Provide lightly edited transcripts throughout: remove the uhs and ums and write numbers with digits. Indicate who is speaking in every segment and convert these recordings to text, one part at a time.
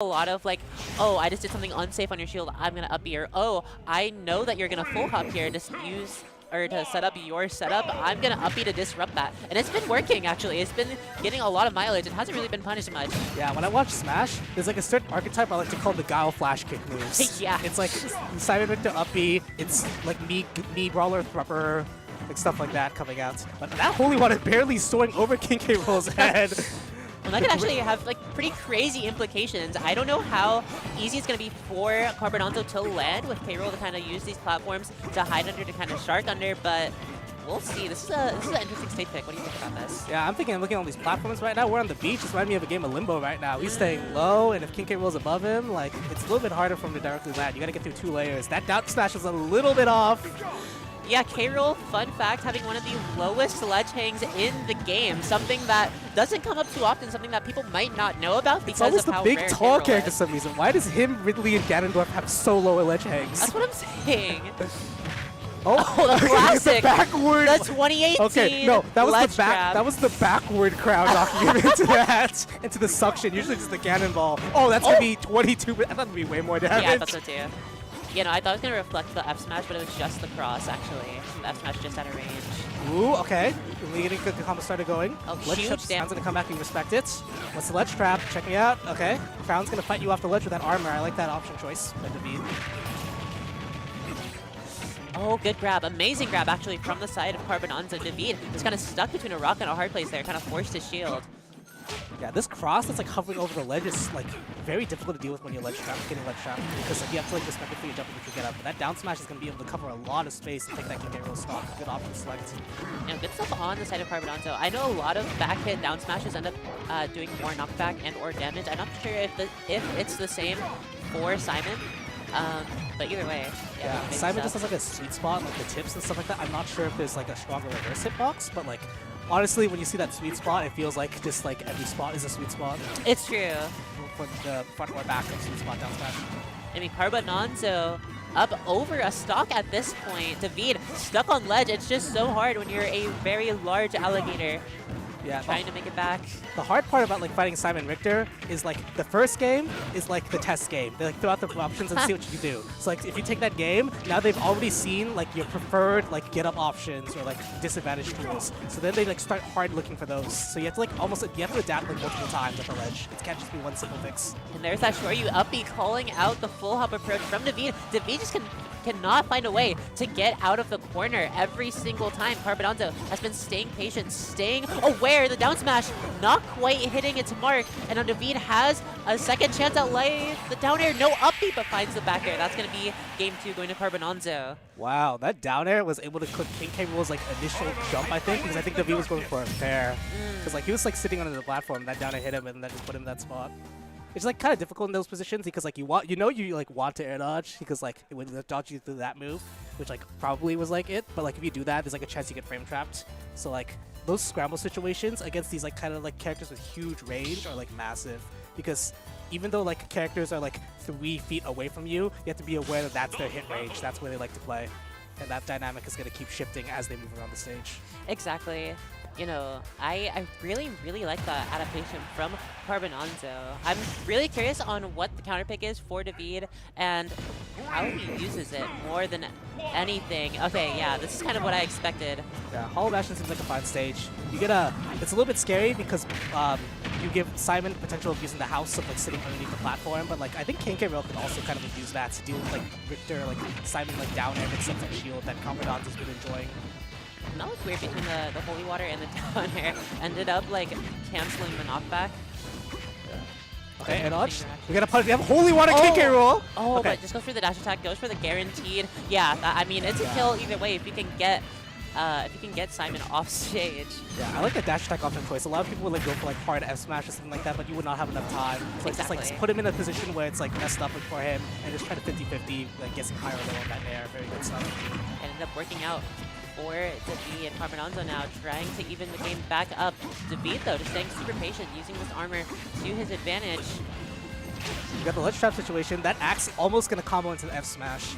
Speaker 1: a lot of like, oh, I just did something unsafe on your shield, I'm gonna up here. Oh, I know that you're gonna full hop here, just use or to set up your setup, I'm gonna up to disrupt that. And it's been working actually. It's been getting a lot of mileage. It hasn't really been punished much.
Speaker 2: Yeah, when I watch Smash, there's like a certain archetype I like to call the Guile flash kick moves.
Speaker 1: Yeah.
Speaker 2: It's like Simon Victor up B, it's like knee brawler thrupper, like stuff like that coming out. But that Holy Water barely soaring over King K. Rool's head.
Speaker 1: Well, that could actually have like pretty crazy implications. I don't know how easy it's going to be for Carbonanzo to land with K-Rool to kind of use these platforms to hide under, to kind of shark under, but we'll see. This is an interesting state pick. What do you think about this?
Speaker 2: Yeah, I'm looking at all these platforms right now. We're on the beach. It's reminding me of a game of Limbo right now. He's staying low, and if King K. Rool's above him, like, it's a little bit harder for him to directly land. You got to get through 2 layers. That down smash is a little bit off.
Speaker 1: Yeah, K-Rool, fun fact, having one of the lowest ledge hangs in the game. Something that doesn't come up too often, something that people might not know about because of how rare
Speaker 2: It's always the big, tall character
Speaker 1: is.
Speaker 2: for some reason. Why does him, Ridley, and Ganondorf have so low ledge hangs?
Speaker 1: That's what I'm saying.
Speaker 2: Oh,
Speaker 1: the classic.
Speaker 2: The backward.
Speaker 1: The 2018
Speaker 2: Okay, no, that was
Speaker 1: ledge
Speaker 2: the back.
Speaker 1: grab.
Speaker 2: That was the backward crowd knocking him into that, into the suction. Usually just the cannon ball. Oh, that's gonna be 22. I thought it'd be way more damage.
Speaker 1: Yeah, I thought so too. You know, I thought it was going to reflect the F smash, but it was just the cross, actually. The F smash just out of range.
Speaker 2: Ooh, okay. We're getting the combo started going.
Speaker 1: Oh,
Speaker 2: ledge
Speaker 1: huge
Speaker 2: trap.
Speaker 1: damage.
Speaker 2: Crown's gonna come back and respect it. What's the ledge trap? Check me out. Okay. Crown's gonna fight you off the ledge with that armor. I like that option choice by David.
Speaker 1: Oh, good grab. Amazing grab, actually, from the side of Carbonanzo. David is kind of stuck between a rock and a hard place there, kind of forced his shield.
Speaker 2: Yeah, this cross that's like hovering over the ledge is like very difficult to deal with when you're getting ledge trapped, because like you have to like respect it for your jump if you get up. But that down smash is gonna be able to cover a lot of space and take that King K. Rool stock. Good option select.
Speaker 1: You know, good stuff on the side of Carbonanzo. I know a lot of back hit down smashes end up doing more knockback and or damage. I'm not sure if it's the same for Simon. But either way, yeah.
Speaker 2: Simon just has like a sweet spot, like the tips and stuff like that. I'm not sure if there's like a stronger reverse hitbox, but like honestly, when you see that sweet spot, it feels like just like every spot is a sweet spot.
Speaker 1: It's true.
Speaker 2: For the front or back of sweet spot down smash.
Speaker 1: I mean, Carbonanzo up over a stock at this point. David stuck on ledge. It's just so hard when you're a very large alligator.
Speaker 2: Yeah,
Speaker 1: trying to make it back.
Speaker 2: The hard part about like fighting Simon Richter is like the first game is like the test game. They like throw out the options and see what you can do. So like if you take that game, now they've already seen like your preferred like get up options or like disadvantage tools. So then they like start hard looking for those. So you have to like you have to adapt like multiple times at the ledge. It can't just be one simple fix.
Speaker 1: And there's that Shoryu uppy calling out the full hop approach from David. David just cannot find a way to get out of the corner every single time. Carbonanzo has been staying patient, staying aware. The down smash not quite hitting its mark, and now David has a second chance at life. The down air, no up B, but finds the back air. That's going to be game 2 going to Carbonanzo.
Speaker 2: Wow, that down air was able to clip King K. Rool's like initial jump, I think, because I think David was going for a fair. Because like he was like sitting under the platform, and that down air hit him, and that just put him in that spot. It's like kind of difficult in those positions because like you want to air dodge because like it would dodge you through that move, which like probably was like it. But like if you do that, there's like a chance you get frame trapped. So like those scramble situations against these like kind of like characters with huge range are like massive, because even though like characters are like 3 feet away from you, you have to be aware that that's their hit range. That's where they like to play, and that dynamic is going to keep shifting as they move around the stage.
Speaker 1: Exactly. You know, I really, really like the adaptation from Carbonanzo. I'm really curious on what the counter pick is for David and how he uses it more than anything. Okay, yeah, this is kind of what I expected.
Speaker 2: Yeah, Hollow Bastion seems like a fine stage. You get it's a little bit scary because you give Simon the potential of using the house of like sitting underneath the platform, but like I think King K. Rool can also kind of use that to deal with like Richter, like Simon like down air mix up that shield that Carbonanzo's been enjoying.
Speaker 1: And that was weird between the holy water and the down air. Ended up like canceling the knockback.
Speaker 2: Okay, and dodge. We got a punish. We have holy water King K. Rool.
Speaker 1: Oh,
Speaker 2: okay.
Speaker 1: But just goes for the dash attack. Goes for the guaranteed. Yeah, I mean it's a kill either way if you can get Simon off stage.
Speaker 2: Yeah, I like the dash attack option choice. A lot of people would like go for like hard F smash or something like that, but you would not have enough time. So
Speaker 1: Exactly.
Speaker 2: just like put him in a position where it's like messed up for him and just try to 50-50, like get some higher level on that air. Very good stuff.
Speaker 1: Ended up working out for David and Carbonanzo now, trying to even the game back up. David, though, just staying super patient, using this armor to his advantage.
Speaker 2: You got the ledge trap situation. That axe almost gonna combo into the F smash.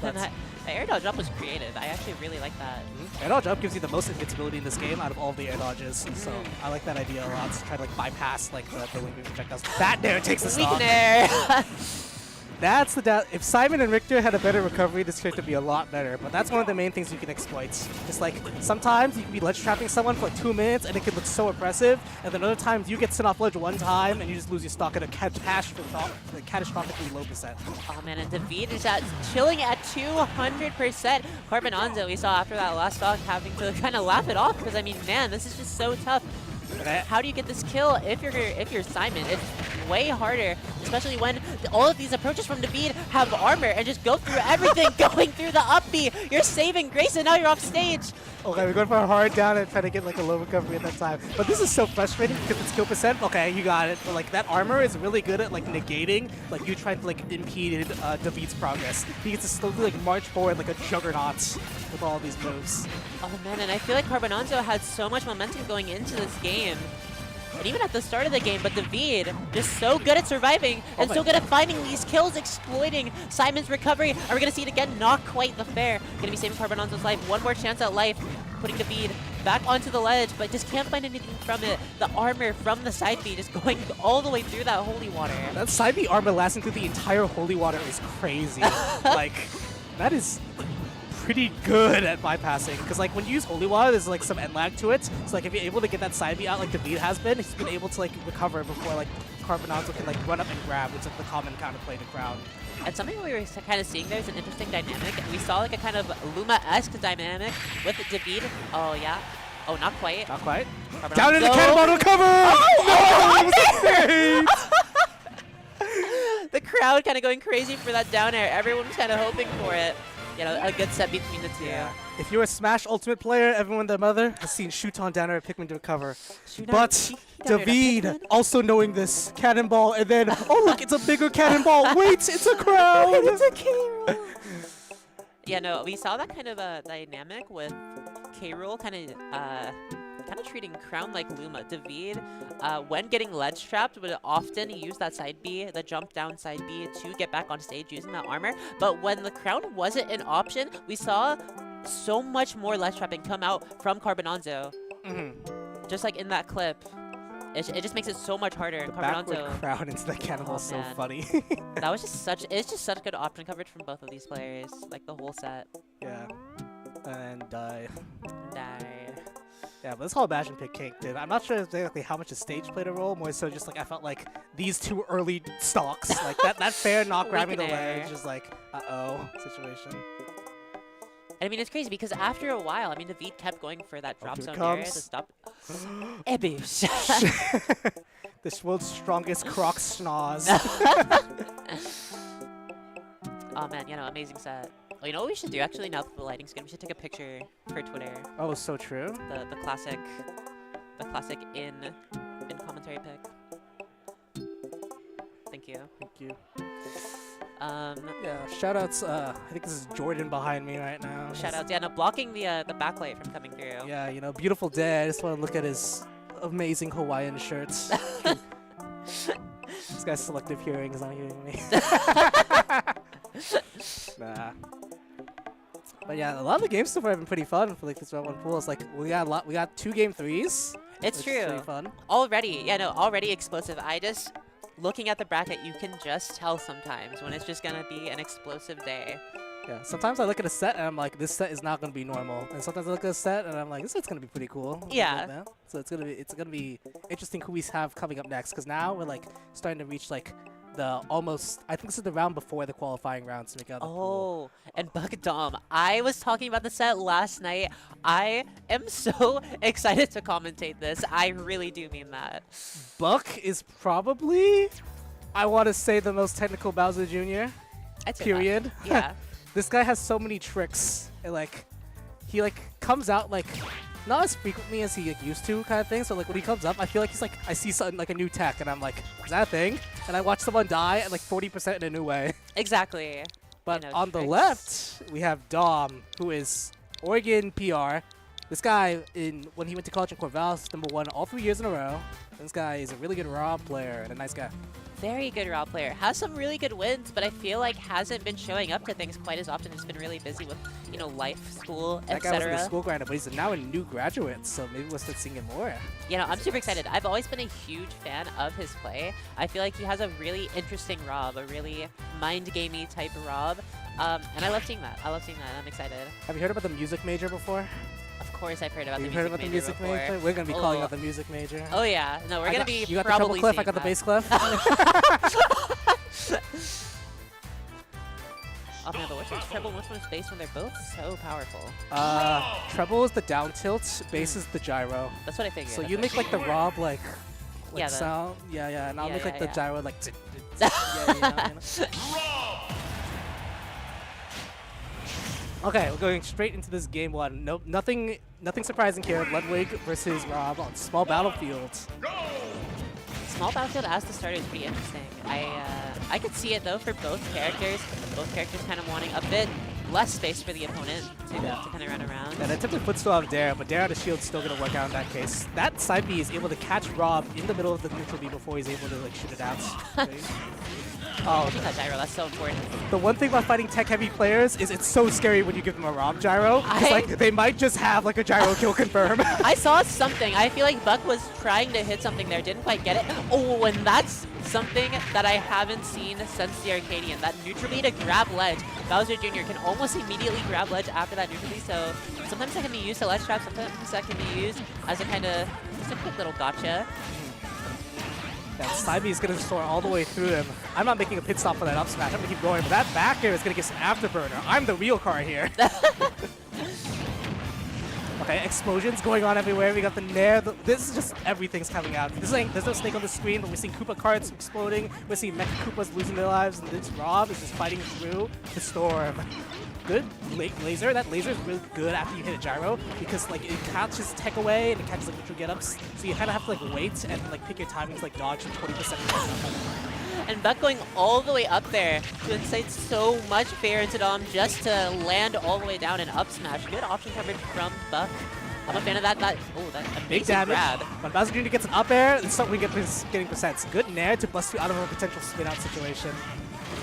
Speaker 1: And that air dodge up was creative. I actually really like that.
Speaker 2: Air dodge up gives you the most invincibility in this game out of all of the air dodges. So I like that idea a lot to try to like bypass like the lingering projectiles. That there takes the stock.
Speaker 1: Weakener!
Speaker 2: That's the doubt. If Simon and Richter had a better recovery, this character would be a lot better. But that's one of the main things you can exploit. Just like sometimes you can be ledge trapping someone for like 2 minutes and it can look so oppressive, and then other times you get sent off ledge one time and you just lose your stock at a catastrophically low percent.
Speaker 1: Oh man, and David is chilling at 200%. Carbonanzo, we saw after that last stock having to kind of laugh it off because I mean, man, this is just so tough.
Speaker 2: Okay.
Speaker 1: How do you get this kill if you're Simon? It's way harder, especially when all of these approaches from David have armor and just go through everything, going through the up B. You're saving Grace and now you're off stage.
Speaker 2: Okay, we're going for a hard down and trying to get like a low recovery at that time. But this is so frustrating because it's kill percent. Okay, you got it. But like that armor is really good at like negating like you trying to like impede David's progress. He gets to slowly like march forward like a juggernaut with all these moves.
Speaker 1: Oh man, and I feel like Carbonanzo had so much momentum going into this game. And even at the start of the game, but David just so good at surviving and so good at finding these kills, exploiting Simon's recovery. Are we going to see it again? Not quite the fair. Going to be saving Carbonanzo's life. One more chance at life, putting David back onto the ledge, but just can't find anything from it. The armor from the side B just going all the way through that holy water.
Speaker 2: That side B armor lasting through the entire holy water is crazy. Like, that is pretty good at bypassing, because like when you use holy water, there's like some end lag to it. So like if you're able to get that side B out like David has been, he's been able to like recover before like Carbonanzo can like run up and grab, which is like the common counterplay to crowd.
Speaker 1: And something we were kind of seeing there is an interesting dynamic. We saw like a kind of Luma-esque dynamic with David. Oh yeah. Oh, not quite.
Speaker 2: Not quite.
Speaker 1: Carbonanzo.
Speaker 2: Down in the cannonball cover!
Speaker 1: Oh,
Speaker 2: no!
Speaker 1: The crowd kind of going crazy for that down air. Everyone was kind of hoping for it. You know, a good set between the two.
Speaker 2: Yeah. If you're a Smash Ultimate player, everyone their mother has seen Shuton down air Pikmin to recover. But David, also knowing this, cannonball, and then, oh look, it's a bigger cannonball. Wait, it's a crowd.
Speaker 1: It's a K-Rool. Yeah, no, we saw that kind of a dynamic with K-Rool kind of treating Crown like Luma. David, when getting ledge trapped, would often use that side B, the jump down side B, to get back on stage using that armor. But when the Crown wasn't an option, we saw so much more ledge trapping come out from Carbonanzo. Just like in that clip. It just makes it so much harder.
Speaker 2: The backward crowd into the cannonball is so funny.
Speaker 1: That was just it's just such good option coverage from both of these players, like the whole set.
Speaker 2: Yeah. And die.
Speaker 1: Die.
Speaker 2: Yeah, but this whole Bash and pick King did. I'm not sure exactly how much the stage played a role, more so just like I felt like these two early stocks, like that fair not grabbing the ledge is like, uh-oh situation.
Speaker 1: And I mean, it's crazy because after a while, I mean, David kept going for that drop zone area to stop. Ebish.
Speaker 2: This world's strongest croc schnoz.
Speaker 1: Oh man, you know, amazing set. Oh, you know what we should do actually now that the lighting's good? We should take a picture for Twitter.
Speaker 2: Oh, so true.
Speaker 1: The classic in commentary pic. Thank you.
Speaker 2: Thank you.
Speaker 1: Yeah,
Speaker 2: shoutouts. I think this is Jordan behind me right now.
Speaker 1: Shoutouts. Yeah, no, blocking the backlight from coming through.
Speaker 2: Yeah, you know, beautiful day. I just want to look at his amazing Hawaiian shirts. This guy's selective hearing is not hearing me. Nah. But yeah, a lot of the games so far have been pretty fun for like this round one pool. It's like we got 2 game 3s.
Speaker 1: It's true.
Speaker 2: Is pretty fun.
Speaker 1: Already, yeah, no, already explosive. Looking at the bracket, you can just tell sometimes when it's just gonna be an explosive day.
Speaker 2: Yeah, sometimes I look at a set and I'm like, this set is not gonna be normal. And sometimes I look at a set and I'm like, this set's gonna be pretty cool.
Speaker 1: Yeah.
Speaker 2: So it's gonna be interesting who we have coming up next, because now we're like starting to reach like the almost, I think this is the round before the qualifying rounds to make out the pool.
Speaker 1: And Buck Dom, I was talking about the set last night. I am so excited to commentate this. I really do mean that.
Speaker 2: Buck is probably, I want to say, the most technical Bowser Jr. Period.
Speaker 1: That. Yeah.
Speaker 2: This guy has so many tricks. And, like, he like comes out like not as frequently as he like, used to, kind of thing. So like when he comes up, I feel like he's like, I see something like a new tech, and I'm like, is that a thing? And I watch someone die at like 40% in a new way.
Speaker 1: Exactly.
Speaker 2: But on the left, we have Dom, who is Oregon PR, This guy, when he went to college in Corvallis, #1 all 3 years in a row. This guy is a really good Rob player and a nice guy.
Speaker 1: Very good Rob player. Has some really good wins, but I feel like hasn't been showing up to things quite as often. He's been really busy with, you know, life, school,
Speaker 2: That guy was in the
Speaker 1: etc.
Speaker 2: school grinder, but he's now a new graduate, so maybe we'll start seeing him more.
Speaker 1: You know, I'm super excited. I've always been a huge fan of his play. I feel like he has a really interesting Rob, a really mind-gamey type Rob. And I love seeing that. I'm excited.
Speaker 2: Have you heard about the music major before?
Speaker 1: Of course I've heard about
Speaker 2: You've
Speaker 1: the
Speaker 2: heard
Speaker 1: music
Speaker 2: about the
Speaker 1: major
Speaker 2: music
Speaker 1: before.
Speaker 2: major? We're going to be calling out the music major.
Speaker 1: Oh yeah. No, we're going to be
Speaker 2: You got the treble
Speaker 1: probably
Speaker 2: cliff, I
Speaker 1: seeing
Speaker 2: got the
Speaker 1: that.
Speaker 2: bass cliff.
Speaker 1: Oh no, but which one's treble, which one's bass when they're both so powerful?
Speaker 2: Treble is the down tilt, bass is the gyro.
Speaker 1: That's what I figured.
Speaker 2: So
Speaker 1: that's
Speaker 2: you
Speaker 1: what
Speaker 2: make
Speaker 1: I
Speaker 2: like the
Speaker 1: figured.
Speaker 2: Rob like
Speaker 1: Yeah, the-
Speaker 2: sound, and I'll
Speaker 1: Yeah,
Speaker 2: make like
Speaker 1: yeah,
Speaker 2: the gyro like Okay, we're going straight into this game 1. Nope, nothing surprising here. Ludwig versus Rob on small battlefield.
Speaker 1: Small battlefield as the starter is pretty interesting. I could see it though for both characters. Both characters kind of wanting a bit less space for the opponent to kind of run around.
Speaker 2: And attempted footstool off Dare, but Dare out of shield's still going to work out in that case. That side B is able to catch Rob in the middle of the neutral B before he's able to like shoot it out.
Speaker 1: Oh, that gyro, that's so important.
Speaker 2: The one thing about fighting tech-heavy players is it's so scary when you give them a Rob gyro. It's like they might just have like a gyro kill confirm.
Speaker 1: I saw something. I feel like Buck was trying to hit something there, didn't quite get it. Oh, and that's something that I haven't seen since the Arcadian. That neutral B to grab ledge. Bowser Jr. can almost immediately grab ledge after that neutral B, so sometimes that can be used to ledge trap, sometimes that can be used as a kind of, just a quick little gotcha.
Speaker 2: That side B is going to soar all the way through him. I'm not making a pit stop for that up smash. I'm going to keep going, but that back air is going to get some afterburner. I'm the real car here. Okay, explosions going on everywhere. We got the Nair. This is just everything's coming out. This ain't, there's no snake on the screen, but we're seeing Koopa cards exploding. We're seeing Mecha Koopas losing their lives, and this Rob is just fighting through the storm. Good laser. That laser is really good after you hit a gyro because like it catches tech away and it catches like neutral get-ups. So you kind of have to like wait and like pick your timing to like dodge 20%.
Speaker 1: And Buck going all the way up there to incite so much fear into Dom just to land all the way down and up smash. Good option coverage from Buck. I'm a fan of that. That amazing
Speaker 2: Big damage.
Speaker 1: grab.
Speaker 2: When Bowser Jr. gets an up air, it's something getting percents. Good Nair to bust you out of a potential spin out situation.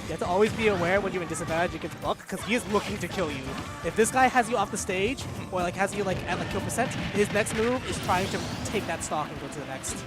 Speaker 2: You have to always be aware when you're in disadvantage against Buck because he is looking to kill you. If this guy has you off the stage or like has you like at like kill percent, his next move is trying to take that stock and go to the next.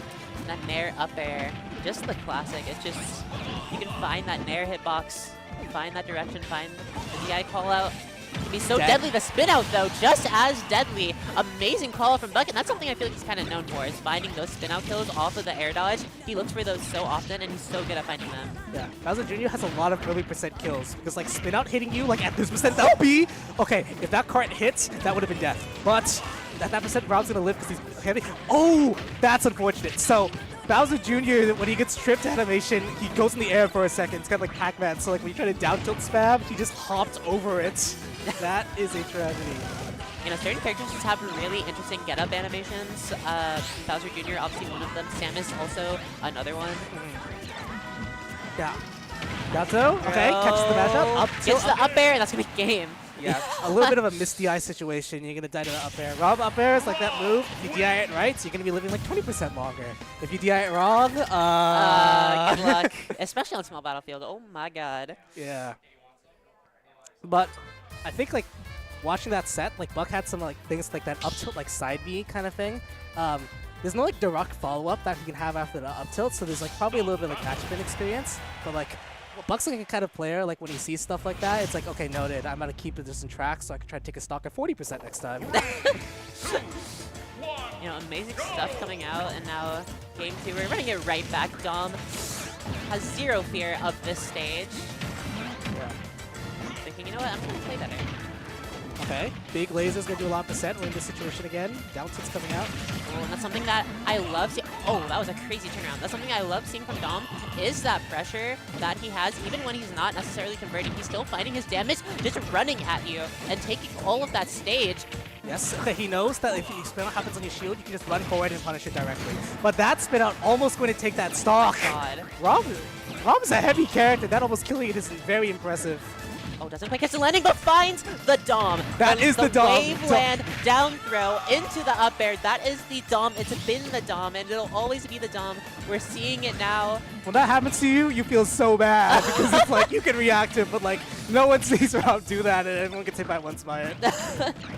Speaker 1: That Nair up air, just the classic. It's just, you can find that Nair hitbox, find that direction, find the DI call out. It can be so deadly. The spin out though, just as deadly. Amazing call out from Buck, and that's something I feel like he's kind of known for, is finding those spin out kills off of the air dodge. He looks for those so often, and he's so good at finding them.
Speaker 2: Yeah, Bowser Jr. has a lot of early percent kills because like spin out hitting you like at this percent, that would be okay. If that cart hits, that would have been death. But at that percent, Rob's gonna live because he's heavy. Oh, that's unfortunate. So Bowser Jr., when he gets tripped animation, he goes in the air for a second. It's kind of like Pac-Man. So like when you try to down tilt spam, he just hopped over it. That is a tragedy.
Speaker 1: You know, certain characters just have really interesting get-up animations. Bowser Jr. obviously one of them. Samus also another one.
Speaker 2: Yeah. Gato, okay, catches the matchup. Up
Speaker 1: Gets the up air, that's gonna be game.
Speaker 2: Yeah, a little bit of a miss DI situation. You're going to die to the up air. Rob up air is like that move. If you DI it right, so you're going to be living like 20% longer. If you DI it wrong,
Speaker 1: good luck. Especially on small battlefield. Oh my god.
Speaker 2: Yeah. But I think like watching that set, like Buck had some like things like that up tilt, like side B kind of thing. There's no like direct follow-up that he can have after the up tilt, so there's like probably a little bit like match spin experience. But like Buck's like a kind of player, like when he sees stuff like that, it's like, okay, noted, I'm gonna keep this in track so I can try to take a stock at 40% next time.
Speaker 1: You know, amazing stuff coming out, and now game 2, we're running it right back. Dom has zero fear of this stage.
Speaker 2: Yeah.
Speaker 1: Thinking, you know what, I'm gonna play better.
Speaker 2: Okay, big laser's gonna do a lot of percent. We're in this situation again. Down tilt's coming out.
Speaker 1: Oh, and that's something that I love seeing. Oh, that was a crazy turnaround. That's something I love seeing from Dom, is that pressure that he has, even when he's not necessarily converting. He's still finding his damage, just running at you and taking all of that stage.
Speaker 2: Yes, okay, he knows that if the spin out happens on your shield, you can just run forward and punish it directly. But that spin out almost going to take that stock.
Speaker 1: God.
Speaker 2: Rob's a heavy character. That almost killing it is very impressive.
Speaker 1: Oh, doesn't quite catch the landing, but finds the Dom.
Speaker 2: That is the Dom.
Speaker 1: Waveland down throw into the up air. That is the Dom. It's been the Dom, and it'll always be the Dom. We're seeing it now.
Speaker 2: When that happens to you, you feel so bad because it's like you can react to it, but like no one sees Rob do that, and everyone gets hit by one smite.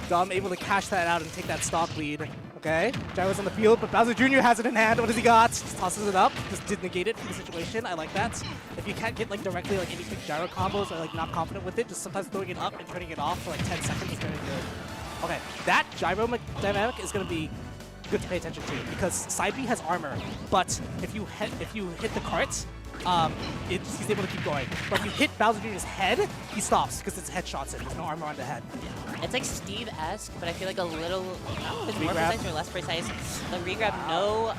Speaker 2: Dom able to cash that out and take that stock lead. Okay, Gyro's on the field, but Bowser Jr. has it in hand. What does he got? Just tosses it up. Just did negate it from the situation. I like that. If you can't get like directly like any quick gyro combos or like not confident with it, just sometimes throwing it up and turning it off for like 10 seconds is very good. Okay, that gyro dynamic is going to be good to pay attention to because side B has armor, but if you hit the cart, he's able to keep going. But if you hit Bowser Jr.'s head, he stops because it's headshots and there's no armor on the head.
Speaker 1: It's like Steve-esque, but I feel like a little, it's more
Speaker 2: Regrab.
Speaker 1: precise or less precise. The regrab, no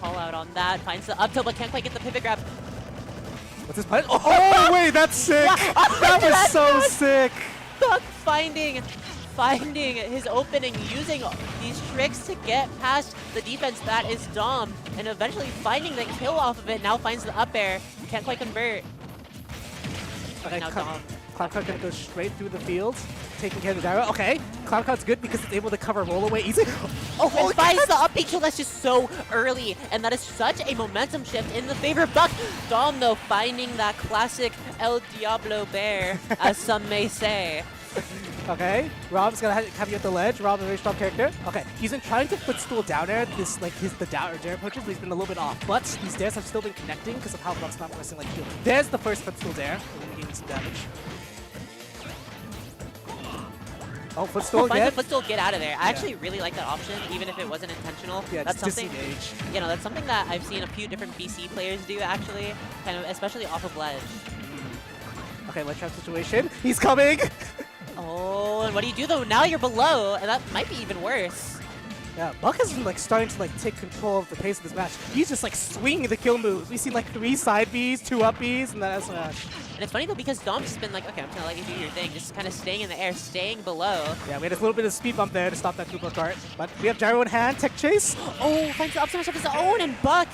Speaker 1: call out on that. Finds the up tilt, but can't quite get the pivot grab.
Speaker 2: What's his punch? Oh wait, that's sick! That was so sick!
Speaker 1: Buck finding his opening, using these tricks to get past the defense that is Dom, and eventually finding the kill off of it. Now finds the up air, can't quite convert.
Speaker 2: Okay,
Speaker 1: Now Dom.
Speaker 2: Cloudcloud gonna go straight through the field, taking care of the gyro. Okay, Cloudcloud's good because it's able to cover roll away easy.
Speaker 1: Oh, and finds the up B kill. That's just so early, and that is such a momentum shift in the favor of Buck. Dom, though, finding that classic El Diablo bear, as some may say.
Speaker 2: Okay, Rob's gonna have you at the ledge. Rob's a very strong character. Okay, he's been trying to footstool down air the down air dare approaches, but he's been a little bit off. But these dares have still been connecting because of how Buck's not pressing like field. There's the first footstool dare. We're gonna gain some damage. Oh, footstool
Speaker 1: Finds
Speaker 2: again.
Speaker 1: the footstool, get out of there. I actually really like that option, even if it wasn't intentional.
Speaker 2: Yeah,
Speaker 1: that's
Speaker 2: just
Speaker 1: something.
Speaker 2: disengage.
Speaker 1: You know, that's something that I've seen a few different BC players do actually, kind of, especially off of ledge.
Speaker 2: Okay, ledge trap situation. He's coming.
Speaker 1: Oh, and what do you do though? Now you're below, and that might be even worse.
Speaker 2: Yeah, Buck has been like starting to like take control of the pace of this match. He's just like swinging the kill moves. We see like 3 side Bs, 2 up Bs, and that smash.
Speaker 1: And it's funny though because Dom's just been like, okay, I'm just gonna let you do your thing, just kind of staying in the air, staying below.
Speaker 2: Yeah, we had a little bit of speed bump there to stop that Koopa cart, but we have gyro in hand, tech chase.
Speaker 1: Oh, finds the up smash of his own, and Buck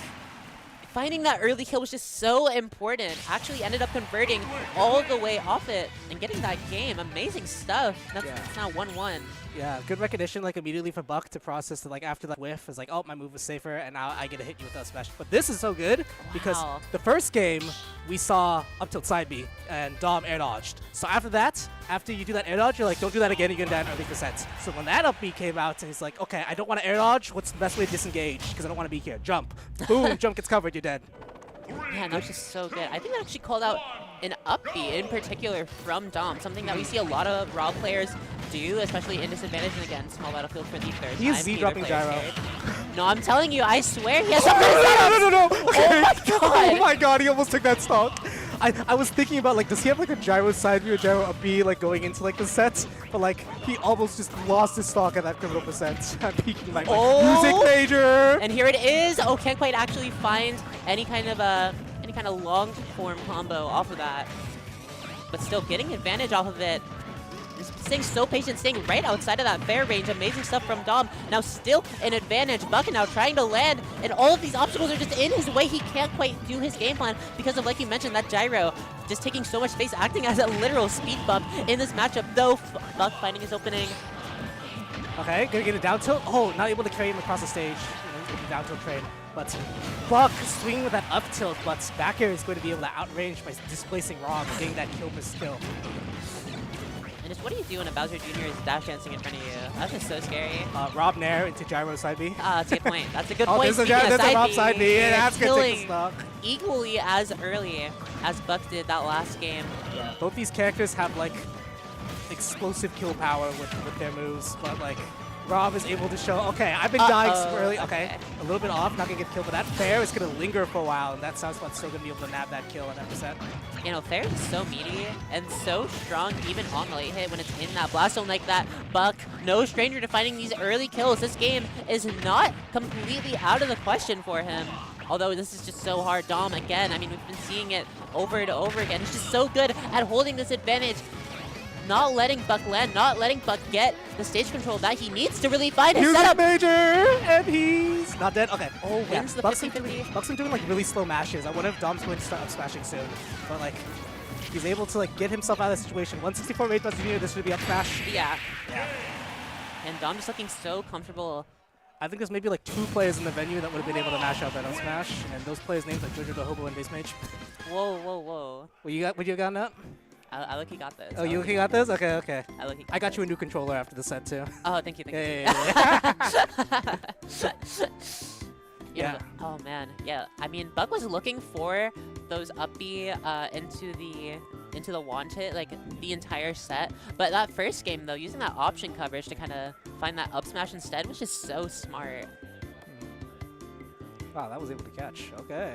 Speaker 1: finding that early kill was just so important. Actually ended up converting all the way off it and getting that game. Amazing stuff. That's now 1-1.
Speaker 2: Yeah, good recognition like immediately for Buck to process that like after that whiff is like, oh, my move was safer and now I get to hit you with that smash. But this is so good because the first game we saw up tilt side B and Dom air dodged. So after that, after you do that air dodge, you're like, don't do that again, you're gonna die in early percent. So when that up B came out, he's like, okay, I don't want to air dodge, what's the best way to disengage? Because I don't want to be here. Jump. Boom, jump gets covered, you're dead.
Speaker 1: Man, that was just so good. I think that actually called out an up B in particular from Dom, something that we see a lot of Raw players do, especially in disadvantage and again, small battlefield for the third time.
Speaker 2: He is Z-dropping gyro.
Speaker 1: No, I'm telling you, I swear he has
Speaker 2: Oh,
Speaker 1: something
Speaker 2: no. Okay.
Speaker 1: Oh my god!
Speaker 2: Oh my god, he almost took that stock. I was thinking about like, does he have like a gyro side view or gyro up B like going into like the set? But like, he almost just lost his stock at that criminal percent. I'm peeking like music major.
Speaker 1: And here it is. Oh, can't quite actually find any kind of long form combo off of that. But still getting advantage off of it. Just staying so patient, staying right outside of that fair range. Amazing stuff from Dom. Now still an advantage. Buck now trying to land, and all of these obstacles are just in his way. He can't quite do his game plan because of, like you mentioned, that gyro just taking so much space, acting as a literal speed bump in this matchup, though Buck finding his opening.
Speaker 2: Okay, gonna get a down tilt. Oh, not able to carry him across the stage. Down tilt trade. But Buck swinging with that up tilt, but back air is going to be able to outrange by displacing Rob and getting that kill per skill.
Speaker 1: And just what do you do when a Bowser Jr. is dash dancing in front of you? That's just so scary.
Speaker 2: Rob Nair into gyro side B.
Speaker 1: That's a good point. That's a good
Speaker 2: Oh,
Speaker 1: point.
Speaker 2: there's a Rob side B, and that's gonna take the stock.
Speaker 1: Equally as early as Buck did that last game.
Speaker 2: Yeah, both these characters have like explosive kill power with their moves, but like Rob is able to show, okay, I've been dying super early. Okay, a little bit off, not gonna get killed, but that fair is gonna linger for a while, and that sounds like still gonna be able to nab that kill on that percent.
Speaker 1: You know, fair is so meaty and so strong even on the late hit when it's in that blast zone like that. Buck, no stranger to finding these early kills. This game is not completely out of the question for him. Although this is just so hard. Dom, again, I mean, we've been seeing it over and over again. He's just so good at holding this advantage. not letting Buck land, not letting Buck get the stage control that he needs to really find his
Speaker 2: Here's
Speaker 1: setup.
Speaker 2: Major, and he's not dead. Okay.
Speaker 1: Oh, wins the
Speaker 2: Buck's
Speaker 1: 50-50.
Speaker 2: Buck's been doing like really slow mashes. I wonder if Dom's going to start up smashing soon, but like he's able to like get himself out of the situation. 164 rate junior. This should be up smash.
Speaker 1: Yeah.
Speaker 2: Yeah.
Speaker 1: And Dom just looking so comfortable.
Speaker 2: I think there's maybe like 2 players in the venue that would have been able to mash out that up smash, and those players' names like Jojo the Hobo and Bassmage.
Speaker 1: Whoa, whoa, whoa.
Speaker 2: What you got? What you got now?
Speaker 1: I look, he got this.
Speaker 2: Oh, you got this? Okay, okay. I got you a
Speaker 1: this.
Speaker 2: new controller after the set too.
Speaker 1: Oh, thank you, thank you.
Speaker 2: Yeah.
Speaker 1: Oh man, yeah. I mean, Buck was looking for those up B into the wand hit like the entire set, but that first game though, using that option coverage to kind of find that up smash instead was just so smart.
Speaker 2: Wow, that was able to catch. Okay.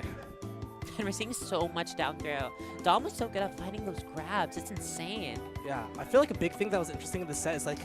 Speaker 1: And we're seeing so much down throw. Dom was so good at finding those grabs. It's insane.
Speaker 2: Yeah, I feel like a big thing that was interesting in this set is like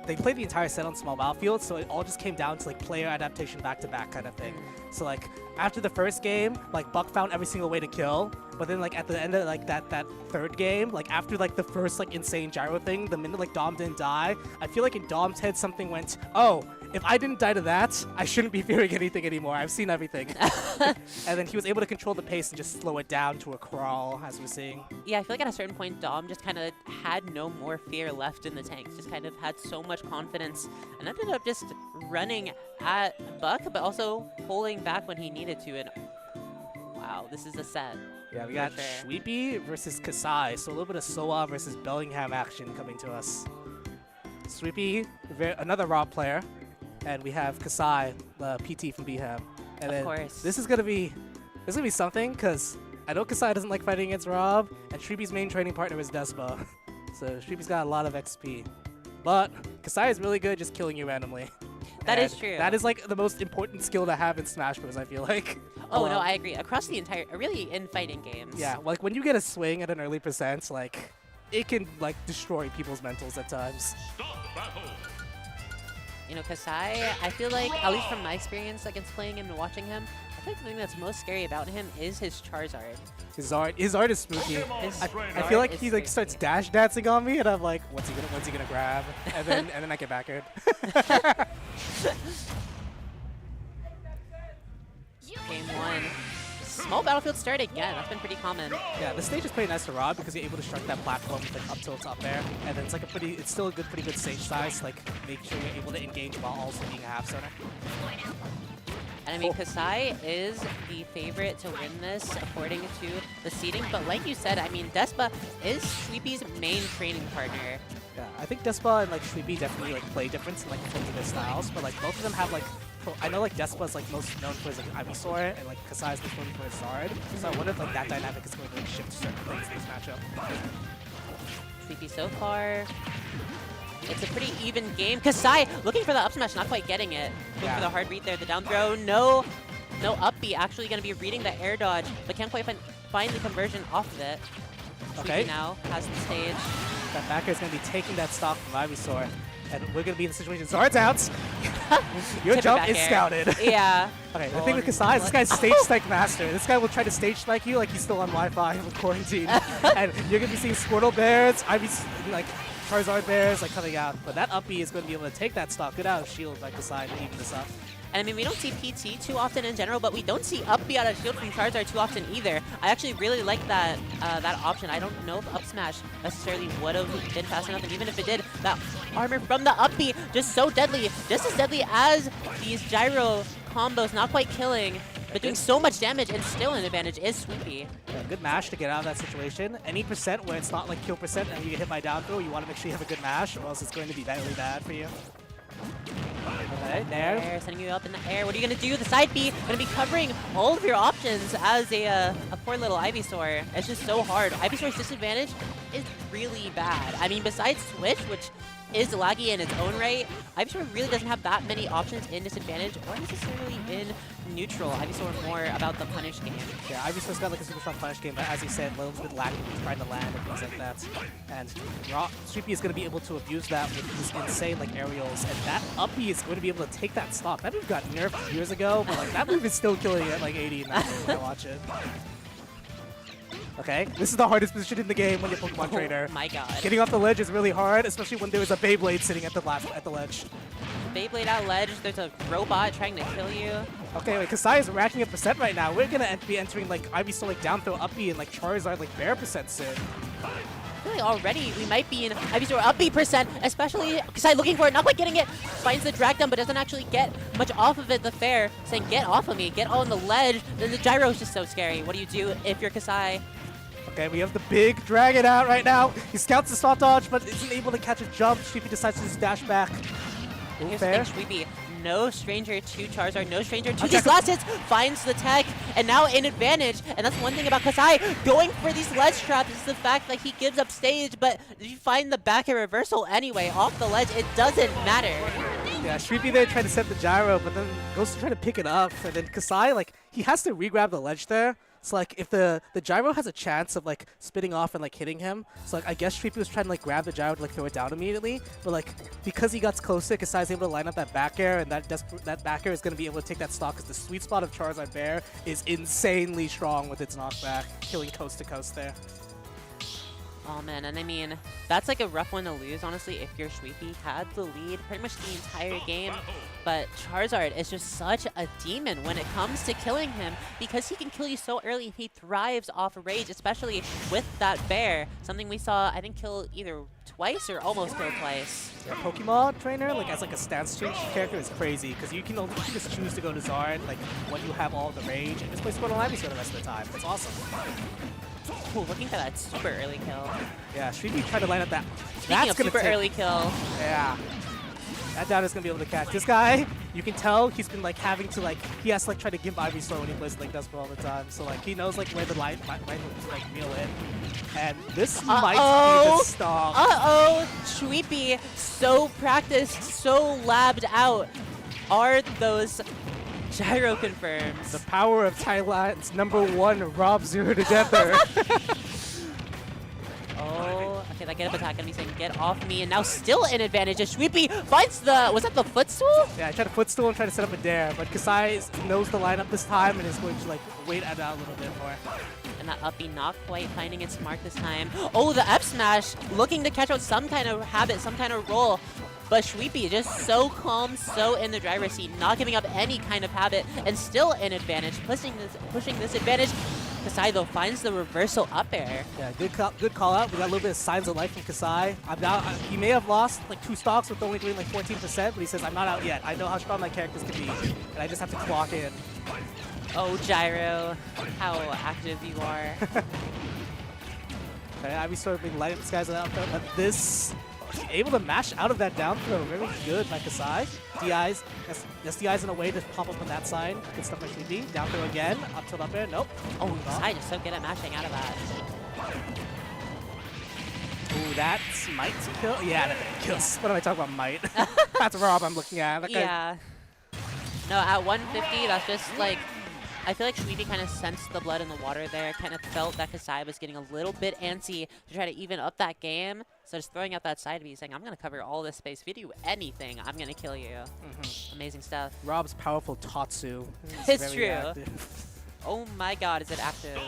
Speaker 2: they played the entire set on small battlefield, so it all just came down to like player adaptation back to back kind of thing. So like after the first game, like Buck found every single way to kill, but then like at the end of like that third game, like after like the first like insane gyro thing, the minute like Dom didn't die, I feel like in Dom's head something went, oh, if I didn't die to that, I shouldn't be fearing anything anymore. I've seen everything. And then he was able to control the pace and just slow it down to a crawl, as we're seeing.
Speaker 1: Yeah, I feel like at a certain point, Dom just kind of had no more fear left in the tanks. Just kind of had so much confidence and ended up just running at Buck, but also pulling back when he needed to. And wow, this is a set.
Speaker 2: Yeah, we got
Speaker 1: sure.
Speaker 2: Shweepy versus Kasai, so a little bit of Soa versus Bellingham action coming to us. Sweepy, another Rob player, and we have Kasai, the PT from Beham. And
Speaker 1: Of
Speaker 2: then
Speaker 1: course.
Speaker 2: this is gonna be something because I know Kasai doesn't like fighting against Rob, and Shweepy's main training partner is Despa, so Shweepy's got a lot of XP. But Kasai is really good just killing you randomly.
Speaker 1: That is
Speaker 2: And
Speaker 1: true.
Speaker 2: That is like the most important skill to have in Smash Bros. I feel like.
Speaker 1: Oh, no, I agree. Across the entire, really in fighting games.
Speaker 2: Yeah, like when you get a swing at an early percent, like it can like destroy people's mentals at times.
Speaker 1: You know, Kasai, I feel like, at least from my experience against playing him and watching him, I feel like the thing that's most scary about him is his Charizard.
Speaker 2: His art is spooky.
Speaker 1: His
Speaker 2: I
Speaker 1: art
Speaker 2: feel like
Speaker 1: is
Speaker 2: he like
Speaker 1: scary.
Speaker 2: starts dash dancing on me, and I'm like, what's he gonna grab? And then I get backward.
Speaker 1: Game 1. Small battlefield start again. That's been pretty common.
Speaker 2: Yeah, the stage is pretty nice to Rob because you're able to strike that platform with like up tilt up there, and then it's still a pretty good stage size. Like make sure you're able to engage while also being a half center.
Speaker 1: And I mean, Kasai is the favorite to win this according to the seeding, but like you said, I mean, Despa is Sweepy's main training partner.
Speaker 2: Yeah, I think Despa and like Shweepy definitely like play difference in like in terms of their styles, but like both of them have like. I know like Despa's like most known for his like Ivysaur, and like Kasai's most known for his Zard. So I wonder if like that dynamic is going to like shift certain things in this matchup.
Speaker 1: Sweepy so far. It's a pretty even game. Kasai looking for the up smash, not quite getting it. Going for the hard read there, the down throw. No up B. Actually going to be reading the air dodge, but can't quite find the conversion off of it.
Speaker 2: Okay.
Speaker 1: Sweepy now has the stage.
Speaker 2: That backer is going to be taking that stock from Ivysaur. And we're going to be in the situation. Zard's out. Your jump is scouted.
Speaker 1: Yeah.
Speaker 2: Okay, the thing with Kasai is this guy's stage spike master. This guy will try to stage spike you like he's still on Wi-Fi with quarantine. And you're going to be seeing Squirtle bears, like Charizard bears like coming out. But that up B is going to be able to take that stock. Good out of shield by Kasai to even this up.
Speaker 1: And I mean, we don't see PT too often in general, but we don't see up B out of shield from Charizard too often either. I actually really like that that option. I don't know if up smash necessarily would have been fast enough, and even if it did, that armor from the up B just so deadly, just as deadly as these gyro combos, not quite killing, but doing so much damage and still an advantage is Sweepy.
Speaker 2: Yeah, good mash to get out of that situation. Any percent where it's not like kill percent and you get hit by down throw, you want to make sure you have a good mash, or else it's going to be really bad for you. Okay, there.
Speaker 1: Sending you up in the air. What are you going to do? The side B going to be covering all of your options as a poor little Ivysaur. It's just so hard. Ivysaur's disadvantage is really bad. I mean, besides Switch, which is laggy in its own right, Ivysaur really doesn't have that many options in disadvantage or necessarily in neutral. Ivysaur more about the punish game.
Speaker 2: Yeah, Ivysaur's got like a super strong punish game, but as you said, a little bit laggy with trying to land and things like that. And Sweepy is going to be able to abuse that with these insane like aerials, and that up B is going to be able to take that stock. That move got nerfed years ago, but like that move is still killing it at like 80 and 90 when I watch it. Okay, this is the hardest position in the game when you're Pokemon trainer.
Speaker 1: Oh my god.
Speaker 2: Getting off the ledge is really hard, especially when there is a Beyblade sitting at the ledge.
Speaker 1: Beyblade out ledge, there's a robot trying to kill you.
Speaker 2: Okay, wait, Kasai is racking up percent right now. We're gonna be entering like Ivysaur like down throw up B and like Charizard like bear percent soon.
Speaker 1: I feel like already we might be in Ivysaur up B percent, especially Kasai looking for it, not quite getting it. Finds the drag down, but doesn't actually get much off of it. The fair saying, get off of me, get on the ledge. Then the gyro is just so scary. What do you do if you're Kasai?
Speaker 2: Okay, we have the big dragon out right now. He scouts the soft dodge, but isn't able to catch a jump. Sweepy decides to just dash back.
Speaker 1: Here's
Speaker 2: Fair.
Speaker 1: the thing, Sweepy, no stranger to Charizard, no stranger to these last hits, finds the tech, and now in advantage. And that's one thing about Kasai going for these ledge traps is the fact that he gives up stage, but if you find the back air reversal anyway, off the ledge, it doesn't matter.
Speaker 2: Yeah, Sweepy there trying to set the gyro, but then goes to try to pick it up. And then Kasai, like, he has to re-grab the ledge there. So, like, if the gyro has a chance of, like, spinning off and, like, hitting him, so, like, I guess Sweepy was trying to, like, grab the gyro to, like, throw it down immediately. But, like, because he got closer, Kasai's able to line up that back air, and that back air is going to be able to take that stock, because the sweet spot of Charizard Bear is insanely strong with its knockback, killing coast to coast there.
Speaker 1: Oh man, and I mean, that's like a rough one to lose, honestly, if your Sweepy had the lead pretty much the entire game. But Charizard is just such a demon when it comes to killing him because he can kill you so early. He thrives off rage, especially with that bear. Something we saw, I think, kill either twice or almost kill twice.
Speaker 2: Yeah, Pokemon trainer, like, as like a stance change character is crazy because you can just choose to go to Zard, like, when you have all the rage, and just play Squirtle and Ivysaur the rest of the time. It's awesome.
Speaker 1: Ooh, looking for that super early kill.
Speaker 2: Yeah, Sweepy tried to line up that.
Speaker 1: Speaking of super early kill.
Speaker 2: Yeah. That down is going to be able to catch. This guy, you can tell he's been, like, having to, like, he has to, like, try to give Ivysaur when he plays, like, Duskball all the time. So, like, he knows, like, where the line to, like, reel in. And this might be the stop.
Speaker 1: Uh-oh! Sweepy, so practiced, so labbed out. Are those gyro confirms?
Speaker 2: The power of Thailand's #1 Rob Zero together.
Speaker 1: Oh, okay, that get up attack gonna be saying, get off me, and now still in advantage as Sweepy finds the, was that the footstool?
Speaker 2: Yeah, I tried to footstool and try to set up a dare, but Kasai knows the lineup this time and is going to, like, wait it out a little bit more.
Speaker 1: And that uppy not quite finding its mark this time. Oh, the F smash, looking to catch out some kind of habit, some kind of roll. But Sweepy just so calm, so in the driver's seat, not giving up any kind of habit, and still in advantage, pushing this advantage. Kasai, though, finds the reversal up air.
Speaker 2: Yeah, good call out. We got a little bit of signs of life from Kasai. He may have lost like 2 stocks with only doing like 14%, but he says, I'm not out yet. I know how strong my characters can be, and I just have to clock in.
Speaker 1: Oh, Gyro, how active you are.
Speaker 2: Okay, Ivysaur being lighting this guy's out there, but this able to mash out of that down throw. Very good by Kasai. DIs, yes, DIs in a way to pop up on that side. Good stuff by Sweepy. Down throw again. Up tilt up air. Nope.
Speaker 1: Oh, Kasai just so good at mashing out of that.
Speaker 2: Ooh, that's might kill. Yeah, that kills. What am I talking about, might? That's Rob I'm looking at. That
Speaker 1: yeah. No, at 150, that's just like, I feel like Sweepy kind of sensed the blood in the water there, kind of felt that Kasai was getting a little bit antsy to try to even up that game. So just throwing out that side B, saying, I'm going to cover all this space. If you do anything, I'm going to kill you. Amazing stuff.
Speaker 2: Rob's powerful Tatsu.
Speaker 1: It's true. Oh my god, is it active?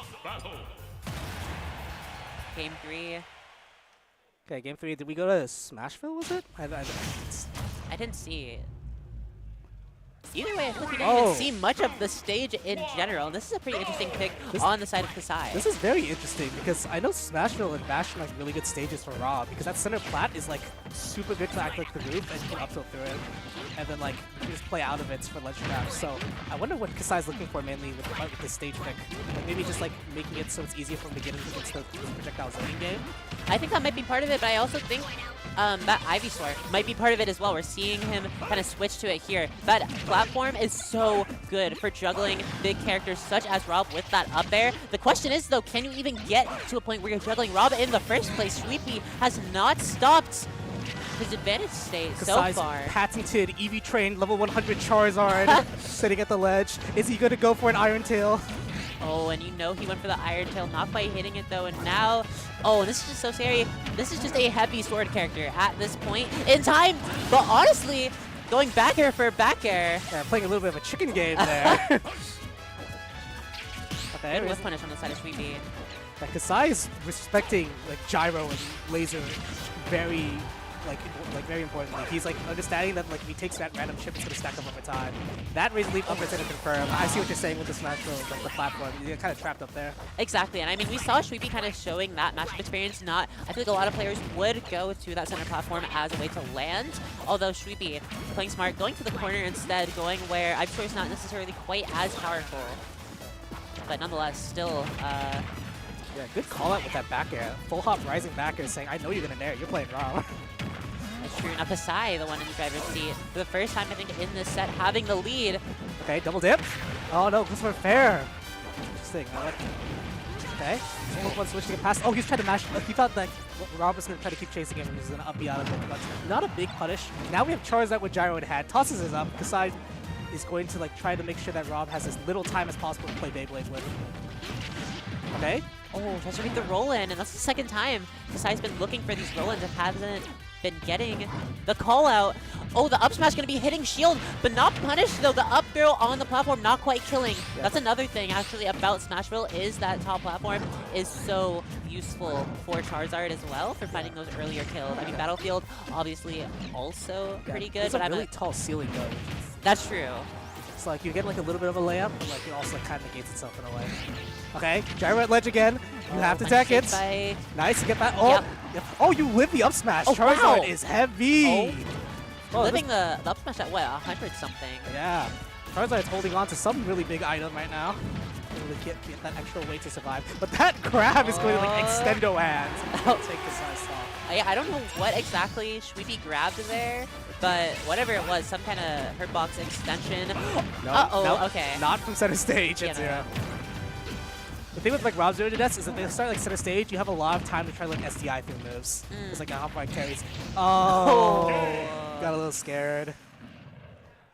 Speaker 1: Game 3.
Speaker 2: Okay, game 3. Did we go to Smashville, was it?
Speaker 1: I didn't see it. Either way, I feel like we didn't even see much of the stage in general. This is a pretty interesting pick on the side of Kasai.
Speaker 2: This is very interesting because I know Smashville and Bastion have really good stages for Rob because that center plat is like super good to act like the roof and you can up tilt through it. And then like you can just play out of it for ledge traps. So I wonder what Kasai's looking for mainly with this stage pick. Like maybe just like making it so it's easier for him to get into the projectile zoning game.
Speaker 1: I think that might be part of it, but I also think that Ivysaur might be part of it as well. We're seeing him kind of switch to it here. That platform is so good for juggling big characters such as Rob with that up air. The question is, though, can you even get to a point where you're juggling Rob in the first place? Sweepy has not stopped his advantage state so far.
Speaker 2: Patented EV trained level 100 Charizard sitting at the ledge. Is he going to go for an Iron Tail?
Speaker 1: Oh, and you know he went for the Iron Tail, not quite hitting it though, and now, oh, this is just so scary. This is just a heavy sword character at this point in time, but honestly, going back air for back air.
Speaker 2: Yeah, playing a little bit of a chicken game there.
Speaker 1: Okay, good whiff punish on the side of Sweepy.
Speaker 2: Like Kasai is respecting like gyro and laser very very importantly. He's like understanding that like if he takes that random chip, it's gonna stack up over time. That raise leap upper's gonna confirm. I see what you're saying with the smash throw, like the platform. You're kind of trapped up there.
Speaker 1: Exactly, and I mean we saw Sweepy kind of showing that matchup experience. I feel like a lot of players would go to that center platform as a way to land. Although Sweepy playing smart, going to the corner instead, going where Ivysaur is not necessarily quite as powerful, but nonetheless still.
Speaker 2: Yeah, good call out with that back air. Full hop rising back air saying, I know you're gonna nair. You're playing wrong.
Speaker 1: That's true. Now Kasai, the one in the driver's seat, for the first time I think in this set, having the lead.
Speaker 2: Okay, double dip. Oh no, goes for fair. Interesting. I like it. Okay. One switch to get past. Oh, he's trying to mash. He thought that Rob was going to try to keep chasing him and he's going to up B out of it, but not a big punish. Now we have Charizard with gyro in hand. Tosses his up. Kasai is going to like try to make sure that Rob has as little time as possible to play Beyblade with. Okay.
Speaker 1: Oh, tries to make the roll-in, and that's the second time Kasai's been looking for these roll-ins and hasn't been getting the call-out. Oh, the up smash going to be hitting shield, but not punished, though. The up throw on the platform not quite killing. Yeah. That's another thing, actually, about Smashville is that top platform is so useful for Charizard as well for finding those earlier kills. I mean, Battlefield, obviously, also pretty good.
Speaker 2: It's a really tall ceiling, though.
Speaker 1: That's true.
Speaker 2: It's like you get like a little bit of a layup, but like it also like, kind of negates itself in a way. Okay, gyro at ledge again. You have to tech it. Nice, you get that. Oh, yep. Oh, you live the up smash. Oh, Charizard is heavy.
Speaker 1: Oh, living the up smash at what, 100 something?
Speaker 2: Yeah, Charizard is holding on to some really big item right now. Really get that extra weight to survive. But that grab is going to like extendo hands. I'll take the size off.
Speaker 1: I don't know what exactly Sweepy grabbed there, but whatever it was, some kind of hurt box extension.
Speaker 2: No,
Speaker 1: okay.
Speaker 2: Not from center stage at zero. The thing with like Rob Zero to Death is that they start like center stage, you have a lot of time to try like SDI through moves. It's like a hop right carries. Oh, got a little scared.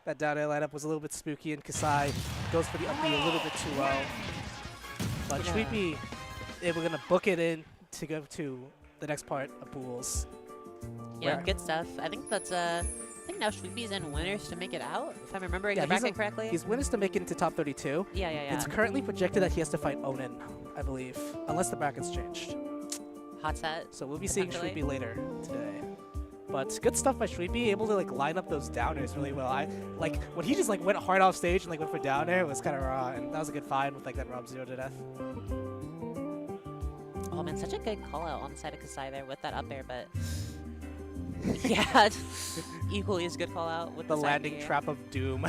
Speaker 2: That down air lineup was a little bit spooky, and Kasai goes for the up B a little bit too low. But Sweepy, we're gonna book it in to go to the next part of pools.
Speaker 1: Yeah, good stuff. I think that's I think now Sweepy's in winners to make it out, if I'm remembering the bracket correctly.
Speaker 2: He's winners to make it into top 32.
Speaker 1: Yeah.
Speaker 2: It's currently projected that he has to fight Onin, I believe, unless the bracket's changed.
Speaker 1: Hot set.
Speaker 2: So we'll be seeing Sweepy later today. But good stuff by Sweepy, able to like line up those downers really well. Like when he just like went hard off stage and like went for down air, it was kind of raw, and that was a good find with like that Rob Zero to Death.
Speaker 1: Oh man, such a good call out on the side of Kasai there with that up air, but yeah, equally as good call out with
Speaker 2: the landing trap of doom.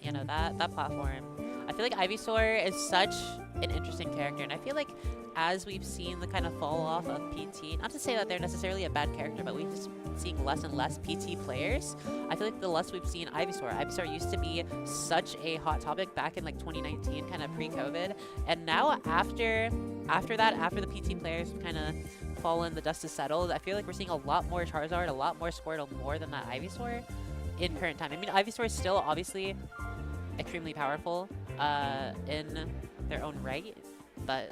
Speaker 1: You know, that platform. I feel like Ivysaur is such an interesting character, and I feel like as we've seen the kind of fall off of PT, not to say that they're necessarily a bad character, but we've just been seeing less and less PT players. I feel like the less we've seen Ivysaur used to be such a hot topic back in like 2019, kind of pre-COVID, and now after the PT players kind of fallen, the dust has settled, I feel like we're seeing a lot more Charizard, a lot more Squirtle, more than that Ivysaur in current time. I mean, Ivysaur is still obviously extremely powerful in their own right, but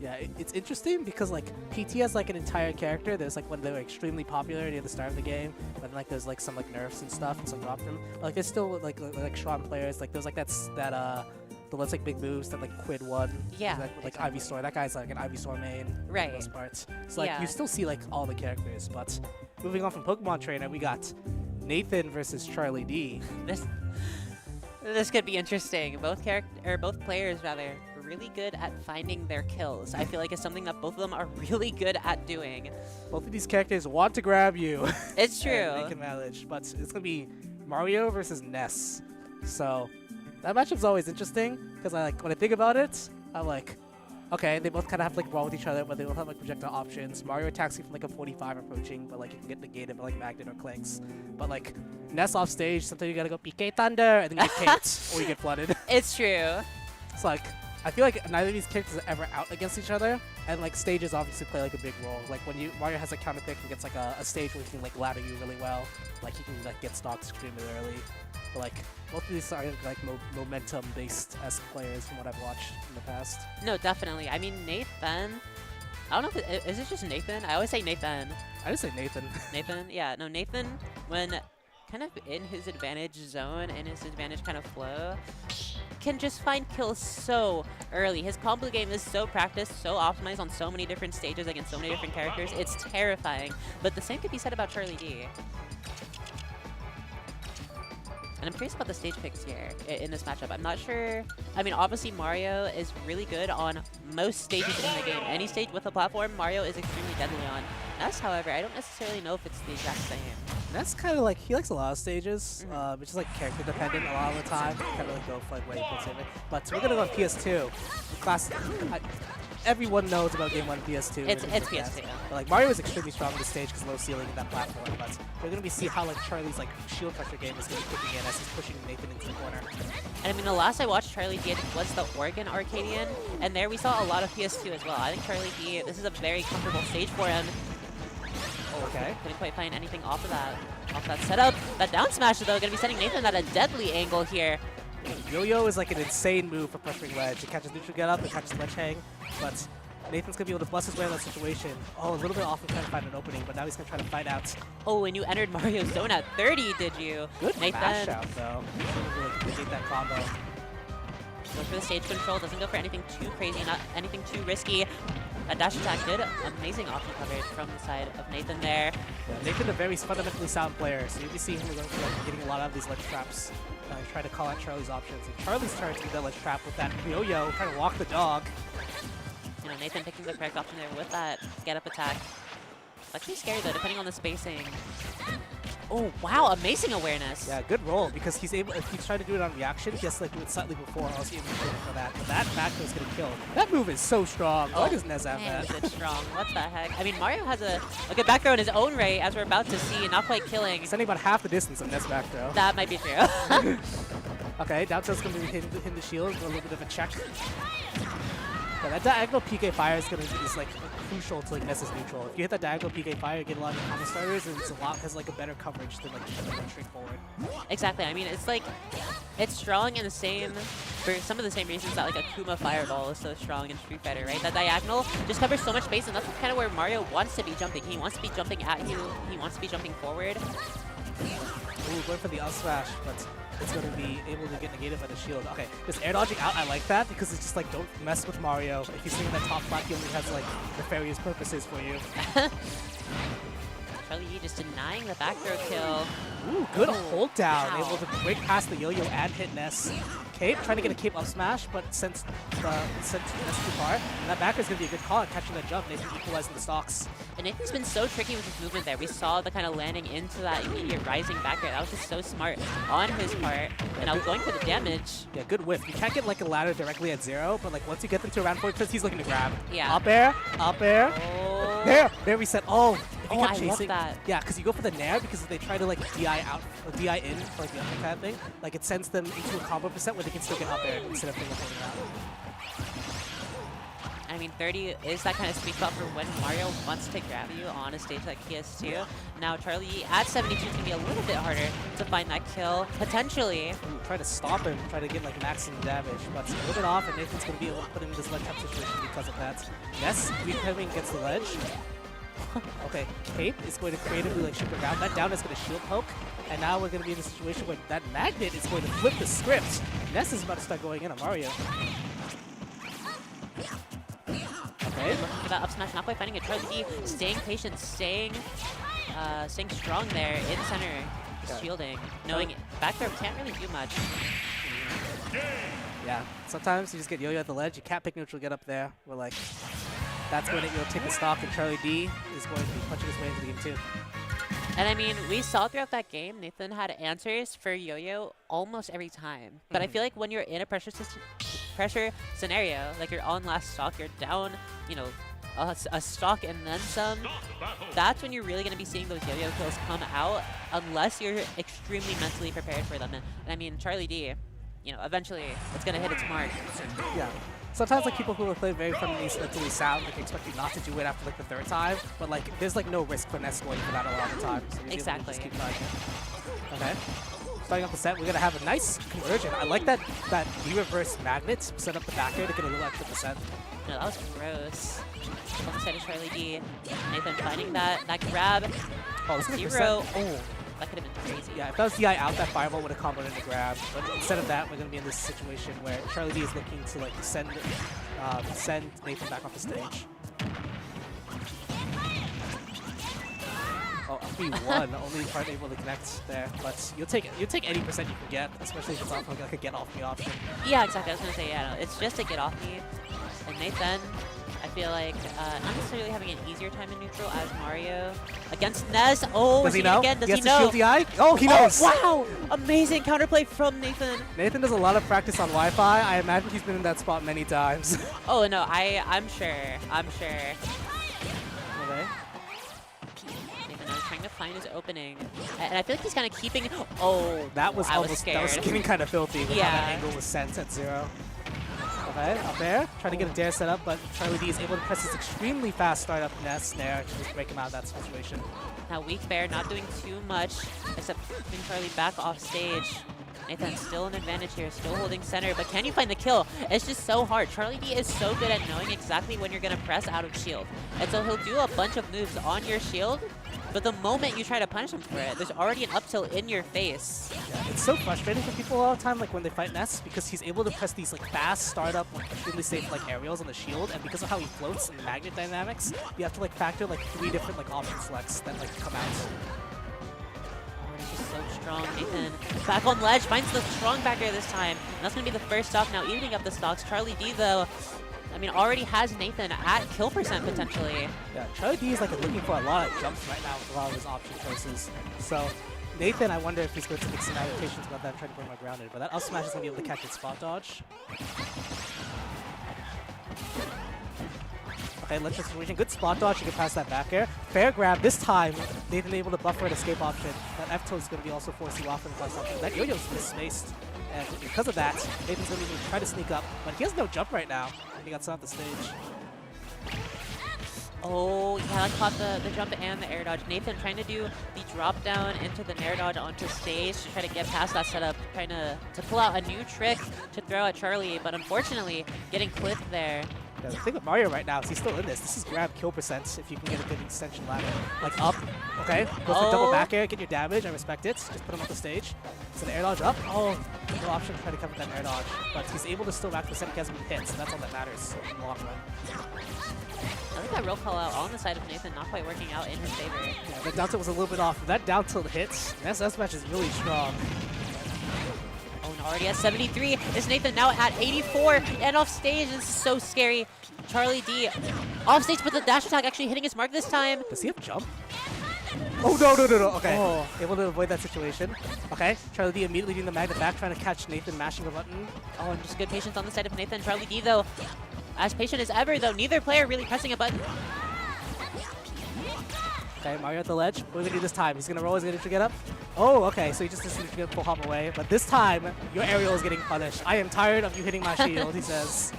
Speaker 2: yeah, it's interesting because like PT has like an entire character. There's like when they were extremely popular near the start of the game, and like there's like some like nerfs and stuff and some dropped them. But, like there's still like strong players. Like there's like the less like big moves that like Quid won.
Speaker 1: Yeah,
Speaker 2: like Ivysaur. That guy's like an Ivysaur main.
Speaker 1: Right.
Speaker 2: For the most parts. So like you still see like all the characters. But moving on from Pokemon Trainer, we got Nathan versus Charlie D.
Speaker 1: This could be interesting. Both players rather really good at finding their kills. I feel like it's something that both of them are really good at doing. Both
Speaker 2: of these characters want to grab you.
Speaker 1: It's true.
Speaker 2: They can manage, but it's gonna be Mario versus Ness. So that matchup's always interesting because when I think about it, I'm like, okay, they both kind of have to like brawl with each other, but they both have like projectile options. Mario attacks you from like a 45 approaching, but like you can get negated by like Magnet or Clinks. But like Ness off stage, sometimes you gotta go PK Thunder and then you get kicked or you get flooded.
Speaker 1: It's true.
Speaker 2: It's like I feel like neither of these characters are ever out against each other, and like stages obviously play like a big role. Like when Mario has a counter pick and gets like a stage where he can like ladder you really well, like he can like get stalked extremely early. But like both of these are like momentum based as players from what I've watched in the past.
Speaker 1: No, definitely. I mean Nathan. I don't know if is it just Nathan. I always say Nathan.
Speaker 2: I just say Nathan.
Speaker 1: Nathan, yeah, no Nathan when kind of in his advantage zone, in his advantage kind of flow. can just find kills so early. His combo game is so practiced, so optimized on so many different stages against so many different characters. It's terrifying. But the same could be said about Charlie D. And I'm curious about the stage picks here in this matchup. I'm not sure. I mean, obviously Mario is really good on most stages in the game. Any stage with a platform, Mario is extremely deadly on. Ness, however, I don't necessarily know if it's the exact same.
Speaker 2: Ness kind of like, he likes a lot of stages, which is like character dependent a lot of the time. Kind of like go for like where he puts it. But we're gonna go on PS2. Everyone knows about Game 1 PS2.
Speaker 1: It's PS2.
Speaker 2: But like Mario is extremely strong on the stage because low ceiling in that platform. But we're gonna see how like Charlie's like shield pressure game is gonna be kicking in as he's pushing Nathan into the corner.
Speaker 1: And I mean, the last I watched Charlie D was the Oregon Arcadian, and there we saw a lot of PS2 as well. I think Charlie D, this is a very comfortable stage for him.
Speaker 2: Okay.
Speaker 1: Couldn't quite find anything off that setup. That down smash though, gonna be sending Nathan at a deadly angle here.
Speaker 2: Yo-Yo is like an insane move for pressuring ledge. It catches neutral get up, it catches ledge hang, but Nathan's gonna be able to bust his way in that situation. Oh, a little bit off and trying to find an opening, but now he's gonna try to fight out.
Speaker 1: Oh, and you entered Mario's zone at 30, did you?
Speaker 2: Good
Speaker 1: Nathan.
Speaker 2: mash out though. Didn't really negate that combo.
Speaker 1: Goes for the stage control, doesn't go for anything too crazy, not anything too risky. That dash attack did amazing option coverage from the side of Nathan there.
Speaker 2: Yeah, Nathan a very fundamentally sound player, so you'll be seeing him getting a lot of these ledge traps. Try to call out Charlie's options. And Charlie's trying to do that ledge trap with that Yo-Yo, trying to walk the dog.
Speaker 1: You know, Nathan picking the correct option there with that get-up attack. Actually scary though, depending on the spacing. Oh, wow, amazing awareness.
Speaker 2: Yeah, good roll, because he's able, if he's trying to do it on reaction, he has to like do it slightly before, or else he isn't going for that. But that back throw is going to kill. That move is so strong. Why does Nez have
Speaker 1: Man,
Speaker 2: that?
Speaker 1: is it strong. What the heck? I mean, Mario has a good back throw in his own right, as we're about to see, not quite killing.
Speaker 2: Sending about half the distance of Nez back throw.
Speaker 1: That might be true.
Speaker 2: Okay, down tilt's going to be hitting the shield, a little bit of a check. Yeah, that diagonal PK fire is like crucial to like Ness's neutral. If you hit that diagonal PK fire, you get a lot of combo starters, and it's has like a better coverage than like straightforward.
Speaker 1: Exactly. I mean, it's like it's strong in the same for some of the same reasons that like a Kuma Fireball is so strong in Street Fighter, right? That diagonal just covers so much space, and that's kind of where Mario wants to be jumping. He wants to be jumping at you. He wants to be jumping forward.
Speaker 2: Ooh, going for the up smash, but it's going to be able to get negated by the shield. Okay, this air dodging out, I like that because it's just like, don't mess with Mario. If he's sitting in that top flat, he only has like nefarious purposes for you.
Speaker 1: Charlie E just denying the back throw kill.
Speaker 2: Ooh, good hold down.
Speaker 1: Wow.
Speaker 2: Able to break past the Yo-Yo and hit Ness. Cape trying to get a cape up smash, but since Ness too far, and that backer is going to be a good call at catching that jump. Nathan equalizing the stocks.
Speaker 1: And Nathan's been so tricky with his movement there. We saw the kind of landing into that immediate rising back air. That was just so smart on his part. And now going for the damage.
Speaker 2: Yeah, good whiff. You can't get like a ladder directly at 0, but like once you get them to around 4 turns, he's looking to grab.
Speaker 1: Yeah.
Speaker 2: Up air, up air.
Speaker 1: Oh.
Speaker 2: There we said. Oh, if you
Speaker 1: Oh,
Speaker 2: kept
Speaker 1: I love
Speaker 2: chasing,
Speaker 1: that.
Speaker 2: yeah, because you go for the nair because if they try to like DI out or DI in for like the uppercut thing, like it sends them into a combo percent where they can still get up air instead of being holding out.
Speaker 1: I mean, 30 is that kind of sweet spot for when Mario wants to grab you on a stage like PS2. Now, Charlie E at 72 is going to be a little bit harder to find that kill, potentially.
Speaker 2: Ooh, try to stop him, try to get like maximum damage, but a little bit off, and Nathan's going to be able to put him in this ledge trap situation because of that. Ness reclaiming against the ledge. Okay, Cape is going to creatively like shift around. That down is going to shield poke, and now we're going to be in a situation where that magnet is going to flip the script. Ness is about to start going in on Mario. Okay.
Speaker 1: Looking for that up smash, not quite finding it. Charlie D staying patient, staying strong there in center, just shielding, knowing back there can't really do much.
Speaker 2: Yeah, sometimes you just get Yo-Yo at the ledge. You can't pick neutral, get up there. We're like, that's when you'll take the stock, and Charlie D is going to be punching his way into the game too.
Speaker 1: And I mean, we saw throughout that game, Nathan had answers for Yo-Yo almost every time. But I feel like when you're in a pressure scenario, like you're on last stock, you're down, you know, a stock and then some, that's when you're really going to be seeing those Yo-Yo kills come out, unless you're extremely mentally prepared for them. And I mean, Charlie D, you know, eventually it's going to hit its mark.
Speaker 2: Yeah. Sometimes like people who are playing very fundamentally sound, like expect you not to do it after like the 3rd time, but like there's like no risk for Ness going for that a lot of the time. So you
Speaker 1: Exactly.
Speaker 2: just keep trying. Okay. Starting off the set, we're gonna have a nice conversion. I like that V-reverse magnet set up the back air to get a little extra percent.
Speaker 1: No, that was gross. Off the side of Charlie D. Nathan finding that grab.
Speaker 2: Oh, this is
Speaker 1: 0.
Speaker 2: Oh.
Speaker 1: That could have been crazy.
Speaker 2: Yeah, if that was DI out, that fireball would have comboed into grab. But instead of that, we're going to be in this situation where Charlie D is looking to like send Nathan back off the stage. Oh, FB1, only part able to connect there. But you'll take any percent you can get, especially if it's off like a get off me option.
Speaker 1: Yeah, exactly. I was gonna say, yeah, no, it's just a get off me. And Nathan, I feel like not necessarily having an easier time in neutral as Mario against Ness. Oh,
Speaker 2: does he know?
Speaker 1: Again? Does
Speaker 2: he
Speaker 1: he
Speaker 2: has
Speaker 1: know?
Speaker 2: To shield DI? Oh, he knows.
Speaker 1: Wow, amazing counterplay from Nathan.
Speaker 2: Nathan does a lot of practice on Wi-Fi. I imagine he's been in that spot many times.
Speaker 1: Oh no, I'm sure. Okay. Trying to find his opening, and I feel like he's kind of keeping. Oh,
Speaker 2: that was almost
Speaker 1: scared.
Speaker 2: That was getting kind of filthy with how that angle was sent at 0. Okay, up there, trying to get a dare set up, but Charlie D is able to press his extremely fast start up Ness there to just break him out of that situation.
Speaker 1: Now weak bear not doing too much except putting Charlie back off stage. Nathan still an advantage here, still holding center, but can you find the kill? It's just so hard. Charlie D is so good at knowing exactly when you're gonna press out of shield, and so he'll do a bunch of moves on your shield. But the moment you try to punish him for it, there's already an up tilt in your face.
Speaker 2: Yeah, it's so frustrating for people all the time, like when they fight Ness, because he's able to press these like fast startup, like extremely safe like aerials on the shield, and because of how he floats and the magnet dynamics, you have to like factor like 3 different like option selects that like come out.
Speaker 1: Oh, he's just so strong. Nathan back on ledge, finds the strong back air this time. And that's gonna be the first stock now, evening up the stocks. Charlie D though, I mean, already has Nathan at kill percent potentially.
Speaker 2: Yeah, Charlie D is like looking for a lot of jumps right now with a lot of his option choices. So Nathan, I wonder if he's going to make some adaptations about that and try to bring my grounded. But that up smash is going to be able to catch its spot dodge. Okay, let's just situation. Good spot dodge. You can pass that back air. Fair grab. This time, Nathan able to buffer an escape option. That F tilt is going to be also force you off and plus something. That yo-yo's misspaced. And because of that, Nathan's going to try to sneak up. But he has no jump right now. He got sent off the stage.
Speaker 1: Oh, yeah, I caught the jump and the air dodge. Nathan trying to do the drop down into the nair dodge onto stage to try to get past that setup, trying to pull out a new trick to throw at Charlie, but unfortunately getting clipped there.
Speaker 2: Yeah, the thing with Mario right now is he's still in this. This is grab kill percent if you can get a good extension ladder. Like up, okay, go for double back air, get your damage, I respect it. Just put him off the stage. So the air dodge up, oh, no option to try to cover that air dodge. But he's able to still rack the he hasn't been hit, so that's all that matters in the long run.
Speaker 1: I think that real call out on the side of Nathan not quite working out in his favor.
Speaker 2: Yeah, that down tilt was a little bit off. If that down tilt hits, that match is really strong.
Speaker 1: Oh, and already at 73. Is Nathan now at 84 and off stage? This is so scary. Charlie D off stage, but the dash attack actually hitting his mark this time.
Speaker 2: Does he have jump? Oh, no. Okay. Oh. Able to avoid that situation. Okay. Charlie D immediately doing the magnet back, trying to catch Nathan mashing a button.
Speaker 1: Oh, and just good patience on the side of Nathan. Charlie D, though, as patient as ever, though. Neither player really pressing a button.
Speaker 2: Okay, Mario at the ledge. What are we going to do this time? He's going to roll his to get up. Oh, okay. So he just needs to get full hop away. But this time, your aerial is getting punished. I am tired of you hitting my shield, he says.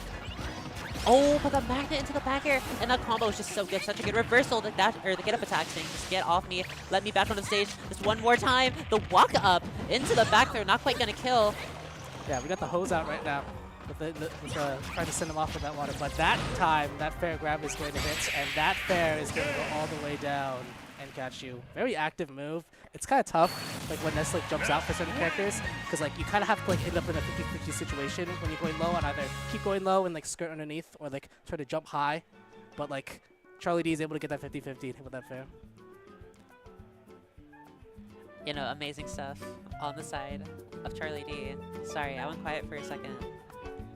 Speaker 1: Oh, but the magnet into the back air, and that combo is just so good. Such a good reversal. The dash or the get up attack thing. Just get off me. Let me back on the stage. Just one more time. The walk up into the back throw. Not quite gonna kill.
Speaker 2: Yeah, we got the hose out right now. With trying to send him off with that water. But that time, that fair grab is going to hit, and that fair is going to go all the way down and catch you. Very active move. It's kind of tough, like when Ness jumps out for certain characters, because like you kind of have to like end up in a 50-50 situation when you're going low and either keep going low and like skirt underneath, or like try to jump high. But like Charlie D is able to get that 50-50 with that fair.
Speaker 1: You know, amazing stuff on the side of Charlie D. Sorry, I went quiet for a second.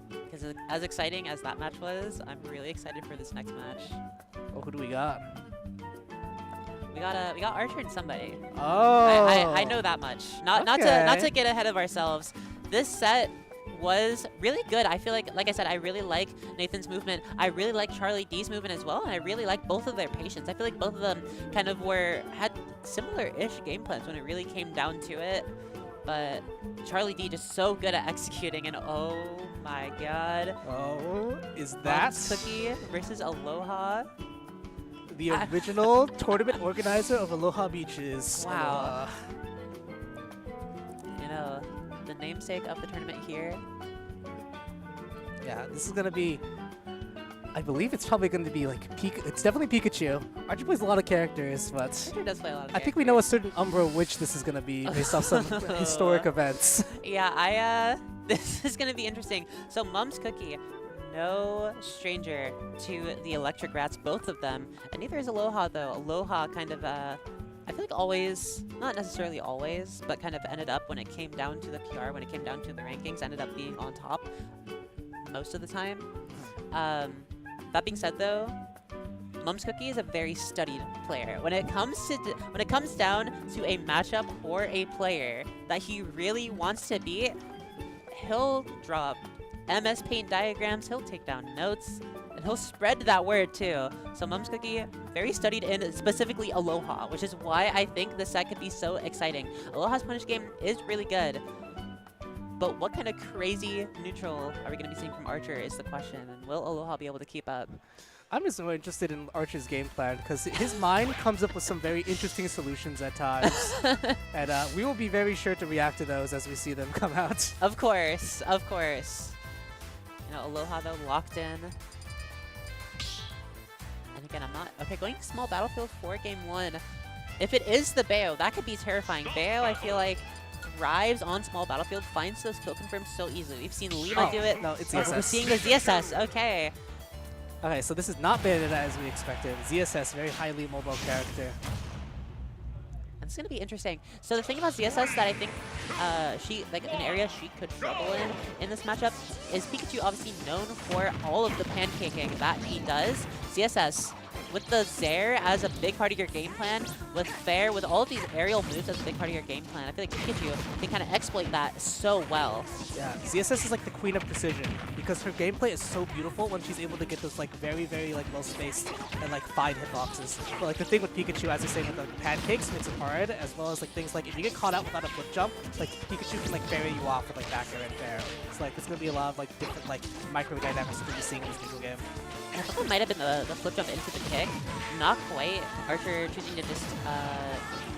Speaker 1: Because as exciting as that match was, I'm really excited for this next match.
Speaker 2: Oh, who do we got?
Speaker 1: We got Archer and somebody.
Speaker 2: Oh,
Speaker 1: I know that much. Not to get ahead of ourselves. This set was really good. I feel like I said, I really like Nathan's movement. I really like Charlie D's movement as well, and I really like both of their patience. I feel like both of them kind of had similar-ish game plans when it really came down to it. But Charlie D just so good at executing, and oh my god.
Speaker 2: Oh, is that
Speaker 1: Cookie versus Aloha?
Speaker 2: The original tournament organizer of Aloha Beaches.
Speaker 1: Wow. You know, the namesake of the tournament here.
Speaker 2: Yeah, this is gonna be. I believe it's probably going to be like it's definitely Pikachu. Archer plays a lot of characters, but
Speaker 1: Archer does play a lot of
Speaker 2: I think we know a certain Umbra which this is going to be based off some historic events.
Speaker 1: Yeah, this is gonna be interesting. So Mum's Cookie, no stranger to the electric rats, both of them, and neither is Aloha though. Aloha kind of I feel like always, not necessarily always, but kind of ended up when it came down to the PR, when it came down to the rankings, ended up being on top most of the time. That being said though, Mum's Cookie is a very studied player. When it comes down to a matchup or a player that he really wants to beat, he'll drop MS Paint diagrams, he'll take down notes, and he'll spread that word too. So Mum's Cookie, very studied in specifically Aloha, which is why I think this set could be so exciting. Aloha's punish game is really good, but what kind of crazy neutral are we going to be seeing from Archer is the question, and will Aloha be able to keep up?
Speaker 2: I'm just more interested in Archer's game plan because his mind comes up with some very interesting solutions at times. And we will be very sure to react to those as we see them come out.
Speaker 1: Of course, of course. You know, Aloha though, locked in. And again, I'm not... Okay, going small battlefield for game 1. If it is the Bayo, that could be terrifying. Bayo, I feel like, thrives on small battlefield, finds those kill confirms so easily. We've seen Lima do it.
Speaker 2: No, it's
Speaker 1: We're
Speaker 2: ZSS.
Speaker 1: seeing the ZSS, okay.
Speaker 2: Okay, so this is not Bayonetta as we expected. ZSS, very highly mobile character.
Speaker 1: And it's going to be interesting. So the thing about ZSS that I think an area she could struggle in this matchup is Pikachu obviously known for all of the pancaking that he does. ZSS, with the Zair as a big part of your game plan, with Fair, with all of these aerial moves as a big part of your game plan, I feel like Pikachu can kind of exploit that so well.
Speaker 2: Yeah, ZSS is like the queen of precision because her gameplay is so beautiful when she's able to get those like very, very like well spaced and like fine hitboxes. But like the thing with Pikachu, as I say, with the pancakes makes it hard, as well as like things like if you get caught out without a flip jump, like Pikachu can like bury you off with like back air and fair. It's like it's gonna be a lot of like different like micro dynamics that we're seeing in this video game.
Speaker 1: I thought it might have been the flip jump into the kick. Not quite. Archer choosing to just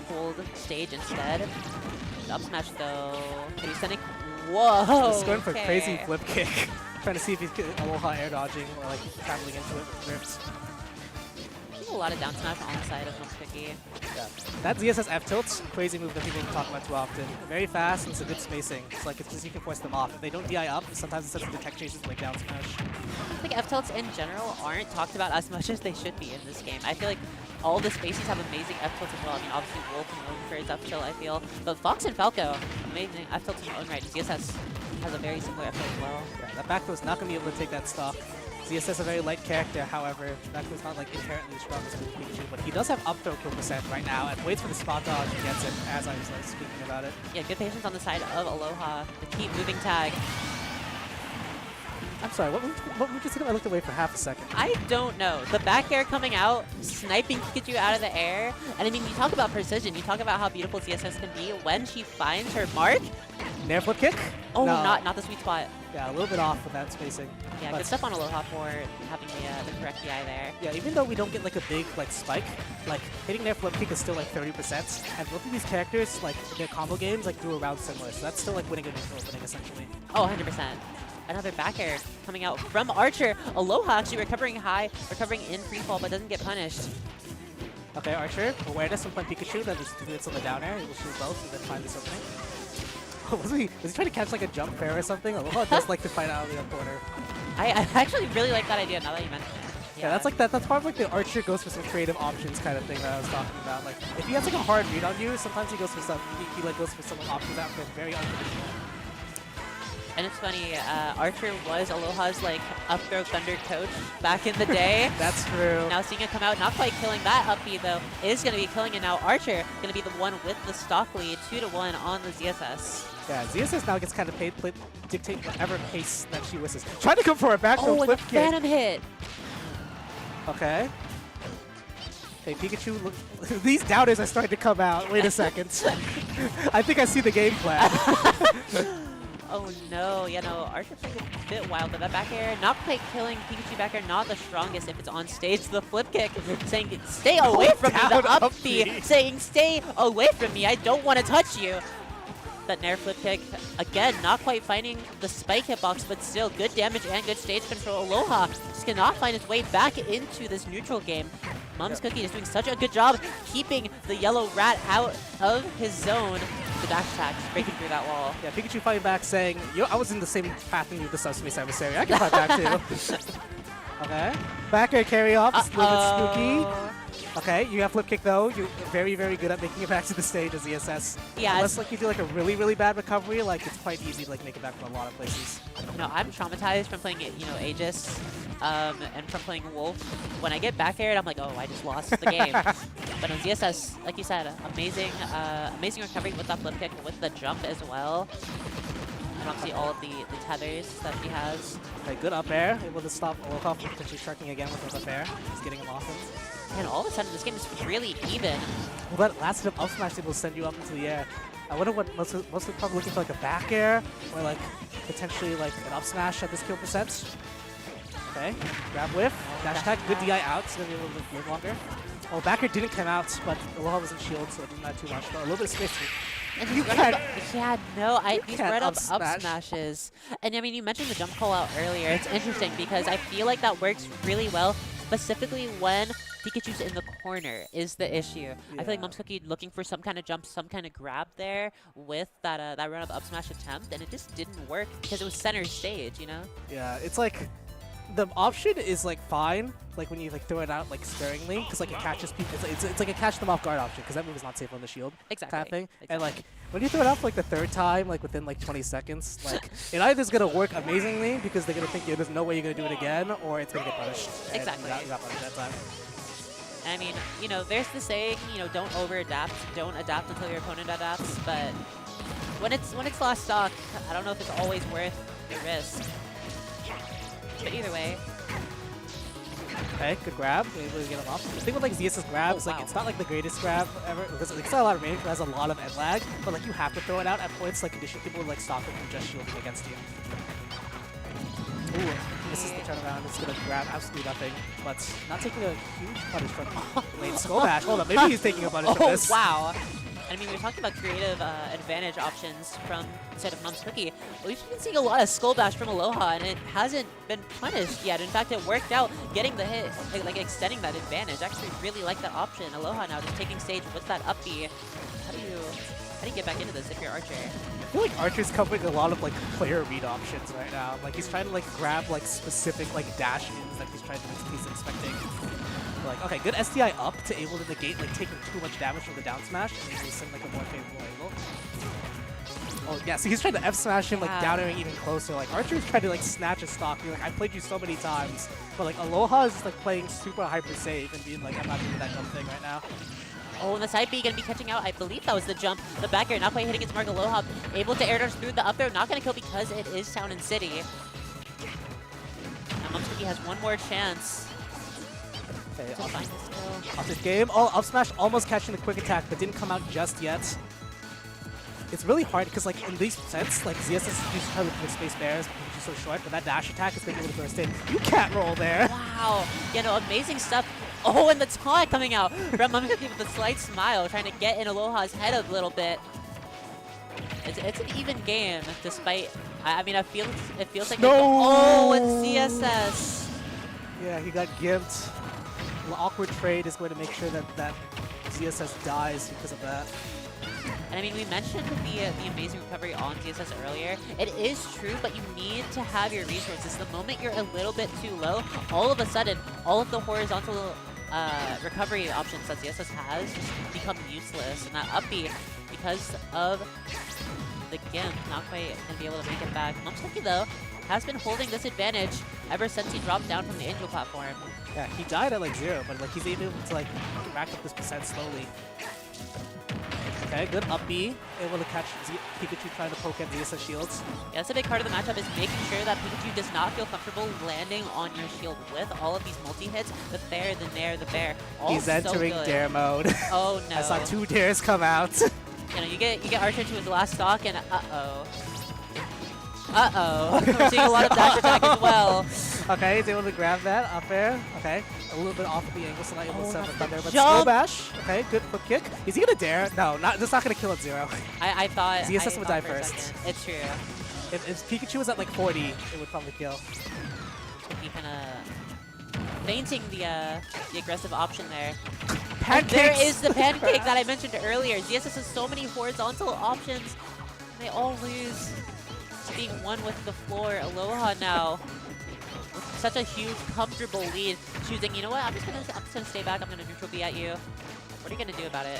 Speaker 1: hold stage instead. Up smash though. He's sending. Whoa!
Speaker 2: He's going for
Speaker 1: okay.
Speaker 2: a crazy flip kick. Trying to see if he's Aloha air dodging or like traveling into it with grips.
Speaker 1: There's a lot of down smash on the side of Mum's Cookie.
Speaker 2: Yeah. That ZSS F tilt, crazy move that people don't talk about too often. Very fast and it's a good spacing. It's like it's just you can force them off. If they don't DI up, sometimes it sets the detect chases like down smash.
Speaker 1: I think F tilts in general aren't talked about as much as they should be in this game. I feel like all the spaces have amazing F tilts as well. I mean, obviously Wolf known for his F tilt, I feel. But Fox and Falco, amazing F tilts in their own right. ZSS has a very similar F tilt as well.
Speaker 2: Yeah, that back throw's not going to be able to take that stock. ZSS is a very light character, however, back throw's not like inherently the strongest with Pikachu, but he does have up throw kill percent right now and waits for the spot dodge and gets it as I was like, speaking about it.
Speaker 1: Yeah, good patience on the side of Aloha. The keep moving tag.
Speaker 2: I'm sorry, what we just I looked away for half a second.
Speaker 1: I don't know. The back air coming out, sniping Pikachu out of the air. And I mean, you talk about precision. You talk about how beautiful ZSS can be when she finds her mark.
Speaker 2: Nair flip kick?
Speaker 1: Oh,
Speaker 2: no.
Speaker 1: not the sweet spot.
Speaker 2: Yeah, a little bit off with that spacing.
Speaker 1: Yeah,
Speaker 2: but
Speaker 1: good stuff on Aloha for having the correct DI there.
Speaker 2: Yeah, even though we don't get like a big like spike, like hitting their flip kick is still like 30%. And both of these characters, like their combo games, like do around similar. So that's still like winning a neutral opening essentially.
Speaker 1: Oh, 100%. Another back air coming out from Archer. Aloha actually recovering high, recovering in free fall, but doesn't get punished.
Speaker 2: Okay, Archer, awareness from playing Pikachu, then just do it on the down air. He will shoot both and then find this opening. Was he trying to catch like a jump fair or something? Aloha does like to fight out of the corner.
Speaker 1: I actually really like that idea now that you mention it.
Speaker 2: Yeah, that's like that's part of like the Archer goes for some creative options kind of thing that I was talking about. Like if he has like a hard read on you, sometimes he goes for some he like goes for some options out there very unconditional.
Speaker 1: And it's funny, Archer was Aloha's like up throw thunder coach back in the day.
Speaker 2: That's true.
Speaker 1: Now seeing it come out, not quite killing that up B though, is going to be killing it now. Archer going to be the one with the stock lead, 2-1 on the ZSS.
Speaker 2: Yeah, ZSS now gets kind of dictate whatever pace that she wishes. Trying to go for a back throw flip kick.
Speaker 1: Phantom hit.
Speaker 2: Okay. Hey, Pikachu, look, these doubters are starting to come out. Wait a second. I think I see the game plan.
Speaker 1: Oh no, yeah, no, Archer played a bit wild, but that back air, not quite killing Pikachu back air, not the strongest if it's on stage. The flip kick, saying, stay away from me, the up B, saying, stay away from me, I don't want to touch you. that Nair flip kick. Again, not quite finding the spike hitbox, but still good damage and good stage control. Aloha just cannot find its way back into this neutral game. Mom's Cookie is doing such a good job keeping the yellow rat out of his zone. The dash attack is breaking through that wall.
Speaker 2: Yeah, Pikachu fighting back saying, yo, I was in the same path as you with the subspace adversary. I can fight back too. Okay. Back air carry off. It's a little bit spooky. Okay, you have flip kick though. You're very, very good at making it back to the stage as ESS.
Speaker 1: Yeah.
Speaker 2: Unless like you do like a really, really bad recovery, like it's quite easy to like make it back from a lot of places.
Speaker 1: No, I'm traumatized from playing, Aegis, and from playing Wolf. When I get back aired, I'm like, oh, I just lost the game. But on ZSS, like you said, amazing recovery with that flip kick, with the jump as well. And obviously all of the tethers that he has.
Speaker 2: Okay, good up air, able to stop Aloha from potentially sharking again with the up air. He's getting him off him.
Speaker 1: And all of a sudden, this game is really even.
Speaker 2: Well, that last hit of up smash able to send you up into the air. I wonder what mostly probably looking for like a back air or like potentially like an up smash at this kill percent. Okay, grab whiff, dash attack, good DI out, so gonna be a little bit longer. Oh, back air didn't come out, but Aloha was in shield, so it didn't matter too much. But a little bit of space.
Speaker 1: And
Speaker 2: You can't.
Speaker 1: Yeah, no, these
Speaker 2: can't
Speaker 1: right up
Speaker 2: up-smash.
Speaker 1: smashes. And I mean, you mentioned the jump call out earlier. It's interesting because I feel like that works really well, specifically when Pikachu's in the corner is the issue.
Speaker 2: Yeah.
Speaker 1: I feel like Mom's Cookie looking for some kind of jump, some kind of grab there with that run up smash attempt, and it just didn't work because it was center stage, you know?
Speaker 2: Yeah, it's like the option is like fine, like when you like throw it out like sparingly, because like it catches people. It's like a catch them off guard option, because that move is not safe on the shield.
Speaker 1: Exactly.
Speaker 2: Kind of thing.
Speaker 1: Exactly.
Speaker 2: And like when you throw it out for like the third time, like within like 20 seconds, like it either is gonna work amazingly because they're gonna think there's no way you're gonna do it again, or it's gonna get punished. And
Speaker 1: Exactly.
Speaker 2: You got punished that time.
Speaker 1: I mean, there's the saying, don't over-adapt, don't adapt until your opponent adapts, but when it's lost stock, I don't know if it's always worth the risk. But either way.
Speaker 2: Okay, good grab. Able to get him off. The thing with like ZS's grabs, like it's not like the greatest grab ever because like, it's not a lot of range, but it has a lot of end lag. But like you have to throw it out at points like condition people would like stop it from just shielding against you. Ooh, this is the turnaround. It's gonna grab absolutely nothing, but not taking a huge punish from late Skull Bash. Hold up, maybe he's taking a punish from this.
Speaker 1: Oh wow! And I mean, we were talking about creative advantage options from instead of Mom's Cookie. We've been seeing a lot of Skull Bash from Aloha, and it hasn't been punished yet. In fact, it worked out getting the hit, like extending that advantage. Actually, really like that option. Aloha now just taking stage with that up B. How do you get back into this if you're Archer?
Speaker 2: I feel like Archer's covering a lot of like player read options right now. Like he's trying to like grab like specific like dash-ins that he's expecting. Like, okay, good SDI up to able to negate like taking too much damage from the down smash and maybe send like a more favorable angle. Oh yeah, so he's trying to F smash him like down airing even closer. Like Archer's trying to like snatch a stock. Being like, I played you so many times, but like Aloha is just like playing super hyper safe and being like, I'm not doing that dumb thing right now.
Speaker 1: Oh, and the side B gonna be catching out. I believe that was the jump. The back air not quite hitting its mark. Aloha able to air dodge through the up throw. Not gonna kill because it is Town and City. And Mom's Cookie has one more chance.
Speaker 2: Okay,
Speaker 1: To find this kill.
Speaker 2: off this game. Oh, up smash almost catching the quick attack, but didn't come out just yet. It's really hard because like in these sets, like ZSS used to try to put space bears because she's so short, but that dash attack is making it burst in. You can't roll there.
Speaker 1: Wow. Amazing stuff. Oh, and the taunt coming out from Mom's Cookie with a slight smile, trying to get in Aloha's head a little bit. It's an even game, despite. I mean, it feels like.
Speaker 2: No.
Speaker 1: Oh, and CSS.
Speaker 2: Yeah, he got gimped. The awkward trade is going to make sure that ZSS dies because of that.
Speaker 1: And I mean, we mentioned the amazing recovery on ZSS earlier. It is true, but you need to have your resources. The moment you're a little bit too low, all of a sudden, all of the horizontal recovery options that ZSS has just become useless. And that up B, because of the Gimp, not quite going to be able to make it back. Mom's Cookie, though, has been holding this advantage ever since he dropped down from the Angel platform.
Speaker 2: Yeah, he died at like 0, but like he's able to like rack up this percent slowly. Okay, good up B, able to catch Pikachu trying to poke at ZSS shields.
Speaker 1: Yeah, that's a big part of the matchup, is making sure that Pikachu does not feel comfortable landing on your shield with all of these multi-hits. The Fair, the Nair, the Bear, all
Speaker 2: He's entering
Speaker 1: so good.
Speaker 2: dare mode.
Speaker 1: Oh no.
Speaker 2: I saw 2 dares come out.
Speaker 1: You get Archer to his last stock, and uh-oh. We're seeing a lot of dash attack as well.
Speaker 2: Okay, he's able to grab that up air. Okay, a little bit off of the angle, so not able to set up a thunder. But
Speaker 1: jump.
Speaker 2: slow bash. Okay, good flip kick. Is he gonna dare? No, that's not gonna kill at 0.
Speaker 1: I thought
Speaker 2: ZSS would die
Speaker 1: for a
Speaker 2: first.
Speaker 1: second. It's true.
Speaker 2: If Pikachu was at like 40, it would probably kill.
Speaker 1: He kind of feinting the aggressive option there.
Speaker 2: Pancakes.
Speaker 1: There is the pancake that I mentioned earlier. ZSS has so many horizontal options. They all lose to being one with the floor. Aloha now with such a huge, comfortable lead, choosing, you know what, I'm just gonna stay back. I'm gonna neutral B at you. What are you gonna do about it?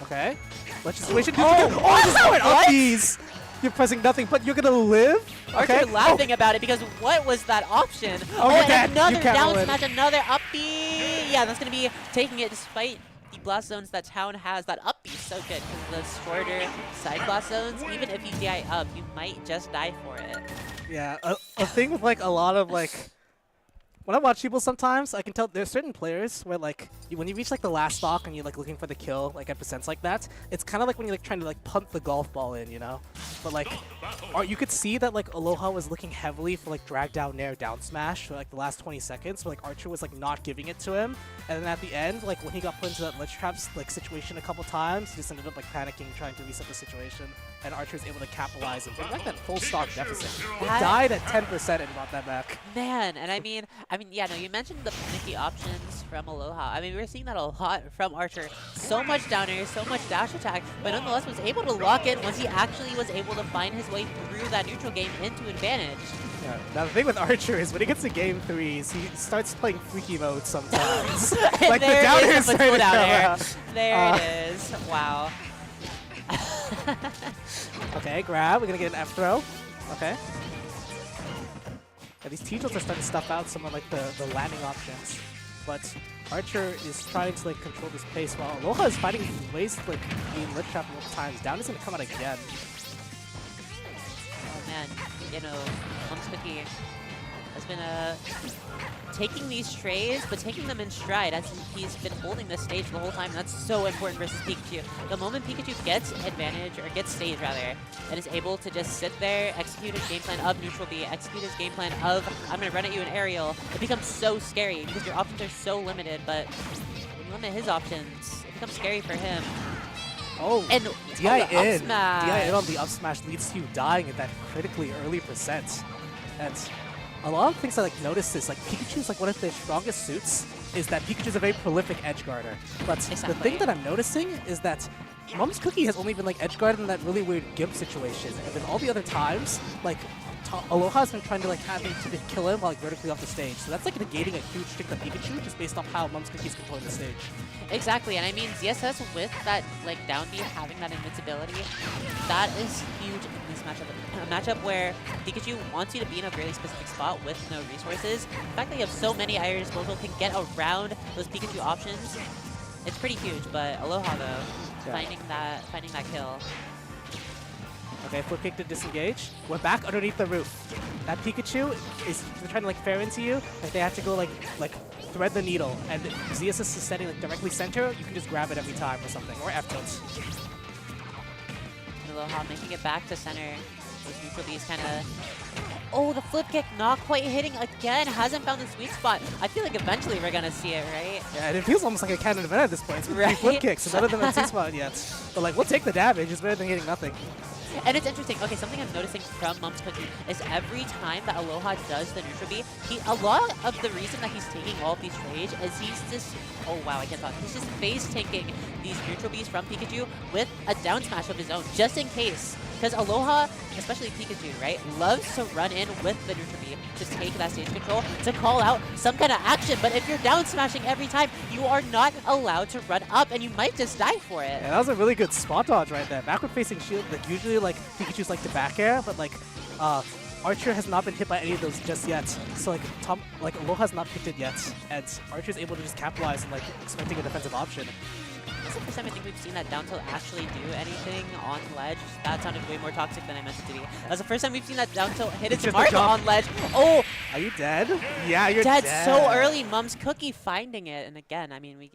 Speaker 2: Okay. Let's just situation. Oh, that's how it uppies. You're pressing nothing, but you're gonna live.
Speaker 1: Archer laughing about it because what was that option?
Speaker 2: Oh, you're dead.
Speaker 1: Another
Speaker 2: You can't
Speaker 1: down
Speaker 2: win.
Speaker 1: smash, another up B. Yeah, that's gonna be taking it despite the blast zones that Town has. That up B is so good because the shorter side blast zones, even if you DI up, you might just die for it.
Speaker 2: Yeah, a thing with like a lot of like, when I watch people sometimes, I can tell there's certain players where like, when you reach like the last stock and you're like looking for the kill, like at percents like that, it's kind of like when you're like trying to like punt the golf ball in, you know? But like, or you could see that like Aloha was looking heavily for like drag down nair down smash for like the last 20 seconds, but like Archer was like not giving it to him. And then at the end, like when he got put into that ledge trap like situation a couple times, he just ended up like panicking, trying to reset the situation. And Archer was able to capitalize and bring back that full stock deficit. He died at 10% and brought that back.
Speaker 1: Man, and I mean, yeah, no, you mentioned the panicky options from Aloha. I mean, we were seeing that a lot from Archer. So much down air, so much dash attack, but nonetheless was able to lock in once he actually was able to find his way through that neutral game into advantage.
Speaker 2: Yeah. Now the thing with Archer is when he gets to game 3s, he starts playing freaky mode sometimes. Like the down air is starting to come out.
Speaker 1: There it is. Wow.
Speaker 2: Okay, grab. We're gonna get an F throw. Okay. Yeah, these T-Jolts are starting to stuff out some of like the landing options. But Archer is trying to like control this pace while Aloha is fighting ways to like being ledge trap multiple times. Down is gonna come out again.
Speaker 1: Oh man, you know, Mom's Cookie has been taking these trays, but taking them in stride as he's been holding this stage the whole time. That's so important versus Pikachu. The moment Pikachu gets advantage, or gets stage rather, and is able to just sit there, execute his game plan of neutral B, execute his game plan of, I'm going to run at you in aerial, it becomes so scary because your options are so limited, but when you limit his options, it becomes scary for him.
Speaker 2: Oh,
Speaker 1: and
Speaker 2: DI in.
Speaker 1: Smash.
Speaker 2: DI in on the up smash leads to you dying at that critically early percent. And a lot of things I like notice is like Pikachu's like one of their strongest suits is that Pikachu's a very prolific edge guarder. But the thing that I'm noticing is that Mom's Cookie has only been like edge guarded in that really weird Gimp situation, and then all the other times, like Aloha's been trying to like have him to kill him while like vertically off the stage. So that's like negating a huge strength of Pikachu just based off how Mom's Cookie's controlling the stage.
Speaker 1: Exactly, and I mean ZSS with that like down B having that invincibility, that is huge in this matchup. A matchup where Pikachu wants you to be in a really specific spot with no resources. The fact that you have so many air disposal can get around those Pikachu options. It's pretty huge, but Aloha though, finding that kill.
Speaker 2: Okay, flip kick to disengage. We're back underneath the roof. That Pikachu is trying to like fair into you. Like they have to go like thread the needle, and ZSS is setting like directly center. You can just grab it every time or something, or F tilts.
Speaker 1: Aloha making it back to center. Those neutral B's kind of. Oh, the flip kick not quite hitting again. Hasn't found the sweet spot. I feel like eventually we're gonna see it, right?
Speaker 2: Yeah, and it feels almost like a canon event at this point. It's
Speaker 1: right?
Speaker 2: Flip kicks, so none of them have sweet spot yet. But like, we'll take the damage. It's better than getting nothing.
Speaker 1: And it's interesting. Okay, something I'm noticing from Mom's Cookie is every time that Aloha does the neutral B, a lot of the reason that he's taking all of these rage is he's just, oh wow, I can't talk. He's just phase tanking these neutral Bs from Pikachu with a down smash of his own, just in case. Because Aloha, especially Pikachu, right, loves to run in with the neutral B to take that stage control, to call out some kind of action. But if you're down smashing every time, you are not allowed to run up, and you might just die for it.
Speaker 2: Yeah, that was a really good spot dodge right there. Backward facing shield, like usually like Pikachu's like to back air, but like Archer has not been hit by any of those just yet. So like Aloha's not picked it yet, and Archer's able to just capitalize on like expecting a defensive option.
Speaker 1: This is the first time I think we've seen that down tilt actually do anything on ledge. That sounded way more toxic than I meant it to be. That's the first time we've seen that down tilt hit its mark on ledge. Oh!
Speaker 2: Are you dead? Yeah, you're
Speaker 1: dead.
Speaker 2: dead.
Speaker 1: So early. Mum's Cookie finding it. And again, I mean,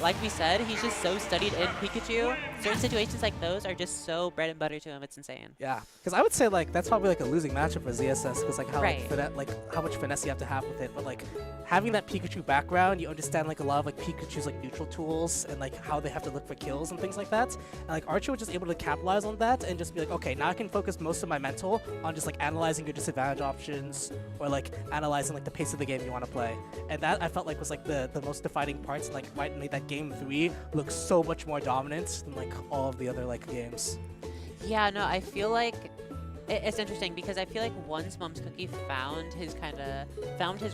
Speaker 1: like we said, he's just so studied in Pikachu. Certain situations like those are just so bread and butter to him. It's insane.
Speaker 2: Yeah, because I would say like that's probably like a losing matchup for ZSS because like how
Speaker 1: Right.
Speaker 2: like how much finesse you have to have with it. But like having that Pikachu background, you understand like a lot of like Pikachu's like neutral tools and like how they have to look for kills and things like that. And like Archer was just able to capitalize on that and just be like, okay, now I can focus most of my mental on just like analyzing your disadvantage options or like analyzing like the pace of the game you want to play. And that I felt like was like the most defining parts and like might made that game 3 look so much more dominant than like all of the other like games.
Speaker 1: Yeah, no, I feel like it's interesting because I feel like once Mum's Cookie found his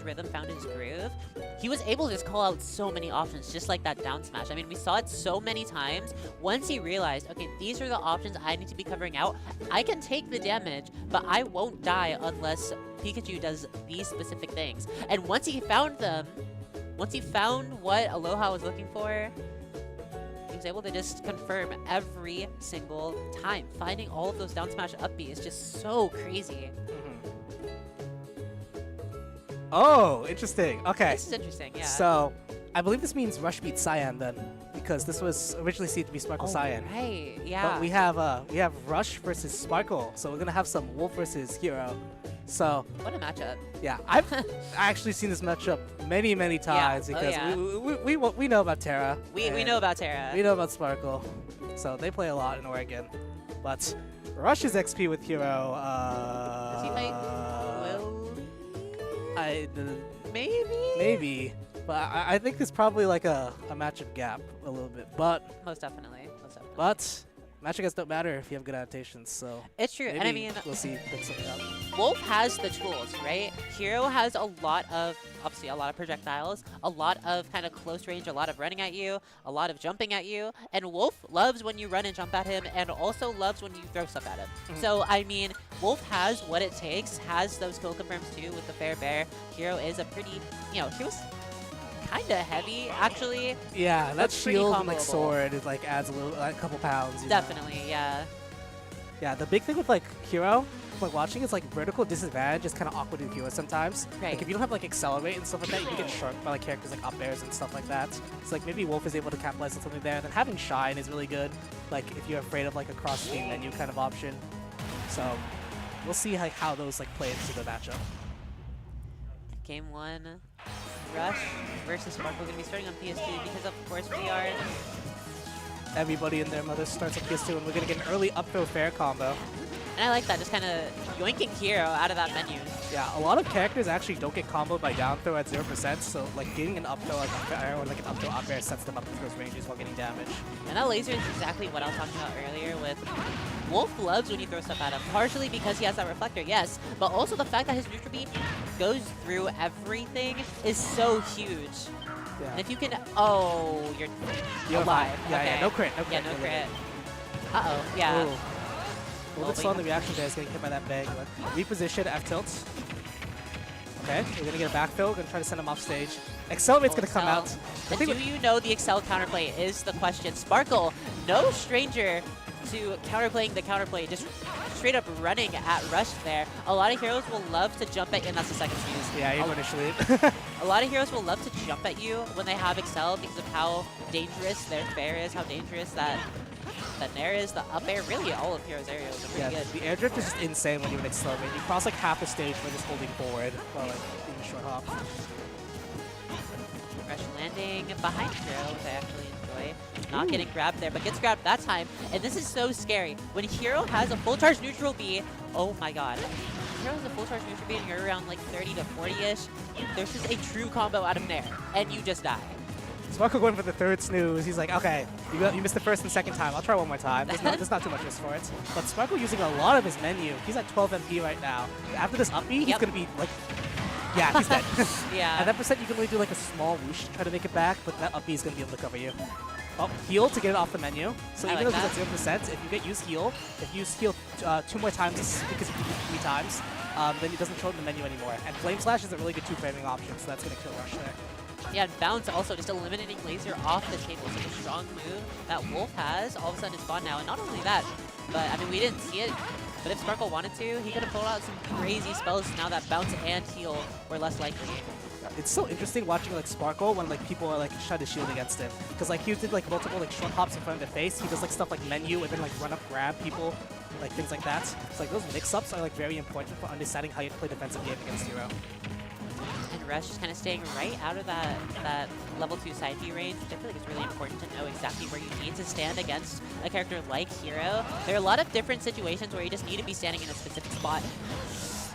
Speaker 1: rhythm, found his groove, he was able to just call out so many options, just like that down smash. I mean, we saw it so many times. Once he realized, okay, these are the options I need to be covering out. I can take the damage, but I won't die unless Pikachu does these specific things. And once he found them, once he found what Aloha was looking for, he was able to just confirm every single time. Finding all of those down smash up B is just so crazy.
Speaker 2: Oh, interesting. Okay.
Speaker 1: This is interesting, yeah.
Speaker 2: So, I believe this means Rush beats Cyan then, because this was originally seen to be Sparkle Cyan.
Speaker 1: Right, yeah.
Speaker 2: But we have Rush versus Sparkle, so we're gonna have some Wolf versus Hero. So
Speaker 1: what a matchup.
Speaker 2: yeah, I've actually seen this matchup many times because we know about Terra.
Speaker 1: We know about Terra.
Speaker 2: We know about Sparkle, so they play a lot in Oregon. But Rush's XP with Hero.
Speaker 1: Does he fight Will? Maybe.
Speaker 2: Maybe, but I think there's probably like a matchup gap a little bit. But
Speaker 1: Most definitely. Most definitely.
Speaker 2: but matchup guys don't matter if you have good adaptations. So
Speaker 1: it's true,
Speaker 2: maybe
Speaker 1: and I mean,
Speaker 2: we'll see pick something up.
Speaker 1: Wolf has the tools, right? Hero has obviously a lot of projectiles, a lot of kind of close range, a lot of running at you, a lot of jumping at you, and Wolf loves when you run and jump at him, and also loves when you throw stuff at him. So, I mean, Wolf has what it takes, has those kill confirms too with the Fair Bear. Hero is a pretty, Hero's kind of heavy, actually.
Speaker 2: Yeah, that
Speaker 1: pretty
Speaker 2: shield and like
Speaker 1: comboable.
Speaker 2: sword is like adds a couple pounds. You know?
Speaker 1: Definitely, yeah.
Speaker 2: Yeah, the big thing with like Hero, like watching is like vertical disadvantage is kind of awkward in Hero sometimes.
Speaker 1: Right.
Speaker 2: Like if you don't have like accelerate and stuff like that, you can get sharked by like characters like up airs and stuff like that. So like maybe Wolf is able to capitalize on something there. And then having Shine is really good. Like if you're afraid of like a cross game menu kind of option. So we'll see like how those like play into the matchup.
Speaker 1: Game 1, Rush versus Sparkle going to be starting on PS2 because of course we are.
Speaker 2: Everybody and their mother starts on PS2 and we're gonna get an early up throw fair combo.
Speaker 1: And I like that, just kind of yoinking Hero out of that menu.
Speaker 2: Yeah, a lot of characters actually don't get comboed by down throw at 0%, so like getting an up throw like up air or like an up throw up air sets them up to those ranges while getting damage.
Speaker 1: And that laser is exactly what I was talking about earlier with Wolf loves when you throw stuff at him, partially because he has that reflector, yes, but also the fact that his neutral beam goes through everything is so huge.
Speaker 2: Yeah.
Speaker 1: And if you can, you're
Speaker 2: alive.
Speaker 1: alive.
Speaker 2: Yeah,
Speaker 1: okay.
Speaker 2: yeah, no crit, no crit.
Speaker 1: Yeah, no crit. Uh-oh, yeah.
Speaker 2: Ooh. A little bit slow on the reaction there is getting hit by that bang. Like, reposition F tilt. Okay, we're gonna get a backfill. We're gonna try to send him off stage. Accelerate's gonna come out.
Speaker 1: And do you know the Excel counterplay is the question. Sparkle, no stranger to counterplaying the counterplay, just straight up running at Rush there. A lot of heroes will love to jump at you, and that's the second fuse.
Speaker 2: Yeah, you initially.
Speaker 1: A lot of heroes will love to jump at you when they have Excel because of how dangerous their fair is, how dangerous that Nair is, the up air, really all of Hero's aerials are pretty good.
Speaker 2: The air drift is just insane when you accelerate. You cross like half the stage by just holding forward while like doing a short hop.
Speaker 1: Rush landing behind Hero, which I actually enjoy. Not getting grabbed there, but gets grabbed that time. And this is so scary. When Hero has a full charge neutral B, oh my god. When Hero has a full charge neutral B and you're around like 30 to 40-ish, there's just a true combo out of Nair, and you just die.
Speaker 2: Sparkle going for the third snooze. He's like, okay, you missed the first and second time. I'll try one more time. There's not too much risk for it. But Sparkle using a lot of his menu. He's at 12 MP right now. After this up B, he's going to be like, yeah, he's dead.
Speaker 1: Yeah.
Speaker 2: At that percent, you can only do like a small whoosh to try to make it back, but that up B is going to be able to cover you. Oh, heal to get it off the menu. So even though he's at 0%, if you get use heal, if you use heal 2 more times, because if you do 3 times, then it doesn't show up in the menu anymore. And Flame Slash is a really good 2-framing option, so that's going to kill Rush there.
Speaker 1: Yeah, and Bounce also just eliminating Laser off the table. Such a strong move that Wolf has. All of a sudden is gone now. And not only that, but I mean, we didn't see it. But if Sparkle wanted to, he could have pulled out some crazy spells now that Bounce and Heal were less likely.
Speaker 2: It's so interesting watching like Sparkle when like people are like trying to shield against him, because like he did like multiple like short hops in front of their face. He does like stuff like menu and then like run up, grab people, like things like that. It's like those mix-ups are like very important for understanding how you play defensive game against Hero.
Speaker 1: And Rush is kind of staying right out of that level 2 side B range, which I feel like is really important to know exactly where you need to stand against a character like Hero. There are a lot of different situations where you just need to be standing in a specific spot.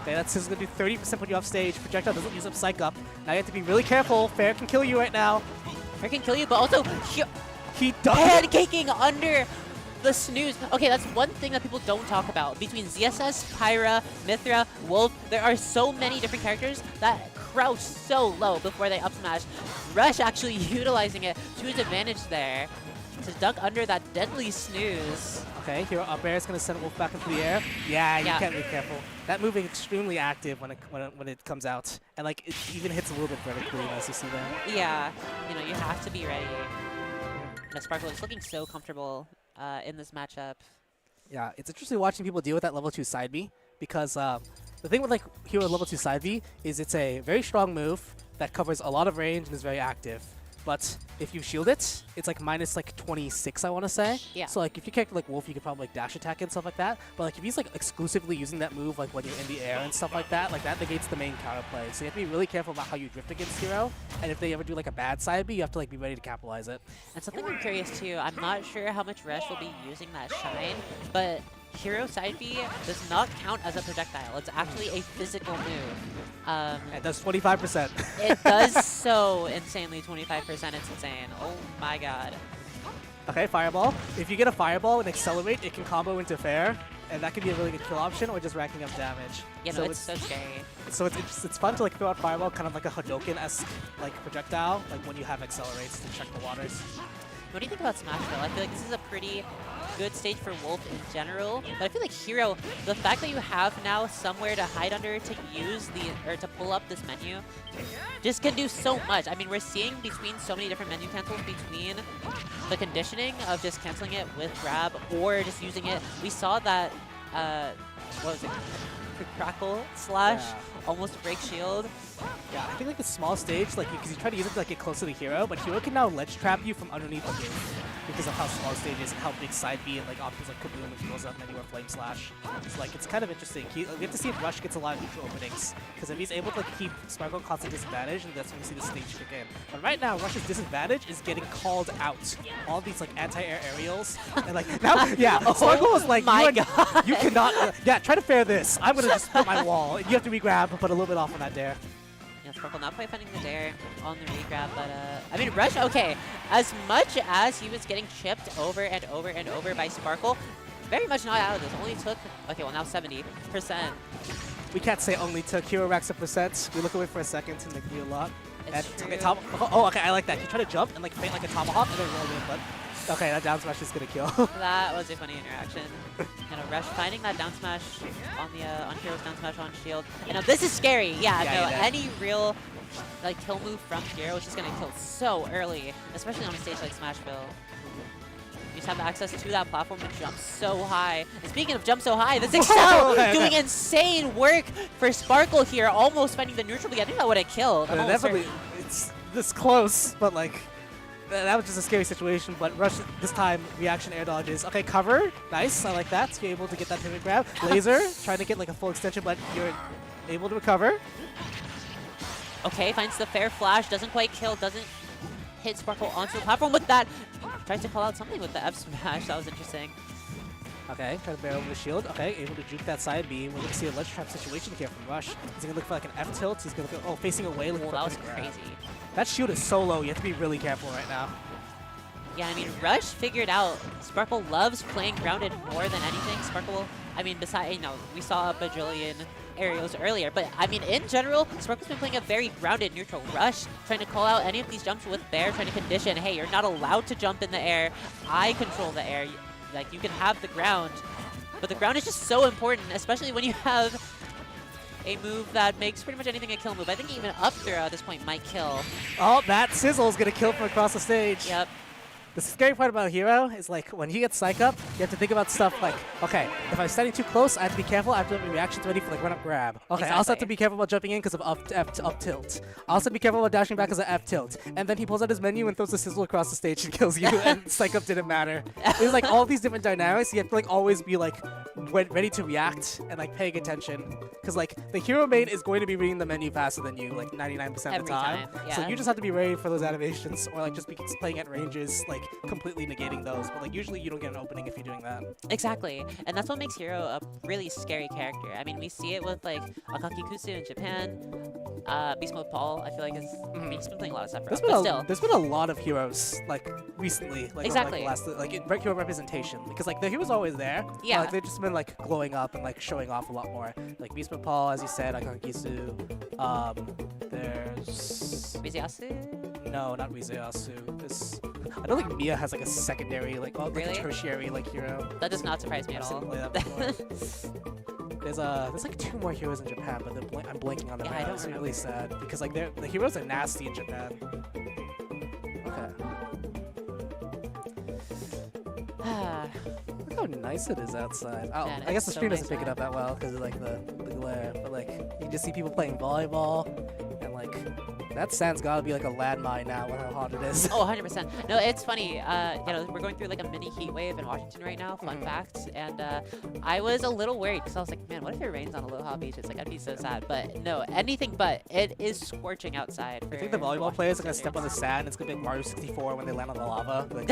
Speaker 2: Okay, that's just going to do 30% when you're off stage. Projectile doesn't use up Psych Up. Now you have to be really careful. Fair can kill you right now.
Speaker 1: Fair can kill you, but also
Speaker 2: he does
Speaker 1: pancaking under the snooze. Okay, that's one thing that people don't talk about. Between ZSS, Pyra, Mythra, Wolf, there are so many different characters that crouch so low before they up smash. Rush actually utilizing it to his advantage there to duck under that deadly snooze.
Speaker 2: Okay, Hero up air is going to send Wolf back into the air. Yeah, you can't be careful. That moving extremely active when it comes out, and like it even hits a little bit vertically as you see that.
Speaker 1: Yeah, you know, you have to be ready. And Sparkle is looking so comfortable in this matchup.
Speaker 2: Yeah, it's interesting watching people deal with that level 2 side B, because the thing with like Hero level 2 side B is it's a very strong move that covers a lot of range and is very active. But if you shield it, it's like minus like 26, I want to say.
Speaker 1: Yeah.
Speaker 2: So like if you character like Wolf, you could probably like dash attack and stuff like that. But like if he's like exclusively using that move like when you're in the air and stuff like that negates the main counter play. So you have to be really careful about how you drift against Hero. And if they ever do like a bad side B, you have to like be ready to capitalize it.
Speaker 1: And something I'm curious too, I'm not sure how much Rush will be using that Shine, but Hero side B does not count as a projectile. It's actually a physical move.
Speaker 2: It does 25%.
Speaker 1: It does so insanely 25%. It's insane. Oh my god.
Speaker 2: Okay, Fireball. If you get a Fireball and Accelerate, it can combo into Fair, and that could be a really good kill option, or just racking up damage.
Speaker 1: Yeah, no, it's so scary.
Speaker 2: So it's fun to like throw out Fireball, kind of like a Hadouken-esque like projectile, like when you have Accelerates to check the waters.
Speaker 1: What do you think about Smashville? I feel like this is a pretty good stage for Wolf in general, but I feel like Hero, the fact that you have now somewhere to hide under to use to pull up this menu, just can do so much. I mean, we're seeing between so many different menu cancels between the conditioning of just canceling it with grab or just using it. We saw that, what was it? Crackle slash almost break shield.
Speaker 2: Yeah, I think like a small stage, like because you try to use it to like get close to the Hero, but Hero can now ledge trap you from underneath the roof because of how small the stage is and how big side B and like options like Kaboom if he goes up menu or Flame Slash. So like it's kind of interesting. We have to see if Rush gets a lot of neutral openings, because if he's able to like keep Sparkle constant disadvantage, and that's when we see the stage kick in. But right now, Rush's disadvantage is getting called out. All these like anti-air aerials, and like now, Sparkle was like,
Speaker 1: my god,
Speaker 2: you cannot, try to fair this. I'm gonna just put my wall. You have to re-grab, but put a little bit off on that dare.
Speaker 1: Yeah, Sparkle not quite finding the dare on the re-grab, but I mean, Rush, okay, as much as he was getting chipped over and over and over by Sparkle, very much not out of this. Only took, okay, well now 70%.
Speaker 2: We can't say only took. Hero racks up percent. We look away for a second and they can do a lot.
Speaker 1: It's
Speaker 2: and
Speaker 1: true.
Speaker 2: okay, oh, okay, I like that. You try to jump and like feint like a tomahawk and then roll in, but okay, that down smash is gonna kill.
Speaker 1: That was a funny interaction. And a Rush finding that down smash on the on Hero's down smash on shield. And now this is scary. Yeah, no, any real like kill move from Hero is just gonna kill so early, especially on a stage like Smashville. You just have access to that platform to jump so high. And speaking of jump so high, this Excel doing insane work for Sparkle here, almost finding the neutral. I think that would have killed.
Speaker 2: Definitely, it's this close, but like that was just a scary situation. But Rush this time reaction air dodges. Okay, cover, nice. I like that. You're able to get that pivot grab. Laser trying to get like a full extension, but you're able to recover.
Speaker 1: Okay, finds the fair flash, doesn't quite kill, doesn't hit Sparkle onto the platform with that. Tries to call out something with the F smash. That was interesting.
Speaker 2: Okay, trying to barrel over the shield. Okay, able to juke that side B. We're going to see a ledge trap situation here from Rush. He's going to look for like an F tilt. He's going to go, facing away.
Speaker 1: Oh, that was crazy.
Speaker 2: That shield is so low. You have to be really careful right now.
Speaker 1: Yeah, I mean, Rush figured out Sparkle loves playing grounded more than anything. Sparkle, I mean, besides, we saw a bajillion aerials earlier, but I mean, in general, Sparkle's been playing a very grounded neutral. Rush trying to call out any of these jumps with Bear, trying to condition, hey, you're not allowed to jump in the air. I control the air. Like, you can have the ground, but the ground is just so important, especially when you have a move that makes pretty much anything a kill move. I think even up throw at this point might kill.
Speaker 2: Oh, that sizzle is going to kill from across the stage.
Speaker 1: Yep.
Speaker 2: The scary part about Hero is like when he gets psych up, you have to think about stuff like, okay, if I'm standing too close, I have to be careful. I have to have my reactions ready for like run up grab. Okay, I also have to be careful about jumping in because of up tilt. I also have to be careful about dashing back because of F tilt. And then he pulls out his menu and throws the sizzle across the stage and kills you. And psych up didn't matter. There's like all these different dynamics. You have to like always be like ready to react and like paying attention because like the hero main is going to be reading the menu faster than you like 99% of the
Speaker 1: Every
Speaker 2: time.
Speaker 1: time, yeah.
Speaker 2: So you just have to be ready for those animations or like just be playing at ranges like completely negating those, but like usually you don't get an opening if you're doing that.
Speaker 1: Exactly, and that's what makes Hero a really scary character. I mean, we see it with like Akaki Kusu in Japan, Beast Mode Paul. I feel like I mean, he's been playing a lot of stuff for us, but still.
Speaker 2: There's been a lot of heroes like recently, like
Speaker 1: exactly,
Speaker 2: over, like in hero representation, because like the hero's always there.
Speaker 1: Yeah,
Speaker 2: like they've just been like glowing up and like showing off a lot more. Like Beast Mode Paul, as you said, Akaki Kusu. There's
Speaker 1: Miziasu?
Speaker 2: No, not Miziasu. I don't think Mia has like a secondary, like, well, like a tertiary like hero.
Speaker 1: That does not surprise me at all.
Speaker 2: There's like 2 more heroes in Japan, but I'm blanking on them.
Speaker 1: Yeah,
Speaker 2: right now. It's really sad because like the heroes are nasty in Japan. Okay. Look how nice it is outside. Oh,
Speaker 1: Man,
Speaker 2: I guess the
Speaker 1: so
Speaker 2: stream doesn't
Speaker 1: nice
Speaker 2: pick it up that well because of like the glare, but like you just see people playing volleyball and like. That sand's gotta be like a landmine now with how hot it is.
Speaker 1: Oh, 100%. No, it's funny. You know, we're going through like a mini heat wave in Washington right now, fun fact. And I was a little worried because I was like, man, what if it rains on Aloha Beach? It's like, I'd be so sad. But no, anything but. It is scorching outside.
Speaker 2: I think the volleyball players are gonna step on the sand. It's gonna be like Mario 64 when they land on the lava. Like,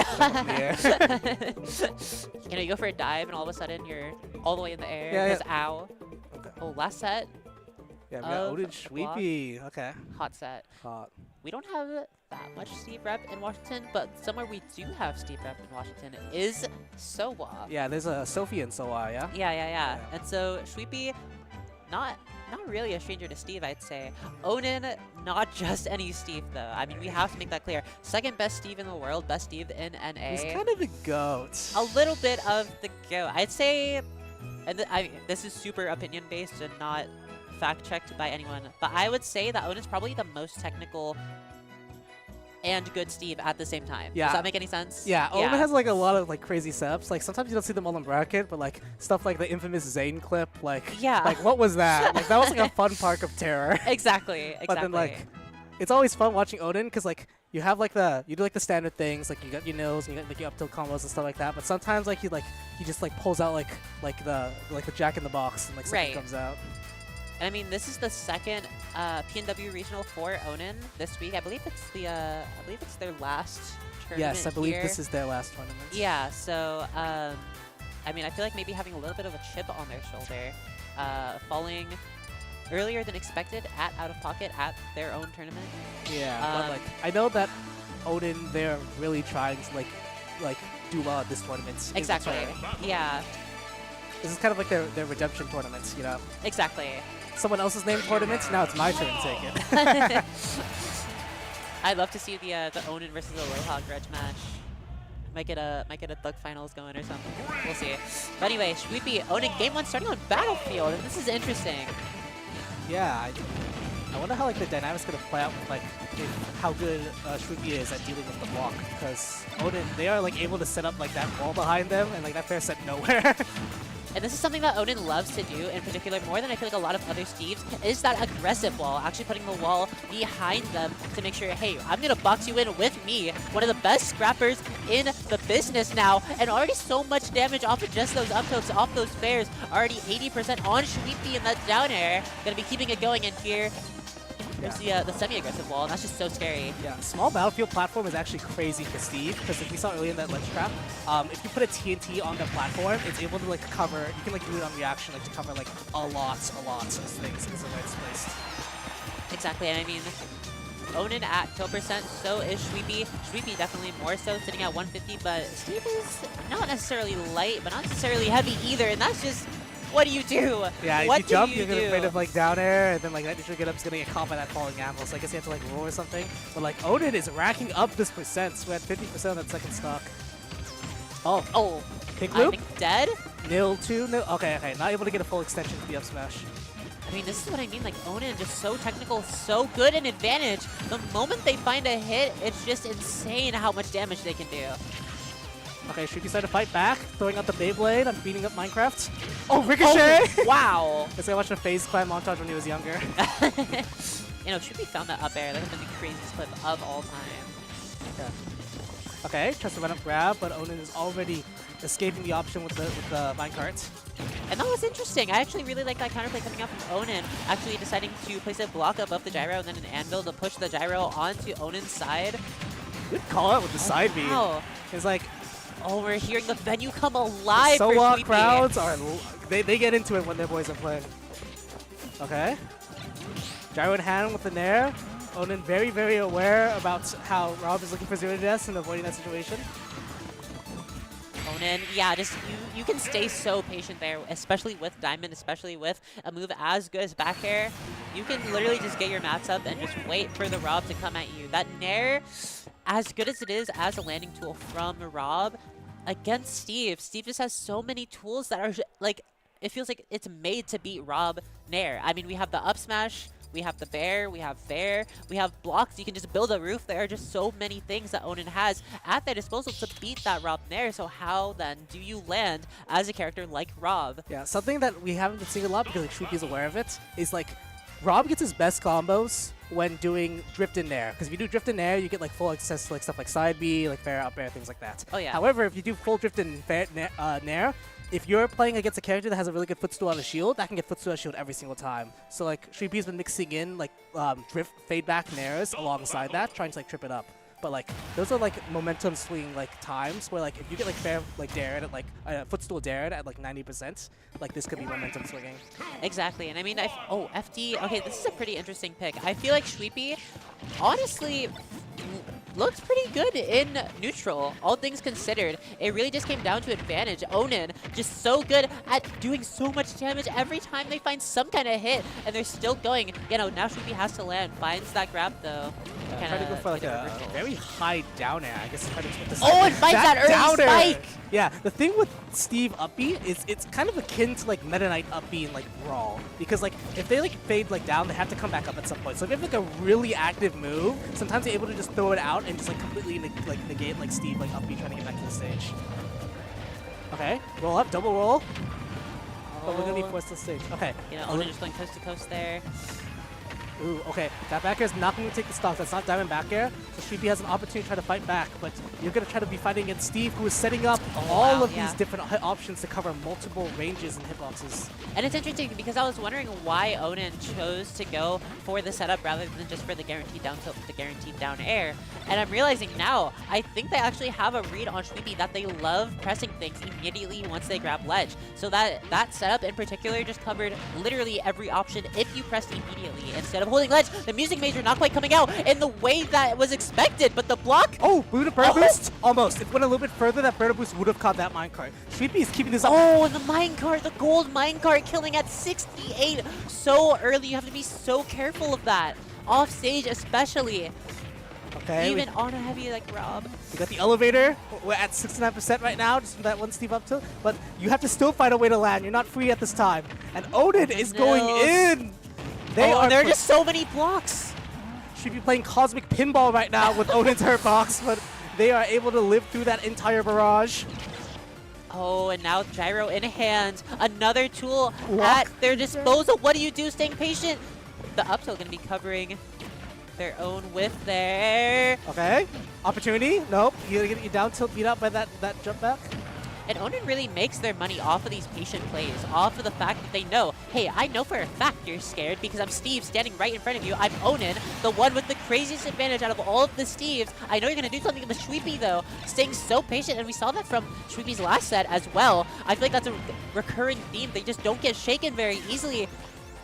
Speaker 1: you know, you go for a dive and all of a sudden you're all the way in the air.
Speaker 2: Yeah,
Speaker 1: because ow. Okay. Oh, last set.
Speaker 2: Yeah, we got Onin Sweepy. Okay.
Speaker 1: Hot set.
Speaker 2: Hot.
Speaker 1: We don't have that much Steve rep in Washington, but somewhere we do have Steve rep in Washington is Sowa.
Speaker 2: Yeah, there's a Sophie in Sowa, yeah?
Speaker 1: Yeah. And so Sweepy, not really a stranger to Steve, I'd say. Onin, not just any Steve, though. I mean, we have to make that clear. Second best Steve in the world, best Steve in NA.
Speaker 2: He's kind of the GOAT.
Speaker 1: A little bit of the GOAT. I'd say, and this is super opinion-based and not fact-checked by anyone, but I would say that Onin's probably the most technical and good Steve at the same time.
Speaker 2: Yeah.
Speaker 1: Does that make any sense?
Speaker 2: Yeah, Onin has like a lot of like crazy setups. Like sometimes you don't see them all in bracket, but like stuff like the infamous Zane clip, like like what was that? Like that was like a fun park of terror.
Speaker 1: Exactly.
Speaker 2: But then like it's always fun watching Onin because like you have like you do like the standard things, like you got your nose, and you got like your up tilt combos and stuff like that. But sometimes like he just like pulls out like the Jack in the Box and like something comes out.
Speaker 1: And I mean, this is the second PNW regional for Onin this week. I believe it's their last tournament.
Speaker 2: Yes, I believe this is their last tournament.
Speaker 1: Yeah. So I mean, I feel like maybe having a little bit of a chip on their shoulder, falling earlier than expected out of pocket at their own tournament.
Speaker 2: Yeah, but like I know that Onin, they're really trying to like do well at this tournament.
Speaker 1: Exactly. Yeah.
Speaker 2: This is kind of like their redemption tournaments, you know.
Speaker 1: Exactly.
Speaker 2: Someone else's name tournaments. Now it's my turn to take it.
Speaker 1: I'd love to see the Onin versus Aloha grudge match. Might get a Thug finals going or something. We'll see. But anyway, Sweepy Onin game 1 starting on Battlefield, and this is interesting.
Speaker 2: Yeah, I wonder how like the dynamics gonna play out with like how good Sweepy is at dealing with the block, because Onin, they are like able to set up like that wall behind them and like that fair set nowhere.
Speaker 1: And this is something that Onin loves to do, in particular, more than I feel like a lot of other Steves, is that aggressive wall, actually putting the wall behind them to make sure, hey, I'm going to box you in with me, one of the best scrappers in the business now, and already so much damage off of just those up tilts, off those fairs, already 80% on Sweepy in that down air, going to be keeping it going in here. There's the semi-aggressive wall, and that's just so scary.
Speaker 2: Yeah, small battlefield platform is actually crazy for Steve, because like we saw earlier in that ledge trap, if you put a TNT on the platform, it's able to like cover, you can like do it on reaction, like to cover like a lot of things in the right place.
Speaker 1: Exactly, and I mean, Onin at kill percent, so is Sweepy. Sweepy definitely more so, sitting at 150, but Steve is not necessarily light, but not necessarily heavy either, and that's just... What do you do?
Speaker 2: Yeah, if
Speaker 1: what
Speaker 2: you jump, you're
Speaker 1: do?
Speaker 2: afraid of like down air, and then like that neutral get up's gonna get caught by that falling animal. So I guess you have to like roll or something. But like Onin is racking up this percent. So we're at 50% of that second stock. Oh, pink loop?
Speaker 1: I think dead?
Speaker 2: Nil 2, nil. Okay, not able to get a full extension to the up smash.
Speaker 1: I I mean, this is what I mean. Like, Onin just so technical, so good in advantage. The moment they find a hit, it's just insane how much damage they can do.
Speaker 2: Okay, Shruti started to fight back, throwing out the Beyblade. I'm beating up Minecraft. Oh, Ricochet!
Speaker 1: Oh, wow.
Speaker 2: Guess I watched a FaZe clan montage when he was younger.
Speaker 1: You know, Shruti found that up air. That would have been the craziest clip of all time.
Speaker 2: Yeah. Okay, tries to run up grab, but Onin is already escaping the option with the minecart.
Speaker 1: And that was interesting. I actually really like that counterplay coming out from Onin, actually deciding to place a block above the gyro and then an anvil to push the gyro onto Onin's side.
Speaker 2: Good call out with the side B.
Speaker 1: Wow.
Speaker 2: It's like,
Speaker 1: oh, we're hearing the venue come alive for
Speaker 2: Soa
Speaker 1: Sweepy.
Speaker 2: crowds are, they get into it when their boys are playing. Okay. Gyro in hand with the Nair. Onin very, very aware about how Rob is looking for 0 deaths and avoiding that situation.
Speaker 1: Onin, yeah, just you can stay so patient there, especially with Diamond, especially with a move as good as back air. You can literally just get your mats up and just wait for the Rob to come at you. That Nair, as good as it is as a landing tool from Rob, against Steve just has so many tools that are like, it feels like it's made to beat Rob Nair. I mean, we have the up smash, we have the bear, we have fair, we have blocks. You can just build a roof. There are just so many things that Onin has at their disposal to beat that Rob Nair. So how then do you land as a character like Rob?
Speaker 2: Yeah, something that we haven't been seeing a lot because like Shruti is aware of it is like Rob gets his best combos when doing drift in Nair. Because if you do drift in Nair, you get like full access to like stuff like side B, like fair, up air, things like that.
Speaker 1: Oh yeah.
Speaker 2: However, if you do full drift in Nair, if you're playing against a character that has a really good footstool on a shield, that can get footstool on a shield every single time. So like Shrupi's been mixing in like drift, fade back Nairs alongside that, trying to like trip it up. But like those are like momentum swing like times where like if you get like fair like dared at like footstool dared at like 90%, like this could be momentum swinging.
Speaker 1: Exactly, and I mean, oh, FD, okay, this is a pretty interesting pick. I feel like Sweepy, honestly, looks pretty good in neutral, all things considered. It really just came down to advantage. Onin, just so good at doing so much damage every time they find some kind of hit, and they're still going. You know, now Sweepy has to land, finds that grab though.
Speaker 2: Trying to go for like a very high down air. I guess try to expect the
Speaker 1: oh, and finds that early spike!
Speaker 2: Yeah, the thing with Steve up B is it's kind of akin to like Meta Knight up B in like Brawl. Because like if they like fade like down, they have to come back up at some point. So if you have like a really active move, sometimes they're able to just throw it out and just like completely negate like Steve like up B trying to get back to the stage. Okay, roll up, double roll. But we're gonna be forced to the stage. Okay.
Speaker 1: You know, Onin just going coast to coast there.
Speaker 2: Ooh, okay. That back air is not going to take the stock. That's not Diamond back air. So Sweepy has an opportunity to try to fight back, but you're going to try to be fighting against Steve, who is setting up all of these different options to cover multiple ranges and hitboxes.
Speaker 1: And it's interesting because I was wondering why Onin chose to go for the setup rather than just for the guaranteed down tilt, the guaranteed down air. And I'm realizing now, I think they actually have a read on Sweepy that they love pressing things immediately once they grab ledge. So that setup in particular just covered literally every option if you pressed immediately instead of holding ledge. The music major not quite coming out in the way that was expected, but the block.
Speaker 2: Oh, Buddha Bird Boost? Almost. If it went a little bit further, that Bird Boost would have caught that minecart. Sweepy is keeping this up.
Speaker 1: Oh, and the minecart, the gold minecart killing at 68 so early. You have to be so careful of that. Off stage especially.
Speaker 2: Okay.
Speaker 1: Even on a heavy like Rob.
Speaker 2: We got the elevator. We're at 69% right now, just from that one Steve up tilt. But you have to still find a way to land. You're not free at this time. And Onin is going in.
Speaker 1: There are just so many blocks.
Speaker 2: Should be playing Cosmic Pinball right now with Onin's hurt box, but they are able to live through that entire barrage.
Speaker 1: Oh, and now Gyro in hand. Another tool at their disposal. What do you do? Staying patient. The up tilt going to be covering their own whiff there.
Speaker 2: Okay. Opportunity. Nope. You're going to get your down tilt beat up by that jump back.
Speaker 1: And Onin really makes their money off of these patient plays, off of the fact that they know, hey, I know for a fact you're scared because I'm Steve standing right in front of you. I'm Onin, the one with the craziest advantage out of all of the Steves. I know you're going to do something with Sweepy, though, staying so patient. And we saw that from Sweepy's last set as well. I feel like that's a recurring theme. They just don't get shaken very easily.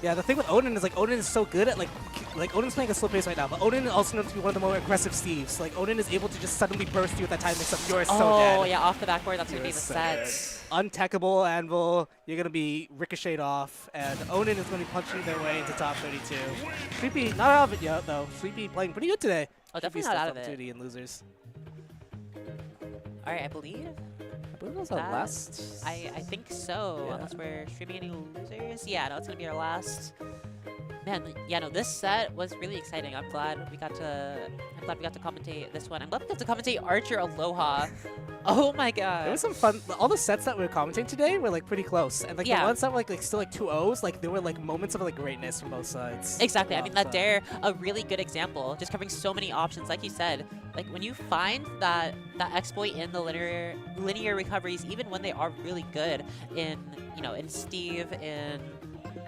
Speaker 2: Yeah, the thing with Onin is like Onin is so good at like Onin's playing a slow pace right now, but Onin also knows to be one of the more aggressive Steves. Like Onin is able to just suddenly burst you with that time mix up. You're so dead.
Speaker 1: Oh yeah, off the backboard, that's gonna be the set.
Speaker 2: Untackable anvil, you're gonna be ricocheted off, and Onin is gonna be punching their way into top 32. Sweepy not out of it yet though. Sweepy playing pretty good today.
Speaker 1: Oh, definitely not out of it.
Speaker 2: And losers.
Speaker 1: All right, I believe
Speaker 2: believe it was our
Speaker 1: That-
Speaker 2: last.
Speaker 1: I think so,
Speaker 2: Yeah.
Speaker 1: unless we're streaming any losers. Yeah, no, it's gonna be our last. Man, yeah, no, this set was really exciting. I'm glad we got to commentate this one. I'm glad we got to commentate Archer Aloha. Oh my god.
Speaker 2: There was some fun. All the sets that we were commenting today were like pretty close, and like
Speaker 1: Yeah.
Speaker 2: the ones that were like still like 2-0s, like there were like moments of like greatness from both sides.
Speaker 1: Exactly. I
Speaker 2: All
Speaker 1: mean,
Speaker 2: the
Speaker 1: that
Speaker 2: time.
Speaker 1: dare a really good example, just covering so many options. Like you said, like when you find that exploit in the linear recoveries, even when they are really good in in Steve, in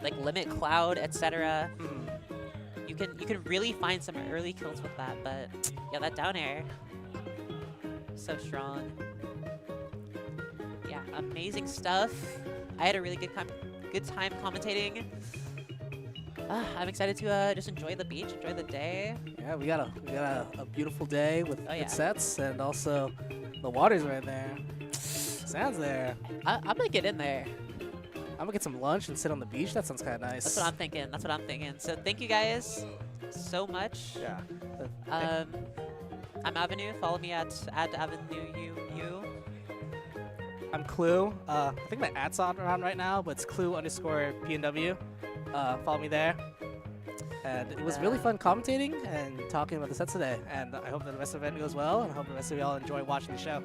Speaker 1: like Limit Cloud, etc.
Speaker 2: Mhm.
Speaker 1: You can really find some early kills with that. But yeah, that down air, so strong. Yeah, amazing stuff. I had a really good time commentating. I'm excited to just enjoy the beach, enjoy the day.
Speaker 2: Yeah, we got a beautiful day with
Speaker 1: Oh, yeah.
Speaker 2: good sets, and also the water's right there. Sand's there.
Speaker 1: I'm gonna get in there.
Speaker 2: I'm gonna get some lunch and sit on the beach. That sounds kind of nice.
Speaker 1: That's what I'm thinking. That's what I'm thinking. So thank you guys so much.
Speaker 2: Yeah.
Speaker 1: I'm Avenue. Follow me at Avenue U.
Speaker 2: I'm Clue. I think my ad's on around right now, but it's Clue_PNW. Follow me there. And it was really fun commentating and talking about the sets today. And I hope that the rest of the event goes well, and I hope the rest of y'all enjoy watching the show.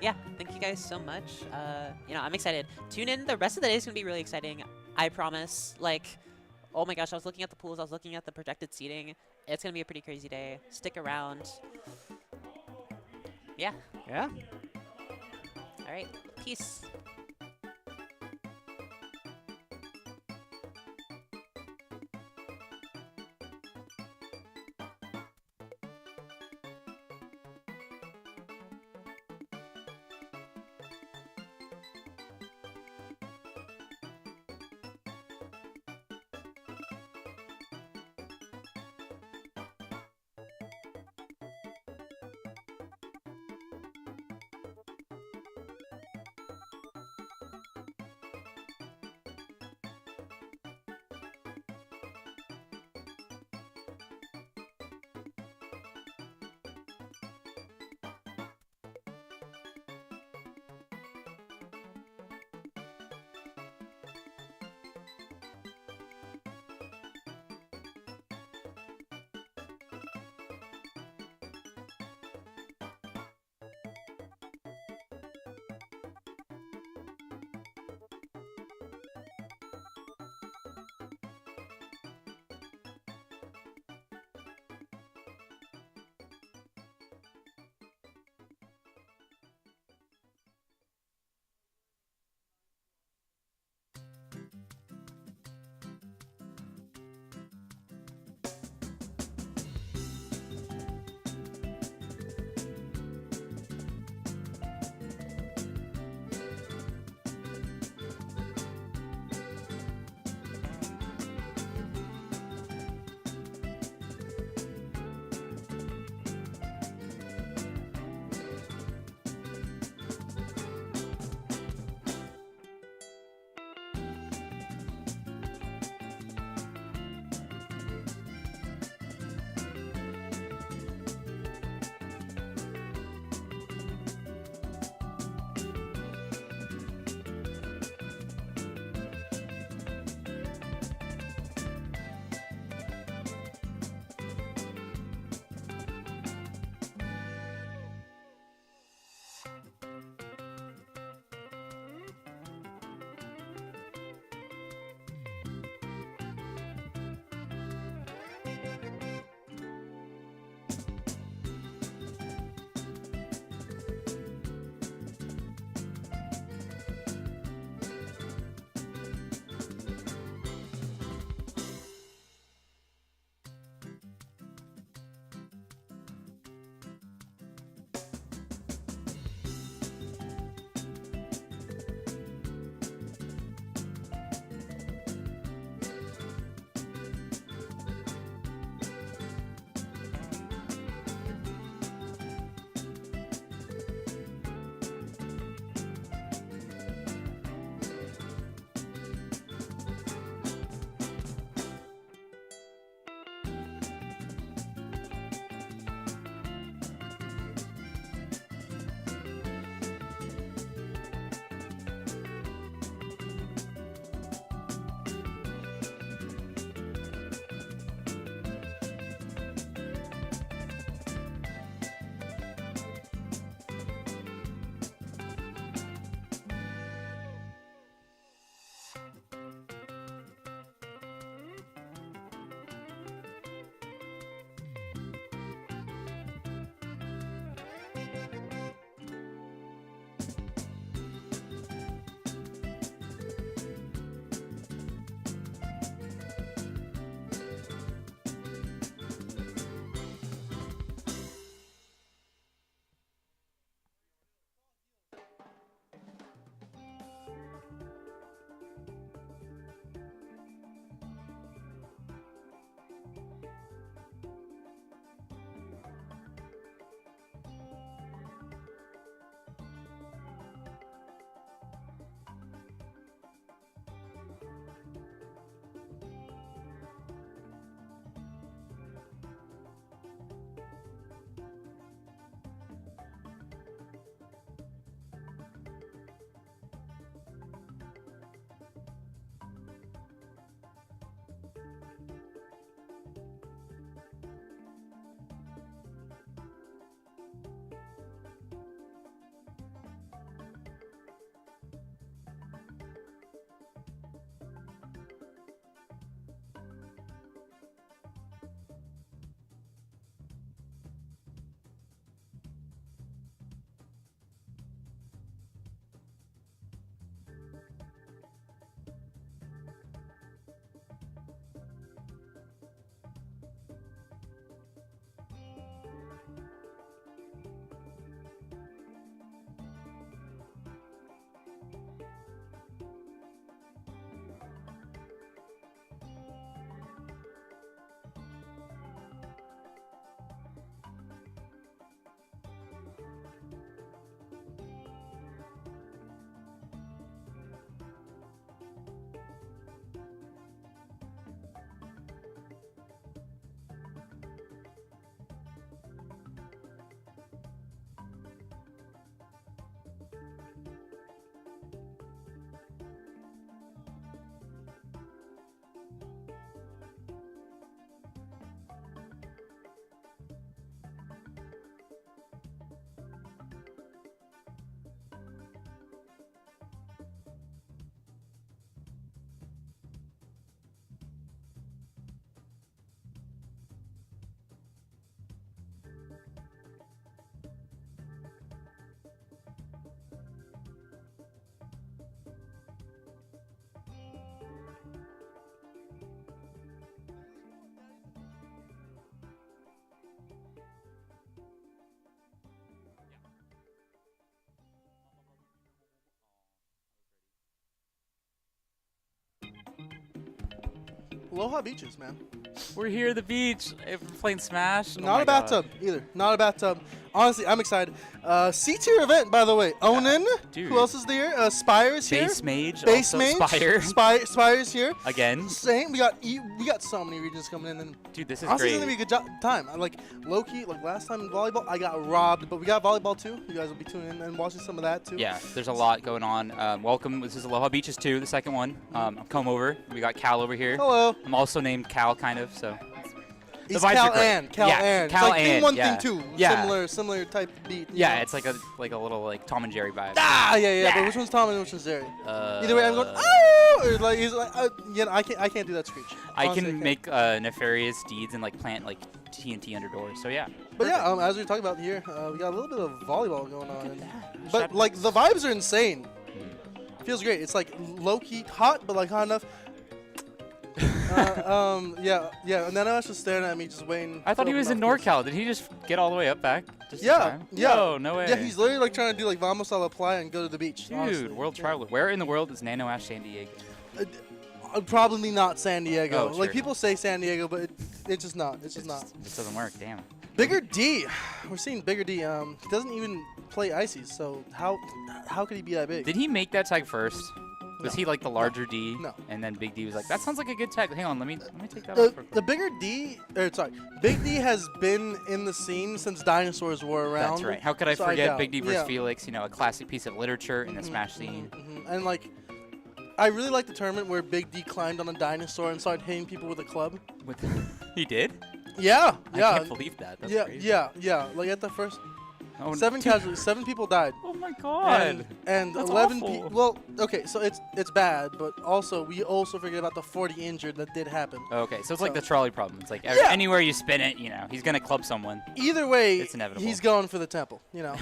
Speaker 1: Yeah, thank you guys so much. I'm excited. Tune in. The rest of the day is gonna be really exciting. I promise. Like, oh my gosh, I was looking at the pools. I was looking at the projected seating. It's gonna be a pretty crazy day. Stick around. Yeah.
Speaker 2: Yeah?
Speaker 1: All right. Peace.
Speaker 3: Aloha beaches, man.
Speaker 4: We're here at the beach. If we're playing Smash. Oh
Speaker 3: Not
Speaker 4: my
Speaker 3: a bathtub either. Not a bathtub. Honestly, I'm excited. C-tier event, by the way. Onin.
Speaker 4: dude.
Speaker 3: Who else is there? Spire is here.
Speaker 4: Bassmage.
Speaker 3: Bassmage.
Speaker 4: Spire.
Speaker 3: Spire's here.
Speaker 4: Again.
Speaker 3: Same. We got so many regions coming in. And
Speaker 4: Dude, this is
Speaker 3: honestly,
Speaker 4: great.
Speaker 3: it's gonna be a good time. Like low-key, like last time in volleyball, I got robbed, but we got volleyball too. You guys will be tuning in and watching some of that too.
Speaker 4: Yeah, there's a lot going on. Welcome. This is Aloha Beaches 2, the second one. Come over. We got Cal over here.
Speaker 3: Hello.
Speaker 4: I'm also named Cal, kind of, so.
Speaker 3: He's
Speaker 4: vibes are
Speaker 3: Cal
Speaker 4: great.
Speaker 3: and Cal
Speaker 4: Yeah,
Speaker 3: and.
Speaker 4: Cal
Speaker 3: it's like thing
Speaker 4: and,
Speaker 3: one,
Speaker 4: yeah.
Speaker 3: thing two.
Speaker 4: Yeah.
Speaker 3: Similar type beat. you
Speaker 4: Yeah,
Speaker 3: know?
Speaker 4: it's like a little like Tom and Jerry vibe.
Speaker 3: Ah, yeah.
Speaker 4: Yeah.
Speaker 3: But which one's Tom and which one's Jerry?
Speaker 4: Uh,
Speaker 3: Either way, I'm going. Oh, or like he's like, yeah, I can't do that screech.
Speaker 4: I
Speaker 3: Honestly,
Speaker 4: can
Speaker 3: can't.
Speaker 4: make nefarious deeds and like plant like TNT under doors. So yeah.
Speaker 3: But yeah, as we were talking about here, we got a little bit of volleyball going on. But
Speaker 4: Shout-
Speaker 3: like the vibes are insane. Feels great. It's like low key hot, but like hot enough. Yeah. And then I was just staring at me, just waiting.
Speaker 4: I thought he
Speaker 3: for
Speaker 4: was in
Speaker 3: enough
Speaker 4: NorCal. Did he just get all the way up back? Just in
Speaker 3: Yeah,
Speaker 4: time?
Speaker 3: yeah.
Speaker 4: No, no way.
Speaker 3: Yeah, he's literally like trying to do like vamos a la playa and go to the beach.
Speaker 4: Dude,
Speaker 3: honestly.
Speaker 4: world traveler. Where in the world is Nano Ash San Diego?
Speaker 3: Probably not San Diego.
Speaker 4: Oh,
Speaker 3: Like
Speaker 4: sure.
Speaker 3: people say San Diego, but it's just not. It's just not.
Speaker 4: This doesn't work. Damn.
Speaker 3: Bigger D. We're seeing Bigger D. He doesn't even play ices, so how could he be that big?
Speaker 4: Did he make that tag first? Was
Speaker 3: No.
Speaker 4: he like the larger D?
Speaker 3: No.
Speaker 4: And then Big D was like, that sounds like a good tag. Hang on, let me take that off.
Speaker 3: The Bigger D, Big D has been in the scene since dinosaurs were around.
Speaker 4: That's right. How could I
Speaker 3: so
Speaker 4: forget
Speaker 3: doubt.
Speaker 4: Big D versus
Speaker 3: Yeah.
Speaker 4: Felix? You know, a classic piece of literature in the Smash scene.
Speaker 3: And like, I really like the tournament where Big D climbed on a dinosaur and started hitting people with a club.
Speaker 4: He did?
Speaker 3: Yeah, yeah.
Speaker 4: I can't believe that. That's
Speaker 3: yeah,
Speaker 4: crazy.
Speaker 3: yeah. Like at the first
Speaker 4: Oh,
Speaker 3: 7 casualties, 7 people died.
Speaker 4: Oh my god.
Speaker 3: And
Speaker 4: That's
Speaker 3: 11
Speaker 4: awful.
Speaker 3: people. Well, okay, so it's bad, but also we also forget about the 40 injured that did happen.
Speaker 4: Okay, so it's like
Speaker 3: So-
Speaker 4: the trolley problem. It's like
Speaker 3: Yeah.
Speaker 4: anywhere you spin it, you know, he's gonna club someone.
Speaker 3: Either way,
Speaker 4: It's inevitable.
Speaker 3: he's going for the temple, you know.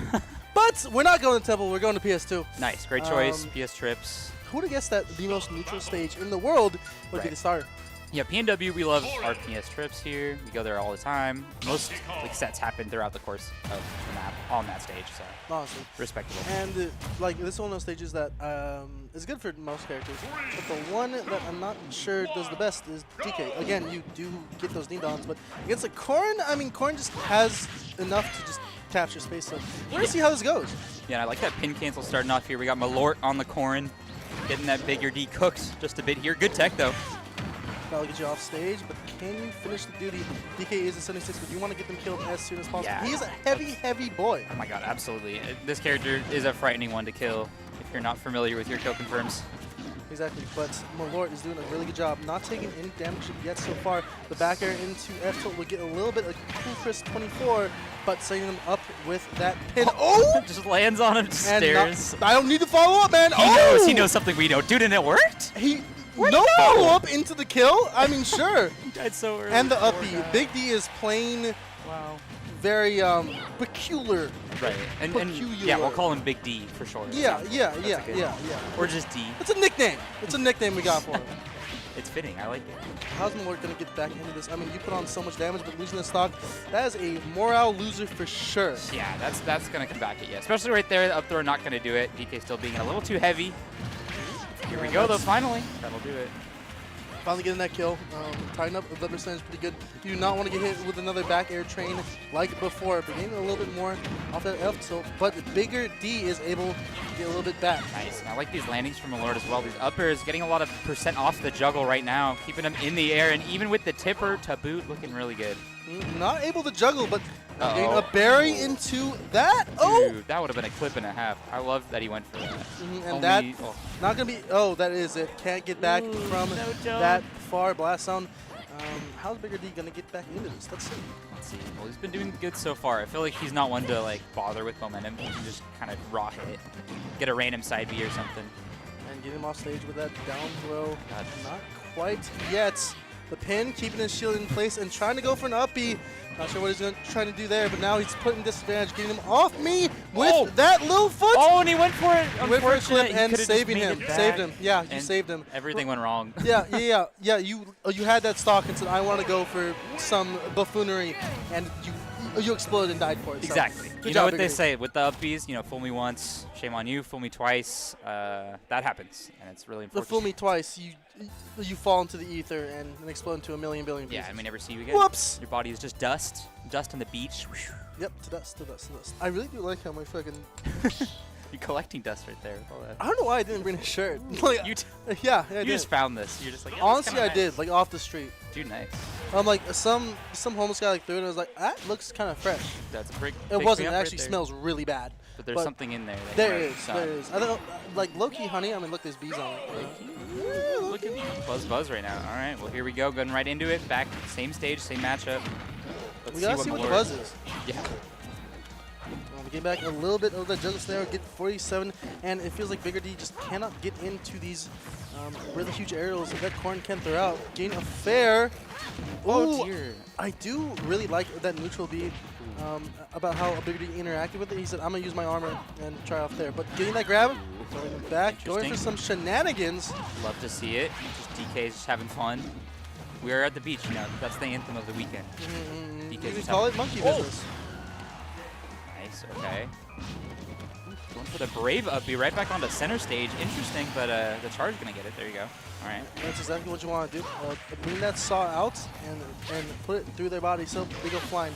Speaker 3: But we're not going to temple. We're going to PS2.
Speaker 4: Nice, great choice.
Speaker 3: Um,
Speaker 4: PS trips.
Speaker 3: Who would have guessed that the most neutral stage in the world would be
Speaker 4: Right.
Speaker 3: the starter?
Speaker 4: Yeah, PNW, we love our PS trips here. We go there all the time. Most like sets happen throughout the course of the map on that stage, so
Speaker 3: Honestly.
Speaker 4: respectable.
Speaker 3: And like this is one of those stages that is good for most characters. But the one that I'm not sure does the best is DK. Again, you do get those knee-downs, but against a Corn, I mean, Corn just has enough to just capture space. So we're going to see how this goes.
Speaker 4: Yeah, and I like that pin cancel starting off here. We got Malort on the Corn, getting that Bigger D cooked just a bit here. Good tech, though.
Speaker 3: That'll get you off stage, but can you finish the duty? DK is a 76, but you want to get them killed as soon as possible.
Speaker 4: Yeah.
Speaker 3: He is a heavy, heavy boy.
Speaker 4: Oh my god, absolutely. This character is a frightening one to kill if you're not familiar with your kill confirms.
Speaker 3: Exactly, but Malort is doing a really good job, not taking any damage yet so far. The back air into F tilt will get a little bit like cool Chris 24, but setting him up with that pin. Oh!
Speaker 4: Just lands on him, just
Speaker 3: And
Speaker 4: stares.
Speaker 3: I don't need to follow up, man.
Speaker 4: He knows something we don't. Dude, and it worked?
Speaker 3: No
Speaker 4: he go?
Speaker 3: follow up into the kill. I mean, sure.
Speaker 4: He died so early.
Speaker 3: And the
Speaker 4: Poor
Speaker 3: up B.
Speaker 4: guy.
Speaker 3: Big D is playing
Speaker 4: Wow.
Speaker 3: very peculiar.
Speaker 4: Right. And yeah, we'll call him Big D for short.
Speaker 3: Yeah.
Speaker 4: That's a good- Or just D.
Speaker 3: It's a nickname. It's a nickname we got for him.
Speaker 4: It's fitting. I like it.
Speaker 3: How's Malort going to get back into this? I mean, you put on so much damage, but losing the stock, that is a morale loser for sure.
Speaker 4: Yeah, that's going to come back at you. Especially right there, the up throw not going to do it. DK still being a little too heavy. Here we go, though, finally. That'll do it.
Speaker 3: Finally getting that kill. Tighten up the percentage pretty good. You do not want to get hit with another back air train like before, but getting a little bit more off that F tilt. But Bigger D is able to get a little bit back.
Speaker 4: Nice. And I like these landings from Malort as well. These uppers getting a lot of percent off the juggle right now, keeping them in the air. And even with the tipper to boot, looking really good.
Speaker 3: Not able to juggle, but getting
Speaker 4: Uh-oh.
Speaker 3: a berry into that. Oh!
Speaker 4: Dude, that would have been a clip and a half. I love that he went for that.
Speaker 3: And
Speaker 4: Only-
Speaker 3: that,
Speaker 4: oh.
Speaker 3: not going to be, oh, that is it. Can't get back from
Speaker 4: no joke.
Speaker 3: that far blast zone. How's Bigger D going to get back into this? Let's see.
Speaker 4: Let's see. Well, he's been doing good so far. I feel like he's not one to like bother with momentum. He can just kind of raw hit, get a random side B or something.
Speaker 3: And get him off stage with that down throw.
Speaker 4: God.
Speaker 3: Not quite yet. The pin, keeping his shield in place and trying to go for an up B. Not sure what he's trying to do there, but now he's putting disadvantage, getting him off me with that little foot.
Speaker 4: Oh, and he went for it.
Speaker 3: He went for a
Speaker 4: Unfortunate.
Speaker 3: clip
Speaker 4: He
Speaker 3: and
Speaker 4: could've just
Speaker 3: saving
Speaker 4: made
Speaker 3: him.
Speaker 4: it back.
Speaker 3: Saved him. Yeah, you
Speaker 4: And
Speaker 3: saved him.
Speaker 4: Everything went wrong.
Speaker 3: Yeah. You had that stock and said, I want to go for some buffoonery, and you you exploded and died for it.
Speaker 4: Exactly.
Speaker 3: So,
Speaker 4: You
Speaker 3: good
Speaker 4: know
Speaker 3: job,
Speaker 4: what they
Speaker 3: Bigger D.
Speaker 4: say with the up Bs, you know, fool me once, shame on you, fool me twice. That happens, and it's really
Speaker 3: The
Speaker 4: unfortunate.
Speaker 3: fool me twice, you fall into the ether and explode into a million billion pieces.
Speaker 4: Yeah, I may never see you again.
Speaker 3: Whoops!
Speaker 4: Your body is just dust on the beach.
Speaker 3: Yep, to dust, to dust, to dust. I really do like how my fucking...
Speaker 4: You're collecting dust right there. With all that.
Speaker 3: I don't know why I didn't bring a shirt. Like, yeah, I
Speaker 4: You
Speaker 3: did.
Speaker 4: just found this. You're just like, yeah,
Speaker 3: Honestly,
Speaker 4: that's
Speaker 3: I
Speaker 4: kinda
Speaker 3: did, like off the street.
Speaker 4: nice. Dude, nice.
Speaker 3: I'm like, some homeless guy like threw it and I was like, that looks kind of fresh.
Speaker 4: That's a brick.
Speaker 3: It wasn't, it actually smells really bad.
Speaker 4: But there's
Speaker 3: but
Speaker 4: something in there. That
Speaker 3: There
Speaker 4: you
Speaker 3: is,
Speaker 4: might
Speaker 3: there
Speaker 4: have
Speaker 3: is. I don't know, like low-key honey, I mean, look, there's bees on it.
Speaker 4: Look at buzz right now. All right, well, here we go. Going right into it. Back, same stage, same matchup. Let's
Speaker 3: We gotta see what the
Speaker 4: Malort-
Speaker 3: buzz is.
Speaker 4: Yeah.
Speaker 3: We get back a little bit of the juggle snare, get 47, and it feels like Bigger D just cannot get into these really huge aerials that Corn can throw out. Gain a fair.
Speaker 4: Oh,
Speaker 3: Ooh,
Speaker 4: dear.
Speaker 3: I do really like that neutral bead about how Bigger D interacted with it. He said, I'm going to use my armor and try off there. But getting that grab, throwing it back, going for
Speaker 4: Interesting.
Speaker 3: some shenanigans.
Speaker 4: Love to see it. Just DK's just having fun. We are at the beach, you know. That's the anthem of the weekend.
Speaker 3: You
Speaker 4: DK's
Speaker 3: can
Speaker 4: just
Speaker 3: call
Speaker 4: having-
Speaker 3: it monkey
Speaker 4: Oh.
Speaker 3: business.
Speaker 4: Nice, okay. Going for the brave up, be right back onto center stage. Interesting, but the charge is going to get it. There you go. All right.
Speaker 3: That's exactly what you want to do. Bring that saw out and put it through their body so they go flying.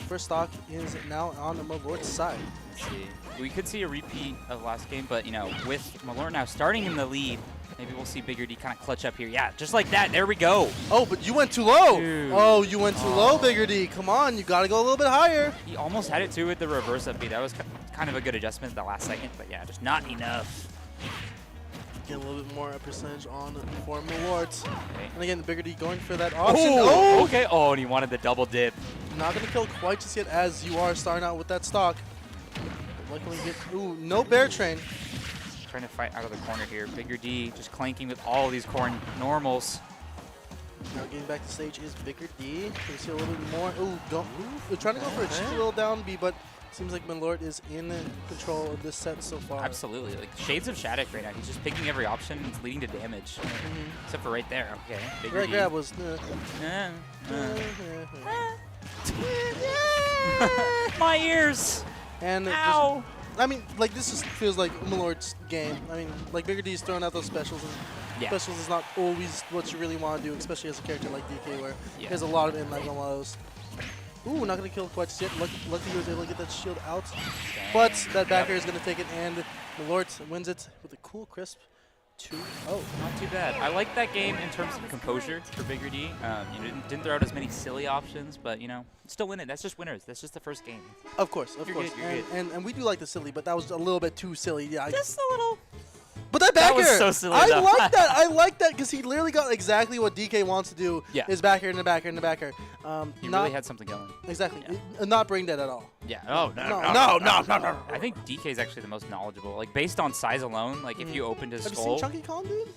Speaker 3: First stock is now on the Malort's side.
Speaker 4: Let's see. We could see a repeat of last game, but, you know, with Malort now starting in the lead, maybe we'll see Bigger D kind of clutch up here. Yeah, just like that. There we go.
Speaker 3: Oh, but you went too low.
Speaker 4: Dude.
Speaker 3: Oh, you went too low, Bigger D. Come on, you got to go a little bit higher.
Speaker 4: He almost had it, too, with the reverse up B. That was kind of a good adjustment at the last second, but, yeah, just not enough.
Speaker 3: Get a little bit more percentage on for Malort.
Speaker 4: Okay.
Speaker 3: And again, Bigger D going for that option.
Speaker 4: Oh,
Speaker 3: Oh,
Speaker 4: okay. Oh, and he wanted the double dip.
Speaker 3: not going to kill quite just yet as you are starting out with that stock. Luckily, get no bear train.
Speaker 4: Trying to fight out of the corner here. Bigger D just clanking with all these corn normals.
Speaker 3: Now getting back to stage is Bigger D. Can see a little bit more. They're trying to go for a cheeky little down B, but seems like Malort is in control of this set so far.
Speaker 4: Absolutely. Like Shades of Shattuck right now. He's just picking every option. It's leading to damage. Except for right there. Okay. Bigger
Speaker 3: Right
Speaker 4: D.
Speaker 3: grab was.
Speaker 4: My ears.
Speaker 3: And it
Speaker 4: Ow.
Speaker 3: just, I mean, like this just feels like Malort's game. I mean, like Bigger D's throwing out those specials, and
Speaker 4: Yeah.
Speaker 3: specials is not always what you really want to do, especially as a character like DK, where
Speaker 4: Yeah.
Speaker 3: there's a lot of inline on one of those. Ooh, not gonna kill quite just yet. Lucky he was able to get that shield out, but that backer is gonna take it, and Malort wins it with a cool, crisp 2-0.
Speaker 4: Not too bad. I like that game in terms of composure for Bigger D. You didn't throw out as many silly options, but, you know, still win it. That's just winners. That's just the first game.
Speaker 3: Of course,
Speaker 4: You're good, you're good.
Speaker 3: And we do like the silly, but that was a little bit too silly. Yeah,
Speaker 4: Just a little.
Speaker 3: but that
Speaker 4: That
Speaker 3: backer,
Speaker 4: was so silly,
Speaker 3: I
Speaker 4: though.
Speaker 3: like that. I like that because he literally got exactly what DK wants to do.
Speaker 4: Yeah.
Speaker 3: Is backer and the backer and the backer.
Speaker 4: He
Speaker 3: Not
Speaker 4: really had something going.
Speaker 3: exactly.
Speaker 4: Yeah.
Speaker 3: Not brain dead at all.
Speaker 4: Yeah. Oh,
Speaker 3: No.
Speaker 4: I think DK is actually the most knowledgeable. Like, based on size alone, like, if you opened his
Speaker 3: Have you
Speaker 4: skull.
Speaker 3: seen Chunky Kong, dude?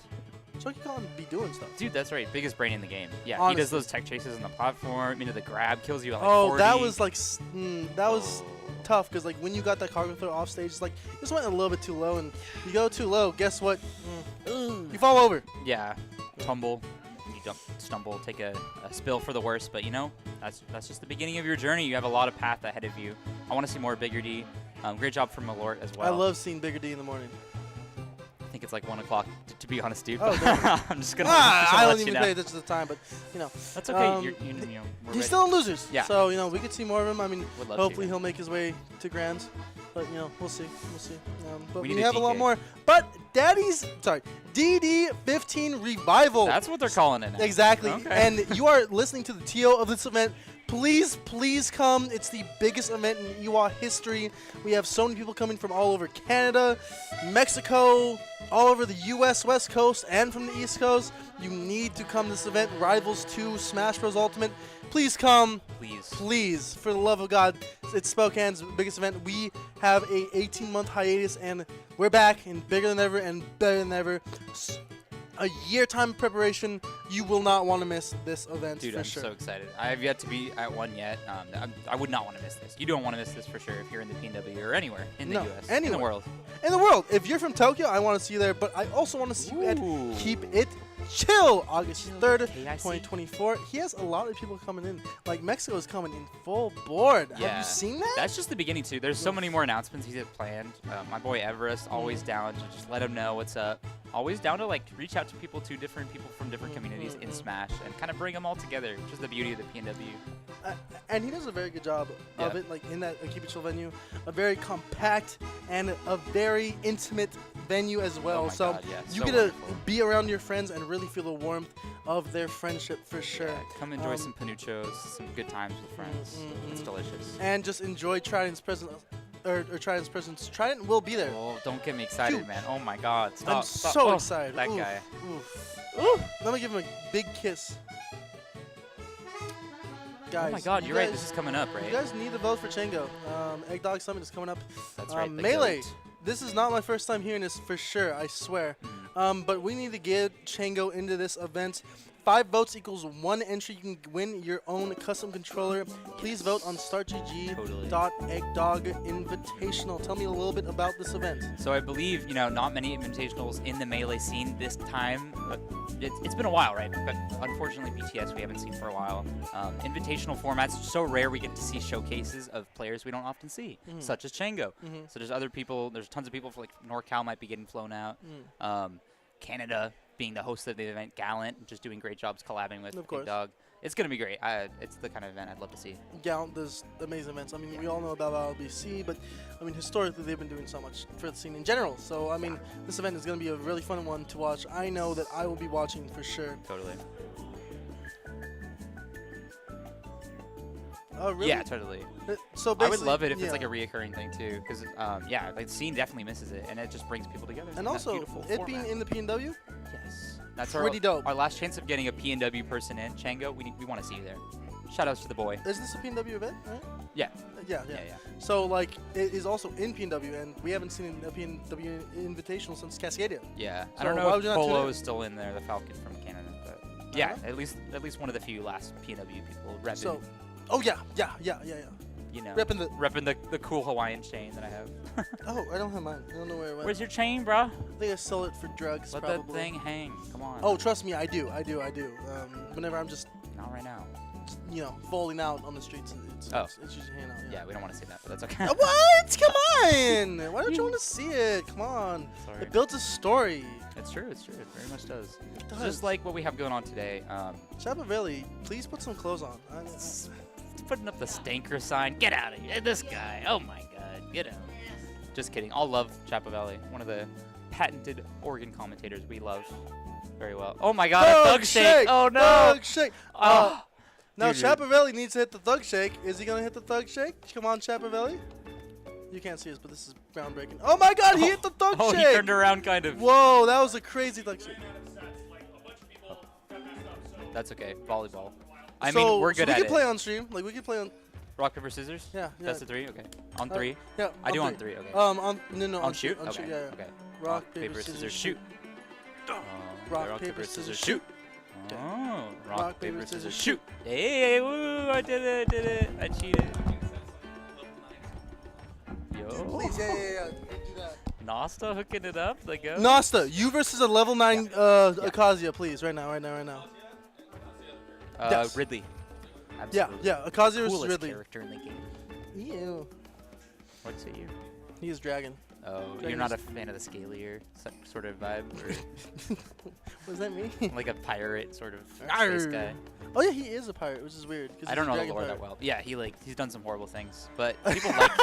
Speaker 3: Chunky Kong be doing stuff.
Speaker 4: Dude, that's right. Biggest brain in the game. Yeah, he
Speaker 3: Honestly.
Speaker 4: does those tech chases on the platform. You know, the grab kills you at like
Speaker 3: Oh,
Speaker 4: 40.
Speaker 3: that was like that was tough because like when you got that cargo throw off stage, it's like you just went a little bit too low, and you go too low. Guess what? You fall over.
Speaker 4: Yeah, tumble, you stumble, take a spill for the worst. But you know, that's just the beginning of your journey. You have a lot of path ahead of you. I want to see more Bigger D. Great job from Malort as well.
Speaker 3: I love seeing Bigger D in the morning.
Speaker 4: I think it's like 1 o'clock to be honest, dude.
Speaker 3: Oh,
Speaker 4: but I'm just gonna.
Speaker 3: I
Speaker 4: let
Speaker 3: don't
Speaker 4: you
Speaker 3: even
Speaker 4: know.
Speaker 3: pay attention to the time, but you know.
Speaker 4: That's okay.
Speaker 3: Um,
Speaker 4: you know, we're
Speaker 3: He's
Speaker 4: ready.
Speaker 3: still in losers.
Speaker 4: Yeah.
Speaker 3: So, you know, we could see more of him. I mean,
Speaker 4: Would love to,
Speaker 3: hopefully
Speaker 4: yeah.
Speaker 3: he'll make his way to Grands. But, you know, we'll see. We'll see. But
Speaker 4: We
Speaker 3: we,
Speaker 4: need a
Speaker 3: have a lot
Speaker 4: DK.
Speaker 3: more. But DD15 Revival.
Speaker 4: That's what they're calling it now.
Speaker 3: Exactly.
Speaker 4: Okay.
Speaker 3: And you are listening to the TO of this event. Please come. It's the biggest event in EWA history. We have so many people coming from all over Canada, Mexico, all over the US West Coast, and from the East Coast. You need to come to this event. Rivals 2, Smash Bros. Ultimate. Please come.
Speaker 4: Please.
Speaker 3: Please, for the love of God. It's Spokane's biggest event. We have a 18-month hiatus, and we're back and bigger than ever and better than ever. A year time of preparation. You will not want to miss this event
Speaker 4: Dude,
Speaker 3: for
Speaker 4: I'm
Speaker 3: sure.
Speaker 4: so excited. I have yet to be at one yet. I would not want to miss this. You don't want to miss this for sure if you're in the PNW or anywhere in the
Speaker 3: No,
Speaker 4: US,
Speaker 3: anywhere.
Speaker 4: in the world.
Speaker 3: In the world, if you're from Tokyo, I want to see you there, but I also want to see you at
Speaker 4: Ooh.
Speaker 3: Keep It Chill, August 3rd,
Speaker 4: KIC.
Speaker 3: 2024. He has a lot of people coming in. Like, Mexico is coming in full board.
Speaker 4: Yeah.
Speaker 3: Have you seen that?
Speaker 4: That's just the beginning, too. There's so many more announcements he's had planned. My boy Everest, always down to just let him know what's up. Always down to, like, reach out to people, to different people from different communities in Smash and kind of bring them all together, which is the beauty of the PNW.
Speaker 3: And he does a very good job of it, like in that Keep It Chill venue. A very compact and a very intimate venue as well.
Speaker 4: Oh my
Speaker 3: so
Speaker 4: God, yeah,
Speaker 3: you
Speaker 4: so
Speaker 3: get to
Speaker 4: wonderful.
Speaker 3: be around your friends and really feel the warmth of their friendship for sure.
Speaker 4: Yeah, come enjoy some panuchos, some good times with friends. It's delicious.
Speaker 3: And just enjoy Trident's presence. Or Trident's presence. Trident will be there.
Speaker 4: Oh, don't get me excited,
Speaker 3: Dude.
Speaker 4: man. Oh my God, stop.
Speaker 3: I'm
Speaker 4: stop.
Speaker 3: so
Speaker 4: Oh,
Speaker 3: excited.
Speaker 4: That
Speaker 3: Oof,
Speaker 4: guy.
Speaker 3: Oof. Ooh, let me give him a big kiss. Guys,
Speaker 4: Oh my God,
Speaker 3: you
Speaker 4: you're right.
Speaker 3: guys-
Speaker 4: This is coming up,
Speaker 3: You
Speaker 4: right?
Speaker 3: guys need to vote for Chango. Egg Dog Summit is coming up.
Speaker 4: That's right. the
Speaker 3: Melee.
Speaker 4: goat.
Speaker 3: This is not my first time hearing this for sure, I swear. But we need to get Chango into this event. 5 votes equals 1 entry. You can win your own custom controller. Please vote on startgg.eggdog invitational. Tell me a little bit about this event.
Speaker 4: So I believe, not many invitationals in the Melee scene this time. But it's been a while, right? But unfortunately, BTS we haven't seen for a while. Invitational formats, so rare we get to see showcases of players we don't often see, such as Chango. So there's other people, there's tons of people, for like NorCal might be getting flown out. Canada being the host of the event, Gallant, just doing great jobs collabing with
Speaker 3: Of
Speaker 4: Big
Speaker 3: course.
Speaker 4: Dog. It's going to be great. It's the kind of event I'd love to see.
Speaker 3: Gallant does amazing events. I mean, we all know about LBC, but I mean, historically, they've been doing so much for the scene in general. So, I mean, this event is going to be a really fun one to watch. I know that I will be watching for sure.
Speaker 4: Totally.
Speaker 3: Oh, really?
Speaker 4: Yeah, totally.
Speaker 3: So
Speaker 4: I
Speaker 3: basically,
Speaker 4: would love it if
Speaker 3: yeah.
Speaker 4: it's like a reoccurring thing too, because the scene definitely misses it, and it just brings people together.
Speaker 3: And
Speaker 4: in that
Speaker 3: also,
Speaker 4: beautiful
Speaker 3: it
Speaker 4: format.
Speaker 3: being in the PNW,
Speaker 4: Yes, that's
Speaker 3: pretty dope.
Speaker 4: Our last chance of getting a PNW person in. Chango, we want to see you there. Shout outs to the boy.
Speaker 3: is this a PNW event? Right?
Speaker 4: Yeah.
Speaker 3: Yeah. So, like, it is also in PNW, and we haven't seen a PNW invitational since Cascadia.
Speaker 4: Yeah. I
Speaker 3: So
Speaker 4: don't
Speaker 3: why
Speaker 4: know
Speaker 3: would you
Speaker 4: if
Speaker 3: not tune
Speaker 4: Polo
Speaker 3: in?
Speaker 4: is still in there, the Falcon from Canada, but yeah, at least one of the few last PNW people repping.
Speaker 3: So, oh yeah. Repping
Speaker 4: the cool Hawaiian chain that I have.
Speaker 3: Oh, I don't have mine. I don't know where it went.
Speaker 4: Where's your chain, bro?
Speaker 3: I think I sell it for drugs,
Speaker 4: Let
Speaker 3: probably.
Speaker 4: that thing hang. Come on.
Speaker 3: Oh, trust me, I do. Whenever I'm just,
Speaker 4: Not right now.
Speaker 3: falling out on the streets, it's usually hanging out.
Speaker 4: Yeah, we don't want to see that, but that's okay.
Speaker 3: What? Come on! Why don't you want to see it? Come on.
Speaker 4: Sorry.
Speaker 3: It built a story.
Speaker 4: It's true. It very much does.
Speaker 3: It does.
Speaker 4: Just like what we have going on today.
Speaker 3: Chapavelli, please put some clothes on.
Speaker 4: Putting up the stinker sign. Get out of here. This guy. Oh my God. Get out. Just kidding. All love Chapavelli. One of the patented Oregon commentators we love very well. Oh my God. A thug shake. Oh no.
Speaker 3: Thug shake.
Speaker 4: Oh.
Speaker 3: Now
Speaker 4: Dude.
Speaker 3: Chapavelli needs to hit the thug shake. Is he gonna hit the thug shake? Come on, Chapavelli. You can't see us, but this is groundbreaking. Oh my God, he hit the thug
Speaker 4: Oh,
Speaker 3: shake.
Speaker 4: he turned around kind of.
Speaker 3: Whoa, that was a crazy thug shake.
Speaker 4: That's okay. Volleyball. I
Speaker 3: So-
Speaker 4: mean, we're good
Speaker 3: so
Speaker 4: at
Speaker 3: we
Speaker 4: it.
Speaker 3: can play on stream. Like, we can play on.
Speaker 4: Rock, paper, scissors?
Speaker 3: Yeah.
Speaker 4: That's the 3? Okay. On 3?
Speaker 3: Yeah.
Speaker 4: I do on 3, okay.
Speaker 3: On
Speaker 4: shoot?
Speaker 3: On
Speaker 4: okay.
Speaker 3: shoot. Yeah.
Speaker 4: Okay.
Speaker 3: Rock, paper, scissors, shoot.
Speaker 4: Rock,
Speaker 3: paper, scissors, shoot.
Speaker 4: Oh, rock, paper,
Speaker 3: paper,
Speaker 4: scissors,
Speaker 3: scissors,
Speaker 4: shoot. Hey, woo, I did it. I cheated. Yo.
Speaker 3: Please, yeah. Do that.
Speaker 4: Nasta hooking it up, the go.
Speaker 3: Nasta, you versus a level 9 Akasia, please, right now. Yes.
Speaker 4: Ridley.
Speaker 3: Yeah,
Speaker 4: Absolutely.
Speaker 3: Akasia versus
Speaker 4: Coolest
Speaker 3: Ridley.
Speaker 4: character in the game.
Speaker 3: Ew.
Speaker 4: What'd you say you?
Speaker 3: He is dragon.
Speaker 4: Oh,
Speaker 3: Dragon's-
Speaker 4: you're not a fan of the scalier sort of vibe?
Speaker 3: What does that mean?
Speaker 4: Or like a pirate sort of space
Speaker 3: Arr.
Speaker 4: guy?
Speaker 3: Oh yeah, he is a pirate, which is weird. 'cause
Speaker 4: I
Speaker 3: he's
Speaker 4: don't
Speaker 3: a
Speaker 4: know the
Speaker 3: dragon
Speaker 4: lore
Speaker 3: pirate.
Speaker 4: that well. Yeah, he's done some horrible things, but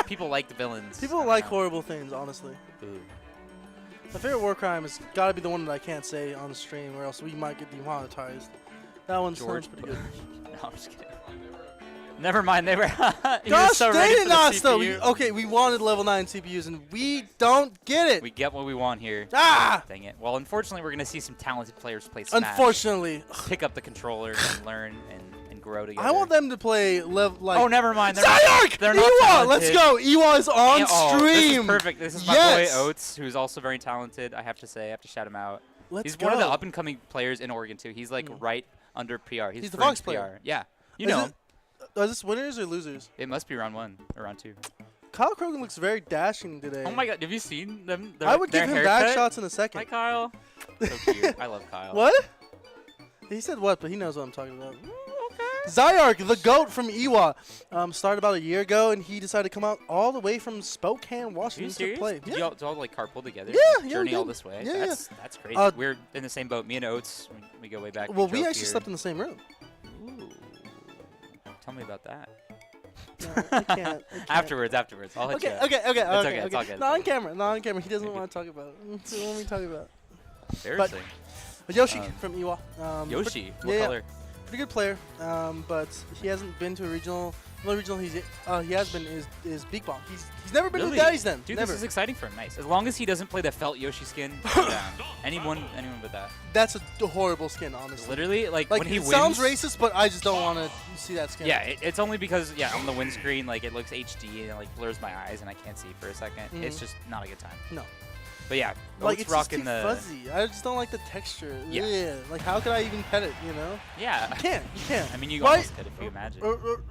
Speaker 4: people like the villains.
Speaker 3: People
Speaker 4: I don't
Speaker 3: like
Speaker 4: know.
Speaker 3: horrible things, honestly.
Speaker 4: Ooh.
Speaker 3: My favorite war crime has got to be the one that I can't say on stream, or else we might get demonetized. That one
Speaker 4: George
Speaker 3: sounds pretty good.
Speaker 4: No, I'm just kidding. Never mind. They were. He was
Speaker 3: Gosh
Speaker 4: so
Speaker 3: dang
Speaker 4: ready
Speaker 3: it,
Speaker 4: for the
Speaker 3: Nasta!
Speaker 4: CPU.
Speaker 3: We wanted level 9 CPUs, and we don't get it.
Speaker 4: We get what we want here.
Speaker 3: Ah!
Speaker 4: Dang it. Well, unfortunately, we're gonna see some talented players play Smash.
Speaker 3: Unfortunately,
Speaker 4: Pick up the controller and learn and grow together.
Speaker 3: I want them to play level like.
Speaker 4: Oh, never mind. They're
Speaker 3: Sayark!
Speaker 4: They're not
Speaker 3: Ewa! Let's
Speaker 4: talented.
Speaker 3: go! Ewa is on
Speaker 4: Oh,
Speaker 3: stream.
Speaker 4: This is perfect. This is my
Speaker 3: Yes!
Speaker 4: boy Oates, who's also very talented. I have to say, I have to shout him out.
Speaker 3: Let's
Speaker 4: He's
Speaker 3: go.
Speaker 4: one of the up and coming players in Oregon too. He's like right under PR.
Speaker 3: He's the
Speaker 4: fringe
Speaker 3: Fox player.
Speaker 4: PR. Yeah, you
Speaker 3: Is
Speaker 4: know
Speaker 3: it-
Speaker 4: him.
Speaker 3: Are this winners or losers?
Speaker 4: It must be round 1 or round 2.
Speaker 3: Kyle Krogan looks very dashing today.
Speaker 4: Oh my God, have you seen them?
Speaker 3: I would give him back shots in a
Speaker 4: Hi,
Speaker 3: second.
Speaker 4: Kyle. So cute. I love Kyle.
Speaker 3: What? He said what, but he knows what I'm talking about. Zyark, the GOAT from Iwa, started about a year ago, and he decided to come out all the way from Spokane, Washington to play.
Speaker 4: Did you all like carpool together?
Speaker 3: Yeah,
Speaker 4: Journey
Speaker 3: we
Speaker 4: all
Speaker 3: did.
Speaker 4: this way?
Speaker 3: Yeah,
Speaker 4: That's crazy. We're in the same boat. Me and Oates, we go way back.
Speaker 3: Well, we
Speaker 4: drove
Speaker 3: actually
Speaker 4: here.
Speaker 3: slept in the same room.
Speaker 4: Ooh. Tell me about that.
Speaker 3: No, I can't.
Speaker 4: Afterwards. I'll hit you.
Speaker 3: Okay.
Speaker 4: okay, it's all good.
Speaker 3: Not on camera. He doesn't want to talk about it. He doesn't want me to talk about it.
Speaker 4: Embarrassing.
Speaker 3: Yoshi from Iwa.
Speaker 4: Yoshi, what
Speaker 3: yeah,
Speaker 4: color?
Speaker 3: Pretty good player, but he hasn't been to a regional. The only regional he has been is Big Ball. He's never been to the Daddy's Den.
Speaker 4: Dude,
Speaker 3: never.
Speaker 4: this is exciting for him. Nice. As long as he doesn't play the felt Yoshi skin, I'm down. Anyone but that.
Speaker 3: That's a horrible skin, honestly.
Speaker 4: Literally, like when he
Speaker 3: it
Speaker 4: wins.
Speaker 3: sounds racist, but I just don't want to see that skin.
Speaker 4: Yeah, it's only because on the windscreen, like it looks HD and it like blurs my eyes and I can't see for a second. It's just not a good time.
Speaker 3: No.
Speaker 4: But yeah,
Speaker 3: Like
Speaker 4: Oates
Speaker 3: it's just
Speaker 4: rocking
Speaker 3: too
Speaker 4: the
Speaker 3: fuzzy. I just don't like the texture.
Speaker 4: Yeah.
Speaker 3: Like how could I even pet it? You know.
Speaker 4: yeah.
Speaker 3: You can't.
Speaker 4: I mean, you
Speaker 3: Why-
Speaker 4: almost could if you imagine.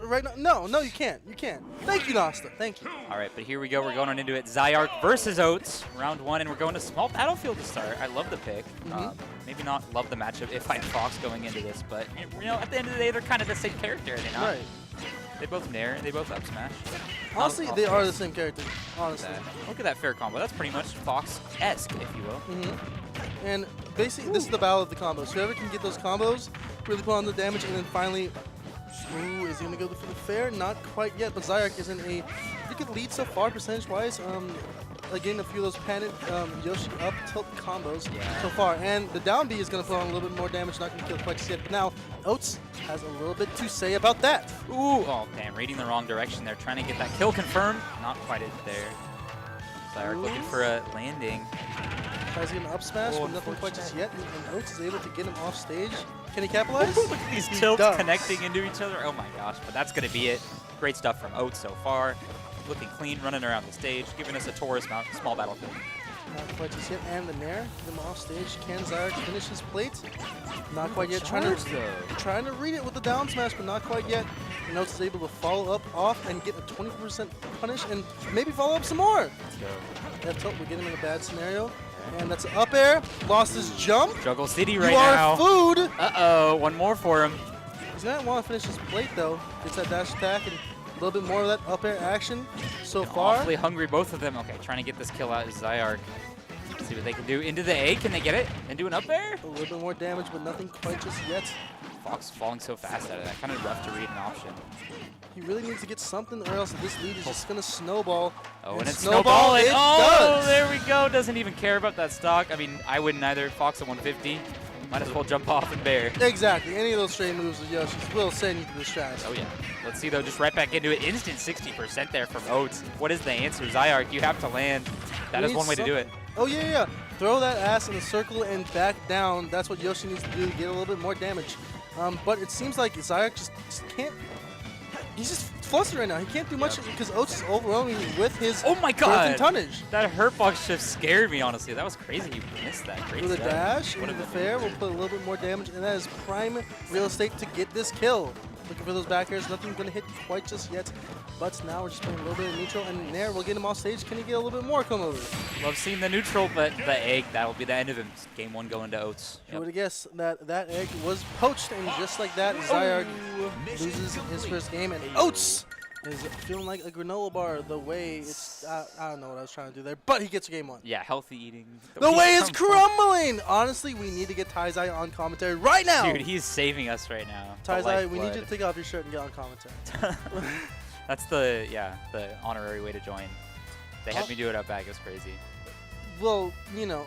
Speaker 3: Right now, no, you can't. You can't. Thank you, Nasta. Thank you.
Speaker 4: All right, but here we go. We're going on into it. Zyark versus Oates, round 1, and we're going to small battlefield to start. I love the pick. Maybe not love the matchup if I had Fox going into this, but you know, at the end of the day, they're kind of the same character, are they not?
Speaker 3: Right.
Speaker 4: They both nair, they both up smash.
Speaker 3: Honestly, they are the same character. Honestly.
Speaker 4: Look at that fair combo. That's pretty much Fox-esque, if you will.
Speaker 3: And basically, this is the battle of the combos. Whoever can get those combos, really put on the damage, and then finally, is he going to go for the fair? Not quite yet, but Zyark is in a pretty good lead so far, percentage-wise. Like getting a few of those panic Yoshi up tilt combos so far. And the down B is going to put on a little bit more damage, not going to kill quite just yet. But now, Oates has a little bit to say about that.
Speaker 4: Ooh, oh damn, reading the wrong direction there. Trying to get that kill confirmed. Not quite it there. Zyark looking for a landing.
Speaker 3: Tries to get an up smash, but nothing quite just yet. And Oates is able to get him off stage. Can he capitalize?
Speaker 4: Look at these
Speaker 3: He
Speaker 4: tilts
Speaker 3: does.
Speaker 4: connecting into each other. Oh my gosh, but that's going to be it. Great stuff from Oates so far. Looking clean, running around the stage, giving us a Taurus small battlefield.
Speaker 3: Not quite just yet. And the Nair, get him off stage. Can Zyark finish his plate? Not quite yet. Trying to read it with the down smash, but not quite yet. And Oates is able to follow up off and get a 20% punish and maybe follow up some more.
Speaker 4: Let's go.
Speaker 3: That tilt will get him in a bad scenario. And that's an up air. Lost his jump.
Speaker 4: Juggle City right
Speaker 3: You
Speaker 4: now.
Speaker 3: are food.
Speaker 4: Uh-oh, one more for him.
Speaker 3: He's going to want to finish his plate, though. Gets that dash attack and a little bit more of that up air action so far.
Speaker 4: Awfully hungry, both of them. Okay, trying to get this kill out is Zyark. See what they can do. Into the A, can they get it? And do an up air?
Speaker 3: A little bit more damage, but nothing quite just yet.
Speaker 4: Fox falling so fast out of that. Kind of rough to read an option.
Speaker 3: He really needs to get something, or else this lead is just going to snowball.
Speaker 4: Oh, and it's
Speaker 3: snowball
Speaker 4: snowballing.
Speaker 3: it
Speaker 4: Oh,
Speaker 3: does.
Speaker 4: there we go. Doesn't even care about that stock. I mean, I wouldn't either. Fox at 150. Might as well jump off and bear.
Speaker 3: Exactly. Any of those straight moves with Yoshi's will send you to the strategy.
Speaker 4: Oh, yeah. Let's see, though. Just right back into it. Instant 60% there from Oates. What is the answer? Zyark, you have to land. That is one way to do it.
Speaker 3: Oh, yeah. Throw that ass in a circle and back down. That's what Yoshi needs to do to get a little bit more damage. But it seems like Zyark just can't. He's just flustered right now. He can't do much because Oates is overwhelming with his
Speaker 4: Oh my
Speaker 3: birth
Speaker 4: god!
Speaker 3: and tonnage.
Speaker 4: That hurt box shift scared me, honestly. That was crazy. You missed that. Great
Speaker 3: With a
Speaker 4: stuff.
Speaker 3: dash
Speaker 4: What
Speaker 3: into
Speaker 4: a
Speaker 3: the fair, we'll put a little bit more damage, and that is prime real estate to get this kill. Looking for those back airs. Nothing's going to hit quite just yet. But now we're just playing a little bit of neutral, and Nair will get him off stage. Can he get a little bit more come over?
Speaker 4: Love seeing the neutral, but the egg, that'll be the end of him. Game 1 going to Oates.
Speaker 3: Who would have guessed that that egg was poached, and just like that, Zyark loses his first game, and Oates is feeling like a granola bar the way it's... I don't know what I was trying to do there, but he gets a game 1.
Speaker 4: Yeah, healthy eating.
Speaker 3: The way it's crumbling! Honestly, we need to get Taizai on commentary right now!
Speaker 4: Dude, he's saving us right now. The
Speaker 3: Taizai, we need you
Speaker 4: lifeblood.
Speaker 3: to take off your shirt and get on commentary.
Speaker 4: That's the honorary way to join. They had me do it up back. It was crazy.
Speaker 3: Well, you know,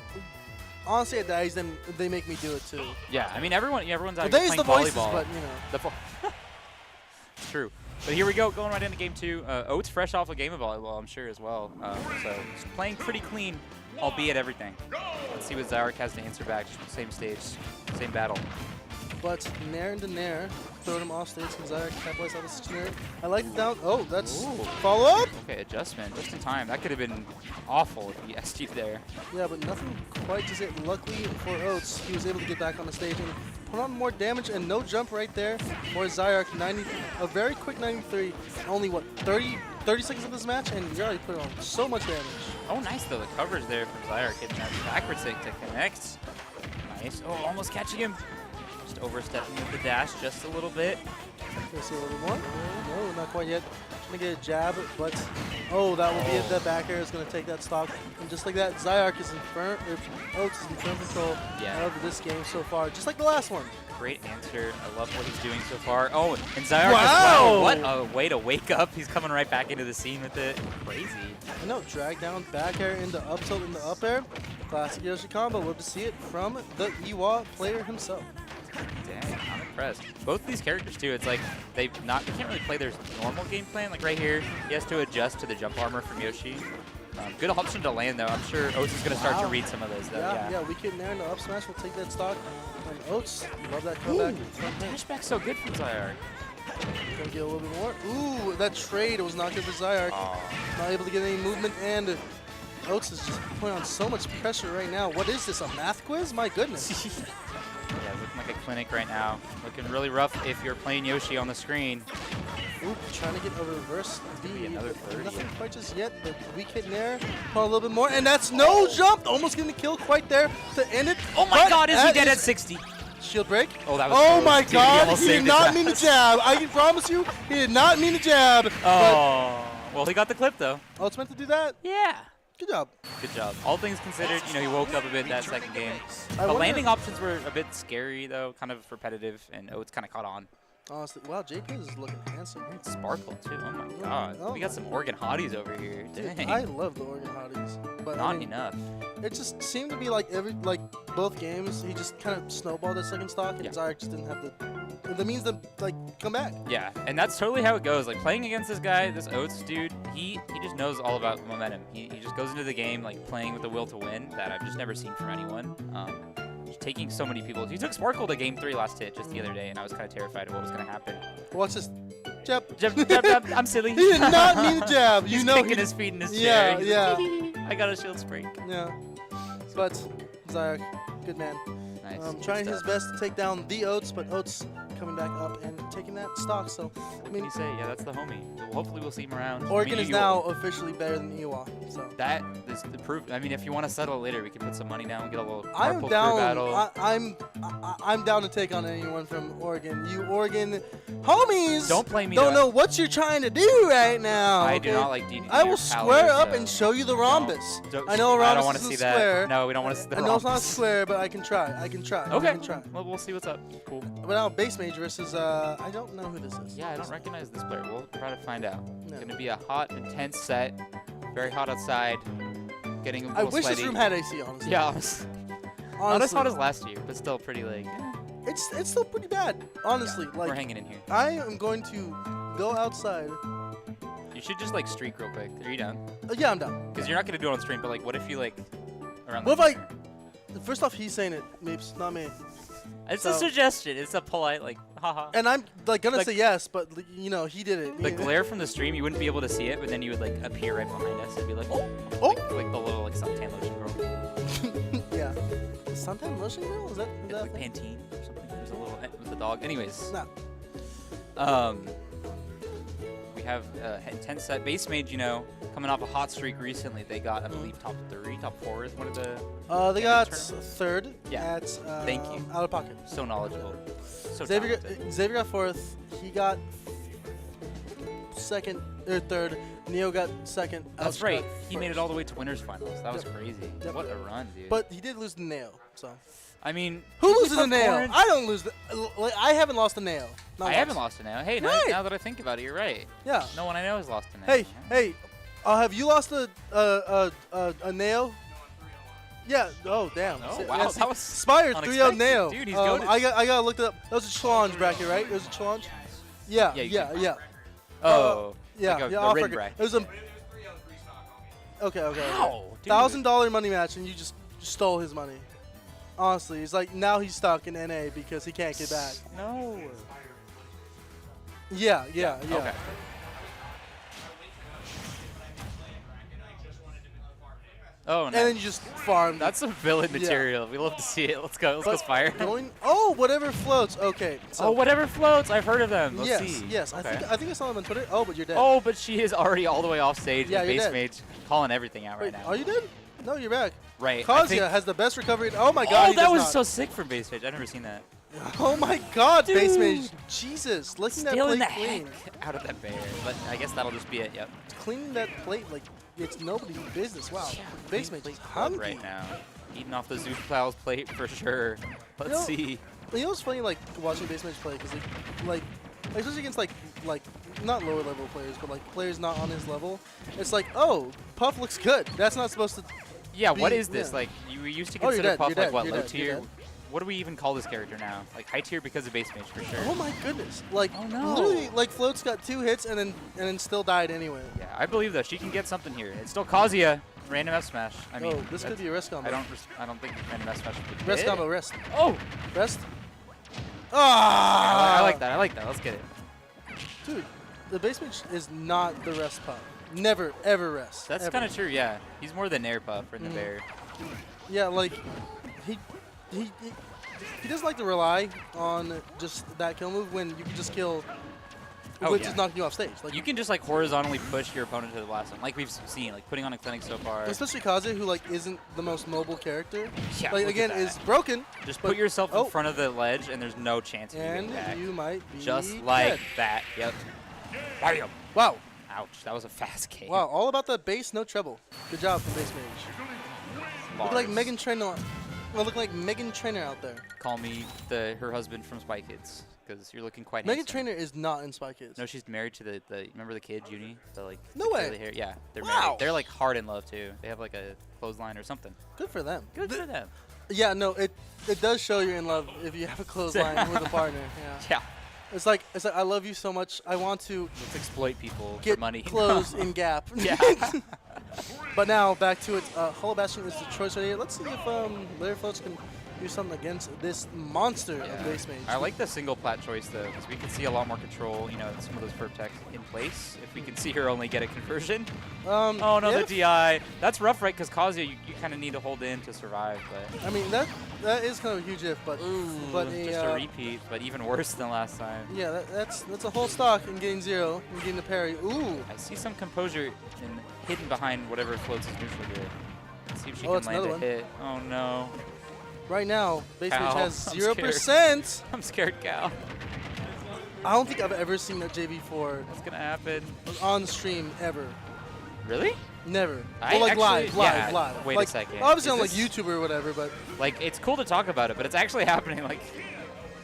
Speaker 3: honestly, at Daddy's, then they make me do it too.
Speaker 4: Yeah, I mean everyone's out
Speaker 3: Well,
Speaker 4: here
Speaker 3: they use
Speaker 4: playing
Speaker 3: the voices,
Speaker 4: volleyball.
Speaker 3: but you know.
Speaker 4: It's true. But here we go, going right into game 2. Oates fresh off a game of volleyball, I'm sure as well. So he's playing pretty clean, albeit everything. Let's see what Zyark has to answer back. Same stage, same battle.
Speaker 3: But Nair into Nair, throwing him off stage, can Zyark capitalize on the scenario? I like the down. Oh, that's follow up?
Speaker 4: Okay, adjustment, just in time. That could have been awful if he SG'd there.
Speaker 3: Yeah, but nothing quite just yet. Luckily for Oates, he was able to get back on the stage and put on more damage, and no jump right there for Zyark. A very quick 93. Only, what, 30 seconds of this match, and you already put on so much damage.
Speaker 4: Oh, nice though, the coverage there from Zyark, getting that backward stick to connect. Nice. Oh, almost catching him. Just overstepping with the dash just a little bit.
Speaker 3: Can see a little bit more? No, not quite yet. Trying to get a jab, but oh, that will be it. That back air is going to take that stock. And just like that, Zyark is in firm, Oats is in firm control of this game so far, just like the last one.
Speaker 4: Great answer. I love what he's doing so far. Oh, and Zyark
Speaker 3: Wow!
Speaker 4: as well. What a way to wake up. He's coming right back into the scene with it. Crazy.
Speaker 3: You know, drag down, back air into up tilt into up air. Classic Yoshi combo. Love to see it from the Iwa player himself.
Speaker 4: Dang, I'm impressed. Both of these characters too, it's like they can't really play their normal game plan. Like right here, he has to adjust to the jump armor from Yoshi. Good option to land though. I'm sure Oats is going to start to read some of those though.
Speaker 3: Yeah, we can there in the up smash. We'll take that stock. And Oats, love that comeback.
Speaker 4: Dash back so good from Zyark.
Speaker 3: Gonna get a little bit more. Ooh, that trade was not good for Zyark. Not able to get any movement, and Oats is just putting on so much pressure right now. What is this, a math quiz? My goodness.
Speaker 4: Yeah, looking like a clinic right now. Looking really rough if you're playing Yoshi on the screen.
Speaker 3: Oop, trying to get a reverse
Speaker 4: be another 30.
Speaker 3: Nothing quite just yet, but weak hit in there. Pull a little bit more, and that's no jump. Almost getting the kill quite there to end it.
Speaker 4: Oh my God, is he
Speaker 3: that
Speaker 4: dead at 60?
Speaker 3: Shield break.
Speaker 4: Oh, that was
Speaker 3: Oh
Speaker 4: close.
Speaker 3: my
Speaker 4: Dude,
Speaker 3: God,
Speaker 4: almost
Speaker 3: he did
Speaker 4: saved
Speaker 3: not
Speaker 4: his
Speaker 3: mean to
Speaker 4: ass.
Speaker 3: jab. I can promise you, he did not mean to jab.
Speaker 4: Oh, well, he got the clip though.
Speaker 3: Oh, it's meant to do that?
Speaker 4: Yeah.
Speaker 3: Good job.
Speaker 4: Good job. All things considered, you know, he woke up a bit that second game.
Speaker 3: I
Speaker 4: The
Speaker 3: wonder-
Speaker 4: landing options were a bit scary though, kind of repetitive, and Oats kind of caught on.
Speaker 3: Honestly, wow, JP is looking handsome.
Speaker 4: Sparkle too. Oh my God.
Speaker 3: Oh
Speaker 4: We got some Oregon hotties over here.
Speaker 3: Dude,
Speaker 4: Dang.
Speaker 3: I love the Oregon hotties, but I
Speaker 4: Not
Speaker 3: mean,
Speaker 4: enough.
Speaker 3: it just seemed to be like both games, he just kind of snowballed that second stock, and
Speaker 4: Yeah.
Speaker 3: Zyark just didn't have the means to like come back.
Speaker 4: Yeah, and that's totally how it goes. Like playing against this guy, this Oats dude, he just knows all about momentum. He just goes into the game like playing with the will to win that I've just never seen from anyone. Just taking so many people. He took Sparkle to game 3 last hit just the other day, and I was kind of terrified of what was going to happen.
Speaker 3: Watch this. Jab.
Speaker 4: Jab, jab, jab, I'm silly.
Speaker 3: He did not mean to jab. You
Speaker 4: He's
Speaker 3: know
Speaker 4: kicking
Speaker 3: he,
Speaker 4: his feet in his
Speaker 3: Yeah,
Speaker 4: chair. He's
Speaker 3: yeah.
Speaker 4: like, I got a shield spring.
Speaker 3: Yeah. But Zyark, good man.
Speaker 4: Nice. Good
Speaker 3: Trying his
Speaker 4: stuff.
Speaker 3: best to take down the Oats, but Oats coming back up and taking that stock. So, I
Speaker 4: What can
Speaker 3: mean,
Speaker 4: you say? Yeah, that's the homie. Well, hopefully we'll see him around.
Speaker 3: Oregon
Speaker 4: Maybe
Speaker 3: is
Speaker 4: you
Speaker 3: now
Speaker 4: will.
Speaker 3: officially better than Iwa. So
Speaker 4: That is the proof. I mean, if you want to settle it later, we can put some money down and get a little
Speaker 3: I'm
Speaker 4: carpool
Speaker 3: down.
Speaker 4: crew battle.
Speaker 3: I'm down to take on anyone from Oregon. You Oregon homies
Speaker 4: Don't play me,
Speaker 3: don't
Speaker 4: though.
Speaker 3: know what you're trying to do right now.
Speaker 4: I
Speaker 3: okay?
Speaker 4: do not like DDD
Speaker 3: I
Speaker 4: or
Speaker 3: will
Speaker 4: Palo,
Speaker 3: square up
Speaker 4: so
Speaker 3: and show you the rhombus.
Speaker 4: don't-
Speaker 3: I know a
Speaker 4: I
Speaker 3: rhombus
Speaker 4: don't want to
Speaker 3: isn't
Speaker 4: see that.
Speaker 3: square.
Speaker 4: No, we don't want to see the
Speaker 3: I know it's not
Speaker 4: rhombus.
Speaker 3: square, but I can try. I can try.
Speaker 4: Okay.
Speaker 3: I can try.
Speaker 4: Well, we'll see what's up. Cool.
Speaker 3: But now Bassmage versus I don't know who this is.
Speaker 4: Yeah, I don't recognize this player. We'll try to find out. It's
Speaker 3: No.
Speaker 4: going to be a hot, intense set. Very hot outside. Getting a
Speaker 3: I
Speaker 4: little
Speaker 3: wish
Speaker 4: sweaty.
Speaker 3: this room had AC, honestly.
Speaker 4: Yeah, honestly. Not as
Speaker 3: honestly,
Speaker 4: hot as last year, but still pretty like.
Speaker 3: it's still pretty bad. Honestly,
Speaker 4: We're
Speaker 3: like
Speaker 4: hanging in here.
Speaker 3: I am going to go outside.
Speaker 4: You should just like streak real quick. Are you down?
Speaker 3: Yeah, I'm down.
Speaker 4: Because you're not going to do it on stream, but like, what if you like around?
Speaker 3: What
Speaker 4: the
Speaker 3: if First off, he's saying it, Meeps, not me.
Speaker 4: It's
Speaker 3: so-
Speaker 4: a suggestion. It's a polite like, haha.
Speaker 3: And I'm like gonna
Speaker 4: Like-
Speaker 3: say yes, but you know he did it.
Speaker 4: The
Speaker 3: He-
Speaker 4: glare from the stream, you wouldn't be able to see it, but then you would like appear right behind us and be like, oh,
Speaker 3: Oh.
Speaker 4: like the little like suntan lotion girl.
Speaker 3: Yeah. Suntan lotion girl? Is that
Speaker 4: It's
Speaker 3: a
Speaker 4: like
Speaker 3: thing?
Speaker 4: Pantene or something. There's a little with the dog. Anyways,
Speaker 3: No.
Speaker 4: we have a intense set. Bassmage, you know, coming off a hot streak recently. They got, I believe, top 3, top 4 is one of the.
Speaker 3: They
Speaker 4: Yeah,
Speaker 3: got
Speaker 4: the tournament.
Speaker 3: third
Speaker 4: Yeah.
Speaker 3: at
Speaker 4: Thank you.
Speaker 3: out of pocket.
Speaker 4: So knowledgeable. So
Speaker 3: Xavier,
Speaker 4: talented.
Speaker 3: Xavier got fourth. He got second or third. Neo got second.
Speaker 4: That's
Speaker 3: Ash
Speaker 4: right.
Speaker 3: got
Speaker 4: He made it
Speaker 3: first.
Speaker 4: all the way to winners finals. That was
Speaker 3: Yep.
Speaker 4: crazy.
Speaker 3: Yep.
Speaker 4: What a run, dude.
Speaker 3: But he did lose the nail. So
Speaker 4: I mean,
Speaker 3: who
Speaker 4: we
Speaker 3: loses a
Speaker 4: put
Speaker 3: nail?
Speaker 4: Corrin-
Speaker 3: I don't lose. Like I haven't lost a nail. Not
Speaker 4: I haven't
Speaker 3: once.
Speaker 4: lost a nail. Hey, now,
Speaker 3: Right.
Speaker 4: now that I think about it, you're right.
Speaker 3: Yeah.
Speaker 4: No one I know has lost a nail.
Speaker 3: Hey, hey, have you lost a nail? Yeah. Oh, damn.
Speaker 4: Oh,
Speaker 3: See-
Speaker 4: wow,
Speaker 3: yeah, see,
Speaker 4: that was
Speaker 3: Spire 3-0
Speaker 4: unexpected.
Speaker 3: nail.
Speaker 4: Dude, he's goated.
Speaker 3: I got looked it up. That was a challenge bracket, right? It was a challenge. Yeah.
Speaker 4: Yeah, you
Speaker 3: Yeah.
Speaker 4: can-
Speaker 3: Yeah.
Speaker 4: Oh.
Speaker 3: Yeah.
Speaker 4: like a,
Speaker 3: Yeah.
Speaker 4: a
Speaker 3: Off
Speaker 4: written
Speaker 3: record.
Speaker 4: bracket.
Speaker 3: It was a. Okay. Okay.
Speaker 4: Wow, dude.
Speaker 3: $1,000 money match, and you just stole his money. Honestly, he's like now he's stuck in NA because he can't get back.
Speaker 4: No.
Speaker 3: Yeah. Yeah. Yeah.
Speaker 4: Okay. Oh, no.
Speaker 3: And then you just farm.
Speaker 4: That's some villain
Speaker 3: Yeah.
Speaker 4: material. We love to see it. Let's go. Let's go,
Speaker 3: But
Speaker 4: Spire.
Speaker 3: going. Oh, whatever floats. Okay. So,
Speaker 4: Oh, whatever floats. I've heard of them. Let's
Speaker 3: yes.
Speaker 4: see.
Speaker 3: Yes.
Speaker 4: Okay.
Speaker 3: I think I saw him on Twitter. Oh, but you're dead.
Speaker 4: Oh, but she is already all the way off stage.
Speaker 3: Yeah,
Speaker 4: and
Speaker 3: you're dead.
Speaker 4: Bassmage calling everything out
Speaker 3: Wait,
Speaker 4: right now.
Speaker 3: are you dead? No, you're back.
Speaker 4: Right. I think-
Speaker 3: Kazuya has the best recovery. Oh my god.
Speaker 4: Oh,
Speaker 3: he
Speaker 4: that
Speaker 3: does
Speaker 4: was
Speaker 3: not.
Speaker 4: so sick from Bassmage. I've never seen that.
Speaker 3: Oh my God,
Speaker 4: Dude.
Speaker 3: Bassmage. Jesus, licking that
Speaker 4: Stealing
Speaker 3: plate
Speaker 4: the
Speaker 3: clean.
Speaker 4: heck out of that bear. But I guess that'll just be it. Yep.
Speaker 3: Cleaning that plate like it's nobody's business. Wow.
Speaker 4: Clean
Speaker 3: Bassmage
Speaker 4: plate
Speaker 3: is
Speaker 4: club
Speaker 3: hungry.
Speaker 4: right now. Eating off the Zoopal's plate for sure. Let's
Speaker 3: You know,
Speaker 4: see.
Speaker 3: You know what's funny, like watching Bassmage play, because like especially against like not lower level players, but like players not on his level. It's like, oh, Puff looks good. That's not supposed to.
Speaker 4: Yeah, what
Speaker 3: be-
Speaker 4: is this?
Speaker 3: yeah.
Speaker 4: Like, you used to
Speaker 3: Oh, you're
Speaker 4: consider
Speaker 3: dead,
Speaker 4: Puff
Speaker 3: you're
Speaker 4: like
Speaker 3: dead,
Speaker 4: what,
Speaker 3: you're
Speaker 4: low
Speaker 3: dead, you're
Speaker 4: tier?
Speaker 3: dead.
Speaker 4: What do we even call this character now? Like high tier because of Bassmage for sure.
Speaker 3: Oh my goodness! Like
Speaker 4: Oh, no.
Speaker 3: literally, like Float's got 2 hits and then still died anyway.
Speaker 4: Yeah, I believe though she can get something here. It's still Kazuya. Random F smash. I mean,
Speaker 3: Oh, this could be a rest combo.
Speaker 4: I don't think random F smash would be
Speaker 3: Rest
Speaker 4: hit.
Speaker 3: combo, rest,
Speaker 4: Oh,
Speaker 3: rest.
Speaker 4: I
Speaker 3: Ah!
Speaker 4: like that. I like that. Let's get it.
Speaker 3: Dude, the Bassmage is not the rest Puff. Never, ever rest.
Speaker 4: That's
Speaker 3: ever.
Speaker 4: kind of true. Yeah, he's more than Air Puff in the
Speaker 3: Mhm.
Speaker 4: bear.
Speaker 3: Yeah, like he doesn't like to rely on just that kill move when you can just kill
Speaker 4: Oh,
Speaker 3: with
Speaker 4: yeah.
Speaker 3: just knocking you off stage. Like
Speaker 4: You can just like horizontally push your opponent to the blast zone, like we've seen, like putting on a clinic so far.
Speaker 3: especially Kaze, who like isn't the most mobile character.
Speaker 4: Yeah,
Speaker 3: Like
Speaker 4: look at
Speaker 3: again,
Speaker 4: that.
Speaker 3: is broken,
Speaker 4: Just
Speaker 3: but-
Speaker 4: put yourself
Speaker 3: oh.
Speaker 4: in front of the ledge, and there's no chance of you
Speaker 3: and
Speaker 4: getting back.
Speaker 3: you might be
Speaker 4: Just like
Speaker 3: dead.
Speaker 4: that. Yep. Bam.
Speaker 3: Wow,
Speaker 4: Ouch. That was a fast game.
Speaker 3: wow, all about the bass, no treble. Good job from Bassmage. Look like
Speaker 4: Bars.
Speaker 3: Megan Trainor. Well, look like Megan Trainor out there.
Speaker 4: Call me her husband from Spy Kids, because you're looking quite
Speaker 3: Megan
Speaker 4: handsome.
Speaker 3: Trainor is not in Spy Kids.
Speaker 4: No, she's married to the remember the kid Junie? The like
Speaker 3: No
Speaker 4: the
Speaker 3: way.
Speaker 4: curly hair. Yeah, they're
Speaker 3: Wow.
Speaker 4: married. They're like hard in love too. They have like a clothesline or something.
Speaker 3: Good for them.
Speaker 4: Good for them.
Speaker 3: Yeah, no, it does show you're in love if you have a clothesline with a partner. Yeah.
Speaker 4: Yeah.
Speaker 3: It's like I love you so much. I want to
Speaker 4: Let's exploit people
Speaker 3: get
Speaker 4: for money.
Speaker 3: clothes in Gap.
Speaker 4: Yeah.
Speaker 3: But now back to it. Hollow Bastion is the choice right here. Let's see if Larry Floats can do something against this monster of Bassmage.
Speaker 4: I like the single plat choice though, because we can see a lot more control. You know, some of those perp techs in place. If we can see her only get a conversion. Oh no,
Speaker 3: if-
Speaker 4: the DI. That's rough, right? Because Kazuya, you kind of need to hold in to survive. But
Speaker 3: I mean that is kind of a huge if, but
Speaker 4: just a repeat, but even worse than last time.
Speaker 3: yeah, that's a whole stock in getting 0 and getting the parry. Ooh,
Speaker 4: I see some composure hidden behind whatever floats his neutral here. Let's see if she
Speaker 3: Oh,
Speaker 4: can
Speaker 3: it's
Speaker 4: land a
Speaker 3: another one.
Speaker 4: hit. Oh no.
Speaker 3: right now Bassmage
Speaker 4: Ow,
Speaker 3: has
Speaker 4: I'm
Speaker 3: 0%.
Speaker 4: I'm scared, Cal.
Speaker 3: I don't think I've ever seen a JV4
Speaker 4: What's gonna happen?
Speaker 3: on stream ever.
Speaker 4: Really?
Speaker 3: Never.
Speaker 4: I
Speaker 3: Well, like
Speaker 4: actually-
Speaker 3: live.
Speaker 4: yeah, wait a
Speaker 3: like,
Speaker 4: second.
Speaker 3: Obviously
Speaker 4: Is
Speaker 3: on like
Speaker 4: this-
Speaker 3: YouTube or whatever, but
Speaker 4: Like, it's cool to talk about it, but it's actually happening. Like,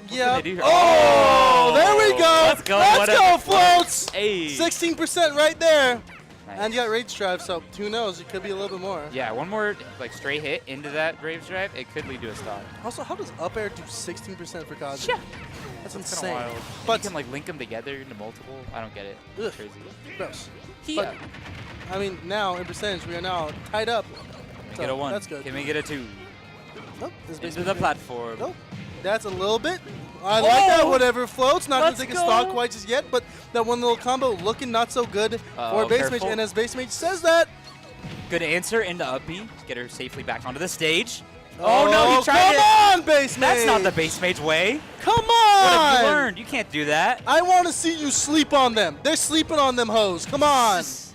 Speaker 3: yeah.
Speaker 4: they do here?
Speaker 3: Oh, there we go.
Speaker 4: Let's go. What
Speaker 3: Let's
Speaker 4: a-
Speaker 3: go, Floats.
Speaker 4: hey.
Speaker 3: 16% right there.
Speaker 4: Nice.
Speaker 3: And you got Rage Drive, so who knows? It could be a little bit more.
Speaker 4: Yeah, one more like straight hit into that Braves drive, it could lead to a stop.
Speaker 3: Also, how does up air do 16% for Kazi?
Speaker 4: Yeah.
Speaker 3: That's
Speaker 4: That's kind
Speaker 3: insane.
Speaker 4: of wild.
Speaker 3: But
Speaker 4: You can like link them together into multiple. I don't get it.
Speaker 3: Ugh.
Speaker 4: Crazy.
Speaker 3: gross.
Speaker 4: Yeah.
Speaker 3: I mean, now in percentage, we are now tied up.
Speaker 4: Can we
Speaker 3: So,
Speaker 4: get a 1?
Speaker 3: that's good.
Speaker 4: Can we get a 2?
Speaker 3: Nope. This
Speaker 4: Into
Speaker 3: Bassmage
Speaker 4: the
Speaker 3: may-
Speaker 4: platform.
Speaker 3: Nope. That's a little bit. I like that.
Speaker 4: Oh!
Speaker 3: Whatever floats. Not
Speaker 4: Let's
Speaker 3: gonna take a stock
Speaker 4: go.
Speaker 3: quite just yet, but that one little combo looking not so good
Speaker 4: Uh-oh,
Speaker 3: for Bassmage.
Speaker 4: careful.
Speaker 3: And as Bassmage says that,
Speaker 4: Good answer into up B. Get her safely back onto the stage. Oh, no, he tried
Speaker 3: come
Speaker 4: it.
Speaker 3: on, Bassmage.
Speaker 4: That's not the Bassmage way.
Speaker 3: Come on.
Speaker 4: What have you learned? You can't do that.
Speaker 3: I want to see you sleep on them. They're sleeping on them hoes. Come on.
Speaker 4: Let's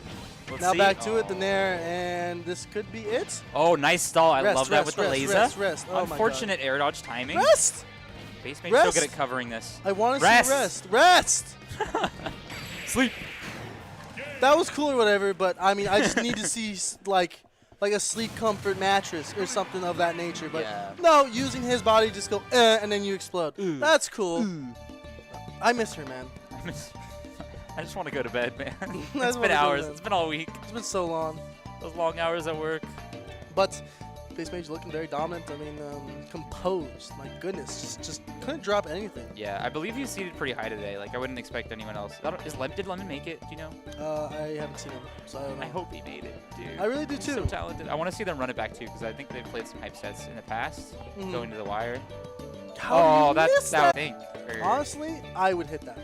Speaker 3: Now
Speaker 4: see.
Speaker 3: back to it, the Nair, and this could be it.
Speaker 4: Oh, nice stall. I
Speaker 3: Rest,
Speaker 4: love that
Speaker 3: rest,
Speaker 4: with the
Speaker 3: rest,
Speaker 4: laser.
Speaker 3: rest. Oh my God.
Speaker 4: Unfortunate air dodge timing.
Speaker 3: Rest.
Speaker 4: Bassmage's so
Speaker 3: Rest.
Speaker 4: good at covering this.
Speaker 3: I want to
Speaker 4: Rest.
Speaker 3: see rest. Rest.
Speaker 4: Sleep.
Speaker 3: That was cool or whatever, but I mean, I just need to see like a sleep comfort mattress or something of that nature. But
Speaker 4: Yeah.
Speaker 3: no, using his body, just go and then you explode. That's cool. I miss her, man.
Speaker 4: I just want to go to bed, man.
Speaker 3: I
Speaker 4: It's
Speaker 3: just
Speaker 4: been
Speaker 3: wanna go to
Speaker 4: hours.
Speaker 3: bed.
Speaker 4: It's been all week.
Speaker 3: It's been so long.
Speaker 4: Those long hours at work.
Speaker 3: But Bassmage looking very dominant. I mean, composed. My goodness, just couldn't drop anything.
Speaker 4: Yeah, I believe he's seated pretty high today. Like, I wouldn't expect anyone else. Did Lemon make it? Do you know?
Speaker 3: I haven't seen him, so I don't know.
Speaker 4: I hope he made it, dude.
Speaker 3: I really do
Speaker 4: He's
Speaker 3: too.
Speaker 4: so talented. I want to see them run it back too, because I think they've played some hype sets in the past,
Speaker 3: Mhm.
Speaker 4: going to the wire.
Speaker 3: How do you
Speaker 4: that's
Speaker 3: miss
Speaker 4: that
Speaker 3: that?
Speaker 4: thing.
Speaker 3: Honestly, I would hit that.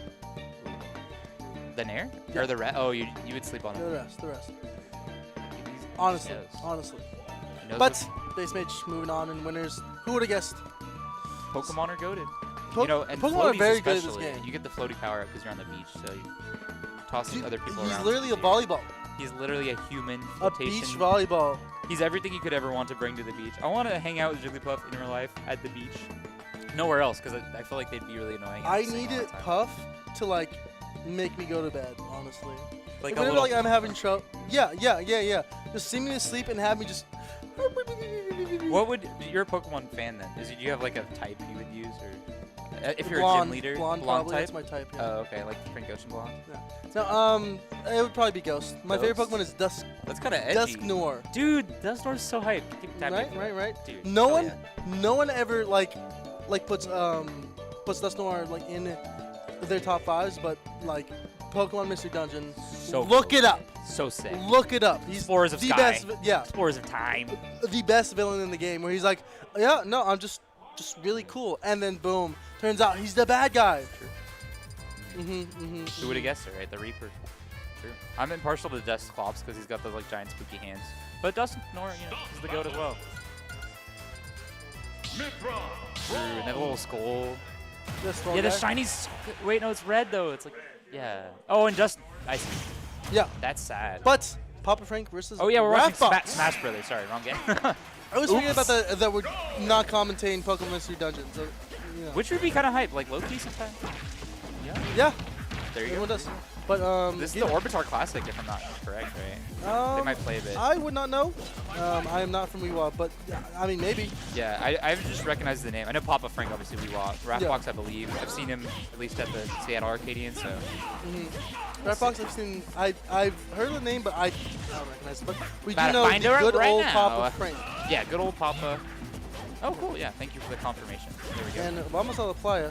Speaker 4: The Nair?
Speaker 3: Yeah.
Speaker 4: Or the red? Oh, you would sleep on
Speaker 3: The
Speaker 4: him.
Speaker 3: rest.
Speaker 4: He
Speaker 3: Honestly,
Speaker 4: knows.
Speaker 3: honestly.
Speaker 4: He knows
Speaker 3: But
Speaker 4: what
Speaker 3: Bassmage moving on and winners. Who would have guessed?
Speaker 4: Pokemon are goaded.
Speaker 3: Po-
Speaker 4: You know, and
Speaker 3: Pokemon are
Speaker 4: floaties
Speaker 3: very good at this
Speaker 4: especially.
Speaker 3: game.
Speaker 4: You get the floaty power up because you're on the beach, so you tossing other people
Speaker 3: He's
Speaker 4: around.
Speaker 3: literally a
Speaker 4: easier.
Speaker 3: volleyball.
Speaker 4: He's literally a human
Speaker 3: A
Speaker 4: flotation.
Speaker 3: beach volleyball.
Speaker 4: He's everything you could ever want to bring to the beach. I want to hang out with Jigglypuff in real life at the beach. Nowhere else, because I feel like they'd be really annoying.
Speaker 3: I
Speaker 4: and sing all
Speaker 3: need
Speaker 4: the time.
Speaker 3: Puff to like make me go to bed, honestly.
Speaker 4: Like
Speaker 3: Like
Speaker 4: a
Speaker 3: whenever
Speaker 4: little.
Speaker 3: like I'm having trouble. Yeah. Just see me asleep and have me just.
Speaker 4: What would you're a Pokemon fan then? Do you have like a type you would use, or if you're
Speaker 3: blonde,
Speaker 4: a gym leader,
Speaker 3: blonde probably.
Speaker 4: type?
Speaker 3: That's my type. Yeah.
Speaker 4: Oh, okay, like Frank Ocean Blonde.
Speaker 3: No, it would probably be Ghost. My favorite
Speaker 4: Ghost?
Speaker 3: Pokemon is Dusk.
Speaker 4: That's kind of edgy.
Speaker 3: Dusk Noir.
Speaker 4: Dude, Dusknoir's so hype. Keep tapping
Speaker 3: Right,
Speaker 4: for
Speaker 3: right,
Speaker 4: that.
Speaker 3: right.
Speaker 4: Dude,
Speaker 3: No
Speaker 4: hell
Speaker 3: one,
Speaker 4: yeah.
Speaker 3: no one ever like puts Dusk Noir like in their top 5s, but like Pokemon Mystery Dungeon.
Speaker 4: So
Speaker 3: Look
Speaker 4: cool.
Speaker 3: it up.
Speaker 4: So sick.
Speaker 3: Look it up. He's
Speaker 4: Explorers of
Speaker 3: the
Speaker 4: Sky.
Speaker 3: best. Yeah,
Speaker 4: Explorers of Time.
Speaker 3: the best villain in the game. Where he's like, yeah, no, I'm just really cool, and then boom, turns out he's the bad guy.
Speaker 4: Who would have guessed it, right? The Reaper. True. I'm impartial to Dusclops because he's got those like giant spooky hands. But Dusknoir, is the goat as well. True, and that little skull.
Speaker 3: This
Speaker 4: Yeah, the
Speaker 3: guy.
Speaker 4: shiny's so good. Wait, no, it's red though. It's like, yeah. Oh, and I see.
Speaker 3: Yeah,
Speaker 4: That's sad.
Speaker 3: but Papa Frank versus.
Speaker 4: Oh yeah, we're watching
Speaker 3: Rathbox.
Speaker 4: Smash Brothers. Sorry, wrong game.
Speaker 3: I always forget
Speaker 4: Oops.
Speaker 3: about that we're not commentating Pokemon Mystery Dungeon. So, you know.
Speaker 4: Which would be kind of hype, like low-key sometimes. Yeah.
Speaker 3: Yeah,
Speaker 4: There you
Speaker 3: everyone
Speaker 4: go.
Speaker 3: does. But
Speaker 4: This is
Speaker 3: yeah.
Speaker 4: the Orbitar Classic, if I'm not correct, right? They might play a bit.
Speaker 3: I would not know. I am not from Weewah, but I mean maybe.
Speaker 4: Yeah, I've just recognized the name. I know Papa Frank, obviously, Weewah. Rathbox, I believe. I've seen him at least at the Seattle Arcadian, so.
Speaker 3: Redbox, I've seen. I've heard the name, but I don't recognize it. But we do
Speaker 4: About to
Speaker 3: know
Speaker 4: find
Speaker 3: the
Speaker 4: out
Speaker 3: good
Speaker 4: right
Speaker 3: old
Speaker 4: now.
Speaker 3: Papa Frank.
Speaker 4: Yeah, good old Papa. Oh, cool. Yeah, thank you for the confirmation. Here we go.
Speaker 3: And Vamos a la Playa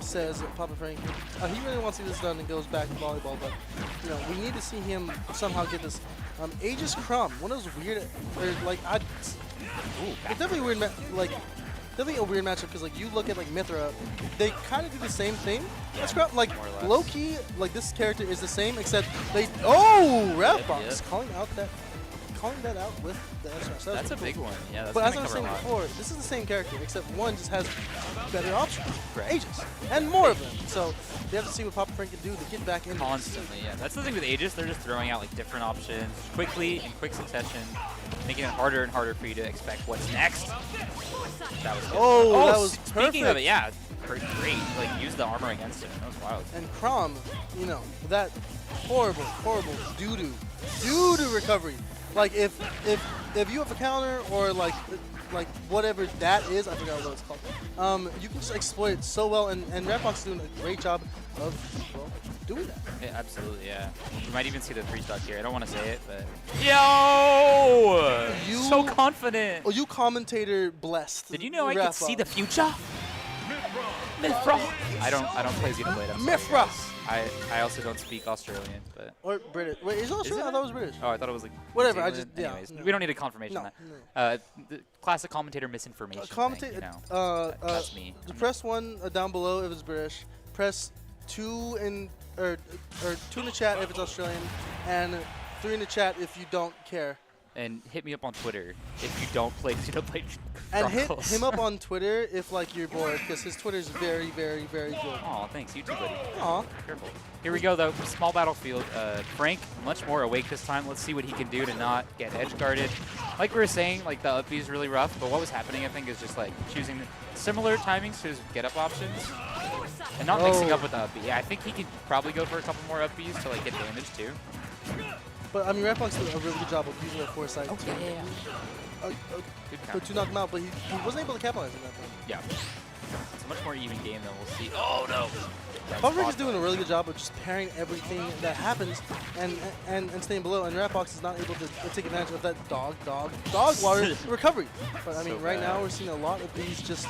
Speaker 3: says Papa Frank. He really wants to see this done and goes back to volleyball, but you know we need to see him somehow get this. Aegis Crumb, one of those weird, or like it's definitely a weird, definitely a weird matchup because like you look at like Mithra, they kind of do the same thing. That's Crumb, like
Speaker 4: more or less.
Speaker 3: low key, like this character is the same except they. Oh, Rapbox
Speaker 4: yep.
Speaker 3: calling that out with the S rush.
Speaker 4: That's a big one. Yeah, that's
Speaker 3: But as I
Speaker 4: gonna
Speaker 3: was
Speaker 4: cover
Speaker 3: saying
Speaker 4: a lot.
Speaker 3: before, this is the same character, except one just has better options for
Speaker 4: Correct.
Speaker 3: Aegis, and more of them. So we have to see what Papa Frank can do to get back in.
Speaker 4: Constantly, yeah. That's the thing with Aegis. They're just throwing out like different options quickly in quick succession, making it harder and harder for you to expect what's next. That was good.
Speaker 3: Oh, that was
Speaker 4: speaking of
Speaker 3: perfect.
Speaker 4: it, yeah, great. Like use the armor against him. That was wild.
Speaker 3: And Crom, you know, that horrible doo-doo recovery. Like if you have a counter or like whatever that is, I forgot what it's called. You can just exploit it so well, and Rapbox is doing a great job of doing that.
Speaker 4: Yeah, absolutely, yeah. You might even see the 3-stock here. I don't want to say it, but yo,
Speaker 3: You-
Speaker 4: so confident.
Speaker 3: Oh, you commentator blessed.
Speaker 4: Did you know I could see the future? Mithra. I don't play Xenoblade. I'm sorry,
Speaker 3: Mithra.
Speaker 4: guys. I also don't speak Australian, but
Speaker 3: Or British. Wait, is it Australian? I thought it was British.
Speaker 4: oh, I thought it was like
Speaker 3: Whatever,
Speaker 4: New
Speaker 3: I
Speaker 4: Zealand.
Speaker 3: just- yeah,
Speaker 4: Anyways,
Speaker 3: no.
Speaker 4: we don't need a confirmation
Speaker 3: No,
Speaker 4: on that. The classic commentator misinformation.
Speaker 3: Commentate.
Speaker 4: Thing, you know. That's me.
Speaker 3: Press 1 down below if it's British. Press 2 in or 2 in the chat if it's Australian, and 3 in the chat if you don't care.
Speaker 4: And hit me up on Twitter if you don't play Xenoblade
Speaker 3: And hit
Speaker 4: Chronicles.
Speaker 3: him up on Twitter if like you're bored, because his Twitter is very, very, very good.
Speaker 4: Aw, thanks. You too, buddy.
Speaker 3: Aw.
Speaker 4: Careful. Here we go, though. Small battlefield. Frank, much more awake this time. Let's see what he can do to not get edge guarded. Like we were saying, like the up B is really rough, but what was happening, I think, is just like choosing similar timings to his get up options and not mixing up with the up B. Yeah, I think he could probably go for a couple more up Bs to like get damage too.
Speaker 3: But I mean, Rapbox did a really good job of using that foresight
Speaker 4: Oh, Good count.
Speaker 3: to knock him out, but he wasn't able to capitalize on that point.
Speaker 4: Yeah. It's a much more even game than we'll see. Oh, no.
Speaker 3: Papa Frank is doing a really good job of just parrying everything that happens and staying below, and Rapbox is not able to take advantage of that dog water recovery. But I mean,
Speaker 4: So
Speaker 3: right now
Speaker 4: bad.
Speaker 3: we're seeing a lot of these just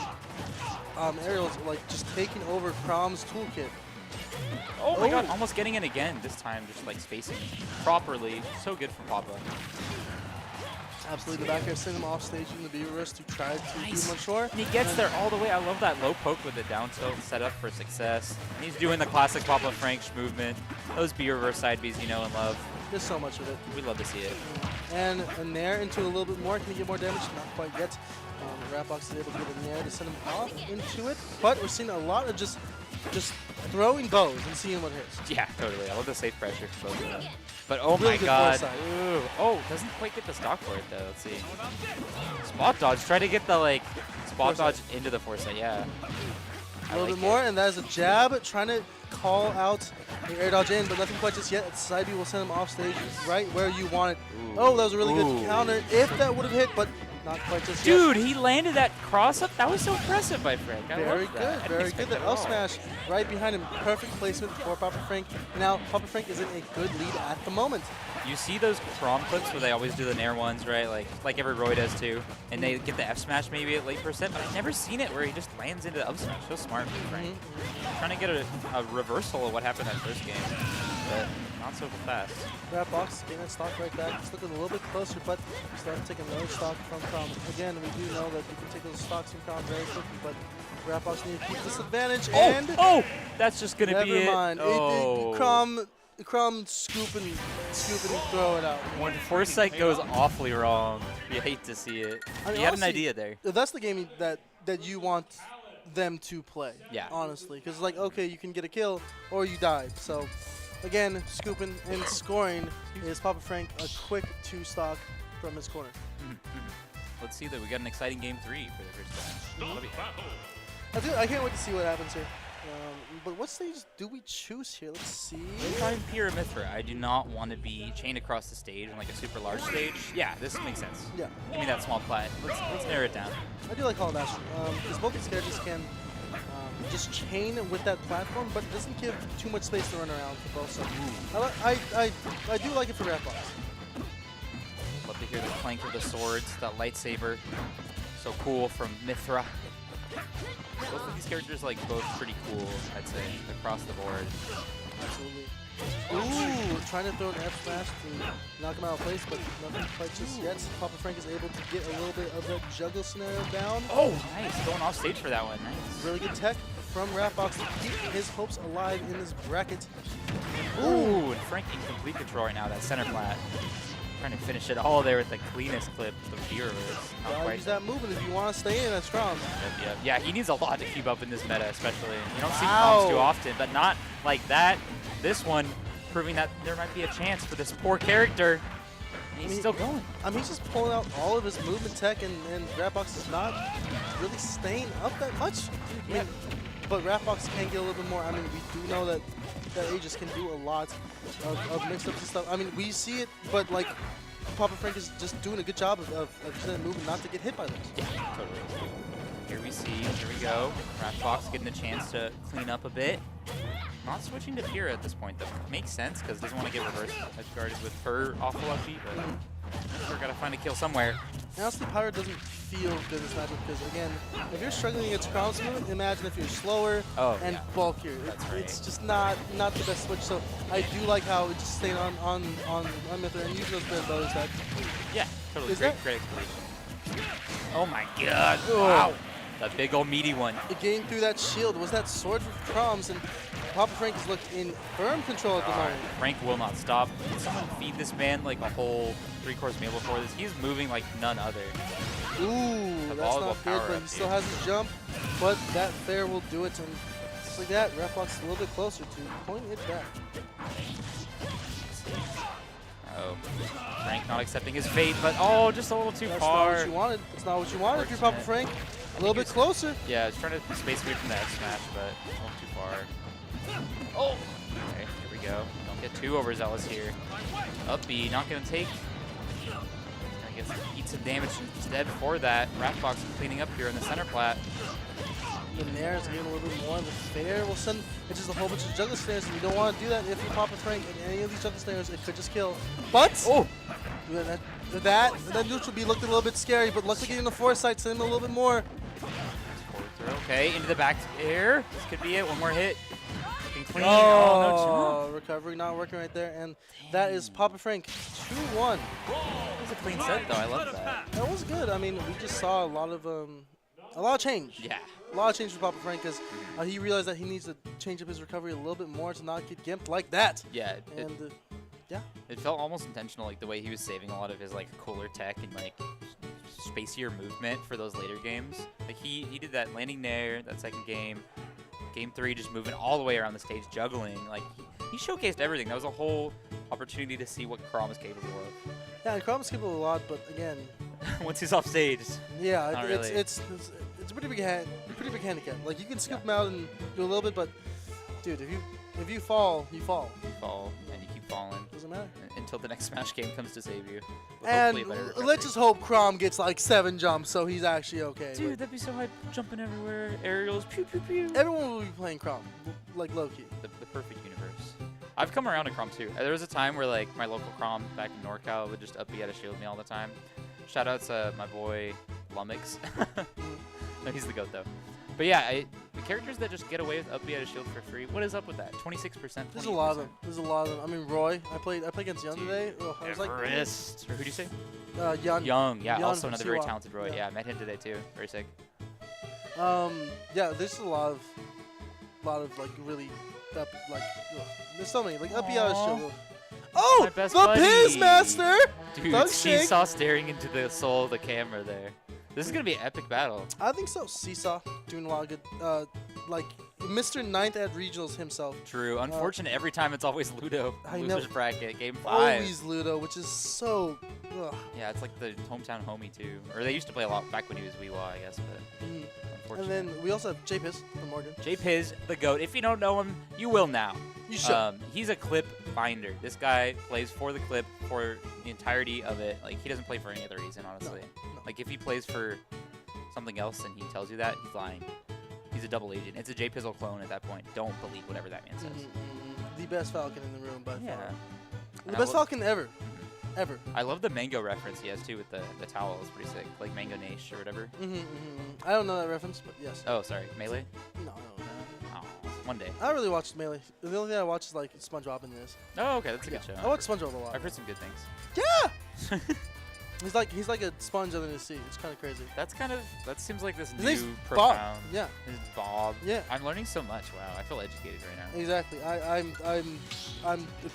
Speaker 3: aerials like just taking over Crom's toolkit.
Speaker 4: Oh my god,
Speaker 3: Oh.
Speaker 4: almost getting it again. This time just like spacing properly. So good from Papa.
Speaker 3: Absolutely, the back air sent him off stage in the B-reverse to try to
Speaker 4: Nice.
Speaker 3: do much more.
Speaker 4: And he gets there all the way. I love that low poke with the down tilt set up for success. And he's doing the classic Papa Frank movement. Those B reverse side Bs you know and love.
Speaker 3: There's so much of it.
Speaker 4: We love to see it.
Speaker 3: And a Nair into a little bit more. Can he get more damage? Not quite yet. Rapbox is able to get a Nair to send him off into it. But we're seeing a lot of just throwing bows and seeing what hits.
Speaker 4: Yeah, totally. I love the safe pressure for both of them. But oh
Speaker 3: Really
Speaker 4: my
Speaker 3: good
Speaker 4: god.
Speaker 3: foresight.
Speaker 4: Ooh. Oh, doesn't quite get the stock for it though. Let's see. Spot dodge. Try to get the like spot dodge into the foresight, yeah.
Speaker 3: A little bit more, and that is a jab, trying to call out the air dodge in, but nothing quite just yet. Side B will send him off stage right where you want it. Oh, that was a really good counter if that would have hit, but not quite just yet.
Speaker 4: Dude, he landed that cross up. That was so impressive by Frank.
Speaker 3: Very good, very good. The up smash right behind him. Perfect placement for Papa Frank. Now, Papa Frank is in a good lead at the moment.
Speaker 4: You see those prom clips where they always do the nair ones, right? Like every Roy does too. And they get the F smash maybe at late percent, but I've never seen it where he just lands into the up smash. So smart from Frank. Trying to get a reversal of what happened that first game, but not so fast.
Speaker 3: Grab box, getting that stock right back. Just looking a little bit closer, but starting to take another stock from Crom. Again, we do know that you can take those stocks from Crom very quickly, but Grab box need to keep this advantage. And
Speaker 4: that's just gonna be it.
Speaker 3: Never mind.
Speaker 4: Oh.
Speaker 3: Crom scoop and throw it out.
Speaker 4: When foresight goes awfully wrong, you hate to see it.
Speaker 3: I mean,
Speaker 4: he had an
Speaker 3: honestly,
Speaker 4: idea there.
Speaker 3: That's the game that you want them to play.
Speaker 4: Yeah.
Speaker 3: Honestly, because like, okay, you can get a kill or you died. So, again, scooping and scoring is Papa Frank a quick 2-stock from his corner.
Speaker 4: Let's see that we got an exciting game 3 for the first time.
Speaker 3: I can't wait to see what happens here. But what stage do we choose here? Let's see.
Speaker 4: If I'm Pira Mithra, I do not want to be chained across the stage on like a super large stage. Yeah, this makes sense.
Speaker 3: Yeah.
Speaker 4: Give me that small plat. Let's narrow it down.
Speaker 3: I do like Hollow Dash because both these characters can just chain with that platform, but it doesn't give too much space to run around for both. So I do like it for Rapbox.
Speaker 4: Love to hear the clank of the swords, that lightsaber. So cool from Mithra. Both of these characters like both pretty cool, I'd say, across the board.
Speaker 3: Absolutely. Ooh, trying to throw an F smash to knock him out of place, but nothing quite just yet. Papa Frank is able to get a little bit of that juggle scenario down.
Speaker 4: Oh, nice. Going off stage for that one. Nice.
Speaker 3: Really good tech from Rapbox to keep his hopes alive in this bracket.
Speaker 4: Ooh, and Frank in complete control right now, that center flat. Trying to finish it all there with the cleanest clip of the reverse.
Speaker 3: Gotta use that movement if you want to stay in that strong.
Speaker 4: Yeah, he needs a lot to keep up in this meta, especially. You don't see comps too often, but not like that. This one proving that there might be a chance for this poor character. And he's still going.
Speaker 3: I mean, he's just pulling out all of hhis movement tech, and Rapbox is not really staying up that much. I mean, but Rapbox can get a little bit more. I mean, we do know that Aegis can do a lot of mix-ups and stuff. I mean, we see it, but like Papa Frank is just doing a good job of just moving not to get hit by those.
Speaker 4: Yeah, totally. Here we go. Rapbox getting a chance to clean up a bit. Not switching to Pyrrha at this point, though. Makes sense, because doesn't want to get reverse edge guarded with her awful lucky, but we're got to find a kill somewhere.
Speaker 3: And honestly, Pyro doesn't feel good in this matchup, because again, if you're struggling against Crown's movement, imagine if you're slower and bulkier.
Speaker 4: That's right.
Speaker 3: It's just not the best switch, so I do like how it just stayed on Mithra and using those bamboos that.
Speaker 4: Yeah, totally. Great exploration. Oh my god. Wow. That big old meaty one.
Speaker 3: It gained through that shield. Was that sword for Crumbs, and Papa Frank has looked in firm control at the moment.
Speaker 4: Frank will not stop. Can someone feed this man like a whole 3-course meal before this? He's moving like none other.
Speaker 3: Ooh, that's not good, but he still has his jump. But that fair will do it, and just like that, Rapbox is a little bit closer to pointing it back.
Speaker 4: Oh, Frank not accepting his fate, but just a little too
Speaker 3: That's
Speaker 4: far.
Speaker 3: Not what you wanted. That's not what you wanted if you're Papa Frank. A little bit closer.
Speaker 4: Yeah, he's trying to space away from the F smash, but a little too far. Oh! Okay, here we go. Don't get too overzealous here. Up B, not gonna take. I guess eat some damage instead for that. Rapbox cleaning up here in the center plat.
Speaker 3: In there is getting a little bit more. The fair will send it's just a whole bunch of juggle snares, and you don't want to do that if you're Papa Frank and any of these juggle snares. It could just kill. But that neutral B looked a little bit scary, but luckily getting the foresight sent him a little bit more.
Speaker 4: Forward throw. Okay, into the back air. This could be it. One more hit. Looking clean.
Speaker 3: Oh, no recovery not working right there, and that is Papa Frank 2-1.
Speaker 4: That was a clean set though. I love that.
Speaker 3: That was good. I mean, we just saw a lot of change.
Speaker 4: Yeah.
Speaker 3: A lot of change for Papa Frank because he realized that he needs to change up his recovery a little bit more to not get gimped like that.
Speaker 4: Yeah.
Speaker 3: And
Speaker 4: it felt almost intentional, like the way he was saving a lot of his like cooler tech and like spacier movement for those later games. Like he did that landing nair, that second game. Game 3, just moving all the way around the stage, juggling. Like he showcased everything. That was a whole opportunity to see what Krom is capable of.
Speaker 3: Yeah, and Krom is capable of a lot, but again,
Speaker 4: once he's off stage.
Speaker 3: Yeah,
Speaker 4: not
Speaker 3: it's
Speaker 4: really.
Speaker 3: it's It's a pretty big handicap. Like you can scoop them out and do a little bit, but dude, if you fall, you fall.
Speaker 4: You fall and you keep falling
Speaker 3: Doesn't matter.
Speaker 4: until the next Smash game comes to save you. With
Speaker 3: And
Speaker 4: hopefully a better recovery.
Speaker 3: let's just hope Crom gets like 7 jumps, so he's actually okay.
Speaker 4: Dude, that'd be so hype. Jumping everywhere, aerials, pew pew pew.
Speaker 3: Everyone will be playing Crom, like low key.
Speaker 4: The perfect universe. I've come around to Crom too. There was a time where like my local Crom back in NorCal would just up B out of shield me all the time. Shout out to my boy Lumix. No, he's the GOAT though. But yeah, the characters that just get away with up B out of shield for free, what is up with that? 26%.
Speaker 3: There's a lot of them. There's a lot of them. I mean, Roy. I played against Young today. Ugh, I was like,
Speaker 4: Everest. Or who'd you say?
Speaker 3: Young.
Speaker 4: Young. Yeah,
Speaker 3: Young
Speaker 4: also
Speaker 3: from
Speaker 4: another very
Speaker 3: Siwa.
Speaker 4: talented Roy.
Speaker 3: Yeah.
Speaker 4: Yeah, I met him today too. Very sick.
Speaker 3: Yeah, there's a lot of like really up like. Ugh. There's so many like up B out of shield. Ugh. Oh,
Speaker 4: My best
Speaker 3: the
Speaker 4: buddy.
Speaker 3: Pizmaster!
Speaker 4: Dude,
Speaker 3: Thug Shake.
Speaker 4: Seesaw staring into the soul of the camera there. This is gonna be an epic battle.
Speaker 3: I think so. Seesaw doing a lot of good. Like Mr. Ninth at regionals himself.
Speaker 4: True. Unfortunate every time it's always Ludo.
Speaker 3: I know.
Speaker 4: Loser's bracket, game 5.
Speaker 3: Always Ludo, which is so. Ugh.
Speaker 4: Yeah, it's like the hometown homie too. Or they used to play a lot back when he was Weewa, I guess, but
Speaker 3: Mhm.
Speaker 4: unfortunately.
Speaker 3: And then we also have J-Piz from Morgan.
Speaker 4: J-Piz, the GOAT. If you don't know him, you will now.
Speaker 3: You should.
Speaker 4: He's a clip finder. This guy plays for the clip for the entirety of it. Like, he doesn't play for any other reason, honestly.
Speaker 3: no.
Speaker 4: Like, if he plays for something else and he tells you that, he's lying. He's a double agent. It's a J-Pizzle clone at that point. Don't believe whatever that man says.
Speaker 3: The best Falcon in the room by
Speaker 4: Yeah.
Speaker 3: far.
Speaker 4: And
Speaker 3: The
Speaker 4: I
Speaker 3: best
Speaker 4: lo-
Speaker 3: Falcon ever. Ever.
Speaker 4: I love the mango reference he has, too, with the towel. It's pretty sick. Like Mango Nash or whatever.
Speaker 3: I don't know that reference, but yes.
Speaker 4: Oh, sorry. Melee?
Speaker 3: No.
Speaker 4: Oh, one day.
Speaker 3: I don't really watch Melee. The only thing I watch is like SpongeBob and this.
Speaker 4: Oh, okay. That's a good show.
Speaker 3: I watch SpongeBob a lot.
Speaker 4: I've heard some good things.
Speaker 3: Yeah! he's like a sponge under the sea. It's kind of crazy.
Speaker 4: That seems like this
Speaker 3: His name's
Speaker 4: new
Speaker 3: Bob.
Speaker 4: profound.
Speaker 3: Yeah,
Speaker 4: His Bob.
Speaker 3: Yeah.
Speaker 4: I'm learning so much. Wow, I feel educated right now.
Speaker 3: exactly. I'm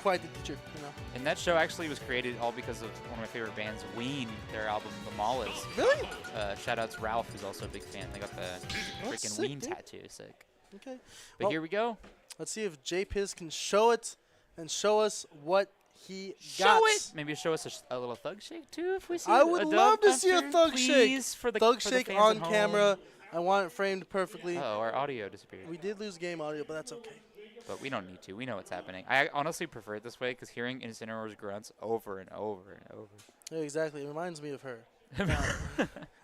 Speaker 3: quite the teacher, you know.
Speaker 4: And that show actually was created all because of one of my favorite bands, Ween, their album The Mallas.
Speaker 3: Really?
Speaker 4: Shout out to Ralph, who's also a big fan. They got the
Speaker 3: That's
Speaker 4: freaking
Speaker 3: sick,
Speaker 4: Ween
Speaker 3: dude.
Speaker 4: tattoo. Sick.
Speaker 3: Okay.
Speaker 4: But
Speaker 3: Well,
Speaker 4: here we go.
Speaker 3: Let's see if J-Piz can show it and show us what he got.
Speaker 4: Show it. Maybe show us a little thug shake too, if we see.
Speaker 3: I
Speaker 4: a
Speaker 3: would
Speaker 4: dub
Speaker 3: love to see a
Speaker 4: after,
Speaker 3: thug
Speaker 4: please,
Speaker 3: shake.
Speaker 4: For the
Speaker 3: Thug
Speaker 4: for the
Speaker 3: shake
Speaker 4: fans
Speaker 3: on
Speaker 4: at home.
Speaker 3: camera. I want it framed perfectly.
Speaker 4: Oh, our audio disappeared.
Speaker 3: We did lose game audio, but that's okay.
Speaker 4: But we don't need to. We know what's happening. I honestly prefer it this way because hearing Incineroar's grunts over and over and over.
Speaker 3: Yeah, exactly. It reminds me of her.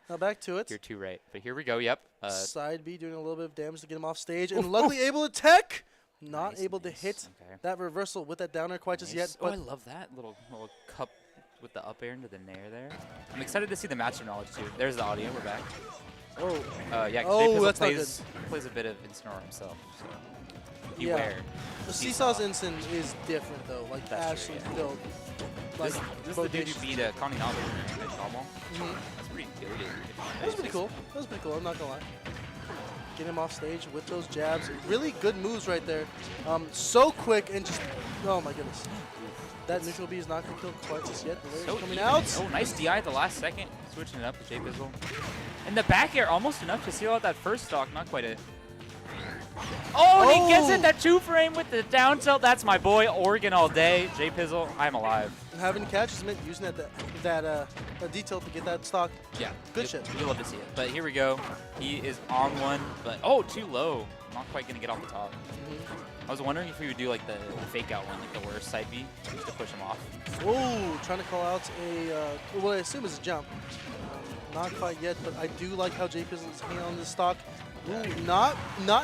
Speaker 3: Now back to it.
Speaker 4: You're too right. But here we go. Yep.
Speaker 3: Side B doing a little bit of damage to get him off stage, and luckily able to tech. Not
Speaker 4: Nice,
Speaker 3: able to
Speaker 4: nice.
Speaker 3: hit
Speaker 4: Okay.
Speaker 3: that reversal with that downer quite just
Speaker 4: Nice.
Speaker 3: yet.
Speaker 4: Oh, I
Speaker 3: But
Speaker 4: love that little cup with the up air into the nair there. I'm excited to see the master knowledge too. There's the audio. We're back.
Speaker 3: oh,
Speaker 4: Yeah,
Speaker 3: Oh,
Speaker 4: J-Pizzle
Speaker 3: that's not
Speaker 4: plays a bit of Incineroar himself. So
Speaker 3: Yeah.
Speaker 4: beware.
Speaker 3: the
Speaker 4: Seesaw.
Speaker 3: Seesaw's instant is different though. Like
Speaker 4: That's true,
Speaker 3: actually
Speaker 4: yeah.
Speaker 3: built. Like
Speaker 4: This is the dude who beat Kaninabe at Volleyball.
Speaker 3: Mhm.
Speaker 4: That's pretty good.
Speaker 3: That was pretty cool. That was pretty cool. I'm not gonna lie. Get him off stage with those jabs. Really good moves right there. So quick and just. Oh my goodness. That neutral B is not gonna kill quite just yet. The
Speaker 4: So
Speaker 3: layer's coming
Speaker 4: even.
Speaker 3: out.
Speaker 4: Oh, nice DI at the last second. Switching it up to J-Pizzle. And the back air almost enough to seal out that first stock. Not quite it. Oh, and he gets
Speaker 3: Oh.
Speaker 4: it. That 2-frame with the down tilt. That's my boy, Oregon all day. J-Pizzle, I'm alive.
Speaker 3: Having catches meant using that detail to get that stock.
Speaker 4: Yeah.
Speaker 3: Good shit.
Speaker 4: You love to see it. But here we go. He is on one, but oh, too low. Not quite going to get off the top. I was wondering if we would do like the fake out one, like the worst side B, just to push him off.
Speaker 3: Oh, trying to call out a, what I assume is a jump. Not quite yet, but I do like how J-Pizzle is hanging on this stock. Ooh, not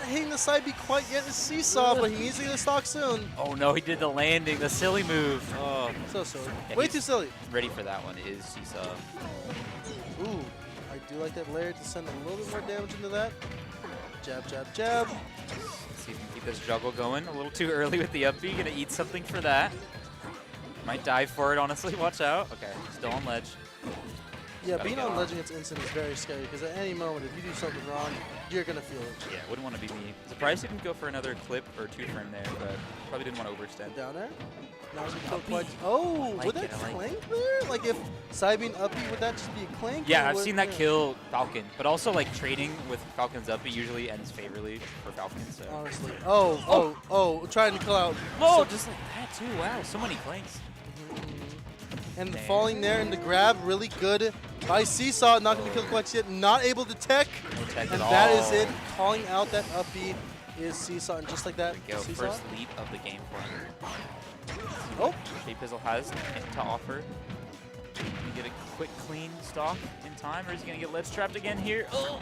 Speaker 3: hitting the side B quite yet in Seesaw, but he needs to get the stock soon.
Speaker 4: Oh no, he did the landing, the silly move. Oh,
Speaker 3: So silly.
Speaker 4: Yeah,
Speaker 3: Way
Speaker 4: he's-
Speaker 3: too silly.
Speaker 4: ready for that one is Seesaw.
Speaker 3: Ooh, I do like that layer to send a little bit more damage into that. Jab, jab, jab.
Speaker 4: Let's see if we can keep this juggle going. A little too early with the up B. Gonna eat something for that. Might dive for it, honestly. Watch out. Okay, still on ledge.
Speaker 3: Yeah,
Speaker 4: Gotta
Speaker 3: being
Speaker 4: get
Speaker 3: on
Speaker 4: on.
Speaker 3: ledge against Instant is very scary because at any moment, if you do something wrong, you're going to feel it.
Speaker 4: Yeah, wouldn't want to be me. Surprised he didn't go for another clip or 2-frame there, but probably didn't want to overextend.
Speaker 3: Down there. Now we kill
Speaker 4: Up
Speaker 3: quite.
Speaker 4: B.
Speaker 3: Oh,
Speaker 4: I like
Speaker 3: would that
Speaker 4: it, I like
Speaker 3: clank there? Like if side being up B, would that just be a clank?
Speaker 4: Yeah,
Speaker 3: or
Speaker 4: I've
Speaker 3: would-
Speaker 4: seen that
Speaker 3: yeah.
Speaker 4: kill Falcon, but also like trading with Falcon's up, it usually ends favorably for Falcon. So.
Speaker 3: Honestly. Oh, trying to kill out.
Speaker 4: Whoa,
Speaker 3: So-
Speaker 4: just like that too. Wow, so many clanks.
Speaker 3: And the
Speaker 4: Damn.
Speaker 3: falling there and the grab really good by Seesaw. Not going to kill quite yet. Not able to tech.
Speaker 4: No tech
Speaker 3: And
Speaker 4: at all.
Speaker 3: that is it. Calling out that up B is Seesaw, and just like that,
Speaker 4: There we go.
Speaker 3: Seesaw.
Speaker 4: First lead of the game for him.
Speaker 3: Oh,
Speaker 4: J-Pizzle has to offer. Can he get a quick, clean stock in time, or is he going to get ledge trapped again here? Oh!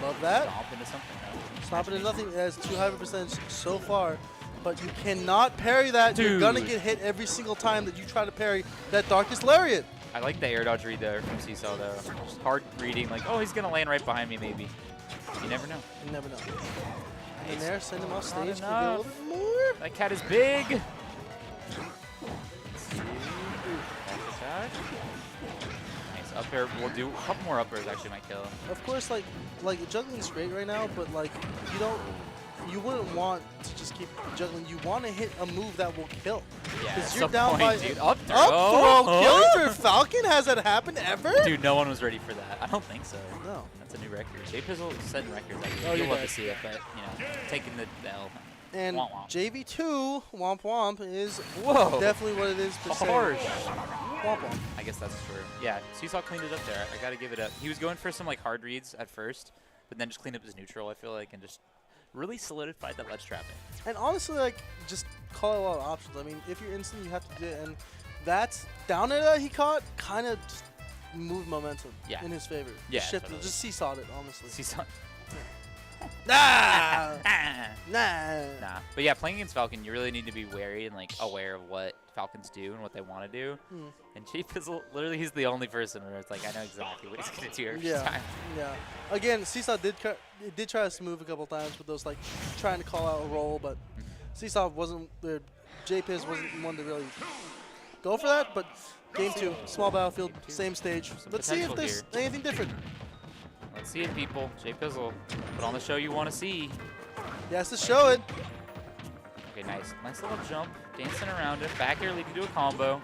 Speaker 3: love that.
Speaker 4: Stomp into something. No.
Speaker 3: Stopping at nothing. It has too high of a percentage so far, but you cannot parry that. You're gonna
Speaker 4: Dude.
Speaker 3: get hit every single time that you try to parry that Darkest Lariat.
Speaker 4: I like the air dodge read there from Seesaw, though. Just hard reading, like, oh, he's going to land right behind me, maybe. You never know.
Speaker 3: You never know. And there, send him off
Speaker 4: Not
Speaker 3: stage. Can get a little
Speaker 4: enough.
Speaker 3: bit more.
Speaker 4: That cat is big. Let's see. Back attack. Nice up air. We'll do a couple more up airs, actually might kill.
Speaker 3: Of course, like juggling's great right now, but like you wouldn't want to just keep juggling. You want to hit a move that will kill.
Speaker 4: Yeah,
Speaker 3: Because
Speaker 4: at
Speaker 3: you're
Speaker 4: some
Speaker 3: down
Speaker 4: point,
Speaker 3: by
Speaker 4: dude. Up throw.
Speaker 3: up throw killing for Falcon. Has that happened ever?
Speaker 4: Dude, no one was ready for that. I don't think so.
Speaker 3: No.
Speaker 4: That's a new record. J-Pizzle setting records.
Speaker 3: Oh,
Speaker 4: You'll
Speaker 3: you're
Speaker 4: love
Speaker 3: right.
Speaker 4: to see it, but, you know, taking the L.
Speaker 3: And
Speaker 4: Womp womp.
Speaker 3: JV2 Womp Womp is
Speaker 4: Whoa.
Speaker 3: definitely what it is. Per se.
Speaker 4: Harsh.
Speaker 3: Womp Womp.
Speaker 4: I guess that's true. Yeah, Seesaw cleaned it up there. I got to give it up. He was going for some, like, hard reads at first, but then just cleaned up his neutral, I feel like, and just really solidified that ledge trapping.
Speaker 3: And honestly, like, just call a lot of options. I mean, if you're instant, you have to do it. And that down air that he caught kind of just moved momentum
Speaker 4: Yeah.
Speaker 3: in his favor.
Speaker 4: Yeah,
Speaker 3: Just shifted,
Speaker 4: totally.
Speaker 3: just seesawed it, honestly.
Speaker 4: Seesaw.
Speaker 3: Nah!
Speaker 4: Ah.
Speaker 3: Nah!
Speaker 4: Nah. But yeah, playing against Falcon, you really need to be wary and, like, aware of what Falcons do and what they want to do.
Speaker 3: Hmm.
Speaker 4: And J-Pizzle, literally, he's the only person where it's like, I know exactly what he's going to do every
Speaker 3: Yeah,
Speaker 4: time.
Speaker 3: yeah. Again, Seesaw did try to smooth a couple times with those, like, trying to call out a roll, but Seesaw wasn't, J-Piz wasn't one to really go for that, but game 2, small battlefield, same stage.
Speaker 4: Some
Speaker 3: Let's see if
Speaker 4: potential
Speaker 3: there's anything different.
Speaker 4: Let's see it, people. J-Pizzle, put on the show you want to see.
Speaker 3: He has to show it.
Speaker 4: Okay, nice. Nice little jump, dancing around it. Back air leading to a combo.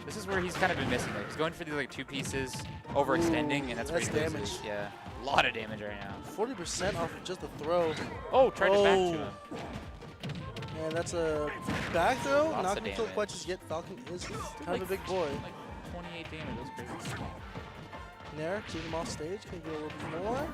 Speaker 4: This is where he's kind of been missing it. He's going for these, like, 2 pieces, overextending, and that's where he
Speaker 3: that's
Speaker 4: loses.
Speaker 3: damage.
Speaker 4: Yeah, a lot of damage right now.
Speaker 3: 40% off of just a throw.
Speaker 4: Oh, tried it back to
Speaker 3: Oh.
Speaker 4: him.
Speaker 3: And that's a back throw.
Speaker 4: Lots
Speaker 3: Not
Speaker 4: of
Speaker 3: going to kill
Speaker 4: damage.
Speaker 3: quite just yet. Falcon is kind
Speaker 4: like
Speaker 3: of a big boy.
Speaker 4: Like 28 damage, that's crazy.
Speaker 3: Nair, keep him off stage. Can get a little bit more.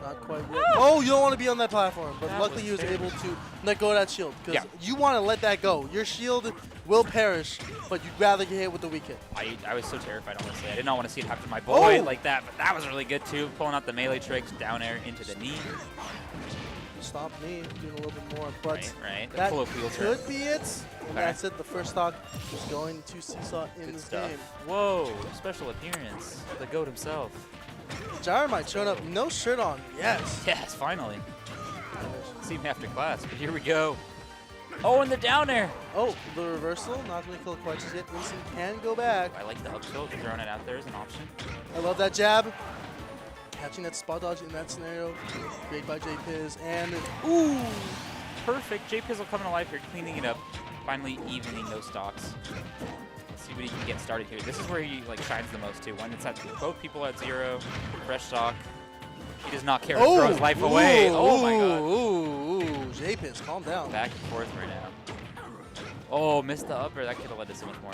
Speaker 3: Not quite yet. Oh, you don't want to be on that platform. But
Speaker 4: That
Speaker 3: luckily
Speaker 4: was
Speaker 3: he was
Speaker 4: terrible.
Speaker 3: able to let go of that shield. Because
Speaker 4: Yeah.
Speaker 3: you want to let that go. Your shield will perish, but you'd rather get hit with the weak hit.
Speaker 4: I was so terrified, honestly. I did not want to see it happen to my boy
Speaker 3: Oh.
Speaker 4: like that, but that was really good, too. Pulling out the melee tricks, down air into the knee.
Speaker 3: Stop me, doing a little bit more. But
Speaker 4: Right, right. The
Speaker 3: that
Speaker 4: colloquial term.
Speaker 3: could be it. And
Speaker 4: Okay.
Speaker 3: that's it. The first stock is going to Seesaw in
Speaker 4: Good
Speaker 3: this
Speaker 4: stuff.
Speaker 3: game.
Speaker 4: Whoa, special appearance. The GOAT himself.
Speaker 3: Gyromite showing up, no shirt on. Yes.
Speaker 4: Yes, finally. See him after class, but here we go. Oh, and the down air.
Speaker 3: Oh, the reversal, not going to kill quite just yet. Instant can go back.
Speaker 4: I like the up tilt, throwing it out there as an option.
Speaker 3: I love that jab. Catching that spot dodge in that scenario. Great by J-Piz. And, ooh,
Speaker 4: Perfect. J-Pizzle coming alive here, cleaning it up. Finally evening those stocks. Let's see what he can get started here. This is where he, like, shines the most, too. When it's at both people at 0, fresh stock. He does not care to throw his life away. Oh, my God.
Speaker 3: Ooh, J-Piz, calm down.
Speaker 4: Back and forth right now. Oh, missed the upper. That could have led to so much more.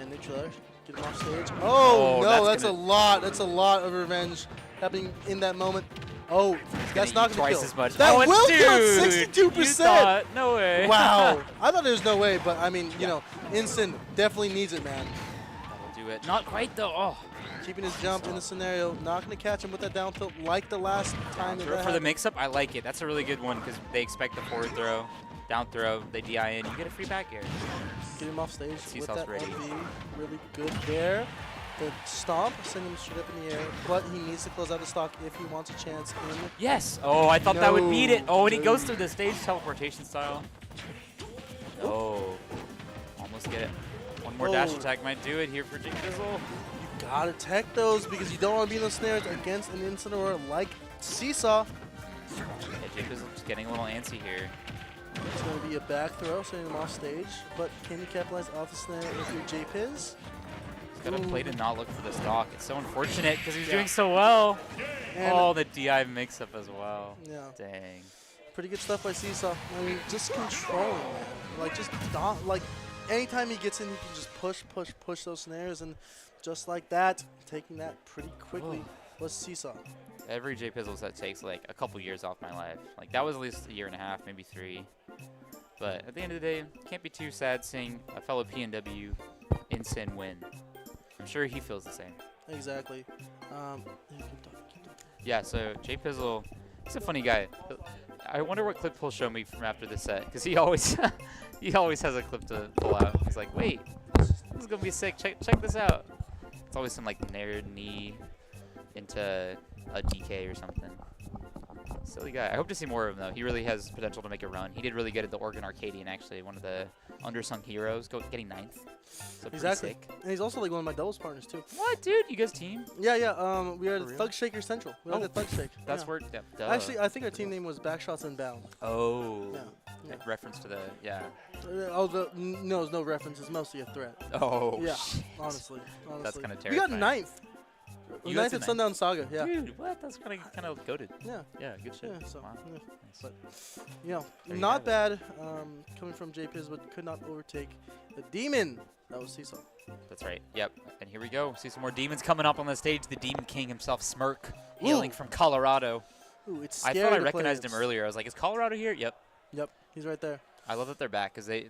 Speaker 3: And neutral air, get him off stage. Oh,
Speaker 4: Oh,
Speaker 3: no,
Speaker 4: that's
Speaker 3: that's a lot. That's a lot of revenge happening in that moment. Oh, that's not going to
Speaker 4: twice
Speaker 3: kill.
Speaker 4: as much.
Speaker 3: That
Speaker 4: oh,
Speaker 3: will
Speaker 4: dude,
Speaker 3: kill at
Speaker 4: you
Speaker 3: 62%.
Speaker 4: thought, no way.
Speaker 3: Wow. I thought there was no way, but I mean, you know, Instant definitely needs it, man.
Speaker 4: That'll do it. Not quite, though. Oh.
Speaker 3: Keeping his jump in the scenario, not going to catch him with that down tilt like the last time that
Speaker 4: For the
Speaker 3: happened.
Speaker 4: mix-up, I like it. That's a really good one because they expect the forward throw, down throw, they DI in. You get a free back air.
Speaker 3: Get him off stage with
Speaker 4: Seesaw's
Speaker 3: that
Speaker 4: ready.
Speaker 3: LB. Really good there. The stomp, send him straight up in the air, but he needs to close out the stock if he wants a chance in.
Speaker 4: Yes. Oh, I thought that would beat it. Oh, and he
Speaker 3: No.
Speaker 4: goes through the stage teleportation style. Oh. Almost get it. One more dash
Speaker 3: Oh.
Speaker 4: attack might do it here for J-Pizzle.
Speaker 3: Gotta tech those because you don't want to be in those snares against an instant aurora like Seesaw.
Speaker 4: Yeah, J-Pizzle just getting a little antsy here.
Speaker 3: It's going to be a back throw, sending him off stage, but can you capitalize off the snare with your J-Piz?
Speaker 4: He's got to play to not look for the stock. It's so unfortunate because he's
Speaker 3: Yeah.
Speaker 4: doing so well.
Speaker 3: And
Speaker 4: Oh, the DI mix-up as well.
Speaker 3: yeah,
Speaker 4: Dang.
Speaker 3: pretty good stuff by Seesaw. I mean, just controlling, man. Like, just don't, like, anytime he gets in, he can just push those snares, and just like that, taking that pretty quickly was Seesaw.
Speaker 4: every J Pizzle set takes like a couple years off my life. Like that was at least a year and a half, maybe 3. But at the end of the day, can't be too sad seeing a fellow PNW in Sin win. I'm sure he feels the same.
Speaker 3: Exactly.
Speaker 4: Yeah, so J Pizzle, he's a funny guy. I wonder what clip he'll show me from after the set, because he always he always has a clip to pull out. He's like, wait, this is gonna be sick. Check this out. It's always some like nerd knee into a DK or something. Silly guy. I hope to see more of him though. He really has potential to make a run. He did really good at the Oregon Arcadian, actually, one of the undersung heroes, getting 9th. So
Speaker 3: Exactly.
Speaker 4: sick.
Speaker 3: And he's also like one of my doubles partners too.
Speaker 4: What, dude? You guys team?
Speaker 3: Yeah. We are
Speaker 4: For real?
Speaker 3: Thug Shaker Central. We are the Thug Shake.
Speaker 4: That's
Speaker 3: yeah.
Speaker 4: where. Yeah, duh.
Speaker 3: Actually, I think our team name was Backshots and Bound.
Speaker 4: Oh.
Speaker 3: Yeah.
Speaker 4: Like reference to the
Speaker 3: No, there's no reference. It's mostly a threat.
Speaker 4: Oh.
Speaker 3: Yeah.
Speaker 4: Shit.
Speaker 3: Honestly.
Speaker 4: That's kind of
Speaker 3: We got
Speaker 4: terrifying.
Speaker 3: 9th.
Speaker 4: You got
Speaker 3: 9th
Speaker 4: to
Speaker 3: at Sundown Saga. Yeah.
Speaker 4: Dude, what? That's kind of goated.
Speaker 3: Yeah.
Speaker 4: Yeah, good shit.
Speaker 3: Yeah. So.
Speaker 4: Wow.
Speaker 3: Yeah.
Speaker 4: Nice.
Speaker 3: But you know,
Speaker 4: There you
Speaker 3: not
Speaker 4: have
Speaker 3: bad. Coming from JPiz, but could not overtake the demon. That was Seesaw.
Speaker 4: That's right. Yep. And here we go. See some more demons coming up on the stage. The Demon King himself, Smirk, hailing from Colorado.
Speaker 3: Ooh, it's
Speaker 4: I
Speaker 3: scary
Speaker 4: thought I
Speaker 3: to play
Speaker 4: recognized him
Speaker 3: against.
Speaker 4: earlier. I was like, is Colorado here? Yep.
Speaker 3: Yep, he's right there.
Speaker 4: I love that they're back because they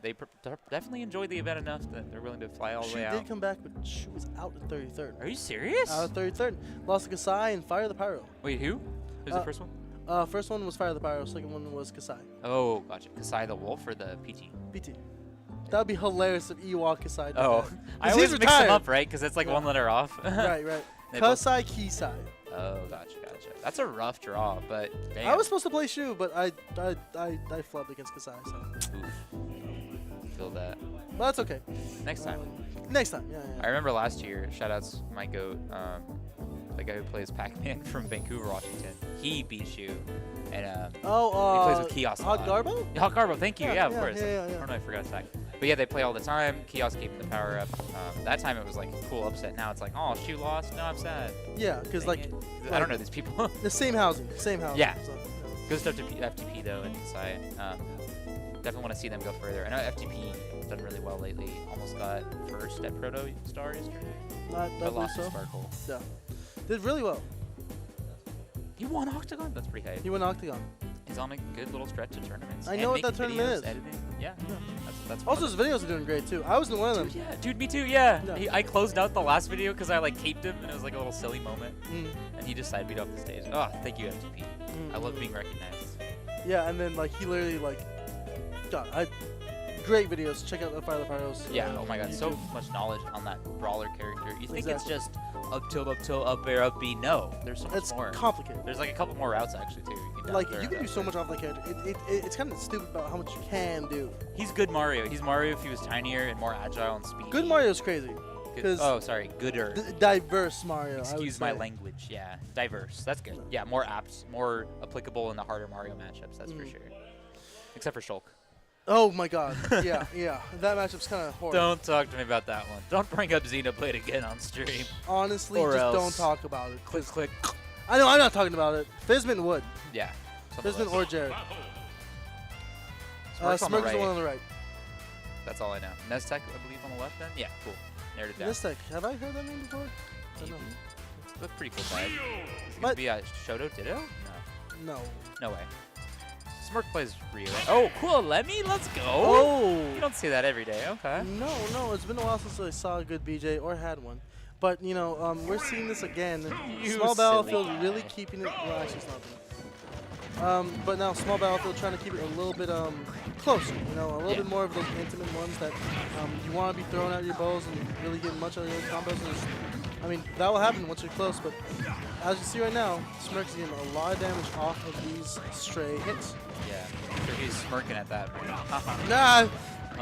Speaker 4: definitely enjoyed the event enough that they're willing to fly all the
Speaker 3: She
Speaker 4: way
Speaker 3: did
Speaker 4: out.
Speaker 3: come back, but she was out in 33rd.
Speaker 4: Are you serious?
Speaker 3: Out of 33rd. Lost to Kasai and Fire the Pyro.
Speaker 4: Wait, who? Who's the first one?
Speaker 3: First one was Fire the Pyro. Second one was Kasai.
Speaker 4: Oh, gotcha. Kasai the Wolf or the PT?
Speaker 3: PT. That would be hilarious if Ewok Kasai did
Speaker 4: Oh,
Speaker 3: that.
Speaker 4: I
Speaker 3: 'Cause
Speaker 4: always
Speaker 3: he's
Speaker 4: mix them
Speaker 3: retired.
Speaker 4: up, right? Because it's like
Speaker 3: Yeah.
Speaker 4: one letter off.
Speaker 3: Right.
Speaker 4: They both-
Speaker 3: Kasai Kisai.
Speaker 4: Oh, gotcha. That's a rough draw, but damn.
Speaker 3: I was supposed to play Shu, but I flubbed against Kasai, so.
Speaker 4: Oof. Feel that.
Speaker 3: But that's okay.
Speaker 4: Next time.
Speaker 3: Next time, yeah.
Speaker 4: I remember last year, shoutouts my goat, the guy who plays Pac-Man from Vancouver, Washington. He beat you, and he plays with Kiosk. a
Speaker 3: Hot
Speaker 4: lot.
Speaker 3: Garbo?
Speaker 4: Hot Garbo, thank you. Yeah, of
Speaker 3: yeah,
Speaker 4: course.
Speaker 3: yeah.
Speaker 4: I don't know, I forgot to say. But yeah, they play all the time. Kiosk gave him the power up. That time it was like a cool upset. Now it's like, oh, Shu lost. No, I'm sad.
Speaker 3: Yeah, because
Speaker 4: Dang
Speaker 3: like
Speaker 4: it. I don't know these people.
Speaker 3: the same housing,
Speaker 4: Yeah.
Speaker 3: So,
Speaker 4: Good stuff to FTP though and Kasai. Definitely want to see them go further. I know FTP done really well lately. Almost got first at Proto Star yesterday.
Speaker 3: I
Speaker 4: But
Speaker 3: believe
Speaker 4: lost to
Speaker 3: so.
Speaker 4: Sparkle.
Speaker 3: Yeah. Did really well.
Speaker 4: He won Octagon? That's pretty hype.
Speaker 3: He won Octagon.
Speaker 4: He's on a good little stretch of tournaments.
Speaker 3: I
Speaker 4: and
Speaker 3: know what that
Speaker 4: making
Speaker 3: tournament
Speaker 4: videos,
Speaker 3: is.
Speaker 4: Editing. Yeah, that's
Speaker 3: Also, his videos are doing great too. I was in one of them.
Speaker 4: Dude, yeah. Dude, me too, yeah.
Speaker 3: Yeah.
Speaker 4: I closed out the last video because I like caped him and it was like a little silly moment.
Speaker 3: Mm.
Speaker 4: And he just side beat off the stage. Oh, thank you, FTP. I love being recognized.
Speaker 3: Yeah, and then like he literally like, God, great videos. Check out the Fire the Pyros.
Speaker 4: Yeah, oh my god, so
Speaker 3: YouTube.
Speaker 4: much knowledge on that brawler character. You think it's
Speaker 3: Exactly.
Speaker 4: just up tilt, up air, up B? No, there's so much
Speaker 3: It's
Speaker 4: more.
Speaker 3: complicated.
Speaker 4: There's like a couple more routes actually too. You can
Speaker 3: Like
Speaker 4: down throw,
Speaker 3: you can do so
Speaker 4: down
Speaker 3: much off that character. It's kind of stupid about how much you can do.
Speaker 4: throw. He's good Mario. He's Mario if he was tinier and more agile and speed.
Speaker 3: Good Mario's crazy.
Speaker 4: Good-
Speaker 3: 'cause
Speaker 4: oh, sorry, gooder.
Speaker 3: Diverse Mario. I would
Speaker 4: Excuse my
Speaker 3: say.
Speaker 4: language. Yeah, diverse. That's good. Yeah, more apps, more applicable in the harder Mario matchups. That's for sure. Except for Shulk.
Speaker 3: Oh my God. Yeah. That matchup's kind of horrible.
Speaker 4: Don't talk to me about that one. Don't bring up Xenoblade again on stream.
Speaker 3: Honestly,
Speaker 4: Or
Speaker 3: just
Speaker 4: else.
Speaker 3: don't talk about it.
Speaker 4: Click, click.
Speaker 3: I know I'm not talking about it. Fizman would.
Speaker 4: Yeah. something
Speaker 3: Fizman
Speaker 4: like
Speaker 3: or Jared.
Speaker 4: Smirk's on the
Speaker 3: Smirk's the
Speaker 4: right.
Speaker 3: one on the right.
Speaker 4: That's all I know. Neztec, I believe, on the left then? Yeah, cool. Narrowed it down.
Speaker 3: Mistake. Have I heard that name before? I don't know.
Speaker 4: That's pretty cool guy. Is he
Speaker 3: But-
Speaker 4: gonna be a Shoto Ditto? No.
Speaker 3: No.
Speaker 4: No way. Smirk plays Ryu. Right? Oh, cool. Lemmy, let's go.
Speaker 3: Oh!
Speaker 4: You don't see that every day. Okay.
Speaker 3: No. It's been a while since I saw a good BJ or had one. But, you know, we're seeing this again.
Speaker 4: You
Speaker 3: Small
Speaker 4: silly
Speaker 3: Battlefield
Speaker 4: guy.
Speaker 3: really keeping it. Well, actually, it's not bad. But now Small Battlefield trying to keep it a little bit closer. You know, a little bit more of those intimate ones that you want to be throwing out your bows and really getting much out of your combos. I mean, that will happen once you're close, but as you see right now, Smirk's getting a lot of damage off of these stray hits.
Speaker 4: Yeah. So he's smirking at that.
Speaker 3: Nah!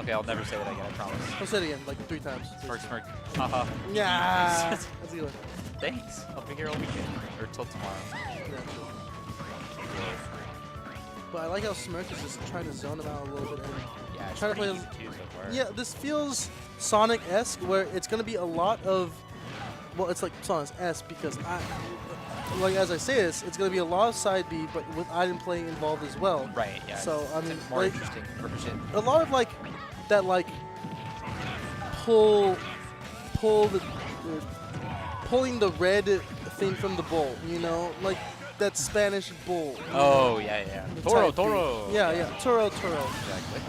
Speaker 4: Okay, I'll never say that again, I promise.
Speaker 3: I'll say it again, like 3 times.
Speaker 4: Smirk. Haha.
Speaker 3: Yeah! That's a good one.
Speaker 4: Thanks. I'll be here all weekend. Or till tomorrow.
Speaker 3: Yeah, sure. But I like how Smirk is just trying to zone him out a little bit. And
Speaker 4: Yeah, it's
Speaker 3: Trying to
Speaker 4: pretty
Speaker 3: play
Speaker 4: easy too so far.
Speaker 3: yeah, this feels Sonic-esque, where it's going to be a lot of, well, it's like Sonic-esque because like as I say this, it's going to be a lot of side B, but with item play involved as well.
Speaker 4: Right, yeah.
Speaker 3: So, I
Speaker 4: It's
Speaker 3: mean,
Speaker 4: more
Speaker 3: like,
Speaker 4: interesting for shit.
Speaker 3: a lot of like that, like pulling the red thing from the bowl. You know, like that Spanish bull.
Speaker 4: Oh, yeah. Toro,
Speaker 3: Type B.
Speaker 4: Toro.
Speaker 3: Yeah. Toro.
Speaker 4: Exactly.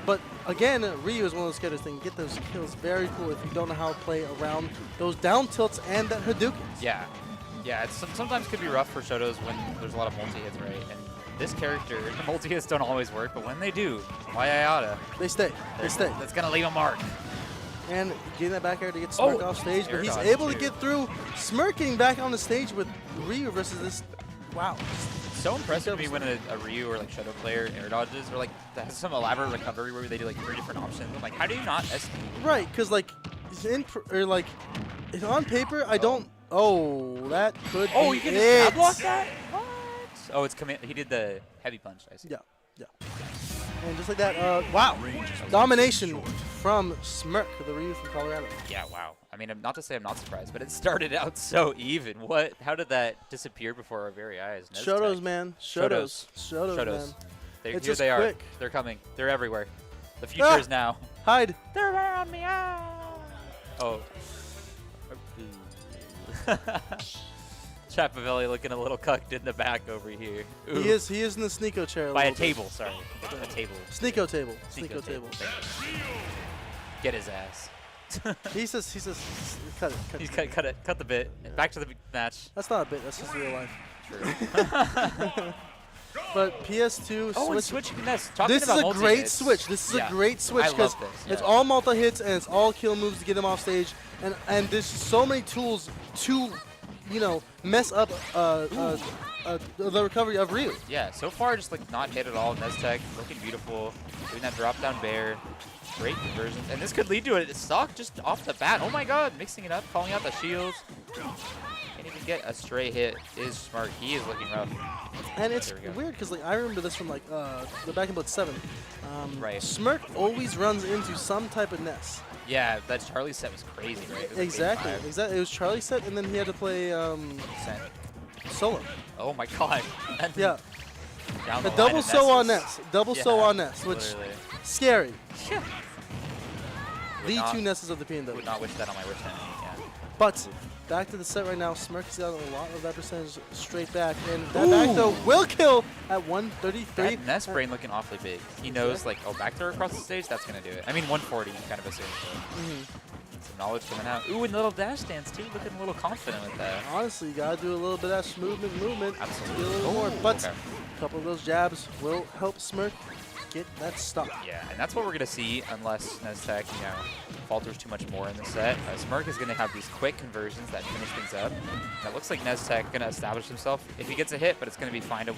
Speaker 3: But again, Ryu is one of those characters that can get those kills very cool if you don't know how to play around those down tilts and that Hadoukens.
Speaker 4: Yeah. Yeah, it's sometimes could be rough for Shotos when there's a lot of multi-hits, right? And this character, the multi-hits don't always work, but when they do, why Ayata?
Speaker 3: They stay.
Speaker 4: That's going to leave a mark.
Speaker 3: And getting that back air to get Smirk off stage, but he's
Speaker 4: dodge
Speaker 3: able to
Speaker 4: too.
Speaker 3: get through. Smirk getting back on the stage with Ryu versus this. Wow.
Speaker 4: So impressive to me when a Ryu or like Shadow player air dodges or like has some elaborate recovery where they do like 3 different options. I'm like, how do you not
Speaker 3: Right, because like, on paper, I don't. Oh, that could be
Speaker 4: you can just
Speaker 3: it.
Speaker 4: grab block that? What? Oh, it's he did the heavy punch, I see.
Speaker 3: Yeah. And just like that, wow. Domination from Smirk, the Ryu from Colorado.
Speaker 4: Yeah, wow. I mean, not to say I'm not surprised, but it started out so even. How did that disappear before our very eyes?
Speaker 3: Shotos, man. Shotos, man.
Speaker 4: Here
Speaker 3: It's just
Speaker 4: they are.
Speaker 3: quick.
Speaker 4: They're coming. They're everywhere. The future is now.
Speaker 3: Hide.
Speaker 4: They're around me. Oh. Chapavelli looking a little cucked in the back over here. Ooh.
Speaker 3: He is in the Sneeko chair.
Speaker 4: By a
Speaker 3: little bit.
Speaker 4: table, sorry. A table.
Speaker 3: Sneeko table.
Speaker 4: Sneeko table. Get his ass.
Speaker 3: He says, cut it.
Speaker 4: Cut the bit. Back to the match.
Speaker 3: That's not a bit. That's just real life.
Speaker 4: True.
Speaker 3: But PS2
Speaker 4: Oh, and
Speaker 3: switch.
Speaker 4: switching this.
Speaker 3: This is a great switch. This is a great switch
Speaker 4: I love
Speaker 3: because
Speaker 4: this,
Speaker 3: it's
Speaker 4: yeah.
Speaker 3: all multi-hits and it's all kill moves to get him off stage. And there's so many tools to, mess up the recovery of Ryu.
Speaker 4: Yeah, so far just like not hit at all. Neztec looking beautiful. Doing that drop down bear. Great conversions. And this could lead to a stock just off the bat. Oh my god, mixing it up, calling out the shields. Can't even get a stray hit. Is smart. He is looking rough.
Speaker 3: And it's
Speaker 4: There we go.
Speaker 3: weird because I remember this from the Back in Blitz 7.
Speaker 4: Right.
Speaker 3: Smirk always runs into some type of nest.
Speaker 4: Yeah, that Charlie set was crazy, right? It was like
Speaker 3: Exactly.
Speaker 4: 8-5.
Speaker 3: It was Charlie set, and then he had to play
Speaker 4: Percent.
Speaker 3: solo.
Speaker 4: Oh my god. And
Speaker 3: Yeah.
Speaker 4: down
Speaker 3: A
Speaker 4: the line
Speaker 3: double
Speaker 4: of
Speaker 3: so on
Speaker 4: Nessus.
Speaker 3: nest. Double
Speaker 4: Yeah,
Speaker 3: so on nest, which
Speaker 4: literally.
Speaker 3: scary.
Speaker 4: Yeah.
Speaker 3: The
Speaker 4: not-
Speaker 3: two nests of the PNW.
Speaker 4: Would not wish that on my worst enemy. Yeah.
Speaker 3: But back to the set right now. Smirk's got a lot of that percentage straight back, and that back throw will kill at 133.
Speaker 4: That Nest brain looking awfully big. He knows, like, oh, back throw across the stage, that's going to do it. I mean, 140, you kind of assume. Some knowledge coming out. Ooh, and the little dash dance, too. Looking a little confident with that.
Speaker 3: Honestly, you gotta do a little bit of that movement.
Speaker 4: Absolutely.
Speaker 3: Do a little more, but
Speaker 4: okay.
Speaker 3: a couple of those jabs will help Smirk get that stop.
Speaker 4: Yeah, and that's what we're going to see unless Neztec, falters too much more in the set. Smirk is going to have these quick conversions that finish things up. And it looks like Neztec going to establish himself if he gets a hit, but it's going to be fine to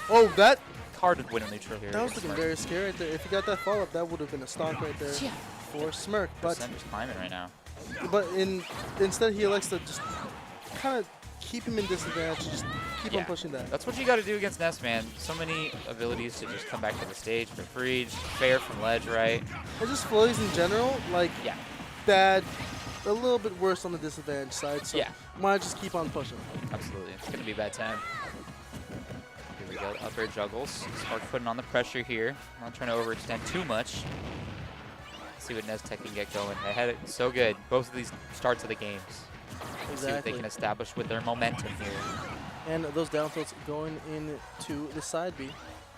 Speaker 3: Oh, that
Speaker 4: hard to win a neutral here.
Speaker 3: was
Speaker 4: against
Speaker 3: looking
Speaker 4: Smirk.
Speaker 3: very scary right there. If he got that follow-up, that would have been a stock right there for Smirk. But
Speaker 4: Percent just climbing right now.
Speaker 3: instead he elects to just kind of keep him in disadvantage, just keep on pushing that.
Speaker 4: That's what you got to do against Nest, man. So many abilities to just come back to the stage for free, just fair from ledge, right?
Speaker 3: And just floaties in general, like
Speaker 4: Yeah.
Speaker 3: bad, a little bit worse on the disadvantage side. So
Speaker 4: Yeah.
Speaker 3: why not just keep on pushing?
Speaker 4: Absolutely. It's going to be a bad time. Here we go. Up air juggles. Spark putting on the pressure here. Not trying to overextend too much. See what Neztec can get going. They had it so good. Both of these starts of the games. Let's see what they
Speaker 3: Exactly.
Speaker 4: can establish with their momentum here.
Speaker 3: And those down tilts going into the side B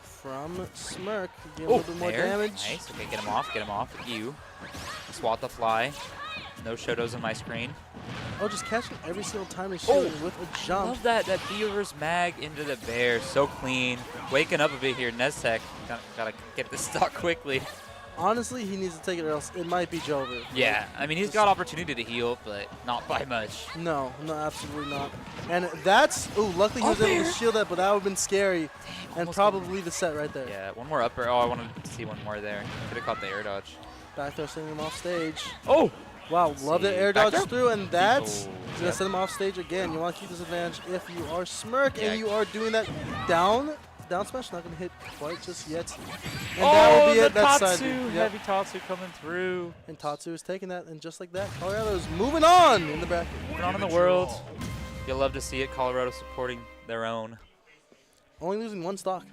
Speaker 3: from Smirk. Get a little bit more
Speaker 4: there.
Speaker 3: damage.
Speaker 4: Nice. Okay, get him off. Get him off. You. Swat the fly. No Shotos on my screen.
Speaker 3: Oh, just catching every single time he's shooting with a
Speaker 4: I
Speaker 3: jump.
Speaker 4: love that reverse mag into the bear. So clean. Waking up a bit here. Neztec. Gotta get this stock quickly.
Speaker 3: Honestly, he needs to take it or else it might be Jover.
Speaker 4: Yeah, I mean, he's got opportunity to heal, but not by much.
Speaker 3: No, absolutely not. And that's, luckily he was able to shield that, but that would have been scary. And
Speaker 4: almost
Speaker 3: probably the set right there.
Speaker 4: Yeah, one more upper. Oh, I wanted to see one more there. Could have caught the air dodge.
Speaker 3: Back there sending him off stage.
Speaker 4: Oh!
Speaker 3: Wow, love that air
Speaker 4: Back
Speaker 3: dodge
Speaker 4: throw?
Speaker 3: through, and that's
Speaker 4: Oh,
Speaker 3: going to
Speaker 4: yep.
Speaker 3: send him off stage again. You want to keep this advantage if you are Smirk,
Speaker 4: Yeah.
Speaker 3: and you are doing that down smash, not going to hit quite just yet. And that will be it. That's side B. Yep.
Speaker 4: Heavy Tatsu coming through.
Speaker 3: And Tatsu is taking that, and just like that, Colorado's moving on in the bracket.
Speaker 4: Moving on in the world. You'll love to see it. Colorado supporting their own.
Speaker 3: Only losing one stock.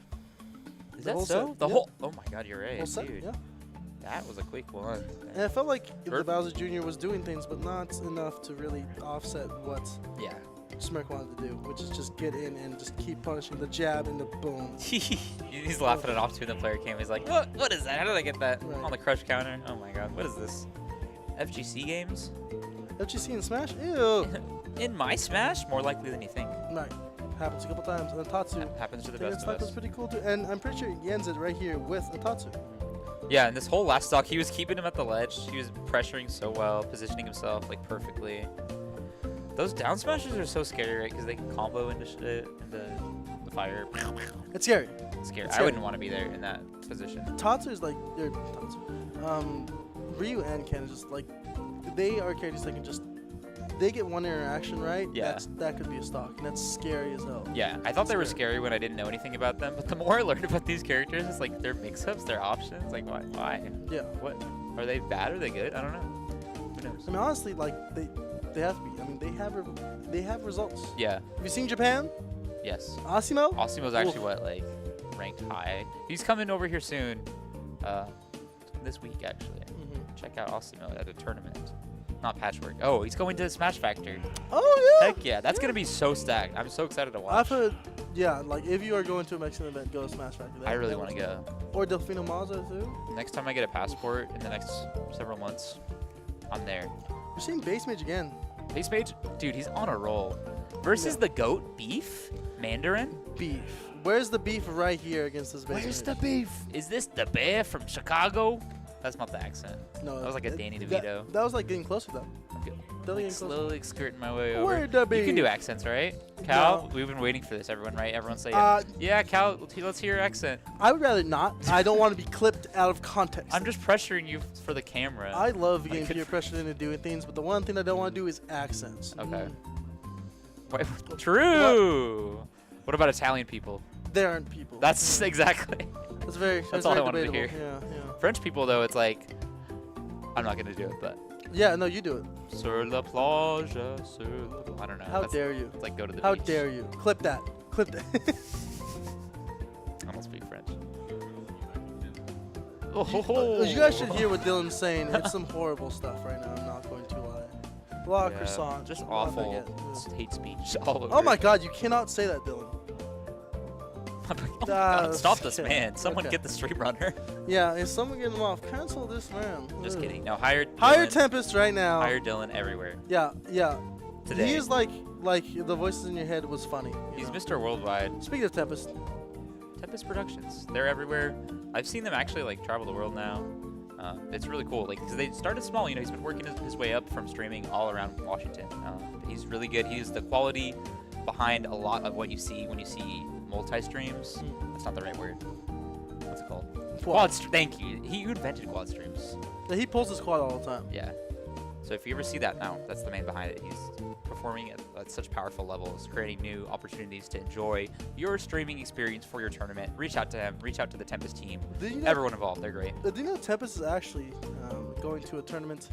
Speaker 4: Is
Speaker 3: The
Speaker 4: that
Speaker 3: whole
Speaker 4: so?
Speaker 3: set,
Speaker 4: The
Speaker 3: yeah.
Speaker 4: whole. Oh my God, you're right,
Speaker 3: Whole set,
Speaker 4: dude.
Speaker 3: yeah.
Speaker 4: That was a quick one.
Speaker 3: And it felt like the
Speaker 4: Perfect.
Speaker 3: Bowser Jr. was doing things, but not enough to really offset what
Speaker 4: Yeah.
Speaker 3: Smirk wanted to do, which is just get in and just keep punishing the jab and the boom.
Speaker 4: He's laughing it off too. The player came. He's like, what is that? How did I get that
Speaker 3: Right.
Speaker 4: on the crush counter? Oh my god, what is this? FGC games?
Speaker 3: FGC and Smash? Ew.
Speaker 4: In my Smash, more likely than you think.
Speaker 3: Right. Happens a couple times. And Tatsu.
Speaker 4: Happens to the
Speaker 3: I think
Speaker 4: best
Speaker 3: stock
Speaker 4: of
Speaker 3: was
Speaker 4: us.
Speaker 3: pretty cool too. And I'm pretty sure he ends it right here with a Tatsu.
Speaker 4: Yeah, and this whole last stock, he was keeping him at the ledge. He was pressuring so well, positioning himself like perfectly. Those down smashes are so scary, right? Because they can combo into shit, into the fire.
Speaker 3: It's scary.
Speaker 4: It's scary.
Speaker 3: It's
Speaker 4: I
Speaker 3: scary.
Speaker 4: wouldn't want to be there in that position.
Speaker 3: Tatsu is like, Ryu and Ken is just like, they are characters that can just, they get one interaction right.
Speaker 4: Yeah.
Speaker 3: That could be a stock, and that's scary as hell.
Speaker 4: Yeah, I thought they were scary when I didn't know anything about them, but the more I learned about these characters, it's like their mix-ups, their options. Like, why?
Speaker 3: Yeah.
Speaker 4: What? Are they bad? Are they good? I don't know. Who knows?
Speaker 3: I mean, honestly, like they have to be. I mean, they have results.
Speaker 4: Yeah.
Speaker 3: Have you seen Japan?
Speaker 4: Yes.
Speaker 3: Asimo?
Speaker 4: Asimo's actually like ranked high. He's coming over here soon. This week actually.
Speaker 3: Mhm.
Speaker 4: Check out Asimo at a tournament. Not Patchwork. Oh, he's going to Smash Factor.
Speaker 3: Oh yeah.
Speaker 4: Heck yeah, that's gonna be so stacked. I'm so excited to watch.
Speaker 3: I've heard. Yeah, like if you are going to a Mexican event, go to Smash Factory.
Speaker 4: I really want to go.
Speaker 3: Or Delfino Mazza too.
Speaker 4: Next time I get a passport in the next several months, I'm there.
Speaker 3: We're seeing Bassmage again.
Speaker 4: Bassmage, dude, he's on a roll. Versus the GOAT Beef Mandarin.
Speaker 3: Beef. Where's the beef right here against this Bassmage?
Speaker 4: Where's the beef? Is this the bear from Chicago? That's not the accent.
Speaker 3: No,
Speaker 4: That was like a Danny
Speaker 3: that-
Speaker 4: DeVito.
Speaker 3: That was like getting closer though. Definitely getting closer.
Speaker 4: Slowly skirting my way over.
Speaker 3: Where the
Speaker 4: You can do
Speaker 3: beef?
Speaker 4: accents, right? Cal,
Speaker 3: No.
Speaker 4: we've been waiting for this, everyone, right? Everyone say,
Speaker 3: Uh,
Speaker 4: yeah, Cal, let's hear your accent.
Speaker 3: I would rather not. I don't want to be clipped out of context.
Speaker 4: I'm just pressuring you for the camera.
Speaker 3: I love
Speaker 4: I
Speaker 3: getting
Speaker 4: could-
Speaker 3: peer pressured into doing things, but the one thing I don't want to do is accents.
Speaker 4: Okay.
Speaker 3: Mm.
Speaker 4: Wait, true. What about Italian people?
Speaker 3: They aren't people.
Speaker 4: That's exactly.
Speaker 3: That's very.
Speaker 4: That's all I
Speaker 3: very
Speaker 4: wanted to
Speaker 3: debatable.
Speaker 4: hear.
Speaker 3: Yeah,
Speaker 4: French people, though, it's like, I'm not gonna do it, but
Speaker 3: yeah. Yeah, no, you do it.
Speaker 4: sur la plage, sur la... I don't know.
Speaker 3: How
Speaker 4: That's-
Speaker 3: dare you?
Speaker 4: It's like go to the
Speaker 3: How
Speaker 4: beach.
Speaker 3: dare you? Clip that. Clip that.
Speaker 4: I don't speak French.
Speaker 3: You guys should hear what Dylan's saying. It's some horrible stuff right now. I'm not going to lie. Blah,
Speaker 4: Yeah,
Speaker 3: croissant.
Speaker 4: just
Speaker 3: blah,
Speaker 4: awful
Speaker 3: baguette.
Speaker 4: hate speech all over.
Speaker 3: Oh my god, you cannot say that, Dylan.
Speaker 4: Oh my God, stop this
Speaker 3: okay,
Speaker 4: man. Someone
Speaker 3: okay.
Speaker 4: get the stream runner.
Speaker 3: Yeah, is someone getting him off? Cancel this man.
Speaker 4: Just
Speaker 3: Ugh.
Speaker 4: kidding. No, hire
Speaker 3: Hire
Speaker 4: Dylan.
Speaker 3: Tempest right now.
Speaker 4: Hire Dylan everywhere.
Speaker 3: Yeah, yeah.
Speaker 4: Today.
Speaker 3: He is like the voices in your head was funny. you
Speaker 4: He's
Speaker 3: know?
Speaker 4: Mr. Worldwide.
Speaker 3: Speaking of Tempest,
Speaker 4: Tempest Productions. They're everywhere. I've seen them actually like travel the world now. It's really cool. Like, cause they started small. You know, he's been working his way up from streaming all around Washington. He's really good. He's the quality behind a lot of what you see when you see multi-streams. That's not the right word. What's it called? Thank you. He invented quad streams.
Speaker 3: yeah, he pulls his quad all the time.
Speaker 4: Yeah. So if you ever see that now, that's the man behind it. He's performing at such powerful levels, creating new opportunities to enjoy your streaming experience for your tournament. Reach out to him. Reach out to the Tempest team.
Speaker 3: Did you know,
Speaker 4: Everyone involved. They're great.
Speaker 3: did you know Tempest is actually going to a tournament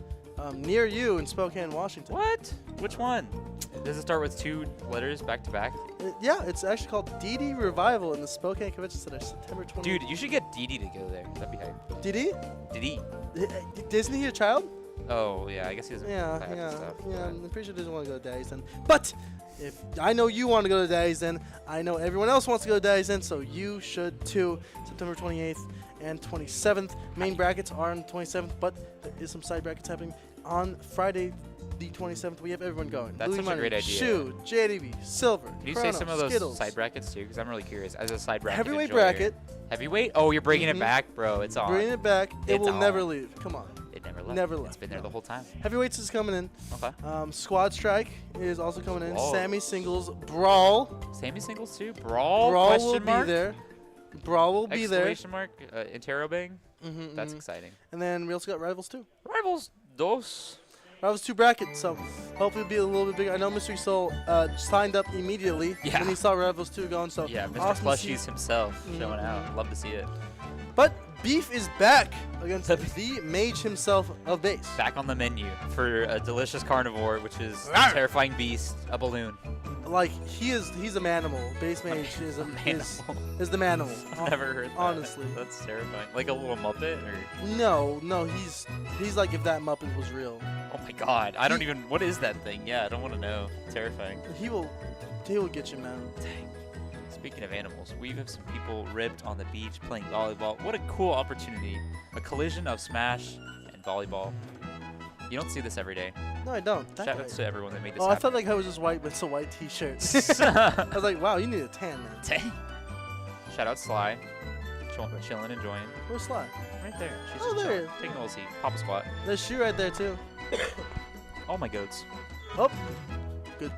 Speaker 3: near you in Spokane, Washington?
Speaker 4: What? Which one? Does it start with 2 letters back to back?
Speaker 3: Yeah, it's actually called DD Revival in the Spokane Convention Center, September 20th.
Speaker 4: Dude, you should get Didi to go there. That'd be hype.
Speaker 3: Didi?
Speaker 4: Didi?
Speaker 3: Isn't he a child?
Speaker 4: Oh, yeah, I guess he doesn't
Speaker 3: Yeah,
Speaker 4: play
Speaker 3: yeah,
Speaker 4: after stuff.
Speaker 3: yeah.
Speaker 4: but-
Speaker 3: I'm pretty sure he doesn't want to go to Daddy's Den. But if I know you want to go to Daddy's Den, I know everyone else wants to go to Daddy's Den, so you should too. September 28th and 27th. Main brackets are on the 27th, but there is some side brackets happening on Friday, the 27th. We have everyone going.
Speaker 4: That's
Speaker 3: Louis
Speaker 4: such a
Speaker 3: Minor,
Speaker 4: great idea.
Speaker 3: Shu, JDV, Silver,
Speaker 4: Can you say
Speaker 3: Chrono,
Speaker 4: some of those
Speaker 3: Skittles.
Speaker 4: side brackets too? Because I'm really curious. As a side bracket
Speaker 3: Heavyweight
Speaker 4: enjoyer.
Speaker 3: bracket.
Speaker 4: Heavyweight? Oh, you're bringing
Speaker 3: Mhm.
Speaker 4: it back, bro. It's on.
Speaker 3: Bring it back. It
Speaker 4: It's
Speaker 3: will never
Speaker 4: on.
Speaker 3: leave. Come on.
Speaker 4: It never left.
Speaker 3: Never
Speaker 4: It's
Speaker 3: left,
Speaker 4: been there
Speaker 3: no.
Speaker 4: the whole time.
Speaker 3: Heavyweights is coming in.
Speaker 4: Okay.
Speaker 3: Squad Strike is also coming in.
Speaker 4: Whoa.
Speaker 3: Sammy Singles Brawl.
Speaker 4: Sammy Singles too? Brawl?
Speaker 3: Brawl
Speaker 4: Question
Speaker 3: will
Speaker 4: mark?
Speaker 3: be there. Brawl will be there.
Speaker 4: Exclamation mark? Interrobang?
Speaker 3: Mhm,
Speaker 4: That's
Speaker 3: mhm.
Speaker 4: exciting.
Speaker 3: And then we also got Rivals 2.
Speaker 4: Rivals dos.
Speaker 3: Rivals 2 bracket, so hopefully it'll be a little bit bigger. I know Mystery Soul signed up immediately
Speaker 4: Yeah.
Speaker 3: when he saw Rivals 2 going, so
Speaker 4: Yeah, Mr.
Speaker 3: awesome to see.
Speaker 4: Plushies himself showing
Speaker 3: Mhm.
Speaker 4: out. Love to see it.
Speaker 3: But Beef is back against the mage himself of base.
Speaker 4: Back on the menu for a delicious carnivore, which is a
Speaker 3: Rawr.
Speaker 4: terrifying beast, a balloon.
Speaker 3: like he's a manimal. Bassmage is is the manimal.
Speaker 4: I've never heard that.
Speaker 3: Honestly.
Speaker 4: That's terrifying. Like a little Muppet or?
Speaker 3: No, he's like if that Muppet was real.
Speaker 4: Oh my god, I don't even, what is that thing? Yeah, I don't want to know. Terrifying.
Speaker 3: He will get you, man.
Speaker 4: Dang. Speaking of animals, we have some people ribbed on the beach playing volleyball. What a cool opportunity. A collision of Smash and volleyball. You don't see this every day.
Speaker 3: No, I don't. That
Speaker 4: Shout
Speaker 3: guy.
Speaker 4: out to everyone that made this
Speaker 3: Oh, I
Speaker 4: happen.
Speaker 3: felt like I was just white with some white t-shirts. I was like, wow, you need a tan, man.
Speaker 4: Dang. Shout out Sly. Chilling, enjoying.
Speaker 3: Where's Sly?
Speaker 4: Right there. She's
Speaker 3: Oh,
Speaker 4: just
Speaker 3: there.
Speaker 4: chilling. Taking a little seat. Pop a squat.
Speaker 3: There's Shu right there too.
Speaker 4: All my goats.
Speaker 3: Oh, good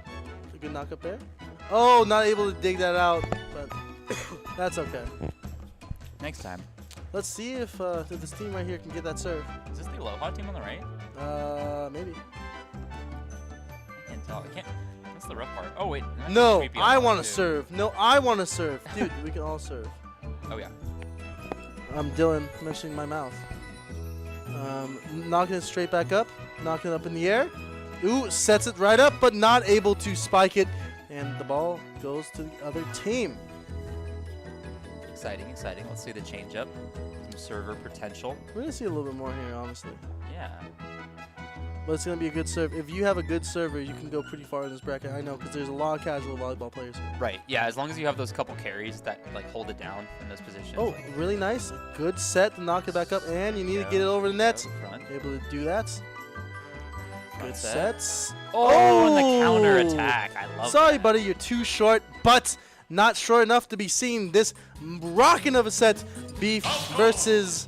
Speaker 3: knock up there. Oh, not able to dig that out, but that's okay.
Speaker 4: Next time.
Speaker 3: Let's see if this team right here can get that serve.
Speaker 4: Is this the Aloha team on the right?
Speaker 3: Maybe.
Speaker 4: I can't tell. I can't. That's the rough part. Oh, wait. that's
Speaker 3: No,
Speaker 4: creepy on
Speaker 3: I
Speaker 4: that one,
Speaker 3: want to
Speaker 4: too.
Speaker 3: serve. No, I want to serve. Dude, we can all serve.
Speaker 4: Oh, yeah.
Speaker 3: I'm Dylan, mentioning my mouth. Knocking it straight back up. Knocking it up in the air. Ooh, sets it right up, but not able to spike it. And the ball goes to the other team.
Speaker 4: Exciting, exciting. Let's see the change up. Some server potential.
Speaker 3: We're going to see a little bit more here, honestly.
Speaker 4: Yeah.
Speaker 3: But it's going to be a good serve. If you have a good server, you can go pretty far in this bracket. I know, because there's a lot of casual volleyball players here.
Speaker 4: Right. Yeah, as long as you have those couple carries that like hold it down in those positions.
Speaker 3: Oh,
Speaker 4: like,
Speaker 3: really nice. Good set to knock it back up, and you need to
Speaker 4: go,
Speaker 3: get it over the net.
Speaker 4: go front.
Speaker 3: Able to do that.
Speaker 4: Front
Speaker 3: Good
Speaker 4: set.
Speaker 3: sets.
Speaker 4: Oh, and the
Speaker 3: Oh!
Speaker 4: counter attack. I love
Speaker 3: Sorry,
Speaker 4: that.
Speaker 3: buddy, you're too short, but not short enough to be seen. This rocking of a set, Beef versus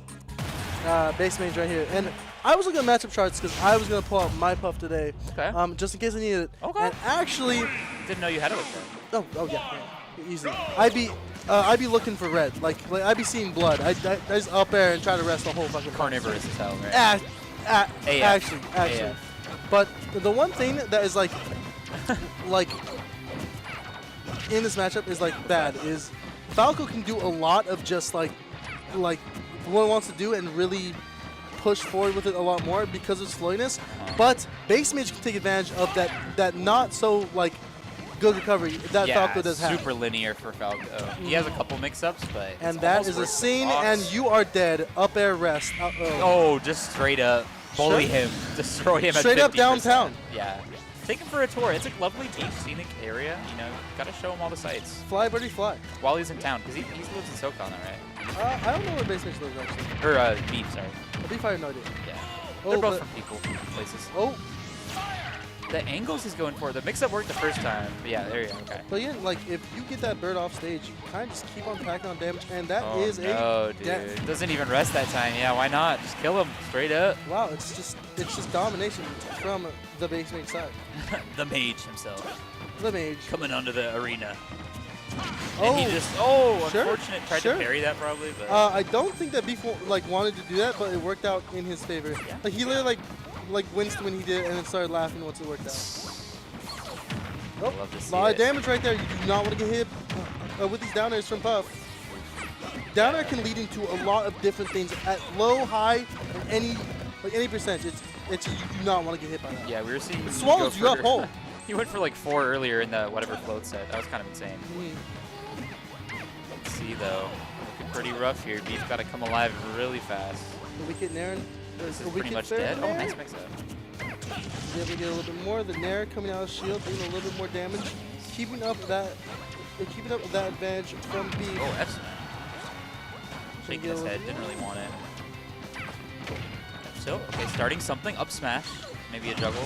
Speaker 3: Bassmage right here. And I was looking at matchup charts because I was going to pull out my puff today,
Speaker 4: Okay.
Speaker 3: just in case I needed it.
Speaker 4: Okay.
Speaker 3: And actually,
Speaker 4: Didn't know you had it with that.
Speaker 3: oh yeah, easily. I'd be looking for red. Like I'd be seeing blood. I just up there and try to rest the whole fucking fight.
Speaker 4: Carnivorous as hell, right?
Speaker 3: Actually.
Speaker 4: AF.
Speaker 3: But the one thing that is like in this matchup is like bad is Falco can do a lot of just like what he wants to do and really push forward with it a lot more because of slowness. But Bassmage can take advantage of that not so like good recovery that Falco does have.
Speaker 4: Super linear for Falco. He has a couple mix-ups, but it's
Speaker 3: And that
Speaker 4: almost
Speaker 3: is a
Speaker 4: worth the
Speaker 3: scene,
Speaker 4: cost.
Speaker 3: and you are dead. Up air rest.
Speaker 4: Oh, just straight up bully him, destroy him.
Speaker 3: Straight
Speaker 4: at
Speaker 3: up
Speaker 4: 50%.
Speaker 3: downtown.
Speaker 4: Yeah. Take him for a tour. It's a lovely beach, scenic area. You know, gotta show him all the sights
Speaker 3: Fly, birdie, fly.
Speaker 4: while he's in town, because he lives in SoCal now, right?
Speaker 3: I don't know where Bassmage lives actually.
Speaker 4: Or Beef, sorry.
Speaker 3: Beef, I have no idea.
Speaker 4: Yeah.
Speaker 3: Oh,
Speaker 4: They're both
Speaker 3: but-
Speaker 4: from people, places.
Speaker 3: Oh,
Speaker 4: The angles he's going for, the mix-up worked the first time. But yeah, there you go. Okay.
Speaker 3: but yeah, like if you get that bird off stage, you kind of just keep on packing on damage, and that
Speaker 4: Oh
Speaker 3: is
Speaker 4: no,
Speaker 3: a
Speaker 4: dude.
Speaker 3: death.
Speaker 4: Doesn't even rest that time. Yeah, why not? Just kill him straight up.
Speaker 3: Wow, it's just domination from the Bassmage side.
Speaker 4: The mage himself
Speaker 3: The mage.
Speaker 4: coming onto the arena.
Speaker 3: Oh,
Speaker 4: And he just,
Speaker 3: sure,
Speaker 4: unfortunate. Tried
Speaker 3: sure.
Speaker 4: to parry that probably, but
Speaker 3: I don't think that Beef wanted to do that, but it worked out in his favor.
Speaker 4: Yeah.
Speaker 3: Like he literally like winced when he did it, and then started laughing once it worked out. Oh,
Speaker 4: love to see
Speaker 3: lot of
Speaker 4: it.
Speaker 3: damage right there. You do not want to get hit with these down airs from Puff. Down air can lead into a lot of different things at low, high, and any percentage. It's you do not want to get hit by that.
Speaker 4: yeah, we were seeing.
Speaker 3: It swallows
Speaker 4: go
Speaker 3: you up
Speaker 4: for-
Speaker 3: whole.
Speaker 4: He went for like 4 earlier in the whatever float set. That was kind of insane. Let's see though. Looking pretty rough here. Beef got to come alive really fast.
Speaker 3: The wicket Nair.
Speaker 4: This is pretty much dead. Oh, nice mix-up.
Speaker 3: Be able to get a little bit more. The Nair coming out of shield, doing a little bit more damage, keeping up that advantage from Beef.
Speaker 4: Oh, F smash. Shaking
Speaker 3: get a
Speaker 4: his
Speaker 3: little
Speaker 4: head,
Speaker 3: bit
Speaker 4: didn't
Speaker 3: more.
Speaker 4: really want it. So, okay, starting something, up smash, maybe a juggle.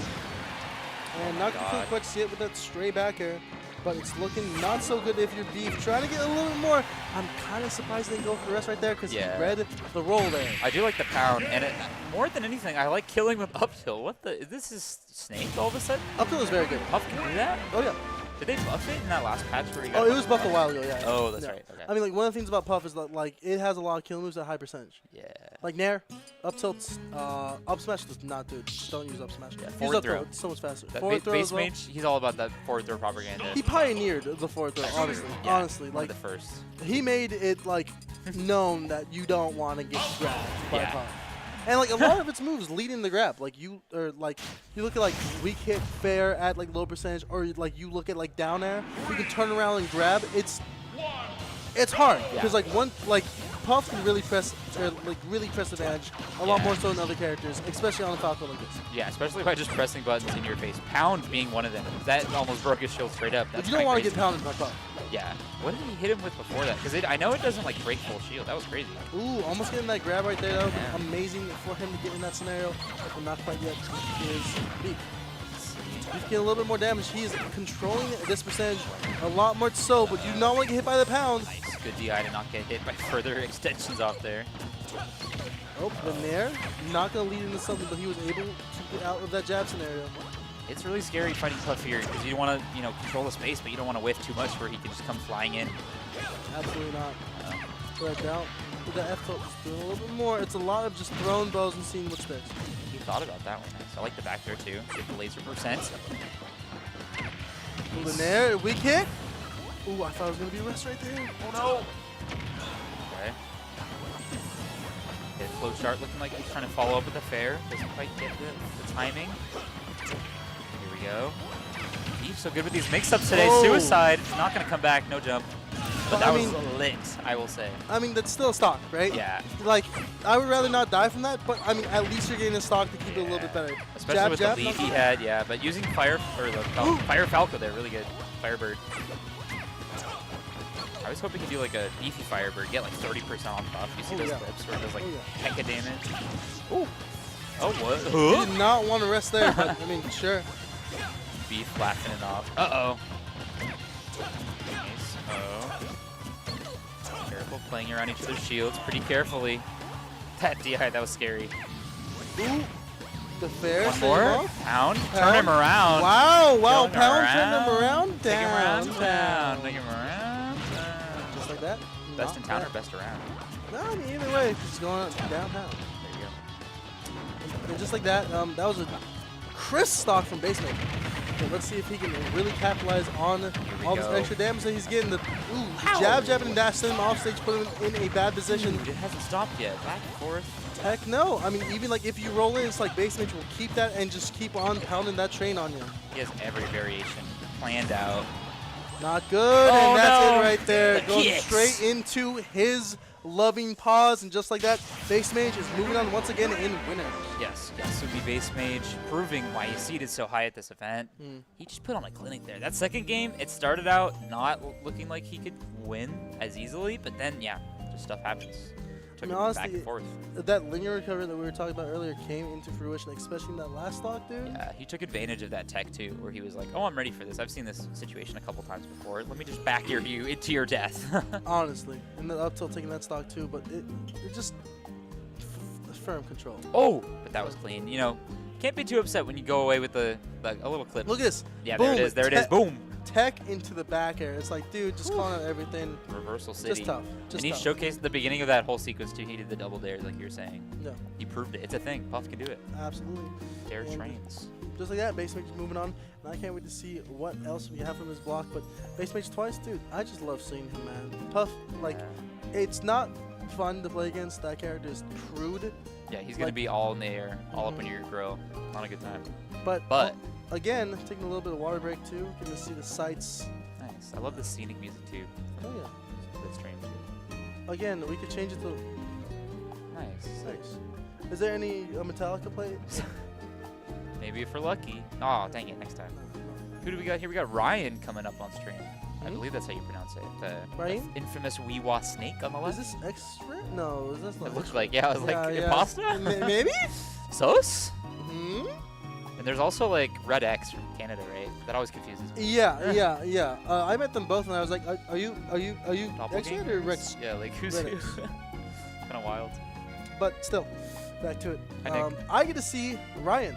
Speaker 3: And not
Speaker 4: God.
Speaker 3: completely quite see it with that stray back air, but it's looking not so good if you're Beef. Trying to get a little bit more. I'm kind of surprised they didn't go for the rest right there because
Speaker 4: Yeah.
Speaker 3: he read the roll there.
Speaker 4: I do like the pound, and it, more than anything, I like killing with up tilt. What the? This is Snake all of a sudden?
Speaker 3: Up tilt is very good.
Speaker 4: Puff can do that?
Speaker 3: Oh yeah.
Speaker 4: Did they buff it in that last patch where he got
Speaker 3: Oh, it was buffed a
Speaker 4: buffed?
Speaker 3: while ago. Yeah.
Speaker 4: Oh, that's
Speaker 3: Yeah.
Speaker 4: right. Okay.
Speaker 3: I mean, like one of the things about Puff is that like it has a lot of kill moves at high percentage.
Speaker 4: Yeah.
Speaker 3: Like Nair, up tilts, up smash does not do it. Don't use up smash.
Speaker 4: Yeah,
Speaker 3: Use
Speaker 4: forward
Speaker 3: up
Speaker 4: throw.
Speaker 3: throw. It's so much faster.
Speaker 4: That
Speaker 3: Forward throw as
Speaker 4: base
Speaker 3: well.
Speaker 4: mage, he's all about that forward throw propaganda.
Speaker 3: He pioneered the forward throw. Honestly,
Speaker 4: Yeah,
Speaker 3: honestly,
Speaker 4: one
Speaker 3: like
Speaker 4: of the first.
Speaker 3: he made it like known that you don't want to get grabbed by
Speaker 4: Yeah.
Speaker 3: Puff. And like a lot of its moves leading the grab. Like you look at like weak hit fair at like low percentage, or like you look at like down air. You can turn around and grab. It's hard because like Puff can really press advantage a lot more so than other characters, especially on a Falco like this.
Speaker 4: Yeah, especially by just pressing buttons in your face. Pound being one of them. That almost broke his shield straight up. That's
Speaker 3: You don't want to
Speaker 4: crazy.
Speaker 3: get pounded by Puff.
Speaker 4: Yeah. What did he hit him with before that? Because I know it doesn't like break full shield. That was crazy.
Speaker 3: Ooh, almost getting that grab right there. That would be amazing for him to get in that scenario, but not quite yet. Is Beef. He's getting a little bit more damage. He is controlling this percentage a lot more so, but you do not want to get hit by the pound.
Speaker 4: Nice. Good DI to not get hit by further extensions off there.
Speaker 3: Oh, the Nair. Not going to lead into something, but he was able to get out of that jab scenario.
Speaker 4: It's really scary fighting Puff here because you want to, control the space, but you don't want to whiff too much where he can just come flying in.
Speaker 3: Absolutely not. Right down. With the F tilt, just doing a little bit more. It's a lot of just throwing bows and seeing what sticks.
Speaker 4: He thought about that one. Nice. I like the back there too. Get the laser percent.
Speaker 3: The Nair, weak hit. Ooh, I thought it was going to be a rest right there.
Speaker 4: Oh no! Okay. Hit flow chart looking like he's trying to follow up with the fair. Doesn't quite get the timing. Here we go. He's so good with these mix-ups today.
Speaker 3: Oh.
Speaker 4: Suicide. Not going to come back. No jump. But that
Speaker 3: I
Speaker 4: was
Speaker 3: mean,
Speaker 4: lit, I will say.
Speaker 3: I mean, that's still a stock, right?
Speaker 4: Yeah.
Speaker 3: Like, I would rather not die from that, but I mean, at least you're getting a stock to keep it a little bit better.
Speaker 4: Especially with the lead he had, yeah. But using Fire Falco there, really good. Firebird. I was hoping he could do like a beefy Firebird, get like 30% off buff. You see those clips where it does like hecka damage.
Speaker 3: Ooh.
Speaker 4: Oh, what?
Speaker 3: He did not want to rest there, but I mean, sure.
Speaker 4: Beef laughing it off. Uh-oh. Nice. Oh. Careful, playing around each other's shields pretty carefully. That DI, that was scary.
Speaker 3: Ooh. The fair.
Speaker 4: One more.
Speaker 3: Off.
Speaker 4: Pound. Turn him around.
Speaker 3: Wow,
Speaker 4: Turn
Speaker 3: Pound turned him around.
Speaker 4: Take him around
Speaker 3: Down.
Speaker 4: town. Take him around.
Speaker 3: Just like that.
Speaker 4: Best in town or best around?
Speaker 3: No, I mean, either way, it's going downtown.
Speaker 4: There you go.
Speaker 3: And just like that, that was a crisp stock from Bassmage. So let's see if he can really capitalize on all this extra damage that he's getting. The jab, and dash, send him off stage, put him in a bad position.
Speaker 4: It hasn't stopped yet. Back and forth.
Speaker 3: Heck no. I mean, even like if you roll in, it's like Bassmage will keep that and just keep on pounding that train on you.
Speaker 4: He has every variation planned out.
Speaker 3: Not good, and that's it right there.
Speaker 4: The
Speaker 3: Going
Speaker 4: kicks.
Speaker 3: straight into his loving paws, and just like that, Bassmage is moving on once again in winners.
Speaker 4: Yes, Yasugi Bassmage proving why he's seated so high at this event. He just put on a clinic there. That second game, it started out not looking like he could win as easily, but then, yeah, just stuff happens. Took
Speaker 3: I mean,
Speaker 4: him
Speaker 3: honestly,
Speaker 4: back and forth.
Speaker 3: That linear recovery that we were talking about earlier came into fruition, especially in that last stock, dude.
Speaker 4: Yeah, he took advantage of that tech too, where he was like, oh, I'm ready for this. I've seen this situation a couple times before. Let me just back you into your death.
Speaker 3: Honestly. And then up till taking that stock too, but it just firm control.
Speaker 4: Oh, but that was clean. You know, can't be too upset when you go away with a little clip.
Speaker 3: Look at this.
Speaker 4: Yeah,
Speaker 3: Boom.
Speaker 4: there it is. There it is. Boom.
Speaker 3: Tech into the back air. It's like, dude, just calling out everything.
Speaker 4: Reversal City.
Speaker 3: Just tough. Just
Speaker 4: And he
Speaker 3: tough.
Speaker 4: showcased the beginning of that whole sequence too. He did the double dares like you were saying.
Speaker 3: Yeah,
Speaker 4: He proved it. It's a thing. Puff can do it.
Speaker 3: absolutely.
Speaker 4: Dare
Speaker 3: And
Speaker 4: trains.
Speaker 3: Just like that, Bassmage is moving on. And I can't wait to see what else we have from his block. But Bassmage twice, dude, I just love seeing him, man. Puff, like, it's not fun to play against. That character is crude.
Speaker 4: Yeah, he's going to be all in the air, all up in your grill. Not a good time.
Speaker 3: But again, taking a little bit of water break too. Getting to see the sights.
Speaker 4: Nice. I love the scenic music too.
Speaker 3: Oh yeah.
Speaker 4: That's strange too.
Speaker 3: Again, we could change it to
Speaker 4: Nice.
Speaker 3: nice. Is there any Metallica play?
Speaker 4: Maybe if we're lucky. Oh, dang it. Next time. Who do we got here? We got Ryan coming up on stream. I believe that's how you pronounce it. The
Speaker 3: Ryan?
Speaker 4: infamous Weewa snake on the
Speaker 3: Is
Speaker 4: left.
Speaker 3: this extra? No, is this not?
Speaker 4: It looks like, yeah, I was like,
Speaker 3: yeah.
Speaker 4: pasta?
Speaker 3: Maybe?
Speaker 4: Sauce?
Speaker 3: Hmm?
Speaker 4: And there's also like Red X from Canada, right? That always confuses me.
Speaker 3: Yeah. I met them both, and I was like, are you X-Red or Rex?
Speaker 4: Yeah, like who's
Speaker 3: Red
Speaker 4: who?
Speaker 3: X.
Speaker 4: Kind of wild.
Speaker 3: But still, back to it.
Speaker 4: Hi, Nick.
Speaker 3: I get to see Ryan.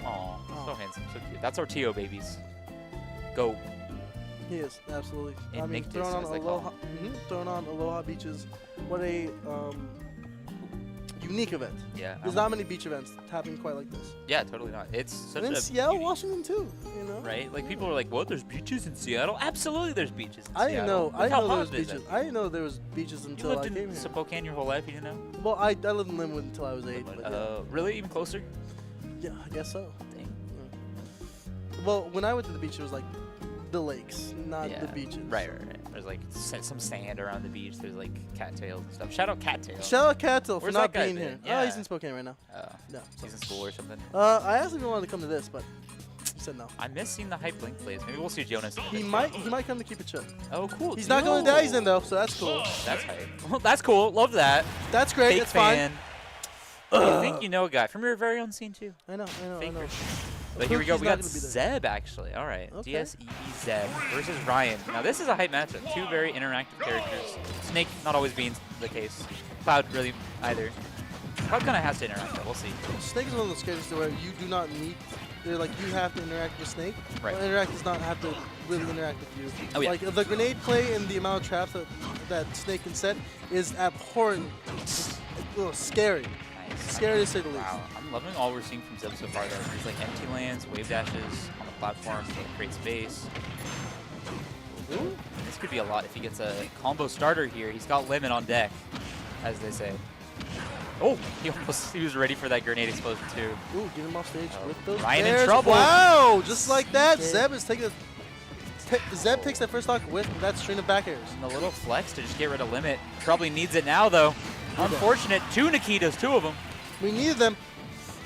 Speaker 4: Aw, so
Speaker 3: Aw.
Speaker 4: handsome, so cute. That's our Tio babies. Go.
Speaker 3: He is, absolutely. I mean,
Speaker 4: Invictus,
Speaker 3: throwing on
Speaker 4: as they call
Speaker 3: Aloha, throwing on Aloha beaches. What a unique event.
Speaker 4: Yeah.
Speaker 3: There's not many beach events happening quite like this.
Speaker 4: Yeah, totally not. It's such
Speaker 3: And
Speaker 4: a
Speaker 3: in Seattle,
Speaker 4: beauty,
Speaker 3: Washington too. You know.
Speaker 4: right? Like people are like, "What? There's beaches in Seattle?" Absolutely, there's beaches in
Speaker 3: I didn't
Speaker 4: Seattle.
Speaker 3: know.
Speaker 4: Look
Speaker 3: I
Speaker 4: how
Speaker 3: didn't know there
Speaker 4: hot
Speaker 3: was
Speaker 4: it is
Speaker 3: beaches.
Speaker 4: out
Speaker 3: I didn't know there was beaches
Speaker 4: there. You
Speaker 3: until I
Speaker 4: lived
Speaker 3: came
Speaker 4: in
Speaker 3: here.
Speaker 4: Spokane your whole life, you didn't know?
Speaker 3: Well, I lived in Linwood until I was 8. But
Speaker 4: Really? Even closer?
Speaker 3: yeah, I guess so.
Speaker 4: Dang.
Speaker 3: Well, when I went to the beach, it was like the lakes, not
Speaker 4: Yeah.
Speaker 3: the beaches.
Speaker 4: Right. There's like some sand around the beach. There's like cattails and stuff. Shout out cattails.
Speaker 3: Shout out Cattell for
Speaker 4: Where's
Speaker 3: not
Speaker 4: that guy
Speaker 3: being
Speaker 4: been?
Speaker 3: here.
Speaker 4: Yeah.
Speaker 3: Oh, he's in Spokane right now. No.
Speaker 4: He's in school or something.
Speaker 3: I actually wanted to come to this, but he said no.
Speaker 4: I miss seeing the hype link plays. Maybe we'll see Jonas. In the
Speaker 3: He
Speaker 4: next
Speaker 3: might
Speaker 4: one.
Speaker 3: come to keep it chill.
Speaker 4: Oh, cool.
Speaker 3: He's not going to Daddy's
Speaker 4: Yo.
Speaker 3: Inn though, so that's cool.
Speaker 4: That's hype. Well, that's cool. Love that.
Speaker 3: That's great.
Speaker 4: Fake
Speaker 3: That's fine.
Speaker 4: fan. You think you know a guy from your very own scene too.
Speaker 3: I know.
Speaker 4: Fake
Speaker 3: I know.
Speaker 4: Christian. But here we go.
Speaker 3: He's
Speaker 4: We
Speaker 3: not
Speaker 4: got
Speaker 3: gonna be there.
Speaker 4: Zeb actually. All right.
Speaker 3: Okay.
Speaker 4: DSEE Zeb versus Ryan. Now this is a hype matchup. Two very interactive characters. Snake not always being the case. Cloud really either. Cloud kind of has to interact. Though. We'll see.
Speaker 3: Snake is one of those characters where you do not need. They're like you have to interact with Snake.
Speaker 4: Right.
Speaker 3: But interact does not have to really interact with you.
Speaker 4: Oh, yeah.
Speaker 3: Like the grenade play and the amount of traps that Snake can set is abhorrent. Just a little scary.
Speaker 4: Nice.
Speaker 3: Scary to say the least.
Speaker 4: Wow. I'm loving all we're seeing from Zeb so far though. There's like empty lands, wave dashes on the platform to create space.
Speaker 3: Ooh.
Speaker 4: This could be a lot if he gets a combo starter here. He's got limit on deck, as they say. Oh, he was ready for that grenade explosion too.
Speaker 3: Ooh, get him off stage with those
Speaker 4: Ryan in
Speaker 3: bears.
Speaker 4: trouble.
Speaker 3: Wow, just like that,
Speaker 4: Shit.
Speaker 3: Zeb is taking. Zeb takes that first stock with that string of back airs.
Speaker 4: And the little flex to just get rid of limit. Probably needs it now though. Unfortunate. Two Nikitas, two of them.
Speaker 3: We needed them.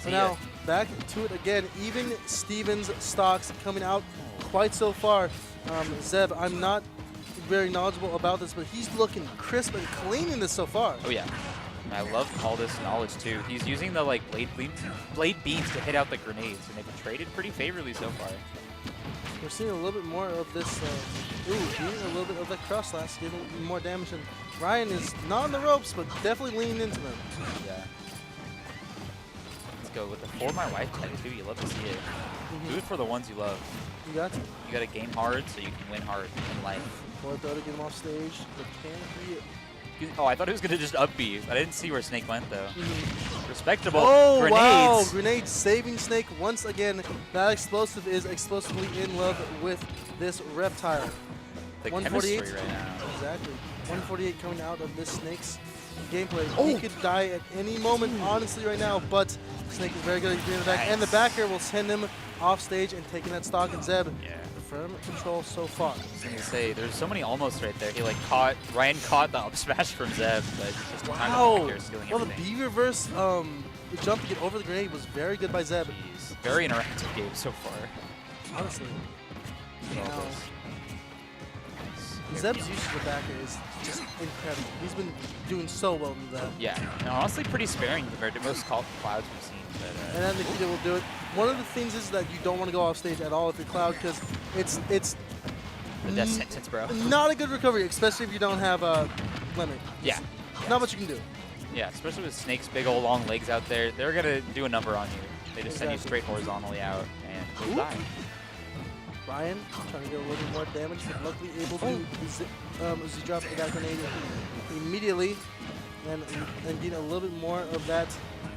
Speaker 3: So
Speaker 4: See
Speaker 3: now
Speaker 4: ya.
Speaker 3: back to it again. Even Stevens stocks coming out quite so far. Zeb, I'm not very knowledgeable about this, but he's looking crisp and clean in this so far.
Speaker 4: Oh yeah. And I love all this knowledge too. He's using the like blade beams to hit out the grenades, and they've been traded pretty favorably so far.
Speaker 3: We're seeing a little bit more of this. Getting a little bit of that cross slash, giving more damage. And Ryan is not on the ropes, but definitely leaning into them.
Speaker 4: Yeah. Let's go with the For My Wife tattoo. You love to see it. Do it for the ones you love.
Speaker 3: You got to.
Speaker 4: You gotta game hard so you can win hard in life.
Speaker 3: Boy, throw to get him off stage. But can he?
Speaker 4: Oh, I thought he was gonna just up B. I didn't see where Snake went though. Respectable.
Speaker 3: Oh,
Speaker 4: Grenades.
Speaker 3: wow. Grenades saving Snake once again. That explosive is explosively in love with this reptile.
Speaker 4: The
Speaker 3: 148.
Speaker 4: chemistry right now.
Speaker 3: Exactly. 148 coming out of this Snake's gameplay.
Speaker 4: Oh.
Speaker 3: He could die at any moment, honestly, right now, but Snake is very good at getting the back. And the backer will send him off stage and taking that stock. And Zeb,
Speaker 4: Yeah.
Speaker 3: firm control so far.
Speaker 4: I was gonna say, there's so many almost right there. He like Ryan caught the up smash from Zeb, but just in time
Speaker 3: Wow.
Speaker 4: to stealing
Speaker 3: Well, the
Speaker 4: everything.
Speaker 3: B reverse the jump to get over the grenade was very good by Zeb.
Speaker 4: Jeez. Very interactive game so far.
Speaker 3: Honestly.
Speaker 4: All
Speaker 3: Now,
Speaker 4: this.
Speaker 3: Zeb's use of the backer is just incredible. He's been doing so well in that.
Speaker 4: Yeah, and honestly pretty sparing compared to most Clouds we've seen. But,
Speaker 3: And then Nikita will do it. One of the things is that you don't want to go off stage at all if you're Cloud because it's
Speaker 4: the death sentence, bro.
Speaker 3: not a good recovery, especially if you don't have a limit.
Speaker 4: Yeah.
Speaker 3: Not much you can do.
Speaker 4: Yeah, especially with Snake's big old long legs out there. They're going to do a number on you. They just send you
Speaker 3: Exactly.
Speaker 4: straight horizontally out and
Speaker 3: Ooh.
Speaker 4: you'll die.
Speaker 3: Ryan trying to get a little bit more damage, but luckily able to Z-drop that grenade immediately and get a little bit more of that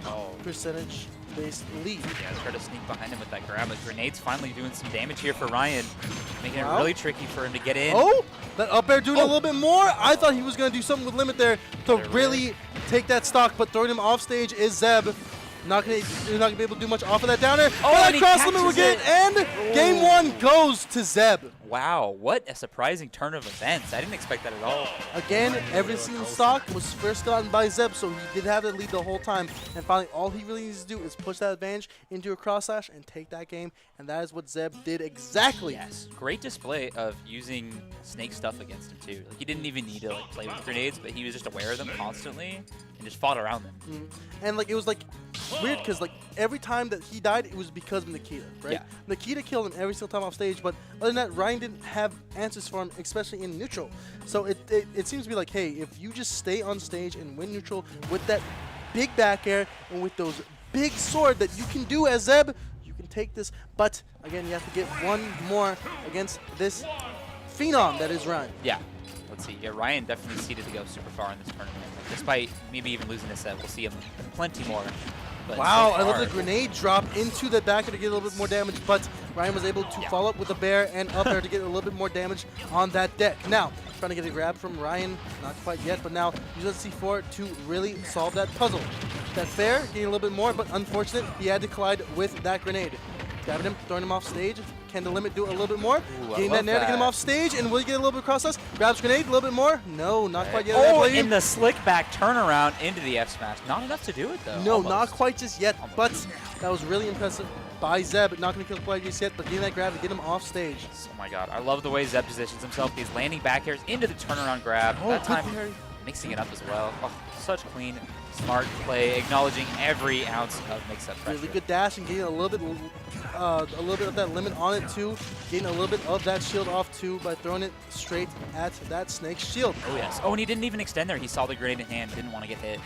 Speaker 4: Oh.
Speaker 3: percentage-based lead.
Speaker 4: Yeah, try to sneak behind him with that grab. But Grenade's finally doing some damage here for Ryan, making
Speaker 3: Wow.
Speaker 4: it really tricky for him to get in.
Speaker 3: Oh, that up air doing a
Speaker 4: Oh.
Speaker 3: little bit more. I thought he was going to do something with limit there to
Speaker 4: Better
Speaker 3: really take that stock, but throwing him off stage is Zeb. You're not gonna be able to do much off of that downer.
Speaker 4: Oh,
Speaker 3: But
Speaker 4: and he
Speaker 3: cross limit
Speaker 4: catches
Speaker 3: again,
Speaker 4: it.
Speaker 3: and game one goes to Zeb.
Speaker 4: Wow, what a surprising turn of events. I didn't expect that at all.
Speaker 3: Again, every single stock was first gotten by Zeb, so he did have the lead the whole time. And finally, all he really needs to do is push that advantage into a cross slash and take that game. And that is what Zeb did exactly.
Speaker 4: Yes, great display of using Snake stuff against him too. Like he didn't even need to like play with grenades, but he was just aware of them constantly and just fought around them.
Speaker 3: And like it was like weird because like every time that he died, it was because of Nikita, right?
Speaker 4: Yeah.
Speaker 3: Nikita killed him every single time off stage, but other than that, Ryan didn't have answers for him, especially in neutral. So it seems to be like, hey, if you just stay on stage and win neutral with that big back air and with those big sword that you can do as Zeb, you can take this. But again, you have to get one more against this phenom that is Ryan.
Speaker 4: Yeah, Let's see. Yeah, Ryan definitely seeded to go super far in this tournament. Like, despite maybe even losing a set, we'll see him plenty more. But
Speaker 3: Wow,
Speaker 4: so
Speaker 3: I love
Speaker 4: far,
Speaker 3: the grenade drop into the backer to get a little bit more damage, but Ryan was able to follow up with a bear and up there to get a little bit more damage on that deck. Now, trying to get a grab from Ryan, not quite yet, but now using C4 to really solve that puzzle. That fair, getting a little bit more, but unfortunate, he had to collide with that grenade. Grabbing him, throwing him off stage. Can the limit do a little bit more?
Speaker 4: Ooh,
Speaker 3: Getting that nair to get him off stage, and will he get a little bit across us? Grabs grenade, a little bit more. No, not quite yet.
Speaker 4: Oh, in the slick back turnaround into the F smash. Not enough to do it though.
Speaker 3: No,
Speaker 4: Almost.
Speaker 3: not quite just yet,
Speaker 4: Almost.
Speaker 3: but that was really impressive by Zeb. Not going to kill quite just yet, but getting that grab to get him off stage.
Speaker 4: Oh my god, I love the way Zeb positions himself. He's landing back airs into the turnaround grab.
Speaker 3: Oh,
Speaker 4: that
Speaker 3: good
Speaker 4: time,
Speaker 3: parry.
Speaker 4: mixing it up as well. Oh, such clean, smart play, acknowledging every ounce of mix-up pressure.
Speaker 3: Really good dash and getting a little bit of that limit on it too. Getting a little bit of that shield off too by throwing it straight at that Snake's shield.
Speaker 4: Oh yes. Oh, and he didn't even extend there. He saw the grenade in hand, didn't want to get hit.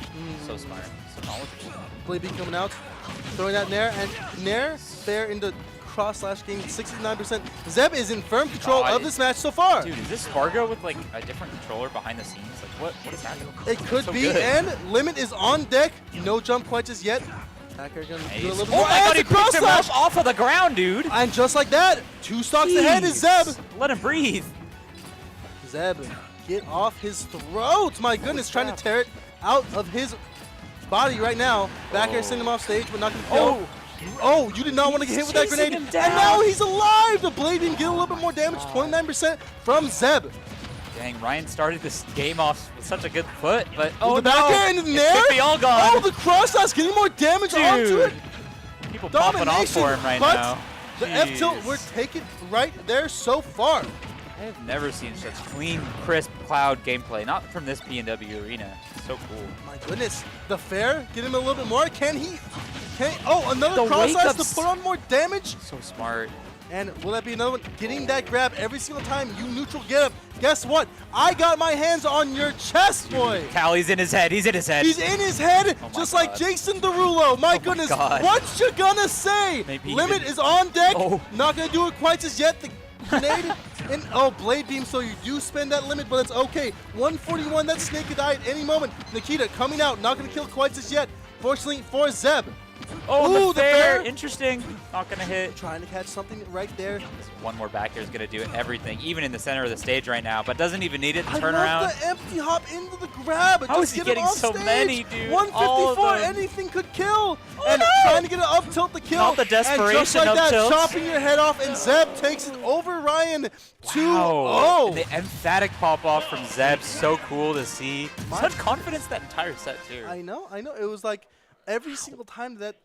Speaker 4: So smart, so knowledgeable.
Speaker 3: Blade beat coming out, throwing that nair, and nair fair into cross slash gain 69%. Zeb is in firm control of this match so far.
Speaker 4: Dude, is this Fargo with like a different controller behind the scenes? Like what is happening?
Speaker 3: It could
Speaker 4: So
Speaker 3: be,
Speaker 4: good.
Speaker 3: and limit is on deck. No jump quite just yet. Backer gonna do a little bit
Speaker 4: Oh
Speaker 3: more.
Speaker 4: my
Speaker 3: And
Speaker 4: god, he
Speaker 3: the cross
Speaker 4: picked him up
Speaker 3: slash!
Speaker 4: off of the ground, dude.
Speaker 3: And just like that, 2 stocks ahead is Zeb.
Speaker 4: Jeez. Let him breathe.
Speaker 3: Zeb, get off his throat. My goodness, trying to tear it out of his body right now. Back air sending him off stage, but not going to kill. Oh, you did not want to get hit with that
Speaker 4: chasing
Speaker 3: grenade.
Speaker 4: him
Speaker 3: And
Speaker 4: down.
Speaker 3: now he's alive. The blade beam get a little bit more damage, 29% from Zeb.
Speaker 4: Dang, Ryan started this game off with such a good foot, but
Speaker 3: The back air into the
Speaker 4: it
Speaker 3: nair.
Speaker 4: could be all gone.
Speaker 3: Oh, the cross slash getting more damage onto it.
Speaker 4: People popping off
Speaker 3: Domination,
Speaker 4: for him right
Speaker 3: but
Speaker 4: now.
Speaker 3: the F tilt,
Speaker 4: Jeez.
Speaker 3: we're taking right there so far.
Speaker 4: I have never seen such clean, crisp cloud gameplay. Not from this PNW arena. So cool.
Speaker 3: My goodness, the fair, get him a little bit more. Can he? Oh, another
Speaker 4: The
Speaker 3: cross slash to
Speaker 4: wake-ups.
Speaker 3: put on more damage.
Speaker 4: So smart.
Speaker 3: And will that be another one? Getting that grab every single time you neutral get up. Guess what? I got my hands on your chest, boy.
Speaker 4: Callie's in his head. He's in his head.
Speaker 3: He's in his head,
Speaker 4: Oh my
Speaker 3: just like
Speaker 4: God.
Speaker 3: Jason Derulo. My goodness,
Speaker 4: God.
Speaker 3: what you gonna say?
Speaker 4: Maybe
Speaker 3: Limit
Speaker 4: even-
Speaker 3: is on deck.
Speaker 4: Oh.
Speaker 3: Not gonna do it quite just yet. The grenade and blade beam. So you do spend that limit, but it's okay. 141. That Snake could die at any moment. Nikita coming out, not gonna kill quite just yet. Fortunately for Zeb.
Speaker 4: Oh,
Speaker 3: Ooh,
Speaker 4: the
Speaker 3: the
Speaker 4: fair.
Speaker 3: fair.
Speaker 4: Interesting. Not gonna hit.
Speaker 3: Trying to catch something right there.
Speaker 4: One more back here is gonna do everything, even in the center of the stage right now, but doesn't even need it to turn
Speaker 3: I
Speaker 4: around.
Speaker 3: love the empty hop into the grab.
Speaker 4: How
Speaker 3: Just
Speaker 4: is he
Speaker 3: get him
Speaker 4: getting
Speaker 3: off
Speaker 4: so
Speaker 3: stage.
Speaker 4: many, dude?
Speaker 3: 154,
Speaker 4: All of them.
Speaker 3: anything could kill.
Speaker 4: Oh,
Speaker 3: And
Speaker 4: no.
Speaker 3: trying to get an up tilt to kill.
Speaker 4: Not the
Speaker 3: And just
Speaker 4: desperation
Speaker 3: like
Speaker 4: up
Speaker 3: that,
Speaker 4: tilt.
Speaker 3: chopping your head off, and Zeb takes it over Ryan 2-0.
Speaker 4: Wow. The emphatic pop off from Zeb, so cool to see.
Speaker 3: My-
Speaker 4: Such confidence that entire set too.
Speaker 3: I know. It was like every single time that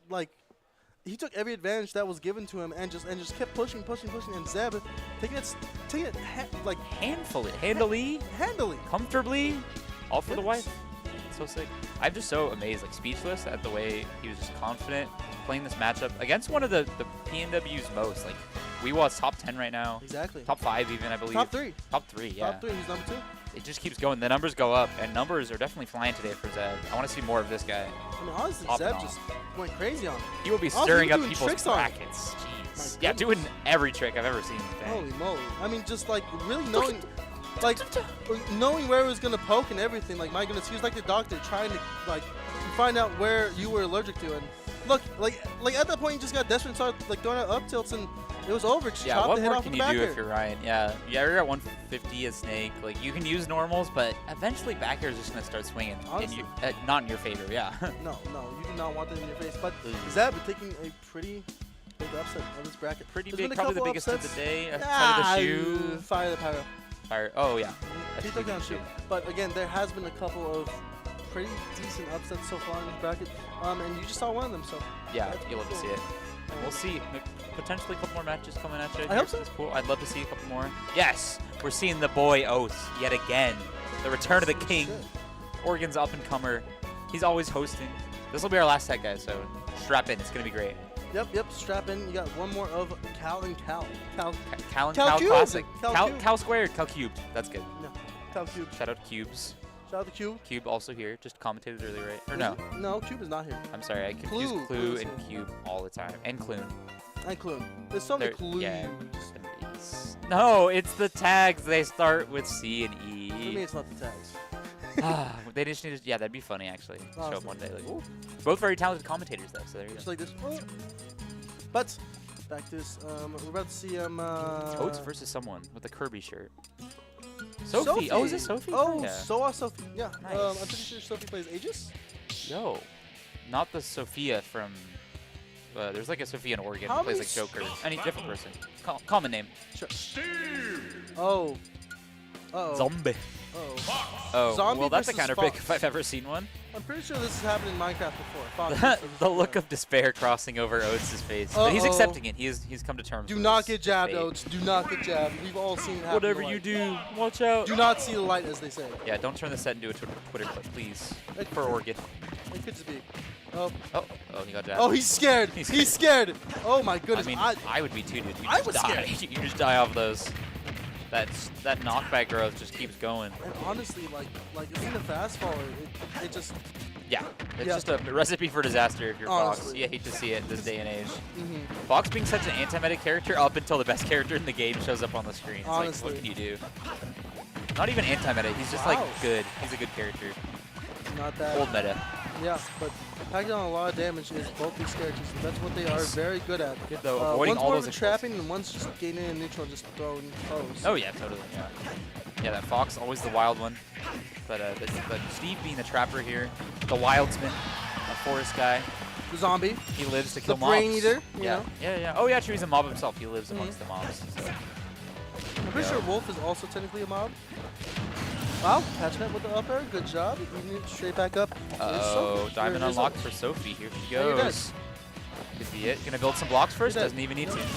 Speaker 3: he took every advantage that was given to him and just kept pushing, and Zeb taking it
Speaker 4: Handily,
Speaker 3: handily.
Speaker 4: comfortably, all for the
Speaker 3: Yes.
Speaker 4: wife. So sick. I'm just so amazed, like speechless at the way he was just confident playing this matchup against one of the PNW's most. Like, WeWa's top 10 right now.
Speaker 3: Exactly.
Speaker 4: Top 5 even, I believe.
Speaker 3: Top 3.
Speaker 4: Top 3, yeah.
Speaker 3: Top 3. He's number 2.
Speaker 4: It just keeps going. The numbers go up, and numbers are definitely flying today for Zeb. I want to see more of this guy.
Speaker 3: I mean, honestly,
Speaker 4: Popping
Speaker 3: Zeb
Speaker 4: off.
Speaker 3: just went crazy on him.
Speaker 4: He will be
Speaker 3: Also,
Speaker 4: stirring
Speaker 3: he
Speaker 4: up
Speaker 3: was doing
Speaker 4: people's
Speaker 3: tricks on it.
Speaker 4: brackets. Jeez.
Speaker 3: My
Speaker 4: Yeah,
Speaker 3: goodness.
Speaker 4: doing every trick I've ever seen. Dang.
Speaker 3: Holy moly. I mean, just really knowing where it was going to poke and everything. Like, my goodness, he was like the doctor trying to, find out where you were allergic to. And look, at that point, you just got desperate and started, throwing out up tilts, and it was over. Just
Speaker 4: Yeah,
Speaker 3: chopped
Speaker 4: what
Speaker 3: the head
Speaker 4: more
Speaker 3: off
Speaker 4: can
Speaker 3: with
Speaker 4: you
Speaker 3: the
Speaker 4: do
Speaker 3: backer.
Speaker 4: if you're Ryan? Yeah, you're at 150 as Snake. Like, you can use normals, but eventually back air is just going to start swinging.
Speaker 3: Honestly.
Speaker 4: Not in your favor, yeah.
Speaker 3: No, you do not want that in your face. But
Speaker 4: Ugh.
Speaker 3: Zeb taking a pretty big upset of this bracket.
Speaker 4: Pretty
Speaker 3: There's
Speaker 4: big,
Speaker 3: been a
Speaker 4: probably the
Speaker 3: couple
Speaker 4: biggest of
Speaker 3: upsets.
Speaker 4: the day. Outside of the shoe.
Speaker 3: Fire the pyro.
Speaker 4: Fire. Oh, yeah.
Speaker 3: He took down shoe. But again, there has been a couple of pretty decent upsets so far in this bracket. And you just saw one of them, so.
Speaker 4: Yeah,
Speaker 3: that's
Speaker 4: you'll love to see
Speaker 3: cool.
Speaker 4: it. We'll see. Potentially a couple more matches coming at you.
Speaker 3: I hope so.
Speaker 4: It's cool. I'd love to see a couple more. Yes, we're seeing the boy Oath yet again. The return of the king.
Speaker 3: Shit.
Speaker 4: Oregon's up and comer. He's always hosting. This will be our last set, guys. So strap in. It's gonna be great.
Speaker 3: Yep. Strap in. You got one more of Cal and Cal.
Speaker 4: Cal
Speaker 3: Cal cubed.
Speaker 4: Classic.
Speaker 3: Cal cubed.
Speaker 4: Cal squared. Cal cubed. That's good.
Speaker 3: No, Cal Cube.
Speaker 4: Shout out to Cubes.
Speaker 3: Shout out to Cube.
Speaker 4: Cube also here. Just commentated earlier, right? Or no?
Speaker 3: No, Cube is not here.
Speaker 4: I'm sorry. I confuse
Speaker 3: Clue.
Speaker 4: Clue
Speaker 3: Clue's
Speaker 4: and
Speaker 3: here.
Speaker 4: Cube all the time. And Clune.
Speaker 3: And Clue. There's so many
Speaker 4: There-
Speaker 3: clues.
Speaker 4: yeah. No, it's the tags. They start with C and E.
Speaker 3: me, it's not the tags.
Speaker 4: They just need to, yeah, that'd be funny actually. Show up
Speaker 3: Honestly.
Speaker 4: one day. Like, both very talented commentators though, so there you
Speaker 3: Just
Speaker 4: go.
Speaker 3: like this. Oh. But back to this. We're about to see
Speaker 4: Oats versus someone with a Kirby shirt. Sophie. Oh, is it Sophie?
Speaker 3: Oh,
Speaker 4: Yeah.
Speaker 3: Sophie. Yeah.
Speaker 4: Nice.
Speaker 3: I'm pretty sure Sophie plays Aegis.
Speaker 4: Yo, not the Sophia from. There's like a Sophia in Oregon
Speaker 3: How
Speaker 4: who plays
Speaker 3: many
Speaker 4: like Joker. Any different person. Common name.
Speaker 3: Sure. Oh. Uh-oh.
Speaker 4: Zombie.
Speaker 3: Uh-oh.
Speaker 4: Oh,
Speaker 3: Zombie
Speaker 4: well, that's a
Speaker 3: versus
Speaker 4: counter pick
Speaker 3: Fox.
Speaker 4: if I've ever seen one.
Speaker 3: I'm pretty sure this has happened in Minecraft before. Fox versus
Speaker 4: The look
Speaker 3: Fox.
Speaker 4: of despair crossing over Oates' face. But he's
Speaker 3: Uh-oh.
Speaker 4: accepting it. He's come to terms
Speaker 3: Do
Speaker 4: with
Speaker 3: not
Speaker 4: his
Speaker 3: get jabbed,
Speaker 4: fate.
Speaker 3: Oats. Do not get jabbed. We've all seen it happen.
Speaker 4: Whatever
Speaker 3: in
Speaker 4: you
Speaker 3: life.
Speaker 4: do, watch out.
Speaker 3: Do not see the light, as they say.
Speaker 4: Yeah, don't turn the set into a Twitter clip, please.
Speaker 3: It-
Speaker 4: For Oregon.
Speaker 3: It could just be. Oh,
Speaker 4: Oh, he got jabbed.
Speaker 3: oh, he's scared.
Speaker 4: He's
Speaker 3: He's scared. Oh my
Speaker 4: I
Speaker 3: goodness.
Speaker 4: mean, I would be too, dude. You
Speaker 3: I
Speaker 4: just
Speaker 3: was
Speaker 4: die.
Speaker 3: scared.
Speaker 4: You just die off those. That knockback growth just keeps going.
Speaker 3: And honestly, like being a fast faller, it just.
Speaker 4: Yeah, it's
Speaker 3: Yeah.
Speaker 4: just a recipe for disaster if you're Fox.
Speaker 3: Honestly.
Speaker 4: You hate to see it this day and age.
Speaker 3: Mhm.
Speaker 4: Fox being such an anti-meta character up until the best character in the game shows up on the screen. It's
Speaker 3: Honestly.
Speaker 4: like, what can you do? Not even anti-meta, he's just
Speaker 3: Wow.
Speaker 4: like good. He's a good character.
Speaker 3: Not that.
Speaker 4: Old meta.
Speaker 3: Yeah, but packing on a lot of damage is both these characters. And that's what they are very good at.
Speaker 4: Good though, avoiding
Speaker 3: one's
Speaker 4: all
Speaker 3: more
Speaker 4: those
Speaker 3: of a
Speaker 4: explosives.
Speaker 3: trapping, and one's just gaining a neutral, and just throwing foes.
Speaker 4: Oh yeah, totally, yeah. Yeah, that Fox, always the wild one. But Steve being the trapper here, the wildsman, a forest guy.
Speaker 3: The zombie.
Speaker 4: He lives to
Speaker 3: The
Speaker 4: kill mobs.
Speaker 3: brain eater, you
Speaker 4: Yeah,
Speaker 3: know?
Speaker 4: yeah. Oh yeah, true, he's a mob himself. He lives amongst the mobs. So.
Speaker 3: I'm pretty
Speaker 4: Yeah.
Speaker 3: sure Wolf is also technically a mob. Wow, catchment with the up air. Good job. Eating it straight back up.
Speaker 4: Oh,
Speaker 3: Sophie.
Speaker 4: diamond
Speaker 3: Here's
Speaker 4: unlocked
Speaker 3: Sophie.
Speaker 4: for Sophie. Here she
Speaker 3: Oh, you're dead.
Speaker 4: goes. Could be it. Gonna build some blocks first.
Speaker 3: You're dead.
Speaker 4: Doesn't even need to.
Speaker 3: You're dead.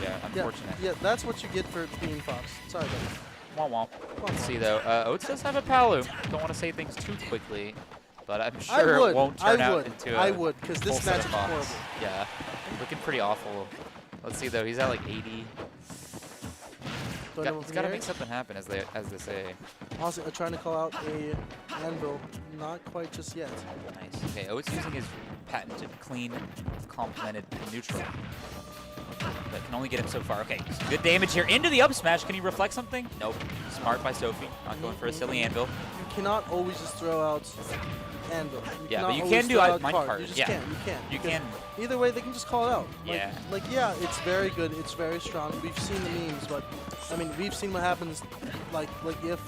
Speaker 4: Yeah, unfortunate.
Speaker 3: Yeah, that's what you get for being Fox. Sorry about that.
Speaker 4: Womp womp.
Speaker 3: Womp
Speaker 4: Let's
Speaker 3: womp.
Speaker 4: see though. Oats does have a Palu. Don't want to say things too quickly, but I'm
Speaker 3: I
Speaker 4: sure
Speaker 3: would.
Speaker 4: it won't turn
Speaker 3: I
Speaker 4: out
Speaker 3: would.
Speaker 4: into a
Speaker 3: I would, because
Speaker 4: full
Speaker 3: this
Speaker 4: set
Speaker 3: match
Speaker 4: of
Speaker 3: is
Speaker 4: Fox.
Speaker 3: horrible.
Speaker 4: Yeah, looking pretty awful. Let's see though. He's at like 80.
Speaker 3: Don't know
Speaker 4: He's
Speaker 3: from
Speaker 4: got to
Speaker 3: here.
Speaker 4: make something happen, as they say.
Speaker 3: Also, trying to call out a anvil. Not quite just yet.
Speaker 4: Nice. Okay, Oats using his patented clean, complemented neutral. That can only get him so far. Okay, some good damage here into the up smash. Can he reflect something? Nope. Smart by Sophie. Not going for a silly anvil.
Speaker 3: You cannot always just throw out anvil.
Speaker 4: Yeah,
Speaker 3: cannot
Speaker 4: but you
Speaker 3: always
Speaker 4: can do
Speaker 3: throw out
Speaker 4: mine
Speaker 3: card.
Speaker 4: card.
Speaker 3: You just
Speaker 4: Yeah.
Speaker 3: can't. You can't.
Speaker 4: You
Speaker 3: because
Speaker 4: can.
Speaker 3: Either way, they can just call it out.
Speaker 4: Yeah.
Speaker 3: Yeah, it's very good. It's very strong. We've seen the memes, but I mean, we've seen what happens. Like if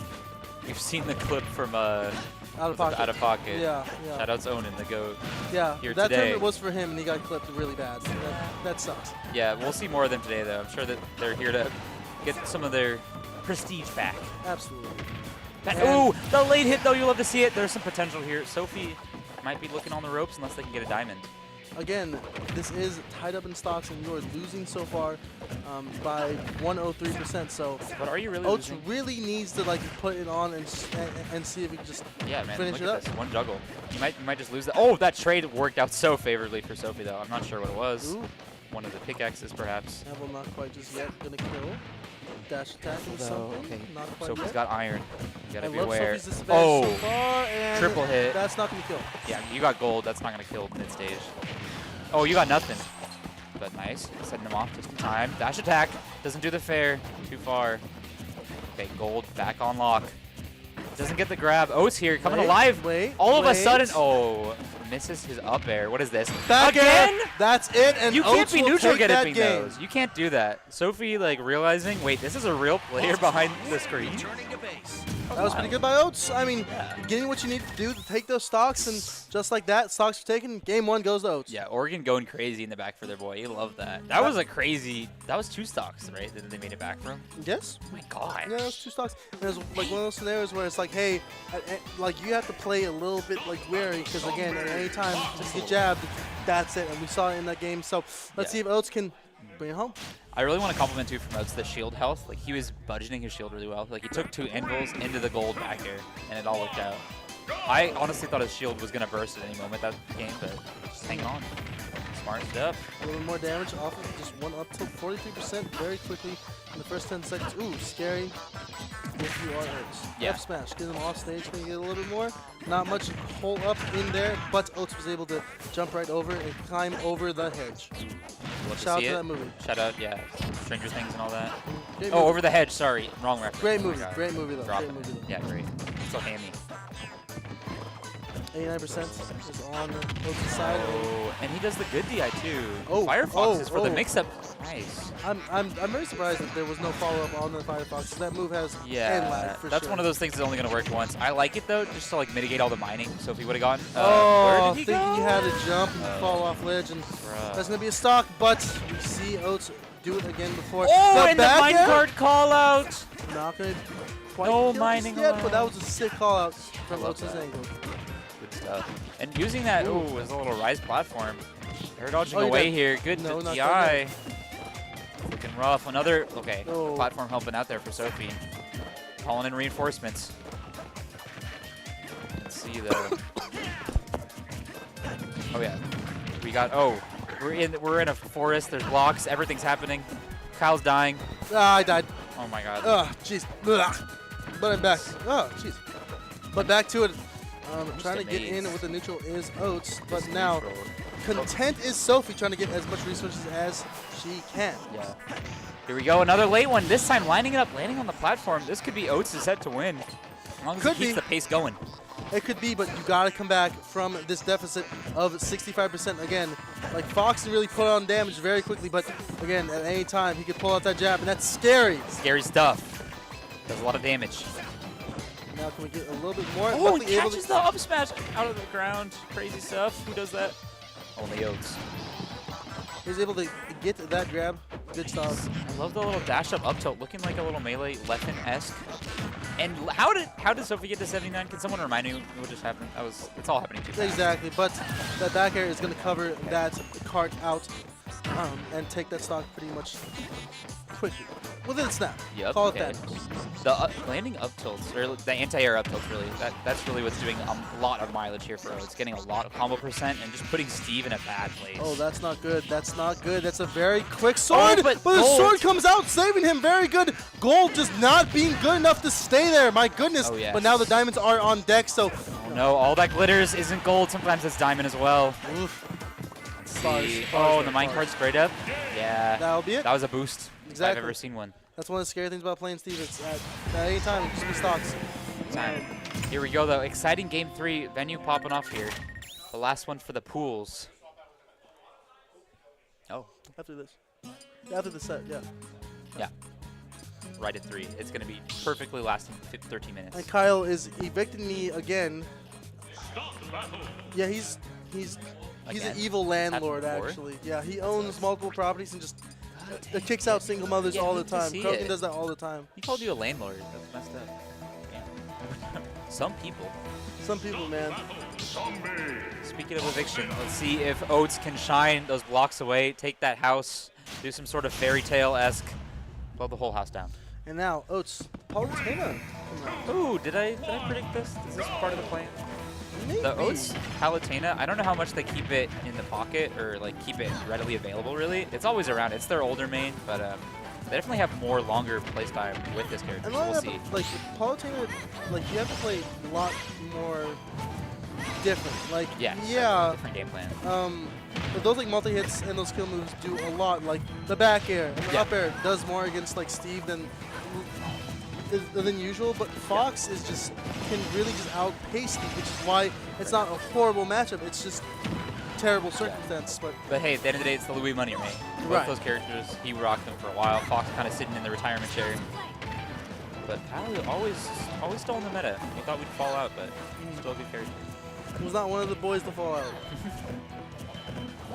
Speaker 4: We've seen the clip from
Speaker 3: out of pocket.
Speaker 4: Out of pocket.
Speaker 3: Yeah, yeah.
Speaker 4: Shout outs Onin, the GOAT.
Speaker 3: Yeah,
Speaker 4: here
Speaker 3: that
Speaker 4: today.
Speaker 3: tournament was for him, and he got clipped really bad. That sucks.
Speaker 4: Yeah, we'll see more of them today, though. I'm sure that they're here to get some of their prestige back.
Speaker 3: Absolutely.
Speaker 4: Ooh, the late hit, though. You love to see it. There's some potential here. Sophie might be looking on the ropes unless they can get a diamond.
Speaker 3: Again, this is tied up in stocks, and you are losing so far by 103%. So
Speaker 4: But are you really
Speaker 3: Oats
Speaker 4: losing?
Speaker 3: really needs to like put it on and see if he can just
Speaker 4: Yeah, man,
Speaker 3: finish
Speaker 4: look
Speaker 3: it
Speaker 4: at
Speaker 3: up.
Speaker 4: this. One juggle. You might just lose that. Oh, that trade worked out so favorably for Sophie, though. I'm not sure what it was.
Speaker 3: Ooh,
Speaker 4: One of the pickaxes, perhaps.
Speaker 3: Neville not quite just yet. Gonna kill. Dash attack or
Speaker 4: Though,
Speaker 3: something.
Speaker 4: okay.
Speaker 3: Not quite
Speaker 4: Sophie's
Speaker 3: yet.
Speaker 4: got iron. You gotta
Speaker 3: I
Speaker 4: be
Speaker 3: love
Speaker 4: aware.
Speaker 3: Sophie's disadvantage so
Speaker 4: Oh,
Speaker 3: far, and
Speaker 4: triple hit.
Speaker 3: That's not gonna kill.
Speaker 4: Yeah, you got gold. That's not gonna kill mid stage. Oh, you got nothing. But nice. Setting him off just in time. Dash attack. Doesn't do the fair. Too far. Okay, gold back on lock. Doesn't get the grab. Oats here coming
Speaker 3: Wait,
Speaker 4: alive.
Speaker 3: Wait.
Speaker 4: All of a
Speaker 3: wait.
Speaker 4: sudden. Oh, misses his up air. What is this?
Speaker 3: Back
Speaker 4: Again?
Speaker 3: air. That's it. And
Speaker 4: You can't
Speaker 3: Oats
Speaker 4: be
Speaker 3: will
Speaker 4: neutral
Speaker 3: take that
Speaker 4: getting
Speaker 3: game.
Speaker 4: those. You can't do that. Sophie, like, realizing, wait, this is a real player behind the screen.
Speaker 3: That was pretty good by Oats. I mean,
Speaker 4: Yeah.
Speaker 3: getting what you need to do to take those stocks, and just like that, stocks are taken. Game one goes to Oats.
Speaker 4: Yeah, Oregon going crazy in the back for their boy. He loved that. That was a crazy. That was 2 stocks, right? That they made it back from.
Speaker 3: Yes.
Speaker 4: Oh my god.
Speaker 3: Yeah, it's 2 stocks. And it's like one of those scenarios where it's like, hey, like you have to play a little bit like wary, because again, at any time just get jabbed, that's it. And we saw it in that game. So let's see if Oats can bring it home.
Speaker 4: I really want to compliment too from Oats the shield health. Like he was budgeting his shield really well. Like he took 2 anvils into the gold back air, and it all worked out. I honestly thought his shield was gonna burst at any moment that game, but just hanging on. Smart stuff.
Speaker 3: A little more damage off of just one up to 43% very quickly in the first 10 seconds. Ooh, scary if you are Oats.
Speaker 4: Yeah.
Speaker 3: F smash, get him off stage, can you get a little bit more? Not much hole up in there, but Oats was able to jump right over and climb over the hedge.
Speaker 4: Love to
Speaker 3: Shout out
Speaker 4: see
Speaker 3: to
Speaker 4: it.
Speaker 3: that movie.
Speaker 4: Shout out, yeah, Stranger Things and all that.
Speaker 3: Great
Speaker 4: Oh,
Speaker 3: movie.
Speaker 4: over the hedge. Sorry, wrong reference.
Speaker 3: Great
Speaker 4: Oh my
Speaker 3: movie.
Speaker 4: God.
Speaker 3: Great movie though.
Speaker 4: Drop
Speaker 3: Great
Speaker 4: it.
Speaker 3: movie though.
Speaker 4: Yeah, great. Still hammy.
Speaker 3: 89% is on Oats' side.
Speaker 4: Oh, and he does the good DI too.
Speaker 3: Oh,
Speaker 4: Firefox is for the
Speaker 3: oh.
Speaker 4: mix-up. Nice.
Speaker 3: I'm very surprised that there was no follow-up on the Firefox. That move has end
Speaker 4: Yeah,
Speaker 3: lag for
Speaker 4: that's
Speaker 3: sure.
Speaker 4: one of those things that's only going to work once. I like it though, just to like mitigate all the mining. So if he would have gotten,
Speaker 3: Oh,
Speaker 4: where
Speaker 3: I
Speaker 4: did he
Speaker 3: think
Speaker 4: go?
Speaker 3: he had to jump and fall off ledge, and that's gonna be a stock. But we see Oats do it again before.
Speaker 4: Oh, and the
Speaker 3: back air,
Speaker 4: minecart call out.
Speaker 3: not gonna quite
Speaker 4: No
Speaker 3: kill
Speaker 4: mining
Speaker 3: just yet, but that
Speaker 4: allowed.
Speaker 3: was a sick call out from
Speaker 4: love
Speaker 3: Oats'
Speaker 4: that.
Speaker 3: angle.
Speaker 4: Good stuff. And using that, ooh, as a little rise platform. Air dodging
Speaker 3: Oh, he
Speaker 4: away
Speaker 3: did.
Speaker 4: here. Good
Speaker 3: No, not
Speaker 4: DI. Looking rough. Another, okay,
Speaker 3: Oh.
Speaker 4: platform helping out there for Sophie. Calling in reinforcements. Let's see though. Oh yeah, we got. Oh, we're in a forest. There's blocks. Everything's happening. Kyle's dying.
Speaker 3: Ah, I died.
Speaker 4: Oh my God.
Speaker 3: Jeez. But I'm back. Oh, jeez. But back to it. Trying to get in
Speaker 4: amazed.
Speaker 3: with the neutral is Oats, but now
Speaker 4: Neutral.
Speaker 3: content is Sophie trying to get as much resources as she can.
Speaker 4: Yeah. Here we go. Another late one. This time lining it up, landing on the platform. This could be Oats' set to win. As long as
Speaker 3: Could
Speaker 4: he keeps
Speaker 3: be.
Speaker 4: the pace going.
Speaker 3: It could be, but you got to come back from this deficit of 65% again. Like, Fox can really put on damage very quickly, but again, at any time, he could pull out that jab, and that's scary.
Speaker 4: Scary stuff. Does a lot of damage.
Speaker 3: Now, can we get a little bit more?
Speaker 4: Oh,
Speaker 3: Luckily
Speaker 4: he
Speaker 3: able
Speaker 4: catches
Speaker 3: to-
Speaker 4: the up smash out of the ground. Crazy stuff. Who does that? Only Oats.
Speaker 3: He's able to get that grab. Good stop.
Speaker 4: I love the little dash up tilt, looking like a little melee Leffen-esque. And how did Sophie get to 79? Can someone remind me what just happened? It's all happening too fast.
Speaker 3: Exactly, but that back air is going to cover that cart out and take that stock pretty much quickly. Within a snap.
Speaker 4: Yep,
Speaker 3: Call
Speaker 4: okay.
Speaker 3: it that.
Speaker 4: The landing up tilts, or the anti-air up tilts, really. That's really what's doing a lot of mileage here for Oats. Getting a lot of combo percent and just putting Steve in a bad place.
Speaker 3: Oh, that's not good. That's not good. That's a very quick sword.
Speaker 4: but
Speaker 3: the
Speaker 4: Gold.
Speaker 3: sword comes out, saving him. Very good. Gold just not being good enough to stay there. My goodness.
Speaker 4: Oh, yes.
Speaker 3: But now the diamonds are on deck, so.
Speaker 4: Oh, no, all that glitters isn't gold. Sometimes it's diamond as well.
Speaker 3: Oof.
Speaker 4: Let's
Speaker 3: Stars,
Speaker 4: see.
Speaker 3: stars
Speaker 4: Oh,
Speaker 3: there,
Speaker 4: the minecart
Speaker 3: stars.
Speaker 4: straight up. Yeah.
Speaker 3: That'll be it.
Speaker 4: That was a boost. If
Speaker 3: Exactly.
Speaker 4: I've ever seen one.
Speaker 3: That's one of the scary things about playing Steve. It's at any time, it just be stocks.
Speaker 4: Time. Here we go, though. Exciting game 3. Venue popping off here. The last one for the pools. Oh,
Speaker 3: After this. After the set, yeah.
Speaker 4: yeah. Right at 3. It's going to be perfectly lasting 13 minutes.
Speaker 3: And Kyle is evicting me again. Yeah, he's an
Speaker 4: Again.
Speaker 3: evil landlord,
Speaker 4: before?
Speaker 3: actually. Yeah, he owns multiple properties and just kicks out single mothers
Speaker 4: Yeah,
Speaker 3: all
Speaker 4: you
Speaker 3: the
Speaker 4: can
Speaker 3: time.
Speaker 4: see
Speaker 3: Krogan
Speaker 4: it.
Speaker 3: does that all the time.
Speaker 4: He called you a landlord. That's messed up. Yeah. Some people.
Speaker 3: Some people, man.
Speaker 4: Speaking of eviction, let's see if Oats can shine those blocks away, take that house, do some sort of fairy tale-esque, blow the whole house down.
Speaker 3: And now, Oats, Palutena.
Speaker 4: Ooh, did I predict this? Is this part of the plan?
Speaker 3: Maybe.
Speaker 4: The Oats Palutena, I don't know how much they keep it in the pocket or like keep it readily available, really. It's always around. It's their older main, but they definitely have more longer playstyle with this character,
Speaker 3: And
Speaker 4: so we'll
Speaker 3: not
Speaker 4: see.
Speaker 3: that, like, Palutena, like, you have to play a lot more different. Like,
Speaker 4: Yeah,
Speaker 3: yeah.
Speaker 4: different game plan.
Speaker 3: But those like multi-hits and those kill moves do a lot. Like the back air and the
Speaker 4: Yeah.
Speaker 3: up air does more against like Steve than usual. But Fox is just can really just outpace Steve, which is why it's not a horrible matchup. It's just terrible circumstance.
Speaker 4: But hey, at the end of the day, it's the Louis money, right? Both
Speaker 3: Right.
Speaker 4: those characters, he rocked them for a while. Fox kind of sitting in the retirement chair. But Palu always still in the meta. We thought we'd fall out, but still a good character.
Speaker 3: It was not one of the boys to fall out.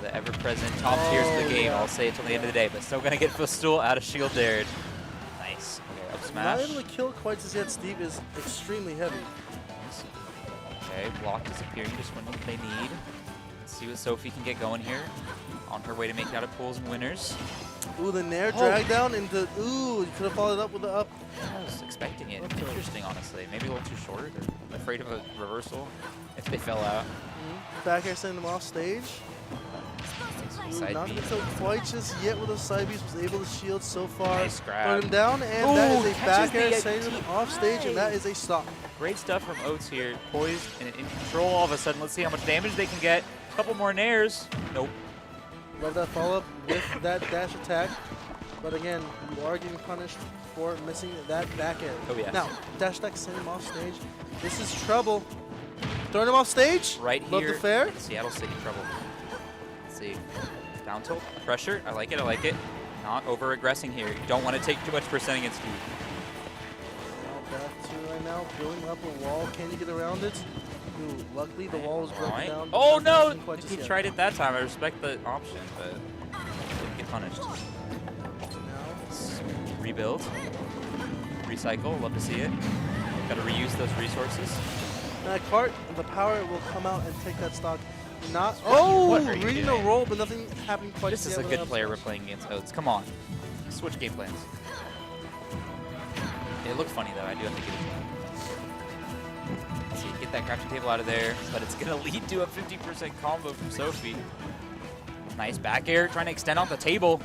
Speaker 4: The ever-present top tiers of the game.
Speaker 3: yeah.
Speaker 4: I'll say it till the end of the day, but still gonna get Footstool out of shield dared. Nice. Okay, up
Speaker 3: Not
Speaker 4: smash.
Speaker 3: able to kill quite as yet. Steve is extremely heavy.
Speaker 4: Okay, block disappearing just when they need. Let's see what Sophie can get going here. On her way to make out of pools and winners.
Speaker 3: Ooh, the nair
Speaker 4: Oh.
Speaker 3: drag down into. Ooh, you could have followed up with the up.
Speaker 4: I was expecting it.
Speaker 3: Up tilt.
Speaker 4: Interesting, honestly. Maybe a little too short or afraid of a reversal if they fell out.
Speaker 3: Back air sending him off stage. Ooh,
Speaker 4: Side
Speaker 3: not
Speaker 4: B.
Speaker 3: gonna kill quite just yet with a side beast. Was able to shield so far.
Speaker 4: Nice grab.
Speaker 3: Put him down, and that
Speaker 4: Ooh,
Speaker 3: is a
Speaker 4: catches
Speaker 3: back air
Speaker 4: the
Speaker 3: sending him off stage, and that is a stop.
Speaker 4: Great stuff from Oats here. Poised and in control all of a sudden. Let's see how much damage they can get. A couple more nairs. Nope.
Speaker 3: Love that follow up with that dash attack. But again, you are getting punished for missing that back air.
Speaker 4: Oh, yes.
Speaker 3: Now, dash attack, send him off stage. This is trouble. Throwing him off stage.
Speaker 4: Right
Speaker 3: Love
Speaker 4: here.
Speaker 3: the fair.
Speaker 4: Seattle City trouble. Let's see. Down tilt. Pressure. I like it. I like it. Not over-aggressing here. You don't want to take too much percent against you.
Speaker 3: Now back to right now, building up a wall. Can you get around it? Ooh, luckily the wall was broken
Speaker 4: Alright.
Speaker 3: down.
Speaker 4: Oh, no!
Speaker 3: Nothing quite just
Speaker 4: He
Speaker 3: yet.
Speaker 4: tried it that time. I respect the option, but didn't get punished.
Speaker 3: Now,
Speaker 4: Rebuild. Recycle. Love to see it. Got to reuse those resources.
Speaker 3: that cart, the power will come out and take that stock. Not. Oh,
Speaker 4: What are you
Speaker 3: reading
Speaker 4: doing?
Speaker 3: the roll, but nothing happened quite
Speaker 4: This
Speaker 3: yet
Speaker 4: is a
Speaker 3: with
Speaker 4: good
Speaker 3: that
Speaker 4: player we're
Speaker 3: upsmash.
Speaker 4: playing against Oats. Come on. Switch game plans. It looked funny, though. I do have to give it to him. Let's see. Get that crafting table out of there, but it's going to lead to a 50% combo from Sophie. Nice back air, trying to extend off the table.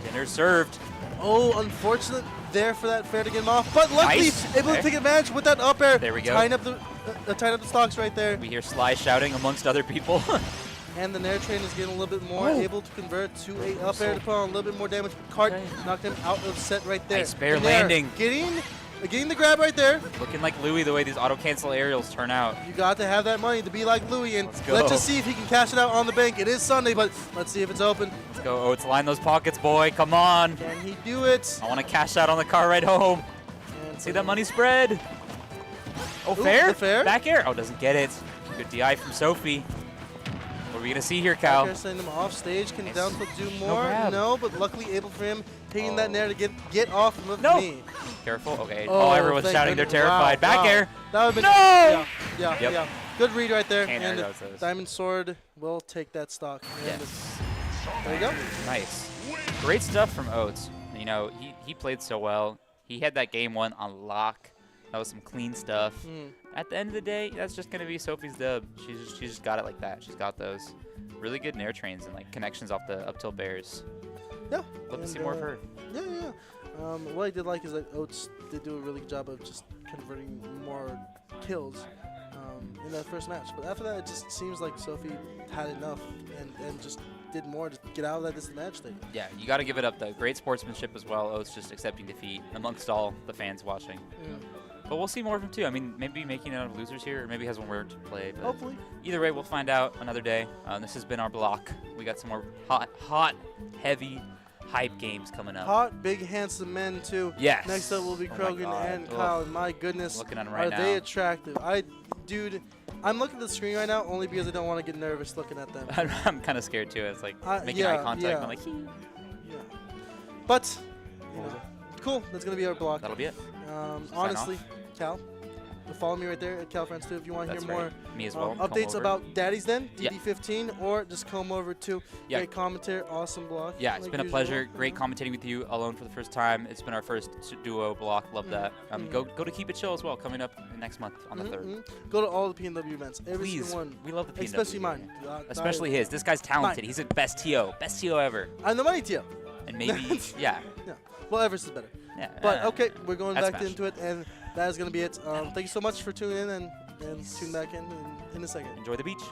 Speaker 4: Dinner served.
Speaker 3: Oh, unfortunate there for that fair to get him off, but luckily
Speaker 4: Nice.
Speaker 3: able to
Speaker 4: Okay.
Speaker 3: take advantage with that up air.
Speaker 4: There we go.
Speaker 3: Tying up the stocks right there.
Speaker 4: We hear Sly shouting amongst other people.
Speaker 3: And the Nair Train is getting a little bit more able to convert to a up air to put on a little bit more damage. Cart
Speaker 4: Okay.
Speaker 3: knocked him out of set right there.
Speaker 4: Nice fair
Speaker 3: And Nair
Speaker 4: landing.
Speaker 3: Getting the grab right there.
Speaker 4: Looking like Louis the way these auto-cancel aerials turn out.
Speaker 3: You got to have that money to be like Louis, and
Speaker 4: Let's go.
Speaker 3: let's just see if he can cash it out on the bank. It is Sunday, but let's see if it's open.
Speaker 4: Let's go, Oats. Line those pockets, boy. Come on.
Speaker 3: Can he do it?
Speaker 4: I want to cash out on the car ride home.
Speaker 3: And
Speaker 4: See that money spread? Oh,
Speaker 3: Ooh,
Speaker 4: fair?
Speaker 3: the fair?
Speaker 4: Back air? Oh, doesn't get it. Good DI from Sophie. What are we going to see here,
Speaker 3: Back
Speaker 4: Cal?
Speaker 3: air sending him off stage. Can
Speaker 4: Nice.
Speaker 3: down tilt do
Speaker 4: No
Speaker 3: more?
Speaker 4: grab.
Speaker 3: No, but luckily able for him taking that Nair to get off of
Speaker 4: No.
Speaker 3: me.
Speaker 4: Careful. Okay. Oh, everyone's
Speaker 3: thank
Speaker 4: shouting. They're
Speaker 3: goodness.
Speaker 4: terrified.
Speaker 3: Wow,
Speaker 4: Back
Speaker 3: wow.
Speaker 4: air.
Speaker 3: That would have been.
Speaker 4: No!
Speaker 3: Yeah,
Speaker 4: Yep.
Speaker 3: yeah. Good read right there.
Speaker 4: Can't
Speaker 3: And
Speaker 4: air those.
Speaker 3: Diamond Sword will take that stock. And
Speaker 4: Yes.
Speaker 3: there you go.
Speaker 4: Nice. Great stuff from Oats. You know, he played so well. He had that game one on lock. That was some clean stuff. At the end of the day, that's just gonna be Sophie's dub. She's just got it like that. She's got those really good Nair trains and like connections off the up tilt bears.
Speaker 3: Yeah.
Speaker 4: Love to
Speaker 3: And,
Speaker 4: see more of her.
Speaker 3: Yeah, yeah. What I did like is that Oats did do a really good job of just converting more kills in that first match. But after that, it just seems like Sophie had enough and just did more to get out of that distant match thing.
Speaker 4: Yeah, you got to give it up though. Great sportsmanship as well. Oats just accepting defeat amongst all the fans watching. But we'll see more of him tim too. I mean, maybe making it out of losers here, or maybe has one more to play. But
Speaker 3: Hopefully.
Speaker 4: either way, we'll find out another day. This has been our block. We got some more hot, heavy, hype games coming up.
Speaker 3: Hot, big, handsome men, too.
Speaker 4: Yes.
Speaker 3: Next up will be
Speaker 4: Oh my
Speaker 3: Krogan
Speaker 4: God.
Speaker 3: and
Speaker 4: Ugh.
Speaker 3: Kyle. My goodness,
Speaker 4: Looking at 'em
Speaker 3: are
Speaker 4: right
Speaker 3: they
Speaker 4: now.
Speaker 3: attractive? Dude, I'm looking at the screen right now only because I don't want to get nervous looking at them.
Speaker 4: I'm kind of scared too. It's like making
Speaker 3: yeah,
Speaker 4: eye contact.
Speaker 3: yeah.
Speaker 4: And I'm like,
Speaker 3: Yeah. But, you know, cool. That's going to be our block.
Speaker 4: that'll be it.
Speaker 3: Honestly, Cal, follow me right there at CalFriends too if you want to
Speaker 4: That's
Speaker 3: hear more
Speaker 4: right. Me as well. Come
Speaker 3: updates
Speaker 4: over.
Speaker 3: about Daddy's Den,
Speaker 4: Yeah.
Speaker 3: DD15, or just come over to
Speaker 4: Yeah.
Speaker 3: great commentary, awesome block.
Speaker 4: Yeah, it's
Speaker 3: like
Speaker 4: been a
Speaker 3: usual.
Speaker 4: pleasure. Great commentating with you alone for the first time. It's been our first duo block. Love that. Go to Keep It Chill as well, coming up next month on the 3rd.
Speaker 3: Go to all the PNW events, every
Speaker 4: Please,
Speaker 3: single one.
Speaker 4: we love the PNW.
Speaker 3: Especially mine.
Speaker 4: Especially his. This guy's talented.
Speaker 3: Mine.
Speaker 4: He's the best TO ever.
Speaker 3: I'm the money Tio.
Speaker 4: And maybe, yeah.
Speaker 3: Yeah. Well, Everest is better.
Speaker 4: Yeah.
Speaker 3: But okay, we're going
Speaker 4: That's
Speaker 3: back
Speaker 4: Smash.
Speaker 3: into it, and that is going to be it. Thank you so much for tuning in, and tune back in a second.
Speaker 4: Enjoy the beach.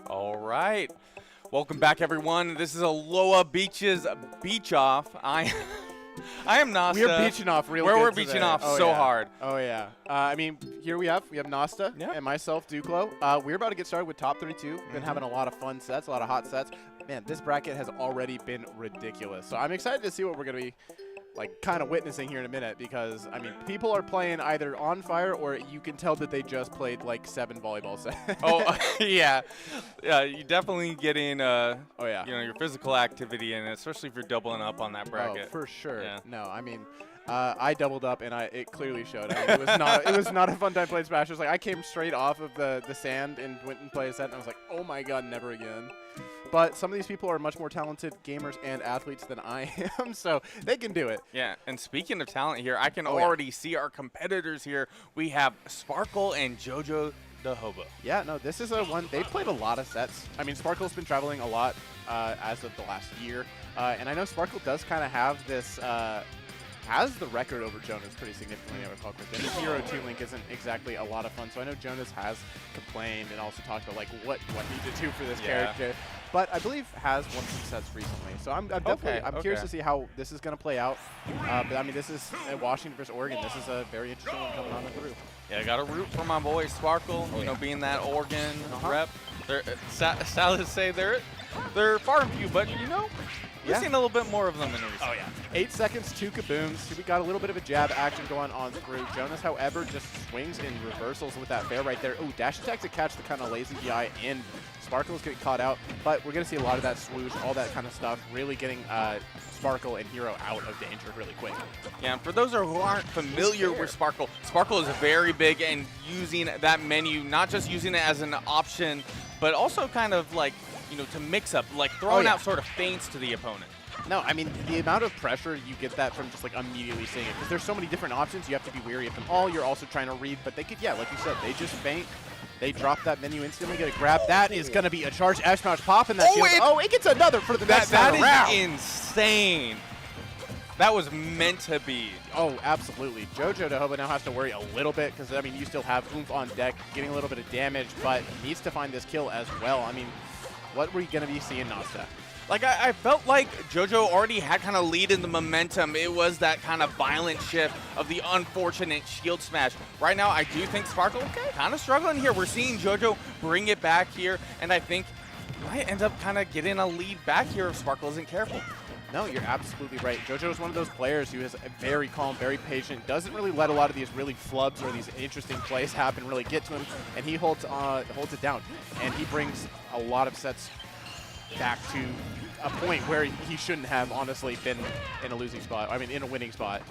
Speaker 5: All right. Welcome back, everyone. This is Aloha Beach's Beach Off. I am Nasta.
Speaker 6: We're beaching off real good
Speaker 5: We're
Speaker 6: today.
Speaker 5: beaching off
Speaker 6: Oh,
Speaker 5: so
Speaker 6: yeah.
Speaker 5: hard.
Speaker 6: Oh, yeah. I mean, here we have Nasta
Speaker 5: Yeah.
Speaker 6: and myself, Duclo. We're about to get started with top 32. Been having a lot of fun sets, a lot of hot sets. Man, this bracket has already been ridiculous. So I'm excited to see what we're going to be like kind of witnessing here in a minute because, I mean, people are playing either on fire or you can tell that they just played like 7 volleyball sets.
Speaker 5: Oh, yeah. Yeah, you're definitely getting,
Speaker 6: oh, yeah.
Speaker 5: you know, your physical activity in it, especially if you're doubling up on that bracket.
Speaker 6: Oh, for sure.
Speaker 5: Yeah.
Speaker 6: No, I mean, I doubled up and it clearly showed. I mean, it was not a fun time playing Smash. It was like I came straight off of the sand and went and played a set, and I was like, oh my god, never again. But some of these people are much more talented gamers and athletes than I am, so they can do it.
Speaker 5: Yeah, and speaking of talent here, I can
Speaker 6: Oh, yeah.
Speaker 5: already see our competitors here. We have Sparkle and JoJo the Hobo.
Speaker 6: Yeah, no, this is a one. They played a lot of sets. I mean, Sparkle's been traveling a lot as of the last year, and I know Sparkle does kind of have this. Has the record over Jonas pretty significantly, I recall correctly. And the Hero 2 Link isn't exactly a lot of fun, so I know Jonas has complained and also talked about like what he did do for this
Speaker 5: Yeah.
Speaker 6: character. But I believe has won some sets recently, so I'm definitely curious to see how this is going to play out. But I mean, this is Washington versus Oregon. This is a very interesting one coming on through.
Speaker 5: Yeah, I got to root for my boy Sparkle. You know, being that Oregon rep. They're sad to say they're far and few, but you know, we've seen a little bit more of them in the recent.
Speaker 6: Oh, yeah. 8 seconds, 2 kabooms. We got a little bit of a jab action going on through. Jonas, however, just swings in reversals with that fair right there. Oh, dash attack to catch the kind of lazy DI, and Sparkle's getting caught out. But we're going to see a lot of that swoosh, all that kind of stuff, really getting Sparkle and Hero out of danger really quick.
Speaker 5: Yeah, and for those who aren't familiar with Sparkle, Sparkle is very big and using that menu, not just using it as an option, but also kind of like, you know, to mix up, like throwing out sort of feints to the opponent.
Speaker 6: No, I mean, the amount of pressure you get that from just like immediately seeing it, because there's so many different options, you have to be wary of them all. You're also trying to read, but they could, yeah, like you said, they just feint. They drop that menu instantly, get a grab. That is going to be a charge F smash pop in that shield. It gets another for the next
Speaker 5: That
Speaker 6: round.
Speaker 5: is insane. That was meant to be.
Speaker 6: Oh, absolutely. JoJo the Hobo now has to worry a little bit because, I mean, you still have oomph on deck, getting a little bit of damage, but needs to find this kill as well. I mean, what were you going to be seeing, Nasta?
Speaker 5: Like, I felt like JoJo already had kind of lead in the momentum. It was that kind of violent shift of the unfortunate shield smash. Right now, I do think Sparkle kind of struggling here. We're seeing JoJo bring it back here, and I think might end up kind of getting a lead back here if Sparkle isn't careful.
Speaker 6: No, you're absolutely right. JoJo is one of those players who is very calm, very patient, doesn't really let a lot of these really flubs or these interesting plays happen, really get to him, and he holds it down. And he brings a lot of sets back to a point where he shouldn't have honestly been in a losing spot. I mean, in a winning spot.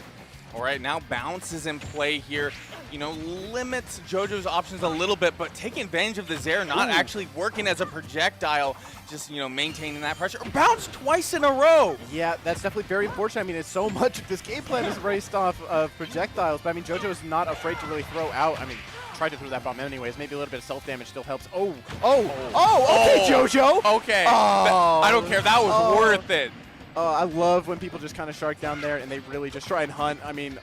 Speaker 5: All right, now bounce is in play here. You know, limits JoJo's options a little bit, but taking advantage of the Zair, not actually working as a projectile, just, you know, maintaining that pressure. Bounce twice in a row.
Speaker 6: Yeah, that's definitely very unfortunate. I mean, it's so much of this game plan is based off of projectiles, but I mean, JoJo is not afraid to really throw out. I mean, tried to throw that bomb anyways. Maybe a little bit of self-damage still helps. Okay, JoJo.
Speaker 5: Okay.
Speaker 6: Oh,
Speaker 5: I don't care. That was worth it.
Speaker 6: I love when people just kind of shark down there and they really just try and hunt. I mean,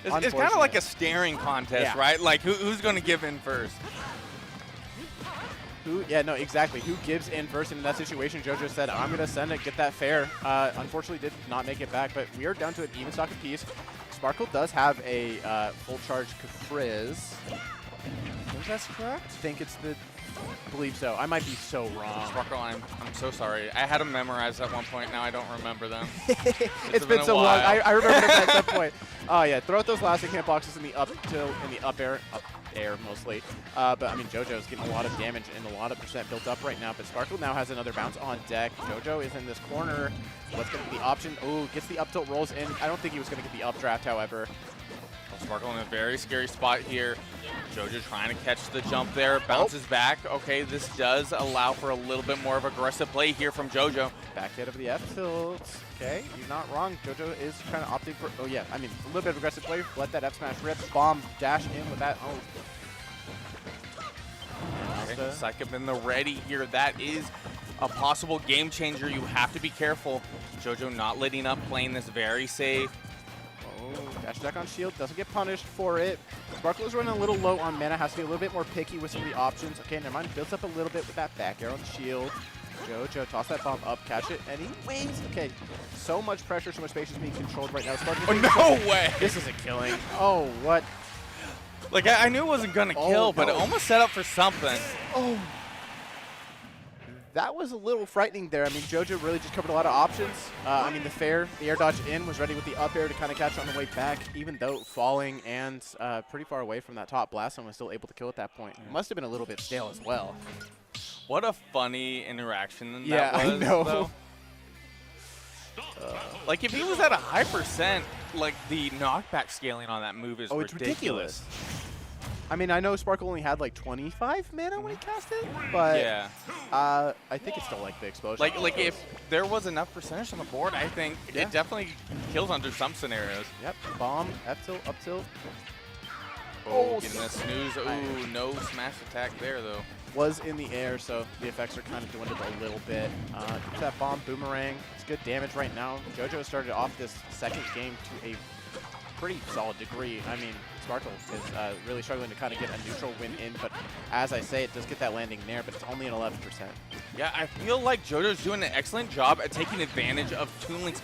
Speaker 5: It's kind of like a staring contest,
Speaker 6: Yeah.
Speaker 5: right? Like, who's going to give in first?
Speaker 6: Yeah, no, exactly. Who gives in first? And in that situation, JoJo said, I'm going to send it, get that fair. Unfortunately, did not make it back, but we are down to an even stock apiece. Sparkle does have a full charge Capriz. I think that's correct. I think it's the... I believe so. I might be so wrong.
Speaker 5: Sparkle, I'm so sorry. I had them memorized at one point. Now I don't remember them.
Speaker 6: It's been so long. I remember that at some point. Oh, yeah. Throw out those last hit boxes in the up air mostly. But, I mean, JoJo's getting a lot of damage and a lot of percent built up right now. But Sparkle now has another bounce on deck. JoJo is in this corner. What's going to be the option? Oh, gets the up tilt, rolls in. I don't think he was going to get the updraft, however.
Speaker 5: Sparkle in a very scary spot here. JoJo trying to catch the jump there. Bounces back. Okay, this does allow for a little bit more of aggressive play here from JoJo.
Speaker 6: Back hit of the F tilt. Okay, you're not wrong. JoJo is kind of opting for, oh yeah, I mean, a little bit of aggressive play. Let that F smash rip. Bomb, dash in with that.
Speaker 5: Okay, Psychic in the ready here. That is a possible game changer. You have to be careful. JoJo not letting up, playing this very safe.
Speaker 6: Dash attack on shield, doesn't get punished for it. Sparkle is running a little low on mana, has to be a little bit more picky with some of the options. Okay, never mind, builds up a little bit with that back air on the shield. JoJo, toss that bomb up, catch it, and he waves. Okay, so much pressure, so much space is being controlled right now. Sparkle
Speaker 5: Oh, no way!
Speaker 6: This isn't killing. Oh, what?
Speaker 5: Like, I knew it wasn't going to kill, but it almost set up for something.
Speaker 6: Oh. That was a little frightening there. I mean, JoJo really just covered a lot of options. I mean, the air dodge in was ready with the up air to kind of catch on the way back, even though falling and pretty far away from that top blast zone was still able to kill at that point. It must have been a little bit stale as well.
Speaker 5: What a funny interaction
Speaker 6: yeah,
Speaker 5: that was,
Speaker 6: I know.
Speaker 5: though. Like, if he was at a high percent, like, the knockback scaling on that move is
Speaker 6: it's ridiculous. I mean, I know Sparkle only had like 25 mana when he cast it, but
Speaker 5: yeah.
Speaker 6: I think it's still like the explosion.
Speaker 5: Like if there was enough percentage on the board, I think it definitely kills under some scenarios.
Speaker 6: Yep, bomb, F tilt, up tilt.
Speaker 5: Oh, getting that snooze. Ooh, no smash attack there, though.
Speaker 6: Was in the air, so the effects are kind of dwindled a little bit. Gets that bomb, boomerang. It's good damage right now. JoJo started off this second game to a pretty solid degree. I mean, Sparkle is really struggling to kind of get a neutral win in, but as I say, it does get that landing there, but it's only an 11%.
Speaker 5: Yeah, I feel like JoJo's doing an excellent job at taking advantage of Toon Link's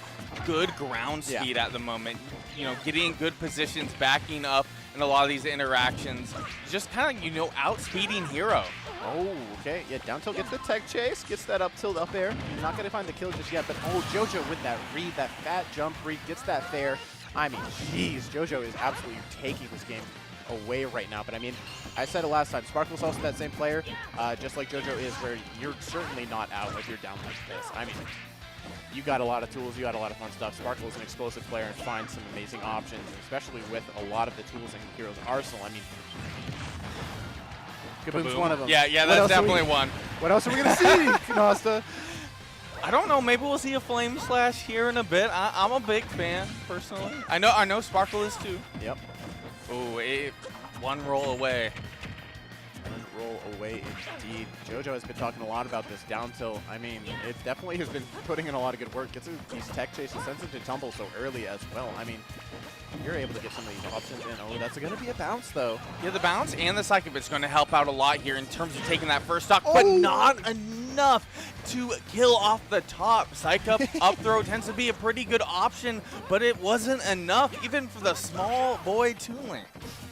Speaker 5: good ground speed at the moment. You know, getting in good positions, backing up in a lot of these interactions. Just kind of, outspeeding Hero.
Speaker 6: Oh, okay. Yeah, down tilt gets the tech chase, gets that up tilt up air. Not going to find the kill just yet, but JoJo with that read, that fat jump read, gets that fair. I mean, jeez, JoJo is absolutely taking this game away right now. But I mean, I said it last time, Sparkle's also that same player, just like JoJo is, where you're certainly not out if you're down like this. I mean, you got a lot of tools, you got a lot of fun stuff. Sparkle is an explosive player and finds some amazing options, especially with a lot of the tools in Hero's arsenal. I mean, Kaboom's one of them.
Speaker 5: Yeah, that's definitely one.
Speaker 6: What else are we going to see, Nasta?
Speaker 5: I don't know. Maybe we'll see a Flame Slash here in a bit. I'm a big fan, personally. I know Sparkle is too.
Speaker 6: Yep.
Speaker 5: Ooh, one roll away.
Speaker 6: One roll away indeed. JoJo has been talking a lot about this down tilt. I mean, it definitely has been putting in a lot of good work. Gets these tech chases, sends it to tumble so early as well. I mean, you're able to get some of these options in. Oh, that's going to be a bounce, though.
Speaker 5: Yeah, the bounce and the Psychic Bit's going to help out a lot here in terms of taking that first stock, but not enough to kill off the top. Psych up throw tends to be a pretty good option, but it wasn't enough even for the small boy Toon Link.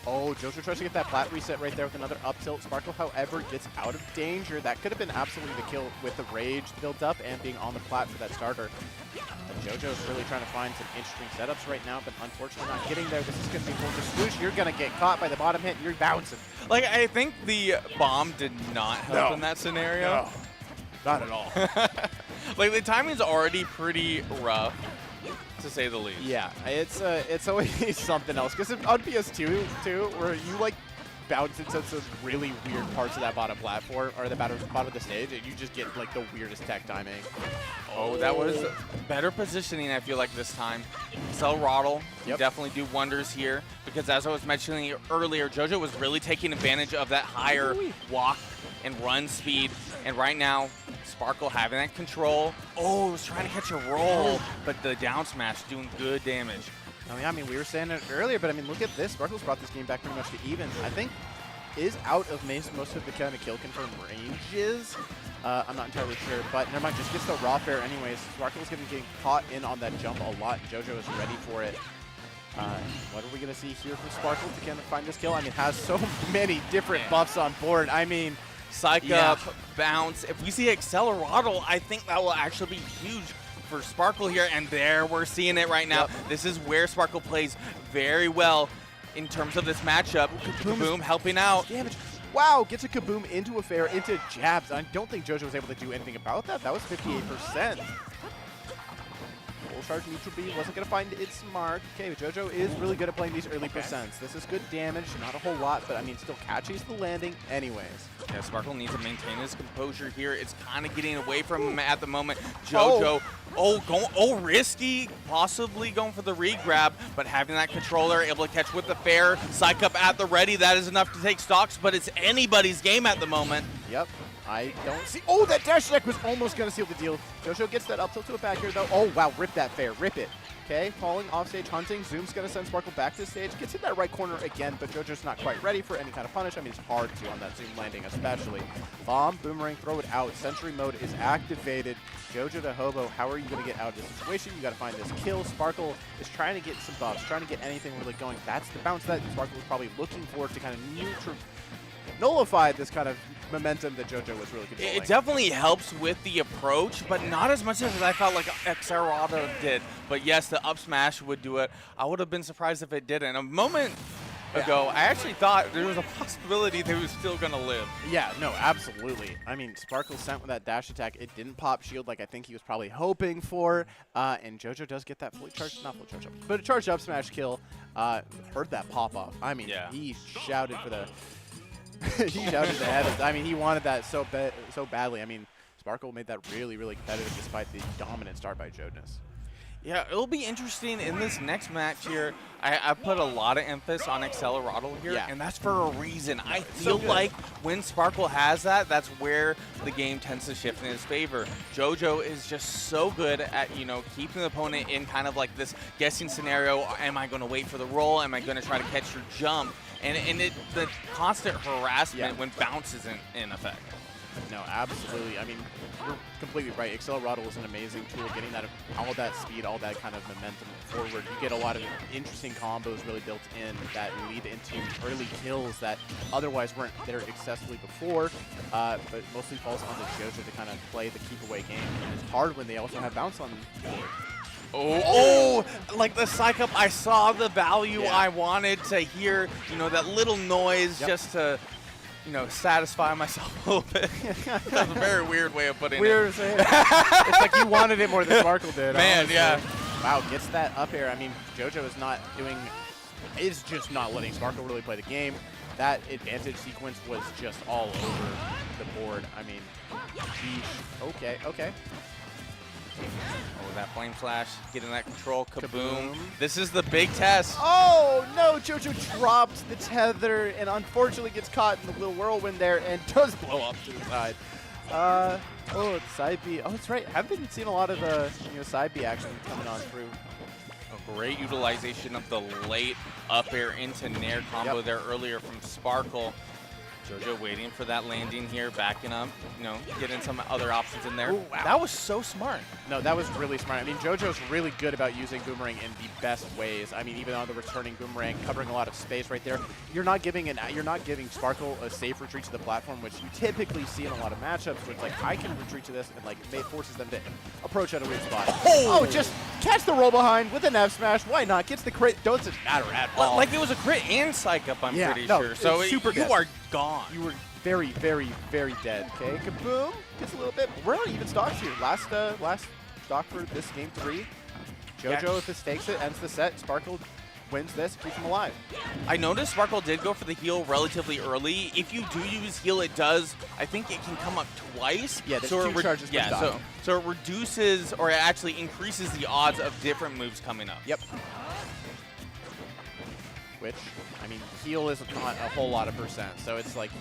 Speaker 6: Oh, JoJo tries to get that plat reset right there with another up tilt. Sparkle, however, gets out of danger. That could have been absolutely the kill with the rage built up and being on the plat for that starter. But JoJo's really trying to find some interesting setups right now, but unfortunately not getting there. This is going to be more just swoosh. You're going to get caught by the bottom hit. You're bouncing.
Speaker 5: Like, I think the bomb did not help in that scenario.
Speaker 6: No, not at all.
Speaker 5: Like, the timing's already pretty rough, to say the least.
Speaker 6: Yeah, it's always something else. Because on PS2, too, where you, like, bounce into some really weird parts of that bottom platform, or the bottom of the stage, and you just get, like, the weirdest tech timing.
Speaker 5: Oh, that was better positioning, I feel like, this time. Acceleratl definitely do wonders here, because as I was mentioning earlier, JoJo was really taking advantage of that higher walk and run speed, and right now, Sparkle having that control. Oh, was trying to catch a roll, but the down smash doing good damage.
Speaker 6: Oh, yeah, I mean, we were saying it earlier, but I mean, look at this. Sparkle's brought this game back pretty much to even. I think is out of most of the kind of kill confirm ranges. I'm not entirely sure, but never mind. Just gets the raw fair anyways. Sparkle's going to be getting caught in on that jump a lot. JoJo is ready for it. What are we going to see here from Sparkle to kind of find this kill? I mean, has so many different buffs on board. I mean,
Speaker 5: Psych up, bounce. If we see Acceleratl, I think that will actually be huge for Sparkle here, and there we're seeing it right now. This is where Sparkle plays very well in terms of this matchup. Kaboom helping out.
Speaker 6: Damage. Wow, gets a Kaboom into a fair, into jabs. I don't think JoJo was able to do anything about that. That was 58%. Full charge neutral B wasn't going to find its mark. Okay, JoJo is really good at playing these early percents. This is good damage, not a whole lot, but I mean, still catches the landing anyways.
Speaker 5: Yeah, Sparkle needs to maintain his composure here. It's kind of getting away from him at the moment. JoJo, risky, possibly going for the re-grab, but having that controller, able to catch with the fair, Psych up at the ready, that is enough to take stocks, but it's anybody's game at the moment.
Speaker 6: Yep. I don't see. Oh, that dash attack was almost going to seal the deal. JoJo gets that up tilt to a back here, though. Oh, wow. Rip that fair. Rip it. Okay, falling off stage, hunting. Zoom's going to send Sparkle back to the stage. Gets in that right corner again, but JoJo's not quite ready for any kind of punish. I mean, it's hard to on that Zoom landing, especially. Bomb, boomerang, throw it out. Sentry mode is activated. JoJo to Hobo, how are you going to get out of this situation? You got to find this kill. Sparkle is trying to get some buffs, trying to get anything really going. That's the bounce that Sparkle was probably looking for to kind of nullify this kind of momentum that JoJo was really controlling.
Speaker 5: It definitely helps with the approach, but not as much as I felt like Xerado did. But yes, the up smash would do it. I would have been surprised if it didn't. A moment ago, I actually thought there was a possibility they was still going to live.
Speaker 6: Yeah, no, absolutely. I mean, Sparkle sent with that dash attack. It didn't pop shield like I think he was probably hoping for. And JoJo does get that fully charged, not fully charged up, but a charged up smash kill. Heard that pop off. I mean, he shouted for the... he shouted ahead of, I mean, he wanted that so badly. I mean, Sparkle made that really, really competitive despite the dominant start by Jonas.
Speaker 5: Yeah, it'll be interesting in this next match here. I put a lot of emphasis on Xerado here, and that's for a reason. I feel like when Sparkle has that, that's where the game tends to shift in his favor. JoJo is just so good at, you know, keeping the opponent in kind of like this guessing scenario. Am I going to wait for the roll? Am I going to try to catch your jump? And the constant harassment when bounce is in effect.
Speaker 6: No, absolutely. I mean, you're completely right. Xerado is an amazing tool, getting that all that speed, all that kind of momentum forward. You get a lot of interesting combos really built in that lead into early kills that otherwise weren't there excessively before, but mostly falls on the JoJo to kind of play the keep away game. And it's hard when they also have bounce on board.
Speaker 5: Oh, like the psych up, I saw the value I wanted to hear, you know, that little noise just to, you know, satisfy myself a little bit. That's a very weird way of putting it.
Speaker 6: It's like you wanted it more than Sparkle did.
Speaker 5: Man,
Speaker 6: honestly.
Speaker 5: yeah.
Speaker 6: Wow, gets that up air. I mean, JoJo is not doing, is just not letting Sparkle really play the game. That advantage sequence was just all over the board. I mean, geez. Okay.
Speaker 5: Oh, that flame flash, getting that control, kaboom. This is the big test.
Speaker 6: Oh, no, JoJo dropped the tether and unfortunately gets caught in the little whirlwind there and does blow up to the side. Oh, it's side B. Oh, that's right. I've been seeing a lot of side B action coming on through.
Speaker 5: A great utilization of the late up air into nair combo there earlier from Sparkle. JoJo waiting for that landing here, backing up, you know, getting some other options in there.
Speaker 6: Ooh, wow.
Speaker 5: That was so smart.
Speaker 6: No, that was really smart. I mean, JoJo's really good about using Boomerang in the best ways. I mean, even on the returning Boomerang, covering a lot of space right there. You're not giving Sparkle a safe retreat to the platform, which you typically see in a lot of matchups, where it's like, I can retreat to this, and like it forces them to approach at a weird spot. Oh, just catch the roll behind with an F smash. Why not? Gets the crit. Doesn't matter at all.
Speaker 5: Like it was a crit and psych up, I'm pretty sure. So
Speaker 6: super
Speaker 5: you are gone.
Speaker 6: You were very, very, very dead. Okay, kaboom. Gets a little bit. We're on even stocks here. Last stock for this game 3. JoJo, if this takes it, ends the set. Sparkle wins this, keeps him alive.
Speaker 5: I noticed Sparkle did go for the heal relatively early. If you do use heal, it does, I think it can come up twice.
Speaker 6: Yeah, there's 2 charges per stock.
Speaker 5: So it reduces, or it actually increases the odds of different moves coming up.
Speaker 6: Yep. Which, I mean, heal is not a whole lot of percent, so it's like,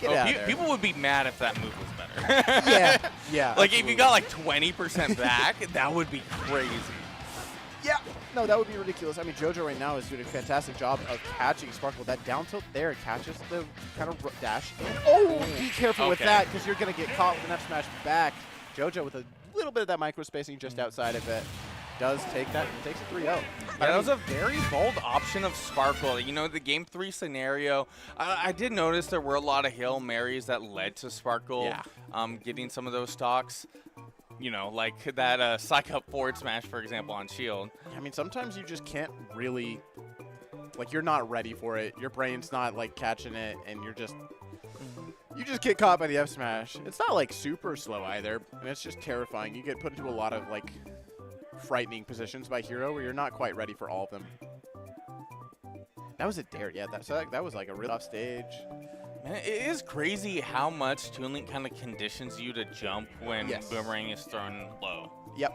Speaker 6: get out of there.
Speaker 5: People would be mad if that move was better.
Speaker 6: Yeah.
Speaker 5: Like, if you got like 20% back, that would be crazy.
Speaker 6: Yeah. No, that would be ridiculous. I mean, JoJo right now is doing a fantastic job of catching Sparkle. That down tilt there catches the kind of dash. Oh, be careful with that, because you're going to get caught with an F smash back. JoJo with a little bit of that micro spacing just outside of it. Does take that and takes a 3-0.
Speaker 5: Yeah, that was a very bold option of Sparkle. You know, the game 3 scenario, I did notice there were a lot of Hail Marys that led to Sparkle getting some of those stocks. You know, like that psych up forward smash, for example, on shield.
Speaker 6: I mean, sometimes you just can't really, like, you're not ready for it. Your brain's not, like, catching it, and you just get caught by the F smash. It's not, like, super slow either, and it's just terrifying. You get put into a lot of, like, frightening positions by hero where you're not quite ready for all of them. That was a dare, yeah. That was like a real off stage.
Speaker 5: Man, it is crazy how much Toon Link kind of conditions you to jump when Boomerang is thrown low.
Speaker 6: Yep.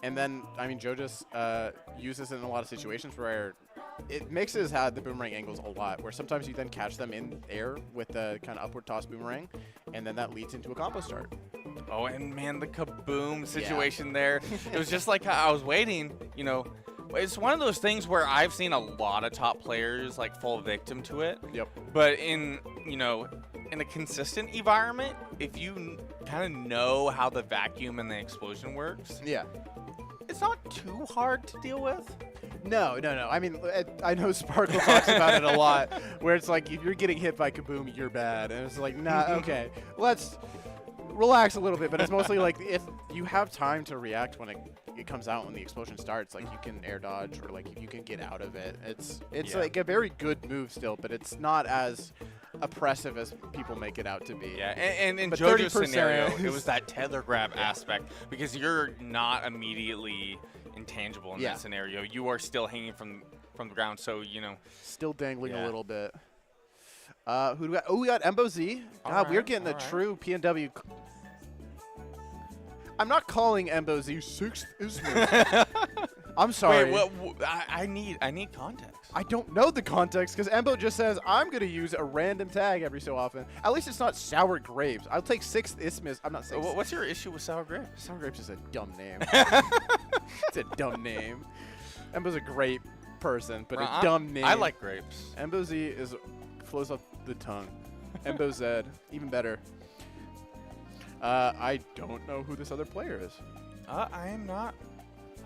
Speaker 6: And then, I mean, JoJo uses it in a lot of situations where it mixes the Boomerang angles a lot, where sometimes you then catch them in air with the kind of upward toss Boomerang, and then that leads into a combo start.
Speaker 5: Oh, and man, the kaboom situation there. It was just like how I was waiting, you know. It's one of those things where I've seen a lot of top players like fall victim to it.
Speaker 6: Yep.
Speaker 5: But in, you know, in a consistent environment, if you kind of know how the vacuum and the explosion works,
Speaker 6: Yeah.
Speaker 5: it's not too hard to deal with.
Speaker 6: No. I mean, I know Sparkle talks about it a lot, where it's like, if you're getting hit by kaboom, you're bad. And it's like, nah, okay, let's relax a little bit. But it's mostly like, if you have time to react when it comes out, when the explosion starts, like you can air dodge, or like you can get out of it. It's like a very good move still, but it's not as oppressive as people make it out to be.
Speaker 5: Yeah, and in
Speaker 6: But
Speaker 5: JoJo's
Speaker 6: 30%
Speaker 5: scenario, it was that tether grab aspect, because you're not immediately intangible in
Speaker 6: Yeah.
Speaker 5: that scenario. You are still hanging from the ground, so, you know.
Speaker 6: Still dangling a
Speaker 5: Yeah.
Speaker 6: little bit. Who do we got? Oh, we got Embo Z. God, we're
Speaker 5: Alright,
Speaker 6: getting a
Speaker 5: alright.
Speaker 6: true PNW. I'm not calling Embo Z 6th Isthmus. I'm sorry.
Speaker 5: Wait, I need context.
Speaker 6: I don't know the context because Embo just says, I'm going to use a random tag every so often. At least it's not Sour Grapes. I'll take 6th Isthmus. I'm not saying
Speaker 5: What's your issue with sour grapes?
Speaker 6: Sour Grapes is a dumb name. It's a dumb name. Embo's a great person, but a dumb name.
Speaker 5: I like grapes.
Speaker 6: Embo Z flows off the tongue. Embo Z, even better. I don't know who this other player is.
Speaker 5: I am not.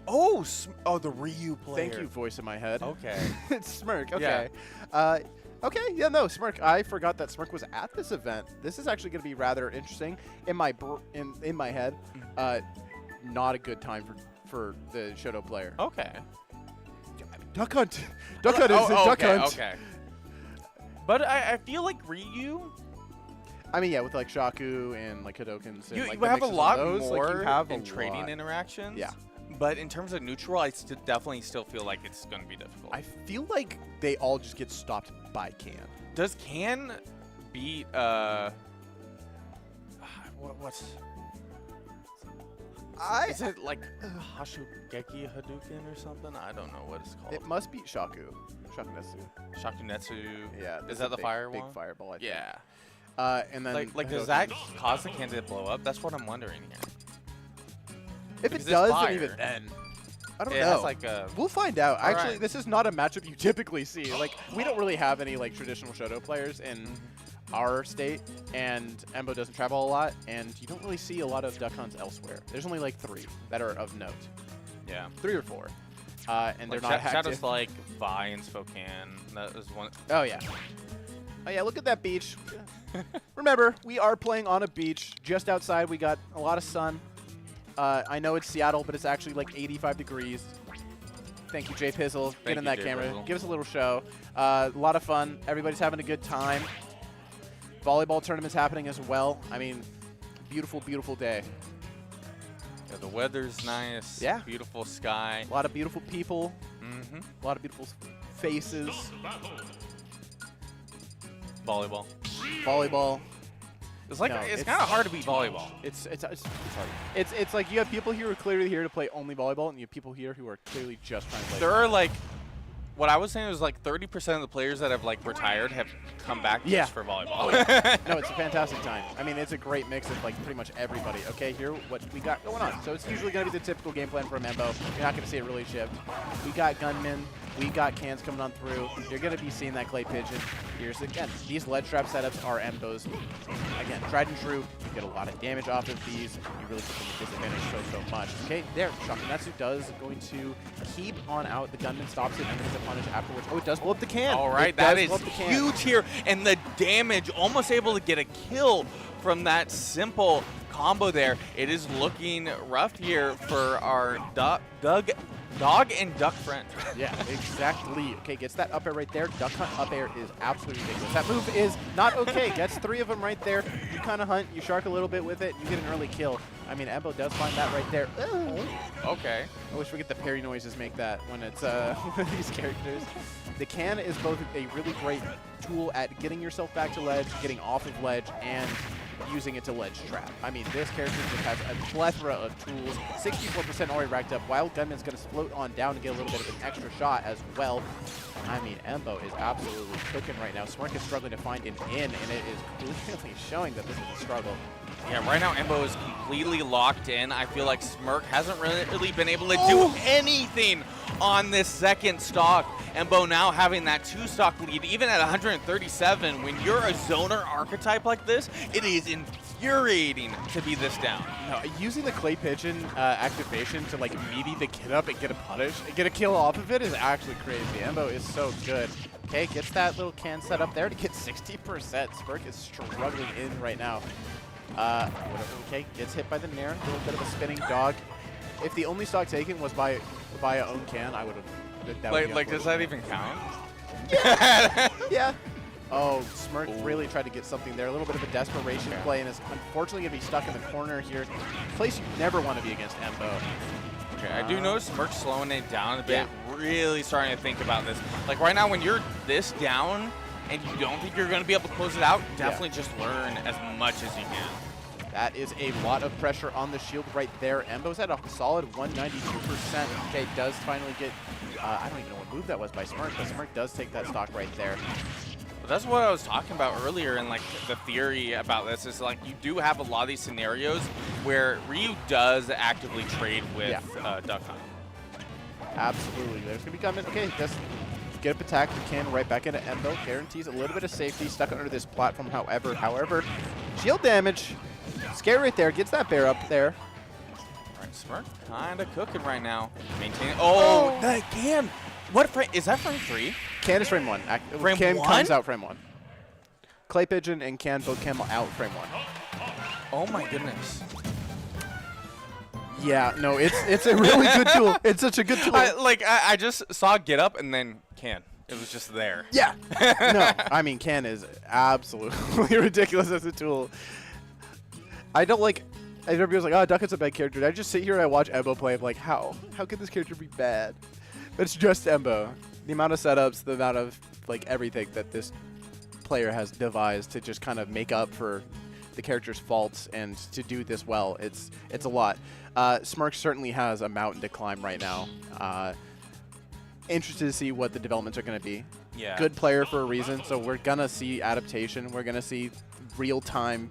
Speaker 5: Oh, the Ryu player.
Speaker 6: Thank you, voice in my head.
Speaker 5: Okay.
Speaker 6: It's Smirk. Okay. Okay. Yeah. No, Smirk. I forgot that Smirk was at this event. This is actually going to be rather interesting. In my in my head, not a good time for the Shoto player.
Speaker 5: Okay.
Speaker 6: Duck Hunt. Duck Hunt is Duck
Speaker 5: okay,
Speaker 6: Hunt.
Speaker 5: Okay. But I feel like Ryu.
Speaker 6: I mean, yeah, with like Shaku and like Hadokens. And,
Speaker 5: You
Speaker 6: like,
Speaker 5: have
Speaker 6: the
Speaker 5: a
Speaker 6: mixes of
Speaker 5: lot
Speaker 6: those,
Speaker 5: more
Speaker 6: like, you have
Speaker 5: in
Speaker 6: a
Speaker 5: trading
Speaker 6: lot.
Speaker 5: interactions.
Speaker 6: Yeah.
Speaker 5: But in terms of neutral, I definitely still feel like it's going to be difficult.
Speaker 6: I feel like they all just get stopped by Can.
Speaker 5: Does Can beat what's is it like Hashugeki Hadouken or something? I don't know what it's called.
Speaker 6: It must be Shaku. Shakunetsu.
Speaker 5: Shakunetsu.
Speaker 6: Yeah.
Speaker 5: Is that the fireball?
Speaker 6: Big fireball, I think.
Speaker 5: Yeah.
Speaker 6: And then
Speaker 5: Like does
Speaker 6: Hadouken.
Speaker 5: that cause the can to blow up? That's what I'm wondering here.
Speaker 6: If
Speaker 5: because
Speaker 6: it
Speaker 5: it's
Speaker 6: does,
Speaker 5: fire.
Speaker 6: then even then. I don't
Speaker 5: It
Speaker 6: know.
Speaker 5: has like a
Speaker 6: We'll find out.
Speaker 5: All
Speaker 6: Actually,
Speaker 5: right.
Speaker 6: this is not a matchup you typically see. Like, we don't really have any like traditional Shoto players in our state, and Embo doesn't travel a lot, and you don't really see a lot of Duck Hunts elsewhere. There's only like 3 that are of note.
Speaker 5: yeah.
Speaker 6: 3 or 4. And they're
Speaker 5: Like
Speaker 6: not
Speaker 5: Shadows
Speaker 6: active.
Speaker 5: like Vi and Spokane. That is one.
Speaker 6: Oh, yeah. Oh, yeah, look at that beach. Remember, we are playing on a beach. Just outside, we got a lot of sun. I know it's Seattle, but it's actually like 85 degrees. Thank you, Jay Pizzle. Get in
Speaker 5: you,
Speaker 6: that
Speaker 5: Jay
Speaker 6: camera.
Speaker 5: Pizzle.
Speaker 6: Give us a little show. A lot of fun. Everybody's having a good time. Volleyball tournament's happening as well. I mean, beautiful, beautiful day.
Speaker 5: Yeah, the weather's nice.
Speaker 6: Yeah.
Speaker 5: Beautiful sky.
Speaker 6: A lot of beautiful people.
Speaker 5: Mm-hmm.
Speaker 6: A lot of beautiful faces.
Speaker 5: Volleyball.
Speaker 6: Volleyball.
Speaker 5: It's like
Speaker 6: No,
Speaker 5: it's
Speaker 6: it's-
Speaker 5: kind of hard to beat volleyball.
Speaker 6: It's hard. It's like you have people here who are clearly here to play only volleyball, and you have people here who are clearly just trying to play.
Speaker 5: There are like, what I was saying was like 30% of the players that have like retired have come back
Speaker 6: Yeah.
Speaker 5: just for volleyball.
Speaker 6: No, it's a fantastic time. I mean, it's a great mix of like pretty much everybody. Okay, here what we got going on. So it's usually going to be the typical game plan for Embo. You're not going to see it really shift. We got gunmen. We got cans coming on through. You're going to be seeing that clay pigeon. Here's again. These ledge trap setups are Embo's. Again, tried and true. You get a lot of damage off of these. You really put them at disadvantage so much. Okay, there. Shakunetsu does going to keep on out. The gunman stops it and then hits a punish afterwards. Oh, it does blow up the can.
Speaker 5: All right,
Speaker 6: It
Speaker 5: that
Speaker 6: does
Speaker 5: is
Speaker 6: blow up the can.
Speaker 5: huge here. And the damage, almost able to get a kill from that simple combo there. It is looking rough here for our dog and duck friend.
Speaker 6: Yeah, exactly. Okay, gets that up air right there. Duck Hunt up air is absolutely ridiculous. That move is not okay. Gets 3 of them right there. You kind of hunt, you shark a little bit with it, you get an early kill. I mean, Embo does find that right there.
Speaker 5: Okay.
Speaker 6: I wish we get the parry noises make that when it's one of these characters. The can is both a really great tool at getting yourself back to ledge, getting off of ledge, and using it to ledge trap. I mean, this character just has a plethora of tools. 64% already racked up. Wild Gunman's going to float on down and get a little bit of an extra shot as well. I mean, Embo is absolutely cooking right now. Smirk is struggling to find an in, and it is clearly showing that this is a struggle.
Speaker 5: Yeah, right now Embo is completely locked in. I feel like Smirk hasn't really been able to do anything on this second stock. Embo now having that 2-stock lead, even at 137. When you're a zoner archetype like this, it is infuriating to be this down.
Speaker 6: No, using the Clay Pigeon activation to like meaty the kid up and get a punish, get a kill off of it is actually crazy. Embo is so good. Okay, gets that little can set up there to get 60%. Smirk is struggling in right now. Okay, gets hit by the Nair, a little bit of a spinning dog. If the only stock taken was by via own can, I would have.
Speaker 5: Like, does that even count?
Speaker 6: Yeah. Oh, Smirk really tried to get something there. A little bit of a desperation play, and is unfortunately going to be stuck in the corner here. Place you never want to be against Embo.
Speaker 5: Okay, I do notice Smirk slowing it down a bit, really starting to think about this. Like right now, when you're this down and you don't think you're going to be able to close it out, definitely just learn as much as you can.
Speaker 6: That is a lot of pressure on the shield right there. Embo's at a solid 192%. Okay, does finally get, I don't even know what move that was by Smirk, but Smirk does take that stock right there.
Speaker 5: But that's what I was talking about earlier, and like the theory about this is like you do have a lot of these scenarios where Ryu does actively trade with Duck Hunt.
Speaker 6: Absolutely. There's going to be coming. Okay, just get up attack. You can right back into Embo. Guarantees a little bit of safety. Stuck under this platform, however. Shield damage. Scare right there. Gets that bear up there.
Speaker 5: All right, Smirk kind of cooking right now. Maintaining. Oh, that can. What frame? Is that frame 3?
Speaker 6: Can is frame 1.
Speaker 5: Frame
Speaker 6: Can
Speaker 5: 1?
Speaker 6: comes out frame 1. Clay Pigeon and Can both came out frame 1.
Speaker 5: Oh my goodness.
Speaker 6: Yeah, no, it's a really good tool. It's such a good tool.
Speaker 5: I just saw get up and then Can. It was just there.
Speaker 6: Yeah. No, I mean, Can is absolutely ridiculous as a tool. I don't like. Everybody's like, oh, Duck Hunt's a bad character. I just sit here and I watch Embo play. I'm like, how could this character be bad? But it's just Embo. The amount of setups, the amount of like everything that this player has devised to just kind of make up for the character's faults and to do this well. It's a lot. Smirk certainly has a mountain to climb right now. Interested to see what the developments are going to be.
Speaker 5: Yeah.
Speaker 6: Good player for a reason, so we're going to see adaptation. We're going to see real-time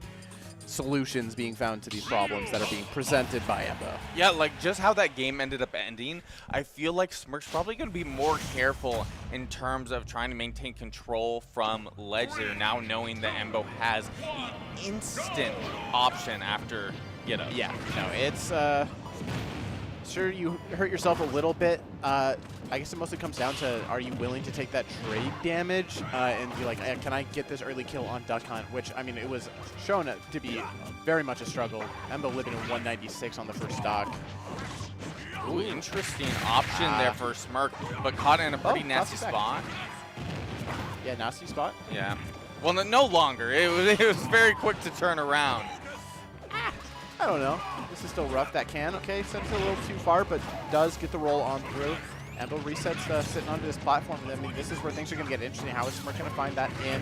Speaker 6: solutions being found to these problems that are being presented by Embo.
Speaker 5: Yeah, like just how that game ended up ending, I feel like Smirk's probably going to be more careful in terms of trying to maintain control from ledge there, now knowing that Embo has an instant option after get up.
Speaker 6: Yeah, no, it's sure you hurt yourself a little bit. I guess it mostly comes down to, are you willing to take that trade damage and be like, can I get this early kill on Duck Hunt? Which, I mean, it was shown to be very much a struggle. Embo living in 196 on the first stock.
Speaker 5: Ooh, interesting option there for Smirk, but caught in a pretty nasty spot.
Speaker 6: Yeah, nasty spot.
Speaker 5: Yeah. Well, no longer. It was very quick to turn around.
Speaker 6: I don't know. This is still rough. That can, okay, sends it a little too far, but does get the roll on through. Embo resets sitting onto this platform. I mean, this is where things are going to get interesting. How is Smirk going to find that in?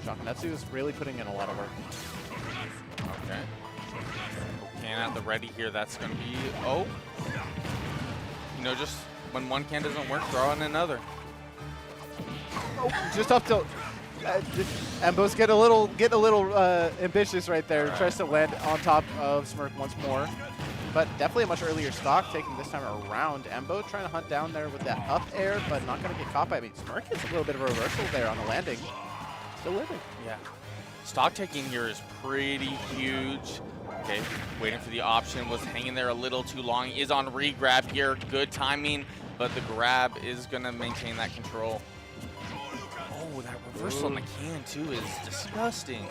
Speaker 6: Shakanetsu is really putting in a lot of work.
Speaker 5: Okay. Can at the ready here. That's going to be, you know, just when one can doesn't work, throw in another.
Speaker 6: Oh, just up to Embo's getting a little ambitious right there.
Speaker 5: Right.
Speaker 6: Tries to land on top of Smirk once more. But definitely a much earlier stock, taking this time around. Embo trying to hunt down there with that up air, but not going to get caught by me. Smirk gets a little bit of a reversal there on the landing. Still living.
Speaker 5: Yeah. Stock taking here is pretty huge. Okay, waiting for the option, was hanging there a little too long. Is on re-grab here, good timing, but the grab is going to maintain that control. Oh, that reversal on the can too is disgusting.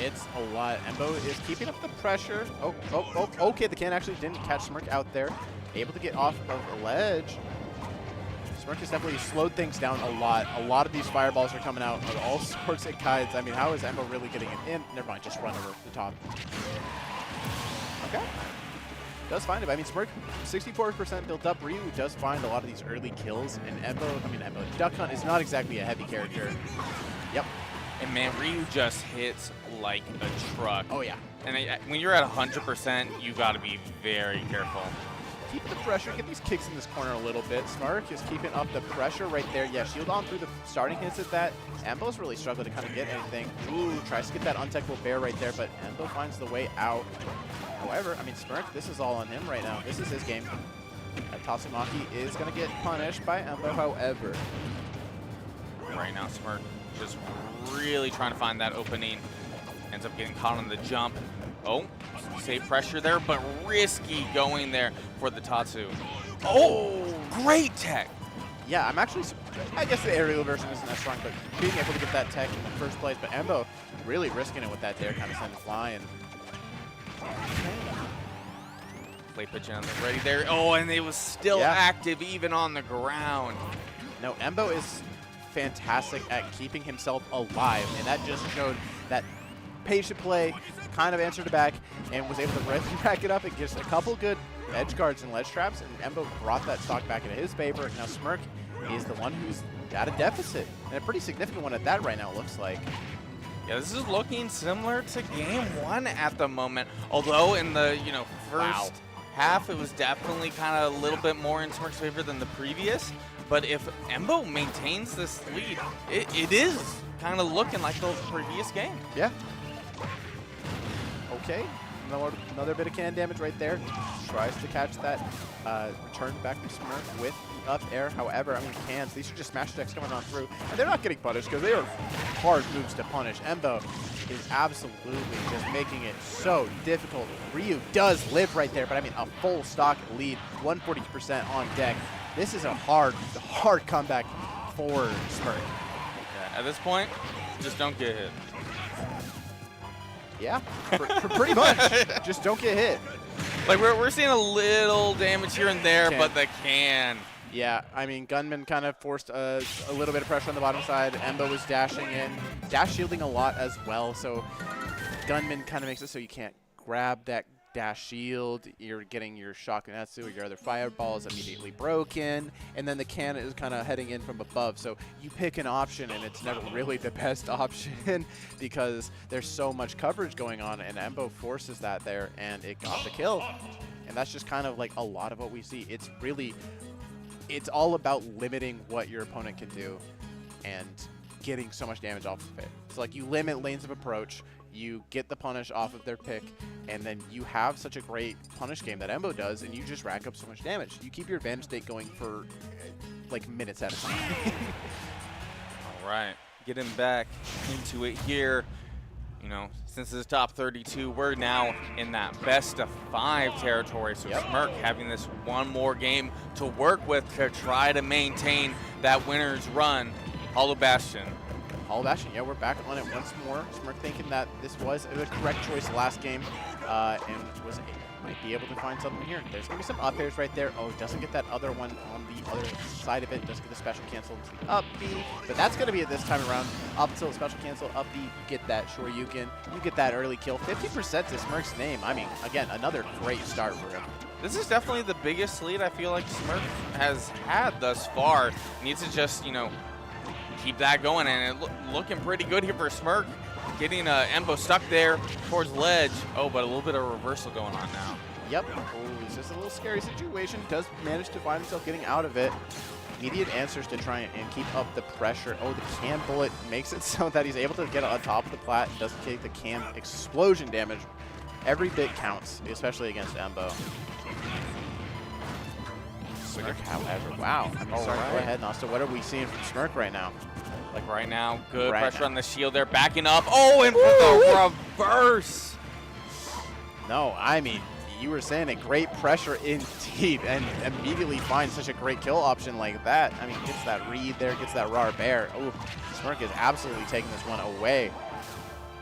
Speaker 6: It's a lot. Embo is keeping up the pressure. Okay, the can actually didn't catch Smirk out there. Able to get off of the ledge. Smirk has definitely slowed things down a lot. A lot of these fireballs are coming out of all sorts of kinds. I mean, how is Embo really getting it in? Never mind, just run over the top. Okay. Does find it. I mean, Smirk, 64% built up. Ryu does find a lot of these early kills. And Duck Hunt is not exactly a heavy character. Yep.
Speaker 5: And man, Ryu just hits like a truck.
Speaker 6: Oh, yeah.
Speaker 5: And when you're at 100%, you got to be very careful.
Speaker 6: Keep the pressure, get these kicks in this corner a little bit. Smark is keeping up the pressure right there. Yeah, shield on through the starting hits at that. Embo's really struggling to kind of get anything. Ooh, tries to get that untechable bear right there, but Embo finds the way out. However, I mean, Smirk, this is all on him right now. This is his game. Tatsumaki is going to get punished by Embo, however.
Speaker 5: Right now, Smirk just really trying to find that opening. Ends up getting caught on the jump. Oh, save pressure there, but risky going there for the Tatsu. Oh, great tech.
Speaker 6: Yeah, I'm actually, I guess the aerial version isn't as strong, but being able to get that tech in the first place. But Embo really risking it with that dare, kind of sending flying.
Speaker 5: Play pitch on the ready there. Oh, and it was still active even on the ground.
Speaker 6: No, Embo is fantastic at keeping himself alive, and that just showed that patient play, kind of answered it back, and was able to rack it up and get a couple good edge guards and ledge traps, and Embo brought that stock back into his favor. Now Smirk is the one who's at a deficit, and a pretty significant one at that right now, it looks like.
Speaker 5: Yeah, this is looking similar to game one at the moment, although in the first half it was definitely kind of a little bit more in Smirk's favor than the previous. But if Embo maintains this lead, it is kind of looking like those previous games.
Speaker 6: Yeah. Okay, another bit of can damage right there. Tries to catch that return back from Smirk with the up air. However, I mean, cans, these are just smash attacks coming on through. And they're not getting punished because they are hard moves to punish. Embo is absolutely just making it so difficult. Ryu does live right there, but I mean, a full stock lead, 140% on deck. This is a hard comeback for Smirk.
Speaker 5: Yeah, at this point, just don't get hit.
Speaker 6: Yeah, pretty much. Just don't get hit.
Speaker 5: Like, we're seeing a little damage here and there, but the can.
Speaker 6: Yeah, I mean, Gunman kind of forced a little bit of pressure on the bottom side. Embo was dashing in, dash shielding a lot as well, so Gunman kind of makes it so you can't grab that dash shield. You're getting your Shakunetsu or your other fireballs immediately broken, and then the can is kind of heading in from above. So you pick an option, and it's never really the best option because there's so much coverage going on, and Embo forces that there, and it got the kill. And that's just kind of like a lot of what we see. It's all about limiting what your opponent can do and getting so much damage off of it. So like you limit lanes of approach, you get the punish off of their pick, and then you have such a great punish game that Embo does, and you just rack up so much damage. You keep your advantage state going for like minutes at a time.
Speaker 5: All right, getting back into it here. Since it's top 32, we're now in that best of 5 territory. So Smirk having this one more game to work with to try to maintain that winner's run. Hollow Bastion.
Speaker 6: Hollow Bastion, yeah, we're back on it once more. Smirk thinking that this was the correct choice last game, and might be able to find something here. There's going to be some up airs right there. Oh, doesn't get that other one on the other side of it. Doesn't get the special cancel into the up B, but that's going to be it this time around. Up till special cancel, up B, you get that Shoryuken. You get that early kill. 50% to Smirk's name. I mean, again, another great start for him.
Speaker 5: This is definitely the biggest lead I feel like Smirk has had thus far. Needs to just, keep that going, and looking pretty good here for Smirk. Getting Embo stuck there towards ledge. Oh, but a little bit of reversal going on now.
Speaker 6: Yep. Oh, it's just a little scary situation. Does manage to find himself getting out of it. Immediate answers to try and keep up the pressure. Oh, the can bullet makes it so that he's able to get on top of the plat and doesn't take the can explosion damage. Every bit counts, especially against Embo. Smirk, however, wow. I'm sorry, go ahead, Nasta. What are we seeing from Smirk right now?
Speaker 5: Like right now, good pressure on the shield there, backing up. Oh, and for the reverse.
Speaker 6: No, I mean, you were saying it, great pressure indeed, and immediately finds such a great kill option like that. I mean, gets that read there, gets that raw bear. Oh, Smirk is absolutely taking this one away.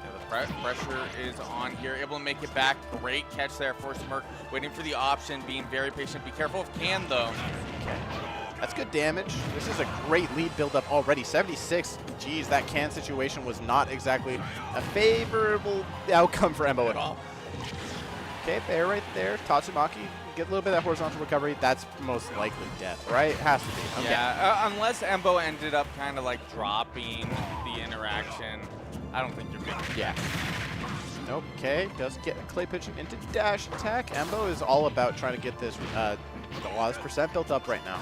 Speaker 5: Yeah, the pressure is on here, able to make it back. Great catch there for Smirk, waiting for the option, being very patient. Be careful of can, though.
Speaker 6: Okay. That's good damage. This is a great lead build-up already. 76. Geez, that can situation was not exactly a favorable outcome for Embo at all. Okay, bear right there. Tatsumaki, get a little bit of that horizontal recovery. That's most likely death, right? It has to be. Okay.
Speaker 5: Yeah, unless Embo ended up kind of like dropping the interaction. I don't think you're good.
Speaker 6: Yeah. Okay, does get clay pitching into dash attack. Embo is all about trying to get this a lot of percent built up right now.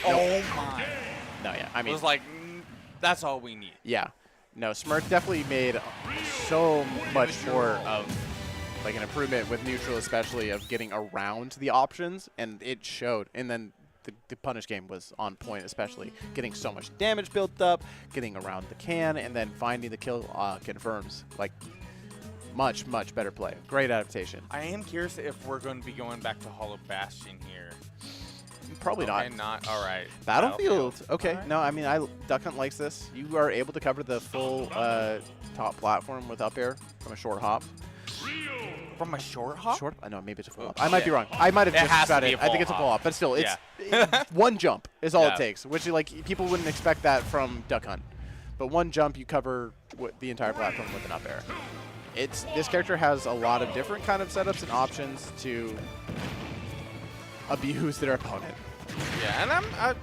Speaker 5: Oh my.
Speaker 6: No, yeah, I
Speaker 5: I
Speaker 6: mean,
Speaker 5: was like, that's all we need.
Speaker 6: yeah. No, Smirk definitely made so much more of like an improvement with neutral, especially of getting around the options, and it showed. And then the punish game was on point, especially getting so much damage built up, getting around the can, and then finding the kill confirms. Like, much, much better play. Great adaptation.
Speaker 5: I am curious if we're going to be going back to Hollow Bastion here.
Speaker 6: Probably
Speaker 5: Okay,
Speaker 6: not.
Speaker 5: not. All right.
Speaker 6: Battlefield. Okay.
Speaker 5: All right.
Speaker 6: No, I mean, Duck Hunt likes this. You are able to cover the full top platform with up air from a short hop.
Speaker 5: From a short hop?
Speaker 6: Short? I know, maybe it's a full
Speaker 5: Oh,
Speaker 6: hop. I might be
Speaker 5: shit.
Speaker 6: wrong. I might have
Speaker 5: It
Speaker 6: just
Speaker 5: has to
Speaker 6: got
Speaker 5: be
Speaker 6: it.
Speaker 5: a
Speaker 6: I think
Speaker 5: full
Speaker 6: it's a full
Speaker 5: hop.
Speaker 6: hop, but still, it's
Speaker 5: Yeah.
Speaker 6: one jump is all
Speaker 5: Yeah.
Speaker 6: it takes, which like people wouldn't expect that from Duck Hunt. But one jump, you cover the entire platform with an up air. This character has a lot of different kind of setups and options to abuse their opponent.
Speaker 5: Yeah, and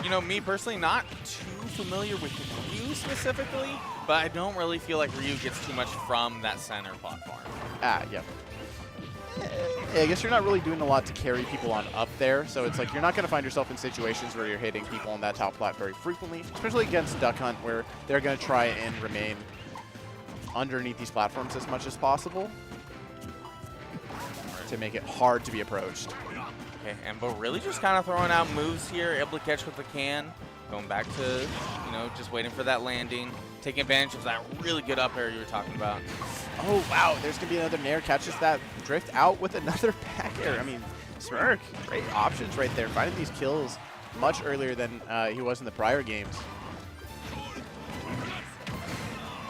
Speaker 5: you know, me personally, not too familiar with Ryu specifically, but I don't really feel like Ryu gets too much from that center platform.
Speaker 6: Ah, yeah. I guess you're not really doing a lot to carry people on up there, so it's like you're not going to find yourself in situations where you're hitting people on that top plat very frequently, especially against Duck Hunt, where they're going to try and remain underneath these platforms as much as possible to make it hard to be approached.
Speaker 5: Okay, Embo really just kind of throwing out moves here, able to catch with the can, going back to, you know, just waiting for that landing, taking advantage of that really good up air you were talking about.
Speaker 6: Oh, wow, there's going to be another Nair, catches that drift out with another back air. I mean, Smirk, great options right there, finding these kills much earlier than he was in the prior games.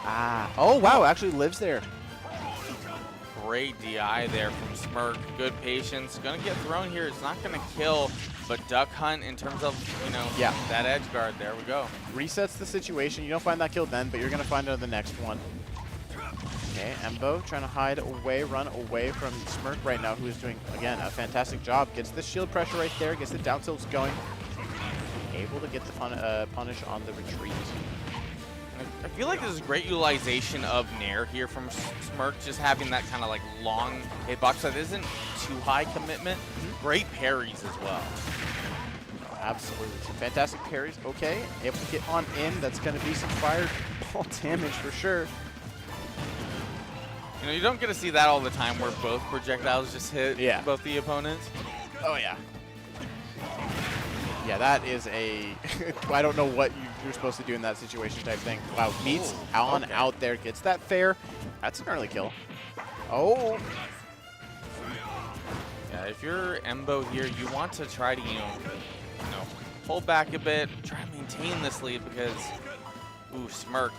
Speaker 6: Ah, oh, wow, actually lives there.
Speaker 5: Great DI there from Smirk. Good patience. Gonna get thrown here. It's not gonna kill, but Duck Hunt in terms of, you know,
Speaker 6: Yeah.
Speaker 5: that edge guard. There we go.
Speaker 6: Resets the situation. You don't find that kill then, but you're going to find it on the next one. Okay, Embo trying to hide away, run away from Smirk right now, who is doing, again, a fantastic job. Gets the shield pressure right there, gets the down tilts going. Able to get the punish on the retreat.
Speaker 5: I feel like this is great utilization of Nair here from Smirk, just having that kind of like long hitbox that isn't too high commitment. Great parries as well.
Speaker 6: Absolutely. Some fantastic parries. Okay, able to get on in. That's going to be some fireball damage for sure.
Speaker 5: You know, you don't get to see that all the time where both projectiles just hit both the opponents.
Speaker 6: Oh, yeah. Yeah, that is a I don't know what you're supposed to do in that situation type thing. Wow, meets out there, gets that fair. That's an early kill. Oh.
Speaker 5: Yeah, if you're Embo here, you want to try to, you know, pull back a bit, try to maintain this lead because, ooh, Smirk,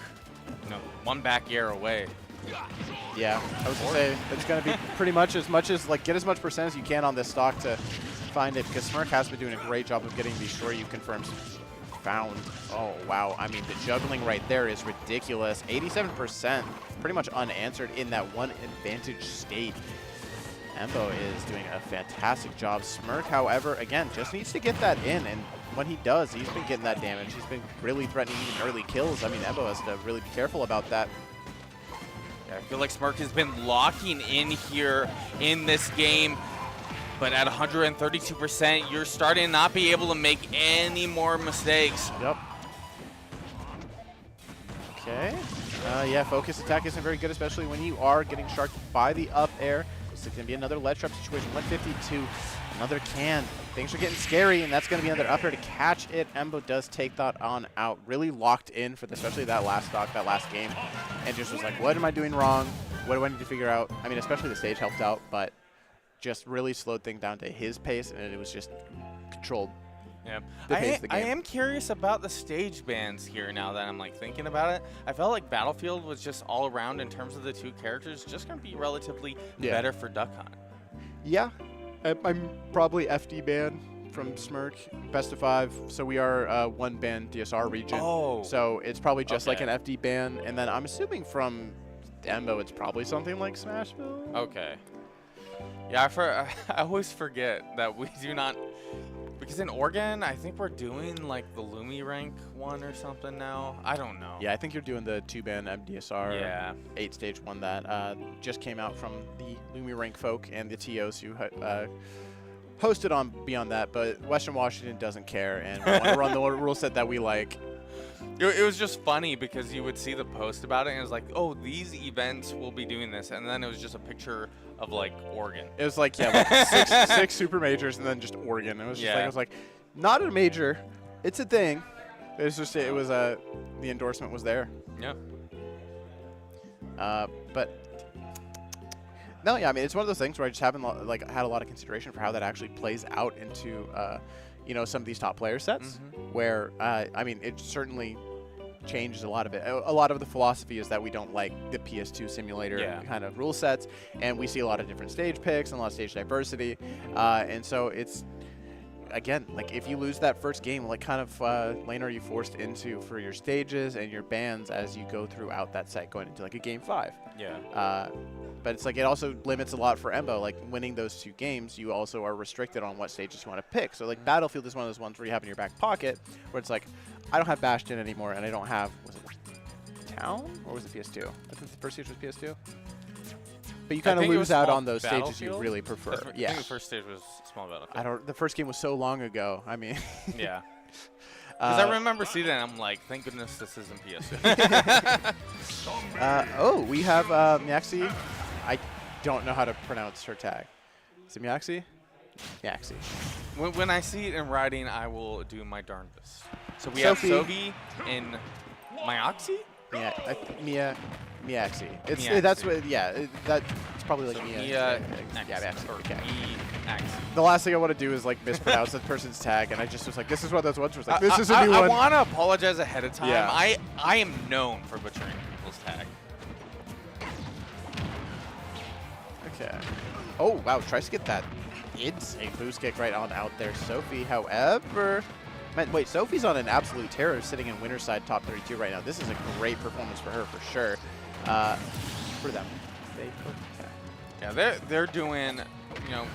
Speaker 5: you know, one back air away.
Speaker 6: Yeah, I was going to say, it's going to be pretty much as like, get as much percent as you can on this stock to find it, because Smirk has been doing a great job of getting these short you confirms found. Oh, wow. I mean, the juggling right there is ridiculous. 87%, pretty much unanswered in that one advantage state. Embo is doing a fantastic job. Smirk, however, again, just needs to get that in, and when he does, he's been getting that damage. He's been really threatening even early kills. I mean, Embo has to really be careful about that.
Speaker 5: Yeah, I feel like Smirk has been locking in here in this game, but at 132%, you're starting to not be able to make any more mistakes.
Speaker 6: Yep. Okay. Yeah, focus attack isn't very good, especially when you are getting sharked by the up air. This is going to be another ledge trap situation. 152, another can. Things are getting scary, and that's going to be another up air to catch it. Embo does take that on out. Really locked in for especially that last stock, that last game. And just was like, what am I doing wrong? What do I need to figure out? I mean, especially the stage helped out, but just really slowed things down to his pace, and it was just controlled.
Speaker 5: Yeah,
Speaker 6: The pace of the
Speaker 5: I
Speaker 6: game.
Speaker 5: am curious about the stage bans here now that I'm like thinking about it. I felt like Battlefield was just all around in terms of the two characters, just going to be relatively better for Duck Hunt.
Speaker 6: Yeah, I'm probably FD ban from Smirk, best of 5. So we are one ban DSR region.
Speaker 5: Oh.
Speaker 6: So it's probably just like
Speaker 5: Okay.
Speaker 6: an FD ban, and then I'm assuming from Embo it's probably something like Smashville.
Speaker 5: Okay. Yeah, I always forget that we do not, because in Oregon, I think we're doing like the Lumi rank one or something now. I don't know.
Speaker 6: Yeah, I think you're doing the 2-band MDSR
Speaker 5: Yeah.
Speaker 6: 8-stage one that just came out from the Lumi rank folk and the TOs who hosted on Beyond that, but Western Washington doesn't care, and we want to run the rule set that we like.
Speaker 5: It was just funny because you would see the post about it and it was like, oh, these events will be doing this. And then it was just a picture of like Oregon.
Speaker 6: It was like, yeah, like six super majors and then just Oregon. It was just like, it was like, not a major. It's a thing. It was just, it was, the endorsement was there.
Speaker 5: Yeah.
Speaker 6: But no, yeah, I mean, it's one of those things where I just haven't had a lot of consideration for how that actually plays out into, you know, some of these top player sets where, I mean, it certainly changes a lot of it. A lot of the philosophy is that we don't like the PS2 simulator kind of rule sets, and we see a lot of different stage picks and a lot of stage diversity. And so it's, again, like if you lose that first game, what kind of lane are you forced into for your stages and your bans as you go throughout that set going into like a game 5?
Speaker 5: Yeah.
Speaker 6: But it's like it also limits a lot for Embo. Like winning those 2 games, you also are restricted on what stages you want to pick. So like Battlefield is one of those ones where you have in your back pocket where it's like, I don't have Bastion anymore and I don't have, was it Town or was it PS2? I think the first stage was PS2. But you kind of lose out on those stages you really prefer.
Speaker 5: I think the first stage was Small Battlefield.
Speaker 6: The first game was so long ago. I mean.
Speaker 5: Yeah. Because I remember seeing that and I'm like, thank goodness this isn't PS2.
Speaker 6: Oh, we have Miaxi. I don't know how to pronounce her tag. Is it Miaxi? Miaxi.
Speaker 5: When I see it in writing, I will do my darndest. So we have Sophie in Miaxi?
Speaker 6: Miaxi. It's
Speaker 5: Miaxi.
Speaker 6: That's what. Yeah, that's probably like
Speaker 5: So
Speaker 6: Mia.
Speaker 5: Mia
Speaker 6: Miaxi.
Speaker 5: or
Speaker 6: Okay.
Speaker 5: Miaxi.
Speaker 6: The last thing I want to do is like mispronounce that person's tag, and I just was like, this is one of those ones where it's like, this is a new one.
Speaker 5: I want to apologize ahead of time.
Speaker 6: Yeah.
Speaker 5: I am known for butchering people's tag.
Speaker 6: Okay. Oh, wow. Tries to get that insane boost kick right on out there. Sophie, however. Man, wait, Sophie's on an absolute terror sitting in winner's side top 32 right now. This is a great performance for her, for sure. For them.
Speaker 5: Yeah, they're doing, you know,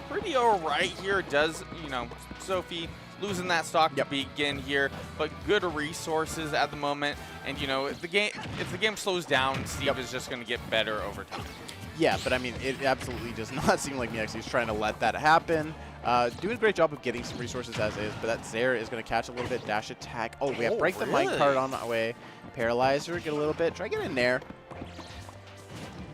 Speaker 5: pretty all right here. Does, you know, Sophie losing that stock to begin here, but good resources at the moment. And, you know, if the game slows down, Steve is just going to get better over time.
Speaker 6: Yeah, but I mean, it absolutely does not seem like Miaxi's trying to let that happen. Doing a great job of getting some resources as is, but that Zaire is going to catch a little bit. Dash attack. Oh, we have break the mic card on the way. Paralyzer, get a little bit. Try to get in there.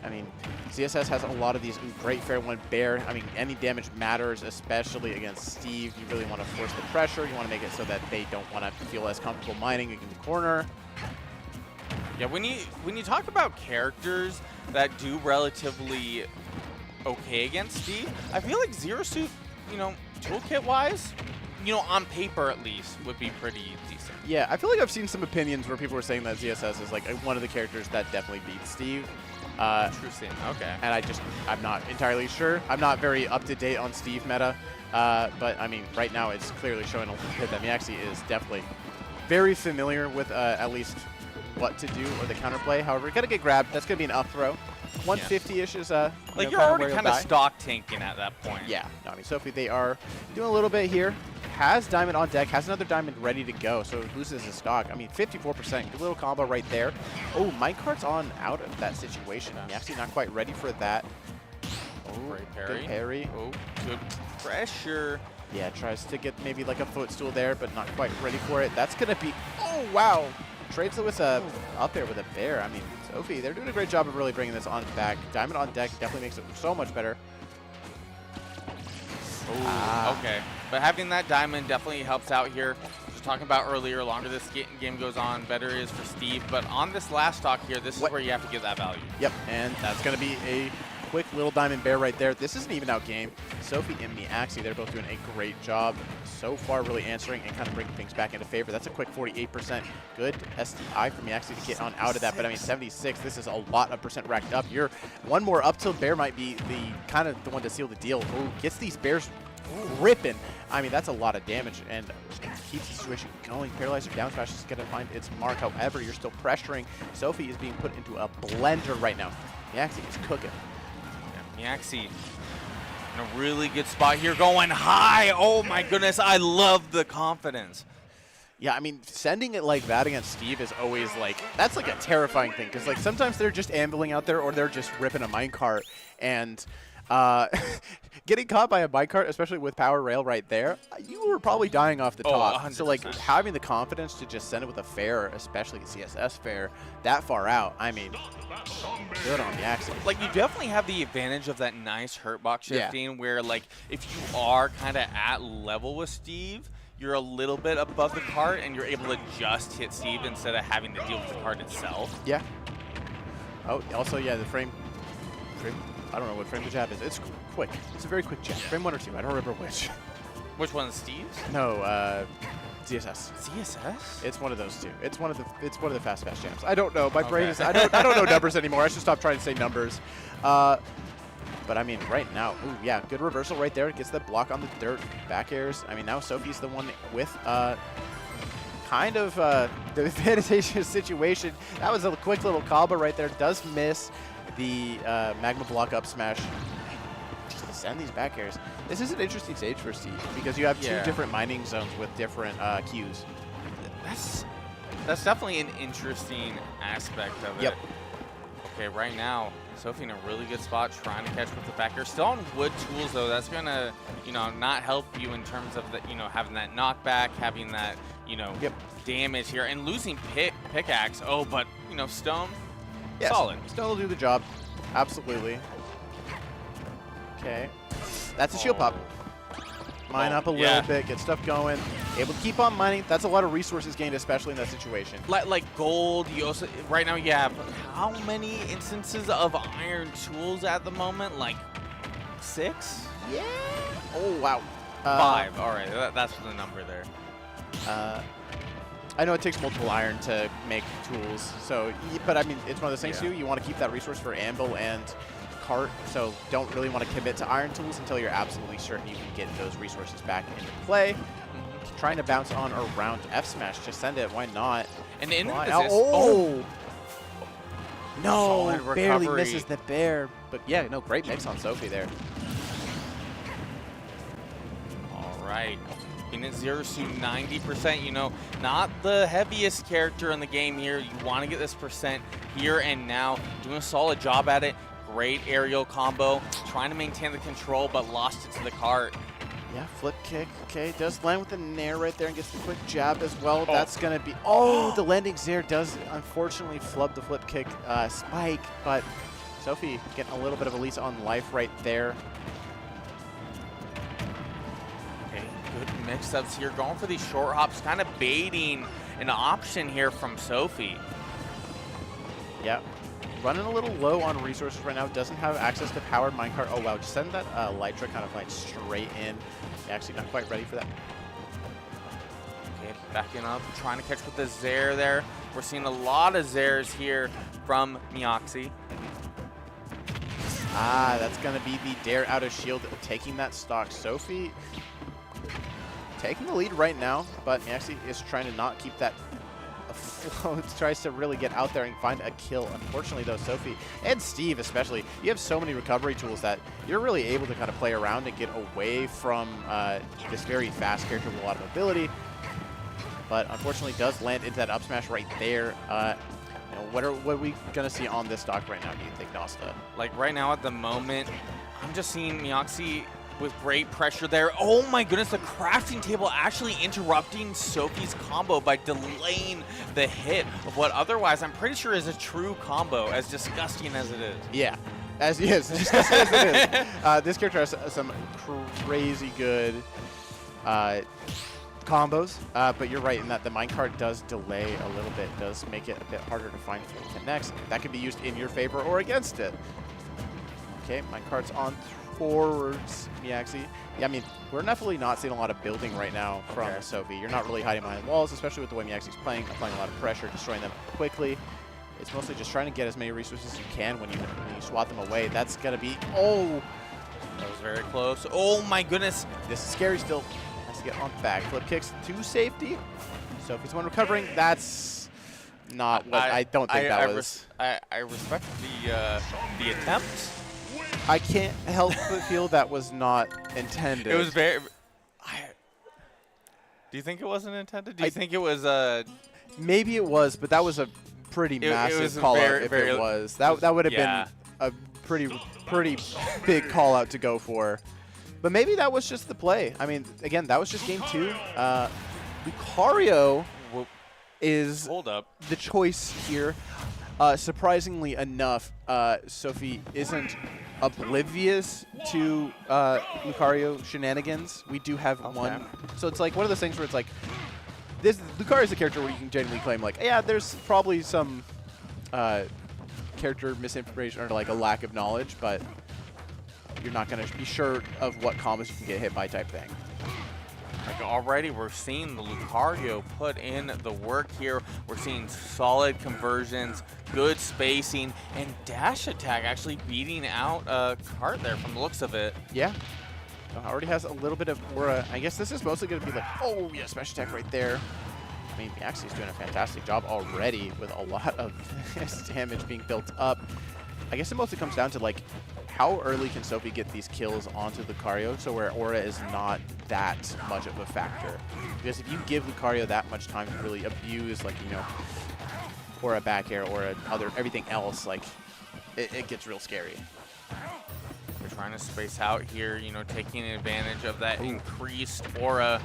Speaker 6: I mean, ZSS has a lot of these great fair one bear. I mean, any damage matters, especially against Steve. You really want to force the pressure. You want to make it so that they don't want to feel as comfortable mining in the corner.
Speaker 5: Yeah, when you talk about characters that do relatively okay against Steve, I feel like Zero Suit, you know, toolkit-wise, you know, on paper at least, would be pretty decent.
Speaker 6: Yeah, I feel like I've seen some opinions where people were saying that ZSS is like one of the characters that definitely beats Steve.
Speaker 5: Interesting. Okay.
Speaker 6: And I'm not entirely sure. I'm not very up to date on Steve meta, but I mean, right now it's clearly showing a little bit that Miaxi is definitely very familiar with at least what to do or the counterplay. However, gotta get grabbed. That's gonna be an up throw. 150-ish is
Speaker 5: like you're already kind of stock tanking at that point.
Speaker 6: Yeah. No, I mean, Sophie, they are doing a little bit here. Has diamond on deck. Has another diamond ready to go. So loses his stock. I mean, 54%. Good little combo right there. Oh, minecart's on out of that situation. Miaxi not quite ready for that. Oh,
Speaker 5: great parry.
Speaker 6: Good parry.
Speaker 5: Oh, good pressure.
Speaker 6: Yeah, tries to get maybe like a footstool there, but not quite ready for it. That's gonna be. Oh wow. Trades with a up there with a bear. I mean, Sophie, they're doing a great job of really bringing this on back. Diamond on deck definitely makes it so much better.
Speaker 5: Okay. But having that diamond definitely helps out here. Just talking about earlier, longer this game goes on, better it is for Steve. But on this last stock here, this is where you have to get that value.
Speaker 6: Yep, and that's going to be a quick little diamond bear right there. This is an even out game. Sophie and Miaxi, they're both doing a great job so far, really answering and kind of bringing things back into favor. That's a quick 48%. Good STI for Miaxi to get on out of that, but I mean 76, this is a lot of percent racked up. Your one more up tilt bear might be the kind of the one to seal the deal. Oh, gets these bears ripping. I mean, that's a lot of damage and keeps the situation going. Paralyzer down smash is going to find its mark. However, you're still pressuring. Sophie is being put into a blender right now. Miaxi is cooking.
Speaker 5: Yeah, Miaxi In a really good spot here, going high. Oh my goodness, I love the confidence.
Speaker 6: Yeah, I mean, sending it like that against Steve is always like, that's like a terrifying thing, because like sometimes they're just ambling out there or they're just ripping a minecart, and getting caught by a minecart, especially with power rail right there, you were probably dying off the top.
Speaker 5: 100%.
Speaker 6: So like having the confidence to just send it with a fair, especially a CSS fair, that far out, I mean, good on the axis.
Speaker 5: Like, you definitely have the advantage of that nice hurt box shifting where, like, if you are kind of at level with Steve, you're a little bit above the cart and you're able to just hit Steve instead of having to deal with the cart itself.
Speaker 6: Yeah. Oh, also, yeah, the frame, I don't know what frame the jab is. It's quick. It's a very quick jab. Frame 1 or 2. I don't remember which.
Speaker 5: Which one's Steve's?
Speaker 6: No, CSS.
Speaker 5: CSS?
Speaker 6: It's one of those two. It's one of the fast jabs. I don't know. My brain is. I don't know numbers anymore. I should stop trying to say numbers. But I mean, right now, ooh, yeah, good reversal right there. Gets the block on the dirt, back airs. I mean, now Sophie's the one with kind of the advantageous situation. That was a quick little combo right there. Does miss the magma block up smash. Just to send these back airs. This is an interesting stage for Steve because you have two different mining zones with different queues.
Speaker 5: That's definitely an interesting aspect of it.
Speaker 6: Yep.
Speaker 5: Okay, right now, Sophie in a really good spot, trying to catch with the back air. Still on wood tools, though. That's going to, not help you in terms of, the, having that knockback, having that, damage here, and losing pickaxe. Oh, but, stone,
Speaker 6: yes,
Speaker 5: solid.
Speaker 6: Stone will do the job. Absolutely. Okay. That's a shield pop. Mine up a little bit, get stuff going. Able to keep on mining. That's a lot of resources gained, especially in that situation.
Speaker 5: Like gold, you also, right now you have how many instances of iron tools at the moment? Like 6?
Speaker 6: Yeah. Oh, wow.
Speaker 5: 5. All right, that's the number there.
Speaker 6: I know it takes multiple iron to make tools, so, but I mean, it's one of those things too. You want to keep that resource for anvil and cart, so don't really want to commit to iron tools until you're absolutely certain you can get those resources back into play. Trying to bounce on around F smash, just send it. Why not?
Speaker 5: And in
Speaker 6: no,
Speaker 5: Solid
Speaker 6: barely
Speaker 5: recovery.
Speaker 6: misses the bear. But yeah, no, great mix on Sophie there.
Speaker 5: All right. In at 0 to 90%, not the heaviest character in the game here. You want to get this percent here and now. Doing a solid job at it. Great aerial combo. Trying to maintain the control, but lost it to the cart.
Speaker 6: Yeah, flip kick. Okay, does land with the nair right there and gets the quick jab as well. That's going to be... Oh, the landing Zair does unfortunately flub the flip kick spike, but Sophie getting a little bit of a lease on life right there.
Speaker 5: Okay, good mix-ups here. Going for these short hops, kind of baiting an option here from Sophie.
Speaker 6: Yeah. Running a little low on resources right now. Doesn't have access to powered minecart. Oh, wow. Just send that Lytra kind of like straight in. Actually not quite ready for that.
Speaker 5: Okay, backing up, trying to catch with the Zair there. We're seeing a lot of Zairs here from Mioxi.
Speaker 6: That's going to be the dare out of shield, taking that stock. Sophie taking the lead right now, but Mioxi is trying to not keep that afloat. Tries to really get out there and find a kill. Unfortunately, though, Sophie and Steve especially, you have so many recovery tools that you're really able to kind of play around and get away from this very fast character with a lot of ability. But unfortunately, does land into that up smash right there. What are we gonna see on this stock right now? Do you think, Nasta?
Speaker 5: Like right now at the moment, I'm just seeing Mioxi with great pressure there. Oh my goodness, the crafting table actually interrupting Sophie's combo by delaying the hit of what otherwise I'm pretty sure is a true combo, as disgusting as it is.
Speaker 6: Yeah, as it is. This character has some crazy good combos, but you're right in that the minecart does delay a little bit, does make it a bit harder to find the next. That could be used in your favor or against it. Okay, minecart's on forwards, Mioxi. Yeah, I mean, we're definitely not seeing a lot of building right now from Sophie. You're not really hiding behind walls, especially with the way Mioxi's playing, applying a lot of pressure, destroying them quickly. It's mostly just trying to get as many resources as you can when you swat them away. That's going to be... Oh!
Speaker 5: That was very close. Oh my goodness.
Speaker 6: This is scary still. Has to get on back. Flip kicks to safety. Sophie's one recovering. That's not what I don't think that was.
Speaker 5: I respect the attempt.
Speaker 6: I can't help but feel that was not intended.
Speaker 5: It was very. Do you think it wasn't intended? Do you think it was
Speaker 6: Maybe it was, but that was a pretty massive
Speaker 5: was
Speaker 6: call out
Speaker 5: very,
Speaker 6: if
Speaker 5: very,
Speaker 6: it was. That would have
Speaker 5: yeah.
Speaker 6: been a pretty big call out to go for. But maybe that was just the play. I mean, again, that was just game 2. Lucario is
Speaker 5: hold up.
Speaker 6: the choice here. Surprisingly enough, Sophie isn't oblivious to Lucario shenanigans. We do have one. So it's like one of those things where it's like, Lucario is a character where you can genuinely claim, like, yeah, there's probably some character misinformation or like a lack of knowledge, but you're not going to be sure of what combos you can get hit by type thing.
Speaker 5: Like already we're seeing the Lucario put in the work here. We're seeing solid conversions, good spacing, and dash attack actually beating out Cart there from the looks of it.
Speaker 6: Yeah. Already has a little bit of aura. I guess this is mostly going to be like, oh yeah, smash attack right there. I mean, Miaxi's doing a fantastic job already with a lot of damage being built up. I guess it mostly comes down to like, how early can Sophie get these kills onto Lucario so where aura is not that much of a factor? Because if you give Lucario that much time to really abuse, like, you know, aura back air or everything else, like, it gets real scary.
Speaker 5: We're trying to space out here, you know, taking advantage of that increased aura.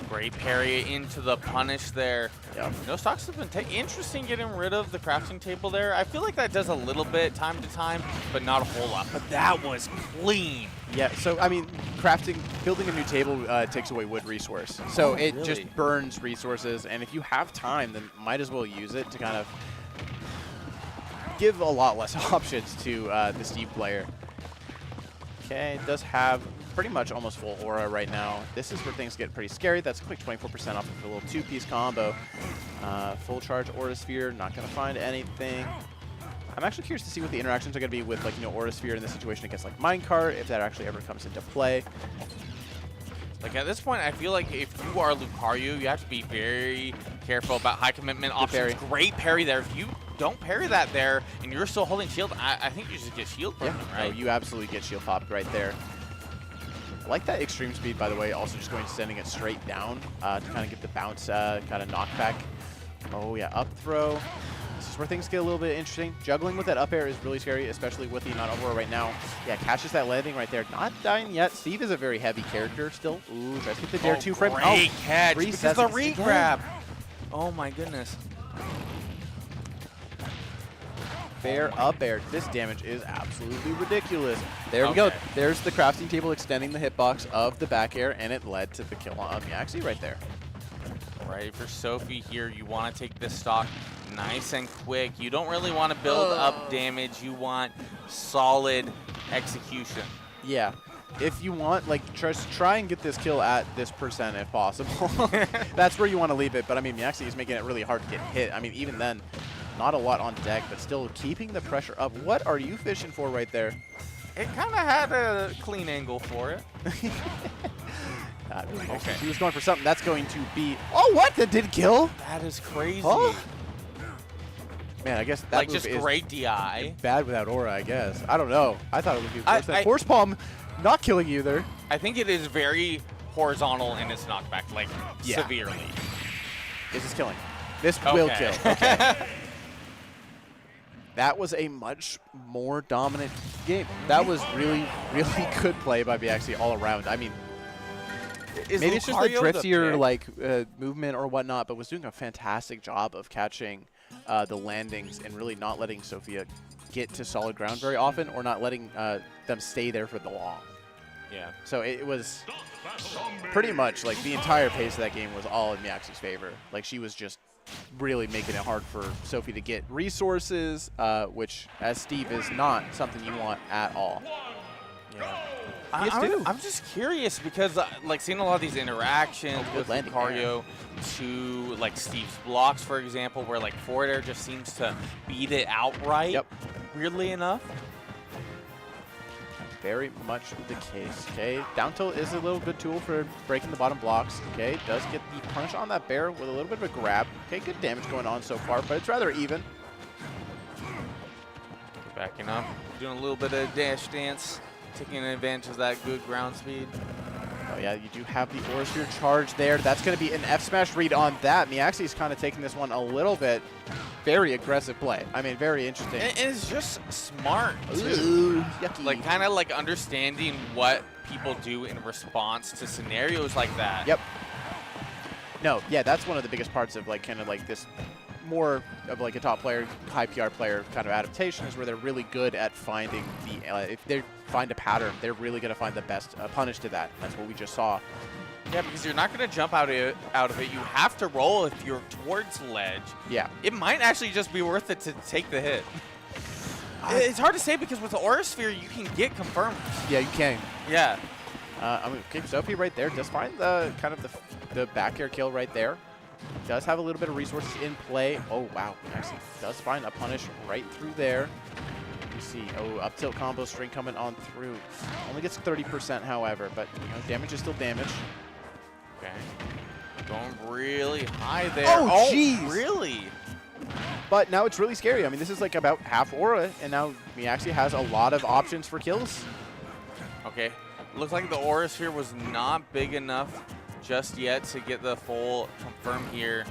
Speaker 5: Great parry into the punish there.
Speaker 6: Yep.
Speaker 5: No stocks have been interesting getting rid of the crafting table there. I feel like that does a little bit time to time, but not a whole lot. But that was clean.
Speaker 6: Yeah, so I mean, building a new table takes away wood resource. So it
Speaker 5: really?
Speaker 6: just burns resources, and if you have time, then might as well use it to kind of give a lot less options to the Steve player. Okay, it does have pretty much almost full aura right now. This is where things get pretty scary. That's a quick 24% off of a little 2-piece combo. Full charge Aura Sphere, not going to find anything. I'm actually curious to see what the interactions are going to be with, like, you know, Aura Sphere in this situation against like Minecart, if that actually ever comes into play.
Speaker 5: Like at this point, I feel like if you are Lucario, you have to be very careful about high commitment options.
Speaker 6: Parry.
Speaker 5: Great parry there. If you don't parry that there and you're still holding shield, I think you just get shield from him, right?
Speaker 6: No, you absolutely get shield popped right there. I like that extreme speed, by the way, also just sending it straight down to kind of get the bounce kind of knockback. Oh yeah, up throw. This is where things get a little bit interesting. Juggling with that up air is really scary, especially with the amount of aura right now. Yeah, catches that landing right there. Not dying yet. Steve is a very heavy character still. Ooh, tries to get the dare 2 frame.
Speaker 5: Great catch, because the
Speaker 6: resets
Speaker 5: re-grab. Oh my goodness.
Speaker 6: Fair up air. This damage is absolutely ridiculous. There we go. There's the crafting table extending the hitbox of the back air, and it led to the kill on Miaxi right there.
Speaker 5: Right, for Sophie here, you want to take this stock nice and quick. You don't really want to build up damage. You want solid execution.
Speaker 6: Yeah. If you want, like, just try and get this kill at this percent if possible. That's where you want to leave it. But, I mean, Miaxi is making it really hard to get hit. I mean, even then, not a lot on deck, but still keeping the pressure up. What are you fishing for right there?
Speaker 5: It kind of had a clean angle for it.
Speaker 6: Okay. He was going for something that's going to be... Oh, what? That did kill?
Speaker 5: That is crazy.
Speaker 6: Oh. Man, I guess that
Speaker 5: like
Speaker 6: move
Speaker 5: just
Speaker 6: is
Speaker 5: great DI.
Speaker 6: Bad without aura, I guess. I don't know. I thought it would be worse than Force Palm not killing you there.
Speaker 5: I think it is very horizontal in its knockback, like severely.
Speaker 6: This is killing. This will kill. Okay. That was a much more dominant game. That was really, really good play by Biaxi all around. I mean, maybe it's just the driftier like movement or whatnot, but was doing a fantastic job of catching the landings and really not letting Sophia get to solid ground very often, or not letting them stay there for the long.
Speaker 5: Yeah.
Speaker 6: So it was pretty much like the entire pace of that game was all in Miaxi's favor. Like she was just really making it hard for Sophie to get resources, which as Steve is not something you want at all.
Speaker 5: Yeah. I'm just curious because like seeing a lot of these interactions with Lucario to like Steve's blocks, for example, where like forward air just seems to beat it outright.
Speaker 6: Yep.
Speaker 5: Weirdly enough.
Speaker 6: Very much the case. Okay, down tilt is a little good tool for breaking the bottom blocks. Okay, does get the punish on that bear with a little bit of a grab. Okay, good damage going on so far, but it's rather even.
Speaker 5: Backing up, doing a little bit of dash dance, taking advantage of that good ground speed.
Speaker 6: Oh yeah, you do have the Aura Sphere charge there. That's going to be an F smash read on that. Miaxi's kind of taking this one a little bit. Very aggressive play. I mean, very interesting.
Speaker 5: And it's just smart, too.
Speaker 6: Ooh, yucky.
Speaker 5: Like, kind of like understanding what people do in response to scenarios like that.
Speaker 6: Yep. No, yeah, that's one of the biggest parts of like kind of like this more of like a top player, high PR player kind of adaptation is where they're really good at finding the, if they find a pattern, they're really going to find the best punish to that. That's what we just saw.
Speaker 5: Yeah, because you're not going to jump out of it. You have to roll if you're towards ledge.
Speaker 6: Yeah.
Speaker 5: It might actually just be worth it to take the hit. It's hard to say because with the Aura Sphere, you can get confirmed.
Speaker 6: Yeah, you can.
Speaker 5: Yeah.
Speaker 6: I mean, okay, Sophie right there does find the kind of the back air kill right there. Does have a little bit of resources in play. Oh, wow. Actually does find a punish right through there. You see, oh, up tilt combo string coming on through. Only gets 30%, however, but you know, damage is still damage.
Speaker 5: Okay. Going really high there.
Speaker 6: Oh, jeez.
Speaker 5: Really?
Speaker 6: But now it's really scary. I mean, this is like about half aura, and now Miaxi has a lot of options for kills.
Speaker 5: Okay. Looks like the Aura Sphere was not big enough just yet to get the full confirm here.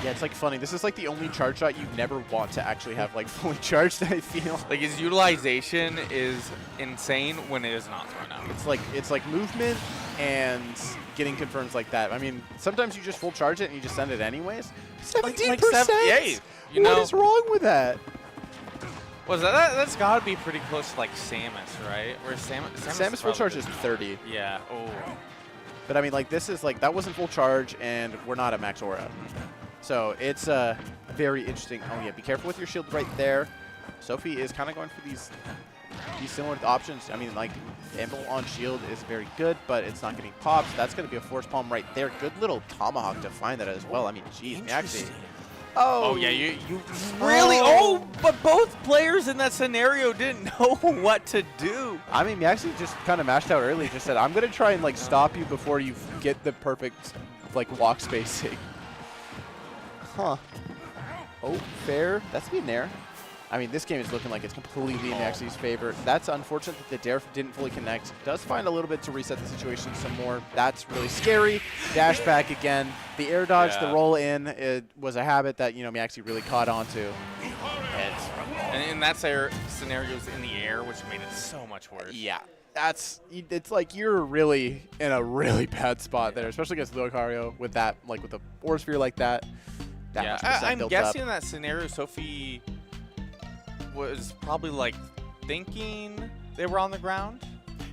Speaker 6: Yeah, it's like funny. This is like the only charge shot you never want to actually have like fully charged, I feel.
Speaker 5: Like his utilization is insane when it is not thrown out.
Speaker 6: It's like movement and getting confirms like that. I mean, sometimes you just full charge it and you just send it anyways. 17%?
Speaker 5: Yeah,
Speaker 6: What is wrong with that?
Speaker 5: Was that's got to be pretty close to like Samus, right? Where
Speaker 6: Samus full charge is 30.
Speaker 5: Yeah. Oh.
Speaker 6: But I mean, like this is like that wasn't full charge, and we're not at max aura. So it's very interesting. Oh yeah, be careful with your shield right there. Sophie is kind of going for these similar options. I mean, like Amble on shield is very good, but it's not getting pops. That's going to be a force palm right there. Good little tomahawk to find that as well. I mean, geez, Miaxi.
Speaker 5: Oh yeah, you really? Oh, but both players in that scenario didn't know what to do.
Speaker 6: I mean, Miaxi just kind of mashed out early. Just said, "I'm going to try and like stop you before you get the perfect like walk spacing." Huh. Oh, fair. That's being there. I mean, this game is looking like it's completely in Miaxi's favor. That's unfortunate that the dare didn't fully connect. Does find a little bit to reset the situation some more. That's really scary. Dash back again. The air dodge, the roll in, it was a habit that, you know, Miaxi really caught on to.
Speaker 5: And that scenario was in the air, which made it so much worse.
Speaker 6: Yeah. It's like you're really in a really bad spot there, especially against Lucario with that, like with the Aura Sphere like that.
Speaker 5: Yeah, I'm guessing in that scenario, Sophie was probably like thinking they were on the ground.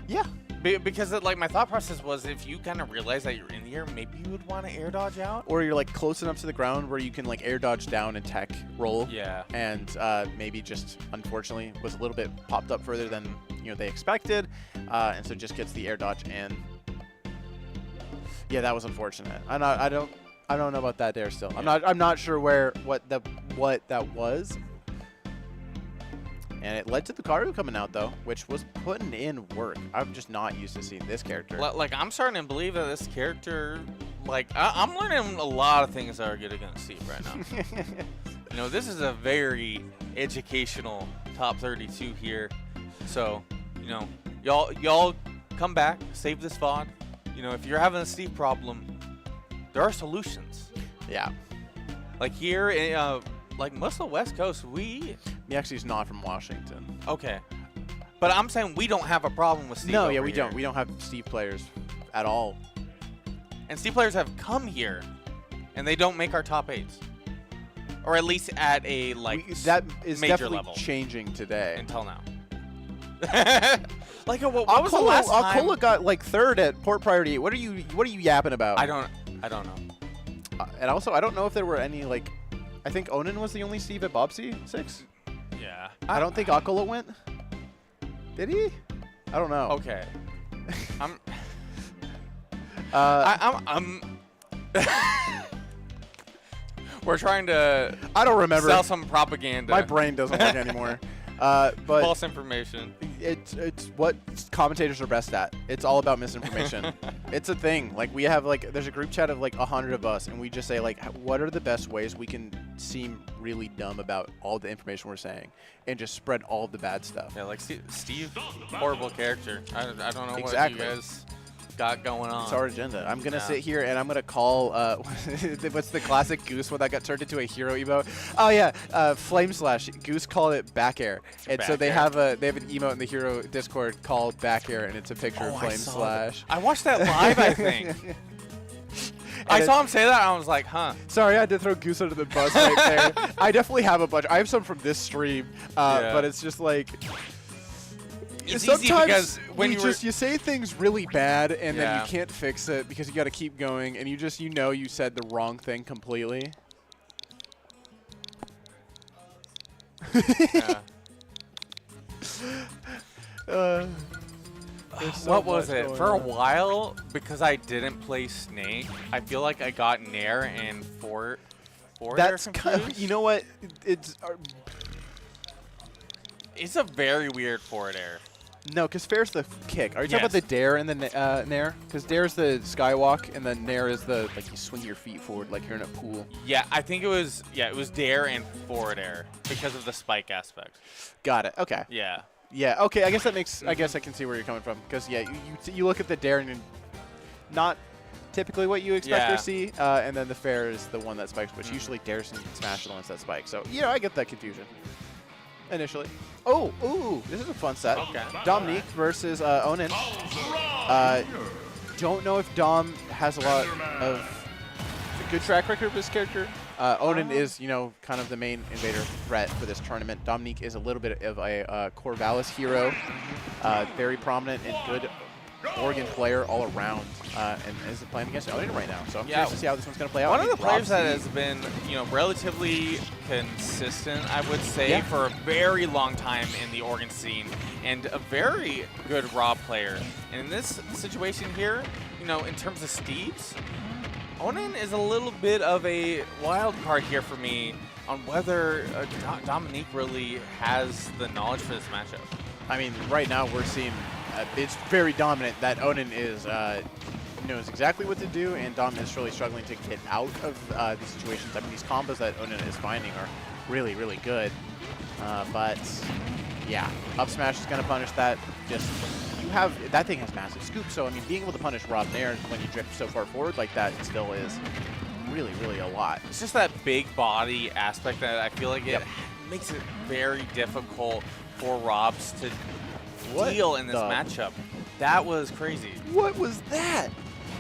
Speaker 6: Yeah.
Speaker 5: Because like my thought process was if you kind of realize that you're in the air, maybe you would want to air dodge out.
Speaker 6: Or you're like close enough to the ground where you can like air dodge down and tech roll.
Speaker 5: Yeah.
Speaker 6: And maybe just unfortunately was a little bit popped up further than they expected, and so just gets the air dodge in. Yeah, that was unfortunate. I don't know about that there still.
Speaker 5: Yeah.
Speaker 6: I'm not sure what that was. And it led to the Karu coming out, though, which was putting in work. I'm just not used to seeing this character.
Speaker 5: Like, I'm starting to believe that this character, like, I'm learning a lot of things that are good against Steve right now. This is a very educational top 32 here. So, y'all come back, save this VOD. If you're having a Steve problem, there are solutions.
Speaker 6: Yeah.
Speaker 5: Like here, like most of the West Coast,
Speaker 6: Miaxi's not from Washington.
Speaker 5: Okay. But I'm saying we don't have a problem with Steve.
Speaker 6: No, yeah, we
Speaker 5: here.
Speaker 6: don't. We don't have Steve players at all.
Speaker 5: And Steve players have come here, and they don't make our top 8s. Or at least at a,
Speaker 6: that is
Speaker 5: major
Speaker 6: definitely
Speaker 5: level.
Speaker 6: Changing today.
Speaker 5: Until now. Like, what was the last time?
Speaker 6: Akola got, like, 3rd at Port Priority. What are you yapping about?
Speaker 5: I don't know.
Speaker 6: And also, I don't know if there were any, like... I think Onin was the only Steve at Bobsy 6.
Speaker 5: Yeah.
Speaker 6: I don't think Akola went. Did he? I don't know.
Speaker 5: Okay. I'm we're trying to
Speaker 6: I don't remember.
Speaker 5: sell some propaganda.
Speaker 6: My brain doesn't work anymore. But
Speaker 5: false information.
Speaker 6: it's what commentators are best at. It's all about misinformation. It's a thing. Like we have like there's a group chat of like 100 of us, and we just say like, what are the best ways we can seem really dumb about all the information we're saying, and just spread all of the bad stuff.
Speaker 5: Yeah, like Steve, horrible character. I don't know
Speaker 6: Exactly.
Speaker 5: what you guys got going on.
Speaker 6: It's our agenda. I'm gonna sit here and I'm gonna call what's the classic Goose one that got turned into a hero emote? Oh yeah, Flame Slash. Goose called it back air, and so they have an emote in the hero Discord called back air, and it's a picture of Flame Slash.
Speaker 5: I watched that live, I think. I saw him say that, and I was like, huh.
Speaker 6: Sorry, I had to throw Goose under the bus right there. I definitely have a bunch. I have some from this stream, but it's just like.
Speaker 5: It's
Speaker 6: sometimes
Speaker 5: easy because when
Speaker 6: you say things really bad and then
Speaker 5: Yeah.
Speaker 6: you can't fix it because you got to keep going and you know you said the wrong thing completely.
Speaker 5: Yeah. What was it? For a while, because I didn't play Snake, I feel like I got Nair and forward
Speaker 6: That's
Speaker 5: air
Speaker 6: kind of,
Speaker 5: confused.
Speaker 6: you know what? It's
Speaker 5: It's a very weird forward air.
Speaker 6: no, because fair's the kick. Are you talking
Speaker 5: Yes.
Speaker 6: about the dare and the nair? Because dare's the skywalk and then nair is the like you swing your feet forward like you're in a pool.
Speaker 5: Yeah, I think it was dare and forward air because of the spike aspect.
Speaker 6: Got it. Okay.
Speaker 5: Yeah.
Speaker 6: Yeah. Okay. I guess that makes. I guess I can see where you're coming from. Because yeah, you look at the dare and not typically what you expect
Speaker 5: Yeah.
Speaker 6: to see, and then the fair is the one that spikes, which usually dares and smash are the ones that spike. So I get that confusion. Initially. Oh, ooh, this is a fun set.
Speaker 5: Okay.
Speaker 6: Dominique versus Onin. Don't know if Dom has a lot of a good track record of this character. Onin is, kind of the main invader threat for this tournament. Dominique is a little bit of a Corvallis hero, very prominent and good Oregon player all around, and is playing against Onin right now. So I'm curious to see how this one's going to play out.
Speaker 5: One of the players that
Speaker 6: Rob's
Speaker 5: has been, relatively consistent, I would say,
Speaker 6: Yeah.
Speaker 5: for a very long time in the Oregon scene, and a very good Rob player. And in this situation here, in terms of Steves, Onin is a little bit of a wild card here for me on whether Dominique really has the knowledge for this matchup.
Speaker 6: I mean, right now we're seeing it's very dominant that Onin is knows exactly what to do, and Dom is really struggling to get out of these situations. I mean, these combos that Onin is finding are really, really good. But yeah, up smash is going to punish that. That thing has massive scoop, so I mean, being able to punish Rob Nair when you drift so far forward like that still is really, really a lot.
Speaker 5: It's just that big body aspect that I feel like it
Speaker 6: Yep.
Speaker 5: makes it very difficult for Robs to
Speaker 6: What
Speaker 5: deal in this
Speaker 6: the-
Speaker 5: matchup. That was crazy.
Speaker 6: What was that?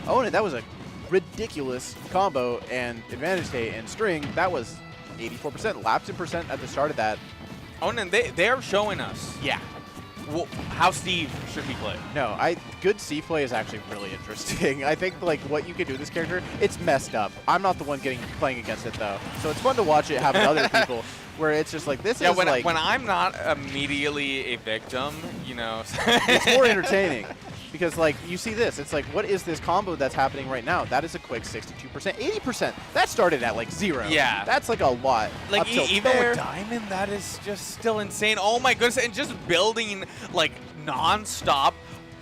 Speaker 6: Onin, that was a ridiculous combo, and advantage state and string, that was 84%. Lapse in percent at the start of that.
Speaker 5: Onin, they are showing us how Steve should be played.
Speaker 6: No, good C play is actually really interesting. I think like what you can do with this character, it's messed up. I'm not the one playing against it though, so it's fun to watch it happen to other people. Where it's just like this is like
Speaker 5: when I'm not immediately a victim,
Speaker 6: it's more entertaining because like you see this, it's like what is this combo that's happening right now? That is a quick 62%, 80%. That started at like 0.
Speaker 5: Yeah.
Speaker 6: That's like a lot.
Speaker 5: Like
Speaker 6: up till
Speaker 5: even
Speaker 6: fair.
Speaker 5: with Diamond, that is just still insane. Oh my goodness, and just building like non-stop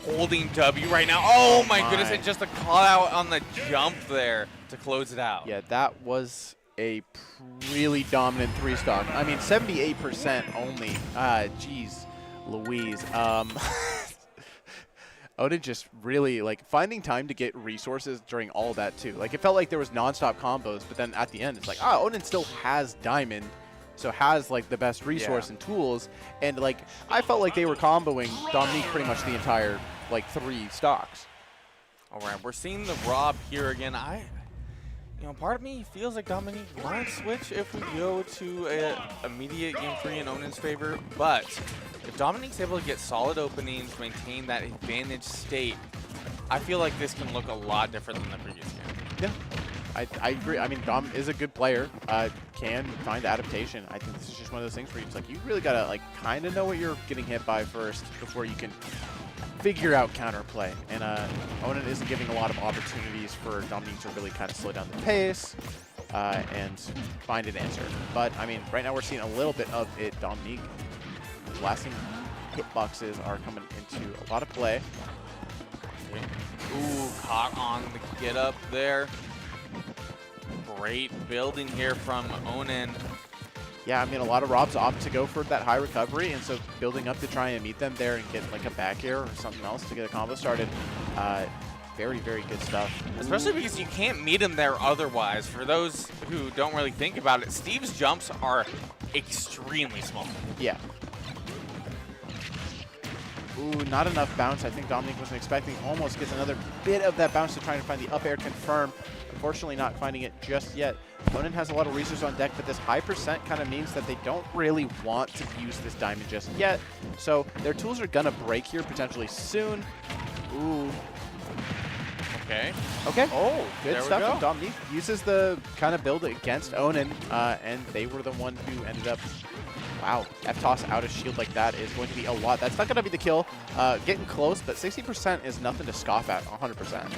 Speaker 5: holding W right now. Oh my goodness, and just a call out on the jump there to close it out.
Speaker 6: Yeah, that was a really dominant 3-stock. I mean, 78% only. Jeez, Louise. Onin just really, like, finding time to get resources during all that, too. Like, it felt like there was non-stop combos, but then at the end, it's like, Onin still has Diamond, so has, like, the best resource and tools. And, like, I felt like they were comboing Dominique pretty much the entire, like, 3 stocks.
Speaker 5: All right, we're seeing the Rob here again. Part of me feels like Dominique might switch if we go to a immediate game 3 in Onin's favor, but if Dominique's able to get solid openings, maintain that advantage state, I feel like this can look a lot different than the previous game.
Speaker 6: Yeah, I agree. I mean, Dom is a good player, can find adaptation. I think this is just one of those things where it's like you really got to, like, kind of know what you're getting hit by first before you can figure out counterplay, and Onin isn't giving a lot of opportunities for Dominique to really kind of slow down the pace and find an answer. But I mean, right now we're seeing a little bit of it. Dominique blasting hitboxes are coming into a lot of play.
Speaker 5: Ooh, caught on the get up there. Great building here from Onin.
Speaker 6: Yeah, I mean, a lot of Robs opt to go for that high recovery, and so building up to try and meet them there and get like a back air or something else to get a combo started. Very, very good stuff.
Speaker 5: Especially because you can't meet him there otherwise. For those who don't really think about it, Steve's jumps are extremely small.
Speaker 6: Yeah. Ooh, not enough bounce. I think Dominic wasn't expecting. Almost gets another bit of that bounce to try and find the up air confirm. Unfortunately, not finding it just yet. Onin has a lot of resources on deck, but this high percent kind of means that they don't really want to use this diamond just yet. So their tools are gonna break here potentially soon. Ooh.
Speaker 5: Okay.
Speaker 6: Okay.
Speaker 5: Oh,
Speaker 6: good
Speaker 5: there
Speaker 6: stuff
Speaker 5: we go.
Speaker 6: from Dominique. Uses the kind of build against Onin, and they were the one who ended up. Wow, F-toss out of shield like that is going to be a lot. That's not going to be the kill. Getting close, but 60% is nothing to scoff at, 100%.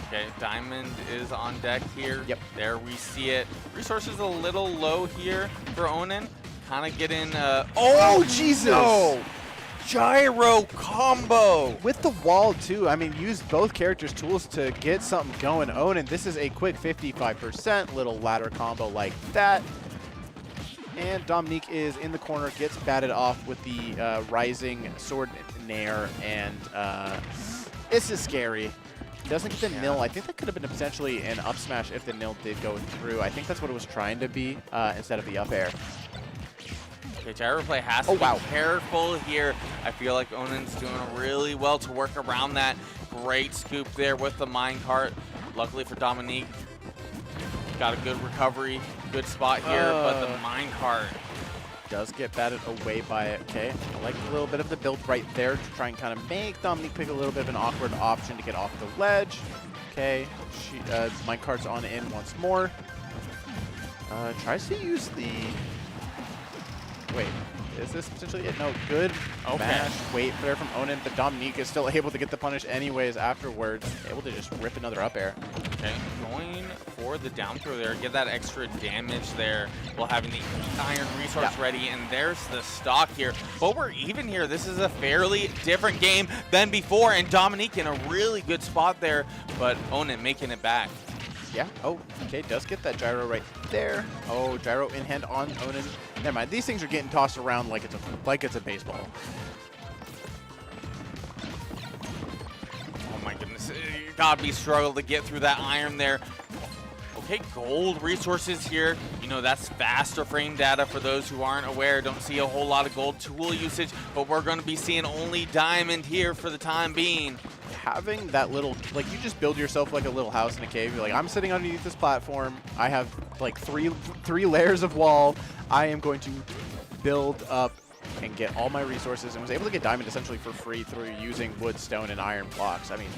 Speaker 5: Okay, Diamond is on deck here.
Speaker 6: Yep.
Speaker 5: There we see it. Resources a little low here for Onin. Kind of getting. Oh,
Speaker 6: Jesus!
Speaker 5: No! Gyro combo!
Speaker 6: With the wall, too. I mean, use both characters' tools to get something going. Onin, this is a quick 55%, little ladder combo like that. And Dominique is in the corner, gets batted off with the rising sword nair, and this is scary. Doesn't get the nil. I think that could have been potentially an up smash if the nil did go through. I think that's what it was trying to be instead of the up air.
Speaker 5: Okay, gyro play has to be careful here. I feel like Onin's doing really well to work around that. Great scoop there with the minecart. Luckily for Dominique, got a good recovery, good spot here, but the minecart
Speaker 6: does get batted away by it. Okay, I like a little bit of the build right there to try and kind of make Dominique pick a little bit of an awkward option to get off the ledge. Okay, minecart's on in once more. Tries to use the... Wait, is this potentially it? No, good mash wait there from Onin, but Dominique is still able to get the punish anyways afterwards. Able to just rip another up air.
Speaker 5: Okay, going for the down throw there, get that extra damage there while having the iron resource ready, and there's the stock here. But we're even here. This is a fairly different game than before, and Dominique in a really good spot there, but Onin making it back.
Speaker 6: Yeah, oh, okay, does get that gyro right there. Oh, gyro in hand on Onin. Never mind, these things are getting tossed around like it's a baseball.
Speaker 5: Oh my goodness, gotta be struggle to get through that iron there. Okay, gold resources here. You know, that's faster frame data for those who aren't aware. Don't see a whole lot of gold tool usage, but we're going to be seeing only diamond here for the time being.
Speaker 6: Having that little, like, you just build yourself like a little house in a cave. You're like, I'm sitting underneath this platform. I have like three layers of wall. I am going to build up and get all my resources, and was able to get diamond essentially for free through using wood, stone, and iron blocks. I mean,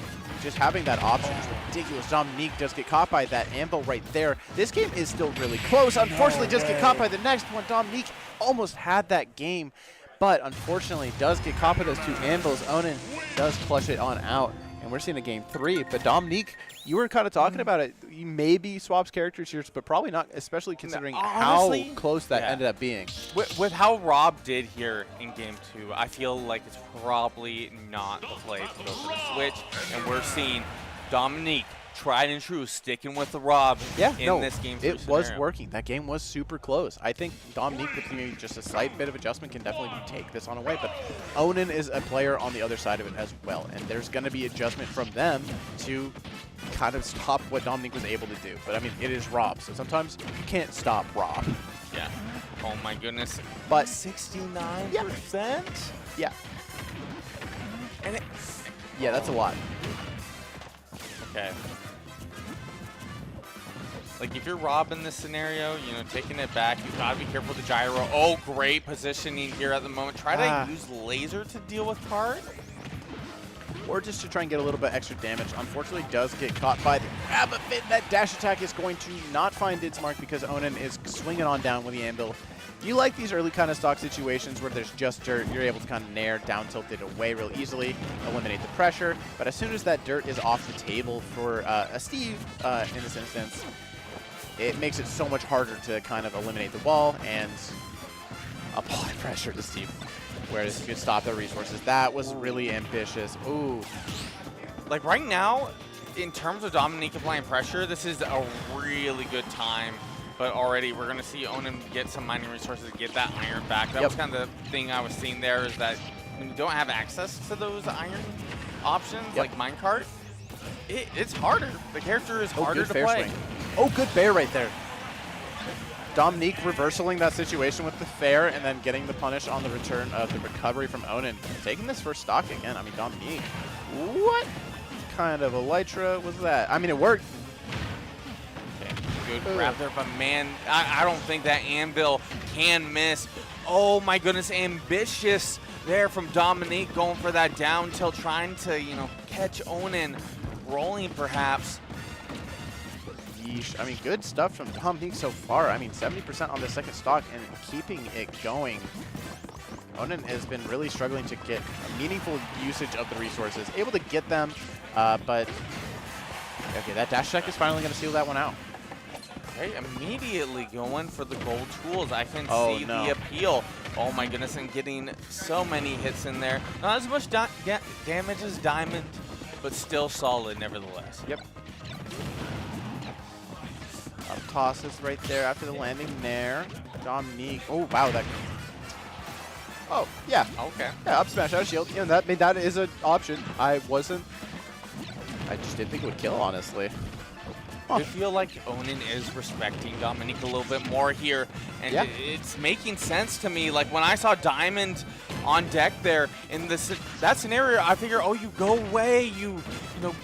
Speaker 6: just having that option is ridiculous. Dominique does get caught by that anvil right there. This game is still really close. Unfortunately, does get caught by the next one. Dominique almost had that game, but unfortunately does get caught by those two anvils. Onin does clutch it on out, and we're seeing a game 3. But Dominique, you were kind of talking about it. You maybe swaps characters here, but probably not, especially considering
Speaker 5: honestly,
Speaker 6: how close that ended up being.
Speaker 5: With how Rob did here in game 2, I feel like it's probably not the play to go for the switch, and we're seeing Dominique, tried and true, sticking with the Rob in this game 3
Speaker 6: it was working. That game was super close. I think Dominique, with maybe just a slight bit of adjustment, can definitely take this on away, but Onin is a player on the other side of it as well, and there's going to be adjustment from them to kind of stop what Dominique was able to do. But I mean, it is Rob, so sometimes you can't stop Rob.
Speaker 5: Yeah. Oh my goodness.
Speaker 6: But
Speaker 5: 69%?
Speaker 6: Yeah.
Speaker 5: And
Speaker 6: yeah, that's a lot.
Speaker 5: Okay. Like, if you're Rob in this scenario, you know, taking it back, you've got to be careful with the gyro. Oh, great positioning here at the moment. Try to use laser to deal with card.
Speaker 6: Or just to try and get a little bit extra damage. Unfortunately, does get caught by the grab a bit. That dash attack is going to not find its mark because Onin is swinging on down with the anvil. You like these early kind of stock situations where there's just dirt, you're able to kind of nair, down tilt it away real easily, eliminate the pressure. But as soon as that dirt is off the table for a Steve in this instance, it makes it so much harder to kind of eliminate the wall and apply pressure to Steve. where this could stop their resources. That was really ambitious. Ooh.
Speaker 5: Like right now, in terms of Dominique applying pressure, this is a really good time. But already we're going to see Onin get some mining resources, get that iron back. That was kind of the thing I was seeing there, is that when you don't have access to those iron options, like minecart, it's harder. The character is harder to play.
Speaker 6: Swing. Oh, good bear right there. Dominique reversaling that situation with the fair and then getting the punish on the return of the recovery from Onin. Taking this first stock again. I mean, Dominique, what kind of elytra was that? I mean, it worked.
Speaker 5: Good grab there, but man, I don't think that anvil can miss. Oh my goodness, ambitious there from Dominique, going for that down tilt, trying to, you know, catch Onin, rolling perhaps.
Speaker 6: Yeesh. I mean, good stuff from Dominique so far. I mean, 70% on the second stock and keeping it going. Onin has been really struggling to get a meaningful usage of the resources. Able to get them, but okay, that dash check is finally going to seal that one out.
Speaker 5: Okay, immediately going for the gold tools. I can see the appeal. Oh my goodness, and getting so many hits in there. Not as much damage as Diamond, but still solid nevertheless.
Speaker 6: Yep. Up tosses right there after the landing there. Dominique. Oh, wow. That. Oh, yeah.
Speaker 5: Okay.
Speaker 6: Yeah, up smash out of shield. You know, that is an option. I just didn't think it would kill, honestly.
Speaker 5: I feel like Onin is respecting Dominique a little bit more here, and it's making sense to me. Like when I saw Diamond on deck there in that scenario, I figure, oh, you go away, you know,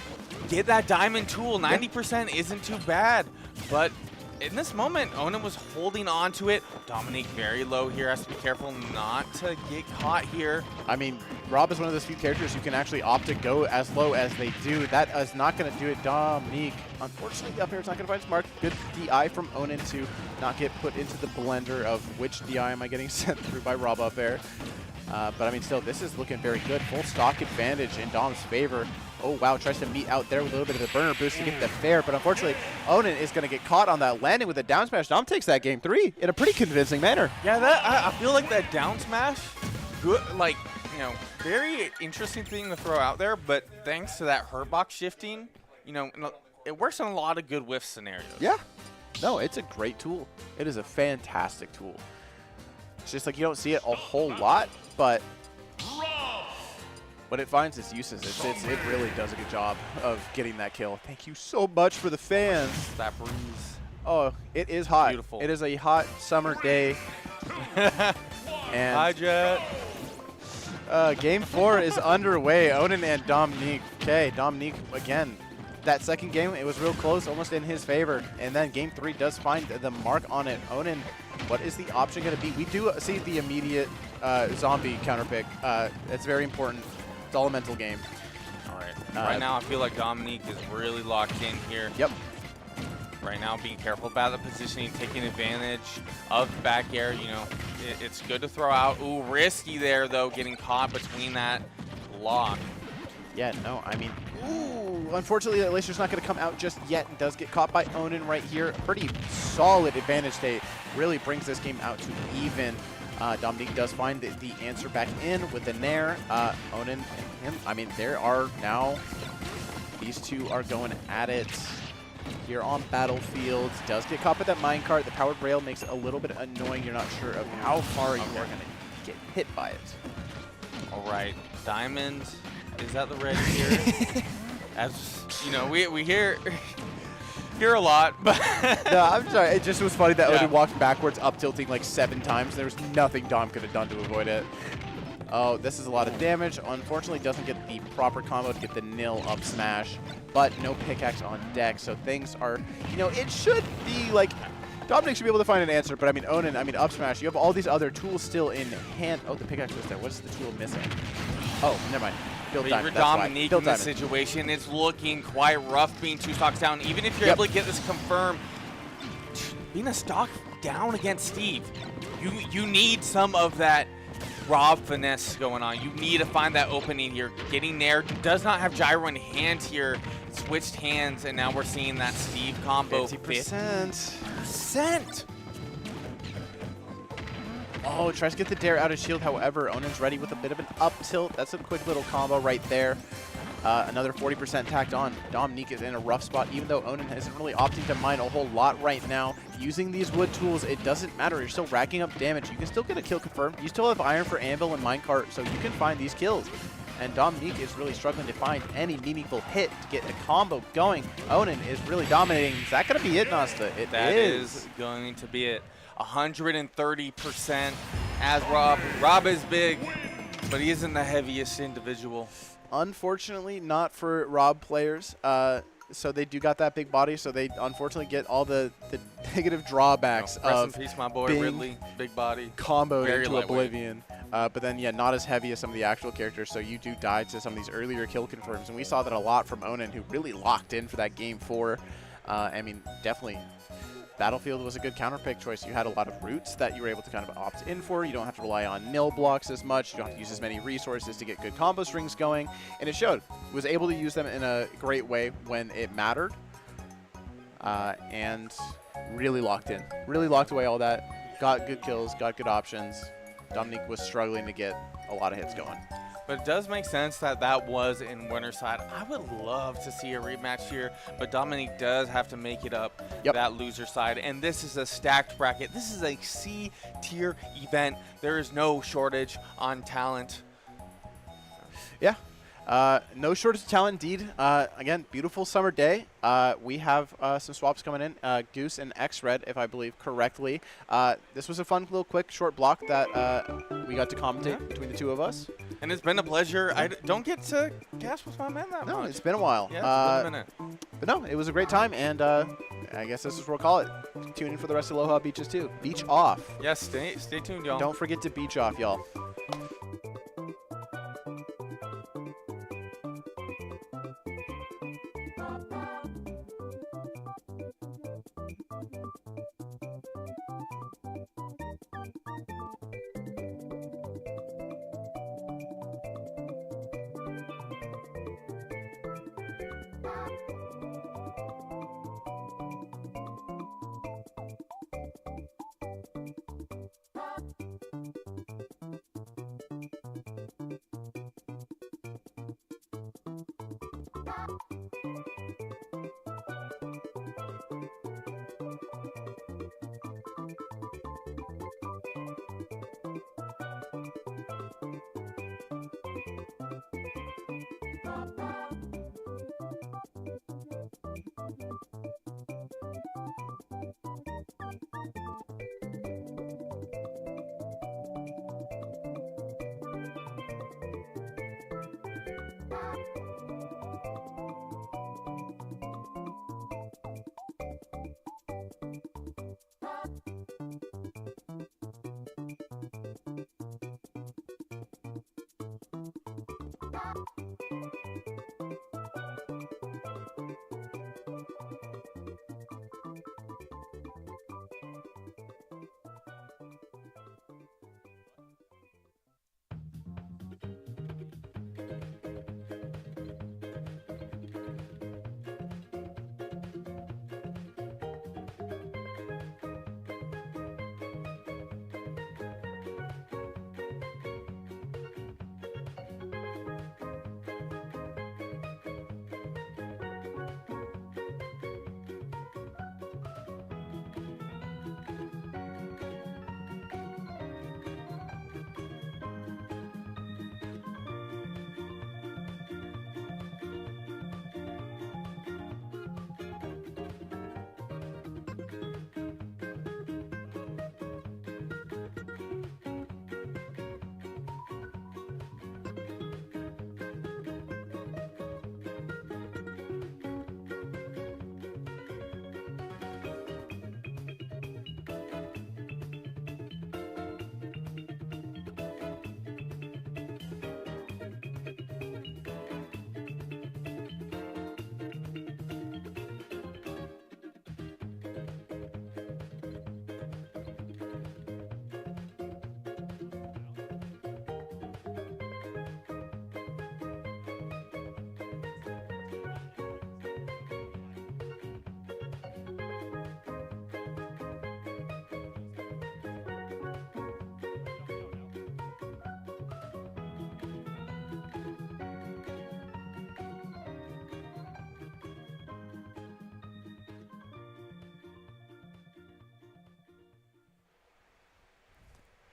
Speaker 5: get that Diamond tool. 90% isn't too bad, but in this moment, Onin was holding on to it. Dominique very low here, has to be careful not to get caught here.
Speaker 6: I mean, Rob is one of those few characters who can actually opt to go as low as they do. That is not going to do it. Dominique, unfortunately, up here it's not going to find his mark. Good DI from Onin to not get put into the blender of which DI am I getting sent through by Rob up there. But I mean, still, this is looking very good. Full stock advantage in Dom's favor. Oh, wow, tries to meet out there with a little bit of a burner boost to get the fair, but unfortunately, Onin is going to get caught on that landing with a down smash. Dom takes that game 3 in a pretty convincing manner.
Speaker 5: Yeah, I feel like that down smash, good, like, you know, very interesting thing to throw out there, but thanks to that hurt box shifting, you know, it works on a lot of good whiff scenarios.
Speaker 6: Yeah. No, it's a great tool. It is a fantastic tool. It's just like you don't see it a whole lot, but when it finds its uses, it really does a good job of getting that kill. Thank you so much for the fans.
Speaker 5: That breeze.
Speaker 6: Oh, it is hot.
Speaker 5: Beautiful.
Speaker 6: It is a hot summer day. And
Speaker 5: Hi, Jet.
Speaker 6: Game 4 is underway. Onin and Dominique. Okay, Dominique again. That second game, it was real close, almost in his favor. And then game 3 does find the mark on it. Onin, what is the option going to be? We do see the immediate zombie counterpick. It's very important. It's all a mental game.
Speaker 5: All right. Right now, I feel like Dominique is really locked in here.
Speaker 6: Yep.
Speaker 5: Right now, being careful about the positioning, taking advantage of back air. You know, it's good to throw out. Ooh, risky there, though, getting caught between that lock.
Speaker 6: Yeah, no, I mean, ooh, unfortunately, that laser's not going to come out just yet and does get caught by Onin right here. Pretty solid advantage state. Really brings this game out to even. Dominique does find the answer back in with the Nair. Onin and him, I mean, there are now, these two are going at it here on Battlefield. Does get caught by that minecart. The powered rail makes it a little bit annoying. You're not sure of how far you are going to get hit by it.
Speaker 5: All right, Diamond is at the red here. As you know, we hear a lot, but
Speaker 6: no, I'm sorry. It just was funny that Onin walked backwards, up tilting like 7 times. There was nothing Dom could have done to avoid it. Oh, this is a lot of damage. Unfortunately, doesn't get the proper combo to get the nil up smash, but no pickaxe on deck. So things are, you know, it should be like Dominic should be able to find an answer. But I mean, Onin, I mean, up smash. You have all these other tools still in hand. Oh, the pickaxe was there. What's the tool missing? Oh, never mind.
Speaker 5: For Dominique in this situation, it's looking quite rough being 2 stocks down. Even if you're able to get this confirmed, being a stock down against Steve, you need some of that Rob finesse going on. You need to find that opening here. Getting there, does not have gyro in hand here. Switched hands, and now we're seeing that Steve combo.
Speaker 6: 50%. Oh, tries to get the dare out of shield. However, Onin's ready with a bit of an up tilt. That's a quick little combo right there. Another 40% tacked on. Dominique is in a rough spot, even though Onin isn't really opting to mine a whole lot right now. Using these wood tools, it doesn't matter. You're still racking up damage. You can still get a kill confirmed. You still have iron for anvil and minecart, so you can find these kills. And Dominique is really struggling to find any meaningful hit to get a combo going. Onin is really dominating. Is that going to be it, Nasta? It is.
Speaker 5: That is going to be it. 130% as Rob. Rob is big, but he isn't the heaviest individual.
Speaker 6: Unfortunately, not for Rob players. So they do got that big body, so they unfortunately get all the negative drawbacks
Speaker 5: Rest
Speaker 6: of
Speaker 5: in peace, my boy
Speaker 6: being
Speaker 5: Ridley, big body.
Speaker 6: comboed
Speaker 5: Very
Speaker 6: into
Speaker 5: lightweight.
Speaker 6: oblivion. But then, yeah, not as heavy as some of the actual characters, so you do die to some of these earlier kill confirms. And we saw that a lot from Onin, who really locked in for that game 4. I mean, definitely, Battlefield was a good counterpick choice. You had a lot of roots that you were able to kind of opt in for. You don't have to rely on nil blocks as much. You don't have to use as many resources to get good combo strings going. And it showed. Was able to use them in a great way when it mattered. And really locked in. Really locked away all that. Got good kills, got good options. Dominique was struggling to get a lot of hits going.
Speaker 5: But it does make sense that that was in winner's side. I would love to see a rematch here, but Dominique does have to make it up that loser side. And this is a stacked bracket. This is a C-tier event. There is no shortage on talent.
Speaker 6: Yeah. No shortage of talent, indeed. Again, beautiful summer day. We have some swaps coming in. Goose and X-Red, if I believe correctly. This was a fun little quick short block that we got to commentate between the two of us.
Speaker 5: And it's been a pleasure. I don't get to cast with my men that much.
Speaker 6: No, it's been a while.
Speaker 5: Yeah, it's been a minute.
Speaker 6: But no, it was a great time, and I guess this is what we'll call it. Tune in for the rest of Aloha Beaches, too. Beach off.
Speaker 5: Yes, stay tuned, y'all.
Speaker 6: Don't forget to beach off, y'all.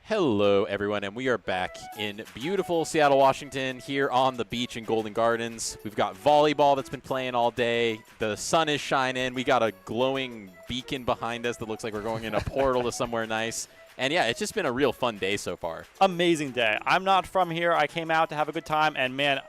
Speaker 7: Hello, everyone, and we are back in beautiful Seattle, Washington, here on the beach in Golden Gardens. We've got volleyball that's been playing all day. The sun is shining. We got a glowing beacon behind us that looks like we're going in a portal to somewhere nice. And, yeah, it's just been a real fun day so far.
Speaker 8: Amazing day. I'm not from here. I came out to have a good time, and, man,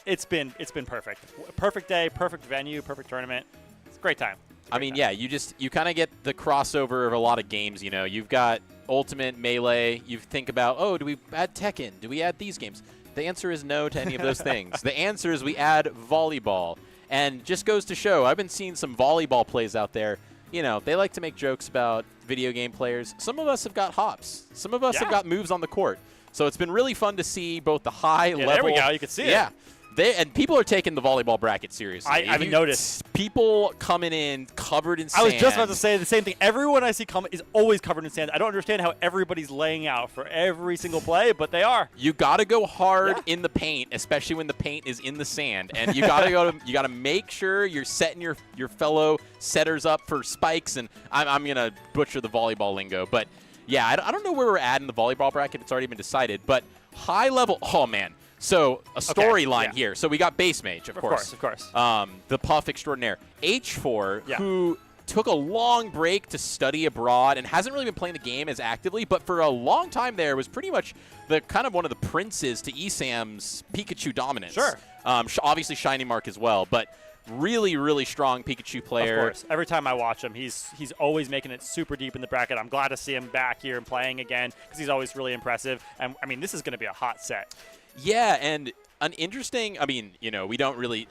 Speaker 8: it's been perfect. Perfect day, perfect venue, perfect tournament. It's a great time.
Speaker 7: I mean, yeah, you kind of get the crossover of a lot of games, you know. You've got Ultimate, Melee. You think about, oh, do we add Tekken? Do we add these games? The answer is no to any of those things. The answer is we add volleyball. And just goes to show, I've been seeing some volleyball plays out there. You know, they like to make jokes about video game players. Some of us have got hops. Some of us have got moves on the court. So it's been really fun to see both the high level.
Speaker 8: There we go. You can see it.
Speaker 7: Yeah. And people are taking the volleyball bracket seriously.
Speaker 8: I've noticed.
Speaker 7: People coming in covered in sand.
Speaker 8: I was just about to say the same thing. Everyone I see come is always covered in sand. I don't understand how everybody's laying out for every single play, but they are.
Speaker 7: You got to go hard in the paint, especially when the paint is in the sand. And you got to you got to make sure you're setting your fellow setters up for spikes. And I'm going to butcher the volleyball lingo. But, yeah, I don't know where we're at in the volleyball bracket. It's already been decided. But high level, oh, man. So a storyline here. So we got Bassmage, of course.
Speaker 8: Of course.
Speaker 7: The Puff extraordinaire. H4, who took a long break to study abroad and hasn't really been playing the game as actively, but for a long time there was pretty much the kind of one of the princes to ESAM's Pikachu dominance.
Speaker 8: Sure.
Speaker 7: Obviously Shiny Mark as well, but really, really strong Pikachu player.
Speaker 8: Of course. Every time I watch him, he's always making it super deep in the bracket. I'm glad to see him back here and playing again because he's always really impressive. And, I mean, this is going to be a hot set.
Speaker 7: Yeah, and an interesting, I mean, you know, we don't really,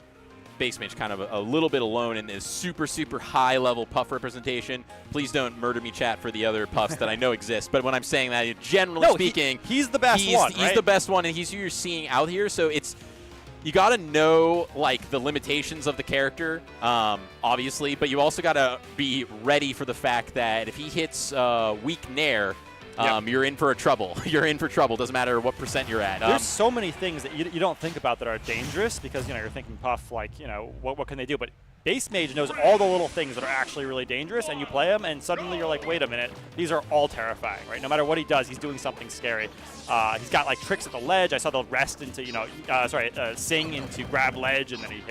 Speaker 7: Bassmage kind of a little bit alone in this super, super high-level Puff representation. Please don't murder me, chat, for the other Puffs that I know exist. But when I'm saying that, generally speaking,
Speaker 8: he's the best one,
Speaker 7: He's the best one, and he's who you're seeing out here. So it's, you got to know, like, the limitations of the character, obviously, but you also got to be ready for the fact that if he hits weak Nair, you're in for trouble. You're in for trouble. Doesn't matter what percent you're at.
Speaker 8: There's so many things that you don't think about that are dangerous because, you know, you're thinking Puff, like, you know, what can they do? But Bassmage knows all the little things that are actually really dangerous, and you play them, and suddenly you're like, wait a minute, these are all terrifying, right? No matter what he does, he's doing something scary. He's got, like, tricks at the ledge. I saw the rest into, you know, sing into grab ledge, and then he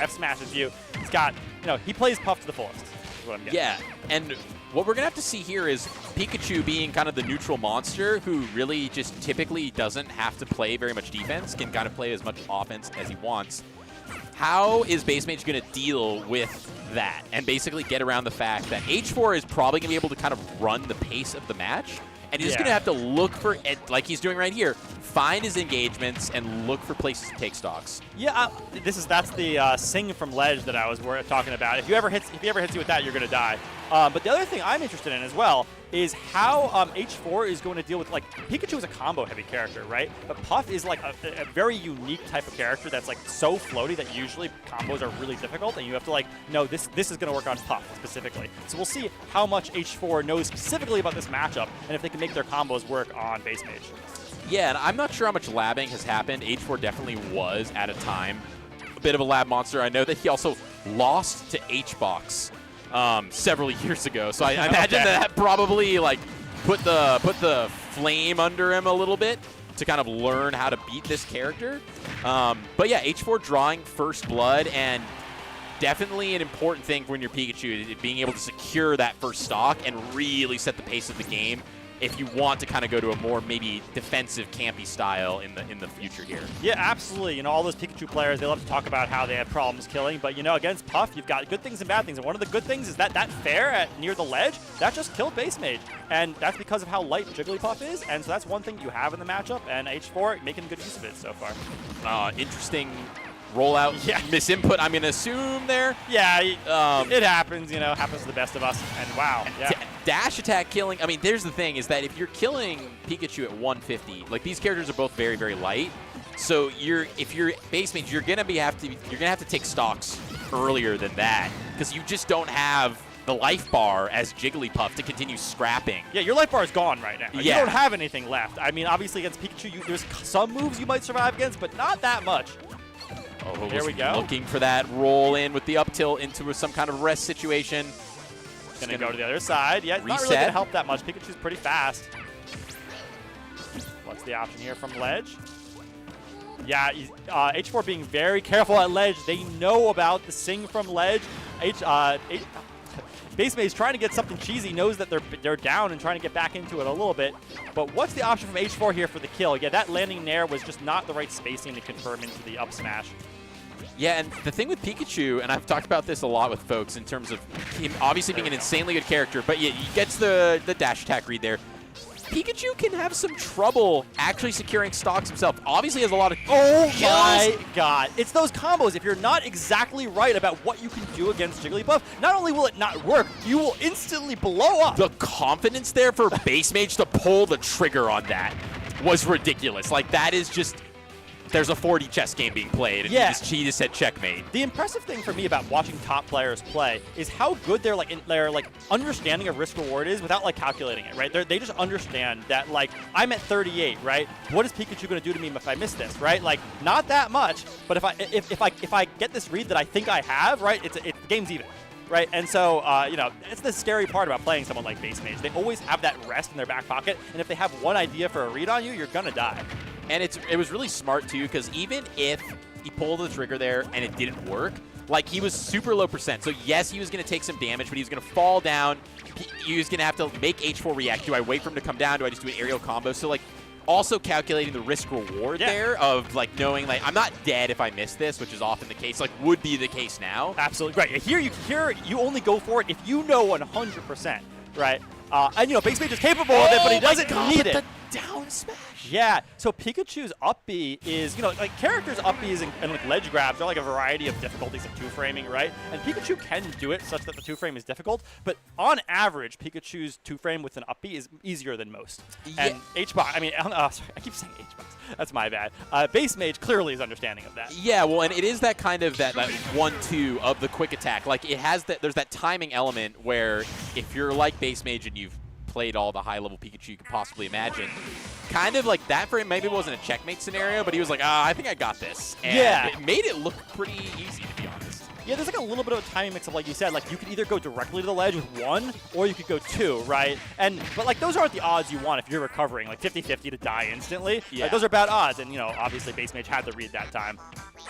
Speaker 8: F-smashes you. He's got, you know, he plays Puff to the fullest. Is what I'm getting.
Speaker 7: Yeah, and what we're going to have to see here is Pikachu being kind of the neutral monster who really just typically doesn't have to play very much defense, can kind of play as much offense as he wants. How is Bassmage going to deal with that and basically get around the fact that H4 is probably going to be able to kind of run the pace of the match? And he's going to have to look for, like he's doing right here, find his engagements and look for places to take stocks.
Speaker 8: Yeah, that's the sing from ledge that I was talking about. If he ever hits you with that, you're going to die. But the other thing I'm interested in as well is how H4 is going to deal with, like, Pikachu is a combo-heavy character, right? But Puff is, like, a very unique type of character that's, like, so floaty that usually combos are really difficult, and you have to, like, no, this is going to work on Puff specifically. So we'll see how much H4 knows specifically about this matchup, and if they can make their combos work on Bassmage.
Speaker 7: Yeah, and I'm not sure how much labbing has happened. H4 definitely was, at a time, a bit of a lab monster. I know that he also lost to H-Box several years ago, so I imagine that probably, like, put the flame under him a little bit to kind of learn how to beat this character. But yeah, H4 drawing first blood, and definitely an important thing when you're Pikachu, being able to secure that first stock and really set the pace of the game if you want to kind of go to a more maybe defensive, campy style in the future here.
Speaker 8: Yeah, absolutely. You know, all those Pikachu players, they love to talk about how they have problems killing, but, you know, against Puff, you've got good things and bad things. And one of the good things is that fair near the ledge, that just killed Bassmage. And that's because of how light Jigglypuff is, and so that's one thing you have in the matchup, and H4 making good use of it so far.
Speaker 7: Interesting rollout misinput, I'm going to assume there.
Speaker 8: Yeah, it happens, you know, happens to the best of us, and wow. Yeah.
Speaker 7: Dash attack killing, I mean, there's the thing, is that if you're killing Pikachu at 150, like, these characters are both very, very light, so if you're Bassmage, you're going to have to take stocks earlier than that, because you just don't have the life bar as Jigglypuff to continue scrapping.
Speaker 8: Yeah, your life bar is gone right now.
Speaker 7: Yeah.
Speaker 8: You don't have anything left. I mean, obviously against Pikachu, there's some moves you might survive against, but not that much.
Speaker 7: Oh,
Speaker 8: there we go.
Speaker 7: Looking for that roll in with the up tilt into some kind of rest situation.
Speaker 8: Gonna go to the other side. Yeah, it's not really gonna help that much. Pikachu's pretty fast. What's the option here from Ledge? Yeah, H4 being very careful at Ledge. They know about the Sing from Ledge. Bassmage trying to get something cheesy, knows that they're down and trying to get back into it a little bit. But what's the option from H4 here for the kill? Yeah, that landing nair was just not the right spacing to confirm into the up smash.
Speaker 7: Yeah, and the thing with Pikachu, and I've talked about this a lot with folks in terms of him obviously being an insanely good character, but yeah, he gets the dash attack read there. Pikachu can have some trouble actually securing stocks himself. Obviously has a lot of
Speaker 8: my god. It's those combos. If you're not exactly right about what you can do against Jigglypuff, not only will it not work, you will instantly blow up.
Speaker 7: The confidence there for Bassmage to pull the trigger on that was ridiculous. Like, that is just... There's a 4D chess game being played, and
Speaker 8: yeah.
Speaker 7: he just said checkmate.
Speaker 8: The impressive thing for me about watching top players play is how good their understanding of risk reward is without like calculating it, right? They just understand that like I'm at 38, right? What is Pikachu going to do to me if I miss this, right? Like not that much, but if I get this read that I think I have, right? The game's even. Right, and so, you know, it's the scary part about playing someone like Bassmage. They always have that rest in their back pocket, and if they have one idea for a read on you, you're gonna die.
Speaker 7: And it was really smart, too, because even if he pulled the trigger there and it didn't work, like, he was super low percent. So, yes, he was going to take some damage, but he was going to fall down. He was going to have to make H4 react. Do I wait for him to come down? Do I just do an aerial combo? So, like, also calculating the risk-reward there of, like, knowing, like, I'm not dead if I miss this, which is often the case, like, would be the case now.
Speaker 8: Absolutely. Right. Here you only go for it if you know 100%, right? And, you know, Bassmage is capable of it, but he doesn't need it.
Speaker 7: The down smash.
Speaker 8: Yeah, so Pikachu's up B is, you know, like characters' up Bs and like ledge grabs are like a variety of difficulties of two-framing, right? And Pikachu can do it such that the two-frame is difficult, but on average, Pikachu's two-frame with an up B is easier than most. Yeah. And H-Box, I mean, sorry, I keep saying H-Box. That's my bad. Bassmage clearly is understanding of that.
Speaker 7: Yeah, well, and it is that kind of that 1-2 of the quick attack. Like, it has that, there's that timing element where if you're like Bassmage and you've played all the high-level Pikachu you could possibly imagine. Kind of like that for him, maybe it wasn't a checkmate scenario, but he was like, I think I got this. And it made it look pretty easy, to be honest.
Speaker 8: Yeah, there's like a little bit of a timing mix of, like you said, like you could either go directly to the ledge with 1 or you could go 2, right? But like those aren't the odds you want if you're recovering, like 50-50 to die instantly.
Speaker 7: Yeah.
Speaker 8: Like, those are bad odds, and you know, obviously Bassmage had the read that time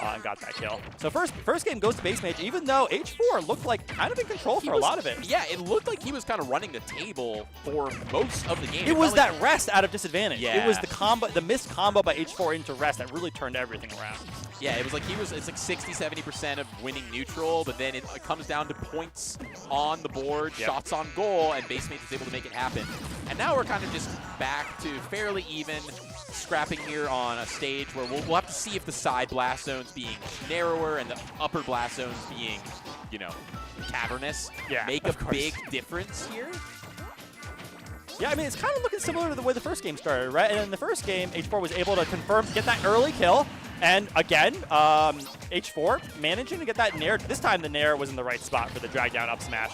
Speaker 8: and got that kill. So first game goes to Bassmage, even though H4 looked like kind of in control for a lot of it.
Speaker 7: Yeah, it looked like he was kind of running the table for most of the game.
Speaker 8: It was that rest out of disadvantage.
Speaker 7: Yeah.
Speaker 8: It was the missed combo by H4 into rest that really turned everything around.
Speaker 7: Yeah, it was like it's like 60-70% of winning neutral, but then it comes down to points on the board, shots on goal, and Bassmage is able to make it happen. And now we're kind of just back to fairly even scrapping here on a stage where we'll have to see if the side blast zones being narrower and the upper blast zones being, you know, cavernous make a big difference here.
Speaker 8: Yeah, I mean, it's kind of looking similar to the way the first game started, right? And in the first game, H4 was able to get that early kill. And again, H4 managing to get that nair. This time the nair was in the right spot for the drag down up smash.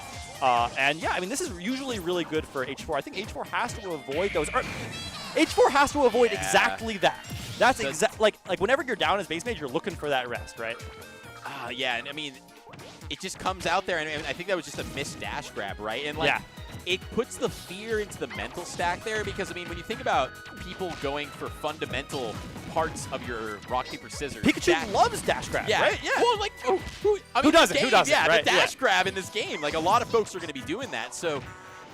Speaker 8: And yeah, I mean, this is usually really good for H4. I think H4 has to avoid those. H4 has to avoid exactly that. That's like whenever you're down as Bassmage, you're looking for that rest, right?
Speaker 7: Yeah, and I mean, it just comes out there, and I think that was just a missed dash grab, right? And like, it puts the fear into the mental stack there, because I mean, when you think about people going for fundamental parts of your rock paper scissors,
Speaker 8: Pikachu loves dash grab, right? Yeah.
Speaker 7: Well, like who doesn't? Who doesn't? Yeah, right? The dash grab in this game, like a lot of folks are going to be doing that. So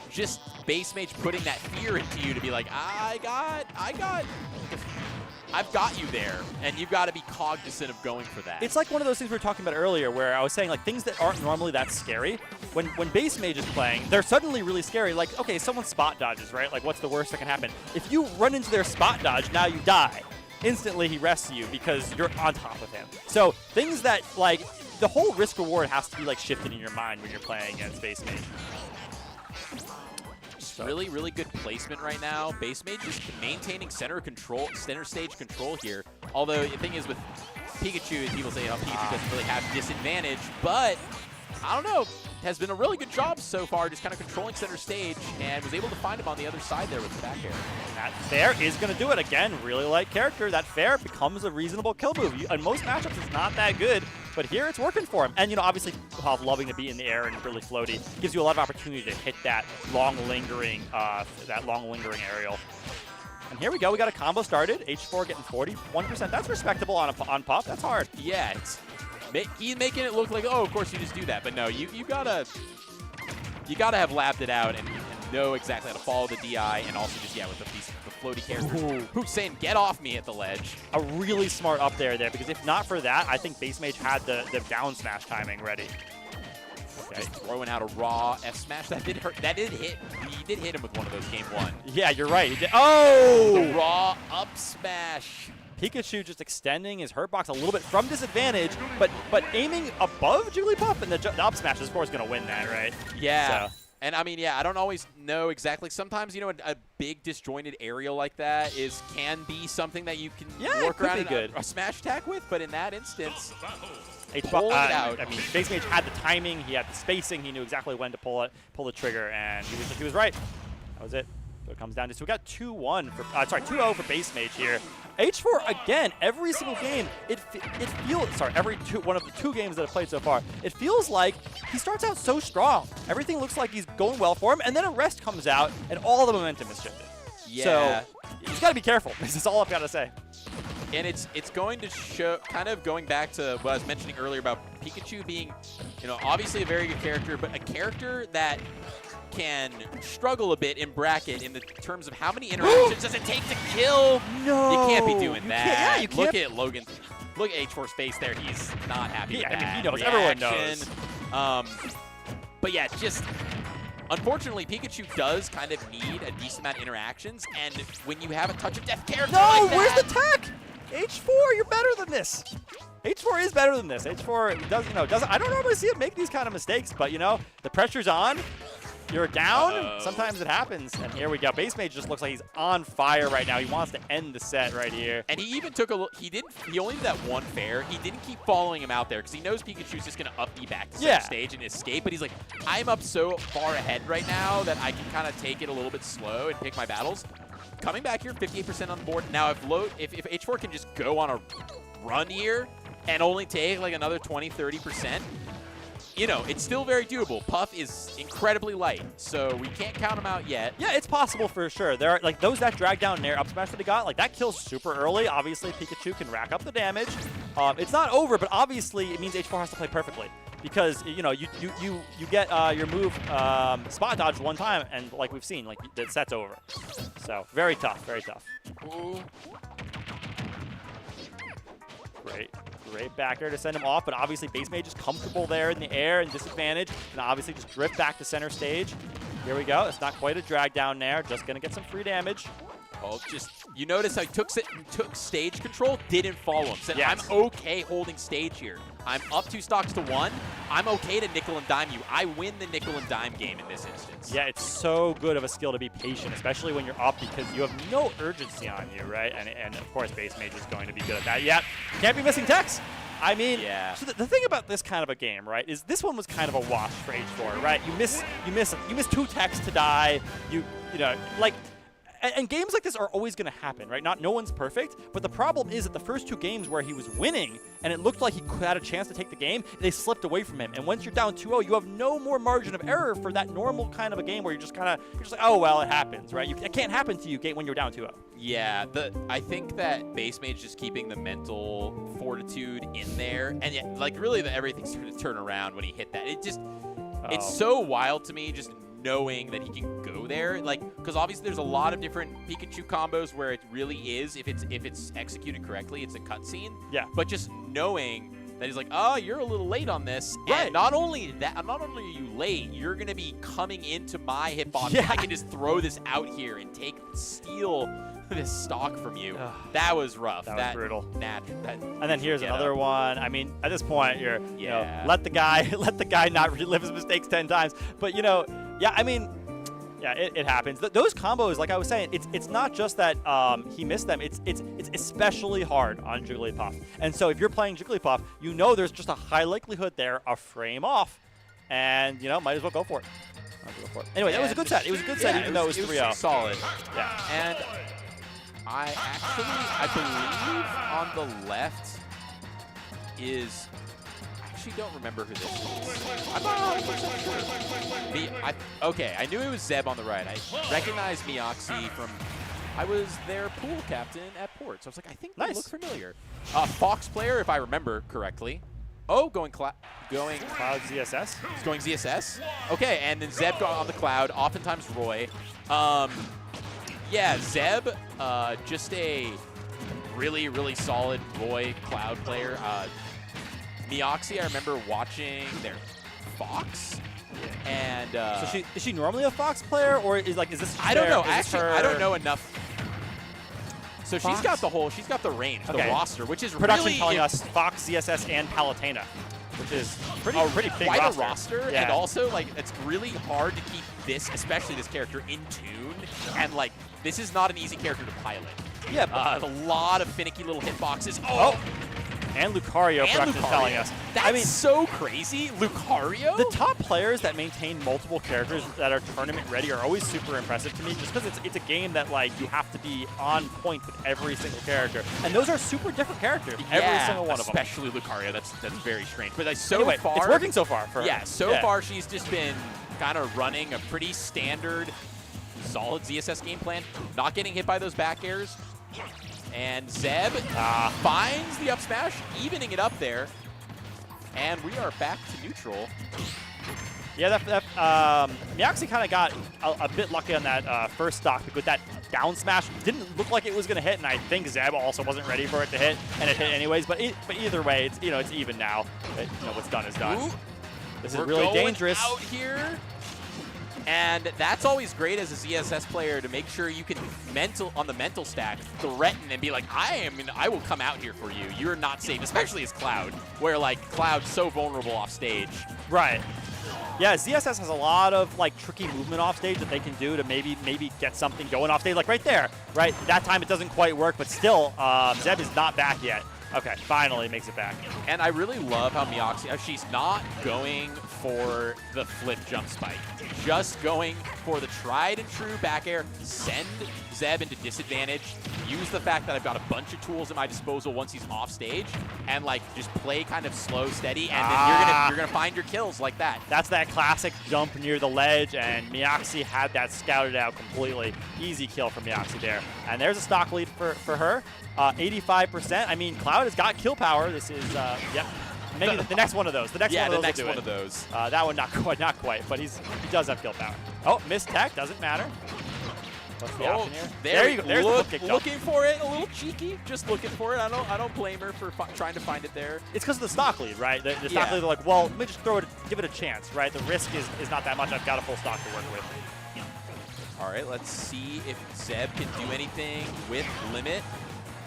Speaker 7: just Bassmage putting that fear into you to be like, I've got you there, and you've got to be cognizant of going for that.
Speaker 8: It's like one of those things we were talking about earlier where I was saying, like, things that aren't normally that scary, when Bassmage is playing, they're suddenly really scary. Like, okay, someone spot dodges, right? Like, what's the worst that can happen? If you run into their spot dodge, now you die. Instantly, he rests you because you're on top of him. So, things that, like, the whole risk-reward has to be, like, shifted in your mind when you're playing against Bassmage.
Speaker 7: Really, really good placement right now. Bassmage just maintaining center stage control here. Although the thing is with Pikachu, people say, Pikachu doesn't really have disadvantage, but I don't know. Has been a really good job so far, just kind of controlling center stage, and was able to find him on the other side there with the back air.
Speaker 8: That fair is going to do it. Again, really light character. That fair becomes a reasonable kill move. In most matchups, it's not that good, but here it's working for him. And, you know, obviously, loving to be in the air and really floaty gives you a lot of opportunity to hit that long lingering aerial. And here we go. We got a combo started. H4 getting 41%. That's respectable on Puff. That's hard.
Speaker 7: Yeah, he's making it look like, oh, of course you just do that. But no, you gotta have labbed it out and know exactly how to follow the DI, and also just, with the floaty characters. Who's saying, get off me at the ledge.
Speaker 8: A really smart up there, because if not for that, I think Bassmage had the down smash timing ready. Okay.
Speaker 7: Just throwing out a raw F smash. That did hurt. That did hit. He did hit him with one of those game 1.
Speaker 8: Yeah, you're right. He did. Oh!
Speaker 7: The raw up smash.
Speaker 8: Pikachu just extending his hurt box a little bit from disadvantage, but aiming above Jigglypuff, and the up smash, of course, is going to win that, right?
Speaker 7: Yeah.
Speaker 8: So.
Speaker 7: And I mean, I don't always know exactly. Sometimes, a big disjointed aerial like that can be something that you can work around a smash attack with, but in that instance, pulling it out.
Speaker 8: I mean, Bassmage had the timing, he had the spacing, he knew exactly when to pull the trigger, and he was right. That was it. So it comes down to, so we got 2-1 for 2-0 for Bassmage here. H4 again, every single game, it feels, one of the 2 games that I've played so far, it feels like he starts out so strong. Everything looks like he's going well for him, and then a rest comes out, and all the momentum is shifted.
Speaker 7: Yeah.
Speaker 8: So he's got to be careful. This is all I've got to say.
Speaker 7: And it's going to show, kind of going back to what I was mentioning earlier about Pikachu being, obviously a very good character, but a character that can struggle a bit in bracket in the terms of how many interactions does it take to kill.
Speaker 8: No,
Speaker 7: you can't be doing that.
Speaker 8: You can't.
Speaker 7: Look at Logan. Look at H4's face there. He's not happy with that.
Speaker 8: I mean, he knows. Everyone knows.
Speaker 7: But yeah, just unfortunately, Pikachu does kind of need a decent amount of interactions, and when you have a touch of death character like that,
Speaker 8: where's the tech? H4, you're better than this. H4 is better than this. H4 doesn't. I don't normally see him make these kind of mistakes, but the pressure's on. You're down. Sometimes it happens. And here we go. Bassmage just looks like he's on fire right now. He wants to end the set right here.
Speaker 7: And he even took he only did that one fair. He didn't keep following him out there because he knows Pikachu's just going to up B back to center stage and escape. But he's like, I'm up so far ahead right now that I can kind of take it a little bit slow and pick my battles. Coming back here, 58% on the board. Now, if H4 can just go on a run here and only take like another 20, 30%, it's still very doable. Puff is incredibly light, so we can't count him out yet.
Speaker 8: Yeah, it's possible for sure. There are those that drag down Nair up smash that he got, that kills super early. Obviously, Pikachu can rack up the damage. It's not over, but obviously it means H4 has to play perfectly because you get your move spot dodge one time, and like we've seen, the set's over. So very tough, very tough.
Speaker 7: Ooh.
Speaker 8: Great backer to send him off, but obviously Bassmage is comfortable there in the air and disadvantage, and obviously just drift back to center stage. Here we go. It's not quite a drag down there. Just going to get some free damage.
Speaker 7: Oh, you notice how he took stage control, didn't follow him. Said,
Speaker 8: yes.
Speaker 7: I'm okay holding stage here. I'm up 2 stocks to 1. I'm okay to nickel and dime you. I win the nickel and dime game in this instance.
Speaker 8: Yeah, it's so good of a skill to be patient, especially when you're up because you have no urgency on you, right? And of course, Bassmage is going to be good at that. Yep, can't be missing techs. I mean, so the thing about this kind of a game, right, is this one was kind of a wash for H4, right? You miss 2 techs to die. And games like this are always going to happen, right? No one's perfect, but the problem is that the first 2 games where he was winning and it looked like he had a chance to take the game, they slipped away from him. And once you're down 2-0, you have no more margin of error for that normal kind of a game where you're just like, oh, well, it happens, right? It can't happen to you when you're down 2-0.
Speaker 7: Yeah, I think that Bassmage just keeping the mental fortitude in there, and yet, really everything's going to turn around when he hit that. It's so wild to me just knowing that he can go there, because obviously there's a lot of different Pikachu combos where it really is, if it's executed correctly, it's a cutscene.
Speaker 8: Yeah.
Speaker 7: But just knowing that he's like, oh, you're a little late on this,
Speaker 8: right.
Speaker 7: And not only are you late, you're gonna be coming into my hitbox.
Speaker 8: Yeah.
Speaker 7: I can just throw this out here and steal this stock from you. That was rough.
Speaker 8: That was brutal.
Speaker 7: And
Speaker 8: then here's another one. I mean, at this point, you're let the guy not relive his mistakes 10 times. But it happens. Those combos, like I was saying, it's not just that he missed them. It's especially hard on Jigglypuff. And so if you're playing Jigglypuff, there's just a high likelihood there a frame off, and might as well go for it. Anyway, that was a good set. It was a good set, even though it was 3-0.
Speaker 7: Solid.
Speaker 8: Yeah.
Speaker 7: And I believe on the left is. I actually don't remember who this is. I'm not 100% sure. Okay, I knew it was Zeb on the right. I recognized Mioxi from I was their pool captain at Port, so I was like, I think they
Speaker 8: Nice.
Speaker 7: look familiar. Fox player, if I remember correctly. Oh, going
Speaker 8: Cloud ZSS.
Speaker 7: He's going ZSS. Okay, and then Zeb got on the Cloud, oftentimes Roy. Yeah, Zeb, just a really, really solid Roy Cloud player. Mioxi, I remember watching their Fox. And
Speaker 8: So is she normally a Fox player, or is this?
Speaker 7: I don't know.
Speaker 8: is this
Speaker 7: Actually,
Speaker 8: her
Speaker 7: I don't know enough. So
Speaker 8: Fox?
Speaker 7: she's got the range, the
Speaker 8: Okay.
Speaker 7: roster, which is
Speaker 8: production
Speaker 7: really
Speaker 8: telling us Fox, ZSS, and Palutena, which is pretty big
Speaker 7: quite
Speaker 8: roster.
Speaker 7: a roster,
Speaker 8: Yeah.
Speaker 7: and also like it's really hard to keep this, especially this character, in tune. And like this is not an easy character to pilot.
Speaker 8: Yeah, but
Speaker 7: A lot of finicky little hitboxes.
Speaker 8: and Lucario
Speaker 7: and
Speaker 8: production
Speaker 7: Lucario.
Speaker 8: telling us.
Speaker 7: That's
Speaker 8: I mean,
Speaker 7: so crazy. Lucario?
Speaker 8: the top players that maintain multiple characters that are tournament ready are always super impressive to me, just because it's a game that like you have to be on point with every single character, and those are super different characters, every single one of them.
Speaker 7: especially Lucario. That's very strange. But like, so
Speaker 8: Anyway,
Speaker 7: far,
Speaker 8: it's working so far for her.
Speaker 7: Yeah, so far she's just been kind of running a pretty standard, solid ZSS game plan, not getting hit by those back airs. And Zeb finds the up smash, evening it up there. And we are back to neutral.
Speaker 8: Yeah, Mioxi kind of got a bit lucky on that first stock with that down smash. Didn't look like it was going to hit, and I think Zeb also wasn't ready for it to hit, and it hit anyways. But either way, it's it's even now. But, what's done is done.
Speaker 7: Ooh,
Speaker 8: This is
Speaker 7: we're
Speaker 8: really
Speaker 7: going
Speaker 8: dangerous.
Speaker 7: out here. And that's always great as a ZSS player to make sure you can on the mental stack threaten and be like, I will come out here for you. You're not safe, especially as Cloud, where like Cloud's so vulnerable off stage.
Speaker 8: Right. Yeah, ZSS has a lot of like tricky movement off stage that they can do to maybe get something going off stage, like right there. Right, that time it doesn't quite work, but still, Zeb is not back yet. Okay, finally makes it back.
Speaker 7: And I really love how Mioxi, she's not going for the flip jump spike. Just going for the tried and true back air, send Zeb into disadvantage, use the fact that I've got a bunch of tools at my disposal once he's off stage, and like just play kind of slow, steady, and then you're gonna find your kills like that.
Speaker 8: That's that classic jump near the ledge, and Mioxi had that scouted out completely. Easy kill from Mioxi there. And there's a stock lead for her. 85%. I mean, Cloud has got kill power. This is, maybe the next one of those. The next one of those
Speaker 7: next
Speaker 8: will do
Speaker 7: one
Speaker 8: it.
Speaker 7: of those.
Speaker 8: That one not quite, but he does have kill power. Oh, missed tech, doesn't matter. What's the option here? There you go. There's the flip kick jump.
Speaker 7: Looking for it, a little cheeky, just looking for it. I don't blame her for trying to find it there.
Speaker 8: It's because of the stock lead, right? The stock lead, they're like, well, let me just give it a chance, right? The risk is not that much. I've got a full stock to work with.
Speaker 7: All right, let's see if Zeb can do anything with limit.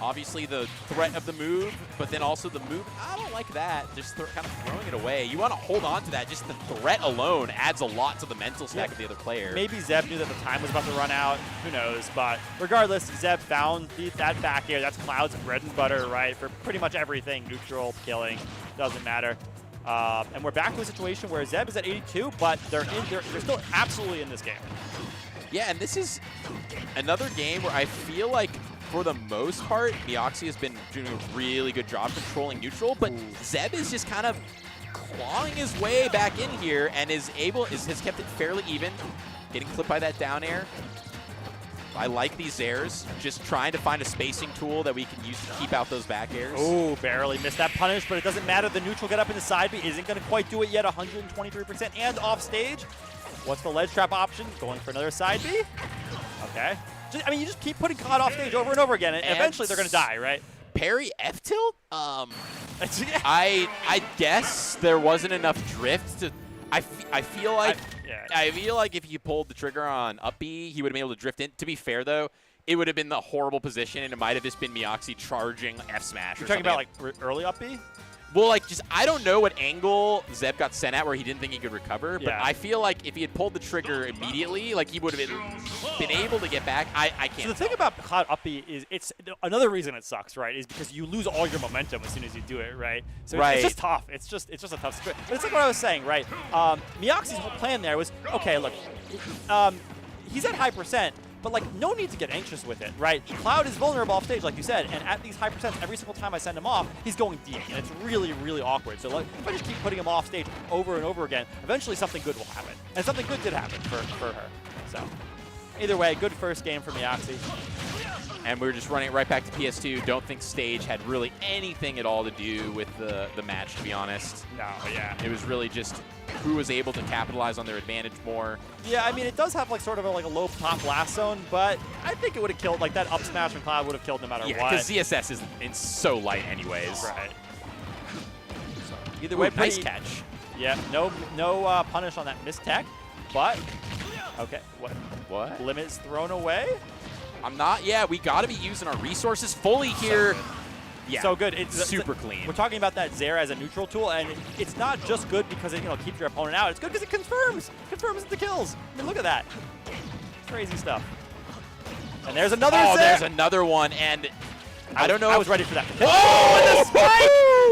Speaker 7: Obviously the threat of the move, but then also the move. I don't like that. Just kind of throwing it away. You want to hold on to that. Just the threat alone adds a lot to the mental stack of the other player.
Speaker 8: Maybe Zeb knew that the time was about to run out. Who knows? But regardless, Zeb found that back air. That's Cloud's bread and butter, right? For pretty much everything. Neutral, killing, doesn't matter. And we're back to a situation where Zeb is at 82, but they're still absolutely in this game.
Speaker 7: Yeah, and this is another game where I feel like, for the most part, Mioxi has been doing a really good job controlling neutral, but Zeb is just kind of clawing his way back in here and has kept it fairly even, getting clipped by that down air. I like these airs, just trying to find a spacing tool that we can use to keep out those back airs.
Speaker 8: Oh, barely missed that punish, but it doesn't matter. The neutral get up in the side B isn't going to quite do it yet. 123% and off stage. What's the ledge trap option? Going for another side B? Okay. I mean, you just keep putting Cloud off stage over and over again, and eventually they're going to die, right?
Speaker 7: Parry F tilt? I guess there wasn't enough drift to. I feel like if you pulled the trigger on up B, he would have been able to drift in. To be fair, though, it would have been the horrible position, and it might have just been Mioxi charging F smash.
Speaker 8: You're talking about like early up B?
Speaker 7: Well, like, I don't know what angle Zeb got sent at where he didn't think he could recover, but I feel like if he had pulled the trigger immediately, like, he would have been able to get back. I can't.
Speaker 8: So the thing about Cloud up B is it's another reason it sucks, right? Is because you lose all your momentum as soon as you do it, right? So it's just tough. It's just a tough script. But it's like what I was saying, right? Mioxi's whole plan there was, okay, look, he's at high percent. But, like, no need to get anxious with it, right? Cloud is vulnerable off stage, like you said, and at these high percents, every single time I send him off, he's going deep, and it's really, really awkward. So, like, if I just keep putting him off stage over and over again, eventually something good will happen. And something good did happen for her. So, either way, good first game for Mioxi.
Speaker 7: and we were just running it right back to PS2. Don't think stage had really anything at all to do with the match, to be honest.
Speaker 8: No, yeah.
Speaker 7: It was really just who was able to capitalize on their advantage more.
Speaker 8: Yeah, I mean, it does have like sort of a low top blast zone, but I think it would have killed, like that up smash from Cloud would have killed no matter
Speaker 7: Yeah,
Speaker 8: what.
Speaker 7: because ZSS is so light anyways.
Speaker 8: Right. Either way,
Speaker 7: Ooh, nice
Speaker 8: pretty-
Speaker 7: catch.
Speaker 8: Yeah, no punish on that mistech, but okay, what? Limit is thrown away.
Speaker 7: I'm not. Yeah, we got to be using our resources fully here. Yeah,
Speaker 8: So good. It's
Speaker 7: super clean.
Speaker 8: We're talking about that Zera as a neutral tool, and it's not just good because it keeps your opponent out. It's good because it confirms the kills. I mean, look at that. Crazy stuff. And there's another
Speaker 7: Oh,
Speaker 8: Zera.
Speaker 7: there's another one, and I don't know.
Speaker 8: I was ready for that.
Speaker 7: Oh,
Speaker 8: and the spike!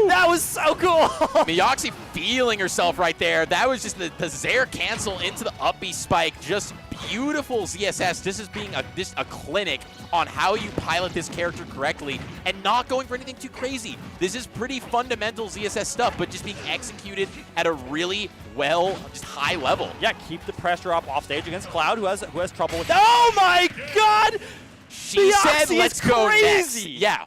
Speaker 8: That was so cool.
Speaker 7: Miyoxi feeling herself right there. That was just the Zare cancel into the up B spike. Just beautiful ZSS. This is being a clinic on how you pilot this character correctly and not going for anything too crazy. This is pretty fundamental ZSS stuff, but just being executed at a really just high level.
Speaker 8: Yeah, keep the pressure up off stage against Cloud, who has trouble with. Oh my God!
Speaker 7: She said,
Speaker 8: Miyoxi
Speaker 7: "Let's
Speaker 8: is
Speaker 7: go next."
Speaker 8: crazy.
Speaker 7: Yeah.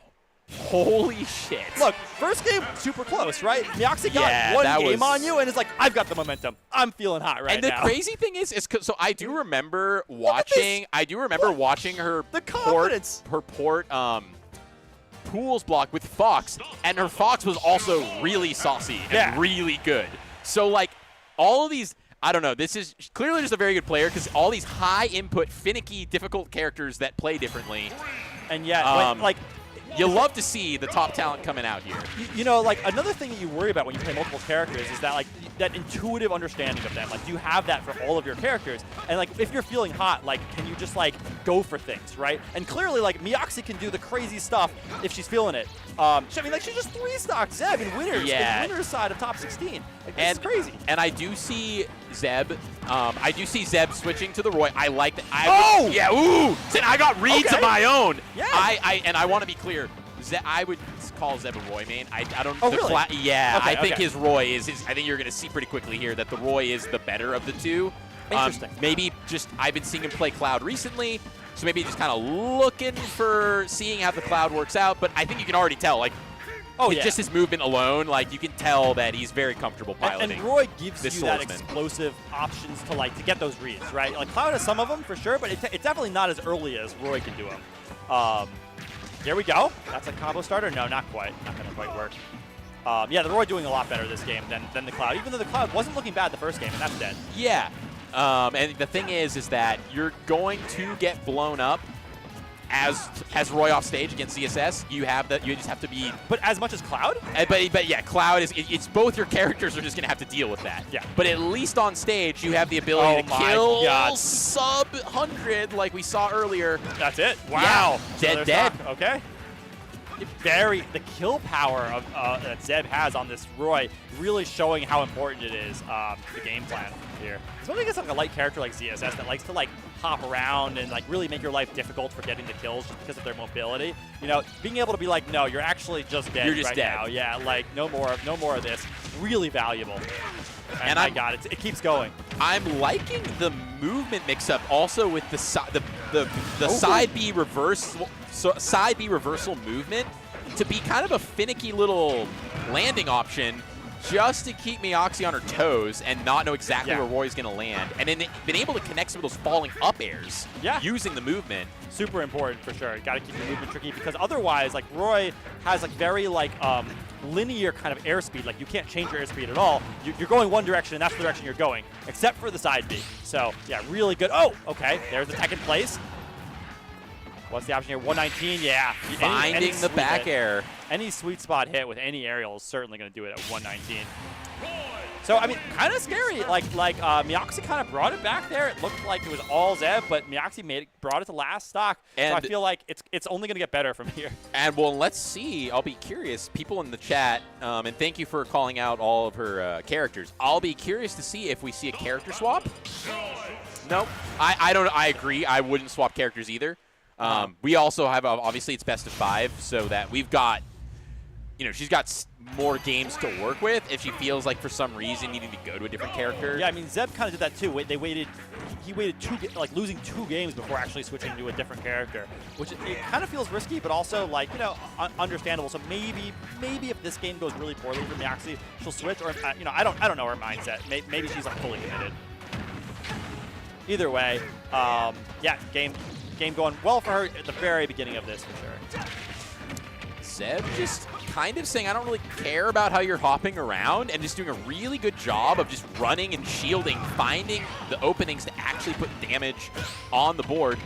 Speaker 7: Holy shit.
Speaker 8: Look, first game, super close, right? Miyoxi got
Speaker 7: Yeah,
Speaker 8: one
Speaker 7: that
Speaker 8: game
Speaker 7: was-
Speaker 8: on you, and it's like, I've got the momentum. I'm feeling hot right
Speaker 7: And the
Speaker 8: now.
Speaker 7: crazy thing is so I do remember watching. I do remember watching her
Speaker 8: The confidence.
Speaker 7: port pools block with Fox, and her Fox was also really saucy and
Speaker 8: Yeah.
Speaker 7: really good. So like all of these, I don't know. This is clearly just a very good player because all these high input, finicky, difficult characters that play differently.
Speaker 8: And yet, like,
Speaker 7: You love to see the top talent coming out here.
Speaker 8: you know, like another thing that you worry about when you play multiple characters is that like that intuitive understanding of them. Like, do you have that for all of your characters? And like, if you're feeling hot, like, can you just like go for things, right? And clearly, like Miyoxi can do the crazy stuff if she's feeling it. I mean, like she just 3-stocked Zeb in winners,
Speaker 7: Yeah.
Speaker 8: in winners side of top 16. Like, this
Speaker 7: And
Speaker 8: is crazy.
Speaker 7: And I do see Zeb. I do see Zeb switching to the Roy. I like that.
Speaker 8: Oh!
Speaker 7: Yeah. Ooh. I got reads
Speaker 8: Okay.
Speaker 7: of my own.
Speaker 8: Yeah.
Speaker 7: I want to be clear. I would call Zeb a Roy main. I don't.
Speaker 8: Oh, really?
Speaker 7: Yeah.
Speaker 8: Okay,
Speaker 7: I think
Speaker 8: okay.
Speaker 7: his Roy is. I think you're going to see pretty quickly here that the Roy is the better of the two.
Speaker 8: Interesting.
Speaker 7: Maybe just I've been seeing him play Cloud recently, so maybe just kind of looking for seeing how the Cloud works out. But I think you can already tell, like.
Speaker 8: Oh, yeah.
Speaker 7: Just his movement alone, like you can tell that he's very comfortable piloting.
Speaker 8: And Roy gives
Speaker 7: this
Speaker 8: you that
Speaker 7: swordsman.
Speaker 8: explosive options to get those reads, right? Like Cloud has some of them for sure, but it's definitely not as early as Roy can do them. Here we go. That's a combo starter. No, not quite. Not gonna quite work. Yeah, the Roy doing a lot better this game than the Cloud, even though the Cloud wasn't looking bad the first game, and that's dead.
Speaker 7: Yeah, and the thing is that you're going to get blown up as Roy off stage against CSS. You just have to be.
Speaker 8: But as much as Cloud?
Speaker 7: But yeah, Cloud is. It's both your characters are just gonna have to deal with that.
Speaker 8: Yeah.
Speaker 7: But at least on stage, you have the ability to kill
Speaker 8: God.
Speaker 7: sub 100 like we saw earlier.
Speaker 8: That's it. Wow.
Speaker 7: Yeah, dead.
Speaker 8: Stock. Okay. The kill power of that Zeb has on this Roy, really showing how important it is the game plan here. Especially against like a light character like ZSS that likes to like hop around and like really make your life difficult for getting the kills just because of their mobility. You know, being able to be like, no, you're actually just dead
Speaker 7: You're just
Speaker 8: right
Speaker 7: dead.
Speaker 8: now. Yeah, like no more of this. Really valuable. And my God, it keeps going.
Speaker 7: I'm liking the movement mix-up also with the side B reversal movement to be kind of a finicky little landing option just to keep Miyoxi on her toes and not know exactly where Roy's going to land. And then been able to connect some of those falling up airs using the movement.
Speaker 8: Super important for sure. Got to keep your movement tricky because otherwise, like Roy has like very like linear kind of airspeed. Like you can't change your airspeed at all. You're going one direction, and that's the direction you're going, except for the side B. So yeah, really good. Oh, okay. There's the tech in place. What's the option here? 119. Yeah.
Speaker 7: Finding the back air.
Speaker 8: Any sweet spot hit with any aerial is certainly going to do it at 119. So, I mean, kind of scary. Like Miyoxi kind of brought it back there. It looked like it was all Zeb, but Miyoxi brought it to last stock.
Speaker 7: And
Speaker 8: so I feel like it's only going to get better from here.
Speaker 7: And well, let's see. I'll be curious. People in the chat, and thank you for calling out all of her characters. I'll be curious to see if we see a character swap. No, I don't. I agree. I wouldn't swap characters either. We also have obviously it's best of 5, so that we've got. You know, she's got more games to work with if she feels like for some reason needing to go to a different character.
Speaker 8: Yeah, I mean, Zeb kind of did that too. They waited he waited losing 2 games before actually switching to a different character, which it kind of feels risky, but also like, you know, understandable. So maybe if this game goes really poorly for Miyake, she'll switch, or you know, I don't know her mindset. Maybe she's like fully committed. Either way, yeah, game going well for her at the very beginning of this for sure.
Speaker 7: Zeb just kind of saying, I don't really care about how you're hopping around, and just doing a really good job of just running and shielding, finding the openings to actually put damage on the board.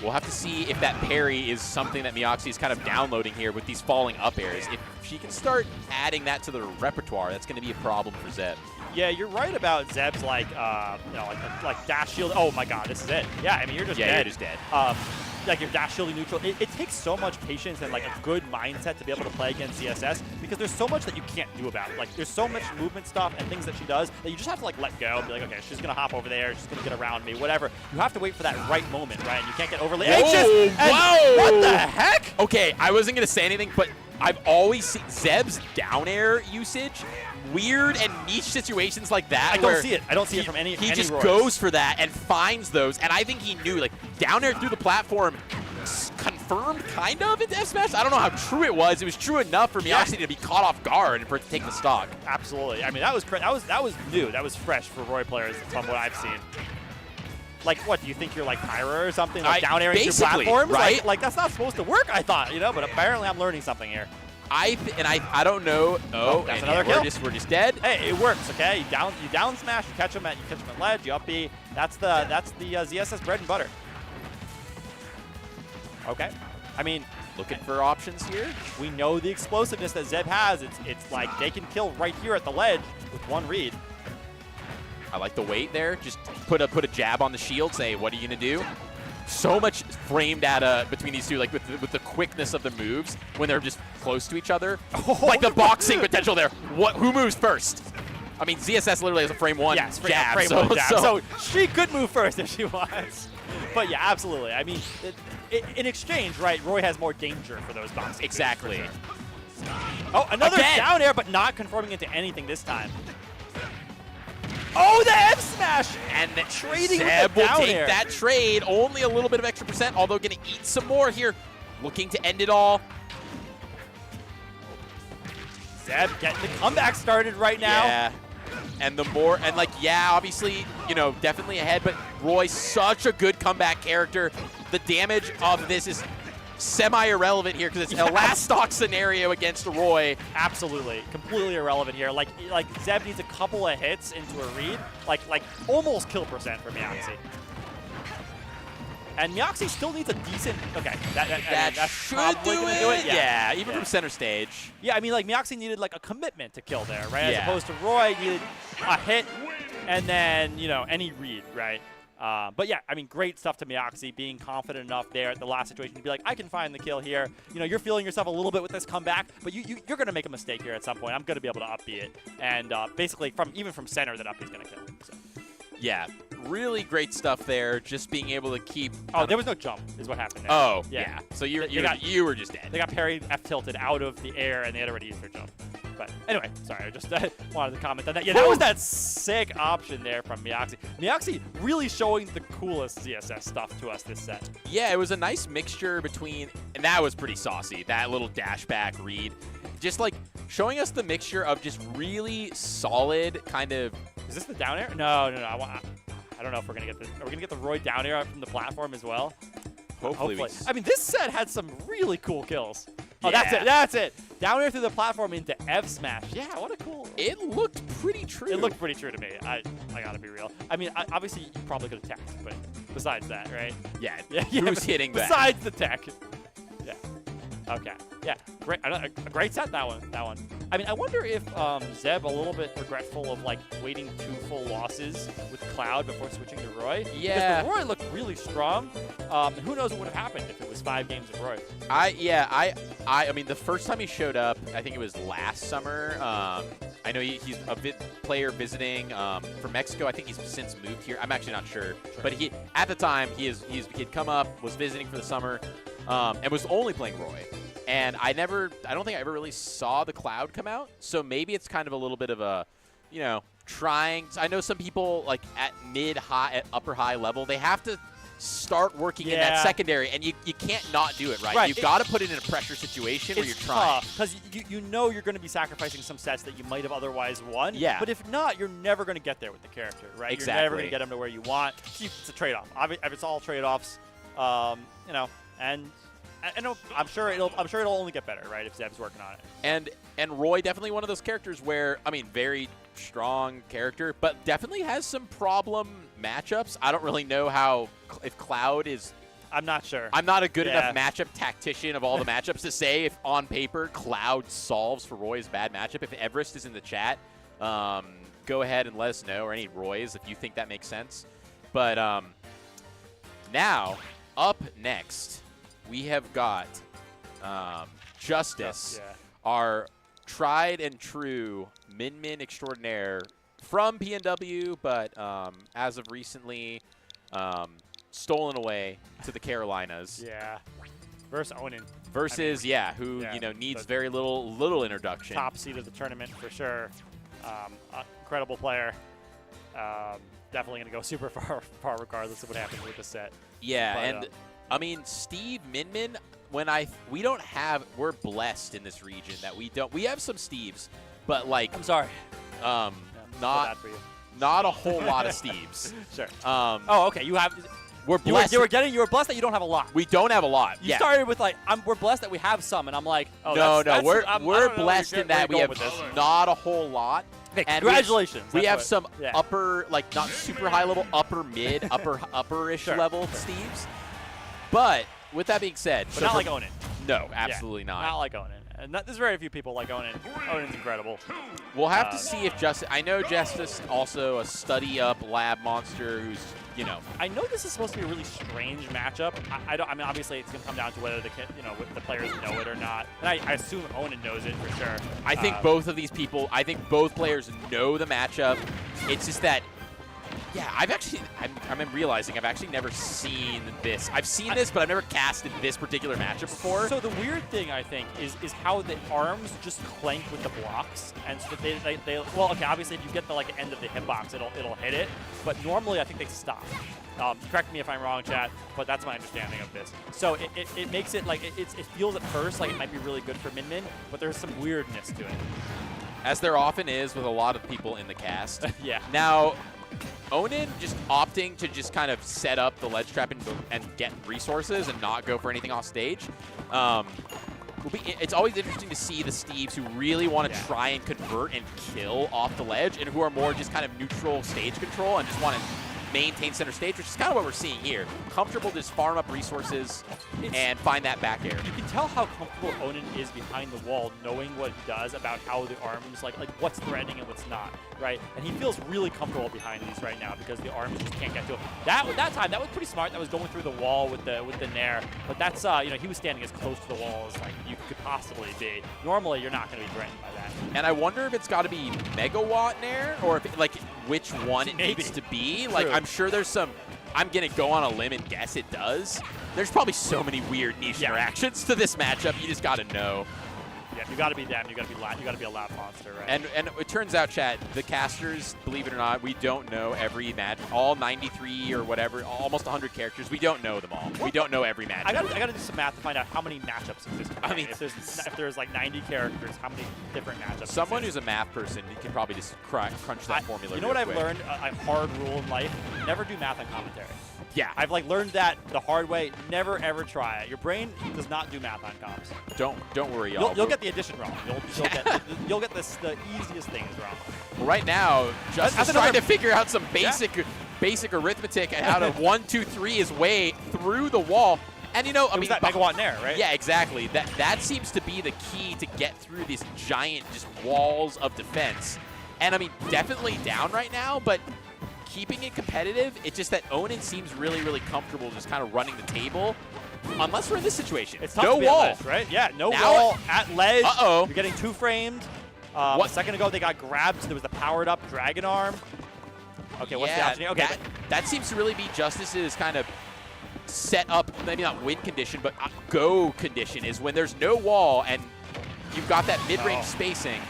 Speaker 7: We'll have to see if that parry is something that Miyake is kind of downloading here with these falling up airs. If she can start adding that to the repertoire, that's going to be a problem for Zeb.
Speaker 8: Yeah, you're right about Zeb's like, you know, like dash shield. Oh my God, this is it. Yeah, I mean you're just dead.
Speaker 7: You're just dead.
Speaker 8: Like your dash shielding neutral. It takes so much patience and like a good mindset to be able to play against ZSS because there's so much that you can't do about it. Like there's so much movement stuff and things that she does that you just have to like let go and be like, okay, she's gonna hop over there, she's gonna get around me, whatever. You have to wait for that right moment, right? And you can't get overly anxious.
Speaker 7: Whoa!
Speaker 8: What the heck?
Speaker 7: Okay, I wasn't gonna say anything, but I've always seen Zeb's down air usage. Weird and niche situations like that.
Speaker 8: I don't see it. I don't see it from any.
Speaker 7: He just
Speaker 8: Royals.
Speaker 7: goes for that and finds those, and I think he knew, like, down air through the platform, confirmed kind of into F Smash. I don't know how true it was. It was true enough for Miyake to be caught off guard and for it to take the stock.
Speaker 8: Absolutely. I mean, that was new. That was fresh for Roy players from what I've seen. Like, what, do you think you're like Pyra or something? Like down airing through platforms?
Speaker 7: Right?
Speaker 8: Like, that's not supposed to work, I thought, you know? But apparently I'm learning something here.
Speaker 7: I don't know. Oh,
Speaker 8: that's
Speaker 7: and
Speaker 8: another kill.
Speaker 7: We're just dead.
Speaker 8: Hey, it works, okay? You down smash, you catch them at ledge, you up B. That's the ZSS bread and butter. Okay. I mean,
Speaker 7: looking for options here.
Speaker 8: We know the explosiveness that Zeb has. It's like they can kill right here at the ledge with one read.
Speaker 7: I like the wait there. Just put a jab on the shield. Say, what are you gonna do? So much framed at between these two, like with the quickness of the moves when they're just close to each other. Like the boxing potential there. Who moves first? I mean, ZSS literally has a frame one jab.
Speaker 8: Frame one jab. So she could move first if she wants. But yeah, absolutely. I mean, in exchange, right, Roy has more danger for those boxing.
Speaker 7: Exactly.
Speaker 8: Oh, another down air, but not conforming into anything this time. Oh, the F smash!
Speaker 7: And the
Speaker 8: trading
Speaker 7: Zeb
Speaker 8: with the
Speaker 7: will take
Speaker 8: air.
Speaker 7: that trade. Only a little bit of extra percent, although going to eat some more here. Looking to end it all.
Speaker 8: Zeb getting the comeback started right now.
Speaker 7: Yeah. And obviously, you know, definitely ahead, but Roy, such a good comeback character. The damage of this is semi-irrelevant here because it's a last stock scenario against Roy.
Speaker 8: Absolutely. Completely irrelevant here. Like Zeb needs a couple of hits into a read. Like almost kill percent for Miyake. And Miyake still needs a decent. Okay, that's
Speaker 7: should
Speaker 8: probably gonna do it.
Speaker 7: Yeah, even from center stage.
Speaker 8: Yeah, I mean, like Miyake needed like a commitment to kill there, right?
Speaker 7: Yeah.
Speaker 8: As opposed to Roy needed a hit and then, you know, any read, right? But yeah, I mean, great stuff to Miyake, being confident enough there at the last situation to be like, I can find the kill here. You know, you're feeling yourself a little bit with this comeback, but you're going to make a mistake here at some point. I'm going to be able to up B it. And basically, even from center, that up B's going to kill him. So.
Speaker 7: Yeah, really great stuff there. Just being able to keep.
Speaker 8: Oh, there was no jump, is what happened there.
Speaker 7: Oh, yeah. So you were just dead.
Speaker 8: They got parried F tilted out of the air, and they had already used their jump. But anyway, sorry, I just wanted to comment on that. Yeah, that was that sick option there from Miyake. Miyake really showing the coolest ZSS stuff to us this set.
Speaker 7: Yeah, it was a nice mixture between, and that was pretty saucy, that little dash back read. Just like showing us the mixture of just really solid kind of.
Speaker 8: Is this the down air? No. I don't know if we're gonna get the. Are we gonna get the Roy down air from the platform as well?
Speaker 7: Hopefully.
Speaker 8: I mean, this set had some really cool kills. Oh,
Speaker 7: Yeah.
Speaker 8: that's it. Down air through the platform into F smash. Yeah, what a cool.
Speaker 7: It looked pretty true.
Speaker 8: It looked pretty true to me. I gotta be real. I mean, obviously you probably could have teched, but besides that, right?
Speaker 7: Yeah.
Speaker 8: Yeah.
Speaker 7: Who's hitting that?
Speaker 8: Besides the tech. Yeah. Okay. Yeah. Great. A great set, that one. I mean, I wonder if Zeb a little bit regretful of like waiting 2 full losses with Cloud before switching to Roy.
Speaker 7: Yeah.
Speaker 8: Because the Roy looked really strong. Who knows what would have happened if it was 5 games of Roy?
Speaker 7: I mean, the first time he showed up, I think it was last summer. I know he's a player visiting from Mexico. I think he's since moved here. I'm actually not sure. But at the time, he'd come up, was visiting for the summer, and was only playing Roy. And I don't think I ever really saw the Cloud come out. So maybe it's kind of a little bit of a, you know, trying. I know some people like at upper high level, they have to start working in that secondary, and you can't not do it, right? You've got to put it in a pressure situation where you're trying.
Speaker 8: Because you know you're going to be sacrificing some sets that you might have otherwise won.
Speaker 7: Yeah.
Speaker 8: But if not, you're never going to get there with the character, right?
Speaker 7: Exactly.
Speaker 8: You're never going to get them to where you want. It's a trade-off. It's all trade-offs, you know, and I'm sure it'll only get better, right? If Zeb's working on it.
Speaker 7: And Roy, definitely one of those characters where, I mean, very strong character, but definitely has some problem matchups. I don't really know if Cloud is.
Speaker 8: I'm not sure.
Speaker 7: I'm not a good enough matchup tactician of all the matchups to say if on paper Cloud solves for Roy's bad matchup. If Everest is in the chat, go ahead and let us know, or any Roys if you think that makes sense. But now, up next, we have got Justice, our tried and true Min extraordinaire from PNW, but as of recently stolen away to the Carolinas.
Speaker 8: Yeah. Versus Onin.
Speaker 7: Versus, who you know needs very little introduction.
Speaker 8: Top seed of the tournament for sure. Incredible player. Definitely going to go super far regardless of what happens with the set.
Speaker 7: Yeah,
Speaker 8: but,
Speaker 7: and I mean Steve Min. We're blessed in this region that we have some Steves, but like
Speaker 8: I'm sorry.
Speaker 7: Not a whole lot of Steves.
Speaker 8: Sure.
Speaker 7: Oh,
Speaker 8: okay. You have.
Speaker 7: We're blessed.
Speaker 8: You were blessed that you don't have a lot.
Speaker 7: We don't have a lot.
Speaker 8: You started with like, we're blessed that we have some, and I'm like, oh,
Speaker 7: we're blessed in that we have not a whole lot.
Speaker 8: Okay,
Speaker 7: and
Speaker 8: congratulations.
Speaker 7: We have some upper, like not super high level, upper mid, upperish level Steves. But with that being said,
Speaker 8: but not like Onin.
Speaker 7: No, absolutely not.
Speaker 8: Not like Onin. And there's very few people like Onin. Onin's incredible.
Speaker 7: We'll have to see if Justice. I know Justice also a study up lab monster who's, you know.
Speaker 8: I know this is supposed to be a really strange matchup. I mean, obviously it's gonna come down to whether the players know it or not. And I assume Onin knows it for sure.
Speaker 7: I think both of these people. I think both players know the matchup. It's just that. Yeah, I'm realizing I've actually never seen this. I've seen this, but I've never casted this particular matchup before.
Speaker 8: So the weird thing, I think, is how the arms just clank with the blocks. And so they well, okay, obviously if you get the like end of the hitbox, it'll hit it. But normally I think they stop. Correct me if I'm wrong, chat, but that's my understanding of this. So it makes it like, it feels at first like it might be really good for Min, but there's some weirdness to it.
Speaker 7: As there often is with a lot of people in the cast.
Speaker 8: Yeah.
Speaker 7: Now, Onin just opting to just kind of set up the ledge trap and get resources and not go for anything off stage. It's always interesting to see the Steves who really want to try and convert and kill off the ledge and who are more just kind of neutral stage control and just want to maintain center stage, which is kind of what we're seeing here. Comfortable to just farm up resources and find that back air.
Speaker 8: You can tell how comfortable Onin is behind the wall, knowing what he does about how the arms, like what's threatening and what's not, right? And he feels really comfortable behind these right now because the arms just can't get to him. That time, that was pretty smart. That was going through the wall with the Nair, but that's he was standing as close to the wall as like you could possibly be. Normally, you're not going to be threatened by that.
Speaker 7: And I wonder if it's got to be megawatt Nair or if which one it needs to be. Like I'm sure there's some. I'm gonna go on a limb and guess it does. There's probably so many weird niche interactions to this matchup. You just gotta know.
Speaker 8: Yeah, you gotta be them. You gotta be a lab monster, right?
Speaker 7: And it turns out, chat, the casters, believe it or not, we don't know every match. All 93 or whatever, almost 100 characters. We don't know them all. We don't know every match.
Speaker 8: I gotta do some math to find out how many matchups exist. I mean, if there's like 90 characters, how many different matchups?
Speaker 7: Someone who's a math person can probably just crunch that formula.
Speaker 8: You know what I've learned? A hard rule in life: never do math on commentary.
Speaker 7: Yeah,
Speaker 8: I've learned that the hard way. Never ever try it. Your brain does not do math on comps.
Speaker 7: Don't worry, y'all.
Speaker 8: You'll get the addition wrong. You'll get the easiest things wrong.
Speaker 7: Well, right now, Justin's trying to figure out some basic arithmetic and how to 1, 2, 3 his way through the wall. And I mean,
Speaker 8: that megawatt Nair, right?
Speaker 7: Yeah, exactly. That seems to be the key to get through these giant just walls of defense. And I mean, definitely down right now, but keeping it competitive. It's just that Onin seems really, really comfortable just kind of running the table. Unless we're in this situation.
Speaker 8: It's tough
Speaker 7: no
Speaker 8: to be
Speaker 7: wall,
Speaker 8: at ledge, right? Yeah, no wall at ledge.
Speaker 7: Uh-oh.
Speaker 8: You're getting two framed. A second ago, they got grabbed. So there was the powered up dragon arm. Okay, what's the option? Okay,
Speaker 7: that seems to really be Justice's kind of set up, maybe not win condition, but go condition is when there's no wall and you've got that mid-range spacing.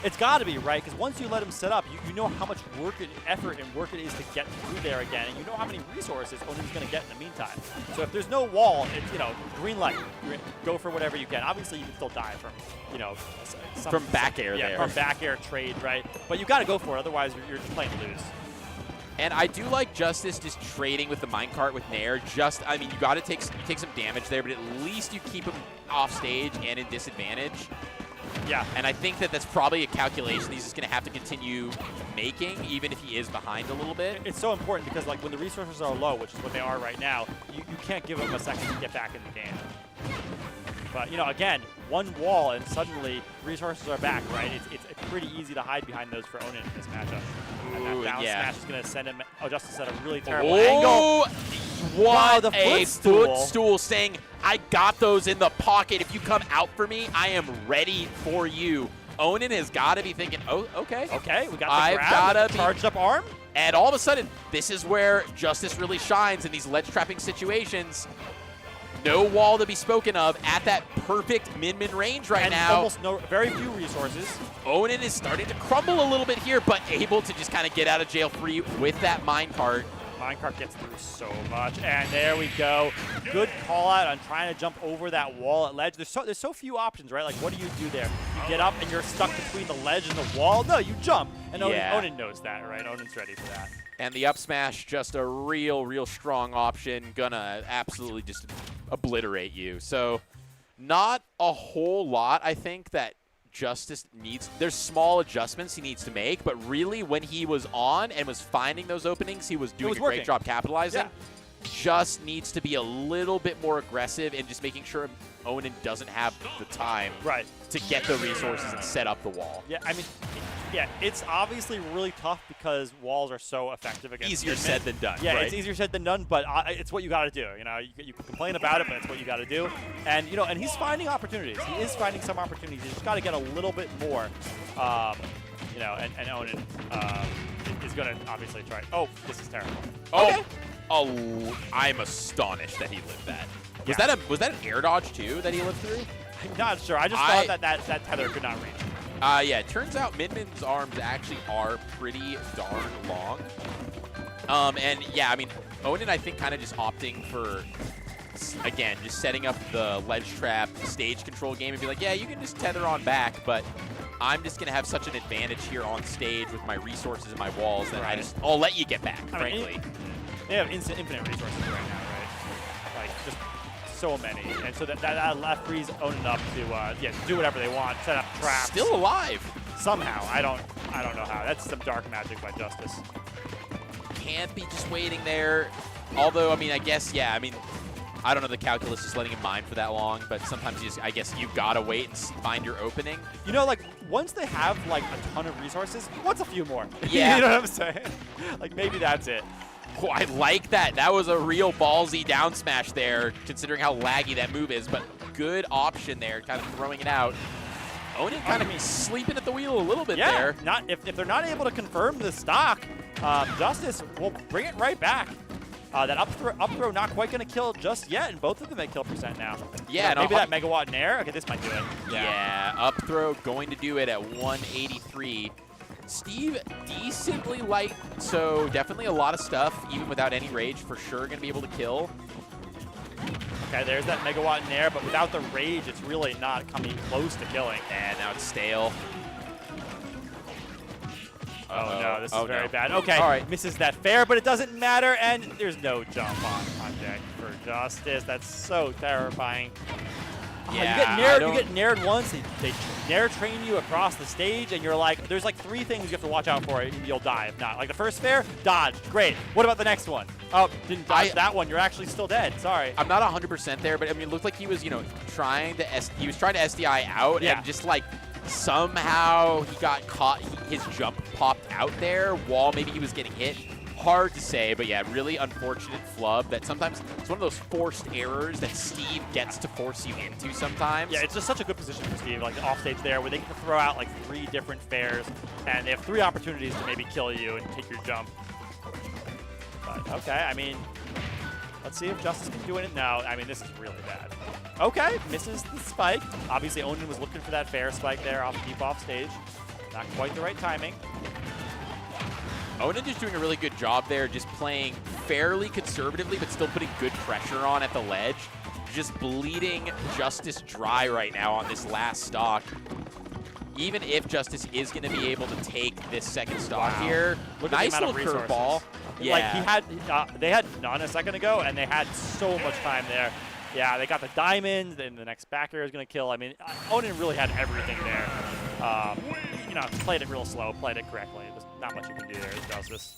Speaker 8: It's got to be, right? Because once you let him set up, you know how much effort and work it is to get through there again, and you know how many resources Onin's going to get in the meantime. So if there's no wall, it's, you know, green light. Go for whatever you can. Obviously, you can still die from, you know,
Speaker 7: from back air
Speaker 8: yeah,
Speaker 7: there.
Speaker 8: from back air trade, right? But you got to go for it. Otherwise, you're just playing to lose.
Speaker 7: And I do like Justice just trading with the minecart with Nair. I mean, you got to take some damage there, but at least you keep him off stage and in disadvantage.
Speaker 8: Yeah.
Speaker 7: And I think that that's probably a calculation he's just going to have to continue making, even if he is behind a little bit.
Speaker 8: It's so important because, like, when the resources are low, which is what they are right now, you can't give them a second to get back in the game. But, you know, again, one wall and suddenly resources are back, right? It's pretty easy to hide behind those for Onin in this matchup. And that down smash is going to send him, Justice at a really terrible angle.
Speaker 7: What
Speaker 8: the
Speaker 7: a
Speaker 8: footstool.
Speaker 7: footstool saying, I got those in the pocket. If you come out for me, I am ready for you. Onin has got to be thinking, oh, okay.
Speaker 8: Okay, we got the
Speaker 7: I've
Speaker 8: grab,
Speaker 7: gotta
Speaker 8: the charged up arm.
Speaker 7: And all of a sudden, this is where Justice really shines in these ledge trapping situations. No wall to be spoken of at that perfect min-min range right
Speaker 8: and
Speaker 7: now.
Speaker 8: Almost very few resources.
Speaker 7: Onin is starting to crumble a little bit here, but able to just kind of get out of jail free with that minecart.
Speaker 8: Minecart gets through so much, and there we go. Good call out on trying to jump over that wall at ledge. There's so few options, right? Like, what do you do there? You get up and you're stuck between the ledge and the wall? No, you jump. And Onin knows that, right? Onin's ready for that.
Speaker 7: And the up smash, just a real strong option. Gonna absolutely just obliterate you. So not a whole lot, I think, that Justice needs. There's small adjustments he needs to make, but really when he was on and was finding those openings, he was doing a great job capitalizing.
Speaker 8: Yeah.
Speaker 7: Just needs to be a little bit more aggressive and just making sure Onin doesn't have the time to get the resources and set up the wall.
Speaker 8: Yeah, I mean, yeah, it's obviously really tough because walls are so effective against
Speaker 7: Easier said than done.
Speaker 8: Yeah,
Speaker 7: right?
Speaker 8: it's easier said than done, but it's what you got to do. You know, you can complain about it, but it's what you got to do. And you know, and he's finding opportunities. He is finding some opportunities. He's just got to get a little bit more. You know, and Onin is going to obviously try. Oh, this is terrible.
Speaker 7: Oh,
Speaker 8: okay.
Speaker 7: Oh, I'm astonished that he lived that.
Speaker 8: Yeah.
Speaker 7: Was that an air dodge too that he lived through?
Speaker 8: I'm not sure. I just thought that tether could not reach.
Speaker 7: Yeah, it turns out Min-Min's arms actually are pretty darn long. And yeah, I mean, Onin, I think, kind of just opting for, again, just setting up the ledge trap stage control game and be like, yeah, you can just tether on back, but I'm just going to have such an advantage here on stage with my resources and my walls that I'll let you get back, frankly.
Speaker 8: They have infinite resources right now, right? Like, just so many. And so that left frees Onin up to do whatever they want, set up traps.
Speaker 7: Still alive.
Speaker 8: Somehow. I don't know how. That's some dark magic by Justice.
Speaker 7: Can't be just waiting there. Although, I mean, I guess, yeah, I mean, I don't know the calculus just letting him mine for that long, but sometimes I guess you've got to wait and find your opening.
Speaker 8: You know, like, once they have, like, a ton of resources, what's a few more?
Speaker 7: Yeah.
Speaker 8: You know what I'm saying? Like, maybe that's it.
Speaker 7: Oh, I like that. That was a real ballsy down smash there, considering how laggy that move is, but good option there, kind of throwing it out. Onin kind of sleeping at the wheel a little bit there.
Speaker 8: If they're not able to confirm the stock, Justice will bring it right back. That up throw not quite going to kill just yet, and both of them at kill percent now.
Speaker 7: Yeah,
Speaker 8: maybe that megawatt in air. Okay, this might do it.
Speaker 7: Yeah, up throw going to do it at 183. Steve decently light, so definitely a lot of stuff, even without any rage, for sure going to be able to kill.
Speaker 8: Okay, there's that megawatt in air, but without the rage, it's really not coming close to killing.
Speaker 7: And now it's stale.
Speaker 8: Oh no, this is very bad. Okay,
Speaker 7: all right.
Speaker 8: Misses that fair, but it doesn't matter, and there's no jump on deck for Justice. That's so terrifying.
Speaker 7: Yeah,
Speaker 8: you get nared once, they nair train you across the stage, and you're like, there's like 3 things you have to watch out for, and you'll die if not. Like the first fair, dodge, great. What about the next one? Oh, didn't dodge that one, you're actually still dead, sorry.
Speaker 7: I'm not 100% there, but I mean, it looked like he was, you know, trying to SDI out, and just like somehow he got caught, his jump popped out there while maybe he was getting hit. Hard to say, but yeah, really unfortunate flub that sometimes it's one of those forced errors that Steve gets to force you into sometimes.
Speaker 8: Yeah, it's just such a good position for Steve, like off stage there, where they can throw out like 3 different fairs, and they have 3 opportunities to maybe kill you and take your jump. But okay, I mean, let's see if Justice can do it. No, I mean, this is really bad. Okay, misses the spike. Obviously, Onin was looking for that fair spike there deep off stage. Not quite the right timing.
Speaker 7: Onin is doing a really good job there, just playing fairly conservatively, but still putting good pressure on at the ledge. Just bleeding Justice dry right now on this last stock. Even if Justice is going to be able to take this second stock here,
Speaker 8: Look at the
Speaker 7: nice
Speaker 8: amount
Speaker 7: little
Speaker 8: of
Speaker 7: curveball.
Speaker 8: resources. Like he had, they had none a second ago, and they had so much time there. Yeah, they got the diamond, then the next back air is going to kill. I mean, Onin really had everything there. You know, played it real slow, played it correctly. There's not much you can do there as Justice.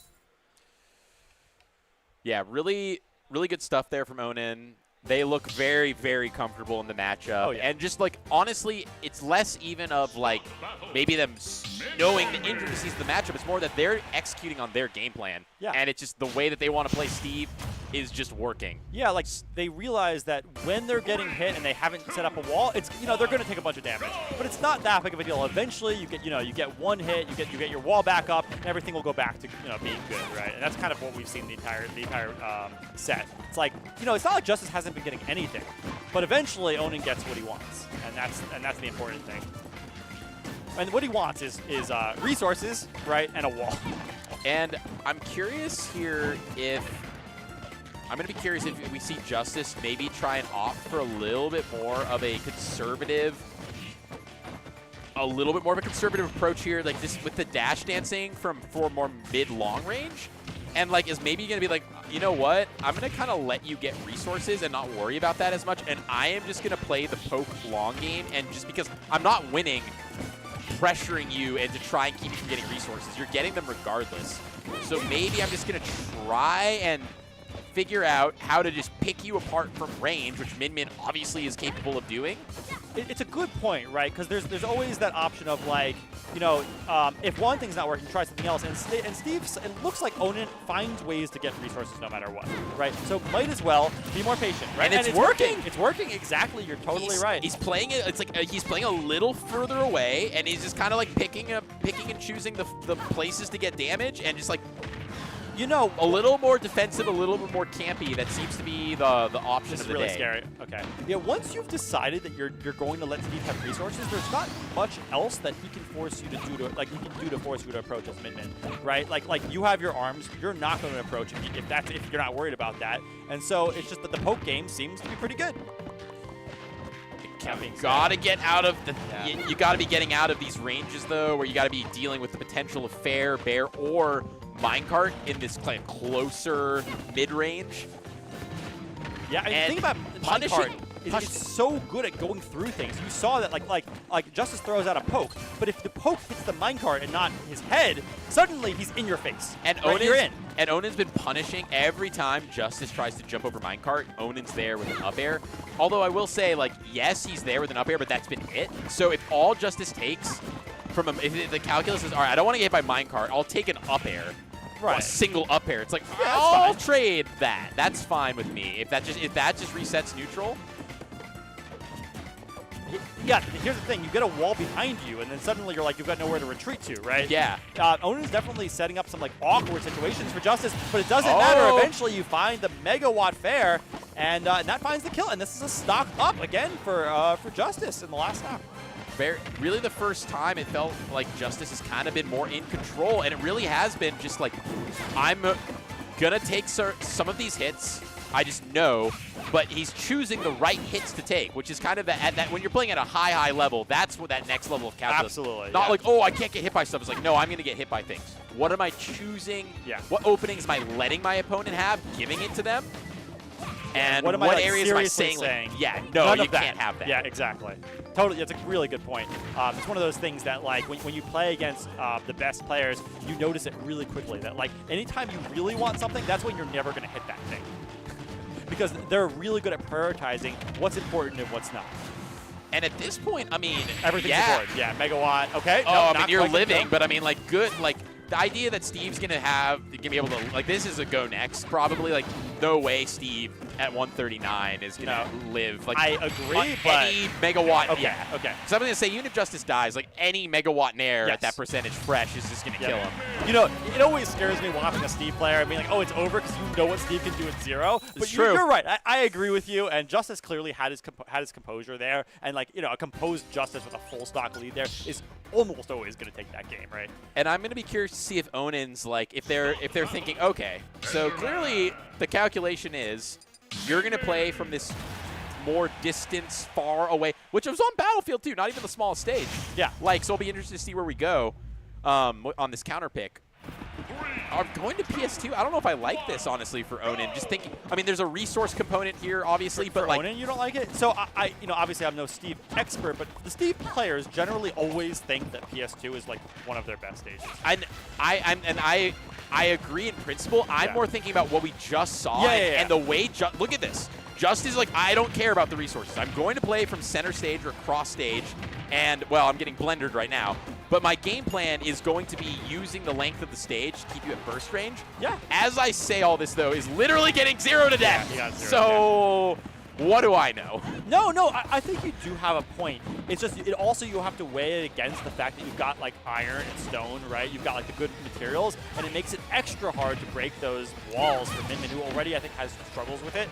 Speaker 7: Yeah, really, really good stuff there from Onin. They look very, very comfortable in the matchup.
Speaker 8: Oh, yeah.
Speaker 7: And just, like, honestly, it's less even of, like, maybe them knowing the intricacies of the matchup. It's more that they're executing on their game plan.
Speaker 8: Yeah.
Speaker 7: And it's just the way that they want to play Steve is just working.
Speaker 8: Yeah, like they realize that when they're getting hit and they haven't set up a wall, it's, you know, they're going to take a bunch of damage. But it's not that big of a deal. Eventually, you get, you know, you get one hit, you get your wall back up, and everything will go back to, you know, being good, right? And that's kind of what we've seen the entire set. It's like, you know, it's not like Justice hasn't been getting anything, but eventually Onin gets what he wants, and that's the important thing. And what he wants is resources, right, and a wall.
Speaker 7: And I'm curious here if I'm going to be curious if we see Justice maybe try and opt for a little bit more of a conservative approach here, like this with the dash dancing for more mid-long range. And like is maybe going to be like, you know what, I'm going to kind of let you get resources and not worry about that as much. And I am just going to play the poke long game. And just because I'm not winning, pressuring you and to try and keep you from getting resources. You're getting them regardless. So maybe I'm just going to try and figure out how to just pick you apart from range, which Min Min obviously is capable of doing.
Speaker 8: It's a good point, right? Because there's always that option of like, you know, if one thing's not working, try something else. And Steve, it looks like Onin finds ways to get resources no matter what, right? So might as well be more patient, right?
Speaker 7: And it's working.
Speaker 8: It's working, exactly. You're totally right.
Speaker 7: He's playing it. It's like he's playing a little further away, and he's just kind of like picking and choosing the places to get damage, and just like, you know, a little more defensive, a little bit more campy. That seems to be the option
Speaker 8: This
Speaker 7: of
Speaker 8: is
Speaker 7: the
Speaker 8: really
Speaker 7: day.
Speaker 8: scary. Okay. Yeah, once you've decided that you're going to let Steve have resources, there's not much else that he can force you to do to force you to approach as Min Min, right? Like you have your arms, you're not going to approach if you're not worried about that. And so it's just that the poke game seems to be pretty good.
Speaker 7: You gotta get out of the. You gotta be getting out of these ranges though, where you gotta be dealing with the potential of fair, bear, or minecart in this kind of closer mid-range.
Speaker 8: Yeah, and think about
Speaker 7: punishing.
Speaker 8: It's so good at going through things. You saw that like Justice throws out a poke, but if the poke hits the minecart and not his head, suddenly he's in your face.
Speaker 7: And
Speaker 8: right? You're in.
Speaker 7: And Onin's been punishing every time Justice tries to jump over minecart. Onin's there with an up air. Although I will say, like, yes, he's there with an up air, but that's been it. So if all Justice takes from him, if the calculus is, all right, I don't want to get hit by minecart, I'll take an up air.
Speaker 8: Right.
Speaker 7: A single up air. It's like,
Speaker 8: Yeah,
Speaker 7: I'll
Speaker 8: that's
Speaker 7: trade that. That's fine with me. If that just resets neutral.
Speaker 8: Yeah, here's the thing. You get a wall behind you, and then suddenly you're like, you've got nowhere to retreat to, right?
Speaker 7: Yeah.
Speaker 8: Onin's definitely setting up some like awkward situations for Justice, but it doesn't matter. Eventually you find the megawatt fair, and that finds the kill. And this is a stock up again for Justice in the last stock.
Speaker 7: Really the first time it felt like Justice has kind of been more in control, and it really has been just like, I'm gonna take some of these hits, I just know, but he's choosing the right hits to take, which is kind of at that when you're playing at a high level, that's what that next level of calculus.
Speaker 8: Absolutely.
Speaker 7: Not like, oh, I can't get hit by stuff. It's like, no, I'm gonna get hit by things. What am I choosing?
Speaker 8: Yeah.
Speaker 7: What openings am I letting my opponent have, giving it to them? And
Speaker 8: what
Speaker 7: areas am I saying? Like, yeah, no, you can't have that.
Speaker 8: Yeah, exactly. Totally, that's a really good point. It's one of those things that, like, when you play against the best players, you notice it really quickly. That, like, anytime you really want something, that's when you're never going to hit that thing. Because they're really good at prioritizing what's important and what's not.
Speaker 7: And at this point, I mean,
Speaker 8: everything's important. Yeah, megawatt. Okay.
Speaker 7: Oh,
Speaker 8: no,
Speaker 7: I mean, you're living,
Speaker 8: no.
Speaker 7: but I mean, like, good, like, the idea that Steve's gonna be able to, like, this is a go next, probably, like, no way Steve at 139 is gonna live. Like,
Speaker 8: I agree, but
Speaker 7: any megawatt.
Speaker 8: Okay,
Speaker 7: yeah.
Speaker 8: okay.
Speaker 7: So I'm gonna say, even if Justice dies, like, any megawatt nair at that percentage fresh is just gonna kill him.
Speaker 8: You know, it always scares me watching a Steve player and being like, oh, it's over because you know what Steve can do at zero. But
Speaker 7: true.
Speaker 8: You're right. I agree with you. And Justice clearly had his composure there. And, like, you know, a composed Justice with a full stock lead there is almost always going to take that game, right?
Speaker 7: And I'm going to be curious to see if Onin's like, if they're thinking, okay, so clearly the calculation is you're going to play from this more distance, far away, which was on Battlefield too, not even the smallest stage.
Speaker 8: Yeah.
Speaker 7: Like, so I'll be interested to see where we go on this counter pick. Going to PS2, I don't know if I like this, honestly, for Onin. Just thinking, I mean, there's a resource component here, obviously, but
Speaker 8: for
Speaker 7: like...
Speaker 8: Onin, you don't like it? So, you know, obviously I'm no Steve expert, but the Steve players generally always think that PS2 is, like, one of their best stages.
Speaker 7: I agree in principle. I'm more thinking about what we just saw and the way... Look at this. Just is like, I don't care about the resources. I'm going to play from center stage or cross stage, and, well, I'm getting blendered right now. But my game plan is going to be using the length of the stage to keep you at burst range.
Speaker 8: Yeah.
Speaker 7: As I say all this, though, is literally getting 0 to death.
Speaker 8: Yeah, 0
Speaker 7: so, what do I know?
Speaker 8: No, I think you do have a point. It's just, you have to weigh it against the fact that you've got, like, iron and stone, right? You've got, like, the good materials, and it makes it extra hard to break those walls for Min, who already, I think, has struggles with it.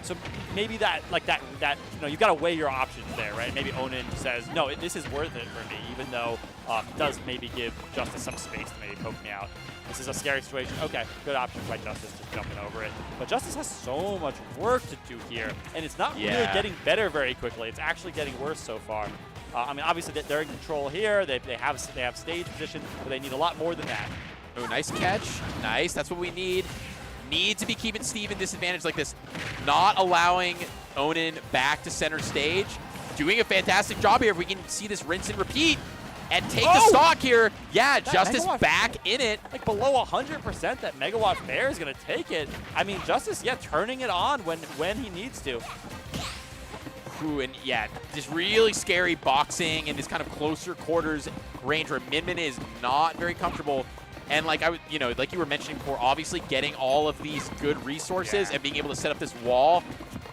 Speaker 8: So maybe that, you know, you've got to weigh your options there, right? Maybe Onin says, no, this is worth it for me, even though it does maybe give Justice some space to maybe poke me out. This is a scary situation. Okay, good option by Justice, just jumping over it. But Justice has so much work to do here, and it's not really getting better very quickly. It's actually getting worse so far. I mean, obviously they're in control here. They have stage position, but they need a lot more than that.
Speaker 7: Oh, nice catch. Nice. That's what we need. Need to be keeping Steve in disadvantage like this. Not allowing Onin back to center stage. Doing a fantastic job here. If we can see this rinse and repeat and take the stock here. Yeah, Justice back in it.
Speaker 8: Like below 100% that Megawatt Bear is going to take it. I mean, Justice, turning it on when he needs to.
Speaker 7: Ooh, and yeah, just really scary boxing in this kind of closer quarters range where Min is not very comfortable. And like like you were mentioning before, obviously getting all of these good resources and being able to set up this wall,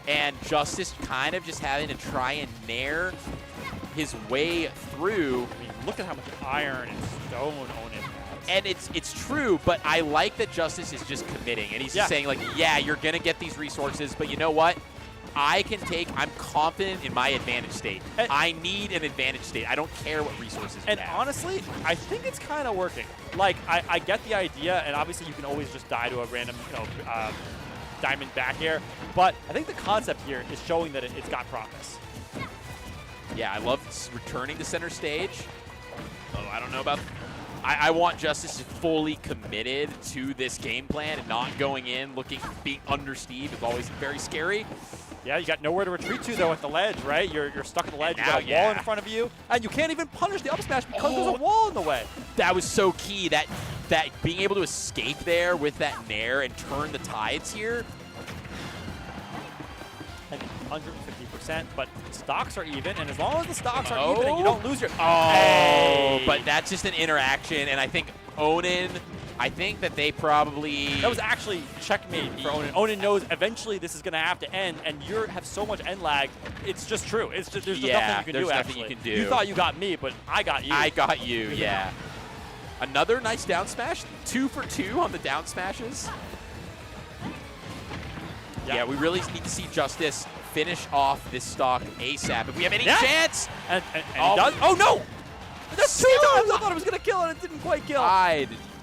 Speaker 7: and Justice kind of just having to try and nair his way through.
Speaker 8: I mean, look at how much iron and stone Onin has.
Speaker 7: And it's true, but I like that Justice is just committing, and he's just saying like, yeah, you're gonna get these resources, but you know what? I'm confident in my advantage state. And I need an advantage state. I don't care what resources you have.
Speaker 8: Honestly, I think it's kind of working. Like, I get the idea, and obviously you can always just die to a random, diamond back air, but I think the concept here is showing that it's got promise.
Speaker 7: Yeah, I love returning to center stage. Oh, I don't know about... I want Justice fully committed to this game plan and not going in being under Steve is always very scary.
Speaker 8: Yeah, you got nowhere to retreat to, though, at the ledge, right? You're stuck at the ledge. You got a wall in front of you, and you can't even punish the up smash because there's a wall in the way.
Speaker 7: That was so key, that being able to escape there with that nair and turn the tides here.
Speaker 8: And 150%, but stocks are even, and as long as the stocks are even and you don't lose your...
Speaker 7: But that's just an interaction, and I think Onin... I think that they probably...
Speaker 8: That was actually checkmate for Onin. Onin knows eventually this is going to have to end, and you have so much end lag. It's just true. It's just, there's just nothing you can do, actually.
Speaker 7: You can do.
Speaker 8: You thought you got me, but I got you.
Speaker 7: I got you, yeah. Another nice down smash. 2 for 2 on the down smashes. Yeah, we really need to see Justice finish off this stock ASAP. If we have any chance...
Speaker 8: And he does. Oh, no! That's 2 times! I thought it was going to kill, and it didn't quite kill.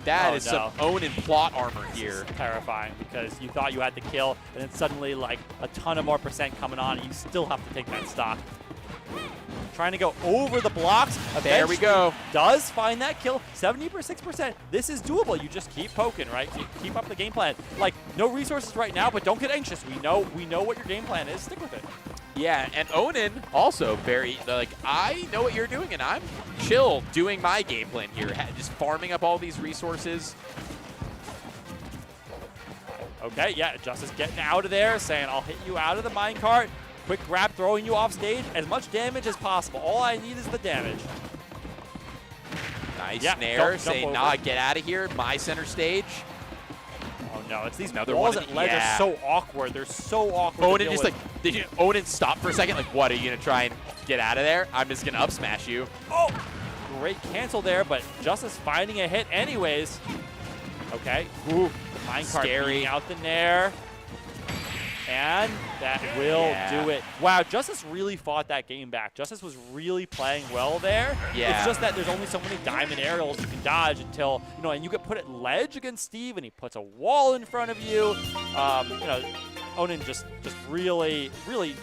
Speaker 7: That is some Onin plot armor here.
Speaker 8: It's terrifying because you thought you had to kill, and then suddenly, like, a ton of more percent coming on, and you still have to take that stock. Trying to go over the blocks.
Speaker 7: There we go.
Speaker 8: Does find that kill. 76%. This is doable. You just keep poking, right? Keep up the game plan. Like, no resources right now, but don't get anxious. We know what your game plan is. Stick with it.
Speaker 7: Yeah, and Onin also very, like, I know what you're doing, and I'm chill doing my game plan here, just farming up all these resources.
Speaker 8: Okay, yeah, Justice getting out of there, saying, I'll hit you out of the minecart. Quick grab, throwing you off stage. As much damage as possible. All I need is the damage.
Speaker 7: Nice nair, saying, nah, get out of here, my center stage.
Speaker 8: Oh no, it's these walls at ledge are so awkward. They're so awkward.
Speaker 7: Onin just like, did Onin stop for a second? Like, what, are you going to try and get out of there? I'm just going to up smash you.
Speaker 8: Oh, great cancel there, but Justice finding a hit anyways. Okay. Ooh, minecart beating out the nair. And that will do it. Wow, Justice really fought that game back. Justice was really playing well there.
Speaker 7: Yeah.
Speaker 8: It's just that there's only so many diamond aerials you can dodge until, and you get put at ledge against Steve, and he puts a wall in front of you. Onin just really, really,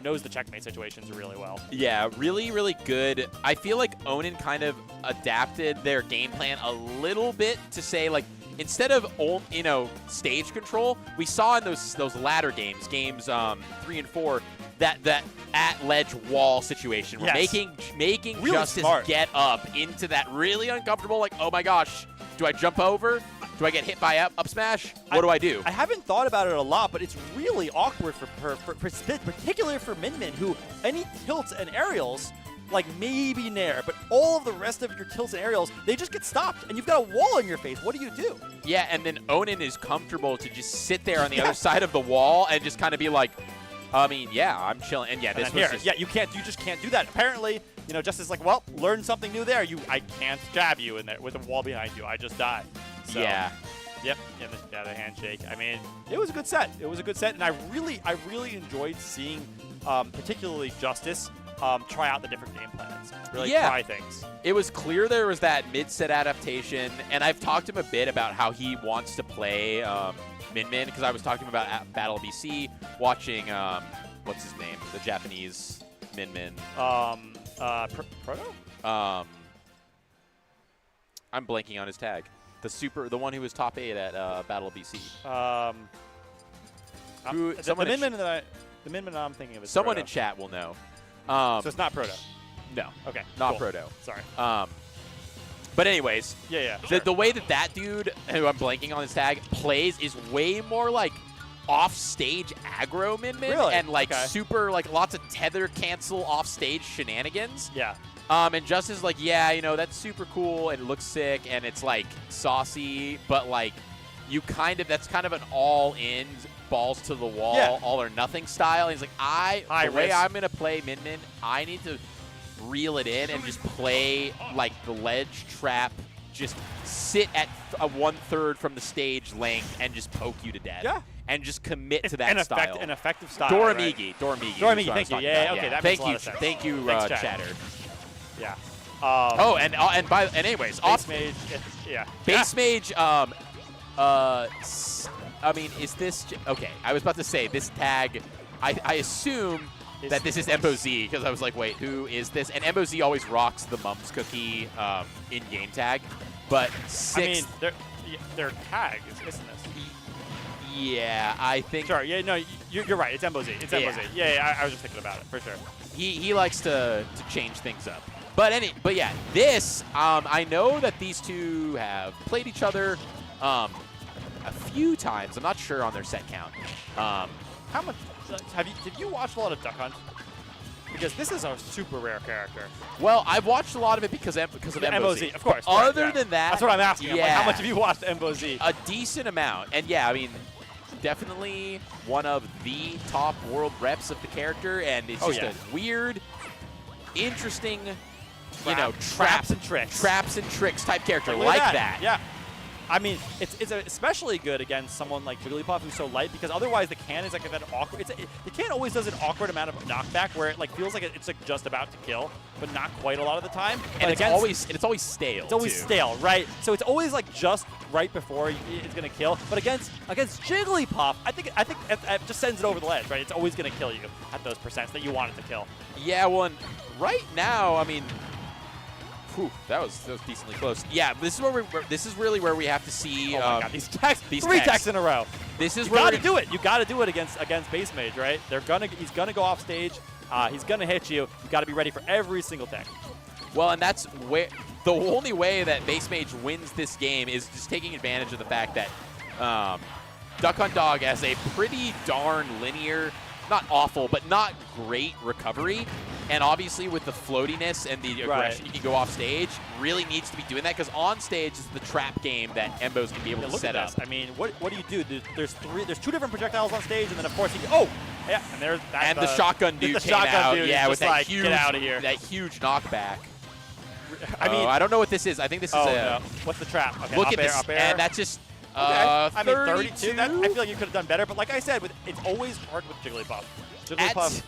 Speaker 8: knows the checkmate situations really well.
Speaker 7: Yeah, really, really good. I feel like Onin kind of adapted their game plan a little bit to say, like, instead of stage control, we saw in those latter games 3 and 4, that at ledge wall situation. We're making
Speaker 8: really
Speaker 7: Justice
Speaker 8: smart.
Speaker 7: get up into that really uncomfortable, like, oh my gosh, do I jump over? Do I get hit by up smash? What do I do?
Speaker 8: I haven't thought about it a lot, but it's really awkward particularly for Min Min, who any tilts and aerials, like maybe Nair, but all of the rest of your tilts and aerials, they just get stopped, and you've got a wall in your face. What do you do?
Speaker 7: Yeah, and then Onin is comfortable to just sit there on the other side of the wall and just kind of be like, I mean, yeah, I'm chilling. And yeah, this was just...
Speaker 8: Yeah, you just can't do that. Apparently, Justice is like, well, learn something new there. I can't jab you in there with a wall behind you. I just die. So,
Speaker 7: yeah.
Speaker 8: Yep. Yeah, the handshake. I mean, it was a good set. It was a good set, and I really enjoyed seeing, particularly Justice, try out the different game plans. Really try things.
Speaker 7: It was clear there was that mid-set adaptation, and I've talked to him a bit about how he wants to play Min Min, because I was talking about at Battle BC, watching what's his name, the Japanese Min Min.
Speaker 8: Proto.
Speaker 7: I'm blanking on his tag. The one who was top 8 at Battle BC.
Speaker 8: The Min Min I'm thinking of is
Speaker 7: someone
Speaker 8: Proto.
Speaker 7: in chat will know.
Speaker 8: So it's not Proto.
Speaker 7: No.
Speaker 8: Okay.
Speaker 7: Not
Speaker 8: cool.
Speaker 7: Proto.
Speaker 8: Sorry.
Speaker 7: But anyways,
Speaker 8: sure.
Speaker 7: the way that dude, who I'm blanking on his tag, plays is way more like off-stage aggro Min Min,
Speaker 8: really?
Speaker 7: and like super, like lots of tether cancel off-stage shenanigans.
Speaker 8: Yeah.
Speaker 7: And Justice is like, yeah, that's super cool and it looks sick and it's like saucy, but like that's kind of an all-in balls to the wall, all or nothing style. And he's like, the way I'm gonna play Min Min, I need to reel it in and just play like the ledge trap, just sit at a 1/3 from the stage length and just poke you to death.
Speaker 8: Yeah.
Speaker 7: And just commit to that style.
Speaker 8: An effective style.
Speaker 7: Doramigi.
Speaker 8: Doramigi, thank you. Yeah, okay, that makes a lot of sense.
Speaker 7: Thank you,
Speaker 8: Thanks,
Speaker 7: Chatter.
Speaker 8: Yeah.
Speaker 7: Anyways,
Speaker 8: Bassmage,
Speaker 7: Bassmage, I mean, is this okay? I was about to say this tag. I assume that this is Embo Z, because I was like, wait, who is this? And Embo Z always rocks the Mums Cookie in-game tag, but sixth.
Speaker 8: I mean, their tag isn't this?
Speaker 7: Yeah, I think.
Speaker 8: Sure. Yeah. No, you're right. It's Embo Z. It's Embo Z. Yeah. I was just thinking about it for sure.
Speaker 7: He likes to change things up. But yeah, this I know that these two have played each other a few times. I'm not sure on their set count.
Speaker 8: How much have you watched a lot of Duck Hunt? Because this is a super rare character.
Speaker 7: Well, I've watched a lot of it because of Embo Z.
Speaker 8: Of course.
Speaker 7: Other than that,
Speaker 8: that's what I'm asking.
Speaker 7: Yeah,
Speaker 8: I'm like, how much have you watched Embo Z?
Speaker 7: A decent amount, and yeah, I mean, definitely one of the top world reps of the character, and it's just a weird, interesting,
Speaker 8: traps and tricks
Speaker 7: type character
Speaker 8: like
Speaker 7: that.
Speaker 8: Yeah. I mean, it's especially good against someone like Wigglypuff who's so light, because otherwise the can is like that awkward. The can always does an awkward amount of knockback where it like feels like it's like just about to kill, but not quite a lot of the time.
Speaker 7: And it's always stale.
Speaker 8: It's always stale, right? So it's always like just right before it's gonna kill. But against Jigglypuff, I think it just sends it over the ledge, right? It's always gonna kill you at those percents that you want it to kill.
Speaker 7: Yeah, well, and right now, I mean. Whew, that was decently close. Yeah, this is really where we have to see.
Speaker 8: Oh my God, these tags,
Speaker 7: these
Speaker 8: three tags in a row.
Speaker 7: This is
Speaker 8: you got to do it. You got to do it against Bassmage, right? He's gonna go off stage. He's gonna hit you. You got to be ready for every single tag.
Speaker 7: Well, and that's where the only way that Bassmage wins this game is just taking advantage of the fact that Duck Hunt Dog has a pretty darn linear, not awful, but not great recovery. And obviously with the floatiness and the aggression you can go off stage, really needs to be doing that, because on stage is the trap game that Embo's going to be able to set up.
Speaker 8: I mean, what do you do? There's two different projectiles on stage, and then of course and
Speaker 7: the shotgun dude came out, with that
Speaker 8: like,
Speaker 7: huge,
Speaker 8: get out of here.
Speaker 7: That huge knockback.
Speaker 8: I mean,
Speaker 7: I don't know what this is. I think this is
Speaker 8: no. What's the trap? Okay,
Speaker 7: look
Speaker 8: up
Speaker 7: at
Speaker 8: air,
Speaker 7: this,
Speaker 8: up air.
Speaker 7: and that's just
Speaker 8: I mean, 32.
Speaker 7: 32?
Speaker 8: I feel like you could have done better, but like I said, it's always hard with Jigglypuff. Jigglypuff.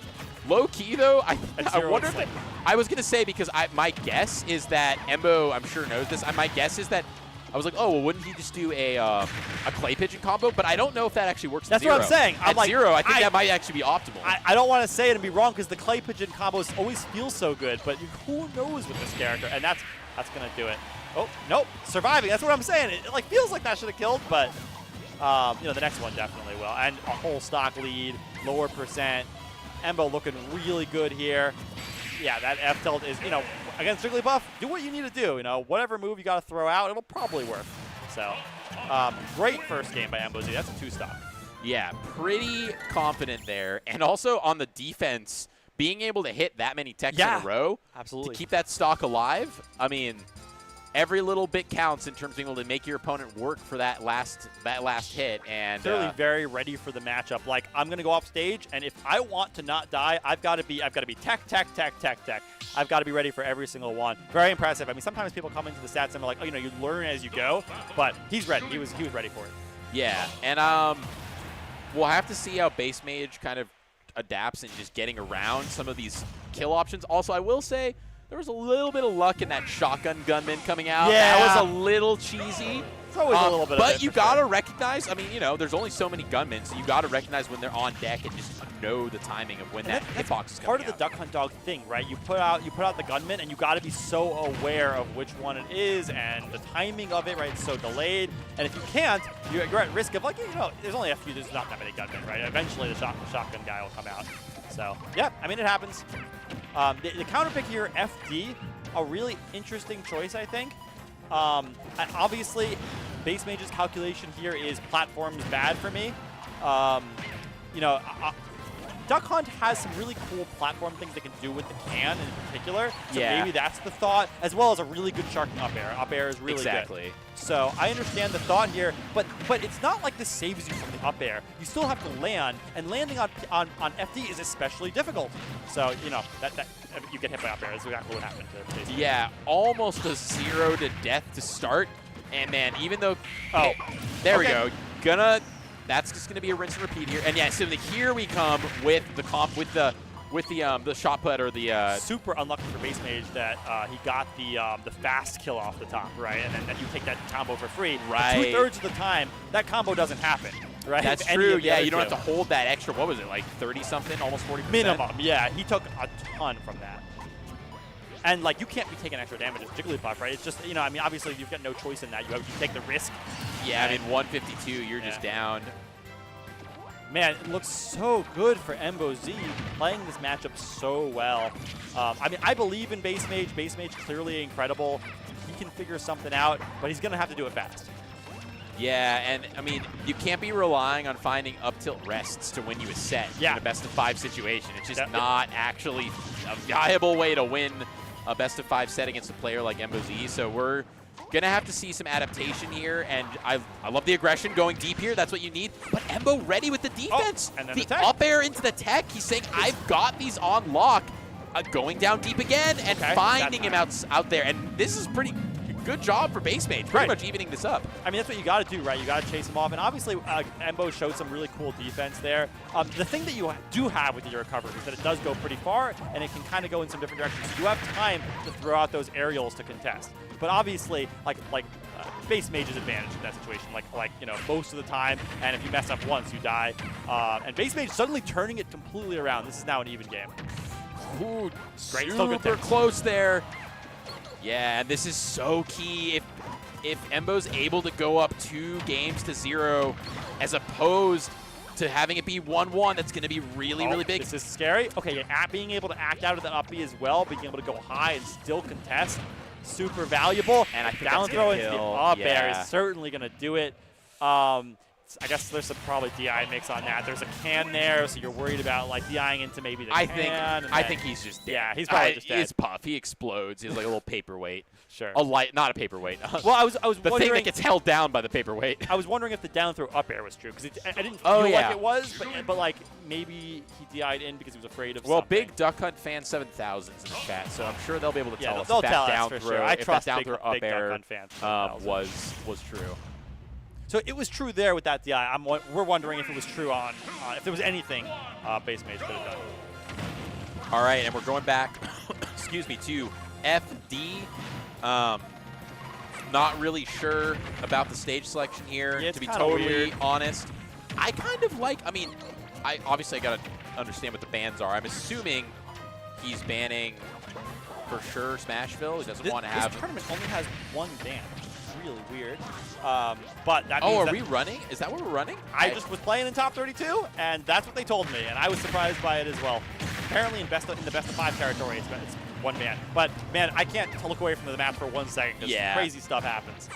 Speaker 7: Low key though, I
Speaker 8: zero,
Speaker 7: wonder
Speaker 8: it's
Speaker 7: if I was gonna say, because my guess is that Embo, I'm sure knows this. My guess is that I was like, oh well, wouldn't he just do a clay pigeon combo? But I don't know if that actually works.
Speaker 8: That's
Speaker 7: at zero.
Speaker 8: what I'm saying. I'm
Speaker 7: At
Speaker 8: like,
Speaker 7: zero, I think that might actually be optimal.
Speaker 8: I don't want to say it and be wrong because the clay pigeon combos always feel so good, but who knows with this character? And that's gonna do it. Oh nope, surviving. That's what I'm saying. It like feels like that should have killed, but you know, the next one definitely will. And a whole stock lead, lower percent. Embo looking really good here. Yeah, that F tilt is, you know, against Jigglypuff, do what you need to do. You know, whatever move you got to throw out, it'll probably work. So, great first game by Embo Z. That's a 2-stock.
Speaker 7: Yeah, pretty confident there. And also on the defense, being able to hit that many techs in a row
Speaker 8: absolutely.
Speaker 7: to keep that stock alive, I mean, every little bit counts in terms of being able to make your opponent work for that last hit. And
Speaker 8: clearly very ready for the matchup. Like, I'm gonna go off stage, and if I want to not die, I've got to be tech. I've got to be ready for every single one. Very impressive. I mean, sometimes people come into the stats and they're like, oh, you know, you learn as you go, but he's ready. He was ready for it.
Speaker 7: Yeah, and we'll have to see how Bassmage kind of adapts in just getting around some of these kill options. Also, I will say, there was a little bit of luck in that shotgun gunman coming out.
Speaker 8: Yeah.
Speaker 7: That was a little cheesy.
Speaker 8: It's always a little bit
Speaker 7: but
Speaker 8: of it,
Speaker 7: you
Speaker 8: for
Speaker 7: got to
Speaker 8: sure.
Speaker 7: recognize, I mean, you know, there's only so many gunmen, so you got to recognize when they're on deck and just know the timing of when that hitbox is coming
Speaker 8: part of
Speaker 7: out.
Speaker 8: the Duck Hunt Dog thing, right? You put out the gunman, and you got to be so aware of which one it is and the timing of it, right? It's so delayed, and if you can't, you're at risk of, like, you know, there's only a few. There's not that many gunmen, right? Eventually, the shotgun guy will come out. So yeah, I mean, it happens. The counter pick here, FD, a really interesting choice, I think. Obviously, Bassmage's calculation here is platforms bad for me. You know, Duck Hunt has some really cool platform things they can do with the can in particular. So maybe that's the thought, as well as a really good sharking up air. Up air is really good. So I understand the thought here, but it's not like this saves you from the up air. You still have to land, and landing on FD is especially difficult. So, you know, that you get hit by up air. That's exactly what happened to Bassmage.
Speaker 7: Yeah, almost a 0 to death to start. And man, even though there we go. That's just gonna be a rinse and repeat here. And yeah, so here we come with the shot put or the
Speaker 8: super unlucky for Bassmage that he got the fast kill off the top, right? And then you take that combo for free.
Speaker 7: Right.
Speaker 8: 2/3 of the time, that combo doesn't happen, right?
Speaker 7: That's true. Yeah, you don't have to hold that extra. What was it, like 30-something, almost 40%?
Speaker 8: Minimum. Yeah, he took a ton from that. And like, you can't be taking extra damage as Jigglypuff, right? It's just, you know, I mean, obviously you've got no choice in that. You take the risk.
Speaker 7: Yeah, I mean, 152, you're just down.
Speaker 8: Man, it looks so good for Embo Z, playing this matchup so well. I mean, I believe in Bassmage. Bassmage clearly incredible. He can figure something out, but he's going to have to do it fast.
Speaker 7: Yeah, and I mean, you can't be relying on finding up tilt rests to win you a set in a best-of-5 situation. It's just not actually a viable way to win a best-of-5 set against a player like Embo Z. So we're gonna have to see some adaptation here, and I love the aggression going deep here. That's what you need. But Embo ready with the defense.
Speaker 8: And then
Speaker 7: the up air into the tech. He's saying, I've got these on lock. Going down deep again and finding him out there. And this is pretty good job for Bassmage, pretty much evening this up.
Speaker 8: I mean, that's what you got to do, right? You got to chase him off. And obviously, Embo showed some really cool defense there. The thing that you do have with your recovery is that it does go pretty far, and it can kind of go in some different directions. You have time to throw out those aerials to contest. But obviously, like Bassmage's advantage in that situation, like you know, most of the time, and if you mess up once, you die. And Bassmage suddenly turning it completely around. This is now an even game.
Speaker 7: Ooh,
Speaker 8: great,
Speaker 7: super close there. Yeah, and this is so key. If Embo's able to go up 2 games to 0, as opposed to having it be 1-1, that's going to be really, really big.
Speaker 8: This is scary. Okay, being able to act out of the up B as well, being able to go high and still contest, super valuable.
Speaker 7: And I think
Speaker 8: down throw into the up air
Speaker 7: Yeah.
Speaker 8: is certainly going to do it. I guess there's some probably DI mix on that. There's a can there, so you're worried about like DIing into maybe the can.
Speaker 7: I think he's just dead.
Speaker 8: Yeah, he's probably just dead.
Speaker 7: He's puff. He explodes. He's like a little paperweight.
Speaker 8: Sure.
Speaker 7: A light, not a paperweight.
Speaker 8: Well, I was
Speaker 7: the
Speaker 8: wondering,
Speaker 7: thing that gets held down by the paperweight.
Speaker 8: I was wondering if the down throw up air was true, because I didn't feel like it was, but like maybe he DI'd in because he was afraid of something.
Speaker 7: Big Duck Hunt fan 7000s in the chat, so I'm sure they'll be able to tell us
Speaker 8: they'll
Speaker 7: if that
Speaker 8: tell us
Speaker 7: down
Speaker 8: for
Speaker 7: throw,
Speaker 8: sure. I
Speaker 7: if
Speaker 8: trust
Speaker 7: that down
Speaker 8: big
Speaker 7: throw up
Speaker 8: Duck
Speaker 7: air
Speaker 8: Hunt fans
Speaker 7: was true.
Speaker 8: So it was true there with that DI. We're wondering if it was true on if there was anything Bassmage could have done.
Speaker 7: All right, and we're going back, excuse me, to FD. Not really sure about the stage selection here,
Speaker 8: Yeah,
Speaker 7: to be
Speaker 8: kinda
Speaker 7: totally
Speaker 8: weird.
Speaker 7: honest. I kind of like, I mean, obviously I got to understand what the bans are. I'm assuming he's banning, for sure, Smashville. He doesn't want to have...
Speaker 8: This tournament only has one ban, which is really weird. But that means
Speaker 7: Oh, are
Speaker 8: that
Speaker 7: we running? Is that what we're running?
Speaker 8: I just was playing in top 32, and that's what they told me, and I was surprised by it as well. Apparently, in the best of 5 territory, it's one ban. But man, I can't look away from the map for 1 second because crazy stuff happens.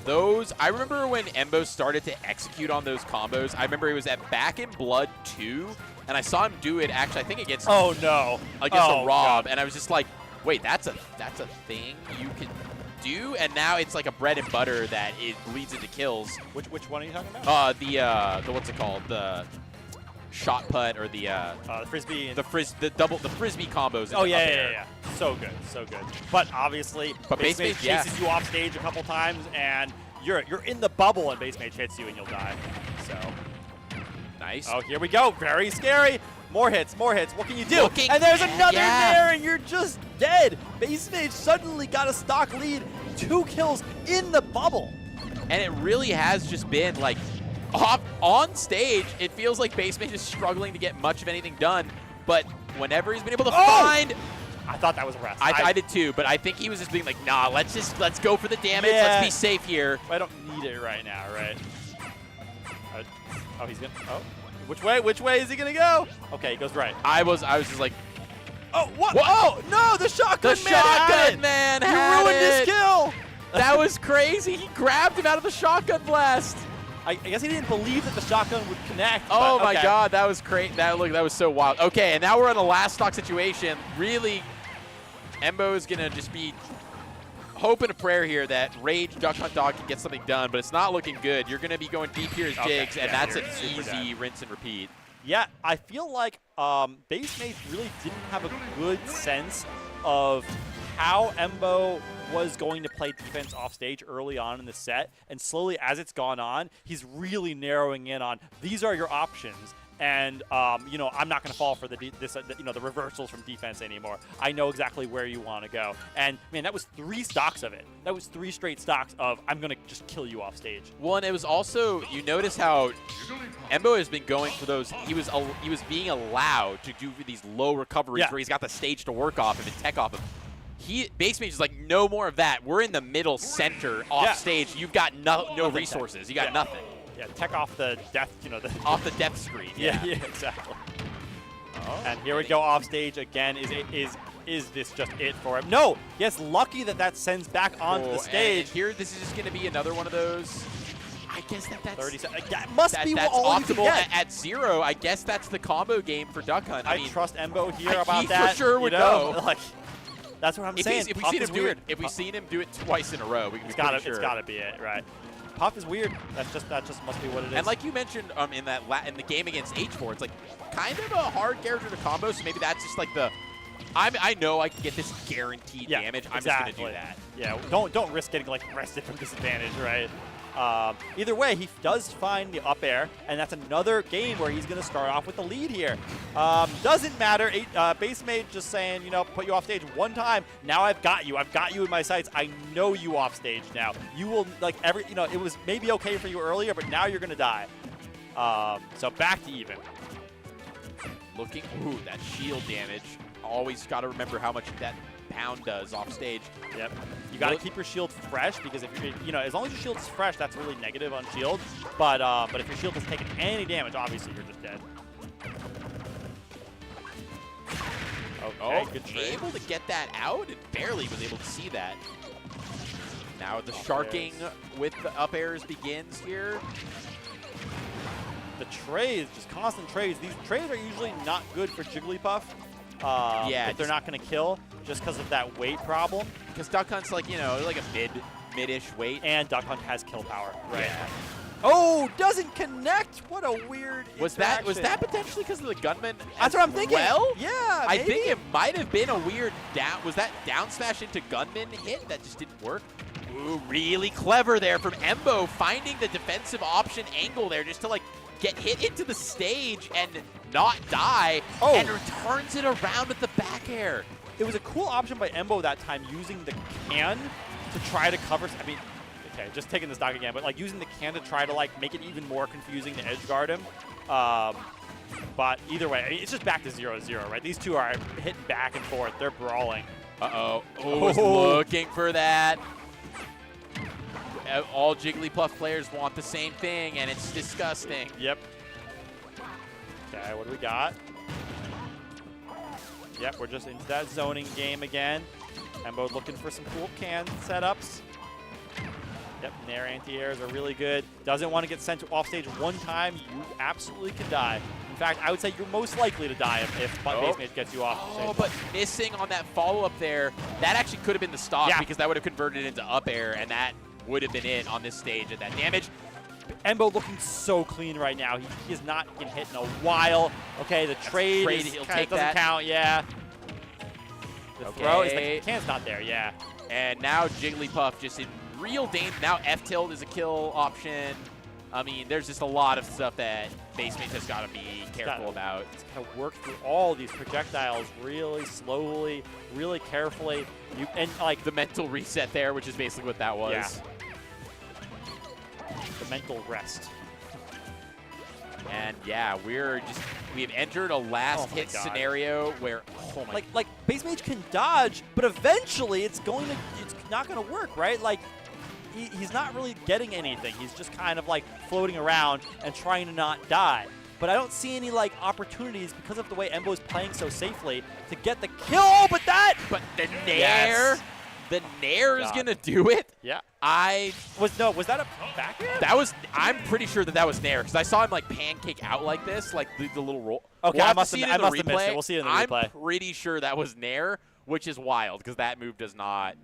Speaker 7: I remember when Embo started to execute on those combos. I remember he was at Back in Blood 2, and I saw him do it actually, I think against
Speaker 8: Oh no,
Speaker 7: against
Speaker 8: oh,
Speaker 7: a Rob,
Speaker 8: God.
Speaker 7: and I was just like, wait, that's a thing you can do, and now it's like a bread and butter that it leads into kills.
Speaker 8: Which one are you talking about?
Speaker 7: The what's it called? The shot put or the
Speaker 8: frisbee.
Speaker 7: the frisbee combos.
Speaker 8: Oh yeah. So good, so good. But obviously,
Speaker 7: But
Speaker 8: Bassmage
Speaker 7: Bassmage,
Speaker 8: chases you off stage a couple times, and you're in the bubble, and Bassmage hits you, and you'll die. So
Speaker 7: Nice.
Speaker 8: oh, here we go. Very scary. More hits, more hits. What can you do?
Speaker 7: Looking
Speaker 8: And there's
Speaker 7: at-
Speaker 8: another
Speaker 7: yeah.
Speaker 8: there, and you're just dead. Bassmage suddenly got a stock lead. 2 kills in the bubble.
Speaker 7: And it really has just been like on stage, it feels like Bassmage is struggling to get much of anything done, but whenever he's been able to find,
Speaker 8: I thought that was a rest.
Speaker 7: I did too, but I think he was just being like, nah, let's go for the damage,
Speaker 8: Yeah.
Speaker 7: let's be safe here.
Speaker 8: I don't need it right now, right? Oh, he's gonna. Oh, which way? Which way is he gonna go? Okay, he goes right.
Speaker 7: I was just like,
Speaker 8: Oh, what?
Speaker 7: What?
Speaker 8: Oh no, the shotgun
Speaker 7: the
Speaker 8: man had
Speaker 7: shotgun
Speaker 8: it!
Speaker 7: man
Speaker 8: You
Speaker 7: had
Speaker 8: ruined his
Speaker 7: it.
Speaker 8: kill.
Speaker 7: That was crazy. He grabbed him out of the shotgun blast.
Speaker 8: I guess he didn't believe that the shotgun would connect.
Speaker 7: Oh
Speaker 8: but,
Speaker 7: my
Speaker 8: okay.
Speaker 7: God, that was great. That was so wild. Okay, and now we're in a last stock situation. Really, Embo is gonna just be hoping a prayer here that Rage Duck Hunt Dog can get something done, but it's not looking good. You're gonna be going deep here as Jigs, and that's an
Speaker 8: you're super
Speaker 7: easy
Speaker 8: dead.
Speaker 7: rinse and repeat.
Speaker 8: Yeah, I feel like Bassmage really didn't have a good sense of how Embo was going to play defense off stage early on in the set, and slowly as it's gone on, he's really narrowing in on these are your options. And you know, I'm not going to fall for the reversals from defense anymore. I know exactly where you want to go. And man, that was 3 stocks of it. That was 3 straight stocks of I'm going to just kill you off stage.
Speaker 7: Well, and it was also, you notice how Embo has been going for those. He was being allowed to do these low recoveries where he's got the stage to work off him and tech off him. Bassmage is like, no more of that. We're in the middle center off stage. You've got no resources. You got nothing.
Speaker 8: Yeah, tech off the death,
Speaker 7: Off the depth screen.
Speaker 8: Yeah, exactly. And here we go off stage again. Is this just it for him? No! Yes, lucky that sends back onto the stage.
Speaker 7: And here, this is just going to be another one of those. I guess that's
Speaker 8: 30 seconds. That must be
Speaker 7: that's
Speaker 8: all you can
Speaker 7: optimal
Speaker 8: get.
Speaker 7: at 0. I guess that's the combo game for Duck Hunt.
Speaker 8: I
Speaker 7: mean,
Speaker 8: trust Embo here
Speaker 7: he
Speaker 8: about
Speaker 7: for
Speaker 8: that.
Speaker 7: sure would know.
Speaker 8: Like, that's what I'm saying.
Speaker 7: If we've
Speaker 8: Puff
Speaker 7: seen
Speaker 8: is
Speaker 7: him do
Speaker 8: weird.
Speaker 7: it, if we've seen him do it twice in a row, we can be
Speaker 8: It's
Speaker 7: pretty sure.
Speaker 8: gotta be it, right? Puff is weird. That just must be what it is.
Speaker 7: And like you mentioned in the game against H4, it's like kind of a hard character to combo. So maybe that's just like the I know I can get this guaranteed damage. I'm just gonna do that.
Speaker 8: Yeah, don't risk getting like rested from disadvantage, right? Either way, he does find the up air, and that's another game where he's going to start off with the lead here. Doesn't matter. Bassmage just saying, put you off stage one time. Now I've got you. I've got you in my sights. I know you off stage now. You will, it was maybe okay for you earlier, but now you're going to die. So back to even.
Speaker 7: Looking, ooh, that shield damage. Always got to remember how much that pound does off stage.
Speaker 8: Yep. You got to keep your shield fresh because if you're, as long as your shield is fresh, that's really negative on shield. But if your shield has taken any damage, obviously you're just dead. Okay, good trade.
Speaker 7: Able to get that out and barely was able to see that. Now the sharking with the up airs begins here.
Speaker 8: The trades, just constant trades. These trades are usually not good for Jigglypuff. If they're not going to kill, just because of that weight problem.
Speaker 7: Because Duck Hunt's like, like a mid-ish weight.
Speaker 8: And Duck Hunt has kill power. Right.
Speaker 7: Yeah.
Speaker 8: Oh, doesn't connect. What a weird
Speaker 7: Was that potentially because of the gunman?
Speaker 8: That's what I'm thinking.
Speaker 7: Well,
Speaker 8: yeah,
Speaker 7: I
Speaker 8: maybe.
Speaker 7: think it might have been a weird down. Was that down smash into gunman hit that just didn't work? Ooh, really clever there from Embo, finding the defensive option angle there just to like get hit into the stage and not die, and returns it around with the back air.
Speaker 8: It was a cool option by Embo that time, using the can to try to cover. I mean, okay, just taking the stock again, but like using the can to try to like make it even more confusing to edge guard him. But either way, I mean, it's just back to 0-0, right? These two are hitting back and forth. They're brawling.
Speaker 7: Uh-oh. Was looking for that. All Jigglypuff players want the same thing, and it's disgusting.
Speaker 8: Yep. Okay, what do we got? Yep, we're just into that zoning game again. Embo looking for some cool can setups. Yep, Nair anti-airs are really good. Doesn't want to get sent to offstage one time. You absolutely can die. In fact, I would say you're most likely to die if Bassmage gets you off stage.
Speaker 7: Oh, but missing on that follow-up there, that actually could have been the stock because that would have converted into up air, and that would have been it on this stage at that damage.
Speaker 8: Embo looking so clean right now. He is not getting hit in a while. Okay, the trade
Speaker 7: he'll take
Speaker 8: doesn't
Speaker 7: that.
Speaker 8: count, yeah. The throw is the can's not there, yeah.
Speaker 7: And now Jigglypuff just in real danger. Now F-tilt is a kill option. I mean, there's just a lot of stuff that Bassmage has got to be careful about.
Speaker 8: It's got to work through all these projectiles really slowly, really carefully. And like
Speaker 7: the mental reset there, which is basically what that was.
Speaker 8: Yeah. The mental rest.
Speaker 7: And yeah, we've entered a last hit scenario where
Speaker 8: like Bassmage can dodge, but eventually it's not gonna work, right? Like he's not really getting anything. He's just kind of like floating around and trying to not die. But I don't see any like opportunities because of the way Embo is playing so safely to get the kill. But
Speaker 7: the Nair. The Nair is gonna do it.
Speaker 8: Yeah.
Speaker 7: Was
Speaker 8: that a back air?
Speaker 7: I'm pretty sure that was Nair because I saw him like pancake out like this, like the little roll.
Speaker 8: Okay,
Speaker 7: we'll
Speaker 8: I must have missed it. We'll see it in the replay.
Speaker 7: I'm pretty sure that was Nair, which is wild because that move does not,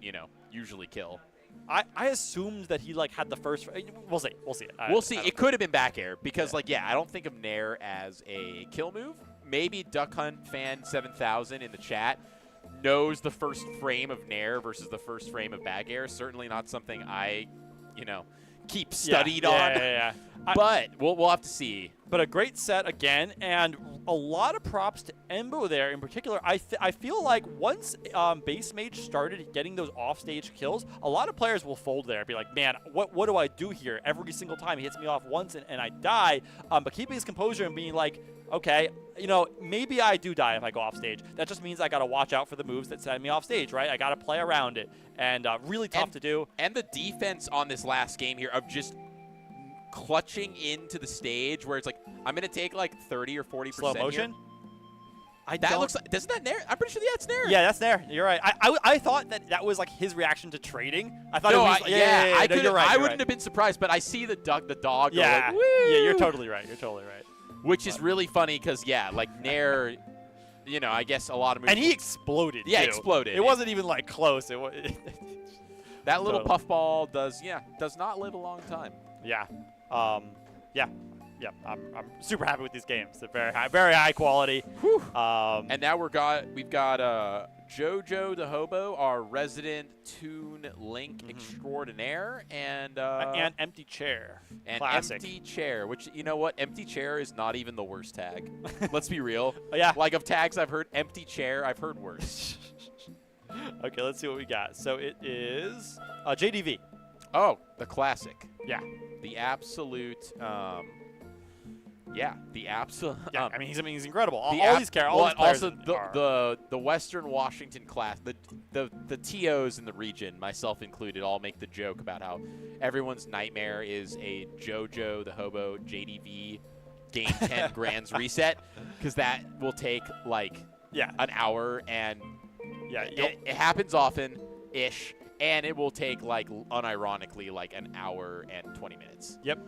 Speaker 7: usually kill.
Speaker 8: I assumed that he like had the first. We'll see. We'll see it.
Speaker 7: We'll see. It could have been back air because I don't think of Nair as a kill move. Maybe Duck Hunt fan 7000 in the chat knows the first frame of Nair versus the first frame of back air. Certainly not something I, keep studied on.
Speaker 8: Yeah.
Speaker 7: But we'll have to see.
Speaker 8: But a great set again, and a lot of props to Embo there in particular. I feel like once Bassmage started getting those offstage kills, a lot of players will fold there and be like, man, what do I do here? Every single time he hits me off once and I die. But keeping his composure and being like, okay, maybe I do die if I go off stage. That just means I got to watch out for the moves that send me off stage, right? I got to play around it. And really tough to do.
Speaker 7: And the defense on this last game here of just clutching into the stage where it's like, I'm going to take like 30 or 40%
Speaker 8: slow motion?
Speaker 7: Looks like, doesn't that Nair? I'm pretty sure that's Nair.
Speaker 8: Yeah, that's Nair. You're right. I thought that was like his reaction to trading. I thought
Speaker 7: I wouldn't have been surprised, but I see the dog.
Speaker 8: Yeah,
Speaker 7: go like,
Speaker 8: yeah, you're totally right.
Speaker 7: Which is really funny because, like Nair, I guess a lot of moves.
Speaker 8: And he exploded,
Speaker 7: Yeah,
Speaker 8: too.
Speaker 7: exploded.
Speaker 8: It wasn't even, like, close.
Speaker 7: That little puffball does not live a long time.
Speaker 8: Yeah. Yeah. I'm super happy with these games. They're very high quality.
Speaker 7: And now we've got JoJo the Hobo, our resident Toon Link extraordinaire, and
Speaker 8: Empty Chair.
Speaker 7: And
Speaker 8: Classic.
Speaker 7: Empty Chair, which, you know what? Empty Chair is not even the worst tag. Let's be real.
Speaker 8: Yeah.
Speaker 7: Like, of tags I've heard, Empty Chair, I've heard worse.
Speaker 8: Okay, let's see what we got. So it is JDV.
Speaker 7: Oh, the classic.
Speaker 8: Yeah.
Speaker 7: The absolute,
Speaker 8: Yeah, I mean, he's incredible. All these players
Speaker 7: also
Speaker 8: are.
Speaker 7: the Western Washington class, the TOs in the region, myself included, all make the joke about how everyone's nightmare is a JoJo the Hobo JDV Game 10 Grands reset, because that will take like an hour, and it happens often-ish, and it will take like unironically like an hour and 20 minutes.
Speaker 8: Yep.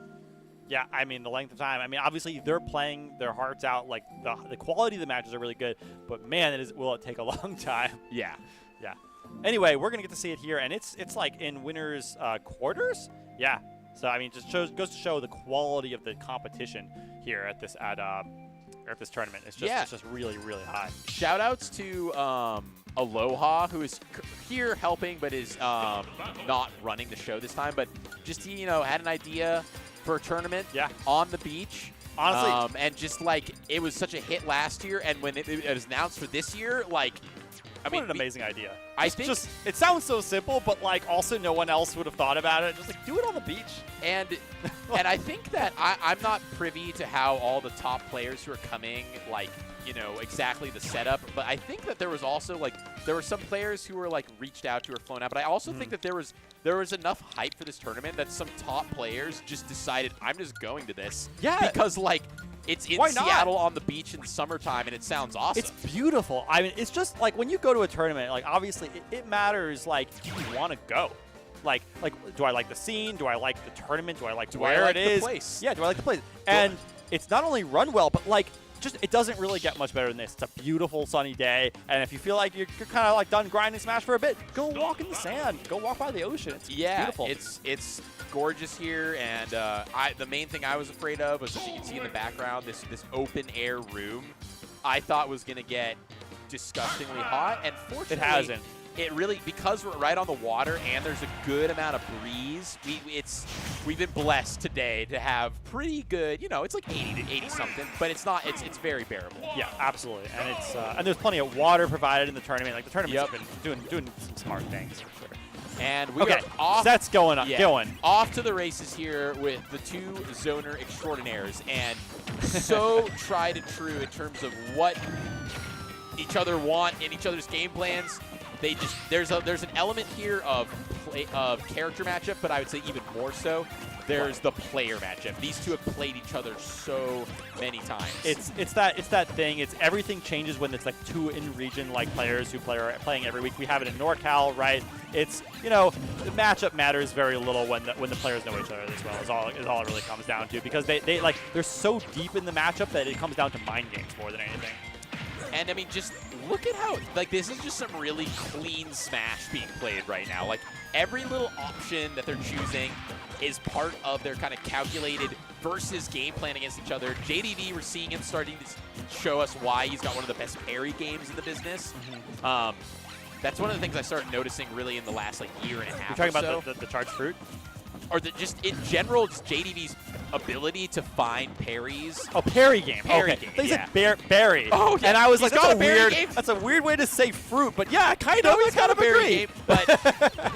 Speaker 8: Yeah, I mean, the length of time. I mean, obviously, they're playing their hearts out. Like, the quality of the matches are really good. But, man, will it take a long time.
Speaker 7: Yeah.
Speaker 8: Yeah. Anyway, we're going to get to see it here. And it's like in winners' quarters. Yeah. So, I mean, just goes to show the quality of the competition here at of this tournament. It's just really, really high.
Speaker 7: Shout outs to Aloha, who is here helping but is not running the show this time. But just he, had an idea for a tournament on the beach.
Speaker 8: Honestly.
Speaker 7: And just like it was such a hit last year, and when it was announced for this year, like, I mean,
Speaker 8: what an amazing idea.
Speaker 7: I think
Speaker 8: it sounds so simple, but like also no one else would have thought about it. Just like do it on the beach.
Speaker 7: And I think that I'm not privy to how all the top players who are coming, like, exactly the setup. But I think that there was also there were some players who were like reached out to or flown out. But I also think that there was enough hype for this tournament that some top players just decided, I'm just going to this.
Speaker 8: Yeah.
Speaker 7: Because like it's in Seattle on the beach in the summertime, and it sounds awesome.
Speaker 8: It's beautiful. I mean, it's just like when you go to a tournament, like obviously it matters. Like, do you want to go? Like, do I like the scene? Do I like the tournament? Do I like where it is?
Speaker 7: The place?
Speaker 8: Yeah, do I like the place? And it's not only run well, but like, it doesn't really get much better than this. It's a beautiful sunny day, and if you feel like you're kind of like done grinding Smash for a bit, go walk in the sand, go walk by the ocean. It's beautiful.
Speaker 7: It's gorgeous here, and the main thing I was afraid of was, as you can see in the background, this open air room. I thought was gonna get disgustingly hot, and fortunately,
Speaker 8: it hasn't.
Speaker 7: It really, because we're right on the water and there's a good amount of breeze, we've been blessed today to have pretty good, it's like 80 to 80 something, but it's not, it's very bearable.
Speaker 8: Yeah, absolutely. And it's and there's plenty of water provided in the tournament. Like the tournament's been doing some smart things for sure.
Speaker 7: And we are off.
Speaker 8: That's going on. Going
Speaker 7: off to the races here with the two zoner extraordinaires, and so tried and true in terms of what each other want in each other's game plans. There's an element here of character matchup, but I would say even more so, there's the player matchup. These two have played each other so many times.
Speaker 8: It's that thing. It's everything changes when it's like two in-region like players who are playing every week. We have it in NorCal, right? It's the matchup matters very little when the players know each other as well. Is all it really comes down to, because they're so deep in the matchup that it comes down to mind games more than anything.
Speaker 7: And I mean, just look at how, this is just some really clean Smash being played right now. Like, every little option that they're choosing is part of their kind of calculated versus game plan against each other. JDV, we're seeing him starting to show us why he's got one of the best parry games in the business. That's one of the things I started noticing really in the last year and a half.
Speaker 8: You're talking about the charged fruit?
Speaker 7: Or just in general, just JDV's ability to find parries.
Speaker 8: Oh, parry game.
Speaker 7: Parry
Speaker 8: okay.
Speaker 7: game,
Speaker 8: They
Speaker 7: yeah.
Speaker 8: said berry.
Speaker 7: Oh, yeah.
Speaker 8: And I was
Speaker 7: He's
Speaker 8: like,
Speaker 7: got a berry game?
Speaker 8: That's a weird way to say fruit, but yeah, kind of.
Speaker 7: He's got a berry
Speaker 8: agree.
Speaker 7: game, but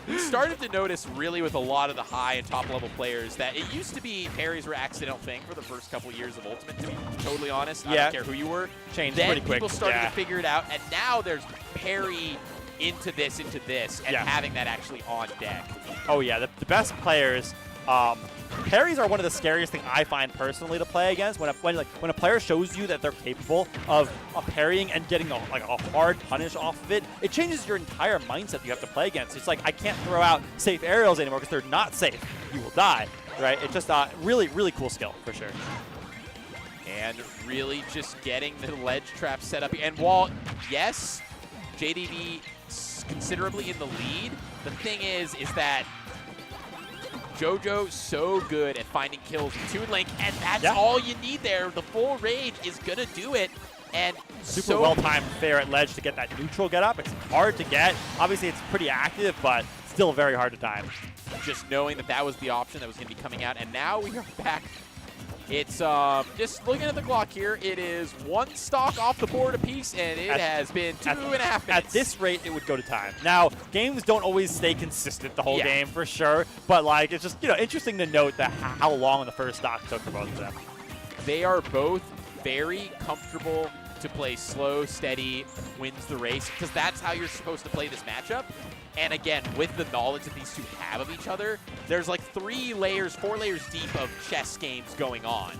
Speaker 7: we started to notice really with a lot of the high and top level players that it used to be parries were an accidental thing for the first couple of years of Ultimate, to be totally honest. I don't care who you were.
Speaker 8: Changed
Speaker 7: then
Speaker 8: pretty quick.
Speaker 7: People started to figure it out, and now there's parry into this, and having that actually on deck.
Speaker 8: Oh yeah, the best players. Parries are one of the scariest things I find personally to play against. When a player shows you that they're capable of parrying and getting a hard punish off of it, it changes your entire mindset you have to play against. It's like, I can't throw out safe aerials anymore because they're not safe. You will die, right? It's just really, really cool skill for sure.
Speaker 7: And really just getting the ledge trap set up. And while, yes, JDV considerably in the lead, the thing is that JoJo so good at finding kills with Toon Link, and that's all you need there. The full rage is going to do it. And
Speaker 8: super well-timed fair at ledge to get that neutral get up. It's hard to get. Obviously, it's pretty active, but still very hard to time.
Speaker 7: Just knowing that was the option that was going to be coming out. And now we are back. It's just looking at the clock here. It is one stock off the board apiece, and it has been 2.5 minutes.
Speaker 8: At this rate, it would go to time. Now, games don't always stay consistent the whole game for sure, but it's just interesting to note that how long the first stock took for both of them.
Speaker 7: They are both very comfortable to play slow, steady, wins the race, because that's how you're supposed to play this matchup. And again, with the knowledge that these two have of each other, there's 4 layers deep of chess games going on.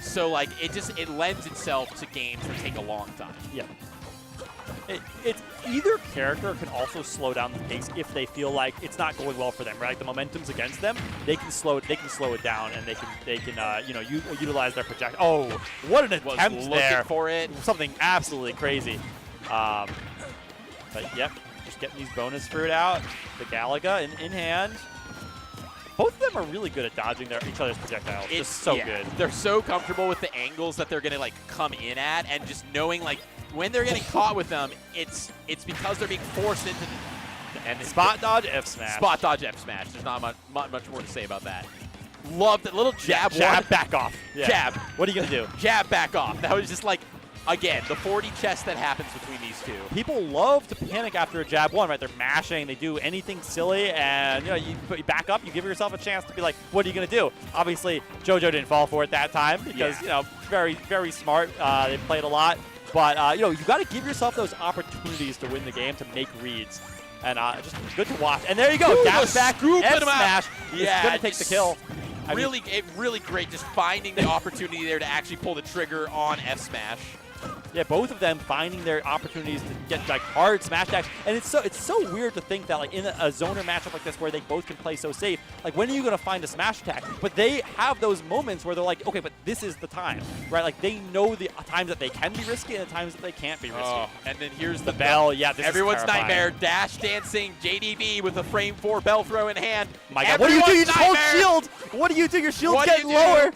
Speaker 7: So it lends itself to games that take a long time.
Speaker 8: Yeah. It's either character can also slow down the pace if they feel like it's not going well for them, right? Like the momentum's against them, they can slow it down, and they can utilize their project. Oh, what an attempt there!
Speaker 7: For it,
Speaker 8: something absolutely crazy. But yep. Just getting these bonus fruit out. The Galaga in hand. both of them are really good at dodging each other's projectiles. It's just so good.
Speaker 7: They're so comfortable with the angles that they're gonna like come in at, and just knowing like when they're getting caught with them, it's because they're being forced into and
Speaker 8: Spot dodge, F smash.
Speaker 7: spot dodge F smash. There's not much more to say about that. Loved it. Little jab,
Speaker 8: Jab, back off. Yeah.
Speaker 7: Jab.
Speaker 8: What are you going to do?
Speaker 7: Jab, back off. That was just like, again, the 40 chess that happens between these two.
Speaker 8: People love to panic after a jab one, right? They're mashing, they do anything silly, and you back up, you give yourself a chance to be like, what are you going to do? Obviously, JoJo didn't fall for it that time because, very, very smart. They played a lot. But, you got to give yourself those opportunities to win the game, to make reads. And just good to watch. And there you go.
Speaker 7: Ooh,
Speaker 8: Dash back,
Speaker 7: scoop
Speaker 8: F
Speaker 7: him out.
Speaker 8: smash.
Speaker 7: Yeah,
Speaker 8: It's going to take the kill.
Speaker 7: Really great just finding the opportunity there to actually pull the trigger on F smash.
Speaker 8: Yeah, both of them finding their opportunities to get like hard smash attacks, and it's so weird to think that like in a zoner matchup like this where they both can play so safe, like when are you going to find a smash attack? But they have those moments where they're like, okay, but this is the time, right? Like they know the times that they can be risky and the times that they can't be risky.
Speaker 7: Oh, and then here's
Speaker 8: the bell. Yeah, this
Speaker 7: everyone's
Speaker 8: is terrifying.
Speaker 7: nightmare. Dash dancing JDV with a frame 4 bell throw in hand.
Speaker 8: My God, what do you do? You just hold
Speaker 7: nightmare.
Speaker 8: shield. What do you do? Your shield's
Speaker 7: What do you
Speaker 8: getting
Speaker 7: do?
Speaker 8: lower.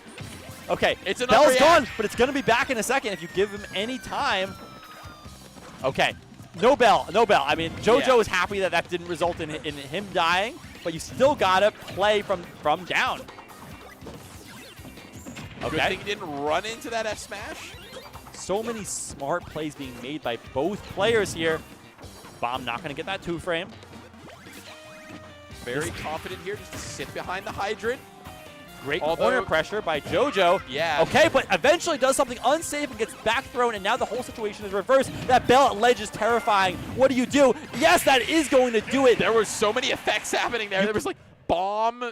Speaker 8: Okay,
Speaker 7: It's an
Speaker 8: bell's
Speaker 7: overreact.
Speaker 8: gone, but it's going to be back in a second if you give him any time. Okay, no bell. I mean, JoJo is happy that that didn't result in him dying, but you still got to play from down.
Speaker 7: Good
Speaker 8: Okay.
Speaker 7: thing he didn't run into that F smash.
Speaker 8: So many smart plays being made by both players here. Bomb not going to get that 2-frame.
Speaker 7: Very confident here just to sit behind the hydrant.
Speaker 8: Great
Speaker 7: Although-
Speaker 8: corner pressure by JoJo.
Speaker 7: Yeah.
Speaker 8: Okay, but eventually does something unsafe and gets back thrown, and now the whole situation is reversed. That bell at ledge is terrifying. What do you do? Yes, that is going to do it.
Speaker 7: There were so many effects happening there. There was like bomb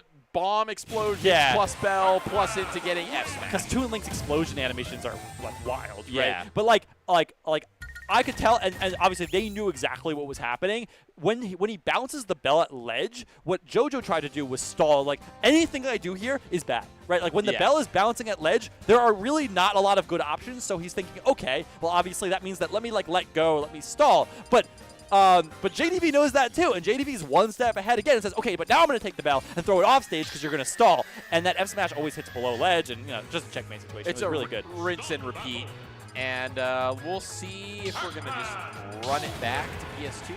Speaker 7: explosion,
Speaker 8: Yeah.
Speaker 7: plus bell, plus into getting F smash.
Speaker 8: Because Toon Link's explosion animations are like wild,
Speaker 7: Yeah.
Speaker 8: right? But like I could tell, and obviously they knew exactly what was happening. When he bounces the bell at ledge, what JoJo tried to do was stall. Like, anything I do here is bad, right? Like, when the bell is bouncing at ledge, there are really not a lot of good options, so he's thinking, okay, well, obviously that means that let me, like, let go, let me stall. But JDV knows that too, and JDV's one step ahead again and says, okay, but now I'm going to take the bell and throw it off stage because you're going to stall. And that F smash always hits below ledge, and, just a checkmate situation.
Speaker 7: It's
Speaker 8: it was really good.
Speaker 7: Rinse and repeat. And we'll see if we're going to just run it back to PS2.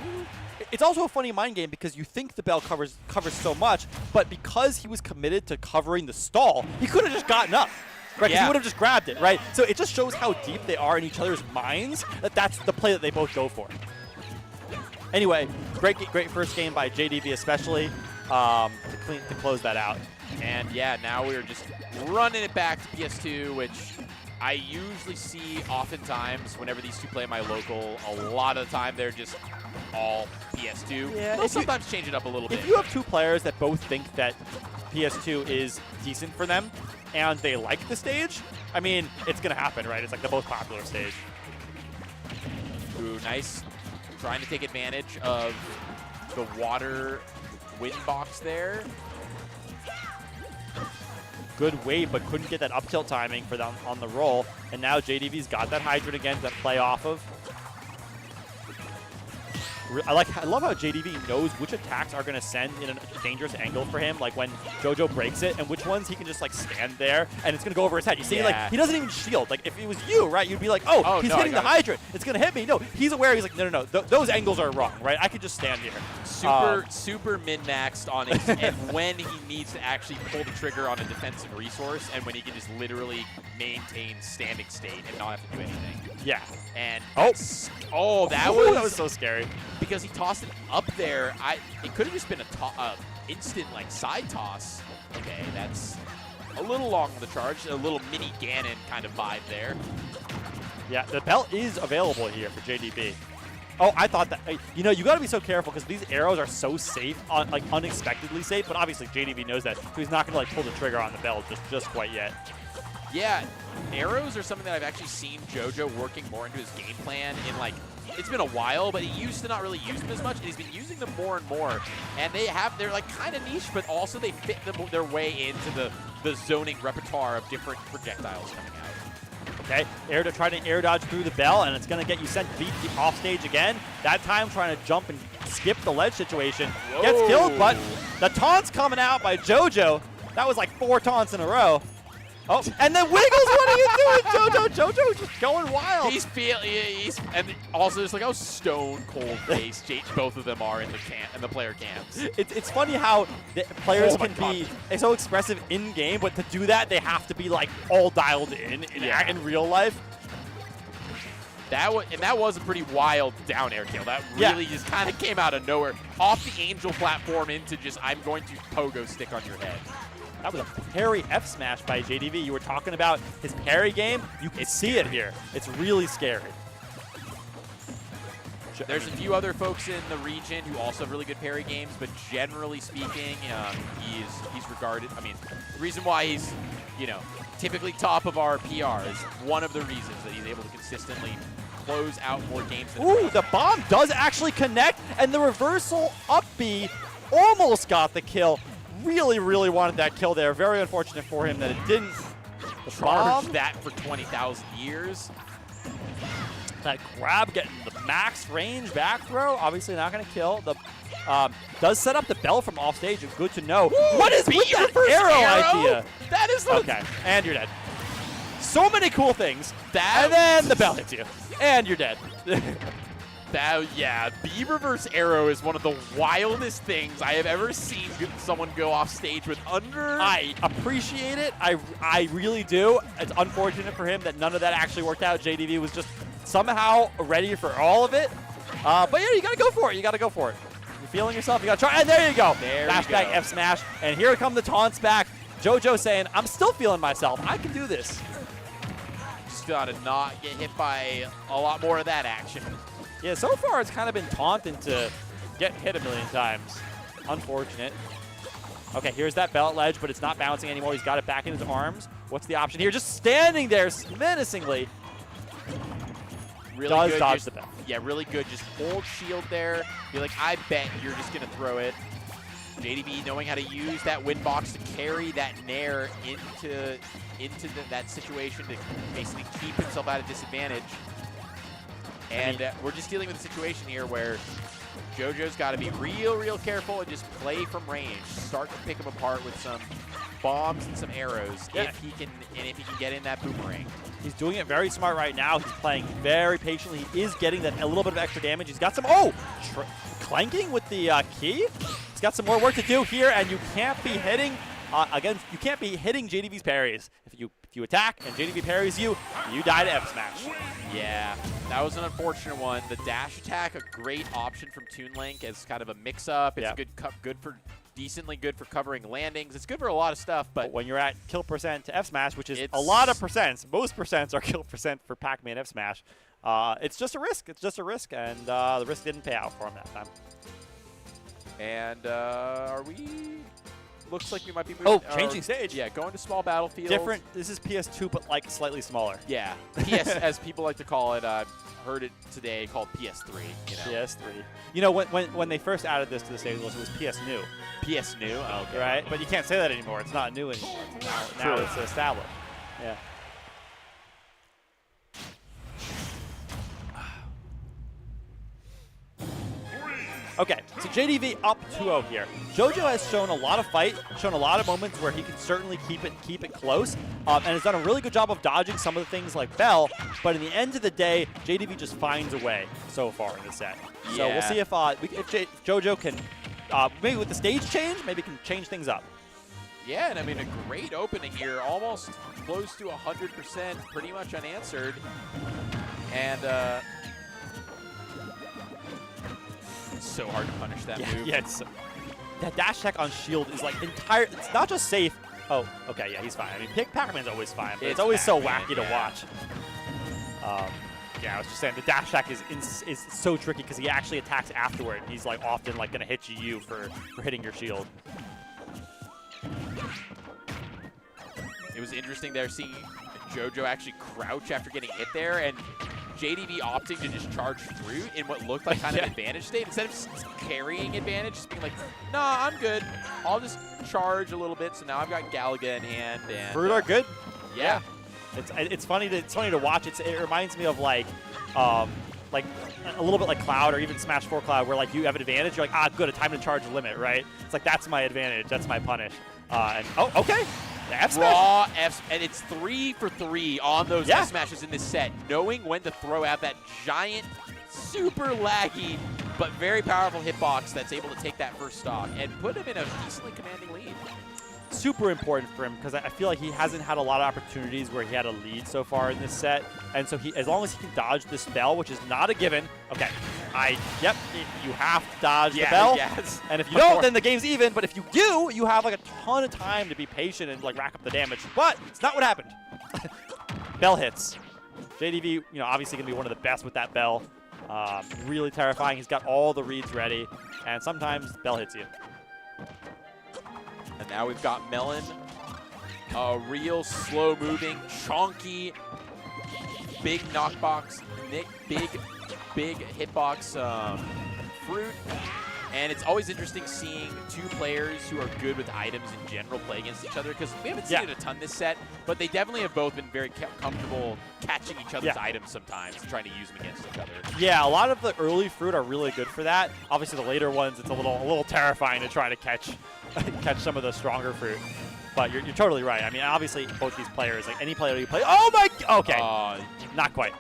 Speaker 8: It's also a funny mind game because you think the bell covers so much, but because he was committed to covering the stall, he could have just gotten up. Right, 'cause he would have just grabbed it, right? So it just shows how deep they are in each other's minds, that's the play that they both go for. Anyway, great first game by JDV especially to close that out.
Speaker 7: And yeah, now we're just running it back to PS2, which I usually see oftentimes whenever these two play my local. A lot of the time they're just all PS2.
Speaker 8: Yeah,
Speaker 7: They'll sometimes change it up a little bit.
Speaker 8: If you have two players that both think that PS2 is decent for them and they like the stage, I mean, it's going to happen, right? It's like the most popular stage.
Speaker 7: Ooh, nice. Trying to take advantage of the water wind box there.
Speaker 8: Good wave, but couldn't get that up tilt timing for them on the roll. And now JDV's got that hydrant again to play off of. I love how JDV knows which attacks are going to send in a dangerous angle for him, like when JoJo breaks it, and which ones he can just like stand there and it's going to go over his head. You see, like he doesn't even shield. Like if it was you, right, you'd be like, oh he's hitting the hydrant. It's going to hit me. No, he's aware. He's like, no. Those angles are wrong, right? I could just stand here.
Speaker 7: Super min-maxed on it, and when he needs to actually pull the trigger on a defensive resource, and when he can just literally maintain standing state and not have to do anything.
Speaker 8: Yeah.
Speaker 7: And
Speaker 8: that was so scary.
Speaker 7: Because he tossed it up there, it could have just been a instant like side toss. Okay, that's a little long on the charge, a little mini Ganon kind of vibe there.
Speaker 8: Yeah, the belt is available here for JDV. Oh, I thought that, you got to be so careful because these arrows are so safe, like unexpectedly safe, but obviously JDV knows that, so he's not going to like pull the trigger on the belt just quite yet.
Speaker 7: Yeah, arrows are something that I've actually seen JoJo working more into his game plan in like, it's been a while, but he used to not really use them as much, and he's been using them more and more. And they're like kind of niche, but also they fit their way into the zoning repertoire of different projectiles coming out.
Speaker 8: Okay, trying to air dodge through the bell, and it's going to get you sent beat off stage again. That time trying to jump and skip the ledge situation. Gets killed, but the taunts coming out by JoJo. That was like 4 taunts in a row. Oh, and then Wiggles, what are you doing, JoJo? JoJo just going wild.
Speaker 7: And also just like how stone cold faced both of them are in the player cams.
Speaker 8: It's funny how the players
Speaker 7: Oh my
Speaker 8: can be so expressive in game, but to do that they have to be like all dialed in real life.
Speaker 7: That was a pretty wild down air kill. That really just kind of came out of nowhere, off the Angel platform into just I'm going to pogo stick on your head.
Speaker 8: That was a parry F smash by JDV. You were talking about his parry game. You can see it here. It's really scary.
Speaker 7: There's a few other folks in the region who also have really good parry games, but generally speaking, he's regarded. I mean, the reason why he's, typically top of our PR is one of the reasons that he's able to consistently close out more games than
Speaker 8: Ooh, the bomb does actually connect, and the reversal up B almost got the kill. Really, really wanted that kill there. Very unfortunate for him that it didn't. The
Speaker 7: charge
Speaker 8: bomb,
Speaker 7: that for 20,000 years.
Speaker 8: that grab getting the max range back throw. Obviously not going to kill. The does set up the bell from off stage. Good to know. What is with that arrow idea?
Speaker 7: That is
Speaker 8: okay, and you're dead. So many cool things. And then the bell hits you, and you're dead.
Speaker 7: B reverse arrow is one of the wildest things I have ever seen someone go off stage with under.
Speaker 8: I appreciate it. I really do. It's unfortunate for him that none of that actually worked out. JDV was just somehow ready for all of it. But yeah, you got to go for it. You got to go for it. You're feeling yourself. You got to try. And there you go. Flashback F smash. And here come the taunts back. JoJo saying, I'm still feeling myself. I can do this.
Speaker 7: Just got to not get hit by a lot more of that action.
Speaker 8: Yeah, so far it's kind of been taunting to get hit a million times. Unfortunate. Okay, here's that belt ledge, but it's not bouncing anymore. He's got it back in his arms. What's the option here? Just standing there menacingly.
Speaker 7: Really
Speaker 8: does
Speaker 7: good,
Speaker 8: dodge the belt.
Speaker 7: Yeah, really good. Just hold shield there. Be like, I bet you're just going to throw it. JDV knowing how to use that win box to carry that nair into that situation to basically keep himself at a disadvantage. And we're just dealing with a situation here where JoJo's got to be real careful and just play from range. Start to pick him apart with some bombs and some arrows if he can get in that boomerang.
Speaker 8: He's doing it very smart right now. He's playing very patiently. He is getting that a little bit of extra damage. He's got some clanking with the key. He's got some more work to do here, and you can't be hitting you can't be hitting JDV's parries. If you attack and JDV parries you, you die to F smash.
Speaker 7: Yeah, that was an unfortunate one. The dash attack, a great option from Toon Link as kind of a mix-up. It's decently good for covering landings. It's good for a lot of stuff, but
Speaker 8: when you're at kill percent to F smash, which is a lot of percents, most percents are kill percent for Pac-Man F smash. It's just a risk. It's just a risk, and the risk didn't pay out for him that time.
Speaker 7: And are we? Looks like we might be moving.
Speaker 8: Changing stage.
Speaker 7: Yeah, going to small battlefields.
Speaker 8: Different. This is PS2, but like slightly smaller.
Speaker 7: Yeah, PS as people like to call it. I've heard it today called PS3.
Speaker 8: PS3. You know, when they first added this to the stage list, it was PS New.
Speaker 7: PS New. Oh, okay.
Speaker 8: Right, but you can't say that anymore. It's not new anymore. Now it's established. Yeah. Okay, so JDV up 2-0 here. JoJo has shown a lot of fight, shown a lot of moments where he can certainly keep it close, and has done a really good job of dodging some of the things like Bell, but in the end of the day, JDV just finds a way so far in the set.
Speaker 7: Yeah.
Speaker 8: So we'll see if JoJo can, maybe with the stage change, maybe can change things up.
Speaker 7: Yeah, and I mean, a great opening here, almost close to 100%, pretty much unanswered. And, so hard to punish that move.
Speaker 8: Yeah, that dash attack on shield is like it's not just safe. Oh, okay, yeah, he's fine. I mean, Pac-Man's always fine, but it's always so wacky to watch. Yeah, I was just saying, the dash attack is so tricky because he actually attacks afterward, and he's like often like going to hit you for hitting your shield.
Speaker 7: It was interesting there seeing JoJo actually crouch after getting hit there, and JDV opting to just charge through in what looked like kind of advantage state. Instead of just carrying advantage, just being like, nah, I'm good. I'll just charge a little bit. So now I've got Galaga in hand. And
Speaker 8: Fruit are good.
Speaker 7: Yeah.
Speaker 8: It's funny to watch. It reminds me of like like a little bit like Cloud or even Smash 4 Cloud, where like you have an advantage. You're like, ah, good, a time to charge limit, right? It's like that's my advantage. That's my punish. And oh, okay. F smash.
Speaker 7: Raw F, and it's 3 for 3 on those F smashes in this set. Knowing when to throw out that giant, super laggy, but very powerful hitbox that's able to take that first stock and put him in a decently commanding lead.
Speaker 8: Super important for him because I feel like he hasn't had a lot of opportunities where he had a lead so far in this set, and so as long as he can dodge the spell, which is not a given. Okay, you have to dodge the bell, and if you don't, then the game's even. But if you do, you have like a ton of time to be patient and like rack up the damage. But it's not what happened. Bell hits. JDV, obviously gonna be one of the best with that bell. Really terrifying. He's got all the reads ready, and sometimes bell hits you.
Speaker 7: And now we've got Melon, a real slow-moving, chonky, big knockbox, big hitbox fruit. And it's always interesting seeing two players who are good with items in general play against each other, because we haven't seen it a ton this set, but they definitely have both been very comfortable catching each other's items sometimes and trying to use them against each other.
Speaker 8: Yeah, a lot of the early fruit are really good for that. Obviously, the later ones, it's a little terrifying to try to catch some of the stronger fruit. But you're totally right. I mean, obviously, both these players, like any player you play, oh my, okay, not quite.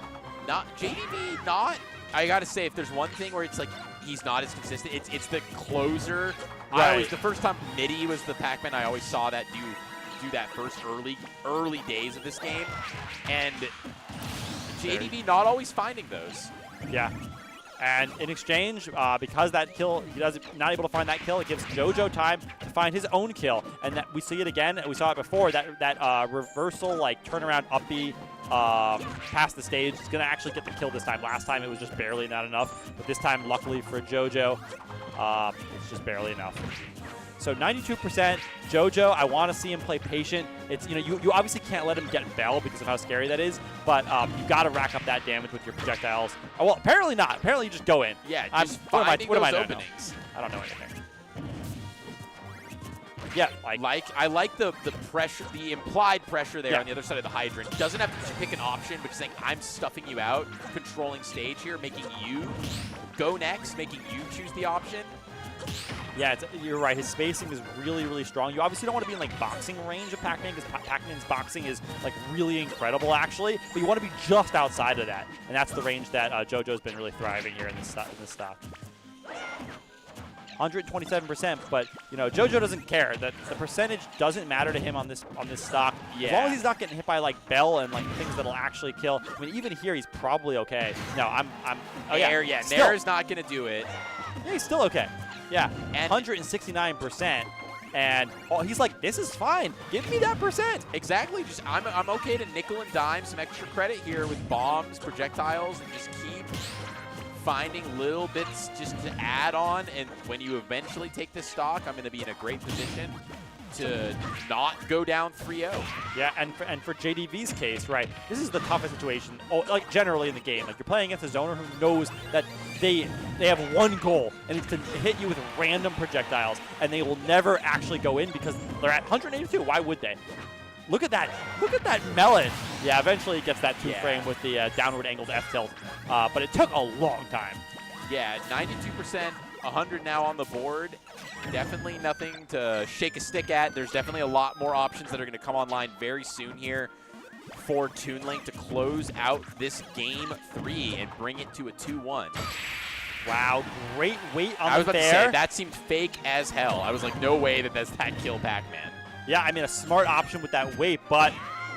Speaker 7: Not JDV, not. I gotta say, if there's one thing where it's like he's not as consistent, it's the closer.
Speaker 8: Right.
Speaker 7: The first time Midi was the Pac-Man, I always saw that do that first early days of this game, and JDV not always finding those.
Speaker 8: Yeah. And in exchange, because that kill, not able to find that kill, it gives JoJo time to find his own kill. And that we see it again. We saw it before. That reversal, like turnaround up B past the stage is going to actually get the kill this time. Last time it was just barely not enough. But this time, luckily for JoJo, it's just barely enough. So 92% JoJo. I want to see him play patient. It's you obviously can't let him get Bell because of how scary that is, but you got to rack up that damage with your projectiles. Oh, well, apparently not. Apparently you just go in.
Speaker 7: Yeah, just finding those openings.
Speaker 8: I don't know anything. Yeah,
Speaker 7: I like the pressure, the implied pressure there on the other side of the hydrant. Doesn't have to pick an option, but saying I'm stuffing you out, controlling stage here, making you go next, making you choose the option.
Speaker 8: Yeah, you're right. His spacing is really, really strong. You obviously don't want to be in like boxing range of Pac-Man because Pac-Man's boxing is like really incredible, actually. But you want to be just outside of that, and that's the range that JoJo's been really thriving here in this stock. 127%, but JoJo doesn't care. The percentage doesn't matter to him on this stock.
Speaker 7: Yeah.
Speaker 8: As long as he's not getting hit by like Bell and like things that'll actually kill. I mean, even here he's probably okay. No,
Speaker 7: Nair is not gonna do it.
Speaker 8: Yeah, he's still okay. Yeah, and 169%, and he's like, this is fine. Give me that percent.
Speaker 7: Exactly. Just I'm okay to nickel and dime some extra credit here with bombs, projectiles, and just keep finding little bits just to add on. And when you eventually take this stock, I'm going to be in a great position to not go down 3-0.
Speaker 8: Yeah, and for JDV's case, right, this is the toughest situation, like generally in the game. Like you're playing against a zoner who knows that they have one goal, and it's to hit you with random projectiles, and they will never actually go in because they're at 182. Why would they? Look at that. Look at that melon. Yeah, eventually he gets that two-frame with the downward angled F-tilt, but it took a long time.
Speaker 7: Yeah, 92%, 100 now on the board. Definitely nothing to shake a stick at. There's definitely a lot more options that are going to come online very soon here for Toon Link to close out this game 3 and bring it to a 2-1.
Speaker 8: Wow, great weight on the fair.
Speaker 7: I was about to say, that seemed fake as hell. I was like, no way that's that kill Pac-Man.
Speaker 8: Yeah, I mean, a smart option with that weight, but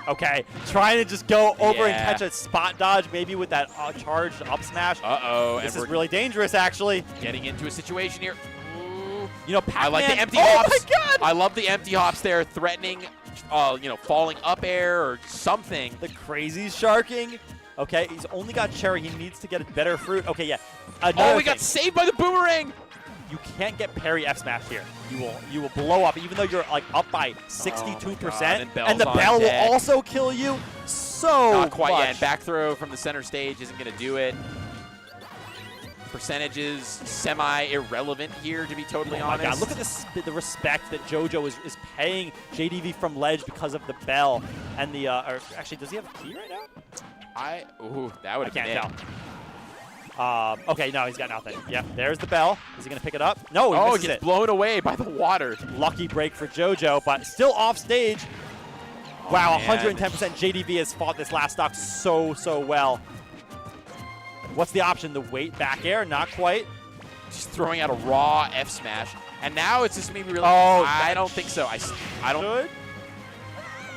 Speaker 8: okay, trying to just go over and catch a spot dodge, maybe with that charged up smash.
Speaker 7: Uh-oh.
Speaker 8: This is really dangerous, actually.
Speaker 7: Getting into a situation here.
Speaker 8: Pac-Man.
Speaker 7: I like the empty hops.
Speaker 8: Oh, my God.
Speaker 7: I love the empty hops there, threatening, falling up air or something.
Speaker 8: The crazy sharking. Okay, he's only got Cherry. He needs to get a better fruit. Okay, yeah.
Speaker 7: We got saved by the boomerang.
Speaker 8: You can't get parry F smash here. You will blow up, even though you're like up by 62%, and the bell will also kill you. So
Speaker 7: not quite
Speaker 8: much.
Speaker 7: yet. Back throw from the center stage isn't going to do it. Percentages semi-irrelevant here, to be totally honest.
Speaker 8: Oh my God, look at the respect that JoJo is paying JDV from ledge because of the bell and the. Or actually, does he have a key right now?
Speaker 7: That would have been it.
Speaker 8: Tell. Okay, no, he's got nothing. Yep, there's the bell. Is he going to pick it up? No, he
Speaker 7: Oh,
Speaker 8: misses
Speaker 7: gets
Speaker 8: it.
Speaker 7: blown away by the water.
Speaker 8: Lucky break for JoJo, but still off stage. Wow,
Speaker 7: man.
Speaker 8: 110%. JDV has fought this last stock so well. What's the option? The wait back air? Not quite.
Speaker 7: Just throwing out a raw F smash. And now it's just maybe really.
Speaker 8: Oh,
Speaker 7: I don't think so. I don't.
Speaker 8: Should?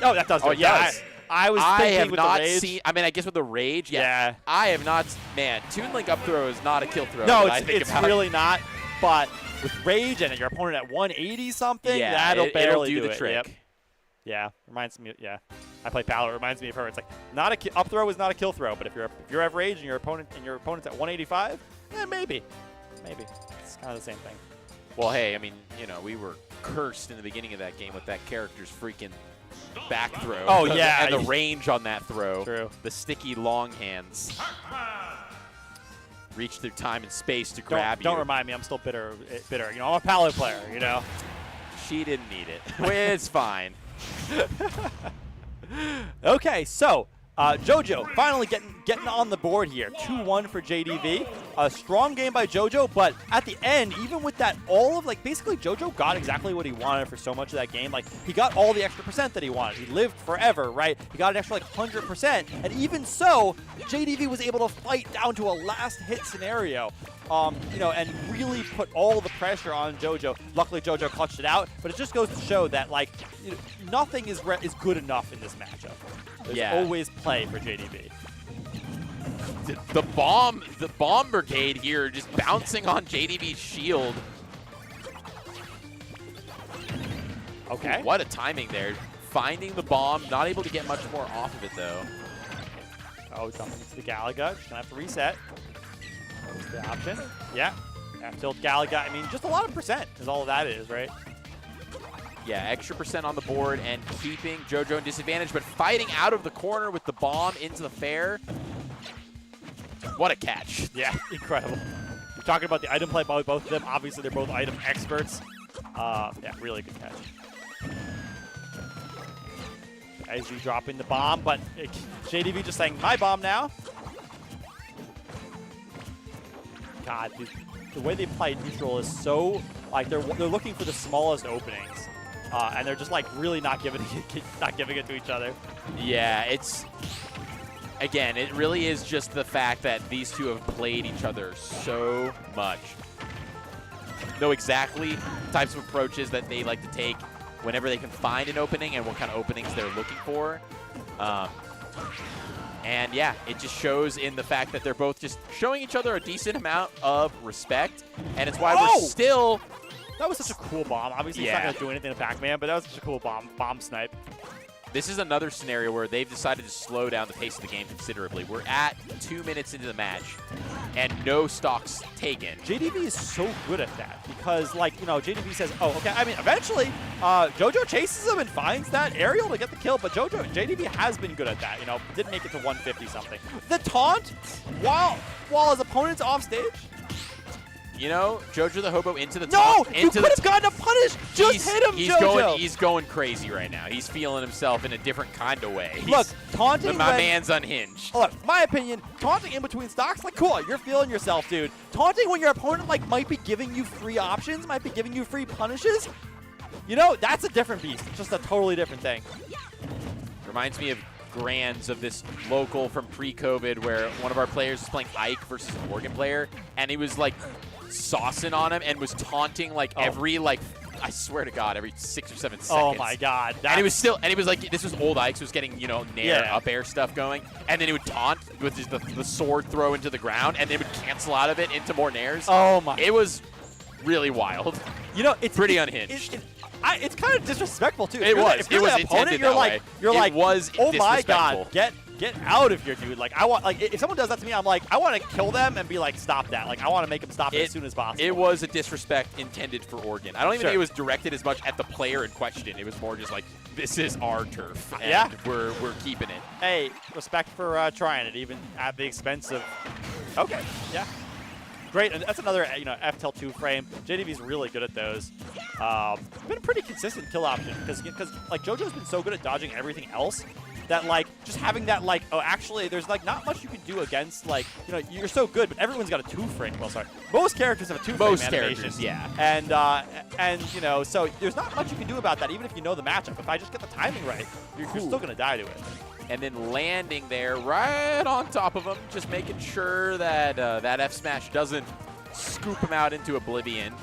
Speaker 8: Oh, that does.
Speaker 7: Oh,
Speaker 8: do it. Yeah,
Speaker 7: yes.
Speaker 8: I was
Speaker 7: I
Speaker 8: thinking
Speaker 7: have
Speaker 8: with
Speaker 7: not
Speaker 8: the rage.
Speaker 7: seen. I mean, I guess with the rage,
Speaker 8: Yeah.
Speaker 7: I have not. Man, Toon Link up throw is not a kill throw.
Speaker 8: No,
Speaker 7: that I think
Speaker 8: it's
Speaker 7: about.
Speaker 8: really not. But with rage and your opponent at 180 something,
Speaker 7: Yeah,
Speaker 8: that'll barely
Speaker 7: it'll do the
Speaker 8: it.
Speaker 7: trick.
Speaker 8: Yep. Yeah, reminds me. Yeah, I play Palo. It reminds me of her. It's like not a up throw is not a kill throw, but if you're at rage and your opponent's at 185, maybe it's kind of the same thing.
Speaker 7: Well, hey, I mean, you know, we were cursed in the beginning of that game with that character's freaking back throw.
Speaker 8: Oh, yeah.
Speaker 7: And the range on that throw.
Speaker 8: True.
Speaker 7: The sticky long hands. Reach through time and space to grab you.
Speaker 8: Don't remind me. I'm still bitter. You know, I'm a Palo player. You know.
Speaker 7: She didn't need it. It's fine.
Speaker 8: Okay, so JoJo finally getting on the board here. 2-1 for JDV. A strong game by JoJo, but at the end, even with that, basically JoJo got exactly what he wanted for so much of that game. Like, he got all the extra percent that he wanted. He lived forever, right? He got an extra, 100%. And even so, JDV was able to fight down to a last hit scenario. You know, and really put all the pressure on JoJo. Luckily, JoJo clutched it out, but it just goes to show that, you know, nothing is good enough in this matchup. There's always play for JDV.
Speaker 7: The bomb brigade here just bouncing on JDV's shield.
Speaker 8: Okay.
Speaker 7: Ooh, what a timing there. Finding the bomb, not able to get much more off of it though.
Speaker 8: Oh, jumping into the Galaga. Just gonna have to reset. That's the option. Yeah. Tilt Galaga. I mean, just a lot of percent is all that is, right?
Speaker 7: Yeah, extra percent on the board and keeping JoJo in disadvantage, but fighting out of the corner with the bomb into the fair. What a catch.
Speaker 8: Yeah, incredible. We're talking about the item play by both of them. Obviously, they're both item experts. Yeah, really good catch. As you drop in the bomb, but JDV just saying, my bomb now. God, dude, the way they play neutral is so, they're looking for the smallest openings. And they're just really not giving it to each other.
Speaker 7: Yeah, again, it really is just the fact that these two have played each other so much. Know exactly the types of approaches that they like to take whenever they can find an opening and what kind of openings they're looking for. And yeah, it just shows in the fact that they're both just showing each other a decent amount of respect. And it's why we're still...
Speaker 8: That was such a cool bomb. Obviously, it's not going to do anything to Pac-Man, but that was such a cool bomb snipe.
Speaker 7: This is another scenario where they've decided to slow down the pace of the game considerably. We're at 2 minutes into the match, and no stocks taken.
Speaker 8: JDV is so good at that because, JDV says, oh, okay, I mean, eventually, JoJo chases him and finds that aerial to get the kill, but JDV has been good at that, didn't make it to 150-something. The taunt while his opponent's off stage?
Speaker 7: JoJo the Hobo into the top.
Speaker 8: No! You could have gotten a punish! Just hit him, JoJo!
Speaker 7: He's going crazy right now. He's feeling himself in a different kind of way.
Speaker 8: Look, taunting
Speaker 7: my man's unhinged.
Speaker 8: Look, my opinion, taunting in between stocks, cool, you're feeling yourself, dude. Taunting when your opponent, might be giving you free options, might be giving you free punishes, that's a different beast. It's just a totally different thing.
Speaker 7: Reminds me of Grands of this local from pre-COVID where one of our players was playing Ike versus an Oregon player, and he was, saucing on him and was taunting every I swear to God, every 6 or 7 seconds.
Speaker 8: Oh my God!
Speaker 7: And he was this was old Ike, so he was getting nair up air stuff going, and then he would taunt with the sword throw into the ground, and then would cancel out of it into more nairs.
Speaker 8: Oh my!
Speaker 7: It was really wild.
Speaker 8: It's
Speaker 7: pretty unhinged.
Speaker 8: It's kind of disrespectful too.
Speaker 7: It was.
Speaker 8: If you're the opponent, you're like, oh my God, get out of here, dude. If someone does that to me, I'm like, I want to kill them and be like, stop that. I want to make them stop it as soon as possible.
Speaker 7: It was a disrespect intended for Oregon. I don't even think it was directed as much at the player in question. It was more just this is our turf. And we're keeping it.
Speaker 8: Hey, respect for trying it, even at the expense of. Okay, yeah. Great, and that's another FTL 2 frame. JDV's really good at those. Been a pretty consistent kill option because JoJo's been so good at dodging everything else that like just having that like, oh, actually there's like not much you can do against like, you know, you're so good, but everyone's got a 2-frame. Well, sorry, most characters have a 2-frame
Speaker 7: Most
Speaker 8: animation.
Speaker 7: characters, yeah.
Speaker 8: And you know, so there's not much you can do about that, even if you know the matchup. If I just get the timing right, you're still gonna die to it.
Speaker 7: And then landing there right on top of him, just making sure that that F smash doesn't scoop him out into oblivion.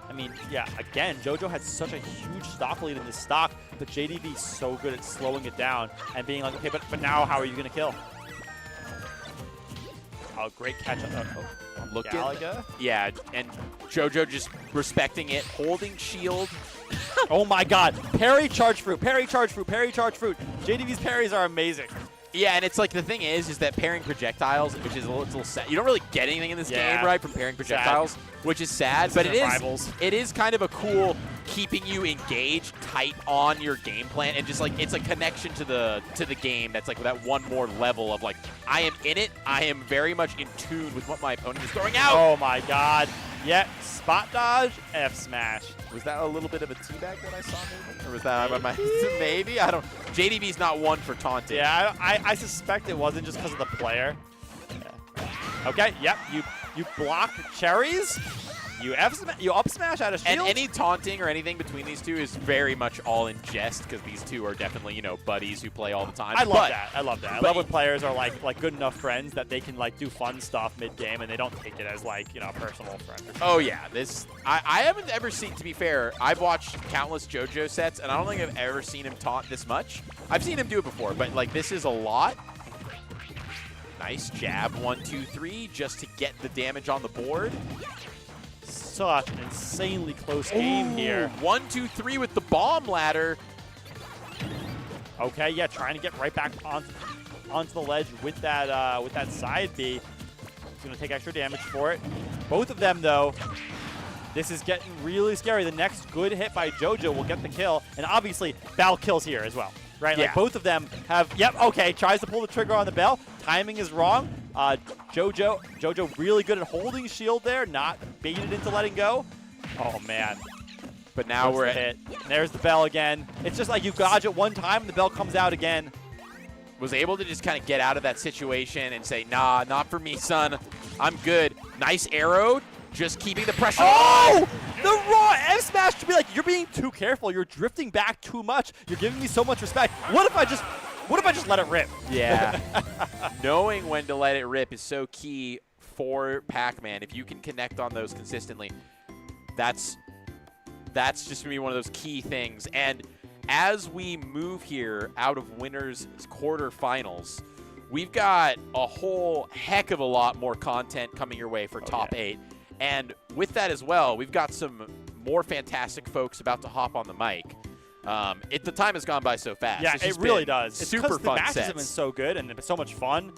Speaker 8: I mean, yeah, again, JoJo had such a huge stock lead in this stock, but JDV is so good at slowing it down and being like, okay, but now how are you going to kill? Oh, great catch on
Speaker 7: Looking.
Speaker 8: Galaga.
Speaker 7: Yeah, and JoJo just respecting it, holding shield.
Speaker 8: Oh my god, parry charge fruit, parry charge fruit, parry charge fruit. JDV's parries are amazing.
Speaker 7: Yeah, and it's like the thing is that pairing projectiles, which is a little sad. You don't really get anything in this game, right, from pairing projectiles, which is sad. But it is kind of a cool keeping you engaged, tight on your game plan, and just like it's a connection to the game. That's like that one more level of like I am in it. I am very much in tune with what my opponent is throwing out.
Speaker 8: Oh my god. Yeah, spot dodge, F smash.
Speaker 7: Was that a little bit of a teabag that I saw, maybe? Or was that maybe? I don't. JDV's not one for taunting.
Speaker 8: Yeah, I suspect it wasn't just because of the player. Yeah. Okay, yep, you block cherries, you up smash out of shield.
Speaker 7: And any taunting or anything between these two is very much all in jest because these two are definitely, you know, buddies who play all the time.
Speaker 8: I love that. I love that. I love when players are like good enough friends that they can like do fun stuff mid game and they don't take it as like, you know, a personal friend. Or
Speaker 7: oh yeah, I haven't ever seen. To be fair, I've watched countless JoJo sets, and I don't think I've ever seen him taunt this much. I've seen him do it before, but like this is a lot. Nice jab, 1, 2, 3, just to get the damage on the board.
Speaker 8: Such an insanely close game here.
Speaker 7: 1, 2, 3 with the bomb ladder.
Speaker 8: Okay, yeah, trying to get right back onto the ledge with that side B. He's gonna take extra damage for it. Both of them though, this is getting really scary. The next good hit by JoJo will get the kill, and obviously Bell kills here as well, right?
Speaker 7: Yeah.
Speaker 8: Like both of them have. Yep. Okay, tries to pull the trigger on the Bell. Timing is wrong. JoJo really good at holding shield there, not baited into letting go. Oh man.
Speaker 7: But now we're at
Speaker 8: hit. There's the Bell again. It's just like you dodge it one time and the Bell comes out again.
Speaker 7: Was able to just kind of get out of that situation and say, nah, not for me, son. I'm good. Nice arrow, just keeping the pressure on.
Speaker 8: The raw F smash to be like, you're being too careful. You're drifting back too much. You're giving me so much respect. What if I just let it rip?
Speaker 7: Yeah. Knowing when to let it rip is so key for Pac-Man. If you can connect on those consistently, that's just going to be one of those key things. And as we move here out of winners quarterfinals, we've got a whole heck of a lot more content coming your way for top 8. And with that as well, we've got some more fantastic folks about to hop on the mic. The time has gone by so fast.
Speaker 8: Yeah, it really does. It's
Speaker 7: super fun
Speaker 8: the matches
Speaker 7: sets.
Speaker 8: have been so good and it's so much fun.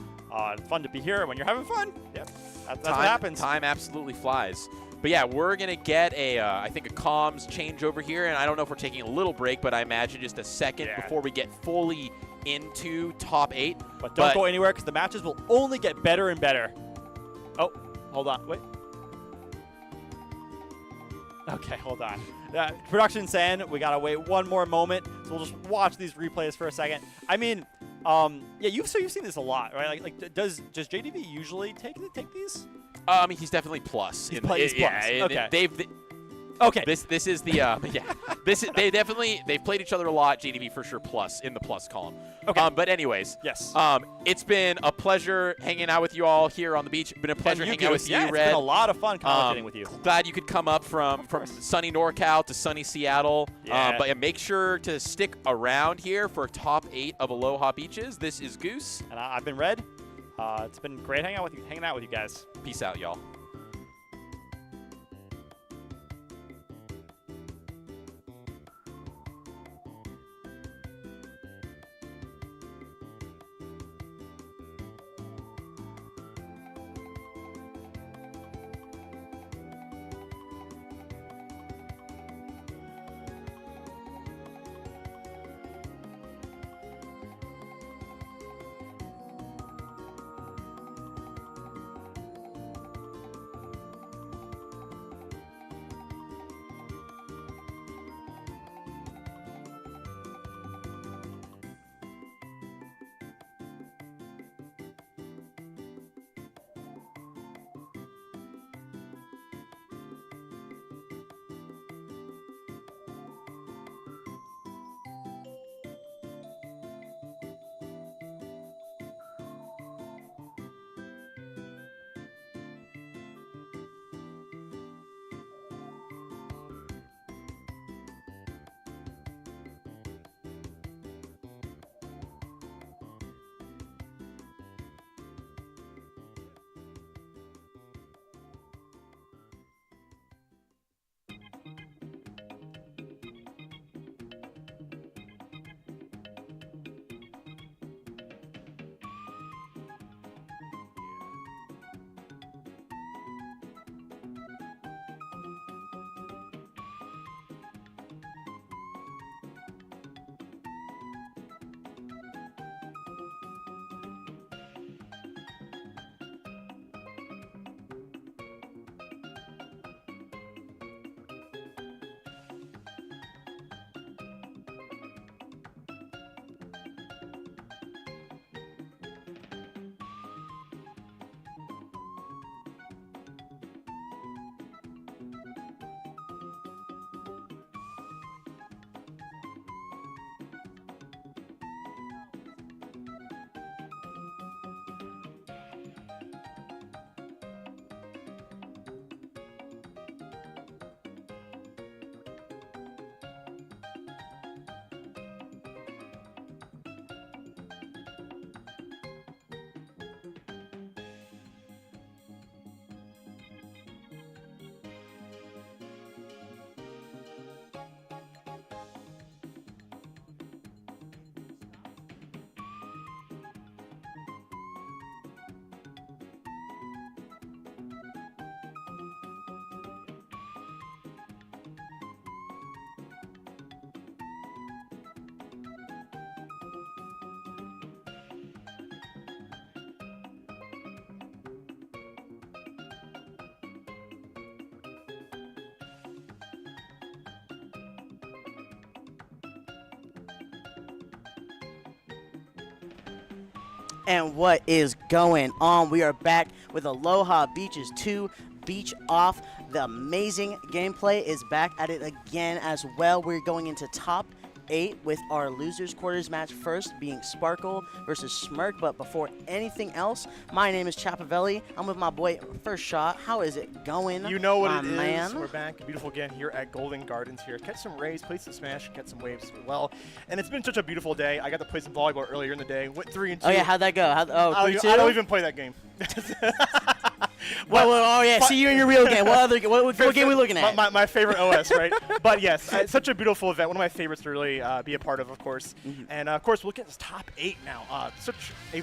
Speaker 8: Fun to be here when you're having fun. Yep, that's what happens.
Speaker 7: Time absolutely flies. But yeah, we're going to get I think a comms change over here, and I don't know if we're taking a little break, but I imagine just a second before we get fully into top 8.
Speaker 8: But don't go anywhere because the matches will only get better and better. Oh, hold on. Wait. Okay, hold on. Production saying we got to wait one more moment, so we'll just watch these replays for a second. I mean, yeah, you've seen this a lot, right? Like does JDV usually take these?
Speaker 7: I mean, he's definitely plus.
Speaker 8: He's plus.
Speaker 7: Yeah,
Speaker 8: okay.
Speaker 7: Okay. This is the yeah. They've played each other a lot. JDV for sure plus in the plus column.
Speaker 8: Okay.
Speaker 7: But anyways,
Speaker 8: yes.
Speaker 7: It's been a pleasure hanging out with you all here on the beach. Been a pleasure hanging out with you, Red.
Speaker 8: It's been a lot of fun commentating with you.
Speaker 7: Glad you could come up from sunny NorCal to sunny Seattle.
Speaker 8: Yeah.
Speaker 7: But make sure to stick around here for top 8 of Aloha Beaches. This is Goose,
Speaker 8: and I've been Red. It's been great hanging out with you guys.
Speaker 7: Peace out, y'all.
Speaker 9: And what is going on? We are back with Aloha Beaches 2, Beach Off. The amazing gameplay is back at it again as well. We're going into top 8 with our losers quarters match first being Sparkle versus Smirk. But before anything else, my name is Chapavelli. I'm with my boy First Shot. How is it going?
Speaker 10: You know what
Speaker 9: my
Speaker 10: it is.
Speaker 9: man?
Speaker 10: We're back, beautiful again here at Golden Gardens here. Catch some rays, play some Smash, catch some waves as well. And it's been such a beautiful day. I got to play some volleyball earlier in the day. Went 3 and 2.
Speaker 9: Oh yeah, how'd that go?
Speaker 10: I
Speaker 9: 3-2?
Speaker 10: don't even play that game.
Speaker 9: Oh yeah, see you in your real game. What game are we looking at?
Speaker 10: My favorite OS, right? But yes, it's such a beautiful event. One of my favorites to really be a part of course. And of course, we'll look at this top 8 now. Such a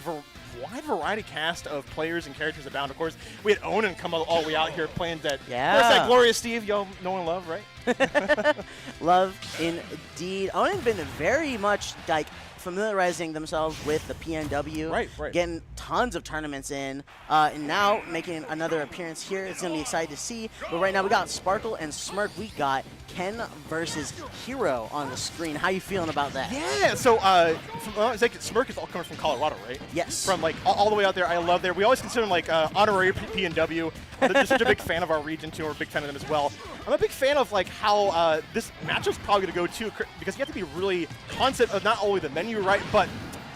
Speaker 10: wide variety cast of players and characters abound. Of course, we had Onin come all the way out here playing that.
Speaker 9: Yeah.
Speaker 10: Where's that glorious Steve y'all know and love, right?
Speaker 9: Love indeed. Onin's been very much like familiarizing themselves with the PNW,
Speaker 10: right.
Speaker 9: Getting tons of tournaments in, and now making another appearance here. It's going to be exciting to see. But right now we got Sparkle and Smirk. We got Ken versus Hero on the screen. How you feeling about that?
Speaker 10: Yeah, so it's like Smirk is all coming from Colorado, right?
Speaker 9: Yes.
Speaker 10: From like all the way out there. I love there. We always consider him like honorary PNW. They're just such a big fan of our region too. We're a big fan of them as well. I'm a big fan of like how this matchup's probably gonna go too, because you have to be really conscious of not only the menu, right, but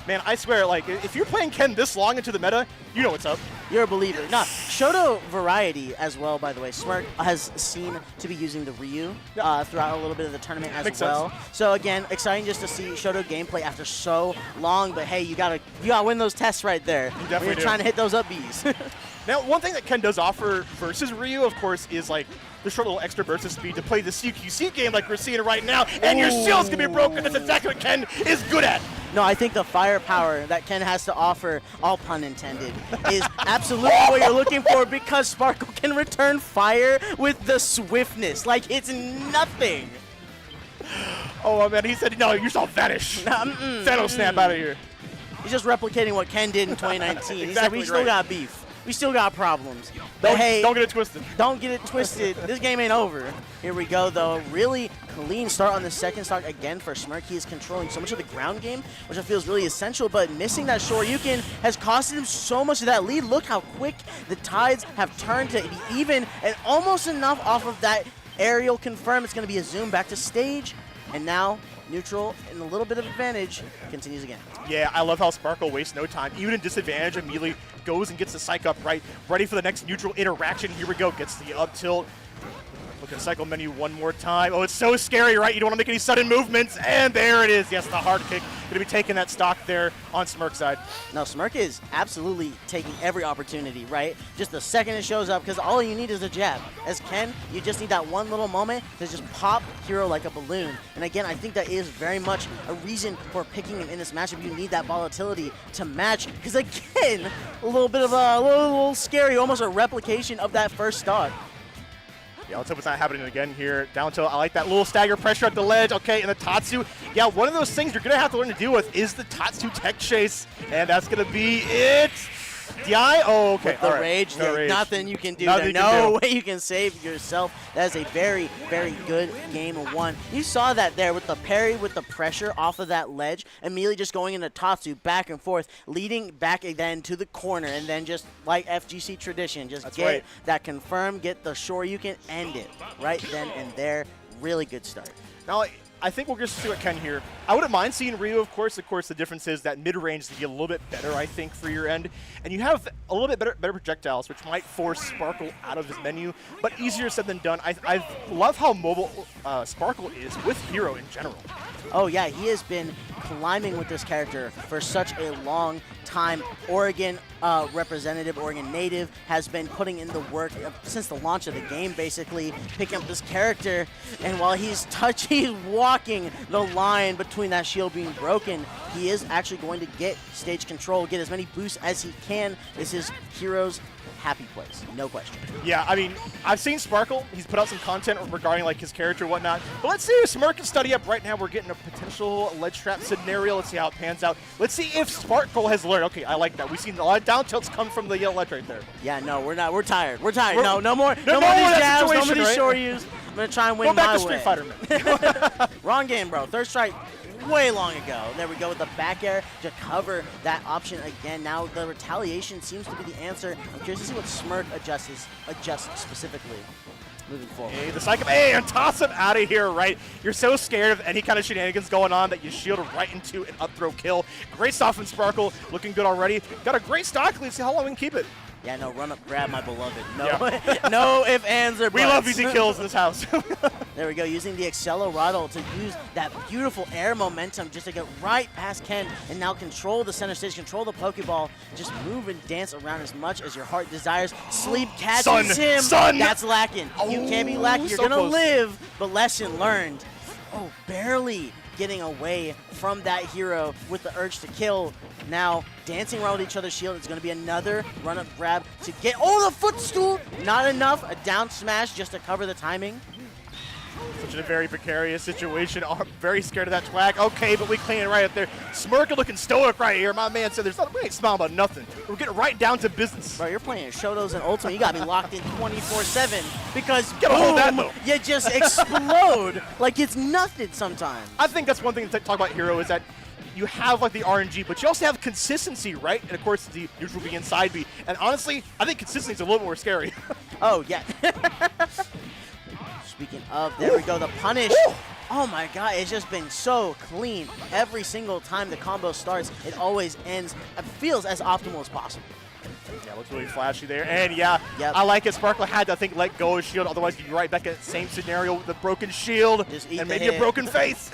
Speaker 10: man, I swear, like if you're playing Ken this long into the meta, you know what's up.
Speaker 9: You're a believer. Nah, Shoto variety as well, by the way. Smirk has seen to be using the Ryu throughout a little bit of the tournament as
Speaker 10: Makes
Speaker 9: well.
Speaker 10: sense.
Speaker 9: So again, exciting just to see Shoto gameplay after so long. But hey, you gotta win those tests right there.
Speaker 10: You definitely
Speaker 9: When you're
Speaker 10: do.
Speaker 9: trying to hit those up Bs.
Speaker 10: Now, one thing that Ken does offer versus Ryu, of course, is like the short little extra burst of speed to play the CQC game like we're seeing right now, and your shield's gonna be broken. That's exactly what Ken is good at.
Speaker 9: No, I think the firepower that Ken has to offer, all pun intended, is absolutely what you're looking for, because Sparkle can return fire with the swiftness. Like, it's nothing.
Speaker 10: Oh, man, he said, no, you shall vanish. Thanos snap out of here.
Speaker 9: He's just replicating what Ken did in 2019. He said, we still
Speaker 10: right.
Speaker 9: got beef. We still got problems. But hey,
Speaker 10: Don't get it twisted.
Speaker 9: don't get it twisted. This game ain't over. Here we go, though. Really clean start on the second stock again for Smirk. He is controlling so much of the ground game, which I feel is really essential, but missing that Shoryuken has costed him so much of that lead. Look how quick the tides have turned to be even, and almost enough off of that aerial confirm. It's going to be a zoom back to stage, and now neutral and a little bit of advantage continues again.
Speaker 10: Yeah, I love how Sparkle wastes no time. Even in disadvantage, immediately goes and gets the psych up right, ready for the next neutral interaction. Here we go, gets the up tilt. Look at the cycle menu one more time. Oh, it's so scary, right? You don't want to make any sudden movements, and there it is. Yes, the hard kick. Going to be taking that stock there on Smirk's side.
Speaker 9: No, Smirk is absolutely taking every opportunity, right? Just the second it shows up, because all you need is a jab. As Ken, you just need that one little moment to just pop Hero like a balloon. And again, I think that is very much a reason for picking him in this matchup. You need that volatility to match, because again, a little bit of a little scary, almost a replication of that first stock.
Speaker 10: Yeah, let's hope it's not happening again here. Down tilt, I like that little stagger pressure at the ledge. Okay, and the Tatsu. Yeah, one of those things you're going to have to learn to deal with is the Tatsu tech chase. And that's going to be it. DI? Oh, okay.
Speaker 9: With the
Speaker 10: all right.
Speaker 9: rage,
Speaker 10: No
Speaker 9: there's
Speaker 10: rage.
Speaker 9: nothing you can do
Speaker 10: Nothing
Speaker 9: there.
Speaker 10: you can
Speaker 9: No
Speaker 10: do.
Speaker 9: way you can save yourself. That is a very, very good game of one. You saw that there with the parry, with the pressure off of that ledge, immediately just going into Tatsu, back and forth, leading back then to the corner, and then just like FGC tradition, just
Speaker 10: That's
Speaker 9: get
Speaker 10: right.
Speaker 9: that confirm, get the Shoryuken, end it right then and there. Really good start.
Speaker 10: Now, I think we'll just see what Ken here. I wouldn't mind seeing Ryu, of course. Of course, the difference is that mid-range is to get a little bit better, I think, for your end. And you have a little bit better projectiles, which might force Sparkle out of his menu, but easier said than done. I love how mobile Sparkle is with Hero in general.
Speaker 9: Oh yeah, he has been climbing with this character for such a long time. Oregon representative, Oregon native, has been putting in the work since the launch of the game, basically, picking up this character. And while he's walking the line between that shield being broken, he is actually going to get stage control, get as many boosts as he can. This is Hero's happy place, no question.
Speaker 10: Yeah, I mean, I've seen Sparkle. He's put out some content regarding like his character and whatnot. But let's see if Smirk can study up right now. We're getting a potential ledge trap scenario. Let's see how it pans out. Let's see if Sparkle has learned. Okay, I like that. We've seen a lot of down tilts come from the ledge right there.
Speaker 9: Yeah, no, we're not. We're tired. We're tired.
Speaker 10: We're-
Speaker 9: No more.
Speaker 10: No
Speaker 9: No
Speaker 10: more
Speaker 9: more
Speaker 10: of
Speaker 9: these
Speaker 10: that
Speaker 9: jabs. No more
Speaker 10: situation,
Speaker 9: these
Speaker 10: right?
Speaker 9: short use. I'm gonna try and win
Speaker 10: Go back
Speaker 9: my
Speaker 10: to Street
Speaker 9: way.
Speaker 10: Fighter, man.
Speaker 9: Wrong game, bro. Third strike. way long ago. There we go with the back air to cover that option again. Now the retaliation seems to be the answer. I'm curious to see what Smirk adjusts specifically moving forward.
Speaker 10: Hey, the psycho, hey, and toss him out of here, right? You're so scared of any kind of shenanigans going on that you shield right into an up throw kill. Great stuff from Sparkle, looking good already. Got a great stock lead, see how long we can keep it.
Speaker 9: Yeah, no, run up, grab my beloved. No,
Speaker 10: Yeah.
Speaker 9: no ifs, ands, or buts.
Speaker 10: We love easy kills in this house.
Speaker 9: There we go, using the Accelerado to use that beautiful air momentum just to get right past Ken and now control the center stage, control the Pokeball, just move and dance around as much as your heart desires. Sleep catches him.
Speaker 10: Son.
Speaker 9: That's lacking. You can't be lacking. You're
Speaker 10: so
Speaker 9: gonna
Speaker 10: close.
Speaker 9: live, but lesson learned. Oh, barely getting away from that hero with the urge to kill. Now, dancing around with each other's shield. It's going to be another run-up grab to get... Oh, the footstool! Not enough. A down smash just to cover the timing.
Speaker 10: Such a very precarious situation. Oh, I'm very scared of that twag. Okay, but we clean it right up there. Smirk looking stoic right here. My man said we ain't smiling about nothing. We're getting right down to business.
Speaker 9: Bro, you're playing Shotos and Ultimate. You got me locked in 24/7 because
Speaker 10: Gotta hold that though.
Speaker 9: you just explode like it's nothing sometimes.
Speaker 10: I think that's one thing to talk about Hero is that you have like the RNG, but you also have consistency, right? And of course, the neutral B and side B. And honestly, I think consistency is a little more scary.
Speaker 9: Oh, yeah. Speaking of, there we go, the punish. Oh my god, it's just been so clean. Every single time the combo starts, it always ends. It feels as optimal as possible.
Speaker 10: Yeah, looks really flashy there. And yeah,
Speaker 9: Yep.
Speaker 10: I like it. Sparkle had to, I think, let go of shield. Otherwise, you'd be right back at the same scenario with the broken shield
Speaker 9: Just eat
Speaker 10: and
Speaker 9: the
Speaker 10: maybe
Speaker 9: hit.
Speaker 10: a broken face.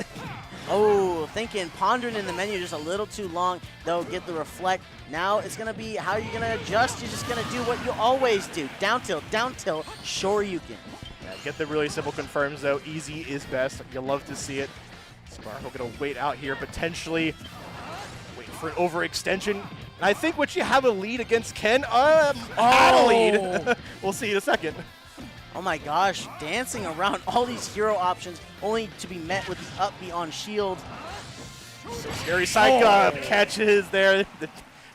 Speaker 9: Oh, pondering in the menu just a little too long. They'll get the reflect. Now it's going to be how you're going to adjust. You're just going to do what you always do. Down tilt, sure you can.
Speaker 10: Yeah, get the really simple confirms, though. Easy is best. You'll love to see it. Sparkle going to wait out here, potentially wait for an overextension. And I think once you have a lead against Ken, had a lead. We'll see in a second.
Speaker 9: Oh my gosh, dancing around all these hero options only to be met with the up B on shield.
Speaker 10: So scary side up catches there.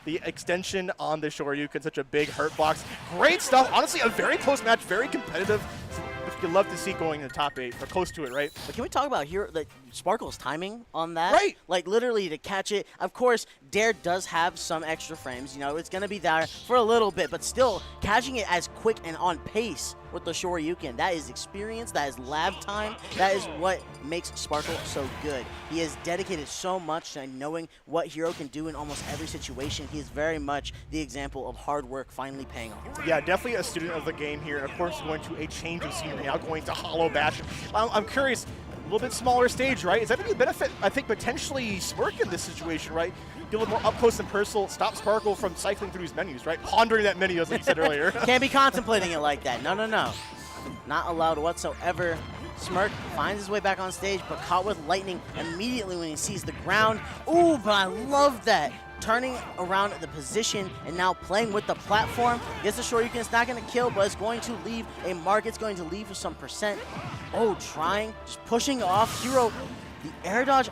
Speaker 10: The extension on the Shoryuken, such a big hurt box. Great stuff. Honestly, a very close match, very competitive. Which you love to see going in the top 8 or close to it, right?
Speaker 9: But can we talk about here like Sparkle's timing on that?
Speaker 10: Right.
Speaker 9: Like literally to catch it. Of course, Dare does have some extra frames. You know, it's gonna be there for a little bit, but still catching it as quick and on pace with the Shoryuken. That is experience. That is lab time. That is what makes Sparkle so good. He has dedicated so much to knowing what hero can do in almost every situation. He is very much the example of hard work finally paying off.
Speaker 10: Yeah, definitely a student of the game here. And of course, going to a change of scenery, now going to Hollow Bash. I'm curious, a little bit smaller stage, right? Is that going to benefit, I think, potentially Smirk in this situation, right? Get a little more up close and personal, stop Sparkle from cycling through his menus, right? Pondering that menu, as you said earlier.
Speaker 9: Can't be contemplating it like that. No, no, no. Not allowed whatsoever. Smirk finds his way back on stage, but caught with lightning immediately when he sees the ground. Ooh, but I love that. Turning around the position and now playing with the platform. Gets the Shoryuken. It's not going to kill, but it's going to leave a mark. It's going to leave some percent. Oh, trying, just pushing off Hero. The air dodge.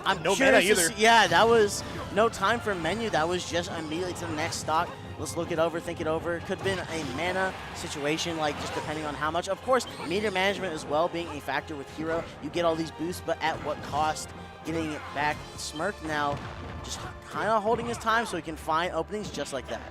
Speaker 9: I'm
Speaker 10: no
Speaker 9: curious
Speaker 10: mana
Speaker 9: to
Speaker 10: either.
Speaker 9: see- yeah, that was no time for menu. That was just immediately to the next stock. Let's look it over, think it over. Could have been a mana situation, like just depending on how much. Of course, meter management as well being a factor with Hero. You get all these boosts, but at what cost? Getting it back. Smirk now just kind of holding his time so he can find openings just like that.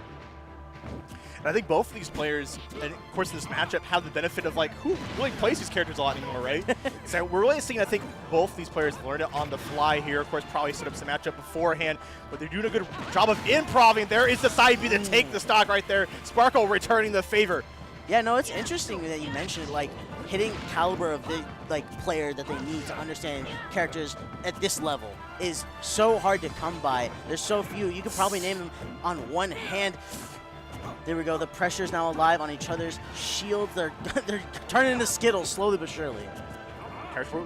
Speaker 10: And I think both of these players, and of course in this matchup, have the benefit of like, who really plays these characters a lot anymore, right? So we're really seeing, I think, both these players learn it on the fly here. Of course, probably set up some matchup beforehand, but they're doing a good job of improving. There is the side B to take the stock right there. Sparkle returning the favor.
Speaker 9: Yeah, no, it's interesting that you mentioned like hitting caliber of the player that they need to understand characters at this level is so hard to come by. There's so few. You could probably name them on one hand. There we go. The pressure's now alive on each other's shields. They're turning into Skittles slowly but surely.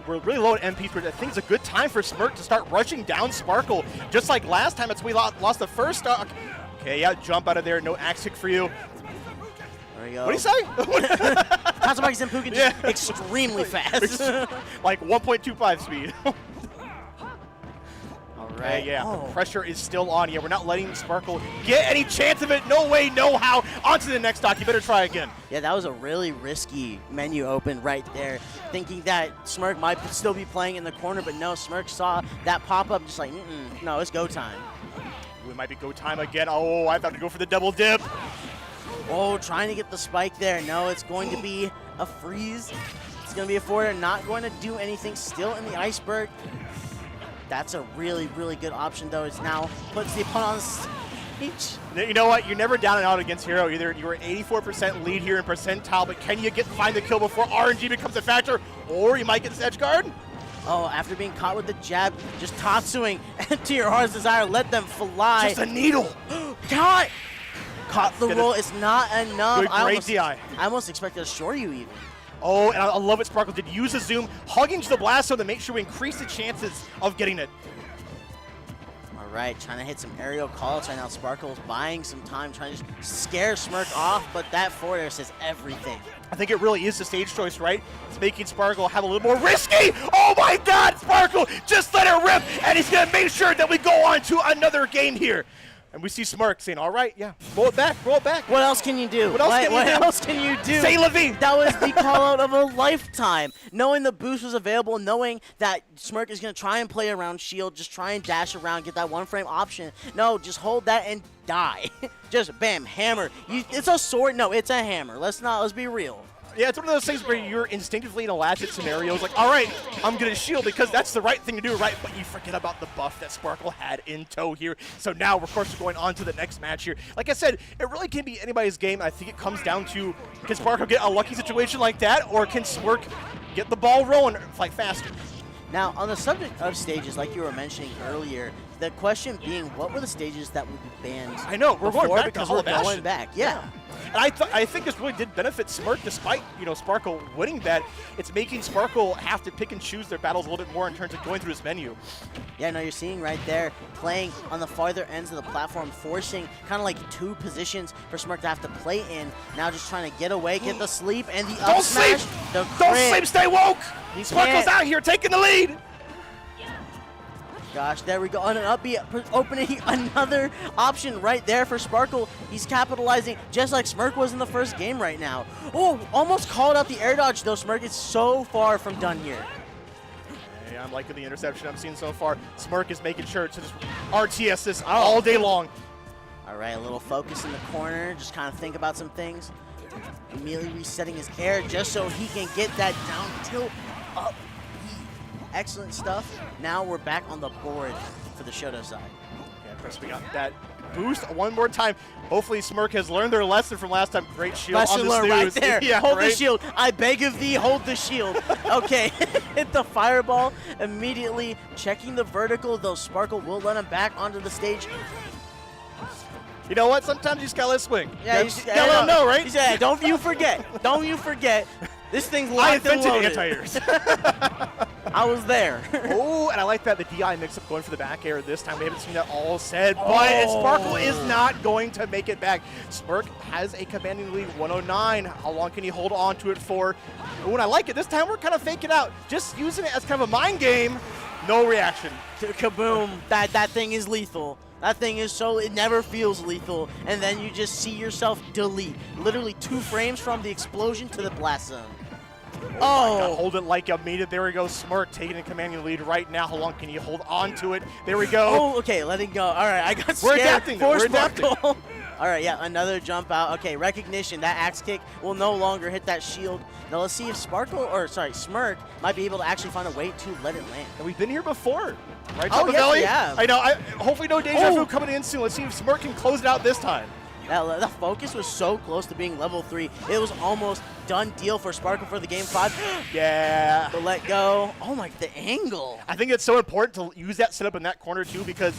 Speaker 10: We're really low at MPs, but I think it's a good time for Smirk to start rushing down Sparkle. Just like last time, we lost the first stock. Okay, yeah, jump out of there. No axe kick for you.
Speaker 9: There we go.
Speaker 10: What do you say?
Speaker 9: Tatsumaki Senpuku just extremely fast.
Speaker 10: Like 1.25 speed.
Speaker 9: All right.
Speaker 10: Yeah,
Speaker 9: Oh.
Speaker 10: pressure is still on here. We're not letting Sparkle get any chance of it. No way, no how. On to the next stock. You better try again.
Speaker 9: Yeah, that was a really risky menu open right there, thinking that Smirk might still be playing in the corner, but no, Smirk saw that pop-up just like, no, it's go time.
Speaker 10: It might be go time again. Oh, I thought to go for the double dip.
Speaker 9: Oh, trying to get the spike there. No, it's going to be a freeze. It's going to be a forwarder, not going to do anything. Still in the iceberg. That's a really, really good option, though. It's now puts the opponent on the stage.
Speaker 10: You know what? You're never down and out against Hero. Either you were 84% lead here in percentile, but can you find the kill before RNG becomes a factor, or you might get this edge guard?
Speaker 9: Oh, after being caught with the jab, just Tatsuing to your heart's desire, let them fly.
Speaker 10: Just a needle.
Speaker 9: God! Caught the roll. It's not enough.
Speaker 10: Good, great DI.
Speaker 9: I almost expected a short you even.
Speaker 10: Oh, and I love it. Sparkle did use a zoom, hugging to the blast zone to make sure we increase the chances of getting it.
Speaker 9: All right, trying to hit some aerial calls right now. Sparkle's buying some time, trying to just scare Smirk off, but that forward air says everything.
Speaker 10: I think it really is the stage choice, right? It's making Sparkle have a little more risky. Oh my God, Sparkle, just let it rip, and he's gonna make sure that we go on to another game here. And we see Smirk saying, all right, yeah, roll it back, roll it back.
Speaker 9: What else can you do?
Speaker 10: What else can you do? Say Levine.
Speaker 9: That was the call out of a lifetime. Knowing the boost was available, knowing that Smirk is going to try and play around shield, just try and dash around, get that one frame option. No, just hold that and die. Just bam, hammer. It's a sword. No, it's a hammer. Let's be real.
Speaker 10: Yeah, it's one of those things where you're instinctively in a latchet scenario. It's like, all right, I'm going to shield because that's the right thing to do, right? But you forget about the buff that Sparkle had in tow here. So now, of course, we're going on to the next match here. Like I said, it really can be anybody's game. I think it comes down to, can Sparkle get a lucky situation like that, or can Smirk get the ball rolling like faster?
Speaker 9: Now, on the subject of stages, like you were mentioning earlier, the question being, what were the stages that would be banned?
Speaker 10: I know, we're going back
Speaker 9: because
Speaker 10: to
Speaker 9: we're
Speaker 10: Aloha.
Speaker 9: going back. Yeah.
Speaker 10: And I think this really did benefit Smirk, despite Sparkle winning that. It's making Sparkle have to pick and choose their battles a little bit more in terms of going through his menu.
Speaker 9: Yeah, no, you're seeing right there, playing on the farther ends of the platform, forcing kind of like two positions for Smirk to have to play in. Now just trying to get away, get the sleep, and the up smash.
Speaker 10: Don't sleep, stay woke! Sparkle's out here taking the lead!
Speaker 9: Gosh, there we go. On an up B, opening another option right there for Sparkle. He's capitalizing just like Smirk was in the first game right now. Oh, almost called out the air dodge though. Smirk is so far from done here.
Speaker 10: Hey, I'm liking the interception I'm seeing so far. Smirk is making sure to just RTS this all day long.
Speaker 9: All right, a little focus in the corner. Just kind of think about some things. Immediately resetting his air just so he can get that down tilt up. Excellent stuff. Now we're back on the board for the Shoto side.
Speaker 10: Yeah, Chris, we got that boost one more time. Hopefully Smirk has learned their lesson from last time. Great shield
Speaker 9: Lesson
Speaker 10: on the
Speaker 9: learned right there.
Speaker 10: Yeah,
Speaker 9: hold
Speaker 10: right?
Speaker 9: the shield. I beg of thee, hold the shield. Okay, hit the fireball. Immediately checking the vertical, though Sparkle will let him back onto the stage.
Speaker 10: You know what? Sometimes you just gotta let it swing.
Speaker 9: Yeah,
Speaker 10: you gotta let him know, right?
Speaker 9: He said, don't you forget. Don't you forget. This thing's
Speaker 10: I
Speaker 9: locked and
Speaker 10: invented
Speaker 9: loaded.
Speaker 10: anti-airs.
Speaker 9: I was there.
Speaker 10: Oh, and I like that the DI mix-up going for the back air this time. We haven't seen that all said, but Sparkle is not going to make it back. Smirk has a commanding lead, 109. How long can he hold on to it for? Oh, and I like it. This time we're kind of faking out, just using it as kind of a mind game. No reaction.
Speaker 9: Kaboom. That thing is lethal. That thing is it never feels lethal. And then you just see yourself delete. Literally 2 frames from the explosion to the blast zone.
Speaker 10: Oh, God, hold it like you mean it. There we go. Smirk taking a commanding lead right now. How long can you hold on to it? There we go.
Speaker 9: Oh, okay, let it go. All right, I got scared.
Speaker 10: We're adapting. We're adapting.
Speaker 9: All right, yeah, another jump out. Okay, recognition. That axe kick will no longer hit that shield. Now let's see if Smirk might be able to actually find a way to let it land.
Speaker 10: And we've been here before, right?
Speaker 9: Oh, yes, we have.
Speaker 10: I know. Hopefully no deja vu coming in soon. Let's see if Smirk can close it out this time.
Speaker 9: The focus was so close to being level 3. It was almost done deal for Sparkle for the game 5.
Speaker 10: Yeah.
Speaker 9: The let go. Oh my, the angle.
Speaker 10: I think it's so important to use that setup in that corner too, because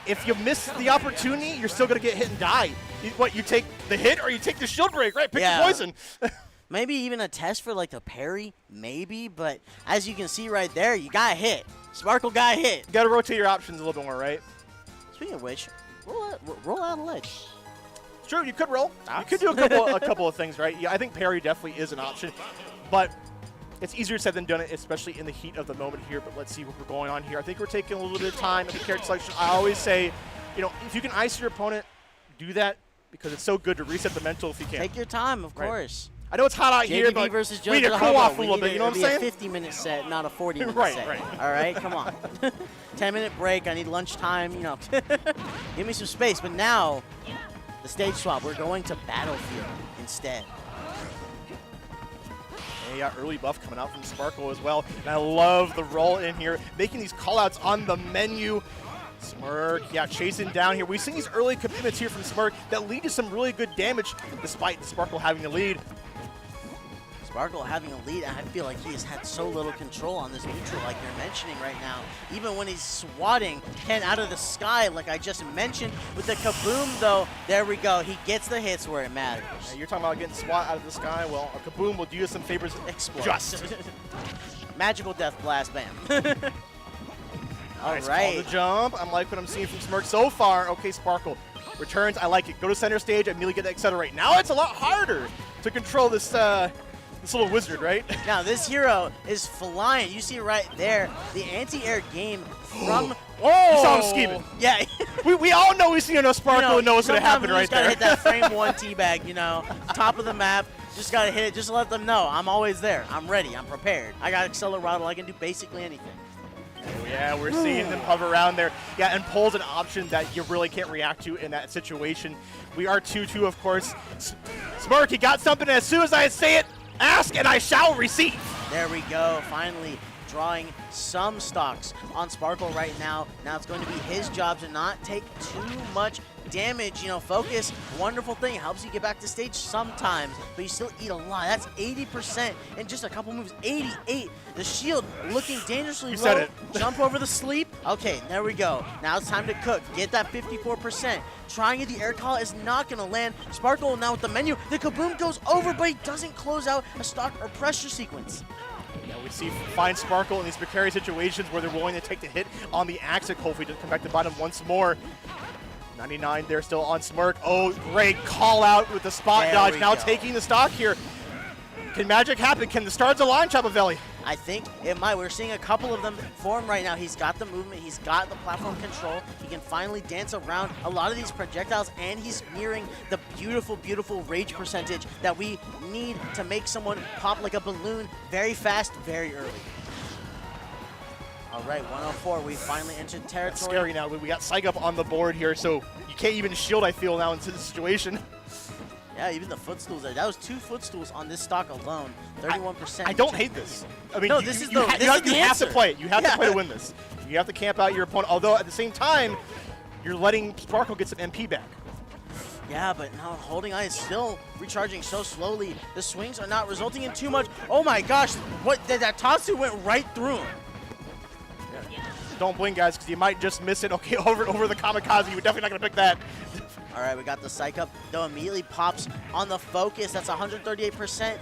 Speaker 10: if you miss the opportunity, you're still going to get hit and die. You take the hit or you take the shield break, right? Pick the poison.
Speaker 9: Maybe even a test for like the parry, maybe, but as you can see right there, you got hit. Sparkle got hit.
Speaker 10: You got to rotate your options a little bit more, right?
Speaker 9: Speaking of which, roll out a ledge.
Speaker 10: True, you could roll. You could do a couple of things, right? Yeah, I think parry definitely is an option, but it's easier said than done, especially in the heat of the moment here. But let's see what we're going on here. I think we're taking a little bit of time at the character selection. I always say, you know, if you can ice your opponent, do that because it's so good to reset the mental if you can.
Speaker 9: Take your time, of
Speaker 10: Right.
Speaker 9: course.
Speaker 10: I know it's hot out here,
Speaker 9: JDV
Speaker 10: but
Speaker 9: versus
Speaker 10: we need to
Speaker 9: JoJo
Speaker 10: cool off a
Speaker 9: We
Speaker 10: little
Speaker 9: need
Speaker 10: bit. You know what I'm
Speaker 9: it'll
Speaker 10: saying?
Speaker 9: be a 50-minute set, not a 40-minute
Speaker 10: Right,
Speaker 9: set.
Speaker 10: right.
Speaker 9: All right, come on. 10-minute break. I need lunchtime. You know, give me some space. But now, the stage swap. We're going to Battlefield instead.
Speaker 10: Yeah, early buff coming out from Sparkle as well. And I love the roll in here, making these callouts on the menu. Smirk, yeah, chasing down here. We've seen these early commitments here from Smirk that lead to some really good damage, despite Sparkle having the lead.
Speaker 9: Sparkle having a lead, I feel like he has had so little control on this neutral, like you're mentioning right now. Even when he's swatting Ken out of the sky, like I just mentioned. With the kaboom, though, there we go. He gets the hits where it matters.
Speaker 10: You're talking about getting swat out of the sky. Well, a kaboom will do you some favors.
Speaker 9: Explode.
Speaker 10: Just.
Speaker 9: Magical death blast, bam. All
Speaker 10: Nice
Speaker 9: right.
Speaker 10: call to jump. I'm like what I'm seeing from Smirk so far. Okay, Sparkle returns. I like it. Go to center stage. I immediately get the accelerate. Now it's a lot harder to control this this little wizard, right?
Speaker 9: Now this hero is flying. You see right there the anti-air game from.
Speaker 10: Oh! You saw him scheming.
Speaker 9: Yeah.
Speaker 10: We all know we've seen enough Sparkle and know what's going to happen right there.
Speaker 9: You just gotta hit that frame one teabag, you know, top of the map. Just gotta hit it. Just to let them know I'm always there. I'm ready. I'm prepared. I got Accelerado. I can do basically anything.
Speaker 10: Yeah, we're seeing them hover around there. Yeah, and pull's an option that you really can't react to in that situation. We are 2-2, of course. Smirk, you got something. As soon as I say it, ask and I shall receive.
Speaker 9: There we go. Finally drawing some stocks on Sparkle right now. Now it's going to be his job to not take too much damage. You know, focus, wonderful thing. Helps you get back to stage sometimes, but you still eat a lot. That's 80% in just a couple moves. 88. The shield looking dangerously low.
Speaker 10: said it.
Speaker 9: Jump over the sleep. Okay, there we go. Now it's time to cook. Get that 54%. Trying the air call is not going to land. Sparkle now with the menu. The kaboom goes over, but he doesn't close out a stock or pressure sequence.
Speaker 10: Yeah, we see fine Sparkle in these precarious situations where they're willing to take the hit on the Axe. Hopefully to come back to bottom once more. 99 there still on Smirk. Oh, great call out with the spot
Speaker 9: There
Speaker 10: dodge.
Speaker 9: we
Speaker 10: Now
Speaker 9: go.
Speaker 10: taking the stock here. Can magic happen? Can the stars align, Chapavelli?
Speaker 9: I think it might. We're seeing a couple of them form right now. He's got the movement. He's got the platform control. He can finally dance around a lot of these projectiles, and he's nearing the beautiful, beautiful rage percentage that we need to make someone pop like a balloon very fast, very early. All right, 104. We finally entered territory.
Speaker 10: That's scary now. We got Psych up on the board here, so you can't even shield, I feel, now into this situation.
Speaker 9: Yeah, even the footstools there. That was 2 footstools on this stock alone. 31%.
Speaker 10: I don't hate this. I mean,
Speaker 9: No,
Speaker 10: you,
Speaker 9: this is
Speaker 10: you,
Speaker 9: the-
Speaker 10: ha-
Speaker 9: this
Speaker 10: you,
Speaker 9: is
Speaker 10: have,
Speaker 9: the
Speaker 10: you have to
Speaker 9: answer.
Speaker 10: play it. You have
Speaker 9: Yeah.
Speaker 10: to play to win this. You have to camp out your opponent, although at the same time, you're letting Sparkle get some MP back.
Speaker 9: Yeah, but now Holding Eye is still recharging so slowly. The swings are not resulting in too much. Oh my gosh, what that Tatsu went right through him.
Speaker 10: Don't blink, guys, because you might just miss it. Okay, over the Kamikaze. You're definitely not going to pick that.
Speaker 9: All right, we got the Psych Up, though immediately pops on the focus. That's 138%.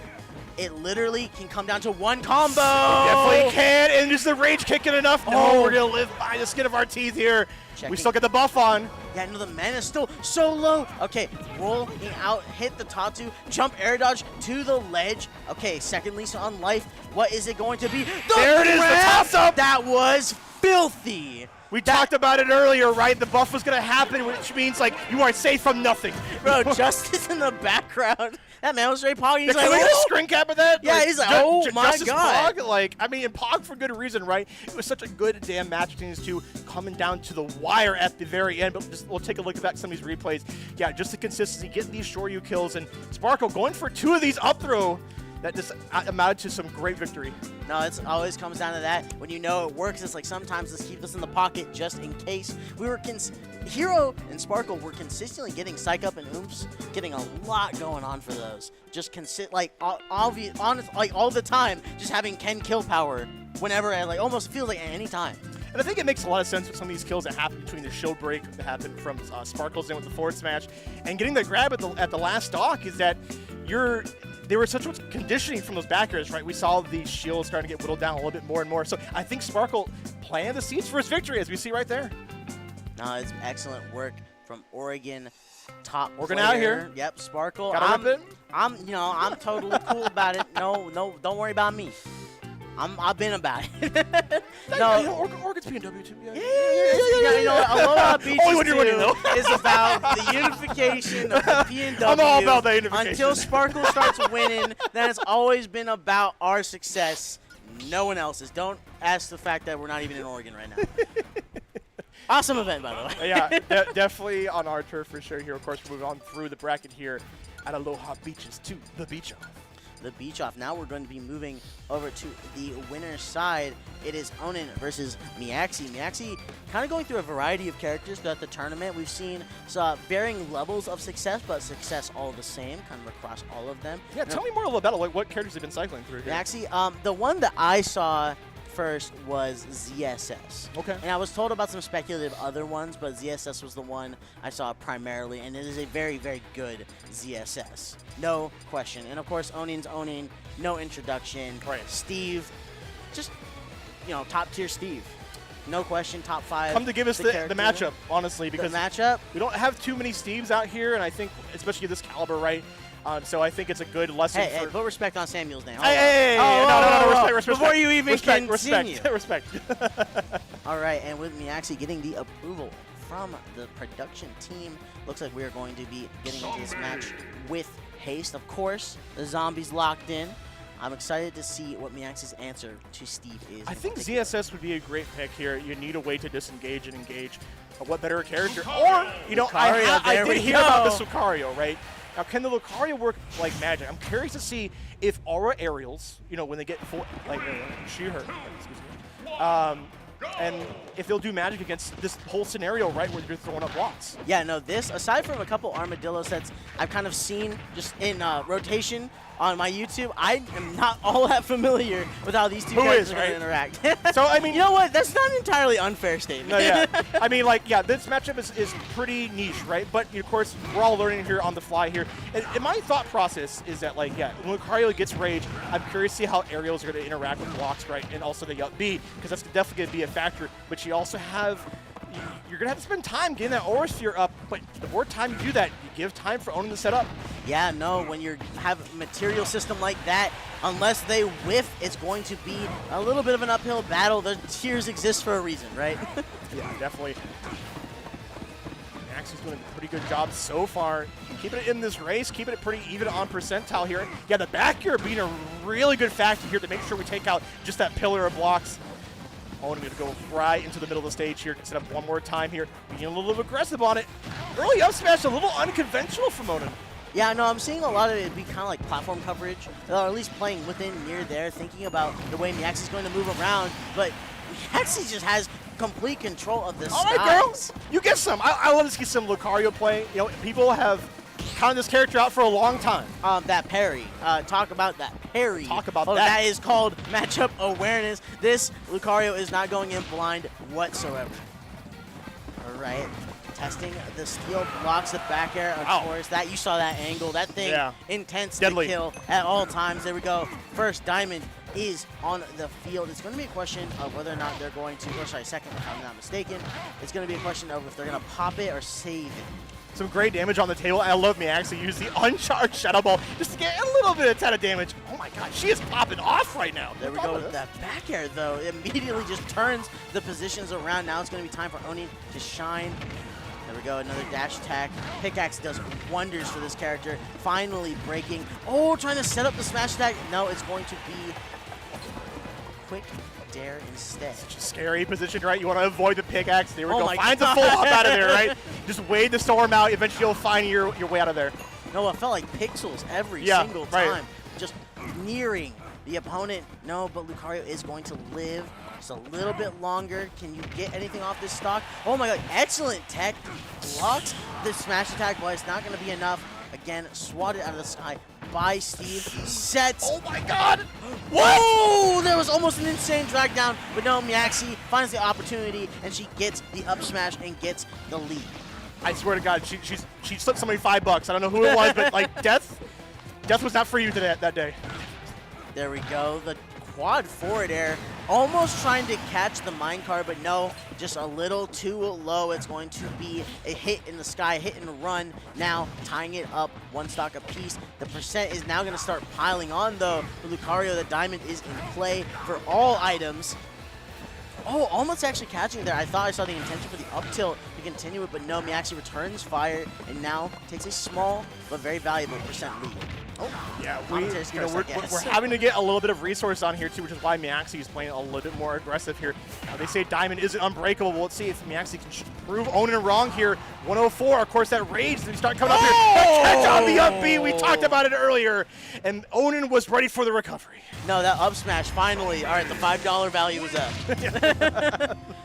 Speaker 9: It literally can come down to one combo.
Speaker 10: Definitely can, and just the rage kicking enough. No,
Speaker 9: Oh.
Speaker 10: we're going to live by the skin of our teeth here.
Speaker 9: Checking.
Speaker 10: We still get the buff on.
Speaker 9: Yeah, no, the mana is still so low. Okay, rolling out, hit the Tatsu, jump air dodge to the ledge. Okay, second Lisa on life. What is it going to be?
Speaker 10: There it is, the
Speaker 9: grab!
Speaker 10: toss-up!
Speaker 9: That was filthy.
Speaker 10: We talked about it earlier, right? The buff was going to happen, which means, like, you are safe from nothing.
Speaker 9: Bro, Justice in the background. That man was straight pogging. He's
Speaker 10: Can
Speaker 9: like,
Speaker 10: we get a
Speaker 9: "Oh!"
Speaker 10: screen cap of that?
Speaker 9: Yeah, he's like, oh my
Speaker 10: Justice
Speaker 9: God.
Speaker 10: Pog? Like, I mean, and Pog for good reason, right? It was such a good damn match between these two, coming down to the wire at the very end. But we'll take a look back at some of these replays. Yeah, just the consistency, getting these Shoryu kills, and Sparkle going for 2 of these up throw that just amounted to some great victory.
Speaker 9: No, it always comes down to that. When you know it works, it's like sometimes let's keep this in the pocket just in case. We were Hero and Sparkle were consistently getting Psych Up and Oomph, getting a lot going on for those. Just like obvious, honest, like all the time, just having Ken kill power whenever, like almost feels like at any time.
Speaker 10: And I think it makes a lot of sense with some of these kills that happen between the shield break that happened from Sparkle's in with the forward smash, and getting the grab at the last stock is that there was such conditioning from those backers, right? We saw the shields starting to get whittled down a little bit more and more. So I think Sparkle planted the seeds for his victory, as we see right there.
Speaker 9: No, it's excellent work from Oregon top
Speaker 10: Working
Speaker 9: player.
Speaker 10: out here.
Speaker 9: Yep, Sparkle.
Speaker 10: Gotta rip it.
Speaker 9: I'm totally cool about it. No, don't worry about me. I've been about it.
Speaker 10: No,
Speaker 9: no.
Speaker 10: Oregon's PNW too. Yeah.
Speaker 9: Yeah, you know what? Aloha Beaches
Speaker 10: Only when you're winning,
Speaker 9: 2
Speaker 10: though.
Speaker 9: is about the unification of the PNW.
Speaker 10: I'm all about that unification.
Speaker 9: Until Sparkle starts winning, then it's always been about our success. No one else's. Don't ask the fact that we're not even in Oregon right now. Awesome event, by the way.
Speaker 10: Yeah, definitely on our turf for sure here. Of course, we're moving on through the bracket here at Aloha Beaches to the beach off.
Speaker 9: The beach off. Now we're going to be moving over to the winner's side. It is Onin versus Miaxi. Miaxi kind of going through a variety of characters throughout the tournament. We've seen varying levels of success, but success all the same, kind of across all of them.
Speaker 10: Yeah, tell me more a little about what characters have been cycling through here.
Speaker 9: Miaxi, the one that I saw first was ZSS.
Speaker 10: Okay.
Speaker 9: And I was told about some speculative other ones, but ZSS was the one I saw primarily, and it is a very, very good ZSS. No question. And of course, Onin's Onin, no introduction.
Speaker 10: Right.
Speaker 9: Steve, just, top tier Steve. No question, top 5.
Speaker 10: Come to give us the matchup, honestly, because
Speaker 9: the matchup?
Speaker 10: we don't have too many Steves out here, and I think, especially this caliber, right? So I think it's a good lesson for...
Speaker 9: Hey, put respect on Samuel's name.
Speaker 10: Hey,
Speaker 9: Oh,
Speaker 10: respect.
Speaker 9: Before you even
Speaker 10: respect,
Speaker 9: continue.
Speaker 10: respect.
Speaker 9: All right, and with Miaxi getting the approval from the production team, looks like we are going to be getting into this match with haste. Of course, the zombies locked in. I'm excited to see what Miaxi's answer to Steve is.
Speaker 10: I think ZSS would be a great pick here. You need a way to disengage and engage. What better character? Or, I did hear about this Lucario, right? Now, can the Lucario work like magic? I'm curious to see if Aura Aerials, when they get full, excuse me, and if they'll do magic against this whole scenario, right, where they're throwing up blocks.
Speaker 9: Yeah, no, this, aside from a couple Armadillo sets I've kind of seen just in rotation on my YouTube, I am not all that familiar with how these two characters are going to interact.
Speaker 10: So, I mean...
Speaker 9: You know what? That's not an entirely unfair statement.
Speaker 10: No, yeah. I mean, this matchup is pretty niche, right? But, of course, we're all learning here on the fly here. And my thought process is that, when Lucario gets Rage, I'm curious to see how aerials are going to interact with blocks, right? And also the B, because that's definitely going to be a factor. But you also have... You're going to have to spend time getting that Aura Sphere up, but the more time you do that, you give time for Onin to set up. Yeah, no, when you have a material system like that, unless they whiff, it's going to be a little bit of an uphill battle. The tiers exist for a reason, right? Yeah, definitely. Max is doing a pretty good job so far. Keeping it in this race, keeping it pretty even on percentile here. Yeah, the back air being a really good factor here to make sure we take out just that pillar of blocks. Onin going to go right into the middle of the stage here. Set up one more time here. Being a little aggressive on it. Early up smash, a little unconventional from Onin.
Speaker 9: Yeah, no, I'm seeing a lot of it be kind of like platform coverage, or at least playing within near there, thinking about the way Miaxi's going to move around, but Miaxi just has complete control of the skies.
Speaker 10: All right, girls, you get some. I want to see some Lucario play. People have counted this character out for a long time.
Speaker 9: That parry. Talk about that parry.
Speaker 10: Talk about that.
Speaker 9: That is called matchup awareness. This Lucario is not going in blind whatsoever. All right. Testing the steel blocks, the back air, of course. That you saw that angle. That thing intense
Speaker 10: Deadly.
Speaker 9: to kill at all times. There we go. First diamond is on the field. It's going to be a question of whether or not they're going to, second if I'm not mistaken. It's going to be a question of if they're going to pop it or save it.
Speaker 10: Some great damage on the table. I love Miaxi use the uncharged Shadow Ball just to get a little bit of tad damage. Oh my god, she is popping off right now.
Speaker 9: There we go with that back air, though. It immediately just turns the positions around. Now it's going to be time for Onin to shine. There we go, another dash attack. Pickaxe does wonders for this character. Finally breaking. Oh, trying to set up the smash attack. No, it's going to be quick dare instead.
Speaker 10: Such a scary position, right? You want to avoid the pickaxe. There we go.
Speaker 9: Finds
Speaker 10: a full hop out of there, right? Just wade the storm out. Eventually, you'll find your way out of there.
Speaker 9: No, it felt like pixels every single time. Just nearing the opponent. No, but Lucario is going to live just a little bit longer. Can you get anything off this stock? Oh my god, excellent tech. Blocks the smash attack, but it's not going to be enough. Again, swatted out of the sky by Steve. Sets.
Speaker 10: Oh my god!
Speaker 9: Whoa! There was almost an insane drag down, but no, Miaxi finds the opportunity, and she gets the up smash and gets the lead.
Speaker 10: I swear to God, she slipped somebody $5. I don't know who it was, but like death was not for you today, that day.
Speaker 9: There we go. The quad forward air, almost trying to catch the minecart, but no, just a little too low. It's going to be a hit in the sky, hit and run. Now tying it up 1 stock apiece. The percent is now going to start piling on though. For Lucario, the diamond is in play for all items. Oh, almost actually catching there. I thought I saw the intention for the up tilt to continue it, but no, Miaxi returns fire and now takes a small but very valuable percent lead. Oh,
Speaker 10: yeah,
Speaker 9: commentary's curse, I
Speaker 10: we're
Speaker 9: guess.
Speaker 10: having to get a little bit of resource on here too, which is why Miaxi is playing a little bit more aggressive here. They say Diamond isn't unbreakable. Well, let's see if Miaxi can prove Onin wrong here. 104, of course, that rage. They start coming up here. Catch on the up B. We talked about it earlier, and Onin was ready for the recovery.
Speaker 9: No, that up smash, finally. All right, the $5 value was up.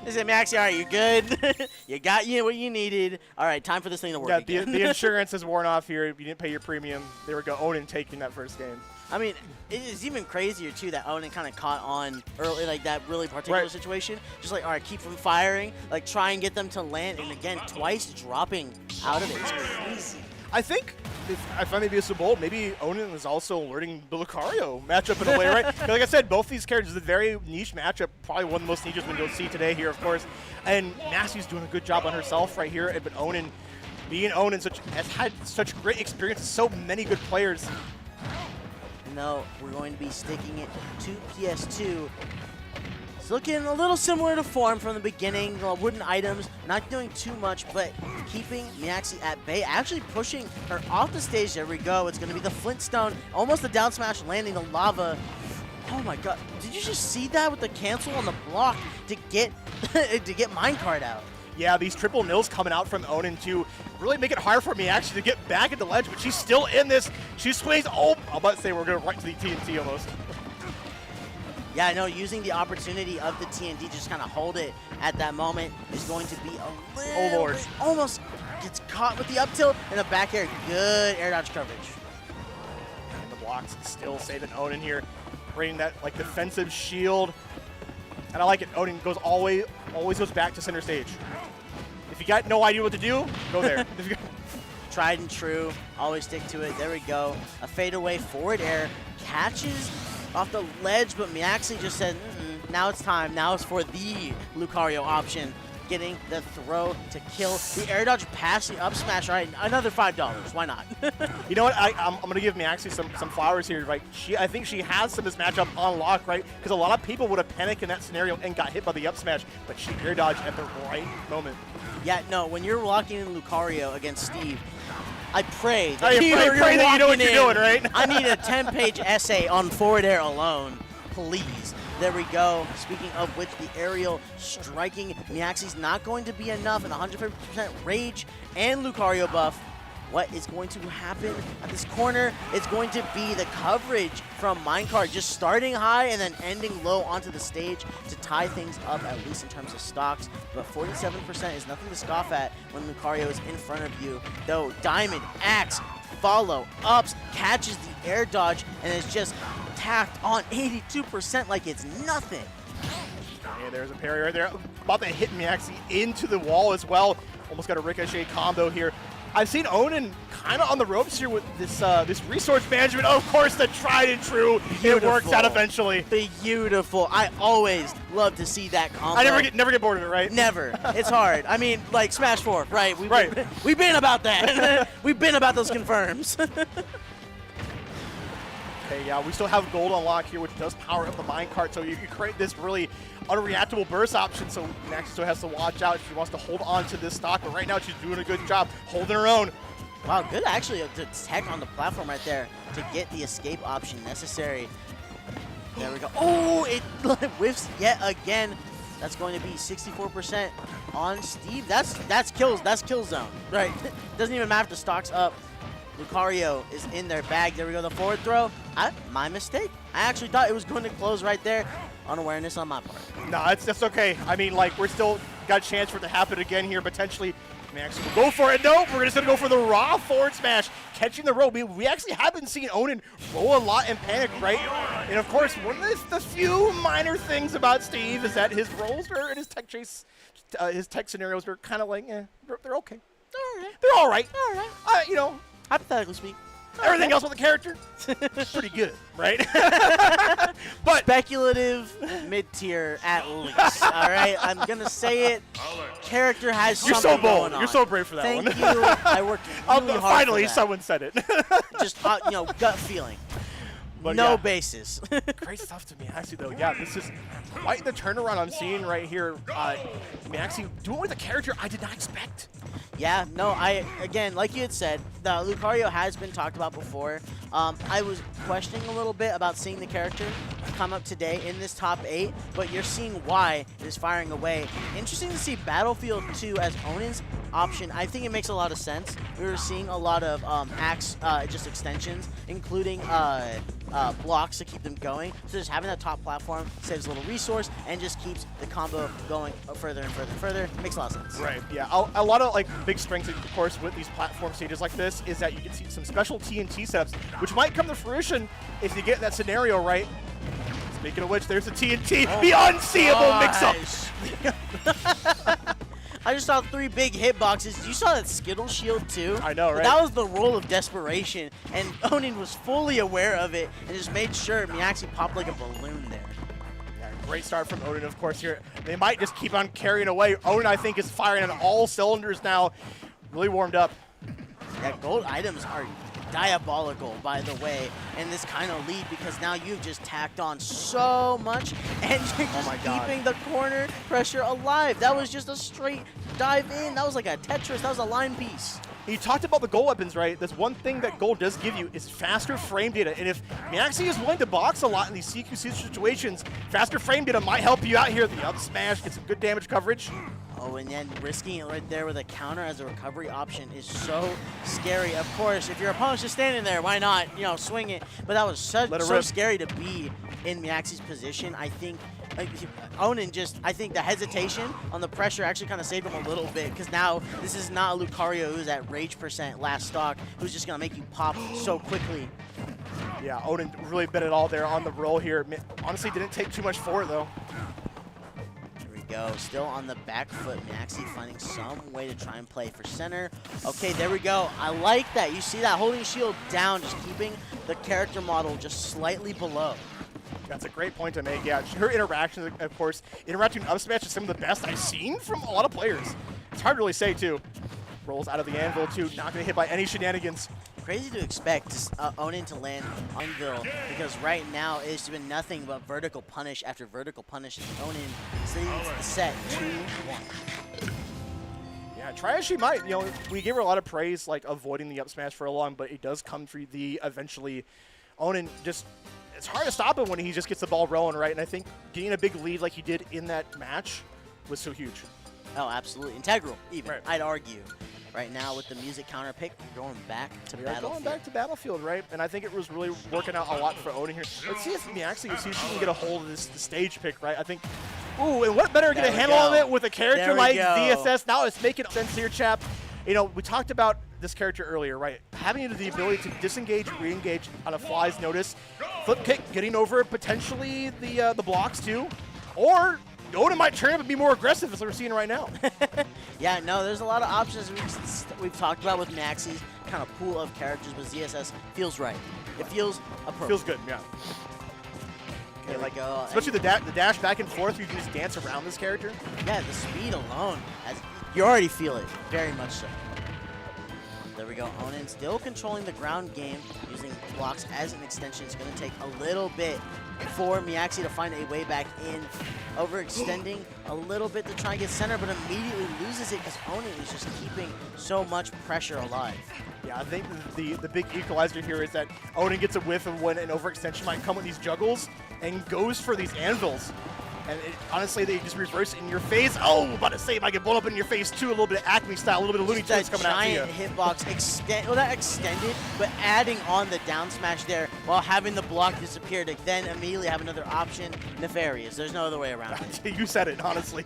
Speaker 9: They said, Maxi, all right, you good? You got what you needed. All right, time for this thing to work
Speaker 10: Yeah,
Speaker 9: again.
Speaker 10: the insurance is worn off here. If you didn't pay your premium, there we go. Onin taking that first game.
Speaker 9: I mean, it is even crazier, too, that Onin kind of caught on early, like that really particular situation. Just like, all right, keep them firing, like try and get them to land. And again, twice dropping out of it. It's crazy.
Speaker 10: I think, if I may be so bold, maybe Onin is also learning the Lucario matchup in a way, right? Like I said, both these characters, a very niche matchup, probably one of the most niches we'll see today here, of course. And Massey's doing a good job on herself right here, but Onin, being Onin, has had such great experience with so many good players.
Speaker 9: No, we're going to be sticking it to PS2. It's looking a little similar to form from the beginning. Wooden items, not doing too much, but keeping Miaxi at bay, actually pushing her off the stage. There we go. It's going to be the Flintstone, almost the down smash, landing the lava. Oh my god, did you just see that with the cancel on the block to get minecart out?
Speaker 10: Yeah, these triple nils coming out from Onin to really make it hard for Miaxi to get back at the ledge, but she's still in this. She swings. Oh, I'm about to say we're going right to the TNT almost.
Speaker 9: Yeah, I know, using the opportunity of the TNT, just kind of hold it at that moment is going to be a little
Speaker 10: Lord.
Speaker 9: bit, almost gets caught with the up tilt and the back air. Good air dodge coverage.
Speaker 10: And the blocks still saving Onin here, bringing that like defensive shield. And I like it. Onin goes always goes back to center stage. If you got no idea what to do, go there.
Speaker 9: Tried and true, always stick to it. There we go. A fadeaway forward air, catches off the ledge, but Miaxi just said, now it's time. Now it's for the Lucario option. Getting the throw to kill. The air dodge past the up smash. All right, another $5. Why not?
Speaker 10: You know what? I'm going to give Miaxi some flowers here. Right? I think she has some of this matchup on lock, right? Because a lot of people would have panicked in that scenario and got hit by the up smash, but she air dodged at the right moment.
Speaker 9: Yeah, no, when you're locking in Lucario against Steve, I pray that
Speaker 10: I pray that you know what you're doing, right?
Speaker 9: I need a 10-page essay on forward air alone, please. There we go. Speaking of which, the aerial striking Miaxi's not going to be enough, and 150% rage and Lucario buff. What is going to happen at this corner? It's going to be the coverage from Minecart, just starting high and then ending low onto the stage to tie things up, at least in terms of stocks. But 47% is nothing to scoff at when Lucario is in front of you. Though Diamond, Axe, follow-ups, catches the air dodge, and is just tacked on 82% like it's nothing.
Speaker 10: Yeah, there's a parry right there. About to hit Miaxi into the wall as well. Almost got a ricochet combo here. I've seen Onin kind of on the ropes here with this this resource management. Of course, the tried and true.
Speaker 9: Beautiful.
Speaker 10: It works out eventually.
Speaker 9: Beautiful. I always love to see that combo.
Speaker 10: I never get bored of it, right?
Speaker 9: Never. It's hard. I mean, like Smash 4, right?
Speaker 10: Right.
Speaker 9: We've been about that. We've been about those confirms.
Speaker 10: Okay, yeah, we still have gold on lock here, which does power up the minecart, so you can create this really unreactable burst option, so Max still has to watch out if she wants to hold on to this stock, but right now she's doing a good job holding her own.
Speaker 9: Wow, good actually the tech on the platform right there to get the escape option necessary. There we go. Oh, it whiffs yet again. That's going to be 64% on Steve. That's kills. That's kill zone. Right. Doesn't even matter if the stock's up. Lucario is in their bag. There we go. The forward throw. My mistake. I actually thought it was going to close right there. Unawareness on my part.
Speaker 10: No, that's okay. I mean, like, we're still got a chance for it to happen again here, potentially. Max will go for it. No, we're just going to go for the raw forward smash, catching the roll. We actually haven't seen Onin roll a lot in panic, right? And, of course, one of the few minor things about Steve is that his rolls and his tech chase, his tech scenarios are kind of like, they're okay.
Speaker 9: All right.
Speaker 10: They're all right.
Speaker 9: All right.
Speaker 10: You know.
Speaker 9: Hypothetically speaking.
Speaker 10: Everything else with the character, pretty good, right? But
Speaker 9: Speculative mid-tier at least. All right, I'm gonna say it. Character has
Speaker 10: you're
Speaker 9: something
Speaker 10: so bold.
Speaker 9: going on.
Speaker 10: You're so brave for that
Speaker 9: Thank
Speaker 10: one.
Speaker 9: you. I worked really hard
Speaker 10: Finally,
Speaker 9: for that.
Speaker 10: someone said it.
Speaker 9: Just gut feeling.
Speaker 10: But
Speaker 9: No
Speaker 10: yeah.
Speaker 9: basis.
Speaker 10: Great stuff to Maxi, though. Yeah, this is quite the turnaround I'm seeing right here. Maxi doing with a character I did not expect.
Speaker 9: Yeah, no, again, like you had said, the Lucario has been talked about before. I was questioning a little bit about seeing the character come up today in this top 8, but you're seeing why it is firing away. Interesting to see Battlefield 2 as Onin's option. I think it makes a lot of sense. We were seeing a lot of axe just extensions, including blocks to keep them going. So just having that top platform saves a little resource and just keeps the combo going further and further and further. Makes a lot of sense.
Speaker 10: Right, yeah. A lot of big strengths, of course, with these platform stages like this is that you can see some special TNT setups, which might come to fruition if you get that scenario right. Speaking of which, there's a TNT, the unseeable mix-up.
Speaker 9: I just saw 3 big hitboxes. You saw that Skittle shield too?
Speaker 10: I know, right?
Speaker 9: That was the roll of desperation, and Onin was fully aware of it and just made sure Miaxi popped like a balloon there.
Speaker 10: Yeah, great start from Onin, of course, here. They might just keep on carrying away. Onin, I think, is firing on all cylinders now. Really warmed up.
Speaker 9: Yeah, gold items are diabolical, by the way, in this kind of lead, because now you've just tacked on so much and you're just keeping the corner pressure alive. That was just a straight dive in. That was like a Tetris. That was a line piece.
Speaker 10: You talked about the gold weapons, right? There's one thing that gold does give you is faster frame data. And if Miaxi is willing to box a lot in these CQC situations, faster frame data might help you out here. The up smash, get some good damage coverage.
Speaker 9: Oh, and then risking it right there with a counter as a recovery option is so scary. Of course, if your opponent's just standing there, why not, swing it? But that was so scary to be in Miaxi's position. I think Onin I think the hesitation on the pressure actually kind of saved him a little bit, because now this is not a Lucario who's at rage % last stock, who's just going to make you pop so quickly.
Speaker 10: Yeah, Onin really bet it all there on the roll here. Honestly, didn't take too much for it, though.
Speaker 9: Go. Still on the back foot, Maxi finding some way to try and play for center. Okay, there we go. I like that. You see that holding shield down, just keeping the character model just slightly below.
Speaker 10: That's a great point to make. Yeah, her interactions, of course, interacting up smash is some of the best I've seen from a lot of players. It's hard to really say, too. Rolls out of the anvil, too. Not going to hit by any shenanigans.
Speaker 9: Crazy to expect Onin to land on Anvil, because right now it's been nothing but vertical punish after vertical punish, and Onin leads the set 2-1.
Speaker 10: Yeah, try as she might. We gave her a lot of praise, avoiding the up smash for a long, but it does come through the eventually. Onin just, it's hard to stop him when he just gets the ball rolling, right? And I think getting a big lead like he did in that match was so huge.
Speaker 9: Oh, absolutely. Integral, even, right. I'd argue. Right now with the music counter pick, going back to Battlefield.
Speaker 10: Going back to Battlefield, right? And I think it was really working out a lot for Onin here. Let's see if Miaxi, see if she can get a hold of the stage pick, right? I think, ooh, and what better get a handle on it with a character like VSS? Now it's making sense here, chap. We talked about this character earlier, right? Having the ability to disengage, re-engage on a fly's notice, flip kick, getting over potentially the blocks too, or Onin might turn up and be more aggressive, as we're seeing right now.
Speaker 9: Yeah, no, there's a lot of options we've talked about with Maxi's kind of pool of characters, but ZSS feels right. It feels appropriate.
Speaker 10: Feels good, yeah.
Speaker 9: Okay,
Speaker 10: especially the dash back and forth, you can just dance around this character.
Speaker 9: Yeah, the speed alone, you already feel it, very much so. There we go, Onin still controlling the ground game, using blocks as an extension. It's going to take a little bit for Miaxi to find a way back in, overextending a little bit to try and get center, but immediately loses it because Onin is just keeping so much pressure alive.
Speaker 10: Yeah, I think the big equalizer here is that Onin gets a whiff of when an overextension might come with these juggles and goes for these anvils. And honestly, they just reverse it in your face. Oh, about to say, it might get blown up in your face too. A little bit of Acme style, a little bit of Looney Tunes coming out to you.
Speaker 9: Giant hitbox, not extended, but adding on the down smash there while having the block disappear to then immediately have another option. Nefarious. There's no other way around it.
Speaker 10: You said it, honestly.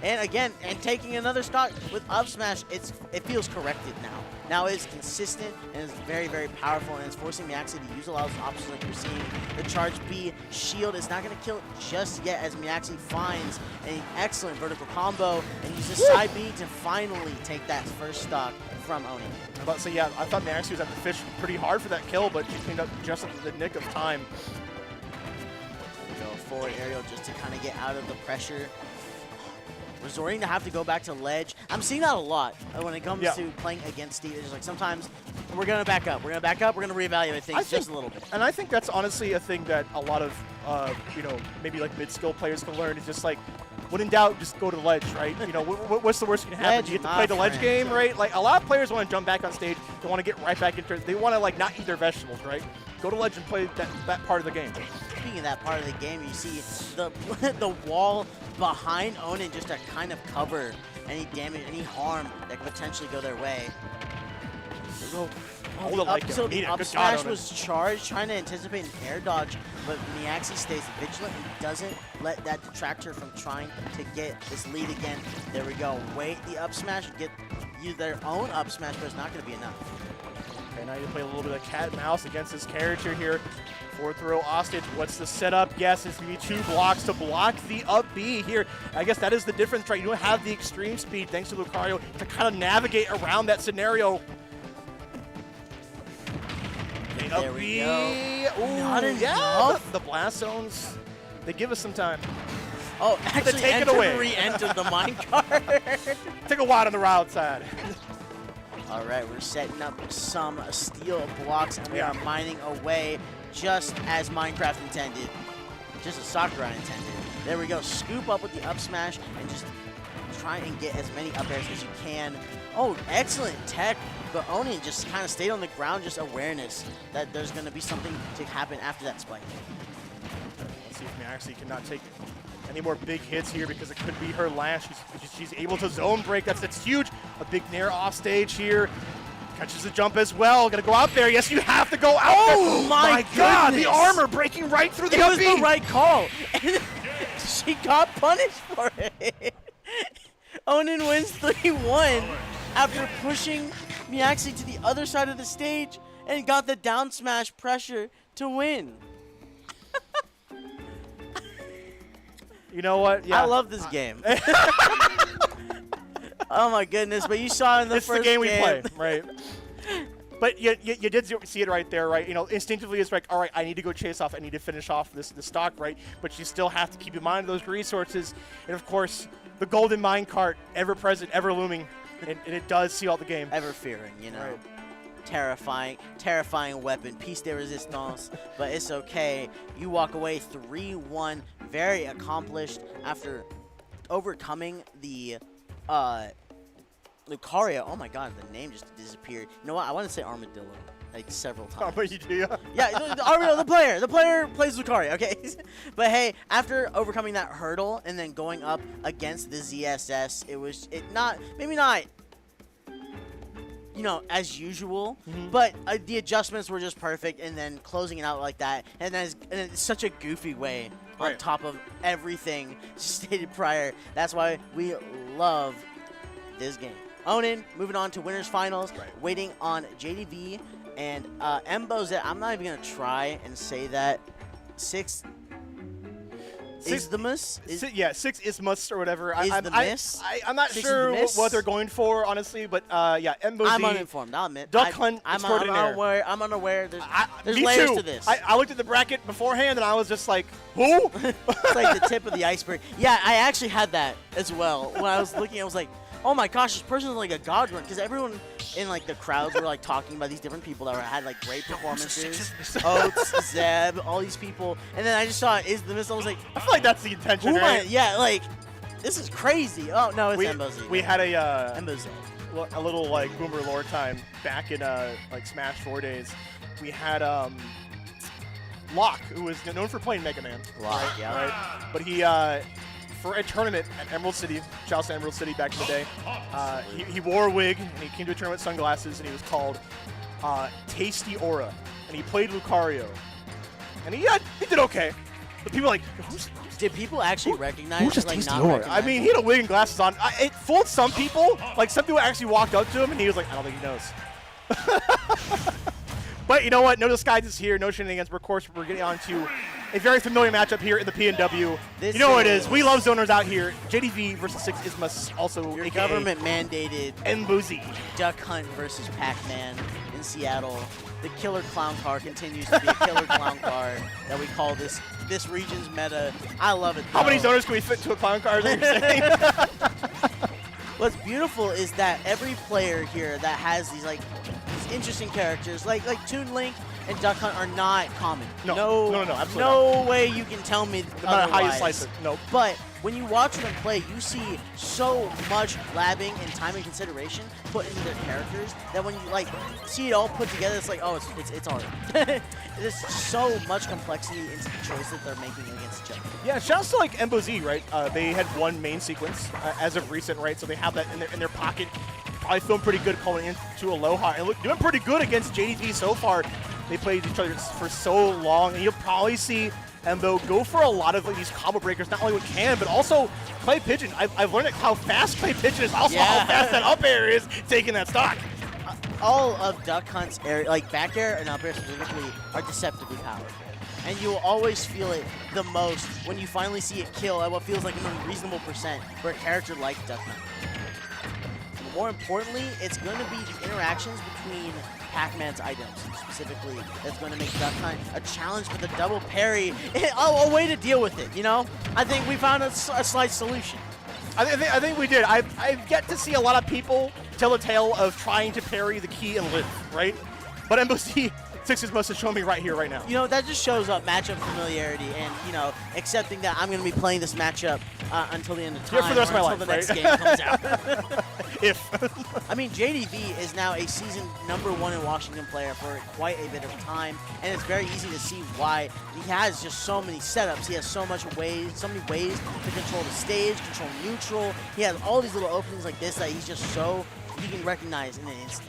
Speaker 9: And again, taking another stock with up smash, it feels corrected now. now is consistent and is very, very powerful, and it's forcing Miaxi to use a lot of those options like you're seeing. The charge B shield is not going to kill it just yet as Miaxi finds an excellent vertical combo and uses side B to finally take that first stock from Onin.
Speaker 10: I'm about to say, yeah, I thought Miaxi was at the fish pretty hard for that kill, but she cleaned up just at the nick of time.
Speaker 9: Go forward aerial just to kind of get out of the pressure. Resorting to have to go back to ledge. I'm seeing that a lot when it comes to playing against Steve. It's like sometimes we're going to back up. We're going to back up. We're going to reevaluate things just a little bit.
Speaker 10: And I think that's honestly a thing that a lot of, you know, maybe like mid-skill players can learn. It's just like, when in doubt, just go to ledge, right? You know, what's the worst that can happen?
Speaker 9: Ledge,
Speaker 10: You get to play the ledge game, right? Like, a lot of players want to jump back on stage. They want to get right back into it. They want to, like, not eat their vegetables, right? Go to ledge and play that part of the game.
Speaker 9: Speaking of that part of the game, you see the the wall behind Onin just to kind of cover any damage, any harm that could potentially go their way.
Speaker 10: Hold it like
Speaker 9: So
Speaker 10: you need
Speaker 9: the
Speaker 10: it.
Speaker 9: up
Speaker 10: Good
Speaker 9: smash
Speaker 10: God, Onin.
Speaker 9: was charged, trying to anticipate an air dodge, but Miaxi stays vigilant and doesn't let that detract her from trying to get this lead again. There we go. Wait the up smash, get you their own up smash, but it's not going to be enough.
Speaker 10: Okay, now you play a little bit of cat and mouse against this character here. Fourth row offstage. What's the setup? Yes, it's going to be 2 blocks to block the up B here. I guess that is the difference, right? You don't have the extreme speed, thanks to Lucario, to kind of navigate around that scenario. Okay,
Speaker 9: There
Speaker 10: up
Speaker 9: we
Speaker 10: B.
Speaker 9: go.
Speaker 10: Ooh,
Speaker 9: Not
Speaker 10: yeah,
Speaker 9: enough.
Speaker 10: the blast zones, they give us some time.
Speaker 9: Oh, actually,
Speaker 10: take it away.
Speaker 9: re-entered the minecart.
Speaker 10: Take a while on the route side.
Speaker 9: All right, we're setting up some steel blocks, and we are mining away just as Minecraft intended. Just as Sakura intended. There we go. Scoop up with the up smash and just try and get as many up airs as you can. Oh, excellent tech. But Onin just kind of stayed on the ground, just awareness that there's going to be something to happen after that spike.
Speaker 10: Let's see if Miaxi cannot take any more big hits here because it could be her last. She's able to zone break. That's huge. A big nair off stage here. Catches the jump as well. Gonna go out there. Yes, you have to go out there.
Speaker 9: Oh my
Speaker 10: God!
Speaker 9: goodness.
Speaker 10: The armor breaking right through the
Speaker 9: It was
Speaker 10: up B.
Speaker 9: the right call. And she got punished for it. Onin wins 3-1 after pushing Miaxi to the other side of the stage and got the down smash pressure to win.
Speaker 10: You know what? Yeah.
Speaker 9: I love this game. Oh my goodness, but you saw in the
Speaker 10: It's
Speaker 9: first
Speaker 10: the game we play, right? But you did see it right there, right? You know, instinctively it's like, all right, I need to go chase off, I need to finish off the stock, right? But you still have to keep in mind those resources. And of course, the golden minecart, ever present, ever looming, and it does see all the game.
Speaker 9: Ever fearing, you know.
Speaker 10: Right.
Speaker 9: Terrifying weapon, piece de resistance, but it's okay. You walk away 3-1, very accomplished after overcoming the Lucario. Oh my god, the name just disappeared. You know what? I want to say Armadillo like several times.
Speaker 10: Oh, but you do, yeah.
Speaker 9: Yeah, Armadillo, the player. The player plays Lucario, okay? But hey, after overcoming that hurdle and then going up against the ZSS, maybe not, you know, as usual, but the adjustments were just perfect, and then closing it out like that, and then it's such a goofy way on top of everything stated prior. That's why we love this game. Onin, moving on to winners finals, waiting on JDV and Mbozet. I'm not even going to try and say that. 6 Isthmus?
Speaker 10: Yeah, 6 Isthmus or whatever. I'm not
Speaker 9: Six
Speaker 10: sure
Speaker 9: Isthmus?
Speaker 10: what they're going for, honestly, but yeah, Mboz.
Speaker 9: I'm uninformed, I'll admit.
Speaker 10: Duck Hunt
Speaker 9: I'm
Speaker 10: extraordinaire.
Speaker 9: unaware. There's
Speaker 10: Me
Speaker 9: layers
Speaker 10: too.
Speaker 9: to this.
Speaker 10: I looked at the bracket beforehand and I was just like, who?
Speaker 9: It's like the tip of the iceberg. Yeah, I actually had that as well. When I was looking, I was like, oh my gosh, this person is like a god run. Because everyone in like the crowds were like talking about these different people that had like great performances. Oats, Zeb, all these people. And then I just saw Isthmus. I was like,
Speaker 10: I feel like that's the intention,
Speaker 9: who am I?
Speaker 10: right?
Speaker 9: Yeah, like, this is crazy. Oh, no, it's Mbozet.
Speaker 10: We had a
Speaker 9: Mbozet.
Speaker 10: little like boomer lore time back in like Smash 4 days. We had Locke, who was known for playing Mega Man.
Speaker 9: Locke, yeah.
Speaker 10: Right? But he for a tournament at Emerald City, shouts to Emerald City back in the day, he wore a wig and he came to a tournament with sunglasses and he was called Tasty Aura. And he played Lucario. And he did okay. But people were like,
Speaker 9: Did people actually recognize
Speaker 6: who's just
Speaker 9: like,
Speaker 6: Tasty
Speaker 9: not
Speaker 6: Aura?
Speaker 9: recognize
Speaker 10: I mean, he had a wig and glasses on. It fooled some people. Like, some people actually walked up to him and he was like, I don't think he knows. But you know what? No disguises here, no shenanigans. Of course, we're getting on to a very familiar matchup here in the PNW. You know what it is. We love zoners out here. JDV versus 6 Ismas, also
Speaker 9: Your
Speaker 10: AKA
Speaker 9: government-mandated
Speaker 10: Mbuzi.
Speaker 9: Duck Hunt versus Pac-Man in Seattle. The killer clown car continues to be a killer clown car that we call this region's meta. I love it, though.
Speaker 10: How many zoners can we fit to a clown car, is what you're saying?
Speaker 9: What's beautiful is that every player here that has these these interesting characters, like Toon Link and Duck Hunt, are not common.
Speaker 10: No, absolutely
Speaker 9: no way you can tell me
Speaker 10: No matter how you
Speaker 9: otherwise.
Speaker 10: slice it. Nope.
Speaker 9: But when you watch them play, you see so much labbing and time and consideration put into their characters that when you see it all put together, it's like, oh, it's art. There's so much complexity into the choice that they're making against each other.
Speaker 10: Yeah, shouts to Mbuzi, right? They had one main sequence as of recent, right? So they have that in their pocket. Probably feeling pretty good calling into Aloha and doing pretty good against JDV so far. They played each other for so long, and you'll probably see Embo go for a lot of these combo breakers, not only with Cannon, but also Clay Pigeon. I've learned how fast Clay Pigeon is, also how fast that up air is taking that stock.
Speaker 9: All of Duck Hunt's air, back air and up air specifically, are deceptively powerful. And you will always feel it the most when you finally see it kill at what feels like an unreasonable percent for a character like Duck Hunt. But more importantly, it's going to be the interactions between Pac-Man's items, specifically, that's going to make Duck Hunt a challenge with a double parry, a way to deal with it, you know? I think we found a slight solution.
Speaker 10: I think we did. I've yet to see a lot of people tell a tale of trying to parry the key and live, right? But MBC 6's must have shown me right here, right now.
Speaker 9: You know, that just shows up matchup familiarity and, accepting that I'm going to be playing this matchup until the end of time.
Speaker 10: Yeah, for the rest of my life,
Speaker 9: until the next
Speaker 10: right?
Speaker 9: game comes out.
Speaker 10: If.
Speaker 9: I mean, JDV is now a seasoned #1 in Washington player for quite a bit of time, and it's very easy to see why. He has just so many setups. He has so many ways to control the stage, control neutral. He has all these little openings like this that he's just he can recognize in an instant.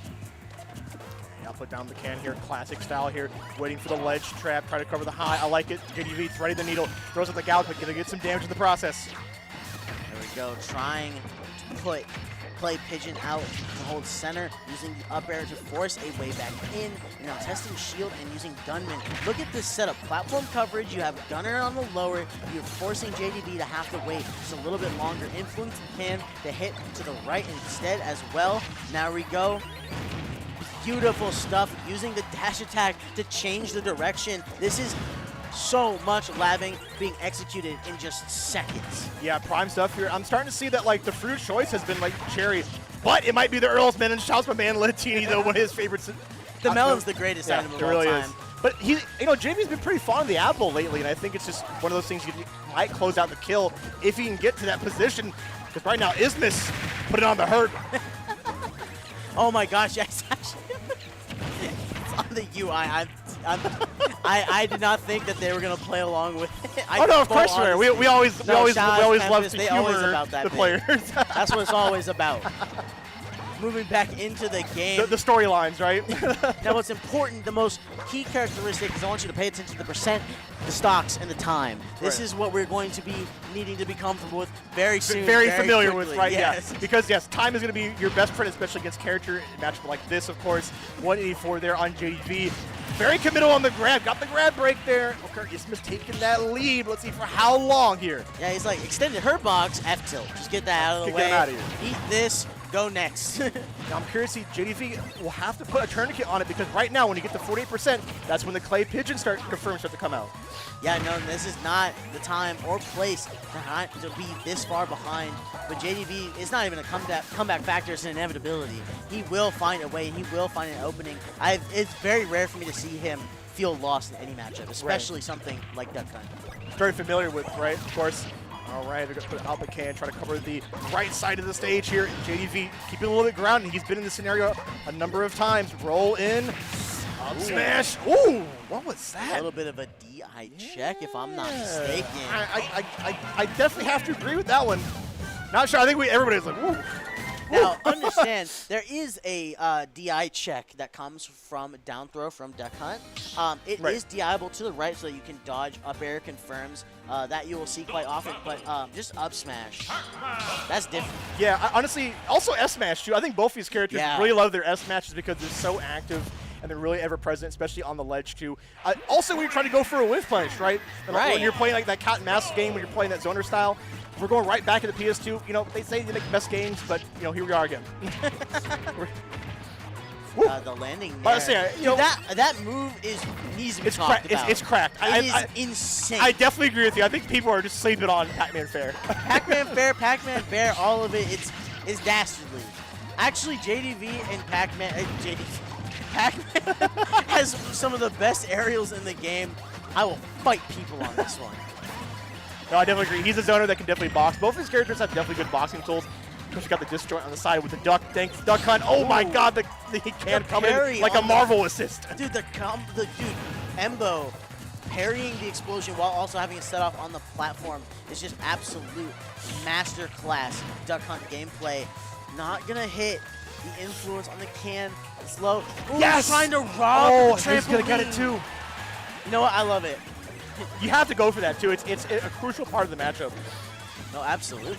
Speaker 10: I'll put down the can here, classic style here, waiting for the ledge trap, try to cover the high. I like it. JDV threading the needle, throws out the Gallic, but gonna get some damage in the process.
Speaker 9: There we go, trying to put Clay Pigeon out to hold center, using the up air to force a way back in, and now testing shield and using Gunman. Look at this setup, platform coverage, you have Gunner on the lower, you're forcing JDV to have to wait just a little bit longer, influence can to hit to the right instead as well. Now we go. Beautiful stuff, using the dash attack to change the direction. This is so much labbing being executed in just seconds.
Speaker 10: Yeah, prime stuff here. I'm starting to see that the fruit choice has been Cherry, but it might be the Earl's Men, and shouts my man Latini, though, one of his favorites.
Speaker 9: The melon's the greatest item of all
Speaker 10: really
Speaker 9: time.
Speaker 10: Is. But JV's been pretty fond of the apple lately, and I think it's just one of those things you might close out the kill if he can get to that position. Because right now, Ismas put it on the hurt.
Speaker 9: Oh my gosh, yes, actually. It's on the UI. I did not think that they were going to play along with it.
Speaker 10: Oh no, of course we always love to humor the players.
Speaker 9: That's what it's always about. Moving back into the game.
Speaker 10: The storylines, right?
Speaker 9: Now what's important, the most key characteristic is I want you to pay attention to the percent, the stocks, and the time. This is what we're going to be needing to be comfortable with very soon.
Speaker 10: Very familiar with, right?
Speaker 9: Yes.
Speaker 10: Yeah. Because yes, time is going to be your best friend, especially against character matchup like this, of course. 184 there on JDV. Very committal on the grab. Got the grab break there. Okay, Ismas taking that lead. Let's see for how long here.
Speaker 9: Yeah, he's extended her box, F-tilt. Just get that out of the way.
Speaker 10: Get him out of here.
Speaker 9: Eat this. Go next.
Speaker 10: Now I'm curious to see, JDV will have to put a tourniquet on it because right now when you get to 48%, that's when the Clay Pigeon confirms start to come out.
Speaker 9: Yeah, no, this is not the time or place to be this far behind. But JDV, it's not even a comeback factor, it's an inevitability. He will find a way, he will find an opening. It's very rare for me to see him feel lost in any matchup, especially something like Duck Hunt.
Speaker 10: Very familiar with, right, of course. All right, they're going to put out the can, try to cover the right side of the stage here. JDV keeping a little bit grounded. He's been in this scenario a number of times. Roll in, up smash. Ooh, what was that?
Speaker 9: A little bit of a DI check, if I'm not mistaken.
Speaker 10: I definitely have to agree with that one. Not sure. I think everybody's like, woo.
Speaker 9: Now, understand, there is a DI check that comes from down throw from Duck Hunt. It is DIable to the right so that you can dodge up air confirms. That you will see quite often, but just up smash, that's different.
Speaker 10: Yeah, honestly, also S Smash too. I think both these characters really love their S Smashes because they're so active and they're really ever present, especially on the ledge too. Also, when you're trying to go for a whiff punish, right? When you're playing like that cat and mouse game, when you're playing that zoner style, we're going right back into PS2. You know, they say they make the best games, but you know, here we are again.
Speaker 9: The landing there. That move needs to be talked about.
Speaker 10: It's cracked.
Speaker 9: It is insane.
Speaker 10: I definitely agree with you. I think people are just sleeping on Pac-Man Fair.
Speaker 9: Pac-Man Fair, Pac-Man Bear, all of it, it's dastardly. Actually, JDV and Pac-Man, Pac-Man has some of the best aerials in the game. I will fight people on this one.
Speaker 10: No, I definitely agree. He's a zoner that can definitely box. Both of his characters have definitely good boxing tools. He's got the disjoint on the side with the duck. Thanks, Duck Hunt. Oh my God, the can come in like a Marvel assist.
Speaker 9: Dude, Embo parrying the explosion while also having it set off on the platform is just absolute masterclass Duck Hunt gameplay. Not gonna hit the influence on the can. It's low. Ooh, yes! Trying to rob the trampoline.
Speaker 10: He's gonna get it too.
Speaker 9: You know what? I love it.
Speaker 10: You have to go for that too. It's a crucial part of the matchup.
Speaker 9: No, absolutely.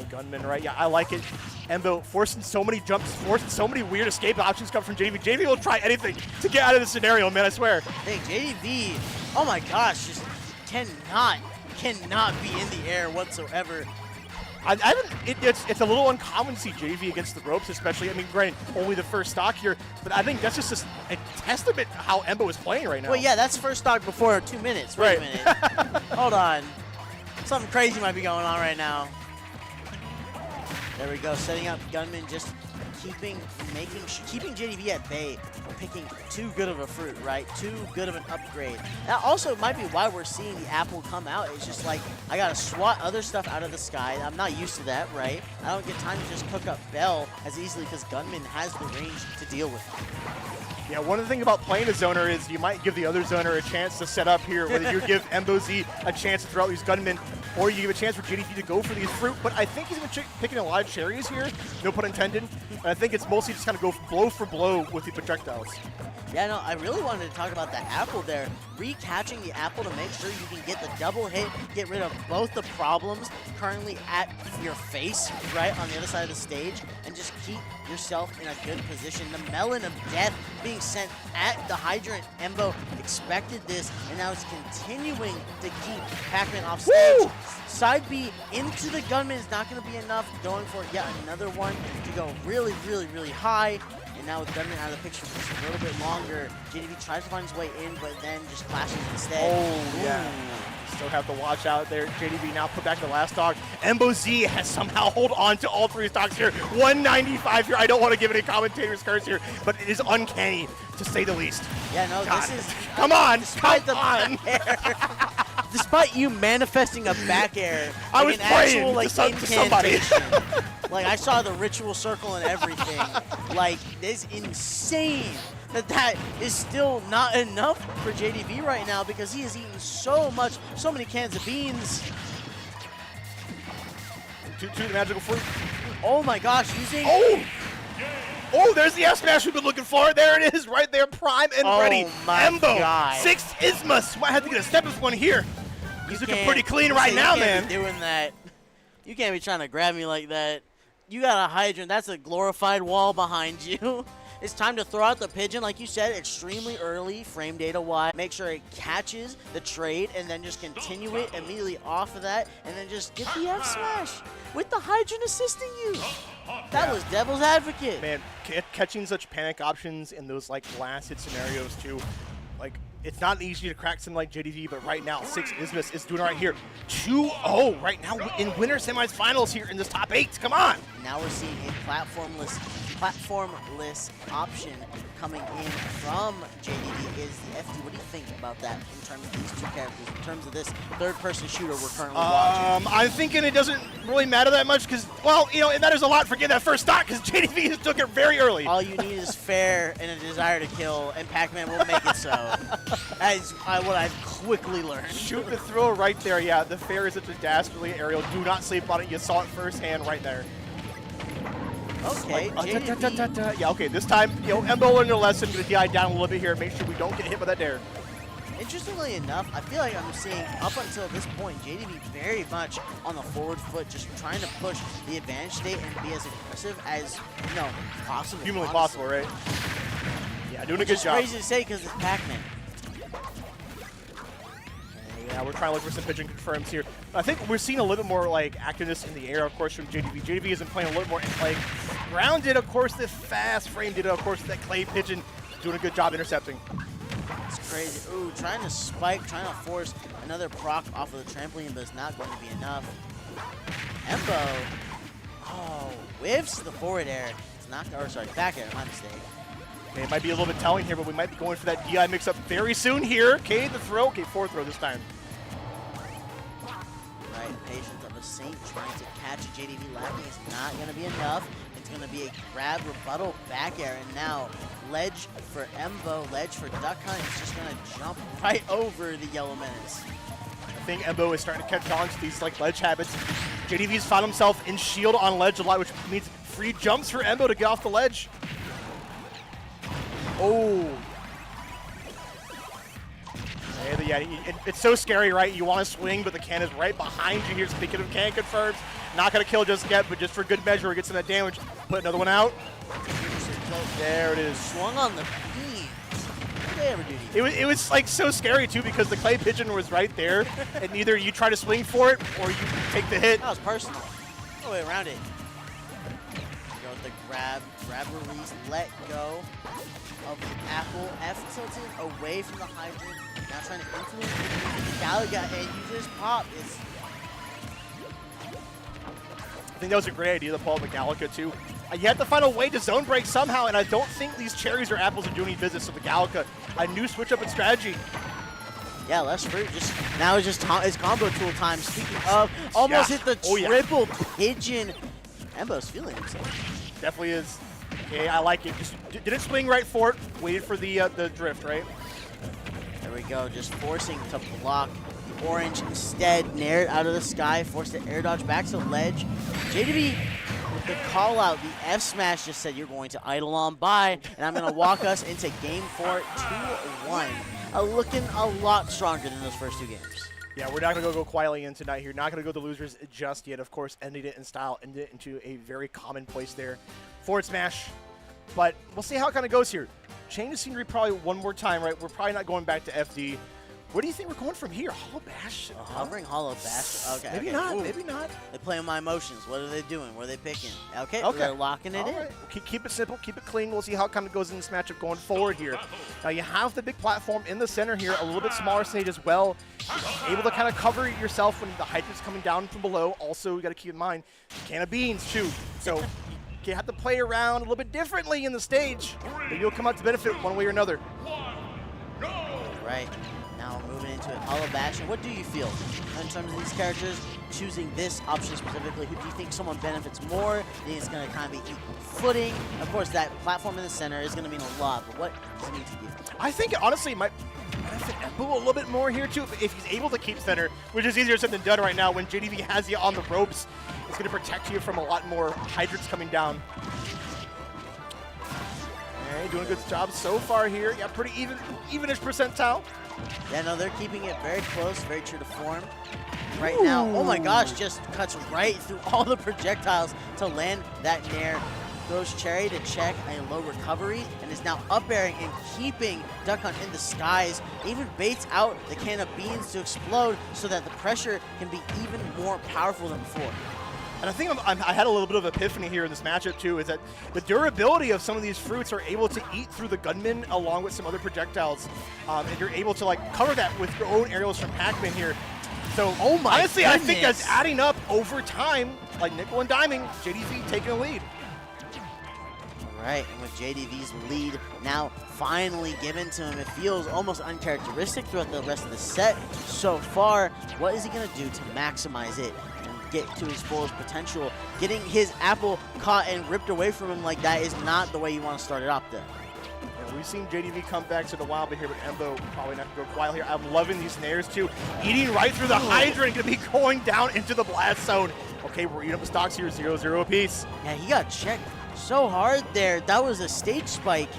Speaker 10: Gunman, right? Yeah, I like it. Embo forcing so many jumps, forcing so many weird escape options come from JDV. JDV will try anything to get out of the scenario, man, I swear.
Speaker 9: Hey, JDV, oh my gosh, just cannot be in the air whatsoever.
Speaker 10: It's a little uncommon to see JDV against the ropes, especially. I mean, granted, only the first stock here, but I think that's just a testament to how Embo is playing right now.
Speaker 9: Well, yeah, that's first stock before 2 minutes. Wait a minute. Hold on. Something crazy might be going on right now. There we go, setting up Gunman, just keeping JDV at bay, picking too good of a fruit, right? Too good of an upgrade. That also might be why we're seeing the apple come out. It's just like, I gotta swat other stuff out of the sky. I'm not used to that, right? I don't get time to just cook up Bell as easily because Gunman has the range to deal with it.
Speaker 10: Yeah, one of the things about playing a zoner is you might give the other zoner a chance to set up here, whether you give Embo Z a chance to throw out these gunmen, or you give a chance for JDV to go for these fruit. But I think he's been picking a lot of cherries here, no pun intended. And I think it's mostly just kind of go blow for blow with the projectiles.
Speaker 9: Yeah, no, I really wanted to talk about the apple there. Recatching the apple to make sure you can get the double hit, get rid of both the problems currently at your face, right, on the other side of the stage, and just keep yourself in a good position. The melon of death being sent at the hydrant. Embo expected this, and now it's continuing to keep Pac-Man off stage. Woo! Side B into the gunman is not going to be enough. Going for yet another one to go really, really, really high. And now with Gunman out of the picture for just a little bit longer, JDV tries to find his way in, but then just flashes instead.
Speaker 10: Oh, yeah. Still have to watch out there. JDV now put back the last stock. Embo Z has somehow hold on to all three stocks here. 195 here. I don't want to give any commentator's curse here, but it is uncanny, to say the least.
Speaker 9: Yeah, no,
Speaker 10: God.
Speaker 9: This is...
Speaker 10: Come on!
Speaker 9: Despite
Speaker 10: come on!
Speaker 9: Despite you manifesting a back air,
Speaker 10: I was praying
Speaker 9: actual, like,
Speaker 10: to somebody.
Speaker 9: Like, I saw the ritual circle and everything. Like, it's insane that is still not enough for JDV right now because he has eaten so many cans of beans.
Speaker 10: To the magical fruit.
Speaker 9: Oh my gosh, using...
Speaker 10: Oh, there's the F smash we've been looking for. There it is, right there, prime and ready. Embo,
Speaker 9: God.
Speaker 10: 6th Isthmus. Might have to get a step-up one here. He's looking pretty clean right now, man.
Speaker 9: You can't be doing that. You can't be trying to grab me like that. You got a hydrant. That's a glorified wall behind you. It's time to throw out the pigeon, like you said, extremely early, frame data-wise. Make sure it catches the trade, and then just continue it immediately off of that, and then just get the F-Smash with the hydrant assisting you. That was devil's advocate.
Speaker 10: Man, catching such panic options in those, like, last hit scenarios, too. Like, it's not easy to crack something like JDV, but right now, 6th Isthmus is doing right here. 2-0 right now in winner semis-finals here in this top 8. Come on.
Speaker 9: Now we're seeing a platformless option coming in from JDV is the FD. What do you think about that in terms of these two characters, in terms of this third-person shooter we're currently watching?
Speaker 10: I'm thinking it doesn't really matter that much because, well, you know, it matters a lot for getting that first stock because JDV just took it very early.
Speaker 9: All you need is fair and a desire to kill, and Pac-Man will make it so. That is what I've quickly learned.
Speaker 10: Shoot the throw right there. Yeah, the fair is such a dastardly aerial. Do not sleep on it. You saw it firsthand right there.
Speaker 9: Okay, JDV.
Speaker 10: Yeah, okay, this time, Embo learned their lesson, gonna DI down a little bit here, make sure we don't get hit by that dare.
Speaker 9: Interestingly enough, I feel like I'm seeing up until this point JDV very much on the forward foot, just trying to push the advantage state and be as aggressive as possible.
Speaker 10: Humanly possible, right? Yeah, doing a good job.
Speaker 9: Crazy to say because it's Pac-Man.
Speaker 10: Yeah, we're trying to look for some pigeon confirms here. I think we're seeing a little bit more like activeness in the air, of course, from JDV. JDV isn't playing a little more like grounded, of course. The fast frame did, of course, that clay pigeon doing a good job intercepting.
Speaker 9: It's crazy. Ooh, trying to spike, trying to force another proc off of the trampoline, but it's not going to be enough. Embo, whiffs the forward air. It's not, or sorry, back air, my mistake.
Speaker 10: Okay, it might be a little bit telling here, but we might be going for that DI mix-up very soon here. Okay, the throw. Okay, forward throw this time.
Speaker 9: Right, patience of a Saint trying to catch a JDV lagging is not going to be enough. It's going to be a grab, rebuttal, back air, and now ledge for Embo, ledge for Duck Hunt. It's just going to jump right over the Yellow Menace.
Speaker 10: I think Embo is starting to catch on to these like ledge habits. JDV's found himself in shield on ledge a lot, which means free jumps for Embo to get off the ledge. Oh. Yeah, it's so scary, right? You want to swing, but the can is right behind you here. Speaking of can confirms, not going to kill just yet, but just for good measure, we get some of that damage. Put another one out. There it is.
Speaker 9: Swung on the beams. What did they ever do to you?
Speaker 10: It was like so scary too because the clay pigeon was right there, and either you try to swing for it or you take the hit.
Speaker 9: That was personal. No way around it. Go with the grab release, let go of the apple. F tilted away from the hydrant. Now trying to influence the Galaga and you just pop.
Speaker 10: I think that was a great idea to pull up the Galaga too. You have to find a way to zone break somehow, and I don't think these cherries or apples are doing any business. So the Galaga, a new switch up in strategy.
Speaker 9: Yeah, less fruit. Now it's just it's combo tool time. Speaking of, almost hit the triple pigeon. Embo's feeling himself.
Speaker 10: Definitely is. Okay, I like it. Just didn't swing right for it. Waited for the drift, right?
Speaker 9: There we go. Just forcing to block the orange instead. Nair out of the sky. Forced to air dodge back to ledge. JDV with the call out. The F smash just said you're going to idle on by, and I'm going to walk us into game 4, 2-1. Looking a lot stronger than those first two games.
Speaker 10: Yeah, we're not going to go quietly in tonight here. Not going to go the losers just yet. Of course, ended it in style, ended it into a very common place there. Forward smash. But we'll see how it kind of goes here. Change the scenery probably one more time, right? We're probably not going back to FD. Where do you think we're going from here? Hollow Bash?
Speaker 9: Hovering Hollow Bash. Okay.
Speaker 10: Maybe not. Maybe not.
Speaker 9: They play on my emotions. What are they doing? What are they picking? Okay.
Speaker 10: Okay.
Speaker 9: They're locking it in.
Speaker 10: Right. Keep it simple. Keep it clean. We'll see how it kind of goes in this matchup going forward here. Now you have the big platform in the center here, a little bit smaller stage as well. You're able to kind of cover yourself when the hydrant's coming down from below. Also, you got to keep in mind, can of beans too. So you have to play around a little bit differently in the stage. Maybe you'll come out to benefit one way or another.
Speaker 9: Right. Now moving into it, Hollow Bash. And what do you feel in terms of these characters choosing this option specifically? Who do you think someone benefits more? Do you think it's going to kind of be equal footing? Of course, that platform in the center is going to mean a lot, but what does it need to do?
Speaker 10: I think, honestly, it might benefit Embo a little bit more here, too, if he's able to keep center, which is easier said than done right now. When JDV has you on the ropes, it's going to protect you from a lot more hydrants coming down. Okay, doing a good job so far here. Yeah, pretty evenish percentile.
Speaker 9: Yeah, no, they're keeping it very close, very true to form. Right now, oh my gosh, just cuts right through all the projectiles to land that Nair. Throws Cherry to check a low recovery and is now up airing and keeping Duck Hunt in the skies. Even baits out the can of beans to explode so that the pressure can be even more powerful than before.
Speaker 10: And I think I had a little bit of epiphany here in this matchup too, is that the durability of some of these fruits are able to eat through the gunman along with some other projectiles. And you're able to like cover that with your own aerials from Pac-Man here. So honestly, I think that's adding up over time, like nickel and diming, JDV taking a lead.
Speaker 9: Right, and with JDV's lead now finally given to him, it feels almost uncharacteristic throughout the rest of the set so far. What is he going to do to maximize it and get to his fullest potential? Getting his apple caught and ripped away from him like that is not the way you want to start it off there.
Speaker 10: Yeah, we've seen JDV come back to the wild bit here, but Embo probably not going to go quiet here. I'm loving these nairs too. Eating right through the hydrant, going to be going down into the blast zone. Okay, we're eating up the stocks here, 0-0 apiece.
Speaker 9: Yeah, he got checked So hard there. That was a stage spike.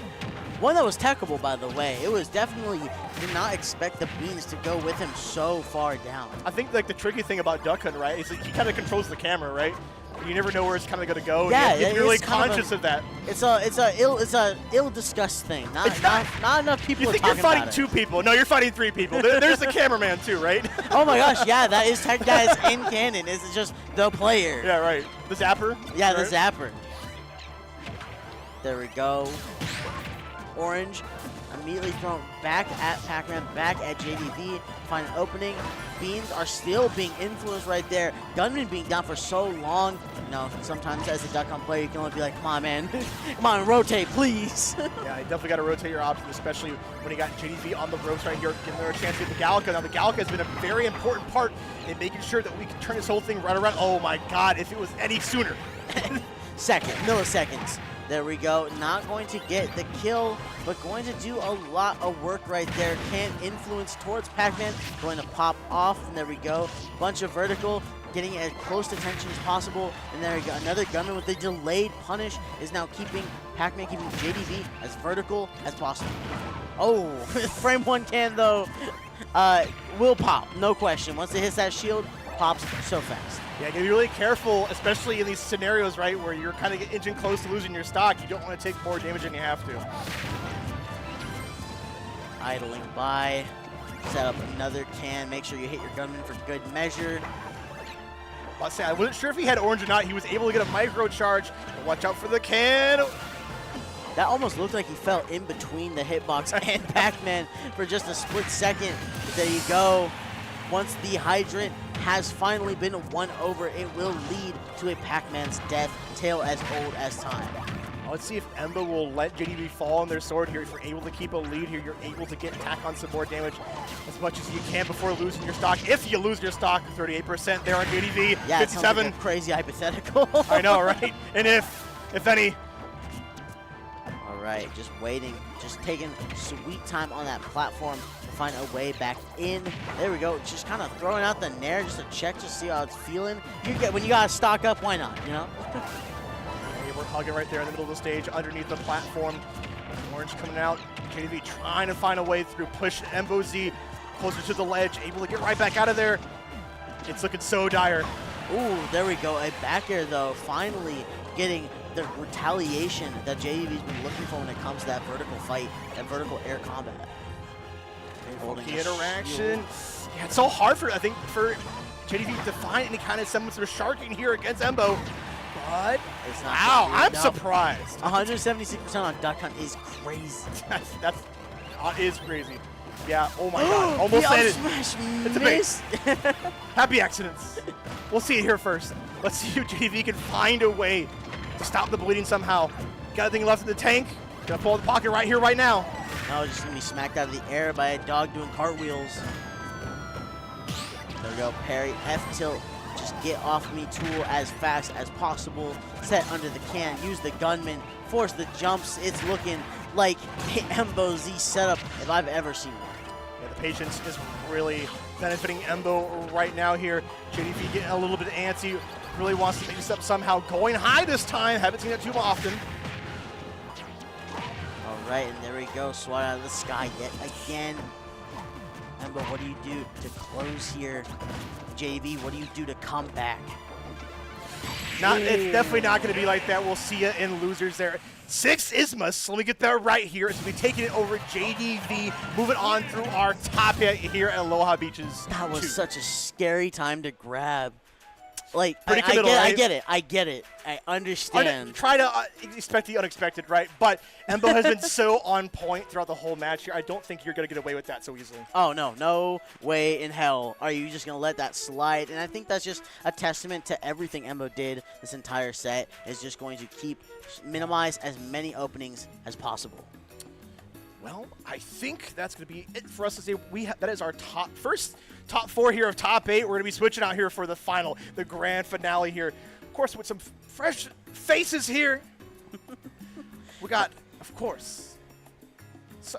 Speaker 9: One that was techable, by the way. It was definitely, did not expect the beans to go with him so far down.
Speaker 10: I think like the tricky thing about Duck Hunt, right, is that he kind of controls the camera, right? You never know where it's kind of going to go.
Speaker 9: Yeah,
Speaker 10: you have to be really
Speaker 9: it's kind of
Speaker 10: conscious of that.
Speaker 9: It's a ill discussed thing. Not enough people
Speaker 10: You
Speaker 9: are
Speaker 10: think you're
Speaker 9: talking
Speaker 10: fighting
Speaker 9: about
Speaker 10: 2 people? No, you're fighting 3 people. There's the cameraman too, right?
Speaker 9: it. Oh my gosh, yeah, that is in canon. It's just the player.
Speaker 10: Yeah, right. The zapper.
Speaker 9: Yeah,
Speaker 10: right?
Speaker 9: the zapper. There we go. Orange immediately thrown back at Pac-Man, back at JDV. Find an opening. Beans are still being influenced right there. Gunman being down for so long. You know, sometimes as a Duck Hunt player, you can only be like, come on, man. Come on, rotate, please.
Speaker 10: Yeah, you definitely got to rotate your options, especially when you got JDV on the ropes right here, giving her a chance to get the Gallica. Now, the Gallica has been a very important part in making sure that we can turn this whole thing right around. Oh my God, if it was any sooner.
Speaker 9: Milliseconds. There we go. Not going to get the kill, but going to do a lot of work right there. Can't influence towards Pac-Man. Going to pop off, and there we go. Bunch of vertical, getting as close to tension as possible. And there we go. Another gunman with the delayed punish is now keeping Pac-Man, keeping JDV as vertical as possible. Oh, frame 1 can though. Will pop, no question. Once it hits that shield, pops so fast.
Speaker 10: Yeah, you gotta be really careful, especially in these scenarios, right, where you're kind of inching close to losing your stock. You don't want to take more damage than you have to.
Speaker 9: Idling by, set up another can, make sure you hit your gunman for good measure.
Speaker 10: I'll say, I wasn't sure if he had orange or not. He was able to get a micro charge. But watch out for the can.
Speaker 9: That almost looked like he fell in between the hitbox and Pac-Man for just a split second. But there you go. Once the hydrant has finally been won over, it will lead to a Pac-Man's death, tale as old as time.
Speaker 10: Let's see if Embo will let JDV fall on their sword here. If you're able to keep a lead here, you're able to tack on some more damage as much as you can before losing your stock. If you lose your stock, 38% there on JDV,
Speaker 9: yeah,
Speaker 10: 57.
Speaker 9: It sounds like a crazy hypothetical.
Speaker 10: I know, right? And if any.
Speaker 9: All right, just waiting, just taking sweet time on that platform to find a way back in. There we go, just kind of throwing out the nair just to check to see how it's feeling. When you gotta stock up, why not, you know?
Speaker 10: Hey, we're hugging right there in the middle of the stage, underneath the platform. Orange coming out, JDV trying to find a way through, push Embo Z closer to the ledge, able to get right back out of there. It's looking so dire.
Speaker 9: Ooh, there we go, a back air though, finally getting the retaliation that JDV's been looking for when it comes to that vertical fight, that vertical air combat.
Speaker 10: Key interaction. Yeah, it's so hard for JDV to find any kind of semblance of sharking here against Embo. But
Speaker 9: it's not
Speaker 10: wow, I'm surprised.
Speaker 9: 176% on Duck Hunt is crazy.
Speaker 10: that is crazy. Yeah, oh my God. Almost landed. It's a base. Happy accidents. We'll see it here first. Let's see if JDV can find a way to stop the bleeding somehow. Got anything left in the tank? Gonna pull out the pocket right here, right now.
Speaker 9: No, just gonna be smacked out of the air by a dog doing cartwheels. There we go, parry, F-tilt. Just get off me tool as fast as possible. Set under the can, use the gunman, force the jumps. It's looking like a Embo Z setup if I've ever seen one.
Speaker 10: Yeah, the patience is really benefiting Embo right now here. JDV getting a little bit antsy. Really wants to make this up somehow. Going high this time. Haven't seen that too often.
Speaker 9: All right, and there we go. Swat out of the sky yet again. Embo, what do you do to close here? JDV, what do you do to come back?
Speaker 10: It's definitely not going to be like that. We'll see you in losers there. 6 Ismas. Let me get that right here. So we'll be taking it over JDV. Moving on through our top 8 here at Aloha Beaches.
Speaker 9: That was such a scary time to grab. Like,
Speaker 10: I
Speaker 9: get it. I understand.
Speaker 10: Try to expect the unexpected, right? But Embo has been so on point throughout the whole match here. I don't think you're going to get away with that so easily.
Speaker 9: Oh, no way in hell are you just going to let that slide. And I think that's just a testament to everything Embo did this entire set, is just going to minimize as many openings as possible.
Speaker 10: Well, I think that's going to be it for us to say. That is our first top 4 here of top 8. We're going to be switching out here for the final, the grand finale here. Of course, with some fresh faces here. We got, of course,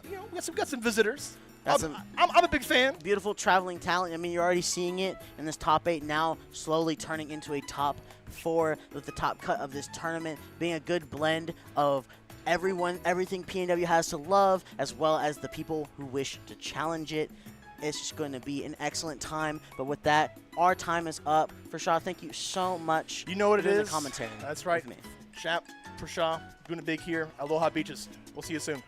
Speaker 10: we got some visitors.
Speaker 9: That's
Speaker 10: I'm a big fan.
Speaker 9: beautiful traveling talent. I mean, you're already seeing it in this top 8 now, slowly turning into a top 4 with the top cut of this tournament being a good blend of everything PNW has to love, as well as the people who wish to challenge it. It's just going to be an excellent time. But with that, our time is up. Prashad, thank you so much.
Speaker 10: You know what it
Speaker 9: for doing
Speaker 10: is.
Speaker 9: The commentary.
Speaker 10: That's right.
Speaker 9: with me.
Speaker 10: Champ, Prashad, doing it big here. Aloha Beaches. We'll see you soon.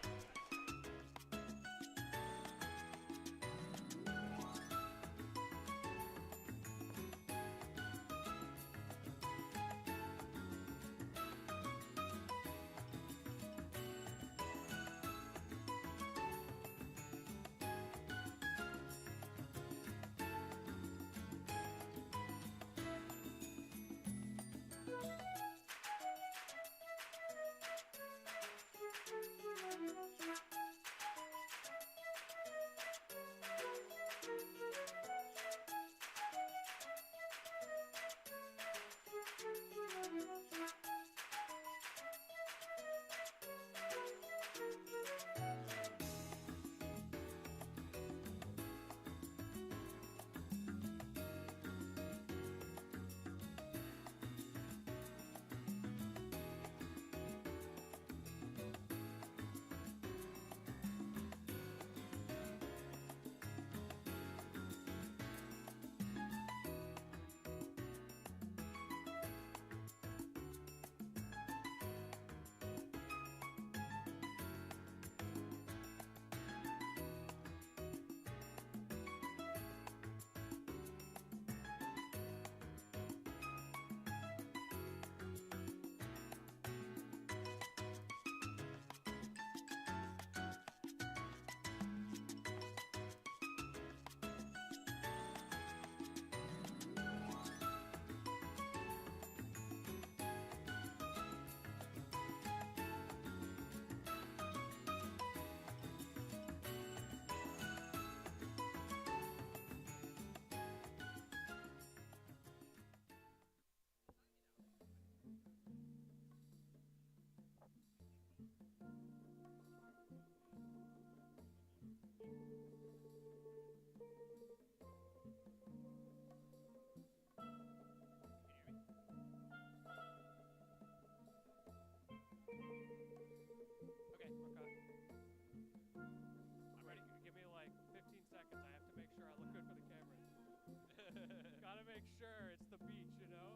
Speaker 11: make sure it's the beach, you know?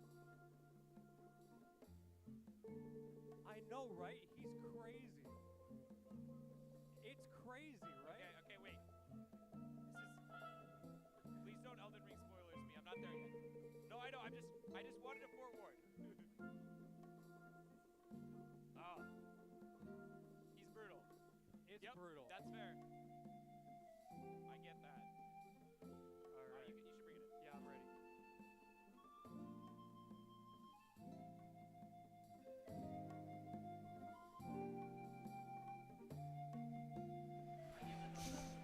Speaker 11: I know, right? He's crazy. It's crazy, right?
Speaker 12: Okay, wait. Please don't Elden Ring spoilers me. I'm not there yet. No, I know. I just wanted to forewarn. Oh. He's brutal.
Speaker 11: It's brutal.
Speaker 12: That's fair. I get that.
Speaker 11: All right.
Speaker 12: You should bring it in.
Speaker 11: Yeah, I'm ready.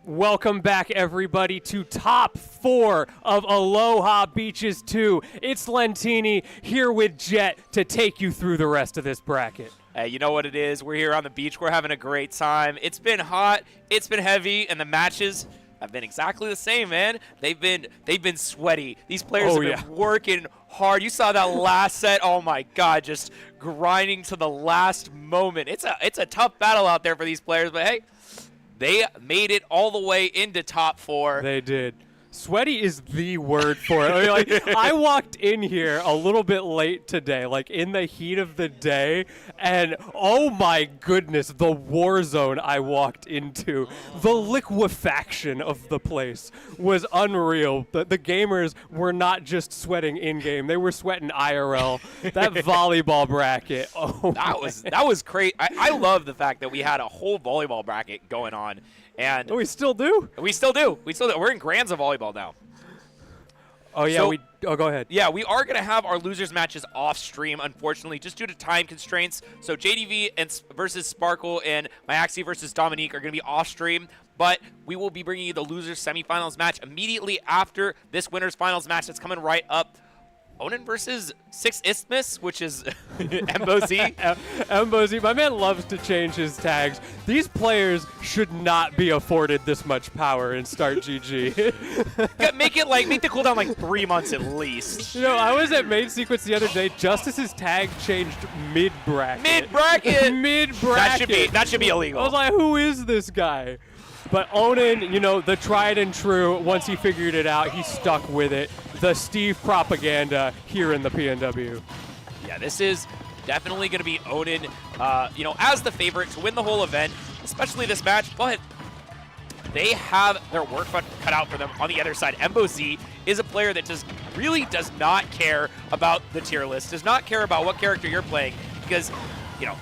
Speaker 11: Welcome back, everybody, to Top 4 of Aloha Beaches 2. It's Lentini here with Jet to take you through the rest of this bracket.
Speaker 4: Hey, you know what it is? We're here on the beach. We're having a great time. It's been hot. It's been heavy, and the matches have been exactly the same, man. They've been sweaty. These players have been working hard. You saw that last set. Oh my God, just grinding to the last moment. It's a tough battle out there for these players, but hey, they made it all the way into top 4.
Speaker 11: They did. Sweaty is the word for it. I mean, I walked in here a little bit late today, like in the heat of the day, and oh my goodness, the war zone I walked into, the liquefaction of the place was unreal. The gamers were not just sweating in-game, they were sweating IRL. That volleyball bracket,
Speaker 4: that was great. I love the fact that we had a whole volleyball bracket going on. And
Speaker 11: we still do.
Speaker 4: We still do. We're in Grands of volleyball now.
Speaker 11: Oh yeah, go ahead.
Speaker 4: Yeah, we are gonna have our losers matches off stream, unfortunately, just due to time constraints. So JDV versus Sparkle and Myaxi versus Dominique are gonna be off stream, but we will be bringing you the losers semifinals match immediately after this winners finals match that's coming right up. Onin versus 6 Isthmus, which is Embo Z.
Speaker 11: Embo Z, my man loves to change his tags. These players should not be afforded this much power in Start GG.
Speaker 8: Make the cooldown like 3 months at least.
Speaker 11: You know, I was at main sequence the other day. Justice's tag changed mid-bracket.
Speaker 4: Mid-bracket!
Speaker 11: Mid-bracket.
Speaker 8: That should be illegal.
Speaker 11: I was like, who is this guy? But Onin, you know, the tried and true, once he figured it out, he stuck with it. The Steve propaganda here in the PNW.
Speaker 4: Yeah, this is definitely going to be Onin, you know, as the favorite to win the whole event, especially this match, but they have their work cut out for them on the other side. Embo Z is a player that just really does not care about the tier list, does not care about what character you're playing, because, you know,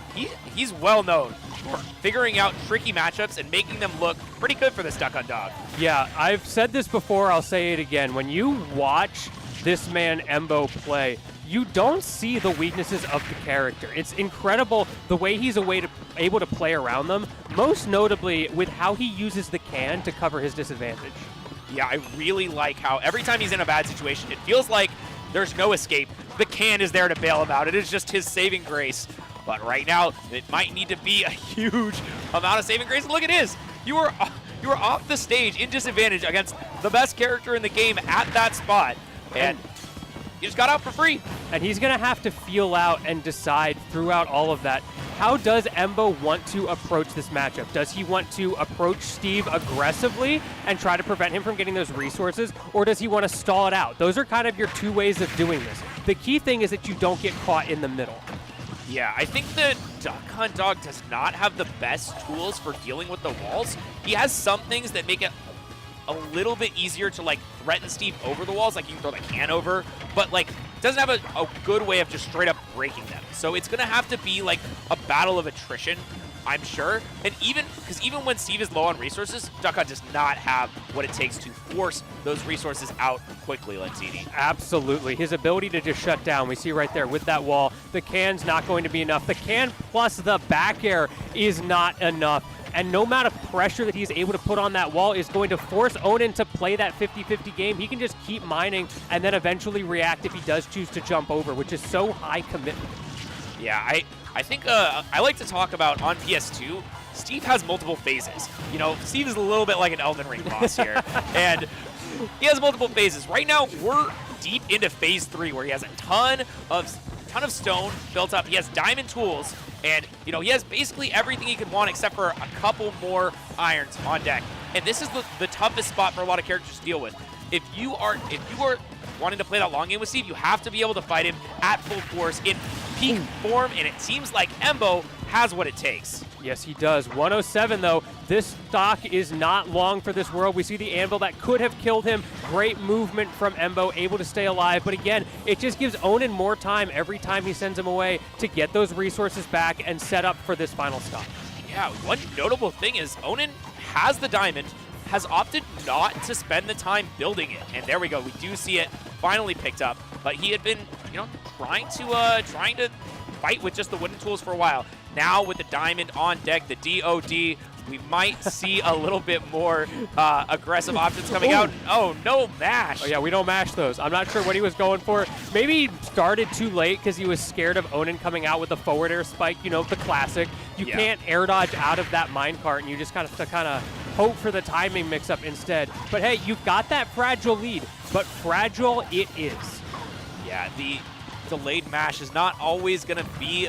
Speaker 4: he's well known for figuring out tricky matchups and making them look pretty good for this Duck Hunt Dog.
Speaker 11: Yeah, I've said this before, I'll say it again. When you watch this man Embo play, you don't see the weaknesses of the character. It's incredible the way he's able to play around them, most notably with how he uses the can to cover his disadvantage.
Speaker 4: Yeah, I really like how every time he's in a bad situation, it feels like there's no escape. The can is there to bail him out. It is just his saving grace. But right now, it might need to be a huge amount of saving grace. Look at this. You were off the stage in disadvantage against the best character in the game at that spot. And you just got out for free.
Speaker 11: And he's going to have to feel out and decide throughout all of that, how does Embo want to approach this matchup? Does he want to approach Steve aggressively and try to prevent him from getting those resources, or does he want to stall it out? Those are kind of your two ways of doing this. The key thing is that you don't get caught in the middle.
Speaker 4: Yeah, I think the Duck Hunt Dog does not have the best tools for dealing with the walls. He has some things that make it a little bit easier to like threaten Steve over the walls, like you can throw the can over, but like doesn't have a good way of just straight up breaking them. So it's gonna have to be like a battle of attrition, I'm sure. And even when Steve is low on resources, Duck Hunt does not have what it takes to force those resources out quickly, Lenzini.
Speaker 11: Absolutely. His ability to just shut down, we see right there with that wall, the can's not going to be enough. The can plus the back air is not enough. And no amount of pressure that he's able to put on that wall is going to force Onin to play that 50-50 game. He can just keep mining and then eventually react if he does choose to jump over, which is so high commitment.
Speaker 4: Yeah, I think I like to talk about on PS2, Steve has multiple phases. You know, Steve is a little bit like an Elden Ring boss here. And he has multiple phases. Right now, we're deep into phase 3 where he has a ton of stone built up. He has diamond tools. And, you know, he has basically everything he could want except for a couple more irons on deck. And this is the toughest spot for a lot of characters to deal with. If you are wanting to play that long game with Steve, you have to be able to fight him at full force in peak form, and it seems like Embo has what it takes.
Speaker 11: Yes, he does. 107, though. This stock is not long for this world. We see the anvil that could have killed him. Great movement from Embo, able to stay alive. But again, it just gives Onin more time every time he sends him away to get those resources back and set up for this final stop.
Speaker 4: Yeah, one notable thing is Onin has the diamond, has opted not to spend the time building it. And there we go. We do see it finally picked up. But he had been, you know, trying to fight with just the wooden tools for a while. Now with the diamond on deck, the DOD, we might see a little bit more aggressive options coming out. Oh, no mash.
Speaker 11: Oh, yeah, we don't mash those. I'm not sure what he was going for. Maybe he started too late because he was scared of Onin coming out with a forward air spike, you know, the classic. You can't air dodge out of that minecart, and you just kind of hope for the timing mix-up instead. But hey, you've got that fragile lead, but fragile it is.
Speaker 4: Yeah, the delayed mash is not always going to be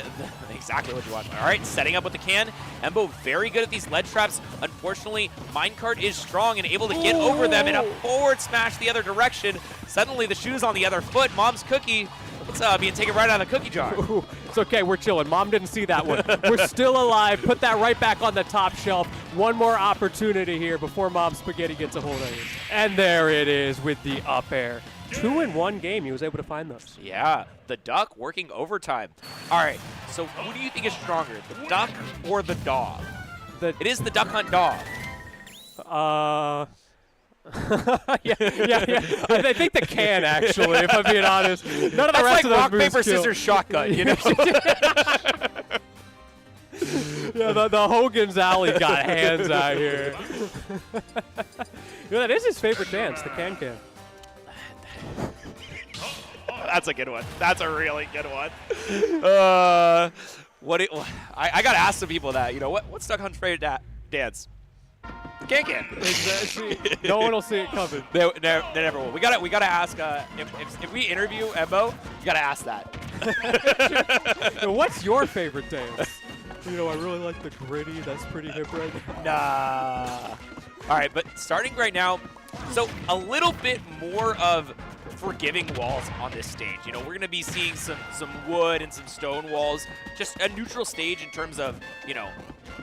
Speaker 4: exactly what you want. All right, setting up with the can. Embo very good at these ledge traps. Unfortunately, minecart is strong and able to get over them in a forward smash the other direction. Suddenly, the shoe's on the other foot. Mom's cookie, it's being taken right out of the cookie jar.
Speaker 11: Ooh, it's okay, we're chilling. Mom didn't see that one. We're still alive. Put that right back on the top shelf. One more opportunity here before Mom Spaghetti gets a hold of it. And there it is with the up air. 2-in-1 game, he was able to find those.
Speaker 4: Yeah, the duck working overtime. All right, so who do you think is stronger, the duck or the dog? It is the Duck Hunt Dog.
Speaker 11: Yeah. I think the can, actually, if I'm being honest. None of the rest
Speaker 4: like
Speaker 11: of those
Speaker 4: rock,
Speaker 11: moves
Speaker 4: paper,
Speaker 11: kill.
Speaker 4: scissors, shotgun, you know?
Speaker 11: Yeah, the Hogan's Alley got hands out here. You know, that is his favorite dance, the can.
Speaker 8: That's a good one. That's a really good one. I gotta ask some people that. You know what's Duck Hunt's favorite dance? Can.
Speaker 11: Exactly. No one will see it coming.
Speaker 8: They never will. We gotta ask if we interview Embo, you gotta ask that.
Speaker 11: What's your favorite dance? You know, I really like the gritty. That's pretty hip right now.
Speaker 8: Nah. All right, but starting right now, so a little bit more of forgiving walls on this stage. You know, we're gonna be seeing some wood and some stone walls, just a neutral stage in terms of, you know,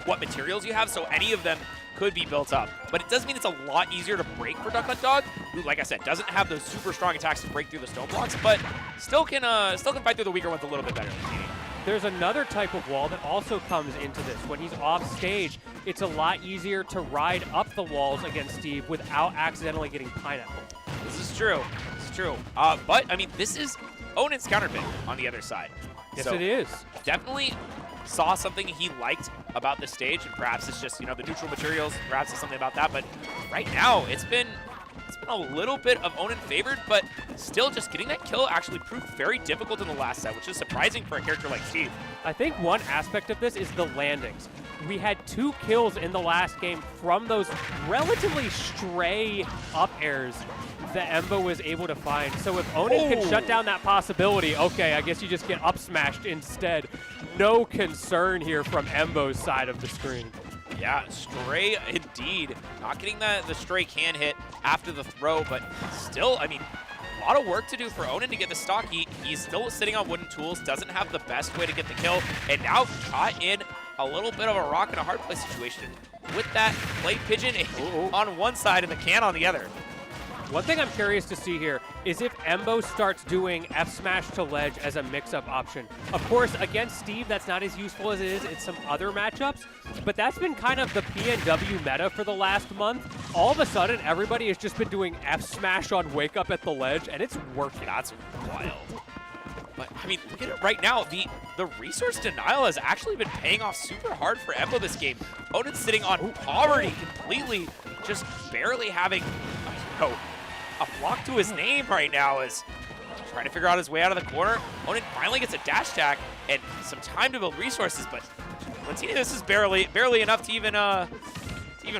Speaker 8: what materials you have, so any of them could be built up. But it does mean it's a lot easier to break for Duck Hunt Dog, who, like I said, doesn't have those super strong attacks to break through the stone blocks, but still can fight through the weaker ones a little bit better than TD.
Speaker 11: There's another type of wall that also comes into this. When he's off stage, it's a lot easier to ride up the walls against Steve without accidentally getting pineapple.
Speaker 8: This is true. This is true. But, I mean, this is Onin's counterpick on the other side.
Speaker 11: Yes,
Speaker 8: so
Speaker 11: it is.
Speaker 8: Definitely saw something he liked about this stage, and perhaps it's just, you know, the neutral materials. Perhaps it's something about that. But right now, it's been a little bit of Onin favored, but still just getting that kill actually proved very difficult in the last set, which is surprising for a character like Steve.
Speaker 11: I think one aspect of this is the landings. We had 2 kills in the last game from those relatively stray up airs that Embo was able to find. So if Onin can shut down that possibility, okay, I guess you just get up smashed instead. No concern here from Embo's side of the screen.
Speaker 8: Yeah, stray indeed. Not getting the stray can hit after the throw, but still, I mean, a lot of work to do for Onin to get the stock. He's still sitting on wooden tools, doesn't have the best way to get the kill, and now caught in a little bit of a rock and a hard place situation with that clay pigeon on one side and the can on the other.
Speaker 11: One thing I'm curious to see here is if Embo starts doing F smash to ledge as a mix-up option. Of course, against Steve, that's not as useful as it is in some other matchups, but that's been kind of the PNW meta for the last month. All of a sudden, everybody has just been doing F smash on wake up at the ledge, and it's working.
Speaker 8: That's wild. But, I mean, look at it right now. The resource denial has actually been paying off super hard for Embo this game. Onin's sitting on poverty completely, just barely having, a block to his name right now is trying to figure out his way out of the corner. Onin finally gets a dash attack and some time to build resources, but Latini, this is barely enough to even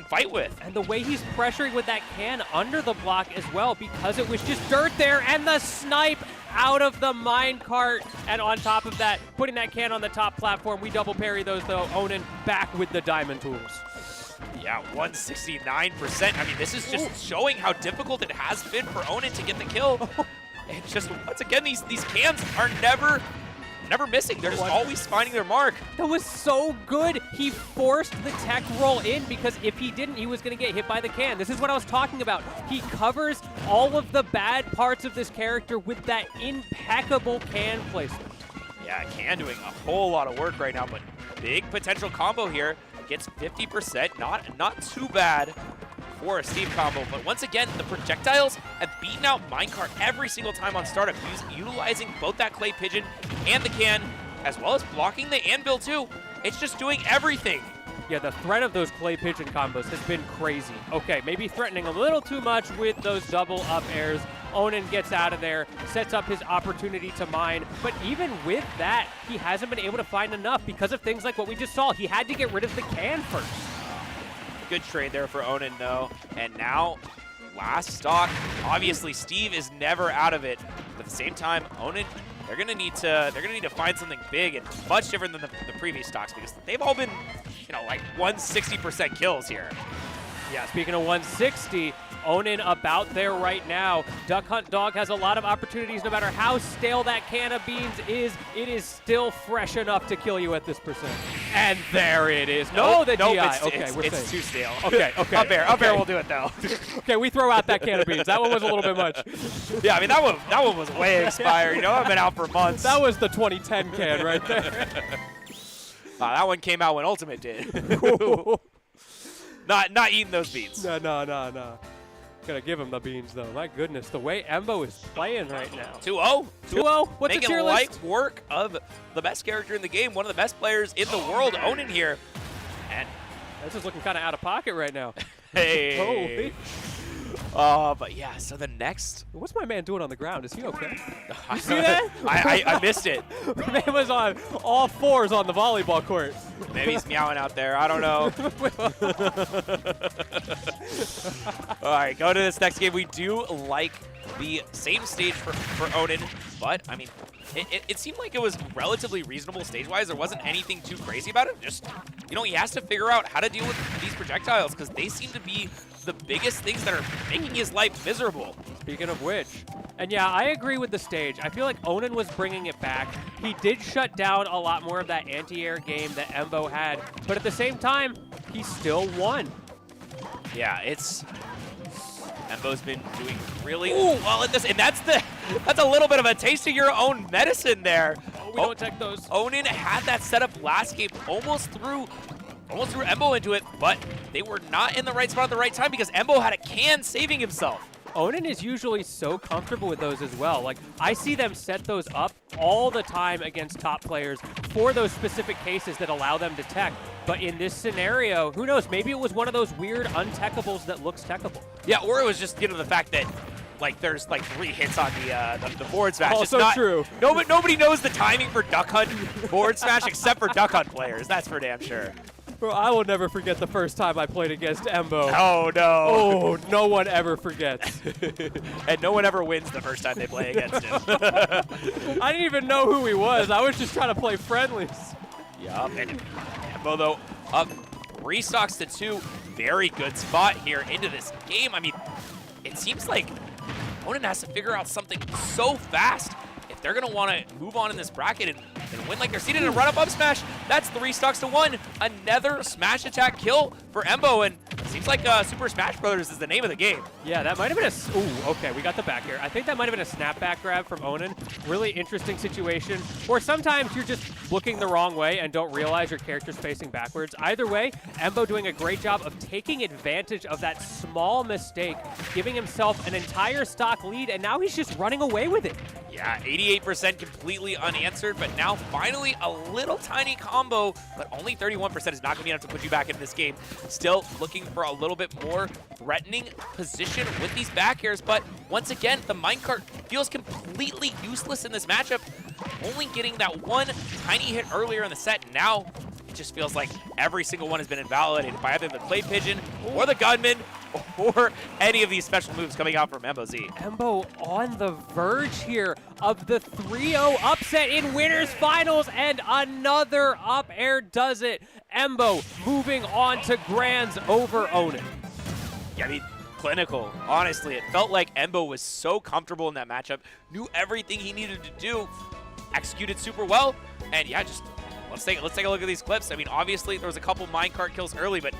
Speaker 8: fight with.
Speaker 11: And the way he's pressuring with that can under the block as well, because it was just dirt there, and the snipe out of the minecart. And on top of that, putting that can on the top platform. We double parry those though. Onin back with the diamond tools.
Speaker 8: Yeah, 169%. I mean, this is just showing how difficult it has been for Onin to get the kill. And just, once again, these cans are never missing. They're just always finding their mark.
Speaker 11: That was so good. He forced the tech roll in, because if he didn't, he was going to get hit by the can. This is what I was talking about. He covers all of the bad parts of this character with that impeccable can placement.
Speaker 8: Yeah, Can doing a whole lot of work right now, but big potential combo here. Gets 50%, not too bad for a Steve combo, but once again, the projectiles have beaten out Minecart every single time on startup, utilizing both that clay pigeon and the can, as well as blocking the anvil too. It's just doing everything.
Speaker 11: Yeah, the threat of those clay pigeon combos has been crazy. Okay, maybe threatening a little too much with those double up airs. Onin gets out of there, sets up his opportunity to mine, but even with that, he hasn't been able to find enough because of things like what we just saw. He had to get rid of the can first.
Speaker 8: Good trade there for Onin, though. And now, last stock. Obviously, Steve is never out of it. But at the same time, Onin, they're gonna need to find something big and much different than the previous stocks, because they've all been, you know, like 160% kills here.
Speaker 11: Yeah, speaking of 160, Onin about there right now. Duck Hunt Dog has a lot of opportunities. No matter how stale that can of beans is, it is still fresh enough to kill you at this percent. And there it is. No, the GI.
Speaker 8: It's too stale.
Speaker 11: Okay.
Speaker 8: Up air will do it though.
Speaker 11: Okay, we throw out that can of beans. That one was a little bit much.
Speaker 8: Yeah, I mean that one was way expired. You know, I've been out for months.
Speaker 11: That was the 2010 can right there.
Speaker 8: That one came out when Ultimate did. Not eating those beans.
Speaker 11: No. Gotta give him the beans, though. My goodness, the way Embo is playing right now.
Speaker 8: 2-0.
Speaker 11: 2-0. What's the tier list?
Speaker 8: Making light work of the best character in the game, one of the best players in the world, Onin here. And
Speaker 11: this is looking kind of out of pocket right now.
Speaker 8: Hey.
Speaker 11: Holy.
Speaker 7: But yeah, so the next.
Speaker 11: What's my man doing on the ground? Is he okay?
Speaker 7: You
Speaker 11: see that?
Speaker 7: I missed it.
Speaker 11: The man was on all fours on the volleyball court.
Speaker 7: Maybe he's meowing out there. I don't know. All right, go to this next game. We do like the same stage for Onin, but I mean, it seemed like it was relatively reasonable stage-wise. There wasn't anything too crazy about it. Just, you know, he has to figure out how to deal with these projectiles because they seem to be the biggest things that are making his life miserable.
Speaker 11: Speaking of which, and yeah, I agree with the stage. I feel like Onin was bringing it back. He did shut down a lot more of that anti-air game that Embo had, but at the same time, he still won.
Speaker 7: Yeah, it's Embo's been doing really well at this, and that's a little bit of a taste of your own medicine there.
Speaker 11: Oh, we don't take those.
Speaker 7: Onin had that setup last game, almost threw Embo into it, but they were not in the right spot at the right time because Embo had a can saving himself.
Speaker 11: Onin is usually so comfortable with those as well. Like, I see them set those up all the time against top players for those specific cases that allow them to tech. But in this scenario, who knows? Maybe it was one of those weird untechables that looks techable.
Speaker 7: Yeah, or it was just, you know, the fact that like there's like 3 hits on the board smash.
Speaker 11: Also
Speaker 7: it's not,
Speaker 11: true.
Speaker 7: Nobody knows the timing for Duck Hunt board smash except for Duck Hunt players. That's for damn sure.
Speaker 11: Bro, I will never forget the first time I played against Embo.
Speaker 7: Oh, no.
Speaker 11: Oh, no one ever forgets.
Speaker 7: And no one ever wins the first time they play against him.
Speaker 11: I didn't even know who he was. I was just trying to play friendlies.
Speaker 7: Yup. And Embo, though, up 3 stocks to 2. Very good spot here into this game. I mean, it seems like Onin has to figure out something so fast if they're going to want to move on in this bracket and win like they're seeded in a run-up smash. That's 3 stocks to 1. Another smash attack kill for Embo, and it seems like Super Smash Brothers is the name of the game.
Speaker 11: Yeah, that might have been a... Ooh, okay, we got the back air. I think that might have been a snapback grab from Onin. Really interesting situation. Or sometimes you're just looking the wrong way and don't realize your character's facing backwards. Either way, Embo doing a great job of taking advantage of that small mistake, giving himself an entire stock lead, and now he's just running away with it.
Speaker 7: Yeah, 88% completely unanswered, but now finally a little tiny combo, but only 31% is not going to be enough to put you back into this game. Still looking for a little bit more threatening position with these back airs, but once again, the minecart feels completely useless in this matchup. Only getting that one tiny hit earlier in the set, and now it just feels like every single one has been invalidated by either the clay pigeon or the gunman or any of these special moves coming out from Embo Z.
Speaker 11: Embo on the verge here of the 3-0 upset in winners finals, and another up air does it. Embo moving on to grands over Onin.
Speaker 7: Yeah, I mean, clinical. Honestly, it felt like Embo was so comfortable in that matchup, knew everything he needed to do, executed super well, and yeah, just let's take a look at these clips. I mean, obviously there was a couple minecart kills early, but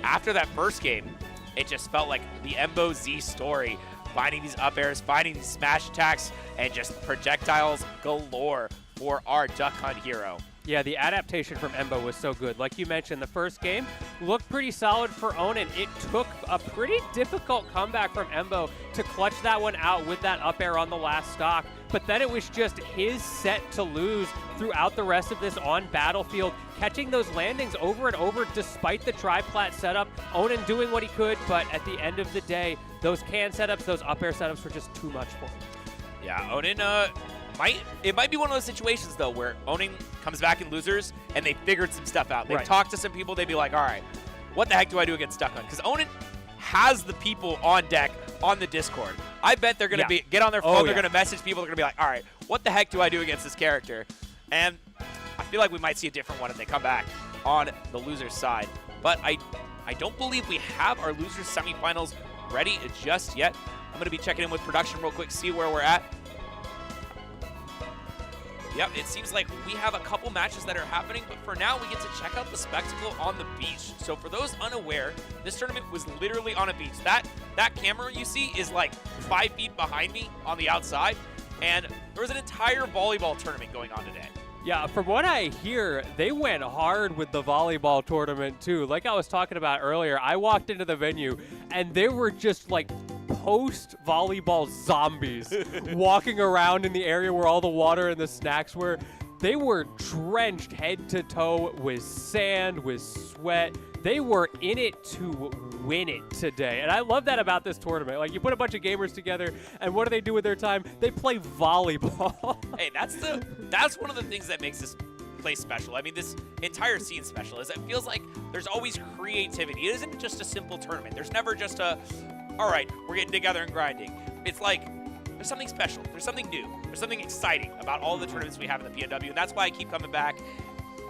Speaker 7: after that first game, it just felt like the Embo Z story, finding these up airs, finding these smash attacks, and just projectiles galore for our Duck Hunt hero.
Speaker 11: Yeah, the adaptation from Embo was so good. Like you mentioned, the first game looked pretty solid for Onin. It took a pretty difficult comeback from Embo to clutch that one out with that up air on the last stock. But then it was just his set to lose throughout the rest of this on Battlefield, catching those landings over and over despite the tri-plat setup. Onin doing what he could, but at the end of the day, those can setups, those up air setups were just too much for him.
Speaker 7: Yeah, Onin, it might be one of those situations, though, where Onin comes back in losers, and they figured some stuff out. They've talked to some people. They'd be like, all right, what the heck do I do against Duck Hunt? Because Onin has the people on deck on the Discord. I bet they're going to get on their phone. They're going to message people. They're going to be like, all right, what the heck do I do against this character? And I feel like we might see a different one if they come back on the losers' side. But I don't believe we have our losers semifinals ready just yet. I'm going to be checking in with production real quick, see where we're at. Yep, it seems like we have a couple matches that are happening, but for now, we get to check out the spectacle on the beach. So for those unaware, this tournament was literally on a beach. That camera you see is like 5 feet behind me on the outside, and there was an entire volleyball tournament going on today.
Speaker 11: Yeah, from what I hear, they went hard with the volleyball tournament, too. Like I was talking about earlier, I walked into the venue, and they were just like post-volleyball zombies walking around in the area where all the water and the snacks were. They were drenched head to toe with sand, with sweat. They were in it to win it today. And I love that about this tournament. Like, you put a bunch of gamers together, and what do they do with their time? They play volleyball.
Speaker 13: Hey, that's one of the things that makes this place special. I mean, this entire scene special is it feels like there's always creativity. It isn't just a simple tournament. There's never just a, all right, we're getting together and grinding. It's like there's something special. There's something new. There's something exciting about all the tournaments we have in the PNW. And that's why I keep coming back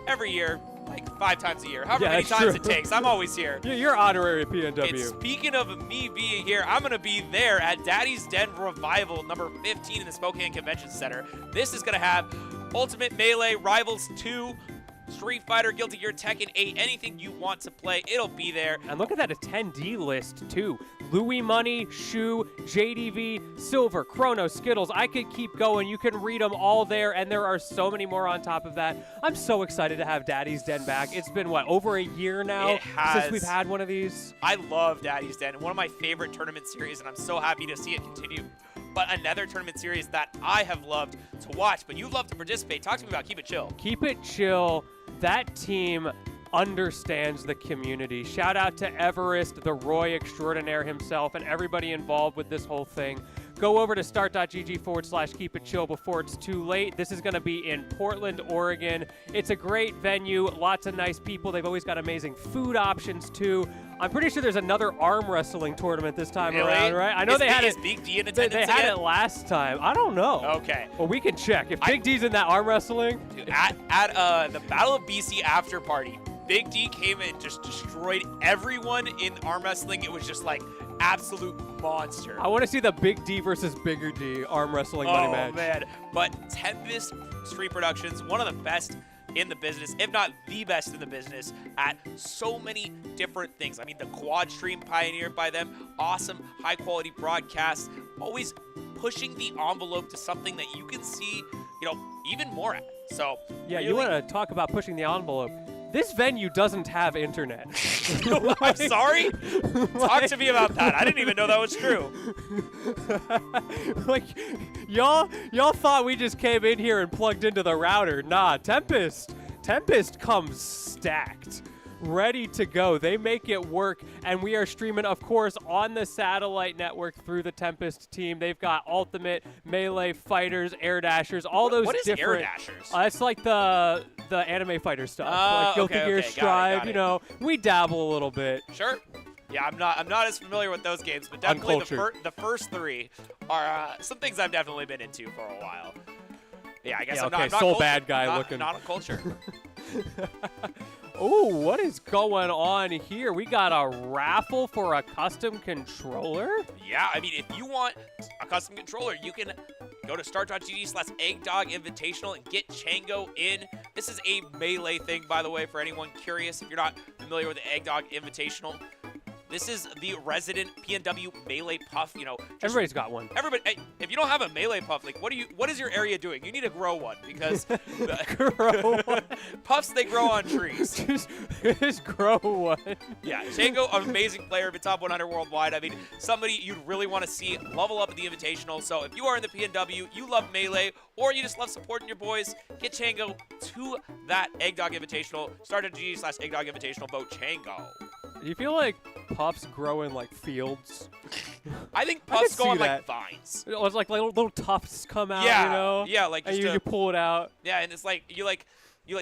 Speaker 13: every year, like 5 times a year. However many times it takes, I'm always here.
Speaker 11: You're honorary PNW.
Speaker 13: And speaking of me being here, I'm going to be there at Daddy's Den Revival number 15 in the Spokane Convention Center. This is going to have Ultimate Melee, Rivals 2, Street Fighter, Guilty Gear, Tekken 8, anything you want to play, it'll be there.
Speaker 11: And look at that attendee list, too. Louis Money, Shu, JDV, Silver, Chrono, Skittles. I could keep going. You can read them all there, and there are so many more on top of that. I'm so excited to have Daddy's Den back. It's been, what, over a year now since we've had one of these?
Speaker 13: I love Daddy's Den. One of my favorite tournament series, and I'm so happy to see it continue. But another tournament series that I have loved to watch, but you love to participate. Talk to me about Keep It Chill.
Speaker 11: Keep It Chill. That team understands the community. Shout out to Everest, the Roy extraordinaire himself, and everybody involved with this whole thing. Go over to start.gg/keepitchill before it's too late. This is going to be in Portland, Oregon. It's a great venue, lots of nice people. They've always got amazing food options, too. I'm pretty sure there's another arm wrestling tournament this time around, right? I know they had it.
Speaker 13: Is Big D in attendance
Speaker 11: They had it last time. I don't know.
Speaker 13: Okay.
Speaker 11: Well, we can check. If Big D's in that arm wrestling.
Speaker 13: At the Battle of BC after party, Big D came and just destroyed everyone in arm wrestling. It was just like absolute monster.
Speaker 11: I want to see the Big D versus Bigger D arm wrestling money match.
Speaker 13: Oh, man. But Tempest Street Productions, one of the best in the business, if not the best in the business, at so many different things. I mean, the quad stream pioneered by them, awesome, high-quality broadcasts, always pushing the envelope to something that you can see, even more at. So,
Speaker 11: yeah,
Speaker 13: really,
Speaker 11: you want to talk about pushing the envelope. This venue doesn't have internet.
Speaker 13: I'm sorry? Talk to me about that. I didn't even know that was true.
Speaker 11: Like, y'all thought we just came in here and plugged into the router. Nah, Tempest comes stacked, ready to go. They make it work, and we are streaming, of course, on the satellite network through the Tempest team. They've got Ultimate, Melee, Fighters, Air Dashers, all those
Speaker 13: what is
Speaker 11: different.
Speaker 13: Air Dashers?
Speaker 11: It's like the anime fighter stuff, like Guilty Gear Strive.
Speaker 13: Got it.
Speaker 11: We dabble a little bit.
Speaker 13: Sure. Yeah, I'm not as familiar with those games, but definitely the first 3 are some things I've definitely been into for a while. Yeah, I guess I'm not
Speaker 11: Soul Bad guy looking.
Speaker 13: Not on culture.
Speaker 11: Oh, what is going on here? We got a raffle for a custom controller?
Speaker 13: Yeah, I mean, if you want a custom controller, you can go to start.gg/eggdog invitational and get Chango in. This is a Melee thing, by the way, for anyone curious. If you're not familiar with the Eggdog Invitational, this is the resident PNW Melee Puff.
Speaker 11: Everybody's got one.
Speaker 13: Everybody, hey, if you don't have a Melee Puff, like, what is your area doing? You need to grow one because puffs, they grow on trees.
Speaker 11: Just grow one.
Speaker 13: Yeah, Chango, an amazing player, been top 100 worldwide. I mean, somebody you'd really want to see level up at the Invitational. So if you are in the PNW, you love Melee, or you just love supporting your boys, get Chango to that Eggdog Invitational. Start.gg/Eggdog Invitational, vote Chango.
Speaker 11: Do you feel like puffs grow in like fields?
Speaker 13: I think puffs go on like vines.
Speaker 11: It's like little tufts come out,
Speaker 13: Yeah, yeah, like
Speaker 11: and
Speaker 13: just
Speaker 11: you pull it out.
Speaker 13: Yeah, and it's like you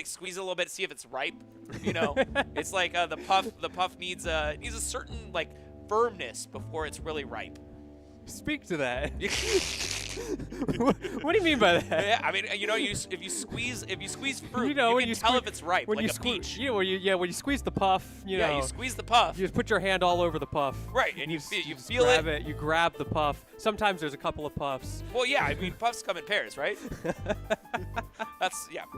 Speaker 13: squeeze it a little bit to see if it's ripe. It's like the puff needs a certain like firmness before it's really ripe.
Speaker 11: Speak to that. What do you mean by that?
Speaker 13: Yeah, I mean, if you squeeze fruit, you can tell if it's ripe, like a peach.
Speaker 11: When you squeeze the puff, you
Speaker 13: squeeze the puff.
Speaker 11: You just put your hand all over the puff.
Speaker 13: Right, and you feel
Speaker 11: grab it. You grab the puff. Sometimes there's a couple of puffs.
Speaker 13: Well, yeah, I mean, puffs come in pairs, right?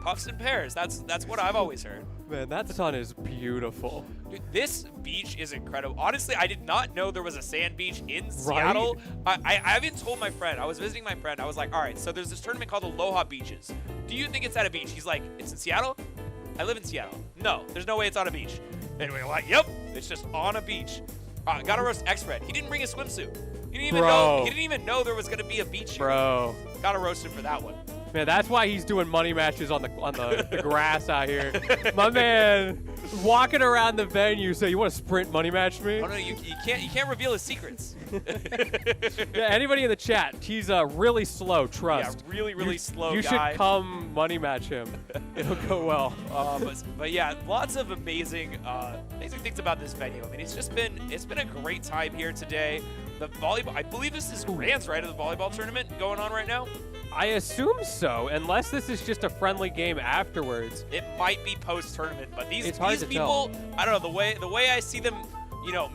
Speaker 13: Puffs in pairs. That's what I've always heard.
Speaker 11: Man, that sun is beautiful.
Speaker 13: Dude, this beach is incredible. Honestly, I did not know there was a sand beach in Seattle. I even told my friend. I was visiting my friend. I was like, all right, so there's this tournament called Aloha Beaches. Do you think it's at a beach? He's like, it's in Seattle? I live in Seattle. No, there's no way it's on a beach. And we're like, yep, it's just on a beach. Gotta roast X-Red. He didn't bring a swimsuit. He didn't even know there was gonna be a beach here.
Speaker 11: Bro.
Speaker 13: Gotta roast him for that one.
Speaker 11: Man, that's why he's doing money matches on the grass out here. My man, walking around the venue, say, "You want to sprint money match me?"
Speaker 13: Oh no, you can't reveal his secrets.
Speaker 11: Yeah, anybody in the chat, he's really slow. Trust.
Speaker 13: Yeah, really slow.
Speaker 11: You
Speaker 13: guy.
Speaker 11: should come money match him. It'll go well.
Speaker 13: But yeah, lots of amazing things about this venue. I mean, it's been a great time here today. The volleyball, I believe this is grands, right, of the volleyball tournament going on right now.
Speaker 11: I assume so, unless this is just a friendly game afterwards.
Speaker 13: It might be post-tournament, but these
Speaker 11: hard to
Speaker 13: people,
Speaker 11: tell.
Speaker 13: I don't know, the way I see them,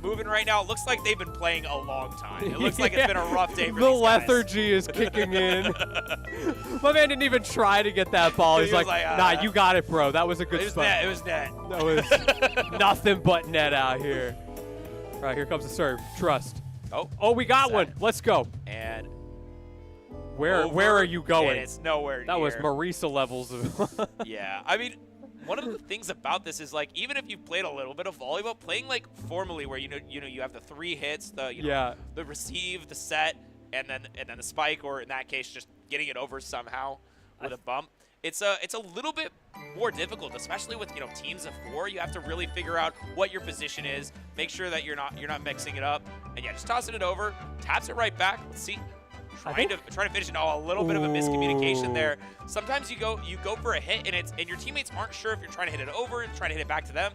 Speaker 13: moving right now, it looks like they've been playing a long time. It looks like it's been a rough day for
Speaker 11: the
Speaker 13: these guys.
Speaker 11: lethargy is kicking in. My man didn't even try to get that ball. He's like, nah, you got it, bro. That was a good spot.
Speaker 13: It was net.
Speaker 11: That was nothing but net out here. All right, here comes the serve. Trust. Oh, we got one. Let's go.
Speaker 13: And
Speaker 11: where are you going?
Speaker 13: And it's nowhere near.
Speaker 11: That was Marisa levels of.
Speaker 13: Yeah, I mean, one of the things about this is like even if you've played a little bit of volleyball, playing like formally where you have the 3 hits, the receive, the set, and then the spike, or in that case just getting it over somehow with a bump. It's a little bit more difficult, especially with teams of 4. You have to really figure out what your position is, make sure that you're not mixing it up, and yeah, just tossing it over, taps it right back. Let's see. Trying to finish it. Oh, a little bit of a miscommunication there. Sometimes you go for a hit and your teammates aren't sure if you're trying to hit it over and trying to hit it back to them.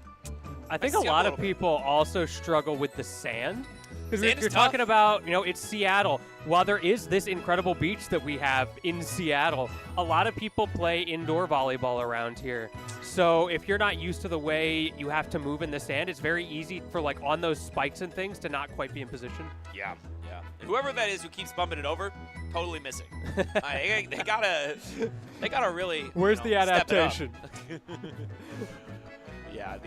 Speaker 11: I think a lot of people also struggle with the sand. Because
Speaker 13: Sand is
Speaker 11: you're
Speaker 13: tough.
Speaker 11: talking about, it's Seattle. While there is this incredible beach that we have in Seattle, a lot of people play indoor volleyball around here. So if you're not used to the way you have to move in the sand, it's very easy for on those spikes and things to not quite be in position.
Speaker 13: Yeah. And whoever that is who keeps bumping it over, totally missing. They gotta really.
Speaker 11: Where's the
Speaker 13: step it up.
Speaker 11: adaptation?
Speaker 13: Yeah,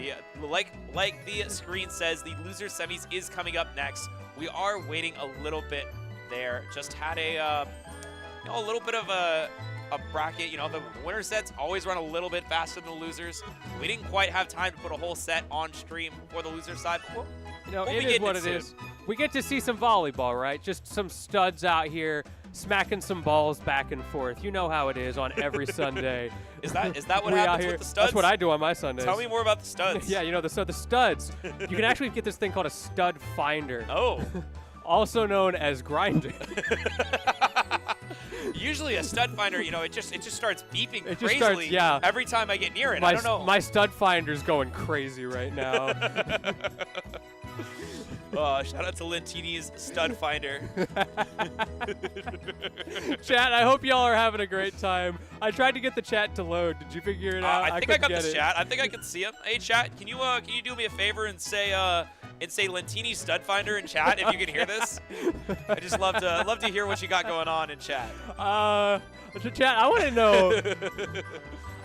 Speaker 13: like the screen says, the loser semis is coming up next. We are waiting a little bit there. Just had a little bit of a bracket. The winner sets always run a little bit faster than the losers. We didn't quite have time to put a whole set on stream for the loser side. But we'll
Speaker 11: it is what it is. We get to see some volleyball, right? Just some studs out here smacking some balls back and forth. You know how it is on every Sunday.
Speaker 13: Is that what happens with the studs?
Speaker 11: That's what I do on my Sundays.
Speaker 13: Tell me more about the studs.
Speaker 11: Yeah, the studs. You can actually get this thing called a stud finder.
Speaker 13: Oh.
Speaker 11: Also known as grinding.
Speaker 13: Usually a stud finder, it just starts beeping crazily
Speaker 11: starts, yeah.
Speaker 13: every time I get near it. I don't know.
Speaker 11: My stud finder's going crazy right now.
Speaker 13: Shout out to Lentini's stud finder.
Speaker 11: Chat, I hope y'all are having a great time. I tried to get the chat to load. Did you figure it out?
Speaker 13: I think I got the chat. I think I can see him. Hey, chat, can you do me a favor and say Lentini's stud finder in chat if you can hear this? I just love to hear what you got going on in chat.
Speaker 11: Chat, I want to know.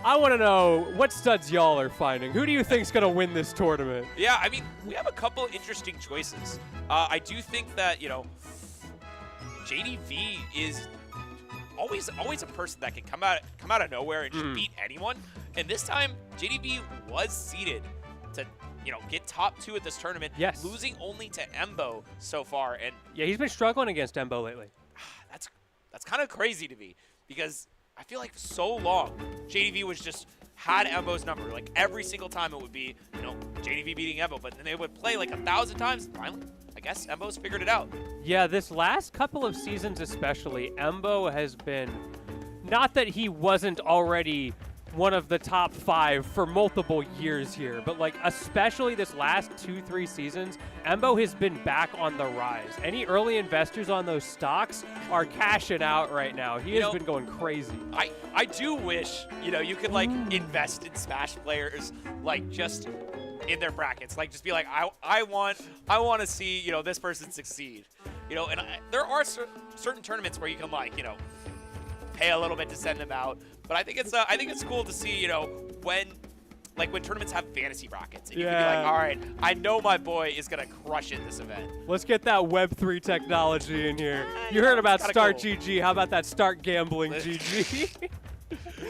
Speaker 11: I want to know what studs y'all are finding. Who do you think's going to win this tournament?
Speaker 13: Yeah, I mean, we have a couple interesting choices. I do think that, JDV is always a person that can come out of nowhere and just beat anyone. And this time, JDV was seeded to, get top 2 at this tournament.
Speaker 11: Yes.
Speaker 13: Losing only to Embo so far. And
Speaker 11: yeah, he's been struggling against Embo lately.
Speaker 13: That's kind of crazy to me because I feel like so long JDV was just had Embo's number. Like every single time it would be, JDV beating Embo, but then they would play like 1,000 times. And finally, I guess Embo's figured it out.
Speaker 11: Yeah, this last couple of seasons especially, Embo has been, not that he wasn't already one of the top 5 for multiple years here, but especially this last 2-3 seasons, Embo has been back on the rise. Any early investors on those stocks are cashing out right now. He has been going crazy.
Speaker 13: I do wish, you could invest in Smash players just in their brackets. Just be like, I want to see, this person succeed. And there are certain tournaments where you can pay a little bit to send them out. But I think it's cool to see, when tournaments have fantasy brackets. And you can be like, all right, I know my boy is going to crush it this event.
Speaker 11: Let's get that Web3 technology in here. You heard about Start GG. How about that Start Gambling GG?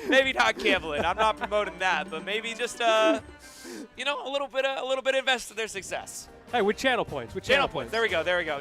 Speaker 13: Maybe not gambling. I'm not promoting that. But maybe just, a little bit invest in their success.
Speaker 11: Hey, with channel points.
Speaker 13: Channel points. There we go.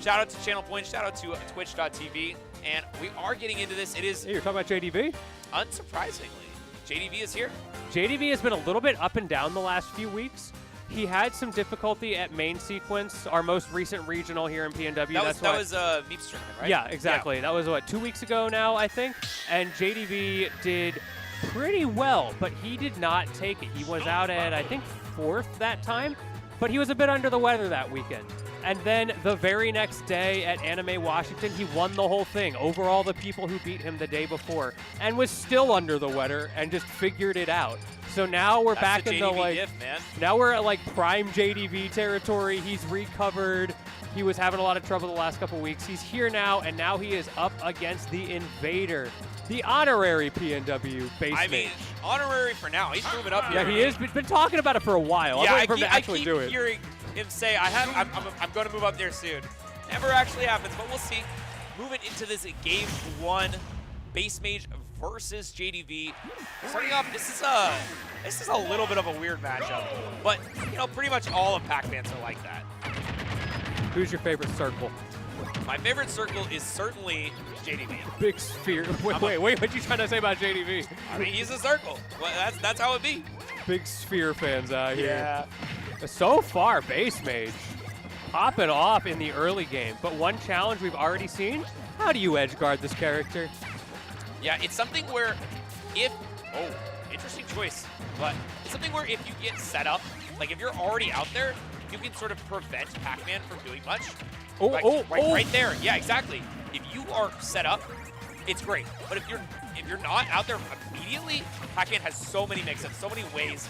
Speaker 13: Shout out to channel points. Shout out to twitch.tv. And we are getting into this. It is,
Speaker 11: Hey, you're talking about JDV?
Speaker 13: unsurprisingly, JDV is here.
Speaker 11: JDV has been a little bit up and down the last few weeks. He had some difficulty at main sequence, our most recent regional here in PNW.
Speaker 13: That was Veep's tournament, right?
Speaker 11: Yeah, exactly. That was, what, 2 weeks ago now, I think? And JDV did pretty well, but he did not take it. He was out at, I think, 4th that time, but he was a bit under the weather that weekend. And then the very next day at Anime Washington, he won the whole thing over all the people who beat him the day before and was still under the weather and just figured it out. So now we're back in the like,
Speaker 13: gift, man.
Speaker 11: now we're at like prime JDV territory. He's recovered. He was having a lot of trouble the last couple weeks. He's here now, and now he is up against the Invader, the honorary PNW Bassmage.
Speaker 13: I mean, honorary for now. He's moving up here.
Speaker 11: Yeah, he is. Been talking about it for a while.
Speaker 13: Yeah,
Speaker 11: I'm waiting for him to actually
Speaker 13: keep
Speaker 11: do it.
Speaker 13: hearing him say, I'm going to move up there soon. Never actually happens, but we'll see. Moving into this game 1, Bassmage versus JDV. Starting off, this is a little bit of a weird matchup, but you know, pretty much all of Pac-Mans are like that.
Speaker 11: Who's your favorite circle?
Speaker 13: My favorite circle is certainly JDV.
Speaker 11: Big sphere. Wait, what you trying to say about JDV?
Speaker 13: I mean, he's a circle. Well, that's how it be.
Speaker 11: Big sphere fans out here.
Speaker 13: Yeah.
Speaker 11: So far, Bassmage popping off in the early game, but one challenge we've already seen, how do you edge guard this character?
Speaker 13: Yeah, it's something where interesting choice, but it's something where if you get set up, like if you're already out there, you can sort of prevent Pac-Man from doing much. Right there. Yeah, exactly. If you are set up, it's great. But if you're not out there immediately, Pac-Man has so many mix-ups, so many ways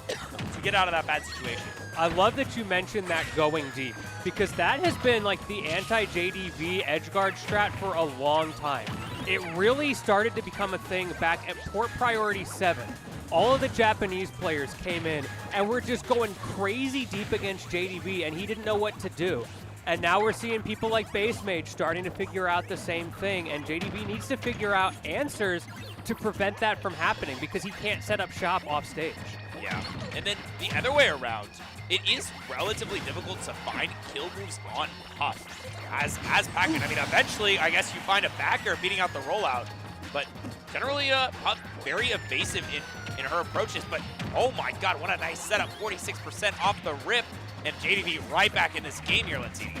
Speaker 13: to get out of that bad situation.
Speaker 11: I love that you mentioned that going deep, because that has been like the anti-JDV edgeguard strat for a long time. It really started to become a thing back at Port Priority 7. All of the Japanese players came in and were just going crazy deep against JDV, and he didn't know what to do. And now we're seeing people like Bassmage starting to figure out the same thing, and JDV needs to figure out answers to prevent that from happening, because he can't set up shop off stage.
Speaker 13: Yeah, and then the other way around, it is relatively difficult to find kill moves on Puff. As Pac-Man, I mean, eventually, I guess you find a backer beating out the rollout, but generally, Puff very evasive in her approaches, but oh my god, what a nice setup, 46% off the rip, and JDV right back in this game here, let's see.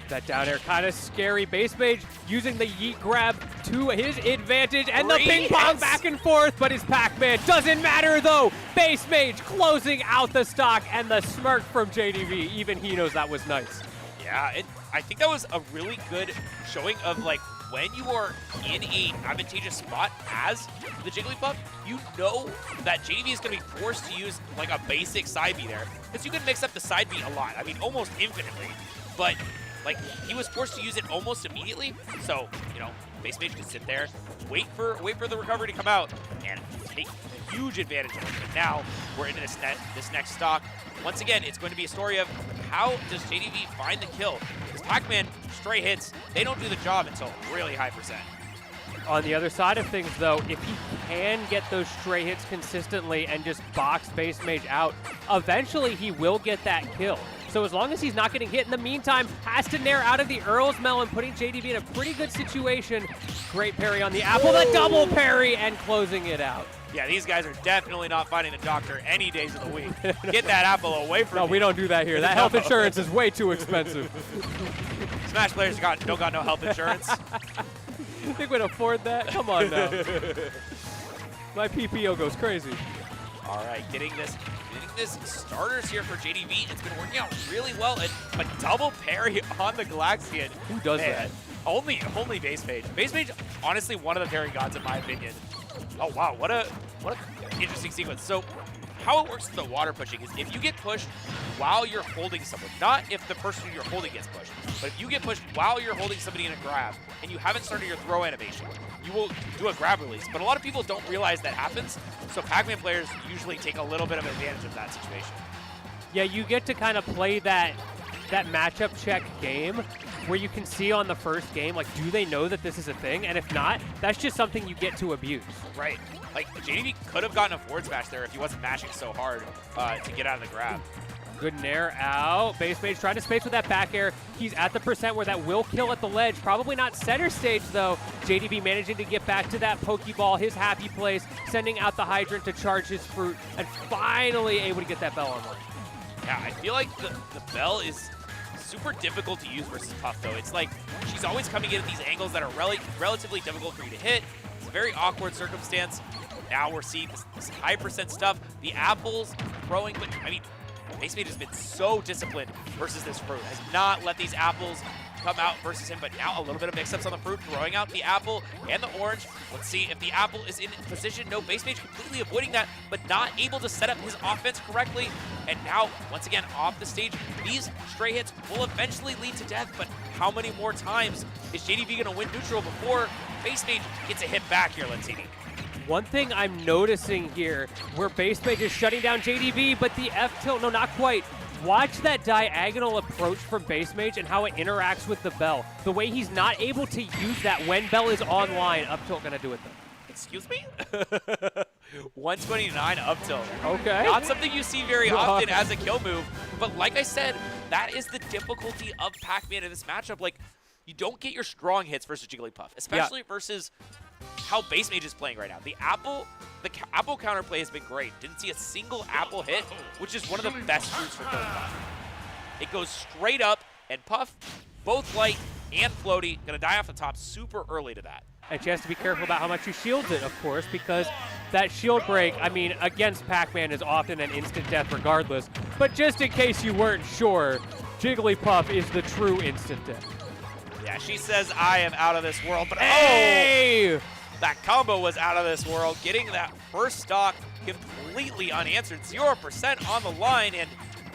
Speaker 11: That down air kind of scary. Bassmage using the yeet grab to his advantage, and the ping pong back and forth, but his Pac-Man doesn't matter though. Bassmage closing out the stock, and the smirk from JDV, even he knows that was nice.
Speaker 13: Yeah, I think that was a really good showing of like when you are in a advantageous spot as the Jigglypuff, you know that JDV is going to be forced to use like a basic side B there, because you can mix up the side B a lot. I mean, almost infinitely, but like, he was forced to use it almost immediately, so, you know, Bassmage can sit there, wait for the recovery to come out, and take huge advantage of it. But now, we're into this next stock. Once again, it's going to be a story of how does JDV find the kill? Because Pac-Man, stray hits, they don't do the job until really high percent.
Speaker 11: On the other side of things, though, if he can get those stray hits consistently and just box Bassmage out, eventually he will get that kill. So as long as he's not getting hit in the meantime, has to nair out of the Earl's Melon, putting JDV in a pretty good situation. Great parry on the apple, the double parry, and closing it out.
Speaker 13: Yeah, these guys are definitely not finding the doctor any days of the week. Get that apple away from me.
Speaker 11: No, we don't do that here. That health insurance is way too expensive.
Speaker 13: Smash players don't got no health insurance.
Speaker 11: You think we'd afford that? Come on now. My PPO goes crazy.
Speaker 13: All right, getting this starters here for JDV. It's been working out really well. And a double parry on the Galaxian.
Speaker 11: Who does that?
Speaker 13: Only Bassmage. Bassmage, honestly, one of the parry gods in my opinion. Oh wow, what a interesting sequence. So how it works with the water pushing is if you get pushed while you're holding someone, not if the person you're holding gets pushed, but if you get pushed while you're holding somebody in a grab and you haven't started your throw animation, you will do a grab release. But a lot of people don't realize that happens, so Pac-Man players usually take a little bit of advantage of that situation.
Speaker 11: Yeah, you get to kind of play that matchup check game where you can see on the first game, like, do they know that this is a thing? And if not, that's just something you get to abuse.
Speaker 13: Right. Like, JDV could have gotten a forward smash there if he wasn't mashing so hard to get out of the grab.
Speaker 11: Good nair out. Bassmage trying to space with that back air. He's at the percent where that will kill at the ledge. Probably not center stage, though. JDV managing to get back to that Pokeball, his happy place, sending out the Hydrant to charge his fruit, and finally able to get that Bell online.
Speaker 13: Yeah, I feel like the Bell is super difficult to use versus Puff, though. It's like she's always coming in at these angles that are relatively difficult for you to hit. It's a very awkward circumstance. Now we're seeing this high percent stuff. The apples throwing, but I mean, Bassmage has been so disciplined versus this fruit. Has not let these apples come out versus him, but now a little bit of mix-ups on the fruit, throwing out the apple and the orange. Let's see if the apple is in position. No, Bassmage completely avoiding that, but not able to set up his offense correctly. And now, once again, off the stage, these stray hits will eventually lead to death, but how many more times is JDV gonna win neutral before Bassmage gets a hit back here, Lentini?
Speaker 11: One thing I'm noticing here, where Bassmage is shutting down JDV, but the F tilt, no, not quite. Watch that diagonal approach from Bassmage and how it interacts with the Bell. The way he's not able to use that when Bell is online. Up tilt gonna do it though.
Speaker 13: Excuse me? 129 up tilt.
Speaker 11: Okay.
Speaker 13: Not something you see very often as a kill move, but like I said, that is the difficulty of Pac-Man in this matchup. Like, you don't get your strong hits versus Jigglypuff, especially versus how Bassmage is playing right now. The apple counterplay has been great. Didn't see a single apple hit, which is one of the best fruits for killing Puff. It goes straight up, and Puff, both light and floaty, gonna die off the top super early to that.
Speaker 11: And she has to be careful about how much she shields it, of course, because that shield break, I mean, against Pac-Man is often an instant death regardless. But just in case you weren't sure, Jigglypuff is the true instant death.
Speaker 13: Yeah, she says, I am out of this world, but
Speaker 11: hey!
Speaker 13: That combo was out of this world, getting that first stock completely unanswered. 0% on the line, and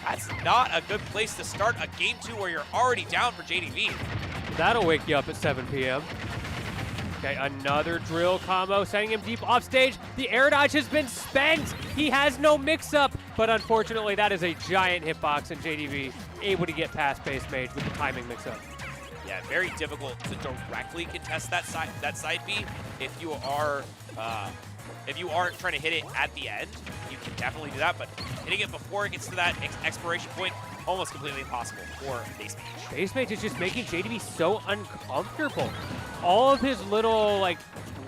Speaker 13: that's not a good place to start a game 2 where you're already down for JDV.
Speaker 11: That'll wake you up at 7 p.m. Okay, another drill combo, sending him deep off stage. The air dodge has been spent. He has no mix-up, but unfortunately that is a giant hitbox, and JDV able to get past Bassmage with the timing mix-up.
Speaker 13: Yeah, very difficult to directly contest that side B. If you aren't trying to hit it at the end, you can definitely do that. But hitting it before it gets to that expiration point, almost completely impossible for Bassmage.
Speaker 11: Bassmage is just making JDV so uncomfortable. All of his little like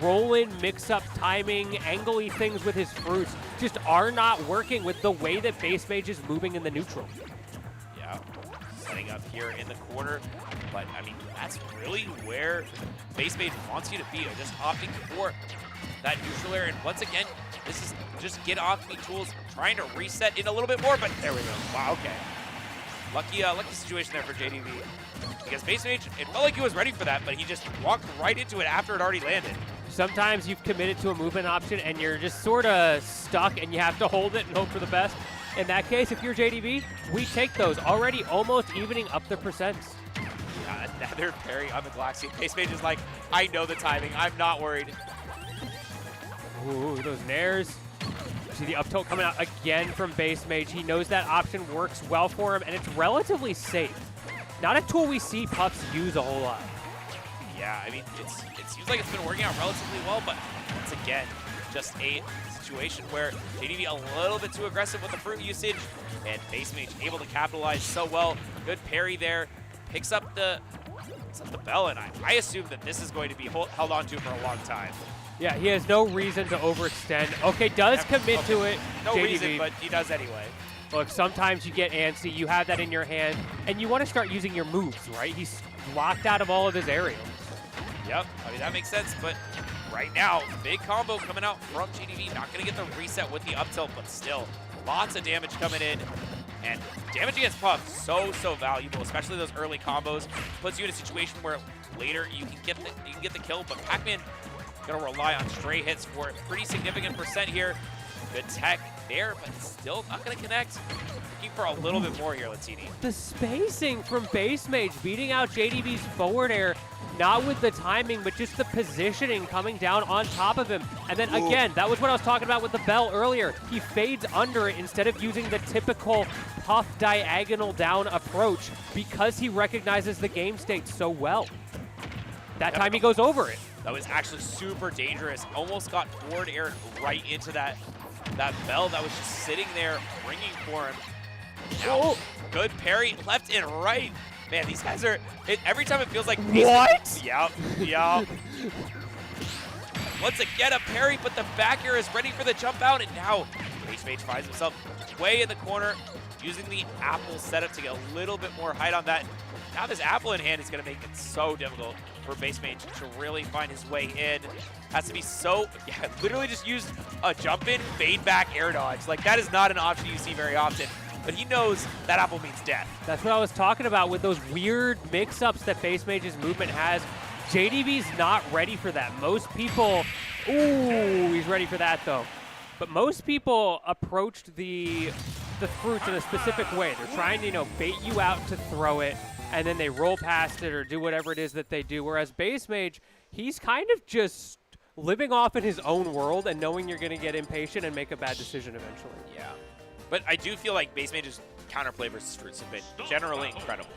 Speaker 11: roll-in, mix-up, timing, angle-y things with his fruits just are not working with the way that Bassmage is moving in the neutral.
Speaker 13: Yeah, setting up here in the corner. But, I mean, that's really where Bassmage wants you to be. Just opting for that neutral air. And once again, this is just get off me tools, trying to reset in a little bit more. But there we go. Wow, okay. Lucky situation there for JDV. Because Bassmage, it felt like he was ready for that, but he just walked right into it after it already landed.
Speaker 11: Sometimes you've committed to a movement option and you're just sort of stuck and you have to hold it and hope for the best. In that case, if you're JDV, we take those. Already almost evening up the percents.
Speaker 13: Another parry on the Galaxy. Bassmage is like, I know the timing. I'm not worried.
Speaker 11: Ooh, those nairs. See the up tilt coming out again from Bassmage. He knows that option works well for him, and it's relatively safe. Not a tool we see Puffs use a whole lot.
Speaker 13: Yeah, I mean, it seems like it's been working out relatively well, but once again, just a situation where JDV a little bit too aggressive with the fruit usage, and Bassmage able to capitalize so well. Good parry there. Picks up the Bell, and I assume that this is going to be held on to for a long time.
Speaker 11: Yeah, he has no reason to overextend. Okay, does commit to it.
Speaker 13: No
Speaker 11: JDV.
Speaker 13: reason, but he does anyway.
Speaker 11: Look, sometimes you get antsy, you have that in your hand, and you want to start using your moves, right? He's locked out of all of his aerials.
Speaker 13: Yep, I mean, that makes sense, but right now, big combo coming out from JDV. Not going to get the reset with the up tilt, but still, lots of damage coming in. And damage against Puff, so valuable, especially those early combos. Puts you in a situation where later you can get the kill, but Pac-Man gonna rely on stray hits for a pretty significant percent here. Good tech there, but still not gonna connect. Looking for a little bit more here, Latini.
Speaker 11: The spacing from Bassmage beating out JDV's forward air, not with the timing, but just the positioning coming down on top of him. And then again, that was what I was talking about with the Bell earlier. He fades under it instead of using the typical Puff diagonal down approach because he recognizes the game state so well. That time he goes over it.
Speaker 13: That was actually super dangerous. Almost got forward air right into that Bell that was just sitting there ringing for him. Now, good parry left and right. Man, these guys are, every time it feels like...
Speaker 11: What?
Speaker 13: Yep. Once again, a parry, but the back air is ready for the jump out, and now Bassmage finds himself way in the corner, using the apple setup to get a little bit more height on that. Now this apple in hand is going to make it so difficult for Bassmage to really find his way in. Has to be so, literally just use a jump in, fade back, air dodge. Like, that is not an option you see very often. But he knows that apple means death.
Speaker 11: That's what I was talking about with those weird mix-ups that Bassmage's movement has. JDV's not ready for that. Most people, ooh, he's ready for that though. But most people approached the fruits in a specific way. They're trying to, bait you out to throw it, and then they roll past it or do whatever it is that they do. Whereas Bassmage, he's kind of just living off in his own world and knowing you're going to get impatient and make a bad decision eventually.
Speaker 13: Yeah. But I do feel like Bassmage's counterplay versus fruits have been generally incredible.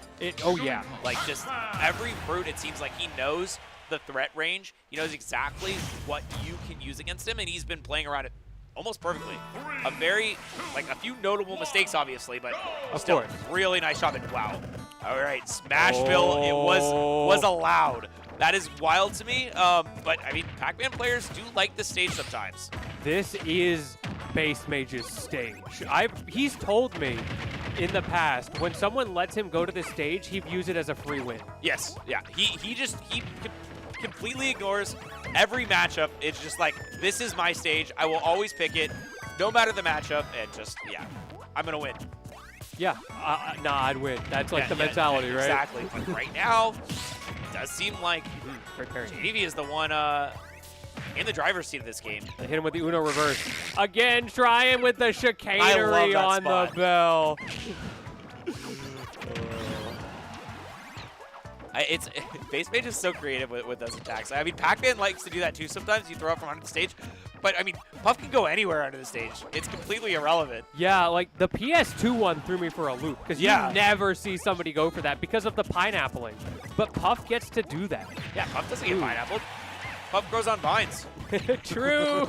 Speaker 11: Oh, yeah.
Speaker 13: Like, just every fruit, it seems like he knows the threat range. He knows exactly what you can use against him, and he's been playing around it almost perfectly. A few notable mistakes, obviously, but still, really nice shot. Wow. All right, Smashville, it was allowed. That is wild to me, but, I mean, Pac-Man players do like the stage sometimes.
Speaker 11: This is Bassmage's stage. He's told me in the past, when someone lets him go to the stage, he views it as a free win.
Speaker 13: Yes, yeah. He completely ignores every matchup. It's just like, this is my stage. I will always pick it, no matter the matchup, and just, I'm going to win.
Speaker 11: Yeah, I'd win. That's like the mentality, right?
Speaker 13: Exactly. But right now, it does seem like JDV is the one in the driver's seat of this game.
Speaker 11: They hit him with the Uno reverse. Again, trying with the chicanery on the bell.
Speaker 13: Bassmage is so creative with those attacks. I mean, Pac-Man likes to do that too sometimes. You throw up from under the stage. But, I mean, Puff can go anywhere under the stage. It's completely irrelevant.
Speaker 11: Yeah, like the PS2 one threw me for a loop because you never see somebody go for that because of the pineappling. But Puff gets to do that.
Speaker 13: Yeah, Puff doesn't get pineappled. Puff grows on vines.
Speaker 11: True.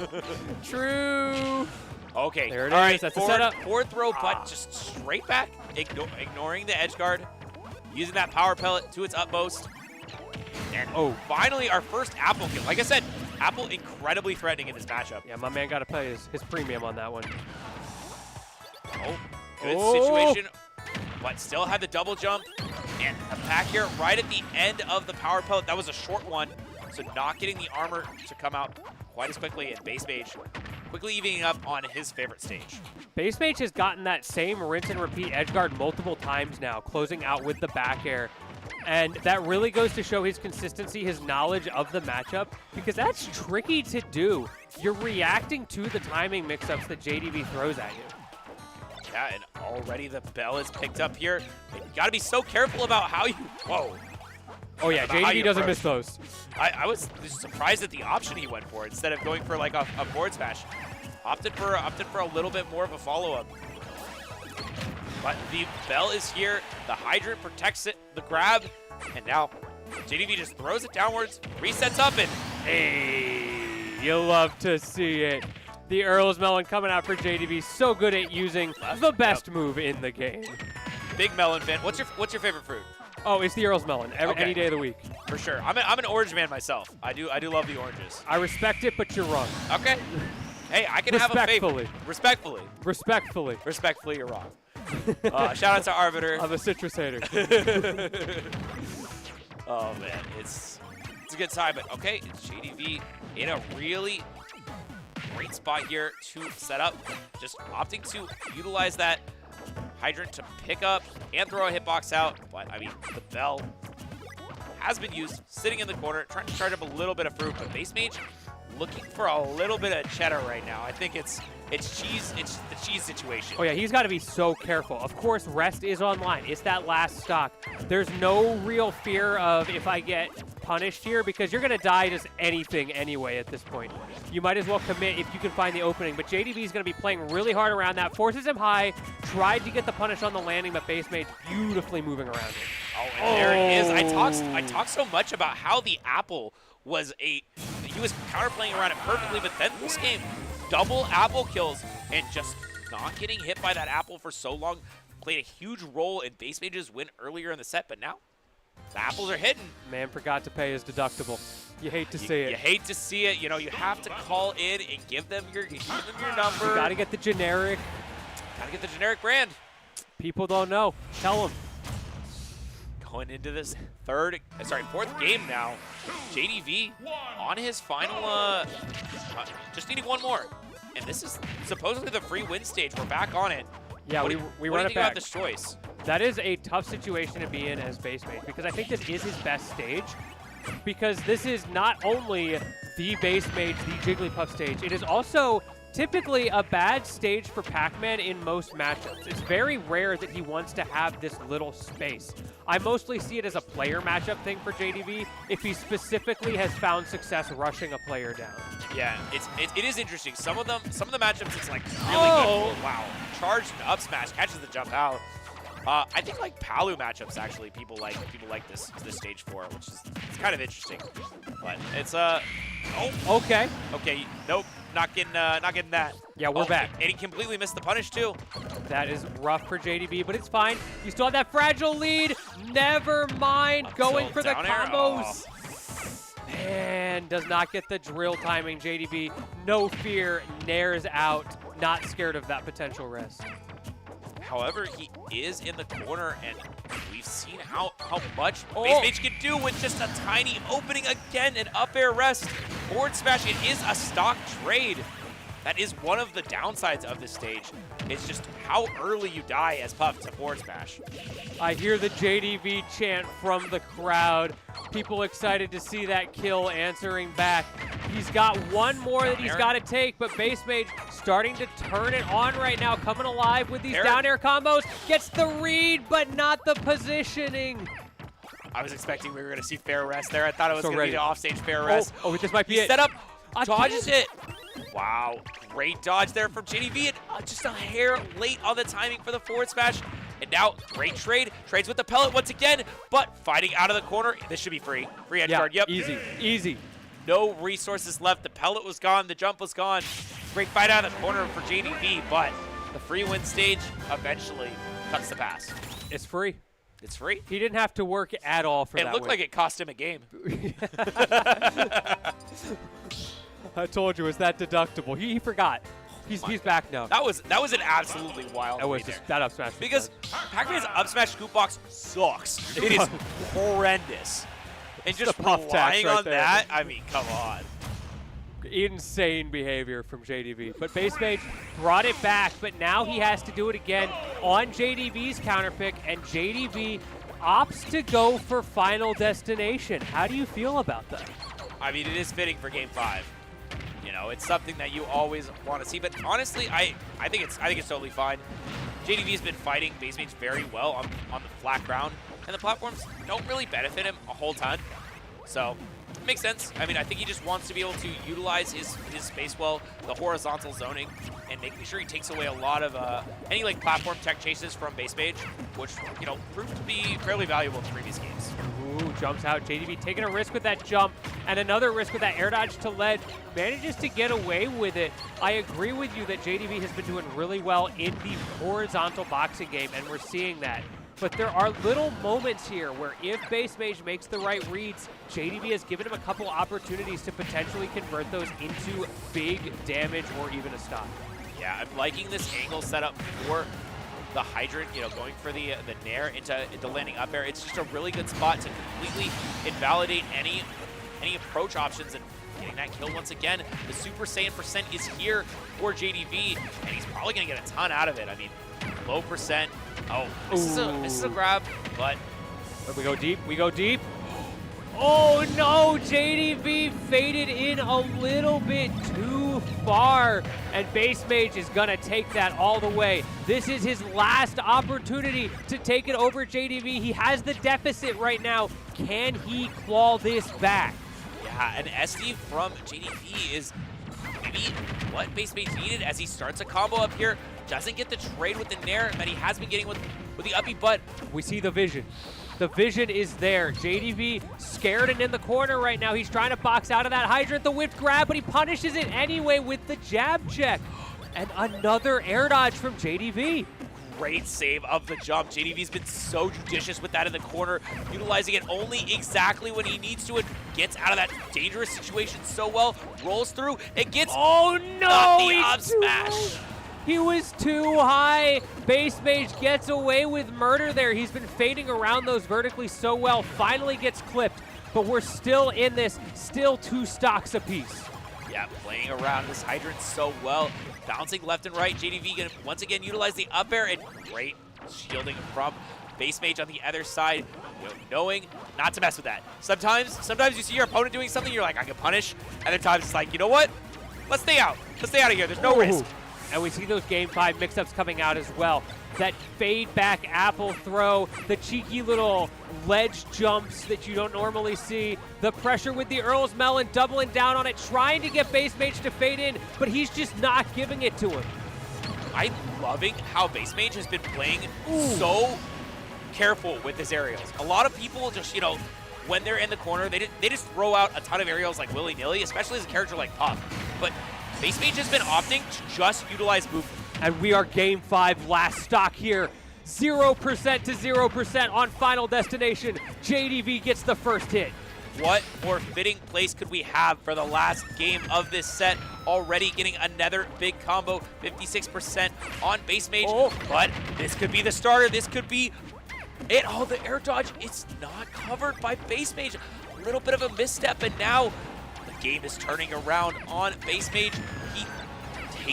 Speaker 11: True.
Speaker 13: Okay.
Speaker 11: There it is. That's the setup.
Speaker 13: Forward throw, but just straight back, ignoring the edge guard, using that power pellet to its utmost. And finally, our first apple kill. Like I said, apple incredibly threatening in this matchup.
Speaker 11: Yeah, my man got to pay his premium on that one.
Speaker 13: Good situation, but still had the double jump. And a back here right at the end of the power pellet. That was a short one, so not getting the armor to come out quite as quickly. And Bassmage quickly evening up on his favorite stage.
Speaker 11: Bassmage has gotten that same rinse and repeat edge guard multiple times now, closing out with the back air. And that really goes to show his consistency, his knowledge of the matchup, because that's tricky to do. You're reacting to the timing mix-ups that JDV throws at you.
Speaker 13: Yeah, and already the bell is picked up here. You got to be so careful about how you... Whoa.
Speaker 11: Oh, yeah, JDV doesn't miss those.
Speaker 13: I was just surprised at the option he went for instead of going for like a forward smash. Opted for a little bit more of a follow-up. But the bell is here. The hydrant protects it, the grab, and now JDV just throws it downwards, resets up, and
Speaker 11: hey, you love to see it. The Earl's Melon coming out for JDV, so good at using the best move in the game.
Speaker 13: Big melon fan. What's your favorite fruit?
Speaker 11: Oh, it's the Earl's Melon any day of the week.
Speaker 13: For sure. I'm an orange man myself. I do love the oranges.
Speaker 11: I respect it, but you're wrong.
Speaker 13: Okay. Hey, I can have a favorite. Respectfully. Respectfully, you're wrong. Shout out to Arbiter.
Speaker 11: I'm a citrus hater.
Speaker 13: Oh man, it's a good time, but okay, it's JDV in a really great spot here to set up. Just opting to utilize that hydrant to pick up and throw a hitbox out. But I mean, the bell has been used, sitting in the corner, trying to charge up a little bit of fruit, but Bassmage looking for a little bit of cheddar right now. I think it's cheese. It's the cheese situation.
Speaker 11: Oh, yeah, he's got to be so careful. Of course, rest is online. It's that last stock. There's no real fear of if I get punished here because you're going to die just anything anyway at this point. You might as well commit if you can find the opening. But JDV is going to be playing really hard around that. Forces him high. Tried to get the punish on the landing, but Bassmage beautifully moving around it.
Speaker 13: Oh, and there it is. I talked so much about how the apple was he was counterplaying around it perfectly, but then this game, double apple kills and just not getting hit by that apple for so long. played a huge role in Bassmage's win earlier in the set, but now the apples are hidden.
Speaker 11: Man forgot to pay his deductible. You hate to see it.
Speaker 13: You hate to see it. You know, you have to call in and give them your number.
Speaker 11: You gotta get the generic.
Speaker 13: Gotta get the generic brand.
Speaker 11: People don't know. Tell them.
Speaker 13: Going into this fourth game now. JDV on his final, just needing one more. And this is supposedly the free win stage. We're back on it.
Speaker 11: Yeah, we
Speaker 13: what
Speaker 11: run
Speaker 13: do you
Speaker 11: it
Speaker 13: think
Speaker 11: back.
Speaker 13: about this choice?
Speaker 11: That is a tough situation to be in as Bassmage because I think this is his best stage because this is not only the Bassmage, the Jigglypuff stage, it is also typically a bad stage for Pac-Man in most matchups. It's very rare that he wants to have this little space. I mostly see it as a player matchup thing for JDV if he specifically has found success rushing a player down.
Speaker 13: Yeah, it is interesting. Some of the matchups it's like really good. Wow, charged and up smash, catches the jump out. I think like Palu matchups actually people like this stage for, which is it's kind of interesting. But it's
Speaker 11: Okay.
Speaker 13: Nope, not getting that.
Speaker 11: Yeah, we're back.
Speaker 13: And he completely missed the punish too.
Speaker 11: That is rough for JDV, but it's fine. You still have that fragile lead. Never mind going for the
Speaker 13: down air.
Speaker 11: combos. And does not get the drill timing. JDV, no fear, nairs out. Not scared of that potential risk.
Speaker 13: However, he is in the corner, and we've seen how much Bassmage can do with just a tiny opening again, an up air rest. Forward smash, it is a stock trade. That is one of the downsides of this stage. It's just how early you die as Puff to forward smash.
Speaker 11: I hear the JDV chant from the crowd. People excited to see that kill answering back. He's got one more that he's got to take, but Bassmage starting to turn it on right now, coming alive with these down air combos. Gets the read, but not the positioning.
Speaker 13: I was expecting we were going to see fair rest there. I thought it was going to be the offstage fair rest.
Speaker 11: Oh, this might be it.
Speaker 13: Set up, dodges it. Wow, great dodge there from JDV. And, just a hair late on the timing for the forward smash. And now, great trade. Trades with the pellet once again, but fighting out of the corner. This should be free. Free edge guard, yep.
Speaker 11: Easy, easy.
Speaker 13: No resources left. The pellet was gone. The jump was gone. Great fight out of the corner for JDV, but the free win stage eventually cuts the pass.
Speaker 11: It's free.
Speaker 13: It's free.
Speaker 11: He didn't have to work at all for that
Speaker 13: It looked
Speaker 11: win.
Speaker 13: like it cost him a game.
Speaker 11: I told you, it's that deductible. He forgot. He's back now.
Speaker 13: That was an absolutely wild play there.
Speaker 11: That up smash.
Speaker 13: Because Pac-Man's up smash scoop box sucks. It is horrendous. And just relying on that, I mean, come on.
Speaker 11: Insane behavior from JDV. But Bassmage brought it back, but now he has to do it again on JDV's counter pick, and JDV opts to go for Final Destination. How do you feel about that?
Speaker 13: I mean, it is fitting for Game 5. You know, it's something that you always want to see. But honestly, I think it's totally fine. JDV's been fighting Bassmage very well on the flat ground, and the platforms don't really benefit him a whole ton. So it makes sense. I mean, I think he just wants to be able to utilize his space well, the horizontal zoning, and making sure he takes away a lot of any like platform tech chases from Bassmage, which proved to be fairly valuable in previous games.
Speaker 11: Ooh, jumps out. JDV taking a risk with that jump and another risk with that air dodge to ledge. Manages to get away with it. I agree with you that JDV has been doing really well in the horizontal boxing game, and we're seeing that. But there are little moments here where if Bassmage makes the right reads, JDV has given him a couple opportunities to potentially convert those into big damage or even a stop.
Speaker 13: Yeah, I'm liking this angle setup for the hydrant, going for the nair into landing up air. It's just a really good spot to completely invalidate any approach options, and getting that kill once again. The Super Saiyan percent is here for JDV, and he's probably going to get a ton out of it. I mean, low percent. Oh, this is a grab, but
Speaker 11: we go deep. We go deep. Oh no, JDV faded in a little bit too far, and Bassmage is gonna take that all the way. This is his last opportunity to take it over JDV. He has the deficit right now. Can he claw this back?
Speaker 13: Yeah, an SD from JDV is maybe what Bassmage needed as he starts a combo up here. Doesn't get the trade with the nair that he has been getting with the uppy, but
Speaker 11: we see the vision. The vision is there. JDV scared and in the corner right now. He's trying to box out of that hydrant, the whipped grab, but he punishes it anyway with the jab check. And another air dodge from JDV.
Speaker 13: Great save of the jump. JDV's been so judicious with that in the corner, utilizing it only exactly when he needs to and gets out of that dangerous situation so well. Rolls through and gets
Speaker 11: Oh
Speaker 13: not
Speaker 11: no!
Speaker 13: the
Speaker 11: he's
Speaker 13: up
Speaker 11: too
Speaker 13: smash.
Speaker 11: low. He was too high. Bassmage gets away with murder there. He's been fading around those vertically so well. Finally gets clipped, but we're still in this. Still 2 stocks apiece.
Speaker 13: Yeah, playing around this hydrant so well. Bouncing left and right. JDV gonna once again utilize the up air and great shielding from Bassmage on the other side, knowing not to mess with that. Sometimes you see your opponent doing something, you're like, I can punish. Other times it's like, you know what? Let's stay out. Let's stay out of here. There's no risk.
Speaker 11: And we see those Game 5 mix-ups coming out as well. That fade back apple throw, the cheeky little ledge jumps that you don't normally see, the pressure with the Earl's Melon doubling down on it, trying to get Bassmage to fade in, but he's just not giving it to him.
Speaker 13: I'm loving how Bassmage has been playing so careful with his aerials. A lot of people just, when they're in the corner, they just throw out a ton of aerials like willy-nilly, especially as a character like Puff. But Bassmage has been opting to just utilize movement.
Speaker 11: And we are Game 5, last stock here. 0% to 0% on Final Destination. JDV gets the first hit.
Speaker 13: What more fitting place could we have for the last game of this set? Already getting another big combo, 56% on Bassmage. But this could be the starter. This could be it. Oh, the air dodge. It's not covered by Bassmage. A little bit of a misstep, and now the game is turning around on Bassmage. He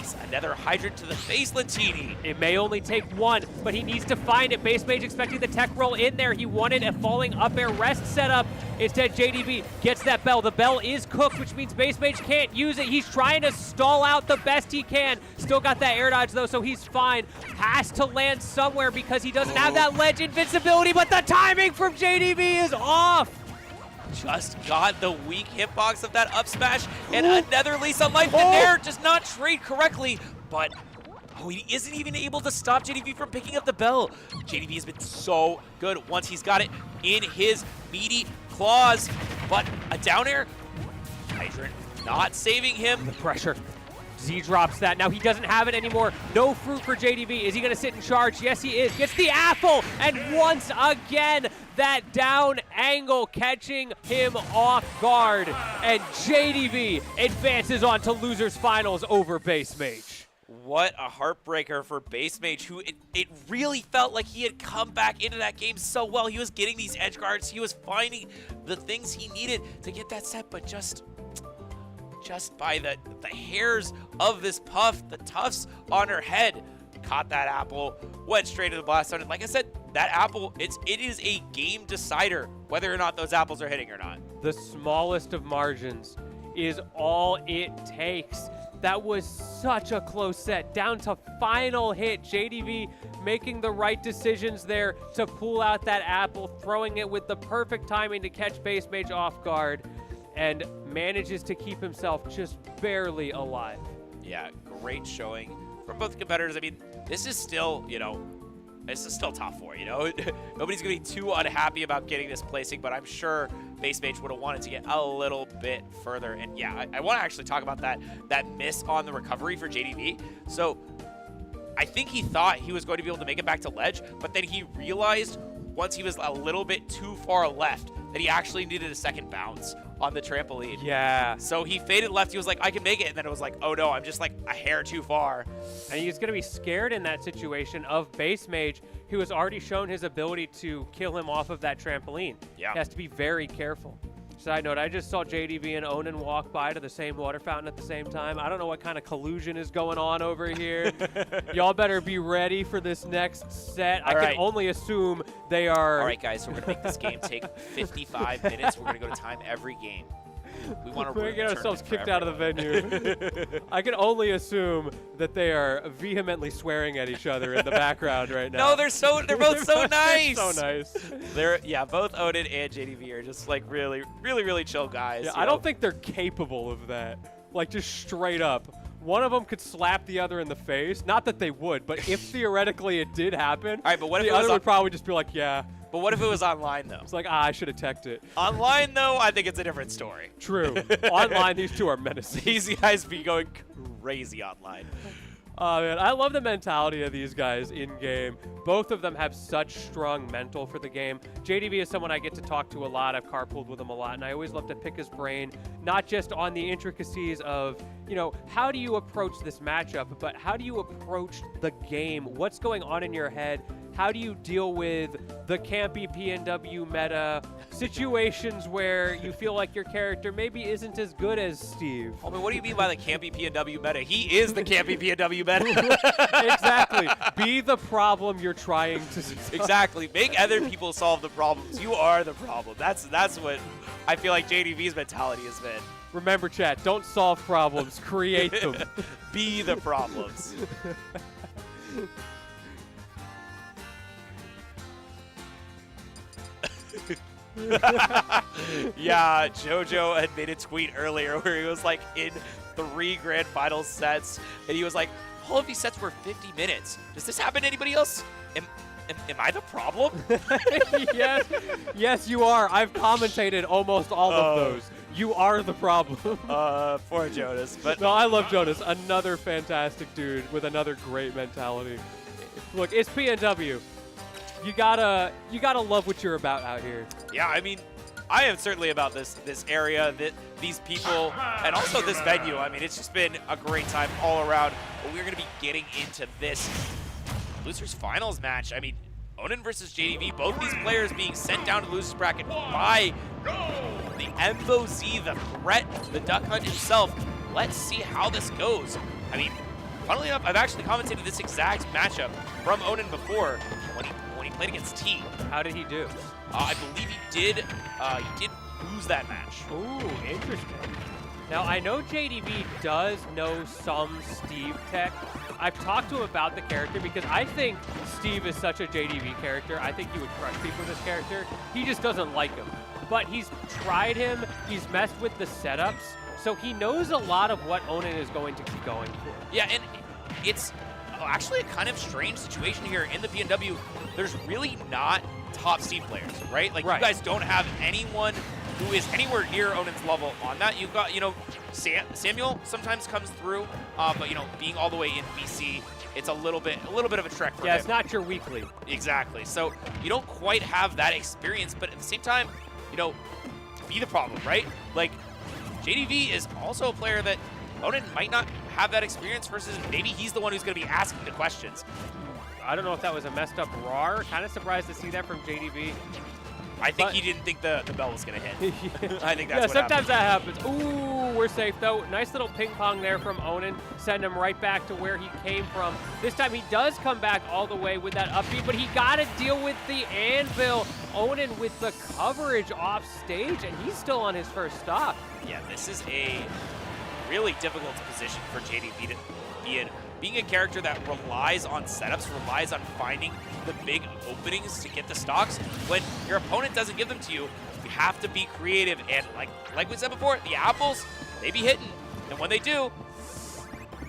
Speaker 13: takes another hydrant to the face, Latini.
Speaker 11: It may only take one, but he needs to find it. Bassmage expecting the tech roll in there. He wanted a falling up air rest setup. Instead, JDV gets that bell. The bell is cooked, which means Bassmage can't use it. He's trying to stall out the best he can. Still got that air dodge, though, so he's fine. Has to land somewhere because he doesn't have that ledge invincibility, but the timing from JDV is off.
Speaker 13: Just got the weak hitbox of that up smash, and another lease on life. The Nair does not trade correctly, but he isn't even able to stop JDV from picking up the bell. JDV has been so good once he's got it in his meaty claws, but a down air, hydrant not saving him.
Speaker 11: The pressure. Z drops that. Now he doesn't have it anymore. No fruit for JDV. Is he going to sit and charge? Yes, he is. Gets the apple. And once again, that down angle catching him off guard. And JDV advances on to losers finals over Bassmage.
Speaker 13: What a heartbreaker for Bassmage, who it really felt like he had come back into that game so well. He was getting these edge guards. He was finding the things he needed to get that set, but just by the hairs of this Puff, the tufts on her head, caught that apple, went straight to the blast zone. And like I said, that apple, it is a game decider whether or not those apples are hitting or not.
Speaker 11: The smallest of margins is all it takes. That was such a close set, down to final hit. JDV making the right decisions there to pull out that apple, throwing it with the perfect timing to catch Bassmage off guard, and manages to keep himself just barely alive.
Speaker 13: Yeah, great showing from both competitors. I mean, this is still, this is still top 4, Nobody's going to be too unhappy about getting this placing, but I'm sure Bassmage would have wanted to get a little bit further. And yeah, I want to actually talk about that miss on the recovery for JDV. So I think he thought he was going to be able to make it back to ledge, but then he realized once he was a little bit too far left that he actually needed a second bounce on the trampoline.
Speaker 11: Yeah.
Speaker 13: So he faded left. He was like, I can make it. And then it was like, oh no, I'm just like a hair too far.
Speaker 11: And he's going to be scared in that situation of Bassmage, who has already shown his ability to kill him off of that trampoline.
Speaker 13: Yeah.
Speaker 11: He has to be very careful. Side note, I just saw JDV and Onin walk by to the same water fountain at the same time. I don't know what kind of collusion is going on over here. Y'all better be ready for this next set. I can only assume they are...
Speaker 13: All right, guys, so we're going to make this game take 55 minutes. We're going to go to time every game. We want to
Speaker 11: get ourselves kicked out of the venue. I can only assume that they are vehemently swearing at each other in the background right now.
Speaker 13: No, they're both so nice.
Speaker 11: They're so nice.
Speaker 13: Both Onin and JDV are just like really, really, really chill guys.
Speaker 11: Yeah, I don't think they're capable of that. Like just straight up. One of them could slap the other in the face. Not that they would, but if theoretically it did happen,
Speaker 13: all right, but what if
Speaker 11: the other would probably just be like, yeah.
Speaker 13: But what if it was online, though?
Speaker 11: It's like, I should have teched it.
Speaker 13: Online, though, I think it's a different story.
Speaker 11: True. Online, these two are menacing.
Speaker 13: These guys be going crazy online.
Speaker 11: Oh, man, I love the mentality of these guys in-game. Both of them have such strong mental for the game. JDV is someone I get to talk to a lot. I've carpooled with him a lot, and I always love to pick his brain, not just on the intricacies of, you know, how do you approach this matchup, but how do you approach the game? What's going on in your head? How do you deal with the campy PNW meta, situations where you feel like your character maybe isn't as good as Steve?
Speaker 13: I mean, what do you mean by the campy PNW meta? He is the campy PNW meta.
Speaker 11: Exactly. Be the problem you're trying to solve.
Speaker 13: Exactly. Make other people solve the problems. You are the problem. That's what I feel like JDV's mentality has been.
Speaker 11: Remember, chat, don't solve problems, create them.
Speaker 13: Be the problems. Yeah, JoJo had made a tweet earlier where he was like in 3 grand final sets, and he was like, all of these sets were 50 minutes. Does this happen to anybody else? Am I the problem?
Speaker 11: Yes, you are. I've commentated almost all of those. You are the problem.
Speaker 13: Poor Jonas. But
Speaker 11: no, I love Jonas. Another fantastic dude with another great mentality. Look, it's PNW. You gotta love what you're about out here.
Speaker 13: yeah, I mean, I am certainly about this area, these people, and also this venue. I mean, it's just been a great time all around. But we're going to be getting into this losers finals match. I mean, Onin versus JDV, both these players being sent down to losers bracket by the MOZ, the threat, the Duck Hunt himself. Let's see how this goes. I mean, funnily enough, I've actually commentated this exact matchup from Onin before when he played against T.
Speaker 11: How did he do?
Speaker 13: I believe he did lose that match.
Speaker 11: Ooh, interesting. Now, I know JDV does know some Steve tech. I've talked to him about the character because I think Steve is such a JDV character. I think he would crush people with this character. He just doesn't like him. But he's tried him. He's messed with the setups. So he knows a lot of what Onin is going to be going for.
Speaker 13: Yeah, and it's actually a kind of strange situation here in the PNW. There's really not top Steve players, right? Like, you guys don't have anyone who is anywhere near Onin's level on that. You've got, you know, Samuel sometimes comes through, but, you know, being all the way in BC, it's a little bit of a trek for him.
Speaker 11: Yeah, it's not your weekly.
Speaker 13: Exactly. So you don't quite have that experience, but at the same time, you know, be the problem, right? Like, JDV is also a player that Onin might not have that experience versus maybe he's the one who's going to be asking the questions.
Speaker 11: I don't know if that was a messed up RAR. Kind of surprised to see that from JDV.
Speaker 13: I think he didn't think the bell was going to hit. I think that's what
Speaker 11: sometimes that happens. Ooh, we're safe, though. Nice little ping pong there from Onin. Send him right back to where he came from. This time he does come back all the way with that upbeat, but he got to deal with the anvil. Onin with the coverage off stage, and he's still on his first stock.
Speaker 13: Yeah, this is a really difficult position for JDV to be in. Being a character that relies on setups, relies on finding the big openings to get the stocks, when your opponent doesn't give them to you, you have to be creative. And like we said before, the apples, they be hitting. And when they do,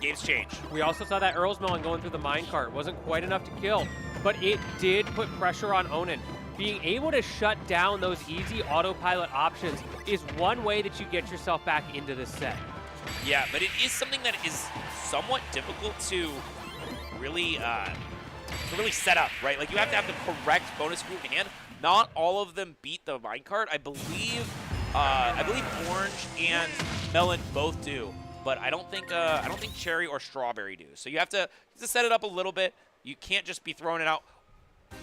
Speaker 13: games change.
Speaker 11: We also saw that Earl's Melon going through the minecart. Wasn't quite enough to kill, but it did put pressure on Onin. Being able to shut down those easy autopilot options is one way that you get yourself back into this set.
Speaker 13: Yeah, but it is something that is somewhat difficult to really set up, right? Like, you have to have the correct bonus group in hand. Not all of them beat the minecart. I believe Orange and Melon both do, but I don't think Cherry or Strawberry do. So you have to set it up a little bit. You can't just be throwing it out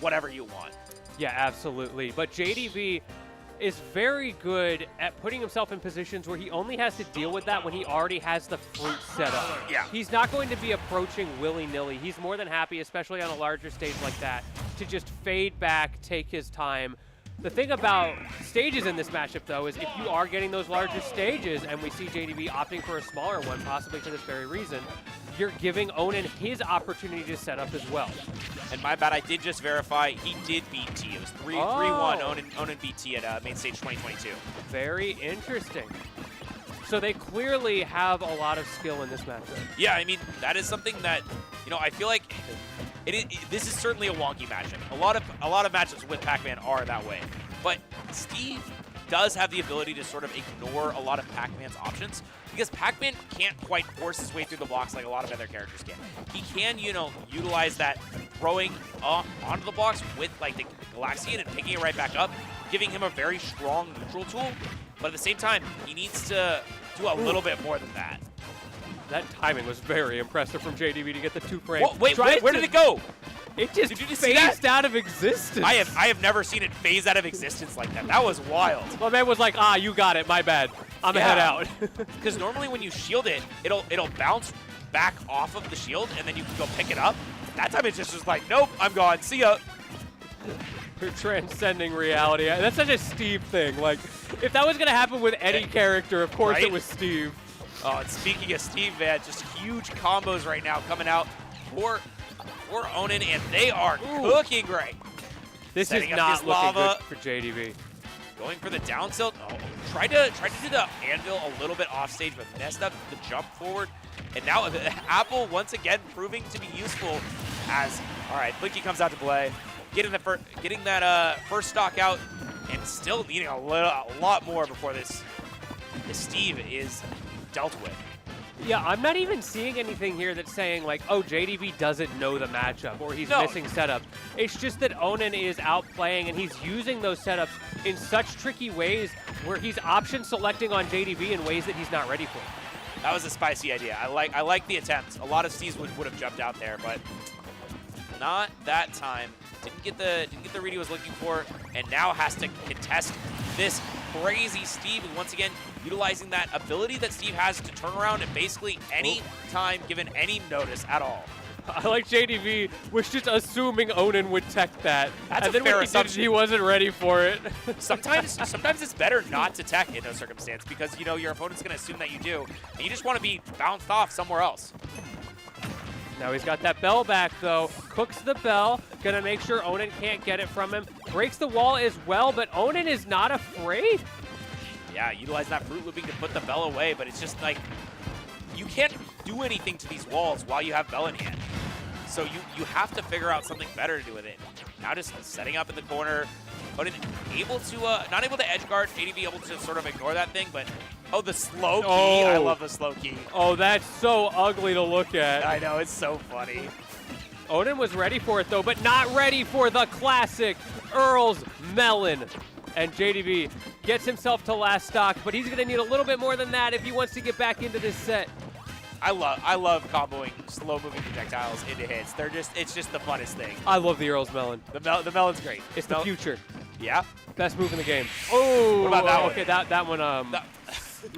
Speaker 13: whatever you want.
Speaker 11: Yeah, absolutely. But JDV is very good at putting himself in positions where he only has to deal with that when he already has the fruit set up.
Speaker 13: Yeah.
Speaker 11: He's not going to be approaching willy-nilly. He's more than happy, especially on a larger stage like that, to just fade back, take his time. The thing about stages in this matchup, though, is if you are getting those larger stages, and we see JDV opting for a smaller one, possibly for this very reason, you're giving Onin his opportunity to set up as well.
Speaker 13: And my bad, I did just verify he did beat T. It was 3-1. Onin beat T at main stage 2022.
Speaker 11: Very interesting. So they clearly have a lot of skill in this matchup.
Speaker 13: Yeah, I mean, that is something that, you know, I feel like this is certainly a wonky matchup. A lot of matchups with Pac-Man are that way. But Steve does have the ability to sort of ignore a lot of Pac-Man's options, because Pac-Man can't quite force his way through the blocks like a lot of other characters can. He can, you know, utilize that throwing onto the blocks with like the Galaxian and picking it right back up, giving him a very strong neutral tool. But at the same time, he needs to do a little bit more than that.
Speaker 11: That timing was very impressive from JDV to get the 2 frames.
Speaker 13: Whoa, wait, where did it go?
Speaker 11: It just
Speaker 13: Did you just see that?
Speaker 11: phased out of existence.
Speaker 13: I have never seen it phase out of existence like that. That was wild.
Speaker 11: My man was like, ah, you got it, my bad. I'm gonna head out.
Speaker 13: Because normally when you shield it, it'll bounce back off of the shield, and then you can go pick it up. That time it just was like, nope, I'm gone. See ya.
Speaker 11: You're transcending reality. That's such a Steve thing. Like, if that was gonna happen with any character, of course it was Steve.
Speaker 13: Oh, and speaking of Steve, man, just huge combos right now coming out for Onin, and they are cooking right.
Speaker 11: This
Speaker 13: Setting
Speaker 11: is
Speaker 13: up
Speaker 11: not
Speaker 13: his
Speaker 11: looking
Speaker 13: lava.
Speaker 11: good for JDV.
Speaker 13: Going for the down tilt. Oh, tried to do the anvil a little bit off stage, but messed up the jump forward. And now Apple once again proving to be useful as, all right, Blinky comes out to play, getting that first stock out, and still needing a lot more before this Steve is dealt with.
Speaker 11: Yeah, I'm not even seeing anything here that's saying like, oh, JDV doesn't know the matchup or he's missing setups. It's just that Onin is outplaying and he's using those setups in such tricky ways where he's option selecting on JDV in ways that he's not ready for.
Speaker 13: That was a spicy idea. I like the attempt. A lot of Steves would have jumped out there, but not that time. Didn't get the read he was looking for, and now has to contest this crazy Steve, and once again utilizing that ability that Steve has to turn around at basically any time given any notice at all.
Speaker 11: I like JDV was just assuming Onin would tech that.
Speaker 13: That's
Speaker 11: and
Speaker 13: a
Speaker 11: then
Speaker 13: fair
Speaker 11: when he did,
Speaker 13: assumption.
Speaker 11: he wasn't ready for it.
Speaker 13: Sometimes it's better not to tech in those circumstances because, you know, your opponent's going to assume that you do, and you just want to be bounced off somewhere else.
Speaker 11: Now he's got that bell back, though. Cooks the bell. Gonna make sure Onin can't get it from him. Breaks the wall as well, but Onin is not afraid.
Speaker 13: Yeah, utilize that fruit looping to put the bell away, but it's just like, you can't do anything to these walls while you have bell in hand. So you have to figure out something better to do with it. Now just setting up in the corner. Onin able to, not able to edge guard, JDV able to sort of ignore that thing, but oh, the slow key.
Speaker 11: Oh.
Speaker 13: I love the slow key.
Speaker 11: Oh, that's so ugly to look at.
Speaker 13: I know, it's so funny.
Speaker 11: Onin was ready for it, though, but not ready for the classic Earl's Melon. And JDV gets himself to last stock, but he's going to need a little bit more than that if he wants to get back into this set.
Speaker 13: I love comboing slow-moving projectiles into hits. It's just the funnest thing.
Speaker 11: I love the Earl's Melon.
Speaker 13: The melon's great.
Speaker 11: It's the future.
Speaker 13: Yeah.
Speaker 11: Best move in the game. Oh,
Speaker 13: what about that one?
Speaker 11: Okay, that one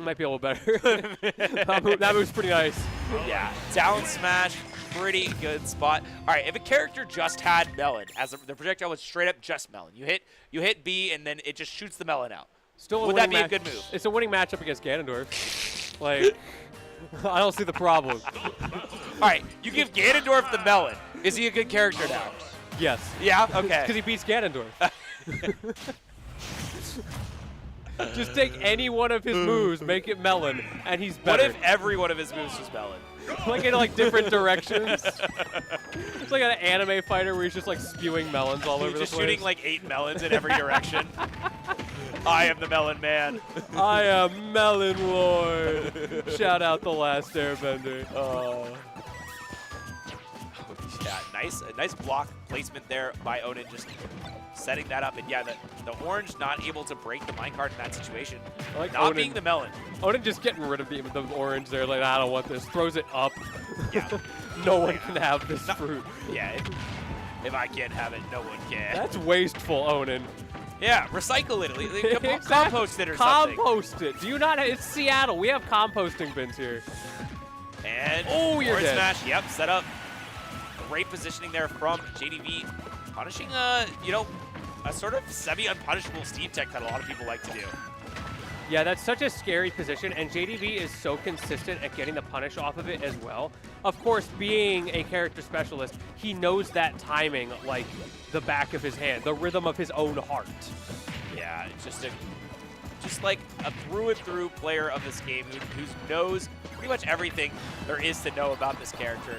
Speaker 11: might be a little better. that move's pretty nice.
Speaker 13: Yeah, down smash, pretty good spot. All right, if a character just had melon, as the projectile was straight up just melon, you hit B and then it just shoots the melon out.
Speaker 11: Still,
Speaker 13: would that be a good move?
Speaker 11: It's a winning matchup against Ganondorf. Like, I don't see the problem.
Speaker 13: All right, you give Ganondorf the melon. Is he a good character now?
Speaker 11: Yes.
Speaker 13: Yeah. Okay.
Speaker 11: Because he beats Ganondorf. Just take any one of his moves, make it melon, and he's better.
Speaker 13: What if every one of his moves was melon?
Speaker 11: Like in like different directions. It's like an anime fighter where he's just like spewing melons all over the place.
Speaker 13: Just shooting like 8 melons in every direction. I am the melon man.
Speaker 11: I am Melon Lord. Shout out The Last Airbender.
Speaker 13: Yeah, nice block placement there by Onin, just setting that up. And yeah, the orange not able to break the minecart in that situation.
Speaker 11: I like
Speaker 13: not
Speaker 11: Onin,
Speaker 13: being the melon.
Speaker 11: Onin just getting rid of the orange there. Like, I don't want this. Throws it up.
Speaker 13: Yeah.
Speaker 11: No one can have this fruit.
Speaker 13: Yeah, if I can't have it, no one can.
Speaker 11: That's wasteful, Onin.
Speaker 13: Yeah, recycle it.
Speaker 11: Exactly.
Speaker 13: Compost it or something.
Speaker 11: Compost it. Do you not? It's Seattle. We have composting bins here.
Speaker 13: And
Speaker 11: you're
Speaker 13: forward
Speaker 11: dead.
Speaker 13: smash. Yep, set up. Great positioning there from JDV, punishing a sort of semi-unpunishable Steve tech that a lot of people like to do.
Speaker 11: Yeah, that's such a scary position, and JDV is so consistent at getting the punish off of it as well. Of course, being a character specialist, he knows that timing like the back of his hand, the rhythm of his own heart.
Speaker 13: Yeah, it's just like a through and through player of this game who knows pretty much everything there is to know about this character.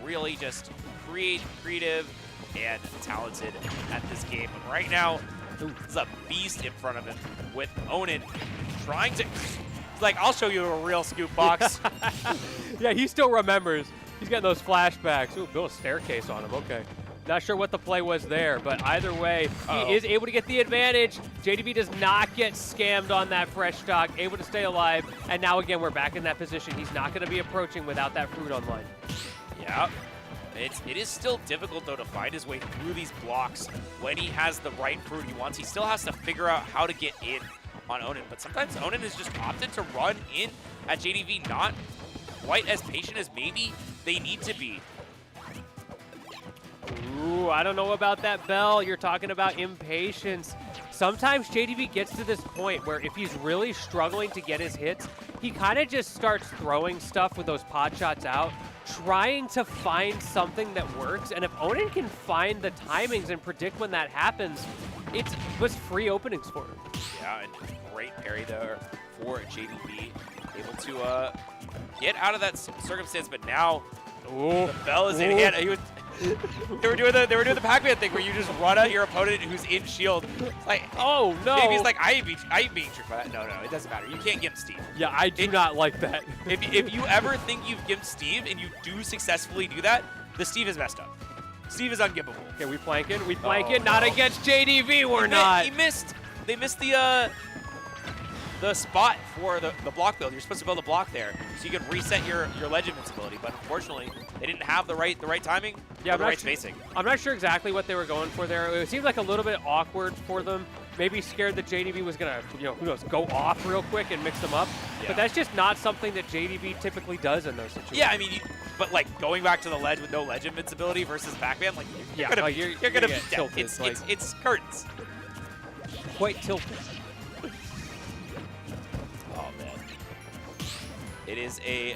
Speaker 13: Really just creative and talented at this game. But right now, there's a beast in front of him. with Onin trying to. Like, I'll show you a real scoop box.
Speaker 11: Yeah, he still remembers. He's getting those flashbacks. Ooh, build a staircase on him. Okay. Not sure what the play was there, but either way, he is able to get the advantage. JDV does not get scammed on that fresh stock, able to stay alive. And now again, we're back in that position. He's not going to be approaching without that fruit online.
Speaker 13: Yeah. It is still difficult, though, to find his way through these blocks when he has the right fruit he wants. He still has to figure out how to get in on Onin, but sometimes Onin is just opted to run in at JDV, not quite as patient as maybe they need to be.
Speaker 11: Ooh, I don't know about that, Bell. You're talking about impatience. Sometimes JDV gets to this point where if he's really struggling to get his hits, he kind of just starts throwing stuff with those pot shots out, trying to find something that works. And if Onin can find the timings and predict when that happens, it was free openings for him.
Speaker 13: Yeah, and great parry there for JDV. Able to get out of that circumstance, but now the Bell is in hand. He was, they were doing the Pac-Man thing where you just run at your opponent who's in shield. It's like,
Speaker 11: oh no!
Speaker 13: JDV's like, I ain't being tricked by that. No, it doesn't matter. You can't gimp Steve.
Speaker 11: Yeah, I do not like that.
Speaker 13: If you ever think you've gimped Steve and you do successfully do that, the Steve is messed up. Steve is ungimpable.
Speaker 11: Okay, we flanking. We flanking. Not against JDV. We're not.
Speaker 13: He missed. They missed the spot for the block build. You're supposed to build a block there, so you can reset your ledge invincibility. But unfortunately, they didn't have the right timing.
Speaker 11: Yeah,
Speaker 13: the right spacing.
Speaker 11: I'm not sure exactly what they were going for there. It seemed like a little bit awkward for them. Maybe scared that JDV was gonna, who knows, go off real quick and mix them up. Yeah. But that's just not something that JDV typically does in those situations.
Speaker 13: Yeah, I mean, but like going back to the ledge with no ledge invincibility versus Pac-Man, like you're gonna be tilted. It's curtains.
Speaker 11: Quite tilted.
Speaker 13: Oh man, it is a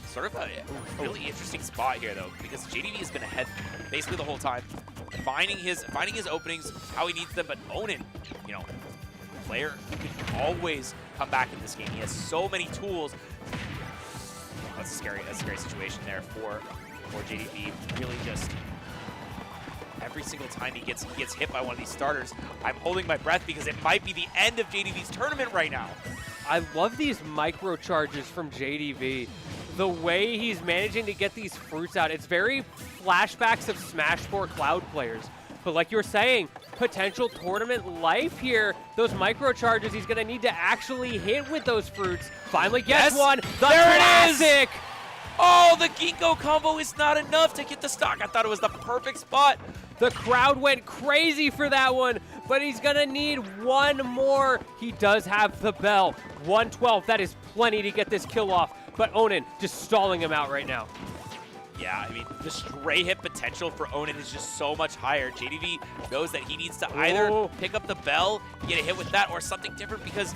Speaker 13: sort of a really interesting spot here though, because JDV has been ahead basically the whole time, finding his openings how he needs them. But Onin, player who can always come back in this game. He has so many tools. That's a scary situation there for JDV. Really just every single time he gets hit by one of these starters, I'm holding my breath because it might be the end of JDV's tournament right now.
Speaker 11: I love these micro charges from JDV. The way he's managing to get these fruits out, it's very flashbacks of Smash 4 Cloud players. But like you were saying, potential tournament life here. Those micro charges he's going to need to actually hit with those fruits. Finally gets one.
Speaker 13: There it is! Oh, the Ginkgo combo is not enough to get the stock. I thought it was the perfect spot.
Speaker 11: The crowd went crazy for that one, but he's going to need one more. He does have the bell. 112, that is plenty to get this kill off. But Onin just stalling him out right now.
Speaker 13: Yeah, I mean, the stray hit potential for Onin is just so much higher. JDV knows that he needs to either pick up the bell, get a hit with that, or something different because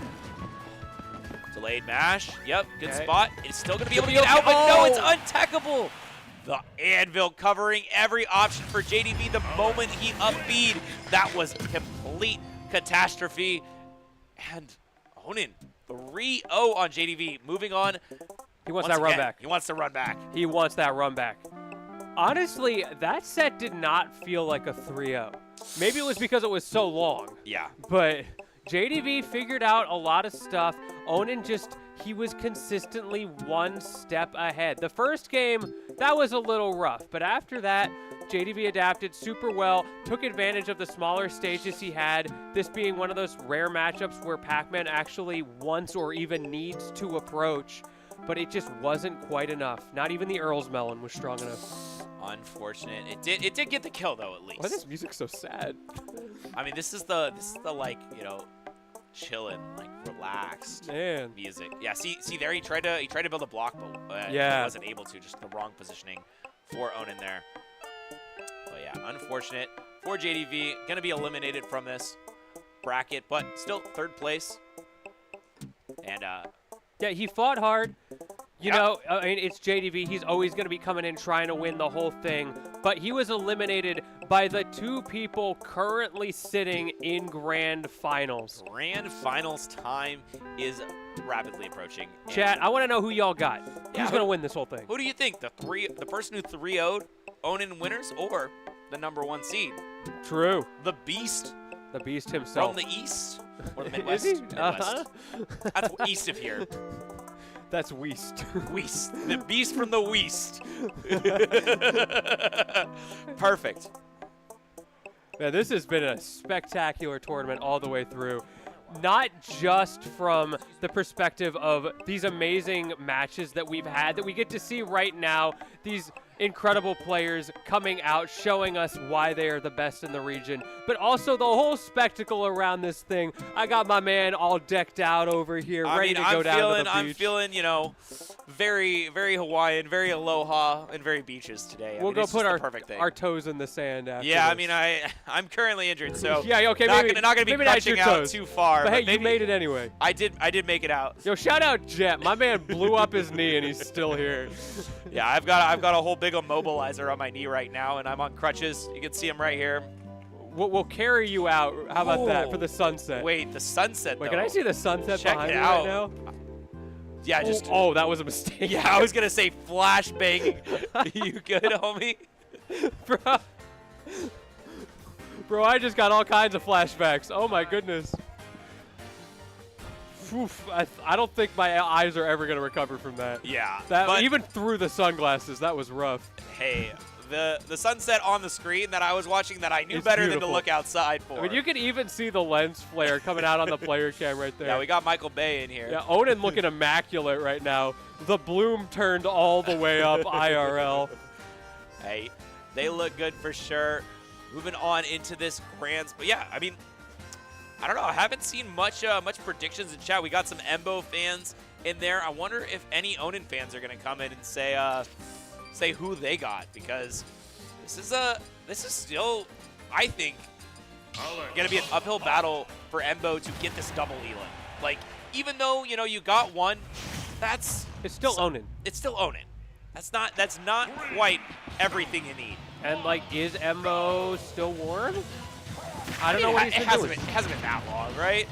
Speaker 13: delayed mash. Yep, good spot. It's still going to be able to get out, but no, it's untechable. The anvil covering every option for JDV the moment he up-beat. That was complete catastrophe. And Onin, 3-0 on JDV. Moving on.
Speaker 11: He wants that run back.
Speaker 13: He wants to run back.
Speaker 11: He wants that run back. Honestly, that set did not feel like a 3-0. Maybe it was because it was so long.
Speaker 13: Yeah.
Speaker 11: But JDV figured out a lot of stuff. Onin he was consistently one step ahead. The first game, that was a little rough. But after that, JDV adapted super well, took advantage of the smaller stages he had, this being one of those rare matchups where Pac-Man actually wants or even needs to approach. But it just wasn't quite enough. Not even the Earl's Melon was strong enough.
Speaker 13: Unfortunate. It did get the kill though, at least.
Speaker 11: Why is this music so sad?
Speaker 13: I mean, this is the like, chillin', like relaxed music. Yeah, see there he tried to build a block, but he wasn't able to, just the wrong positioning for Onin there. But yeah, unfortunate for JDV, gonna be eliminated from this bracket, but still third place. And
Speaker 11: yeah, he fought hard. You know, I mean, it's JDV. He's always going to be coming in trying to win the whole thing. But he was eliminated by the two people currently sitting in Grand Finals.
Speaker 13: Grand Finals time is rapidly approaching.
Speaker 11: Chat, I want to know who y'all got.
Speaker 13: Yeah,
Speaker 11: who's going to win this whole thing?
Speaker 13: Who do you think? The person who 3-0'd Onin winners or the #1 seed?
Speaker 11: True.
Speaker 13: The Beast
Speaker 11: The Beast himself.
Speaker 13: From the east or the
Speaker 11: Is
Speaker 13: Midwest?
Speaker 11: he?
Speaker 13: Midwest. That's east of here.
Speaker 11: That's Weast.
Speaker 13: Weast. The Beast from the Weast. Perfect.
Speaker 11: Yeah, this has been a spectacular tournament all the way through. Not just from the perspective of these amazing matches that we've had, that we get to see right now, these incredible players coming out, showing us why they are the best in the region, but also the whole spectacle around this thing. I got my man all decked out over here, ready to go down to the beach.
Speaker 13: I'm feeling, you know, very, very Hawaiian, very Aloha, and very beaches today.
Speaker 11: We'll go put
Speaker 13: perfect thing.
Speaker 11: our toes in the sand after
Speaker 13: Yeah, I
Speaker 11: this.
Speaker 13: mean, I'm currently injured, so
Speaker 11: yeah, okay,
Speaker 13: not
Speaker 11: maybe
Speaker 13: gonna be
Speaker 11: maybe not your
Speaker 13: crutching out
Speaker 11: toes.
Speaker 13: too far.
Speaker 11: But hey,
Speaker 13: maybe,
Speaker 11: you made it anyway.
Speaker 13: I did make it out.
Speaker 11: Yo, shout out Jet. My man blew up his knee and he's still here.
Speaker 13: Yeah, I've got a whole big immobilizer on my knee right now, and I'm on crutches. You can see them right here.
Speaker 11: We'll carry you out. How about that for the sunset?
Speaker 13: Wait, the sunset.
Speaker 11: Wait,
Speaker 13: though.
Speaker 11: can I see the sunset
Speaker 13: Check
Speaker 11: behind
Speaker 13: it
Speaker 11: you
Speaker 13: out.
Speaker 11: right now?
Speaker 13: Yeah, just.
Speaker 11: Oh, that was a mistake.
Speaker 13: Yeah, I was gonna say flashbang. You good, homie?
Speaker 11: Bro, I just got all kinds of flashbacks. Oh my goodness. Oof, I don't think my eyes are ever gonna recover from that.
Speaker 13: Yeah.
Speaker 11: That even through the sunglasses, that was rough.
Speaker 13: Hey, the sunset on the screen that I was watching that I knew
Speaker 11: It's
Speaker 13: better than
Speaker 11: beautiful.
Speaker 13: to look outside for.
Speaker 11: I mean, you can even see the lens flare coming out on the player cam right there.
Speaker 13: Yeah, we got Michael Bay in here.
Speaker 11: Yeah, Onin looking immaculate right now. The bloom turned all the way up IRL.
Speaker 13: Hey, they look good for sure. Moving on into this grand, but yeah, I mean, I don't know. I haven't seen much predictions in chat. We got some Embo fans in there. I wonder if any Onin fans are gonna come in and say who they got, because this is still, I think, gonna be an uphill battle for Embo to get this double Elan. Like, even though you got one, it's
Speaker 11: still Onin.
Speaker 13: It's still Onin. That's not quite everything you need.
Speaker 11: And like, is Embo still warm? I don't know what he's been doing.
Speaker 13: It hasn't been that long, right?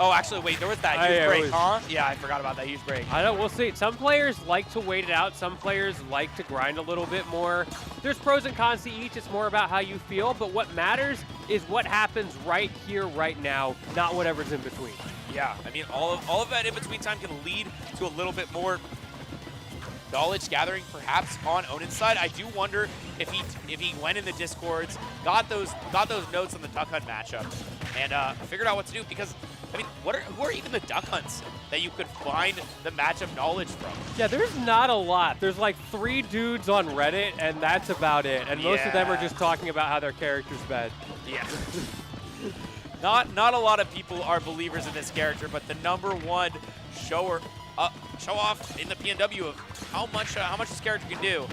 Speaker 13: Oh, actually, wait, there was that huge
Speaker 11: yeah,
Speaker 13: break, huh? Yeah, I forgot about that huge break.
Speaker 11: I don't. We'll see. Some players like to wait it out. Some players like to grind a little bit more. There's pros and cons to each. It's more about how you feel. But what matters is what happens right here, right now, not whatever's in between.
Speaker 13: Yeah, I mean, all of that in between time can lead to a little bit more knowledge gathering, perhaps on Onin's side. I do wonder if he went in the Discords, got those notes on the Duck Hunt matchup, and figured out what to do. Because I mean, who are even the Duck Hunts that you could find the matchup knowledge from?
Speaker 11: Yeah, there's not a lot. There's like 3 dudes on Reddit, and that's about it. And most of them are just talking about how their character's bad.
Speaker 13: Yeah. Not a lot of people are believers in this character, but the #1 show off in the PNW of how much this character can do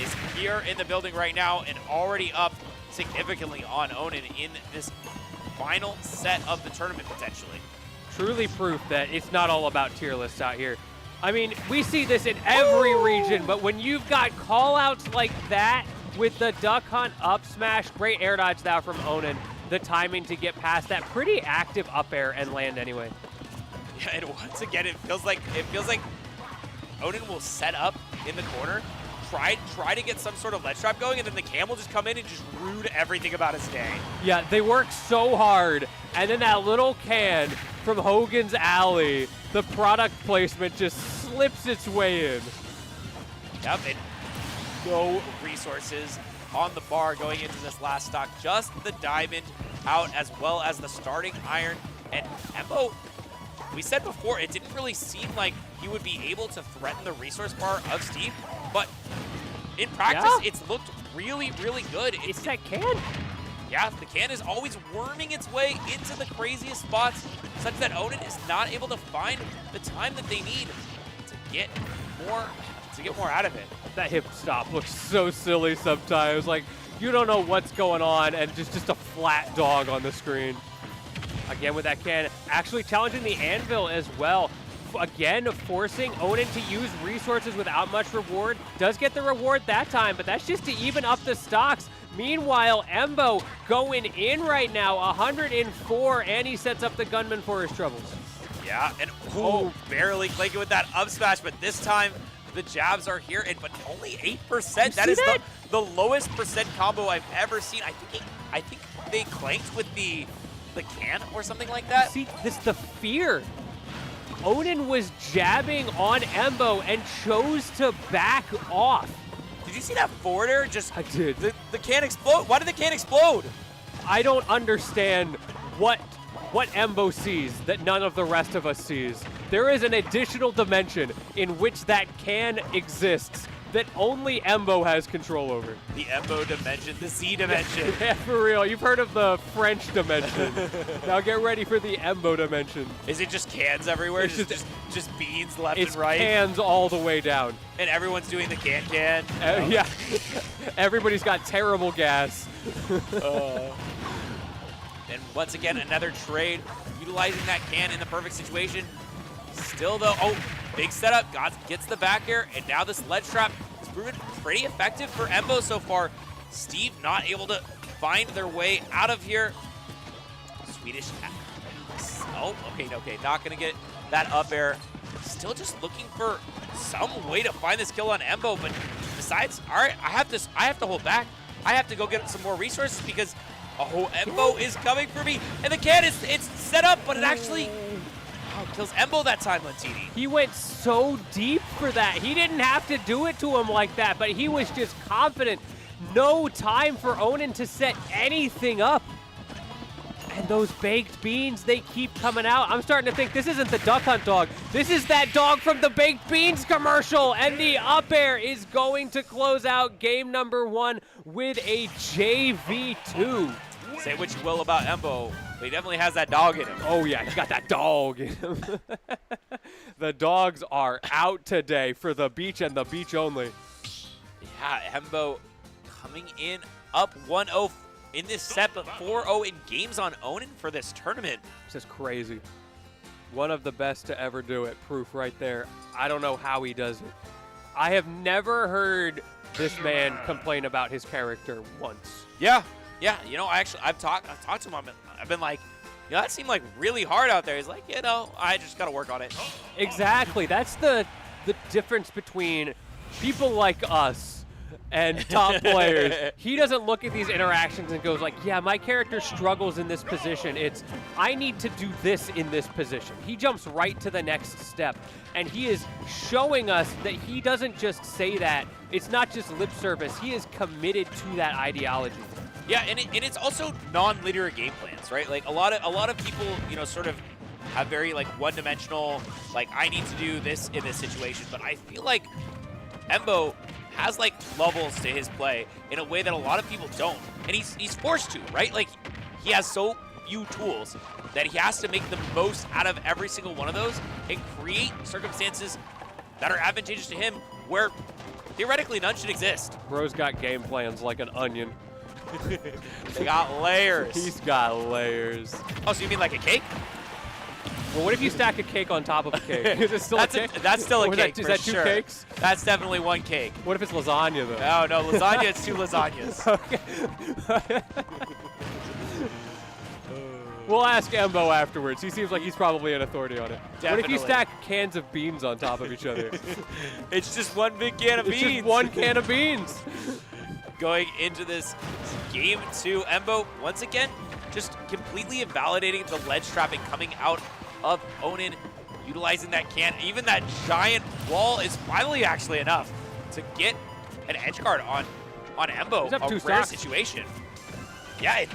Speaker 13: is here in the building right now, and already up significantly on Onin in this final set of the tournament potentially.
Speaker 11: Truly proof that it's not all about tier lists out here. I mean, we see this in every region, but when you've got call-outs like that with the Duck Hunt up smash, great air dodge now from Onin, the timing to get past that pretty active up air and land anyway.
Speaker 13: Yeah, and once again, it feels like Onin will set up in the corner, try to get some sort of ledge trap going, and then the cam will just come in and just ruin everything about his day.
Speaker 11: Yeah, they work so hard, and then that little can from Hogan's Alley, the product placement just slips its way in.
Speaker 13: Yep, and no resources on the bar going into this last stock. Just the diamond out, as well as the starting iron. And Embo, we said before, it didn't really seem like he would be able to threaten the resource bar of Steve, but in practice, it's looked really, really good.
Speaker 11: It's that can.
Speaker 13: Yeah, the can is always worming its way into the craziest spots, such that Onin is not able to find the time that they need to get more out of it.
Speaker 11: That hip stop looks so silly sometimes. Like, you don't know what's going on, and just a flat dog on the screen. Again with that can, actually challenging the anvil as well. Again, forcing Onin to use resources without much reward. Does get the reward that time, but that's just to even up the stocks. Meanwhile, Embo going in right now, 104, and he sets up the gunman for his troubles.
Speaker 13: Yeah, and barely clinking with that up smash, but this time the jabs are here, but only 8%. That is the lowest percent combo I've ever seen. I think they clanked with the the can or something like that.
Speaker 11: See, this the fear. Onin was jabbing on Embo and chose to back off.
Speaker 13: Did you see that forwarder? Just
Speaker 11: I did.
Speaker 13: The can explode. Why did the can explode?
Speaker 11: I don't understand what Embo sees that none of the rest of us sees. There is an additional dimension in which that can exists that only Embo has control over.
Speaker 13: The Embo dimension, the Z dimension.
Speaker 11: Yeah, for real. You've heard of the French dimension. Now get ready for the Embo dimension.
Speaker 13: Is it just cans everywhere?
Speaker 11: It's
Speaker 13: just beans left
Speaker 11: It's
Speaker 13: and right?
Speaker 11: cans all the way down.
Speaker 13: And everyone's doing the can.
Speaker 11: Yeah. Everybody's got terrible gas.
Speaker 13: And once again, another trade, utilizing that can in the perfect situation. Still though, oh, big setup, gets the back air, and now this ledge trap has proven pretty effective for Embo so far. Steve not able to find their way out of here. Swedish, oh, okay, not gonna get that up air. Still just looking for some way to find this kill on Embo, but besides, all right, I have to hold back. I have to go get some more resources because, oh, Embo is coming for me, and the can it's set up, but it actually kills Embo that time, Lentini.
Speaker 11: He went so deep for that. He didn't have to do it to him like that, but he was just confident. No time for Onin to set anything up. And those baked beans, they keep coming out. I'm starting to think this isn't the Duck Hunt dog. This is that dog from the baked beans commercial. And the up air is going to close out game number 1 with a JV2.
Speaker 13: Say what you will about Embo, but he definitely has that dog in him.
Speaker 11: Oh yeah, he's got that dog in him. The dogs are out today for the beach and the beach only.
Speaker 13: Yeah, Embo coming in up 1-0 in this set, but 4-0 in games on Onin for this tournament.
Speaker 11: This is crazy. One of the best to ever do it. Proof right there. I don't know how he does it. I have never heard this man complain about his character once.
Speaker 13: Yeah, you know, I've talked to him. I've been like, you know, that seemed like really hard out there. He's like, you know, I just got to work on it.
Speaker 11: Exactly. That's the difference between people like us and top players. He doesn't look at these interactions and goes like, yeah, my character struggles in this position. It's, I need to do this in this position. He jumps right to the next step. And he is showing us that he doesn't just say that. It's not just lip service. He is committed to that ideology.
Speaker 13: Yeah, and it's also non-linear game plans, right? Like a lot of people, you know, sort of have very like one-dimensional, like I need to do this in this situation. But I feel like Embo has like levels to his play in a way that a lot of people don't, and he's forced to, right? Like he has so few tools that he has to make the most out of every single one of those and create circumstances that are advantageous to him where theoretically none should exist.
Speaker 11: Bro's got game plans like an onion.
Speaker 13: They got layers.
Speaker 11: He's got layers.
Speaker 13: Oh, so you mean like a cake?
Speaker 11: Well, what if you stack a cake on top of a cake? Is it still a cake?
Speaker 13: That's still a cake.
Speaker 11: Is that two cakes?
Speaker 13: That's definitely one cake.
Speaker 11: What if it's lasagna, though?
Speaker 13: No, lasagna, it's 2 lasagnas.
Speaker 11: Okay. We'll ask Embo afterwards. He seems like he's probably an authority on it.
Speaker 13: Definitely.
Speaker 11: What if you stack cans of beans on top of each other?
Speaker 13: It's just one big can of beans.
Speaker 11: It's just one can of beans.
Speaker 13: Going into this game 2, Embo, once again, just completely invalidating the ledge trapping coming out of Onin, utilizing that can. Even that giant wall is finally actually enough to get an edge guard on Embo. A rare situation. Yeah,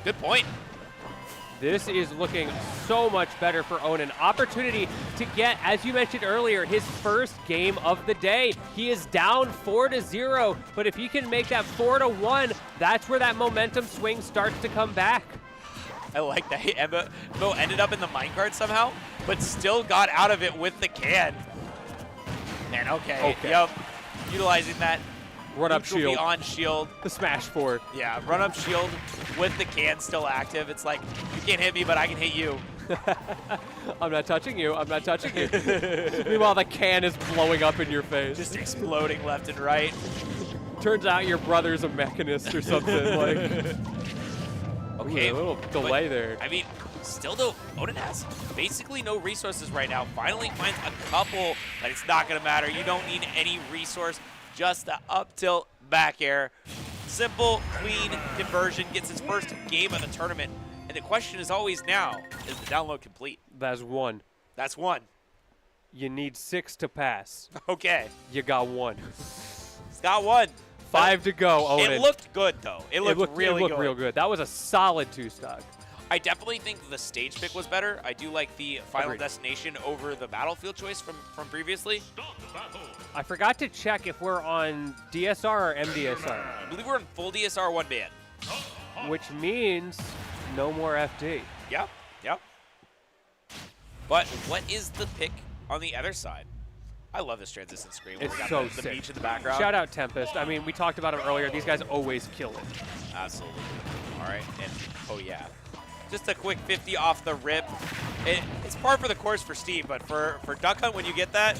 Speaker 13: good point.
Speaker 11: This is looking so much better for Onin. Opportunity to get, as you mentioned earlier, his first game of the day. He is down 4-0, but if he can make that 4-1, that's where that momentum swing starts to come back.
Speaker 13: I like that Embo ended up in the minecart somehow, but still got out of it with the can. Man, okay. Yep. Utilizing that
Speaker 11: run-up shield.
Speaker 13: Beyond shield.
Speaker 11: The smash forward.
Speaker 13: Yeah, run-up shield with the can still active. It's like, you can't hit me, but I can hit you.
Speaker 11: I'm not touching you. I'm not touching you. Meanwhile, the can is blowing up in your face.
Speaker 13: Just exploding left and right.
Speaker 11: Turns out your brother's a mechanist or something. Like,
Speaker 13: okay,
Speaker 11: ooh, a little delay there.
Speaker 13: I mean, still though, Onin has basically no resources right now. Finally finds a couple, but it's not going to matter. You don't need any resource. Just the up tilt back air. Simple, clean conversion. Gets his first game of the tournament. And the question is always now, is the download complete?
Speaker 11: That's 1.
Speaker 13: That's 1.
Speaker 11: You need 6 to pass.
Speaker 13: Okay.
Speaker 11: You got 1.
Speaker 13: It's got 1.
Speaker 11: 5 to go, Onin.
Speaker 13: It looked good, though. It looked really good.
Speaker 11: real good. That was a solid 2-stock.
Speaker 13: I definitely think the stage pick was better. I do like the Final Destination over the Battlefield choice from previously.
Speaker 11: I forgot to check if we're on DSR or MDSR.
Speaker 13: I believe we're in full DSR 1-ban.
Speaker 11: Which means no more FD.
Speaker 13: Yep, yep. But what is the pick on the other side? I love this transition screen where
Speaker 11: It's
Speaker 13: we got
Speaker 11: so
Speaker 13: the
Speaker 11: sick.
Speaker 13: beach in the background.
Speaker 11: Shout out Tempest. I mean, we talked about him earlier. These guys always kill it.
Speaker 13: Absolutely. All right, and oh yeah. Just a quick 50 off the rip. It's par for the course for Steve, but for Duck Hunt, when you get that,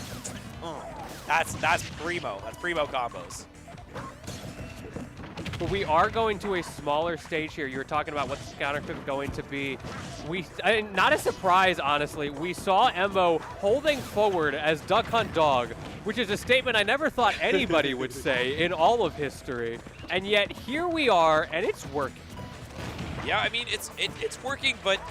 Speaker 13: that's primo. That's primo combos.
Speaker 11: But we are going to a smaller stage here. You were talking about what the counter pick is going to be. Not a surprise, honestly. We saw Embo holding forward as Duck Hunt Dog, which is a statement I never thought anybody would say in all of history. And yet here we are, and it's working.
Speaker 13: Yeah, I mean, it's working, but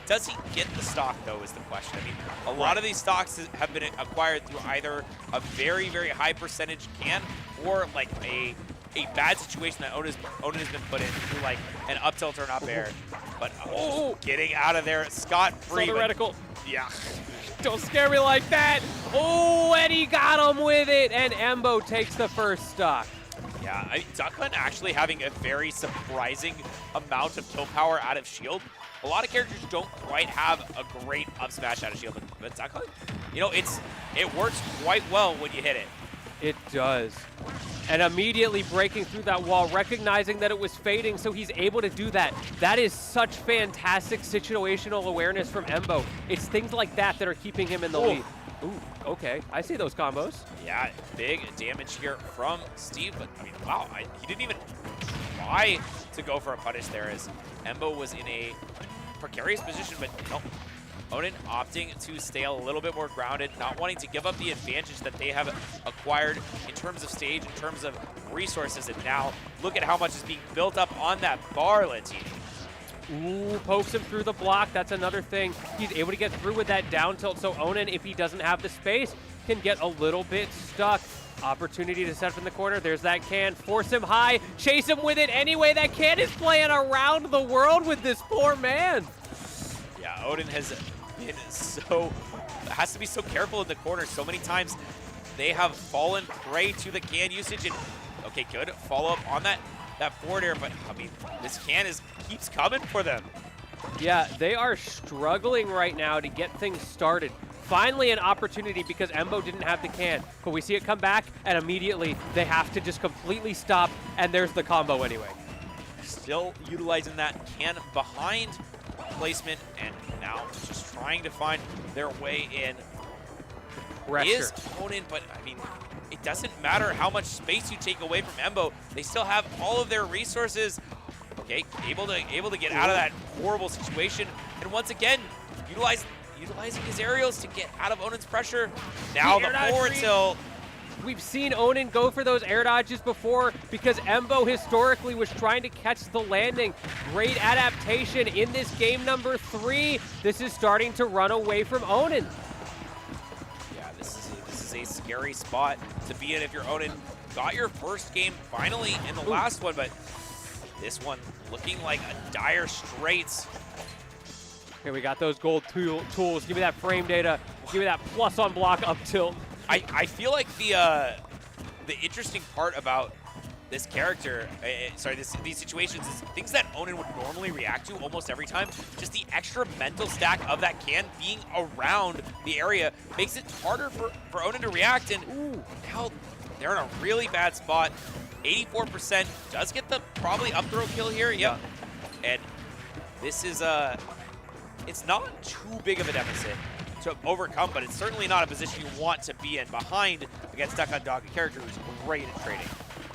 Speaker 13: does he get the stock, though, is the question. I mean, a lot of these stocks have been acquired through either a very, very high percentage can or like a bad situation that Onin has been put in through like an up tilt or an up air. But getting out of there scot-free.
Speaker 11: Theoretical.
Speaker 13: Yeah.
Speaker 11: Don't scare me like that. Oh, and he got him with it, and Embo takes the first stock.
Speaker 13: Yeah, Duck Hunt actually having a very surprising amount of kill power out of shield. A lot of characters don't quite have a great up smash out of shield, but Duck Hunt, you know, it works quite well when you hit it.
Speaker 11: It does. And immediately breaking through that wall, recognizing that it was fading, so he's able to do that. That is such fantastic situational awareness from Embo. It's things like that that are keeping him in the lead. Ooh, okay. I see those combos.
Speaker 13: Yeah, big damage here from Steve, but I mean, wow, he didn't even try to go for a punish there as Embo was in a precarious position, but no. Onin opting to stay a little bit more grounded, not wanting to give up the advantage that they have acquired in terms of stage, in terms of resources, and now look at how much is being built up on that bar, Latini.
Speaker 11: Ooh, pokes him through the block. That's another thing. He's able to get through with that down tilt, so Onin, if he doesn't have the space, can get a little bit stuck. Opportunity to set up in the corner. There's that can. Force him high. Chase him with it anyway. That can is playing around the world with this poor man.
Speaker 13: Yeah, Onin has been has to be so careful in the corner. So many times they have fallen prey to the can usage. And okay, good follow up on that forward air, but I mean, this can keeps coming for them.
Speaker 11: Yeah, they are struggling right now to get things started. Finally an opportunity because Embo didn't have the can, but we see it come back, and immediately they have to just completely stop, and there's the combo anyway.
Speaker 13: Still utilizing that can behind placement, and now just trying to find their way in.
Speaker 11: Pressure.
Speaker 13: Is Onin, but I mean, it doesn't matter how much space you take away from Embo. They still have all of their resources. Okay, able to get out of that horrible situation, and once again, utilizing his aerials to get out of Onin's pressure. Now the forward tilt.
Speaker 11: We've seen Onin go for those air dodges before because Embo historically was trying to catch the landing. Great adaptation in this game number 3. This is starting to run away from Onin.
Speaker 13: Yeah, this is a scary spot to be in if you're Onin. Got your first game finally in the last one, but this one looking like a dire straits.
Speaker 11: Here we got those gold tools. Give me that frame data. Give me that plus on block up tilt.
Speaker 13: I feel like the interesting part about this character, these situations is things that Onin would normally react to almost every time. Just the extra mental stack of that can being around the area makes it harder for Onin to react. And now they're in a really bad spot. 84% does get the probably up throw kill here. Yep. And this is it's not too big of a deficit to overcome, but it's certainly not a position you want to be in behind against Duck Hunt Dog, a character who's great at trading.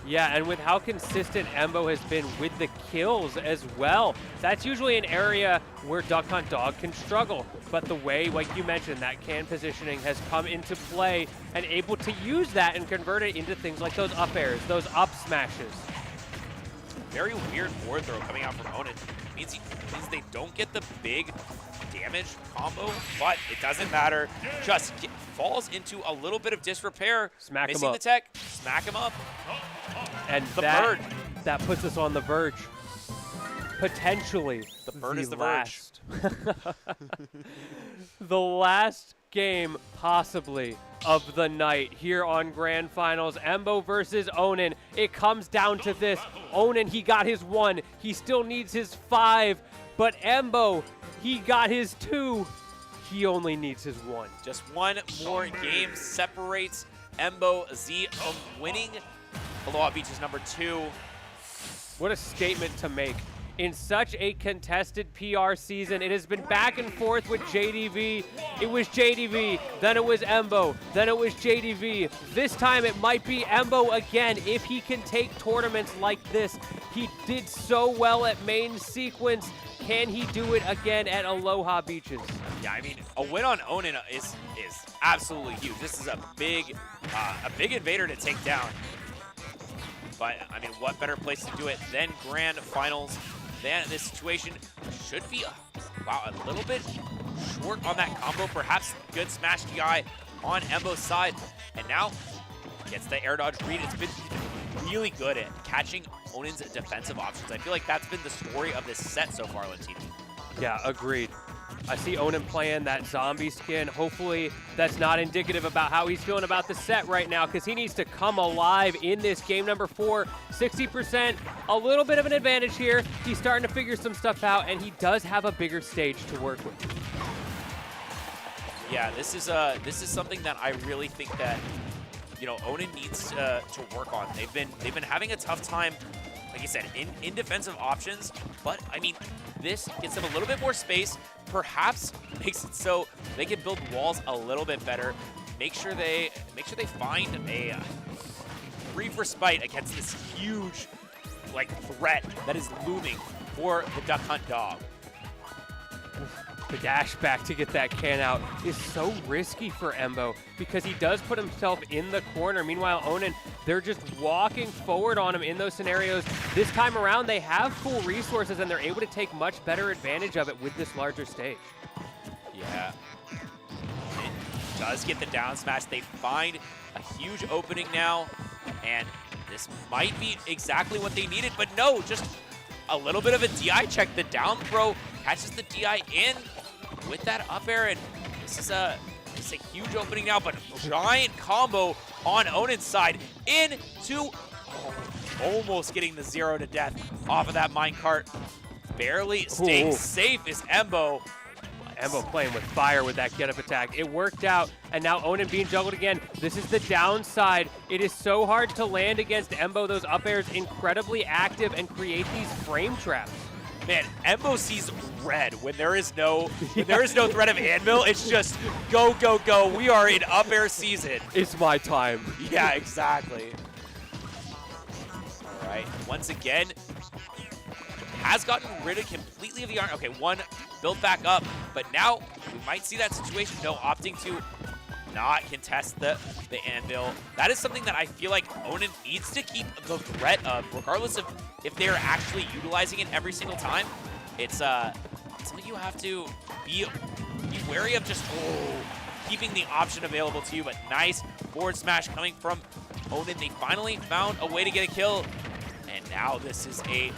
Speaker 11: Yeah, and with how consistent Embo has been with the kills as well, that's usually an area where Duck Hunt Dog can struggle. But the way, like you mentioned, that can positioning has come into play and able to use that and convert it into things like those up airs, those up smashes.
Speaker 13: Very weird forward throw coming out from Onin. means they don't get the big damage combo, but it doesn't matter. Just falls into a little bit of disrepair.
Speaker 11: Smack him
Speaker 13: missing
Speaker 11: up.
Speaker 13: the tech. Smack him up.
Speaker 11: And
Speaker 13: The bird.
Speaker 11: that puts us on the verge. Potentially
Speaker 13: The bird is the verge.
Speaker 11: the last game possibly of the night here on Grand Finals. Embo versus Onin. It comes down to this. Onin, he got his 1. He still needs his 5. But Embo, he got his 2. He only needs his 1.
Speaker 13: Just one more game separates Embo Z from winning. Aloha Beach is number 2.
Speaker 11: What a statement to make. In such a contested PR season, it has been back and forth with JDV. It was JDV, then it was Embo, then it was JDV. This time it might be Embo again if he can take tournaments like this. He did so well at main sequence. Can he do it again at Aloha Beaches?
Speaker 13: Yeah, I mean, a win on Onin is absolutely huge. This is a big invader to take down. But, I mean, what better place to do it than Grand Finals? Then this situation should be, wow, a little bit short on that combo. Perhaps good smash DI on Embo's side. And now gets the air dodge read. It's been really good at catching Onin's defensive options. I feel like that's been the story of this set so far, Lentini.
Speaker 11: Yeah, agreed. I see Onin playing that zombie skin. Hopefully that's not indicative about how he's feeling about the set right now, because he needs to come alive in this game number 4. 60%, a little bit of an advantage here. He's starting to figure some stuff out, and he does have a bigger stage to work with.
Speaker 13: Yeah, this is something that I really think that, you know, Onin needs to work on. They've been having a tough time, like I said, in defensive options, but I mean, this gives them a little bit more space, perhaps makes it so they can build walls a little bit better, make sure they find a brief respite against this huge like threat that is looming for the Duck Hunt dog.
Speaker 11: The dash back to get that can out is so risky for Embo because he does put himself in the corner. Meanwhile, Onin, they're just walking forward on him in those scenarios. This time around, they have full resources and they're able to take much better advantage of it with this larger stage.
Speaker 13: Yeah. It does get the down smash. They find a huge opening now, and this might be exactly what they needed, but no, just a little bit of a DI check. The down throw catches the DI in with that up air, and this is a huge opening now, but giant combo on Onin's side into almost getting the 0 to death off of that minecart. Barely staying safe is Embo.
Speaker 11: Embo playing with fire with that get-up attack. It worked out, and now Onin being juggled again. This is the downside. It is so hard to land against Embo. Those up airs incredibly active and create these frame traps.
Speaker 13: Man, Embo sees red when there is no threat of anvil. It's just go, go, go. We are in up air season.
Speaker 11: It's my time.
Speaker 13: Yeah, exactly. All right, once again, has gotten rid of completely of the iron. Okay, one built back up, but now we might see that situation. No, opting to not contest the anvil. That is something that I feel like Onin needs to keep the threat of, regardless of if they're actually utilizing it every single time. It's something you have to be wary of, just keeping the option available to you. But nice forward smash coming from Onin. They finally found a way to get a kill, and now this is a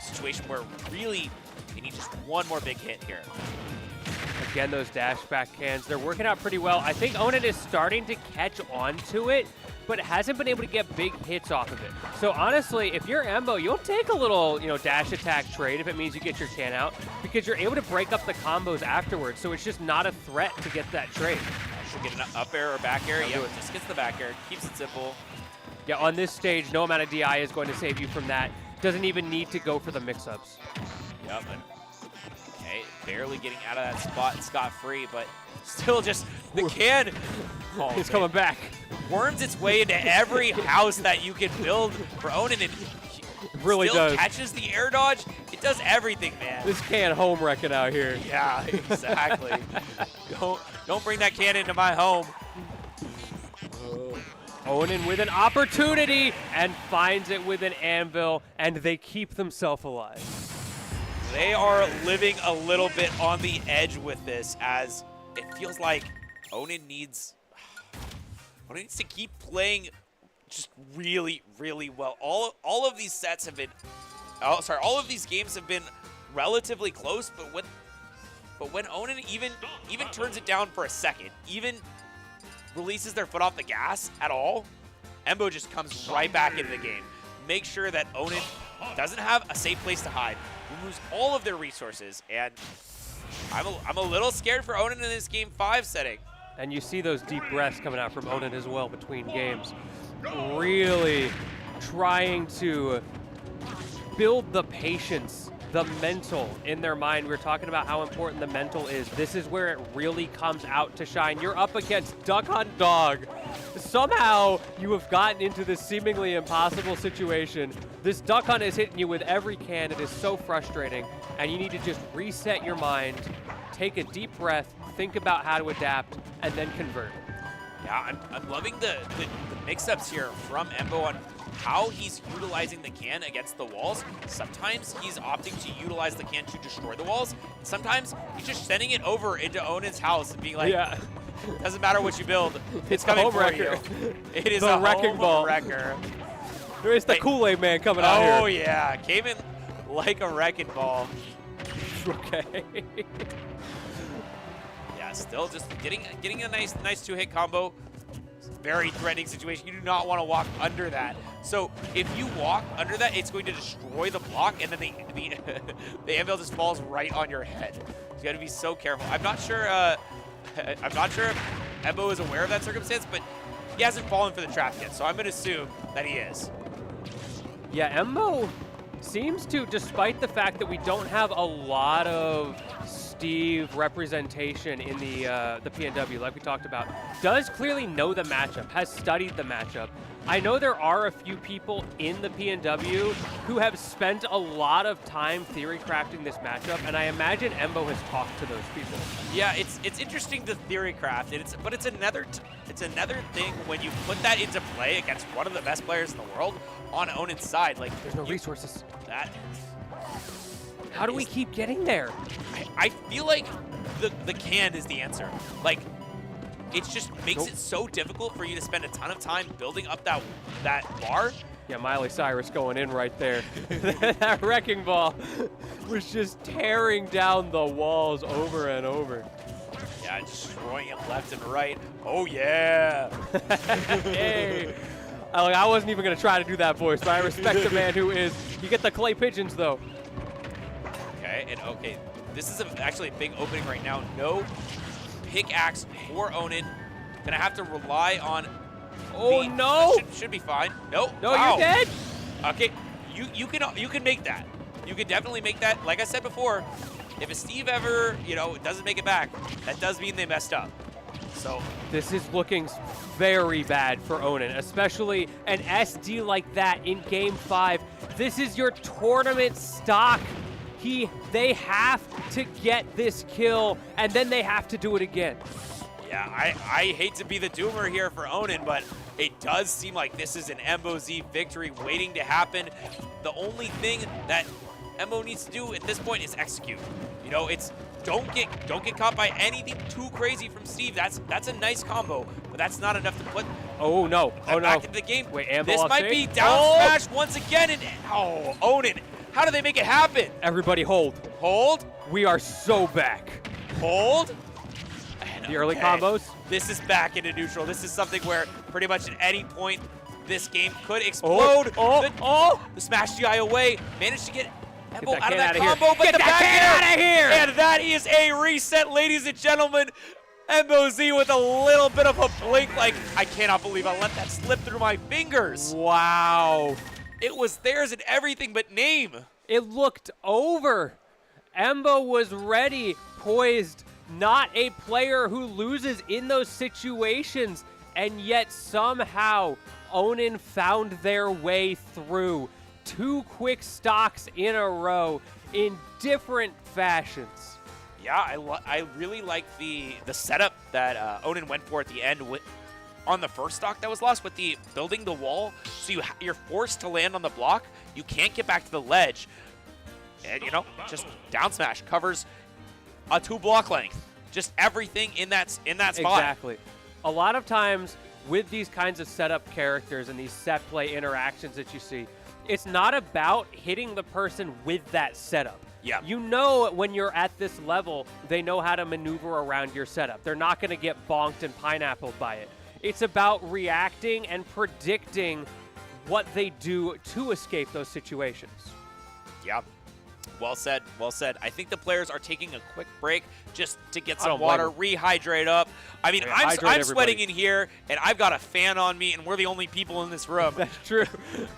Speaker 13: situation where really they need just one more big hit here.
Speaker 11: Again, those dash back cans, they're working out pretty well. I think Onin is starting to catch on to it, but hasn't been able to get big hits off of it. So honestly, if you're Embo, you'll take a little, dash attack trade if it means you get your can out, because you're able to break up the combos afterwards. So it's just not a threat to get that trade.
Speaker 13: Should get an up air or back air. Yeah, it just gets the back air. Keeps it simple.
Speaker 11: Yeah, on this stage, no amount of DI is going to save you from that. Doesn't even need to go for the mix-ups.
Speaker 13: Yep. Okay, barely getting out of that spot scot-free, but still just the can.
Speaker 11: It's coming back.
Speaker 13: Worms its way into every house that you can build for Onin, and
Speaker 11: really
Speaker 13: still
Speaker 11: does.
Speaker 13: Catches the air dodge. It does everything, man.
Speaker 11: This can home wrecking out here.
Speaker 13: Yeah, exactly. Don't bring that can into my home.
Speaker 11: Onin with an opportunity and finds it with an anvil, and they keep themselves alive.
Speaker 13: They are living a little bit on the edge with this, as it feels like Onin needs to keep playing just really, really well. All of these sets have been, all of these games have been relatively close, but when Onin even turns it down for a second, even releases their foot off the gas at all, Embo just comes right back into the game. Make sure that Onin doesn't have a safe place to hide. We lose all of their resources, and I'm a little scared for Onin in this Game 5 setting.
Speaker 11: And you see those deep breaths coming out from Onin as well between games. Really trying to build the patience, the mental in their mind. We were talking about how important the mental is. This is where it really comes out to shine. You're up against Duck Hunt Dog. Somehow you have gotten into this seemingly impossible situation. This Duck Hunt is hitting you with every can. It is so frustrating. And you need to just reset your mind, take a deep breath, think about how to adapt, and then convert.
Speaker 13: Yeah, I'm loving the mix-ups here from Embo on how he's utilizing the can against the walls. Sometimes he's opting to utilize the can to destroy the walls. Sometimes he's just sending it over into Onin's house and being like, doesn't matter what you build, it's coming for you. It is
Speaker 11: the
Speaker 13: a
Speaker 11: wrecking ball.
Speaker 13: wrecker.
Speaker 11: There is the Kool-Aid man coming out here.
Speaker 13: Oh yeah, came in like a wrecking ball.
Speaker 11: Okay.
Speaker 13: Yeah, still just getting a nice two-hit combo. Very threatening situation. You do not want to walk under that. So if you walk under that, it's going to destroy the block, and then the anvil just falls right on your head. So you got to be so careful. I'm not sure. I'm not sure if Embo is aware of that circumstance, but he hasn't fallen for the trap yet. So I'm going to assume that he is.
Speaker 11: Yeah, Embo seems to, despite the fact that we don't have a lot of Steve representation in the PNW, like we talked about, does clearly know the matchup, has studied the matchup. I know there are a few people in the PNW who have spent a lot of time theory crafting this matchup, and I imagine Embo has talked to those people.
Speaker 13: Yeah, it's interesting to theory craft, but it's another thing when you put that into play against one of the best players in the world on Onin's side. Like,
Speaker 11: there's no resources.
Speaker 13: How
Speaker 11: do we keep getting there?
Speaker 13: I feel like the can is the answer. Like, it just makes it so difficult for you to spend a ton of time building up that bar.
Speaker 11: Yeah, Miley Cyrus going in right there. That wrecking ball was just tearing down the walls over and over.
Speaker 13: Yeah, destroying it left and right. Oh, yeah.
Speaker 11: Hey. I wasn't even going to try to do that voice, but I respect the man who is. You get the clay pigeons, though.
Speaker 13: Okay, this is actually a big opening right now. No pickaxe for Onin. Gonna have to rely on.
Speaker 11: Oh no!
Speaker 13: Should be fine. No.
Speaker 11: No, wow. You're dead.
Speaker 13: Okay, you can make that. You can definitely make that. Like I said before, if a Steve ever doesn't make it back, that does mean they messed up. So
Speaker 11: this is looking very bad for Onin, especially an SD like that in Game 5. This is your tournament stock. They have to get this kill, and then they have to do it again.
Speaker 13: Yeah, I hate to be the doomer here for Onin, but it does seem like this is an Embo Z victory waiting to happen. The only thing that Embo needs to do at this point is execute. It's don't get caught by anything too crazy from Steve. That's a nice combo, but that's not enough to put back into the game.
Speaker 11: Wait, Ambo
Speaker 13: this might be down smash once again, and Onin. How do they make it happen?
Speaker 11: Everybody hold.
Speaker 13: Hold.
Speaker 11: We are so back.
Speaker 13: Hold.
Speaker 11: The early combos.
Speaker 13: This is back into neutral. This is something where pretty much at any point this game could explode. The Smash GI away. Managed to get Embo out of that combo, but the back
Speaker 11: out of here.
Speaker 13: And that is a reset, ladies and gentlemen. Embo Z with a little bit of a blink. Like, I cannot believe I let that slip through my fingers.
Speaker 11: Wow.
Speaker 13: It was theirs in everything but name.
Speaker 11: It looked over. Embo was ready, poised, not a player who loses in those situations, and yet somehow Onin found their way through. 2 quick stocks in a row in different fashions.
Speaker 13: Yeah, I really like the setup that Onin went for at the end on the first stock that was lost with the building the wall, so you're forced to land on the block. You can't get back to the ledge. And, you know, just down smash covers a 2-block length. Just everything in that spot.
Speaker 11: Exactly. A lot of times with these kinds of setup characters and these set play interactions that you see, it's not about hitting the person with that setup.
Speaker 13: Yeah.
Speaker 11: You know when you're at this level, they know how to maneuver around your setup. They're not going to get bonked and pineappled by it. It's about reacting and predicting what they do to escape those situations.
Speaker 13: Yeah. Well said. Well said. I think the players are taking a quick break just to get
Speaker 11: I
Speaker 13: some
Speaker 11: don't blame
Speaker 13: water,
Speaker 11: them.
Speaker 13: rehydrate up. I mean,
Speaker 11: Yeah,
Speaker 13: I'm
Speaker 11: hydrate
Speaker 13: sweating
Speaker 11: everybody.
Speaker 13: in here, and I've got a fan on me, and we're the only people in this room.
Speaker 11: That's true.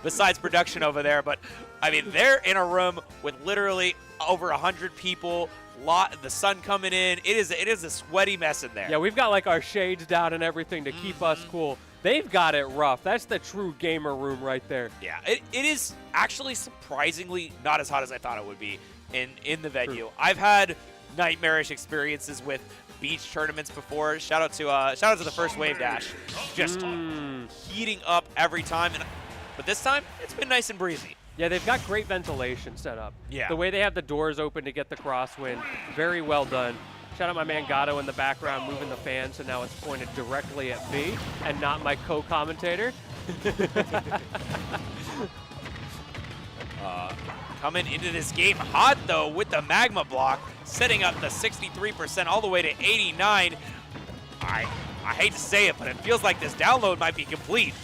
Speaker 13: Besides production over there. But, I mean, they're in a room with literally over 100 people, the sun coming in. It is a sweaty mess in there.
Speaker 11: Yeah, we've got like our shades down and everything to keep us cool. They've got it rough. That's the true gamer room right there.
Speaker 13: Yeah, it is actually surprisingly not as hot as I thought it would be in the venue.
Speaker 11: True.
Speaker 13: I've had nightmarish experiences with beach tournaments before. Shout out to the first wave dash, just heating up every time. But this time it's been nice and breezy.
Speaker 11: Yeah, they've got great ventilation set up.
Speaker 13: Yeah.
Speaker 11: The way they have the doors open to get the crosswind, very well done. Shout out my man Gatto in the background moving the fan, so now it's pointed directly at me and not my co-commentator.
Speaker 13: Coming into this game hot, though, with the Magma block, setting up the 63% all the way to 89. I hate to say it, but it feels like this download might be complete.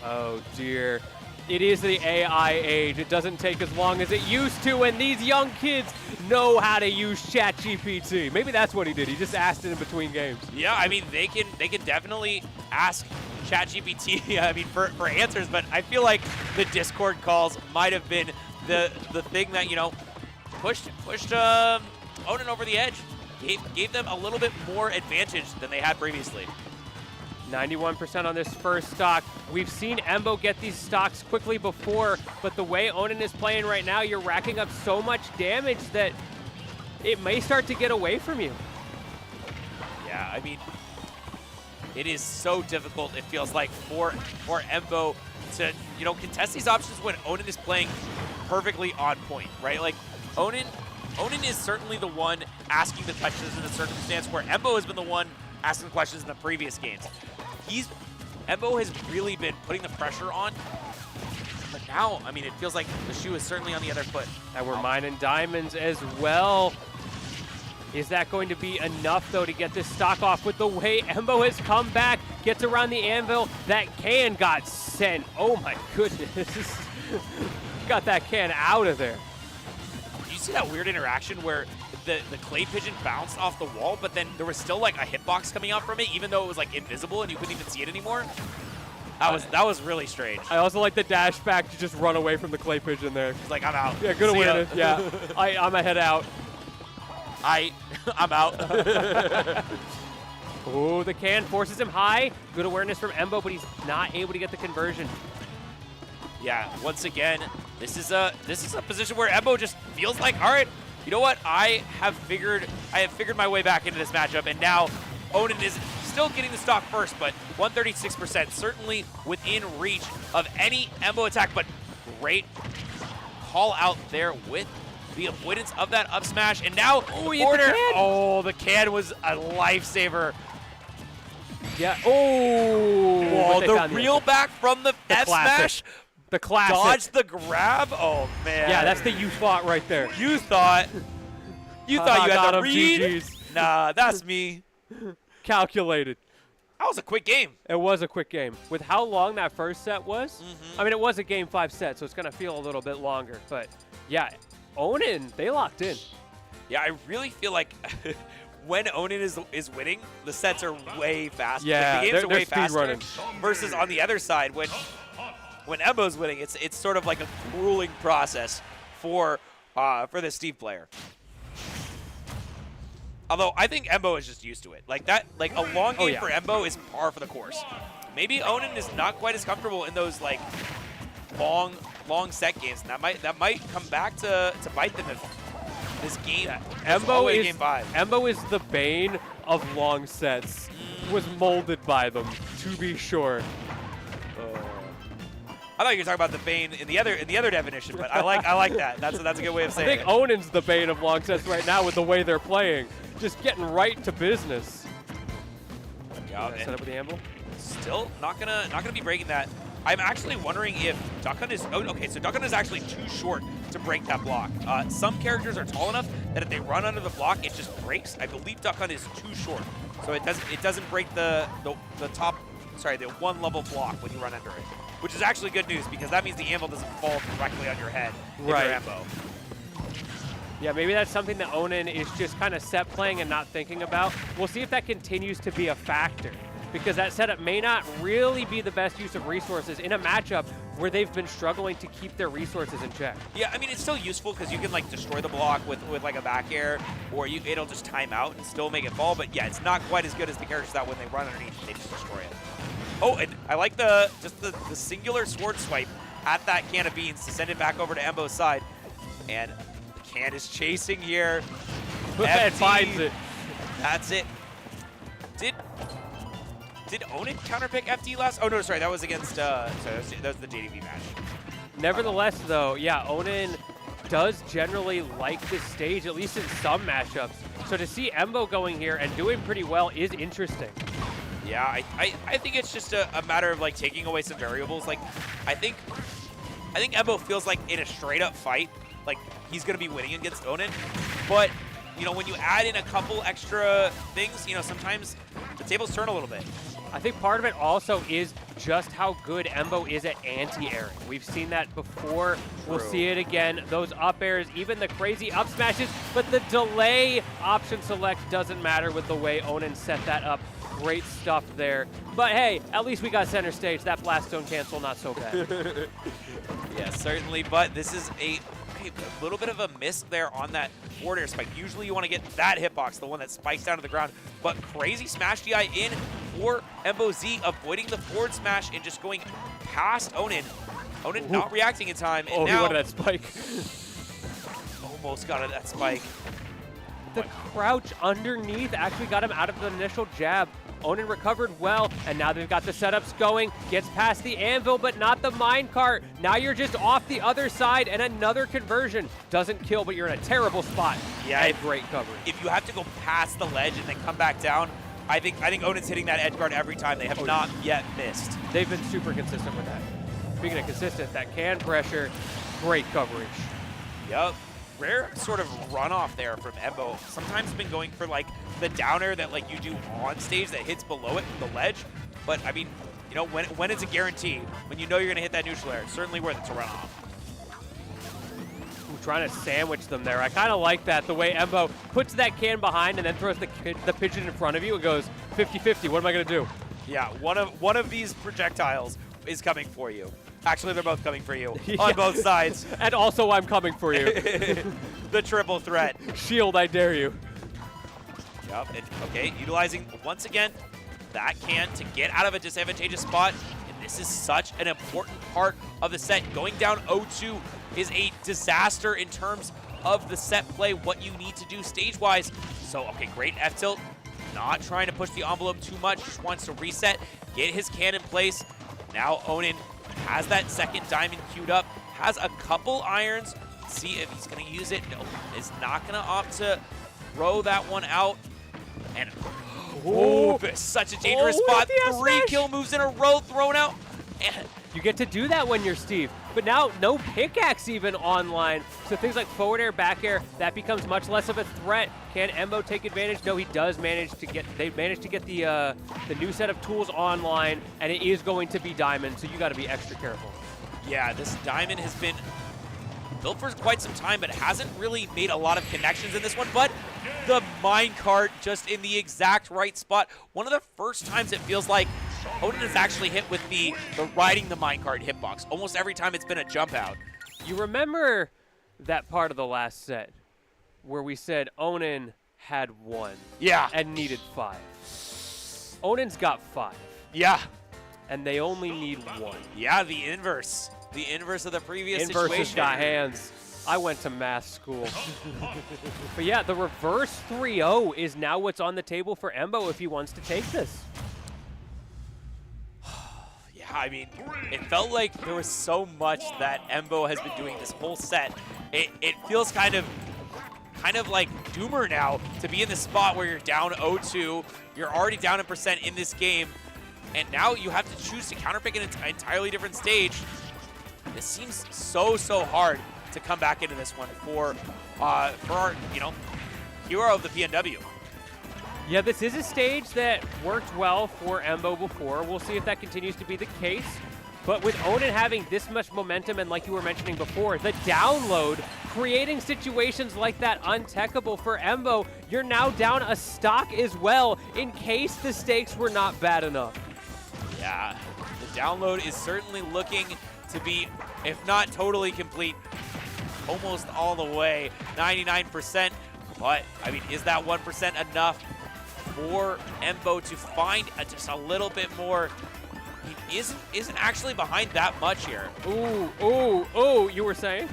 Speaker 11: Oh, dear. It is the AI age. It doesn't take as long as it used to, and these young kids know how to use ChatGPT. Maybe that's what he did. He just asked it in between games.
Speaker 13: Yeah, I mean, they can definitely ask ChatGPT, I mean, for answers, but I feel like the Discord calls might have been the thing that, you know, pushed Onin over the edge. Gave them a little bit more advantage than they had previously.
Speaker 11: 91% on this first stock. We've seen Embo get these stocks quickly before, but the way Onin is playing right now, you're racking up so much damage that it may start to get away from you.
Speaker 13: Yeah, I mean, it is so difficult, it feels like, for Embo to, you know, contest these options when Onin is playing perfectly on point, right? Like, Onin is certainly the one asking the questions in the circumstance where Embo has been the one asking questions in the previous games. Embo has really been putting the pressure on, but now, I mean, it feels like the shoe is certainly on the other foot.
Speaker 11: And we're mining diamonds as well. Is that going to be enough, though, to get this stock off? With the way Embo has come back, gets around the anvil, that can got sent. Oh my goodness. Got that can out of there.
Speaker 13: Did you see that weird interaction where the clay pigeon bounced off the wall, but then there was still like a hitbox coming out from it, even though it was like invisible and you couldn't even see it anymore? That was really strange.
Speaker 11: I also like the dash back to just run away from the clay pigeon there.
Speaker 13: He's like, I'm out.
Speaker 11: Yeah, good
Speaker 13: See ya.
Speaker 11: awareness. Yeah, I'm a head out.
Speaker 13: I'm out.
Speaker 11: Oh, the can forces him high. Good awareness from Embo, but he's not able to get the conversion.
Speaker 13: Yeah, once again, this is a position where Embo just feels like, all right, you know what? I have figured my way back into this matchup, and now Onin is still getting the stock first, but 136%, certainly within reach of any Embo attack, but great call out there with the avoidance of that up smash, and now the can was a lifesaver.
Speaker 11: Yeah. Oh.
Speaker 13: Whoa, the reel back from the F smash.
Speaker 11: The classic.
Speaker 13: Dodge the grab. Oh man.
Speaker 11: Yeah, that's the you thought right there.
Speaker 13: You thought you had the read.
Speaker 11: GG's.
Speaker 13: Nah, that's me.
Speaker 11: Calculated.
Speaker 13: That was a quick game.
Speaker 11: It was a quick game. With how long that first set was, I mean, it was a game 5 set, so it's going to feel a little bit longer. But yeah, Onin, they locked in.
Speaker 13: Yeah, I really feel like when Onin is winning, the sets are way faster.
Speaker 11: Yeah,
Speaker 13: the games are way
Speaker 11: speed
Speaker 13: faster.
Speaker 11: running.
Speaker 13: Versus on the other side, when Embo's winning, it's sort of like a grueling process for the Steve player. Although I think Embo is just used to it. Like that, like a long game for Embo is par for the course. Maybe Onin is not quite as comfortable in those like long set games. And that might come back to bite them if this game
Speaker 11: Embo is
Speaker 13: game 5.
Speaker 11: Embo is the bane of long sets. Was molded by them, to be sure.
Speaker 13: I thought you were talking about the Bane in the other definition, but I like that. That's a good way of saying
Speaker 11: I
Speaker 13: it.
Speaker 11: think Onin's the bane of long sets right now with the way they're playing. Just getting right to business.
Speaker 13: Yeah,
Speaker 11: Set up with the anvil.
Speaker 13: Still not gonna be breaking that. I'm actually wondering if Duckun is. Oh, okay, so Duckun is actually too short to break that block. Some characters are tall enough that if they run under the block, it just breaks. I believe Duckun is too short, so it doesn't break the top. Sorry, the one level block when you run under it, which is actually good news because that means the anvil doesn't fall directly on your head.
Speaker 11: Right.
Speaker 13: Your ambo.
Speaker 11: Yeah, maybe that's something that Onin is just kind of set playing and not thinking about. We'll see if that continues to be a factor, because that setup may not really be the best use of resources in a matchup where they've been struggling to keep their resources in check.
Speaker 13: Yeah, I mean, it's still useful because you can like destroy the block with like a back air, or it'll just time out and still make it fall. But yeah, it's not quite as good as the characters that when they run underneath, they just destroy it. Oh, and I like the singular sword swipe at that can of beans to send it back over to Embo's side. And the can is chasing here.
Speaker 11: It finds it.
Speaker 13: That's it. Did Onin counterpick FD last? Oh, no, sorry. That was against, sorry, that was the JDV match.
Speaker 11: Nevertheless, though, yeah, Onin does generally like this stage, at least in some matchups. So to see Embo going here and doing pretty well is interesting.
Speaker 13: Yeah, I think it's just a matter of, like, taking away some variables. Like, I think Embo feels like in a straight-up fight, like, he's going to be winning against Onin. But, you know, when you add in a couple extra things, you know, sometimes the tables turn a little bit.
Speaker 11: I think part of it also is just how good Embo is at anti-airing. We've seen that before. We'll see it again. Those up airs, even the crazy up smashes, but the delay option select doesn't matter with the way Onin set that up. Great stuff there. But hey, at least we got center stage. That blast zone cancel, not so bad.
Speaker 13: Yeah, certainly, but this is a little bit of a miss there on that forward air spike. Usually you want to get that hitbox, the one that spikes down to the ground, but crazy smash DI in for Embo Z, avoiding the forward smash and just going past Onin. Onin not reacting in time, and
Speaker 11: he
Speaker 13: now
Speaker 11: wanted that spike.
Speaker 13: almost got that spike.
Speaker 11: The crouch underneath actually got him out of the initial jab. Onin recovered well, and now they've got the setups going. Gets past the anvil, but not the minecart. Now you're just off the other side, and another conversion. Doesn't kill, but you're in a terrible spot.
Speaker 13: Yeah,
Speaker 11: great coverage.
Speaker 13: If you have to go past the ledge and then come back down, I think Onin's hitting that edge guard every time. They have not yet missed.
Speaker 11: They've been super consistent with that. Speaking of consistent, that can pressure, great coverage.
Speaker 13: Yep. Rare sort of runoff there from Embo. Sometimes been going for like the downer that like you do on stage that hits below it from the ledge. But I mean, you know, when it's a guarantee, when you know you're gonna hit that neutral air, it's certainly worth it to run off.
Speaker 11: Ooh, trying to sandwich them there. I kind of like that, the way Embo puts that can behind and then throws the pigeon in front of you. It goes 50-50. What am I gonna do?
Speaker 13: Yeah, one of these projectiles is coming for you. Actually, they're both coming for you on both sides.
Speaker 11: And also, I'm coming for you.
Speaker 13: The triple threat.
Speaker 11: Shield, I dare you.
Speaker 13: Yep. Okay, utilizing once again that can to get out of a disadvantageous spot. And this is such an important part of the set. Going down 0-2 is a disaster in terms of the set play, what you need to do stage-wise. So, okay, great F-tilt. Not trying to push the envelope too much. Just wants to reset, get his can in place. Now Onin has that second diamond queued up, has a couple irons. Let's see if he's going to use it. No, is not going to opt to throw that one out. And such a dangerous spot. 3 kill moves in a row thrown out. And
Speaker 11: you get to do that when you're Steve. But now no pickaxe even online. So things like forward air, back air, that becomes much less of a threat. Can Embo take advantage? No, he does manage to get, they've managed to get the new set of tools online, and it is going to be diamond, so you got to be extra careful.
Speaker 13: Yeah, this diamond has been built for quite some time, but hasn't really made a lot of connections in this one. But the minecart just in the exact right spot. One of the first times it feels like Onin has actually hit with the riding the minecart hitbox. Almost every time it's been a jump out.
Speaker 11: You remember that part of the last set where we said Onin had 1 and needed 5. Onin's got 5.
Speaker 13: Yeah.
Speaker 11: And they only need 1.
Speaker 13: Yeah, the inverse. The inverse of the previous
Speaker 11: situation.
Speaker 13: situation.
Speaker 11: Got hands. I went to math school. But yeah, the reverse 3-0 is now what's on the table for Embo if he wants to take this.
Speaker 13: Yeah, I mean, it felt like there was so much that Embo has been doing this whole set. It feels kind of like doomer now to be in the spot where you're down 0-2. You're already down in percent in this game, and now you have to choose to counterpick an entirely different stage. This seems so hard to come back into this one for our, hero of the PNW.
Speaker 11: Yeah, this is a stage that worked well for Embo before. We'll see if that continues to be the case. But with Onin having this much momentum, and like you were mentioning before, the download, creating situations like that untechable for Embo, you're now down a stock as well in case the stakes were not bad enough.
Speaker 13: Yeah, the download is certainly looking to be, if not totally complete, almost all the way, 99%. But, I mean, is that 1% enough for Embo to find just a little bit more? He isn't actually behind that much here.
Speaker 11: Ooh, you were saying?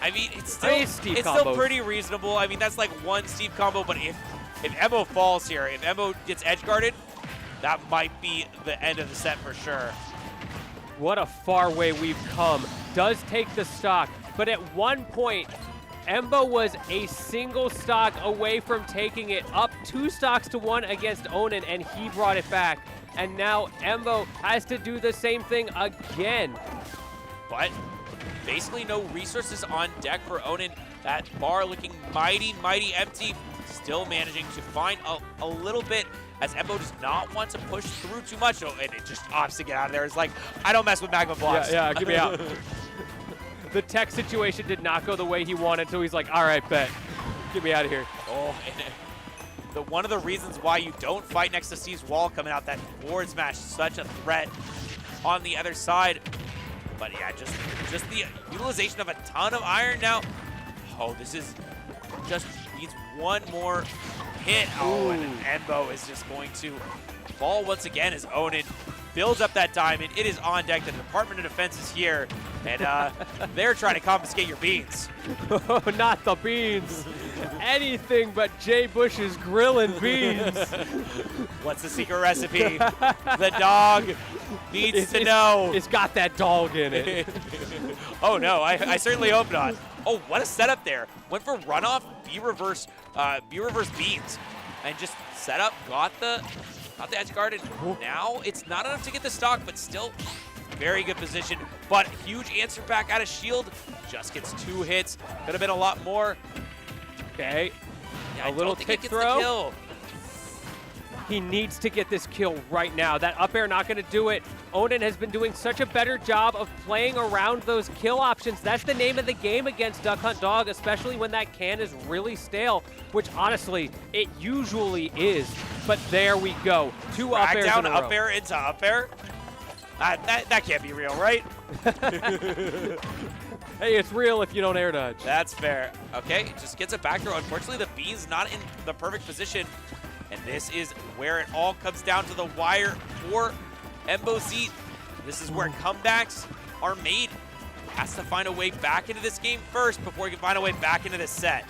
Speaker 13: I mean, it's still pretty reasonable. I mean, that's like one Steve combo, but if Embo falls here, if Embo gets edge guarded, that might be the end of the set for sure.
Speaker 11: What a far way we've come. Does take the stock, but at one point, Embo was a single stock away from taking it up 2 stocks to 1 against Onin, and he brought it back. And now Embo has to do the same thing again.
Speaker 13: But basically no resources on deck for Onin. That bar looking mighty empty. Still managing to find a little bit as Embo does not want to push through too much. Oh, and it just opts to get out of there. It's like, I don't mess with magma blocks.
Speaker 11: Yeah, get me out. The tech situation did not go the way he wanted, so he's like, all right, bet. Get me out of here.
Speaker 13: Oh, and one of the reasons why you don't fight next to Steve's wall coming out, that forward smash, such a threat on the other side. But yeah, just the utilization of a ton of iron now. Oh, this is just needs one more hit. Oh, and Embo is just going to fall once again as Onin builds up that diamond. It is on deck. The Department of Defense is here, and they're trying to confiscate your beans.
Speaker 11: Oh, not the beans. Anything but Jay Bush's grilling beans.
Speaker 13: What's the secret recipe? The dog needs to know.
Speaker 11: It's got that dog in it.
Speaker 13: Oh, no, I certainly hope not. Oh, what a setup there. Went for runoff, B-reverse beans, and just set up, got the edge guarded. Now it's not enough to get the stock, but still very good position. But huge answer back out of shield. Just gets 2 hits. Could have been a lot more.
Speaker 11: Okay.
Speaker 13: Yeah,
Speaker 11: a little tick throw. He needs to get this kill right now. That up air not going to do it. Onin has been doing such a better job of playing around those kill options. That's the name of the game against Duck Hunt Dog, especially when that can is really stale, which honestly, it usually is. But there we go. 2 up airs
Speaker 13: down
Speaker 11: in a row.
Speaker 13: Up air into up air. That can't be real, right?
Speaker 11: Hey, it's real if you don't air dodge.
Speaker 13: That's fair. Okay, just gets a back throw. Unfortunately, the bean's not in the perfect position. And this is where it all comes down to the wire for Embo Z. This is where comebacks are made. Has to find a way back into this game first before he can find a way back into this set.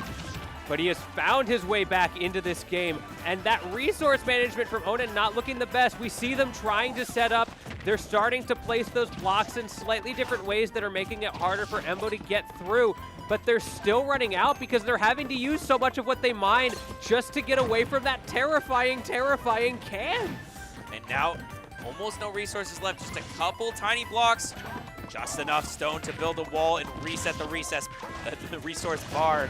Speaker 11: But he has found his way back into this game, and that resource management from Onin not looking the best. We see them trying to set up. They're starting to place those blocks in slightly different ways that are making it harder for Embo to get through, but they're still running out because they're having to use so much of what they mine just to get away from that terrifying can.
Speaker 13: And now, almost no resources left, just a couple tiny blocks. Just enough stone to build a wall and reset the resource bar.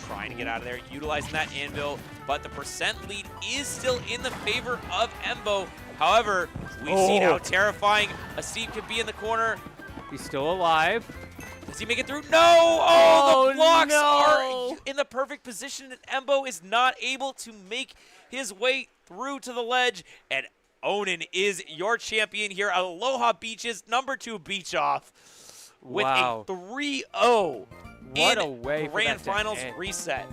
Speaker 13: Trying to get out of there, utilizing that anvil, but the percent lead is still in the favor of Embo. However, we've seen how terrifying a Steve can be in the corner.
Speaker 11: He's still alive.
Speaker 13: Does he make it through? No! Oh, the blocks are in the perfect position, and Embo is not able to make his way through to the ledge, and Onin is your champion here. Aloha Beaches, #2 beach off with a 3-0.
Speaker 11: What a way for
Speaker 13: Grand
Speaker 11: that to
Speaker 13: Finals
Speaker 11: end.
Speaker 13: reset.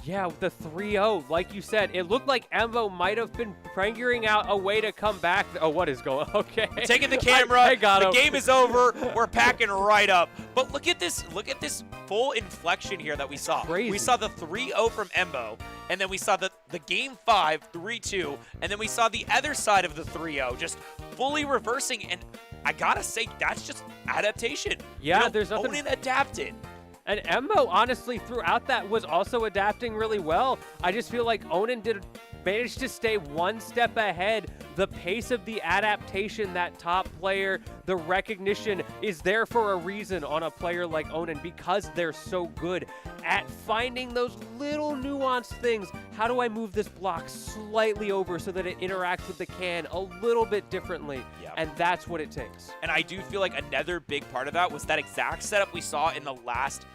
Speaker 11: Yeah, with the 3-0, like you said, it looked like Embo might have been figuring out a way to come back. Oh, what is going on? Okay.
Speaker 13: Taking the camera.
Speaker 11: I got
Speaker 13: the
Speaker 11: him.
Speaker 13: game is over. We're packing right up. But look at this full inflection here that we saw.
Speaker 11: Crazy.
Speaker 13: We saw the 3-0 from Embo, and then we saw the game 5, 3-2, and then we saw the other side of the 3-0 just fully reversing. And I gotta say, that's just adaptation.
Speaker 11: Yeah, there's nothing.
Speaker 13: Onin adapted.
Speaker 11: And Embo, honestly, throughout that was also adapting really well. I just feel like Onin managed to stay one step ahead. The pace of the adaptation, that top player, the recognition is there for a reason on a player like Onin because they're so good at finding those little nuanced things. How do I move this block slightly over so that it interacts with the can a little bit differently?
Speaker 13: Yep.
Speaker 11: And that's what it takes.
Speaker 13: And I do feel like another big part of that was that exact setup we saw in the last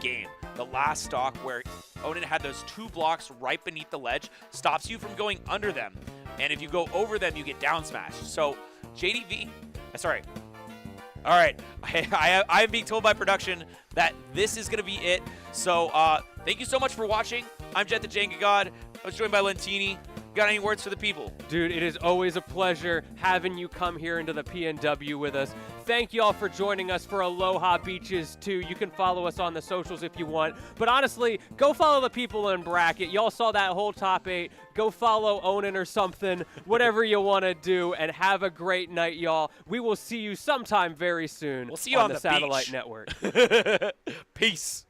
Speaker 13: game, the last stock, where Onin had those 2 blocks right beneath the ledge, stops you from going under them. And if you go over them, you get down smashed. So JDV, sorry. All right, I'm being told by production that this is going to be it. So thank you so much for watching. I'm Jet the Jenga God. I was joined by Lentini. Got any words for the people?
Speaker 11: Dude, it is always a pleasure having you come here into the PNW with us. Thank you all for joining us for Aloha Beaches 2. You can follow us on the socials if you want. But honestly, go follow the people in bracket. Y'all saw that whole top 8. Go follow Onin or something, whatever you want to do, and have a great night, y'all. We will see you sometime very soon.
Speaker 13: We'll see you on
Speaker 11: the
Speaker 13: the
Speaker 11: Satellite
Speaker 13: beach.
Speaker 11: Network.
Speaker 13: Peace.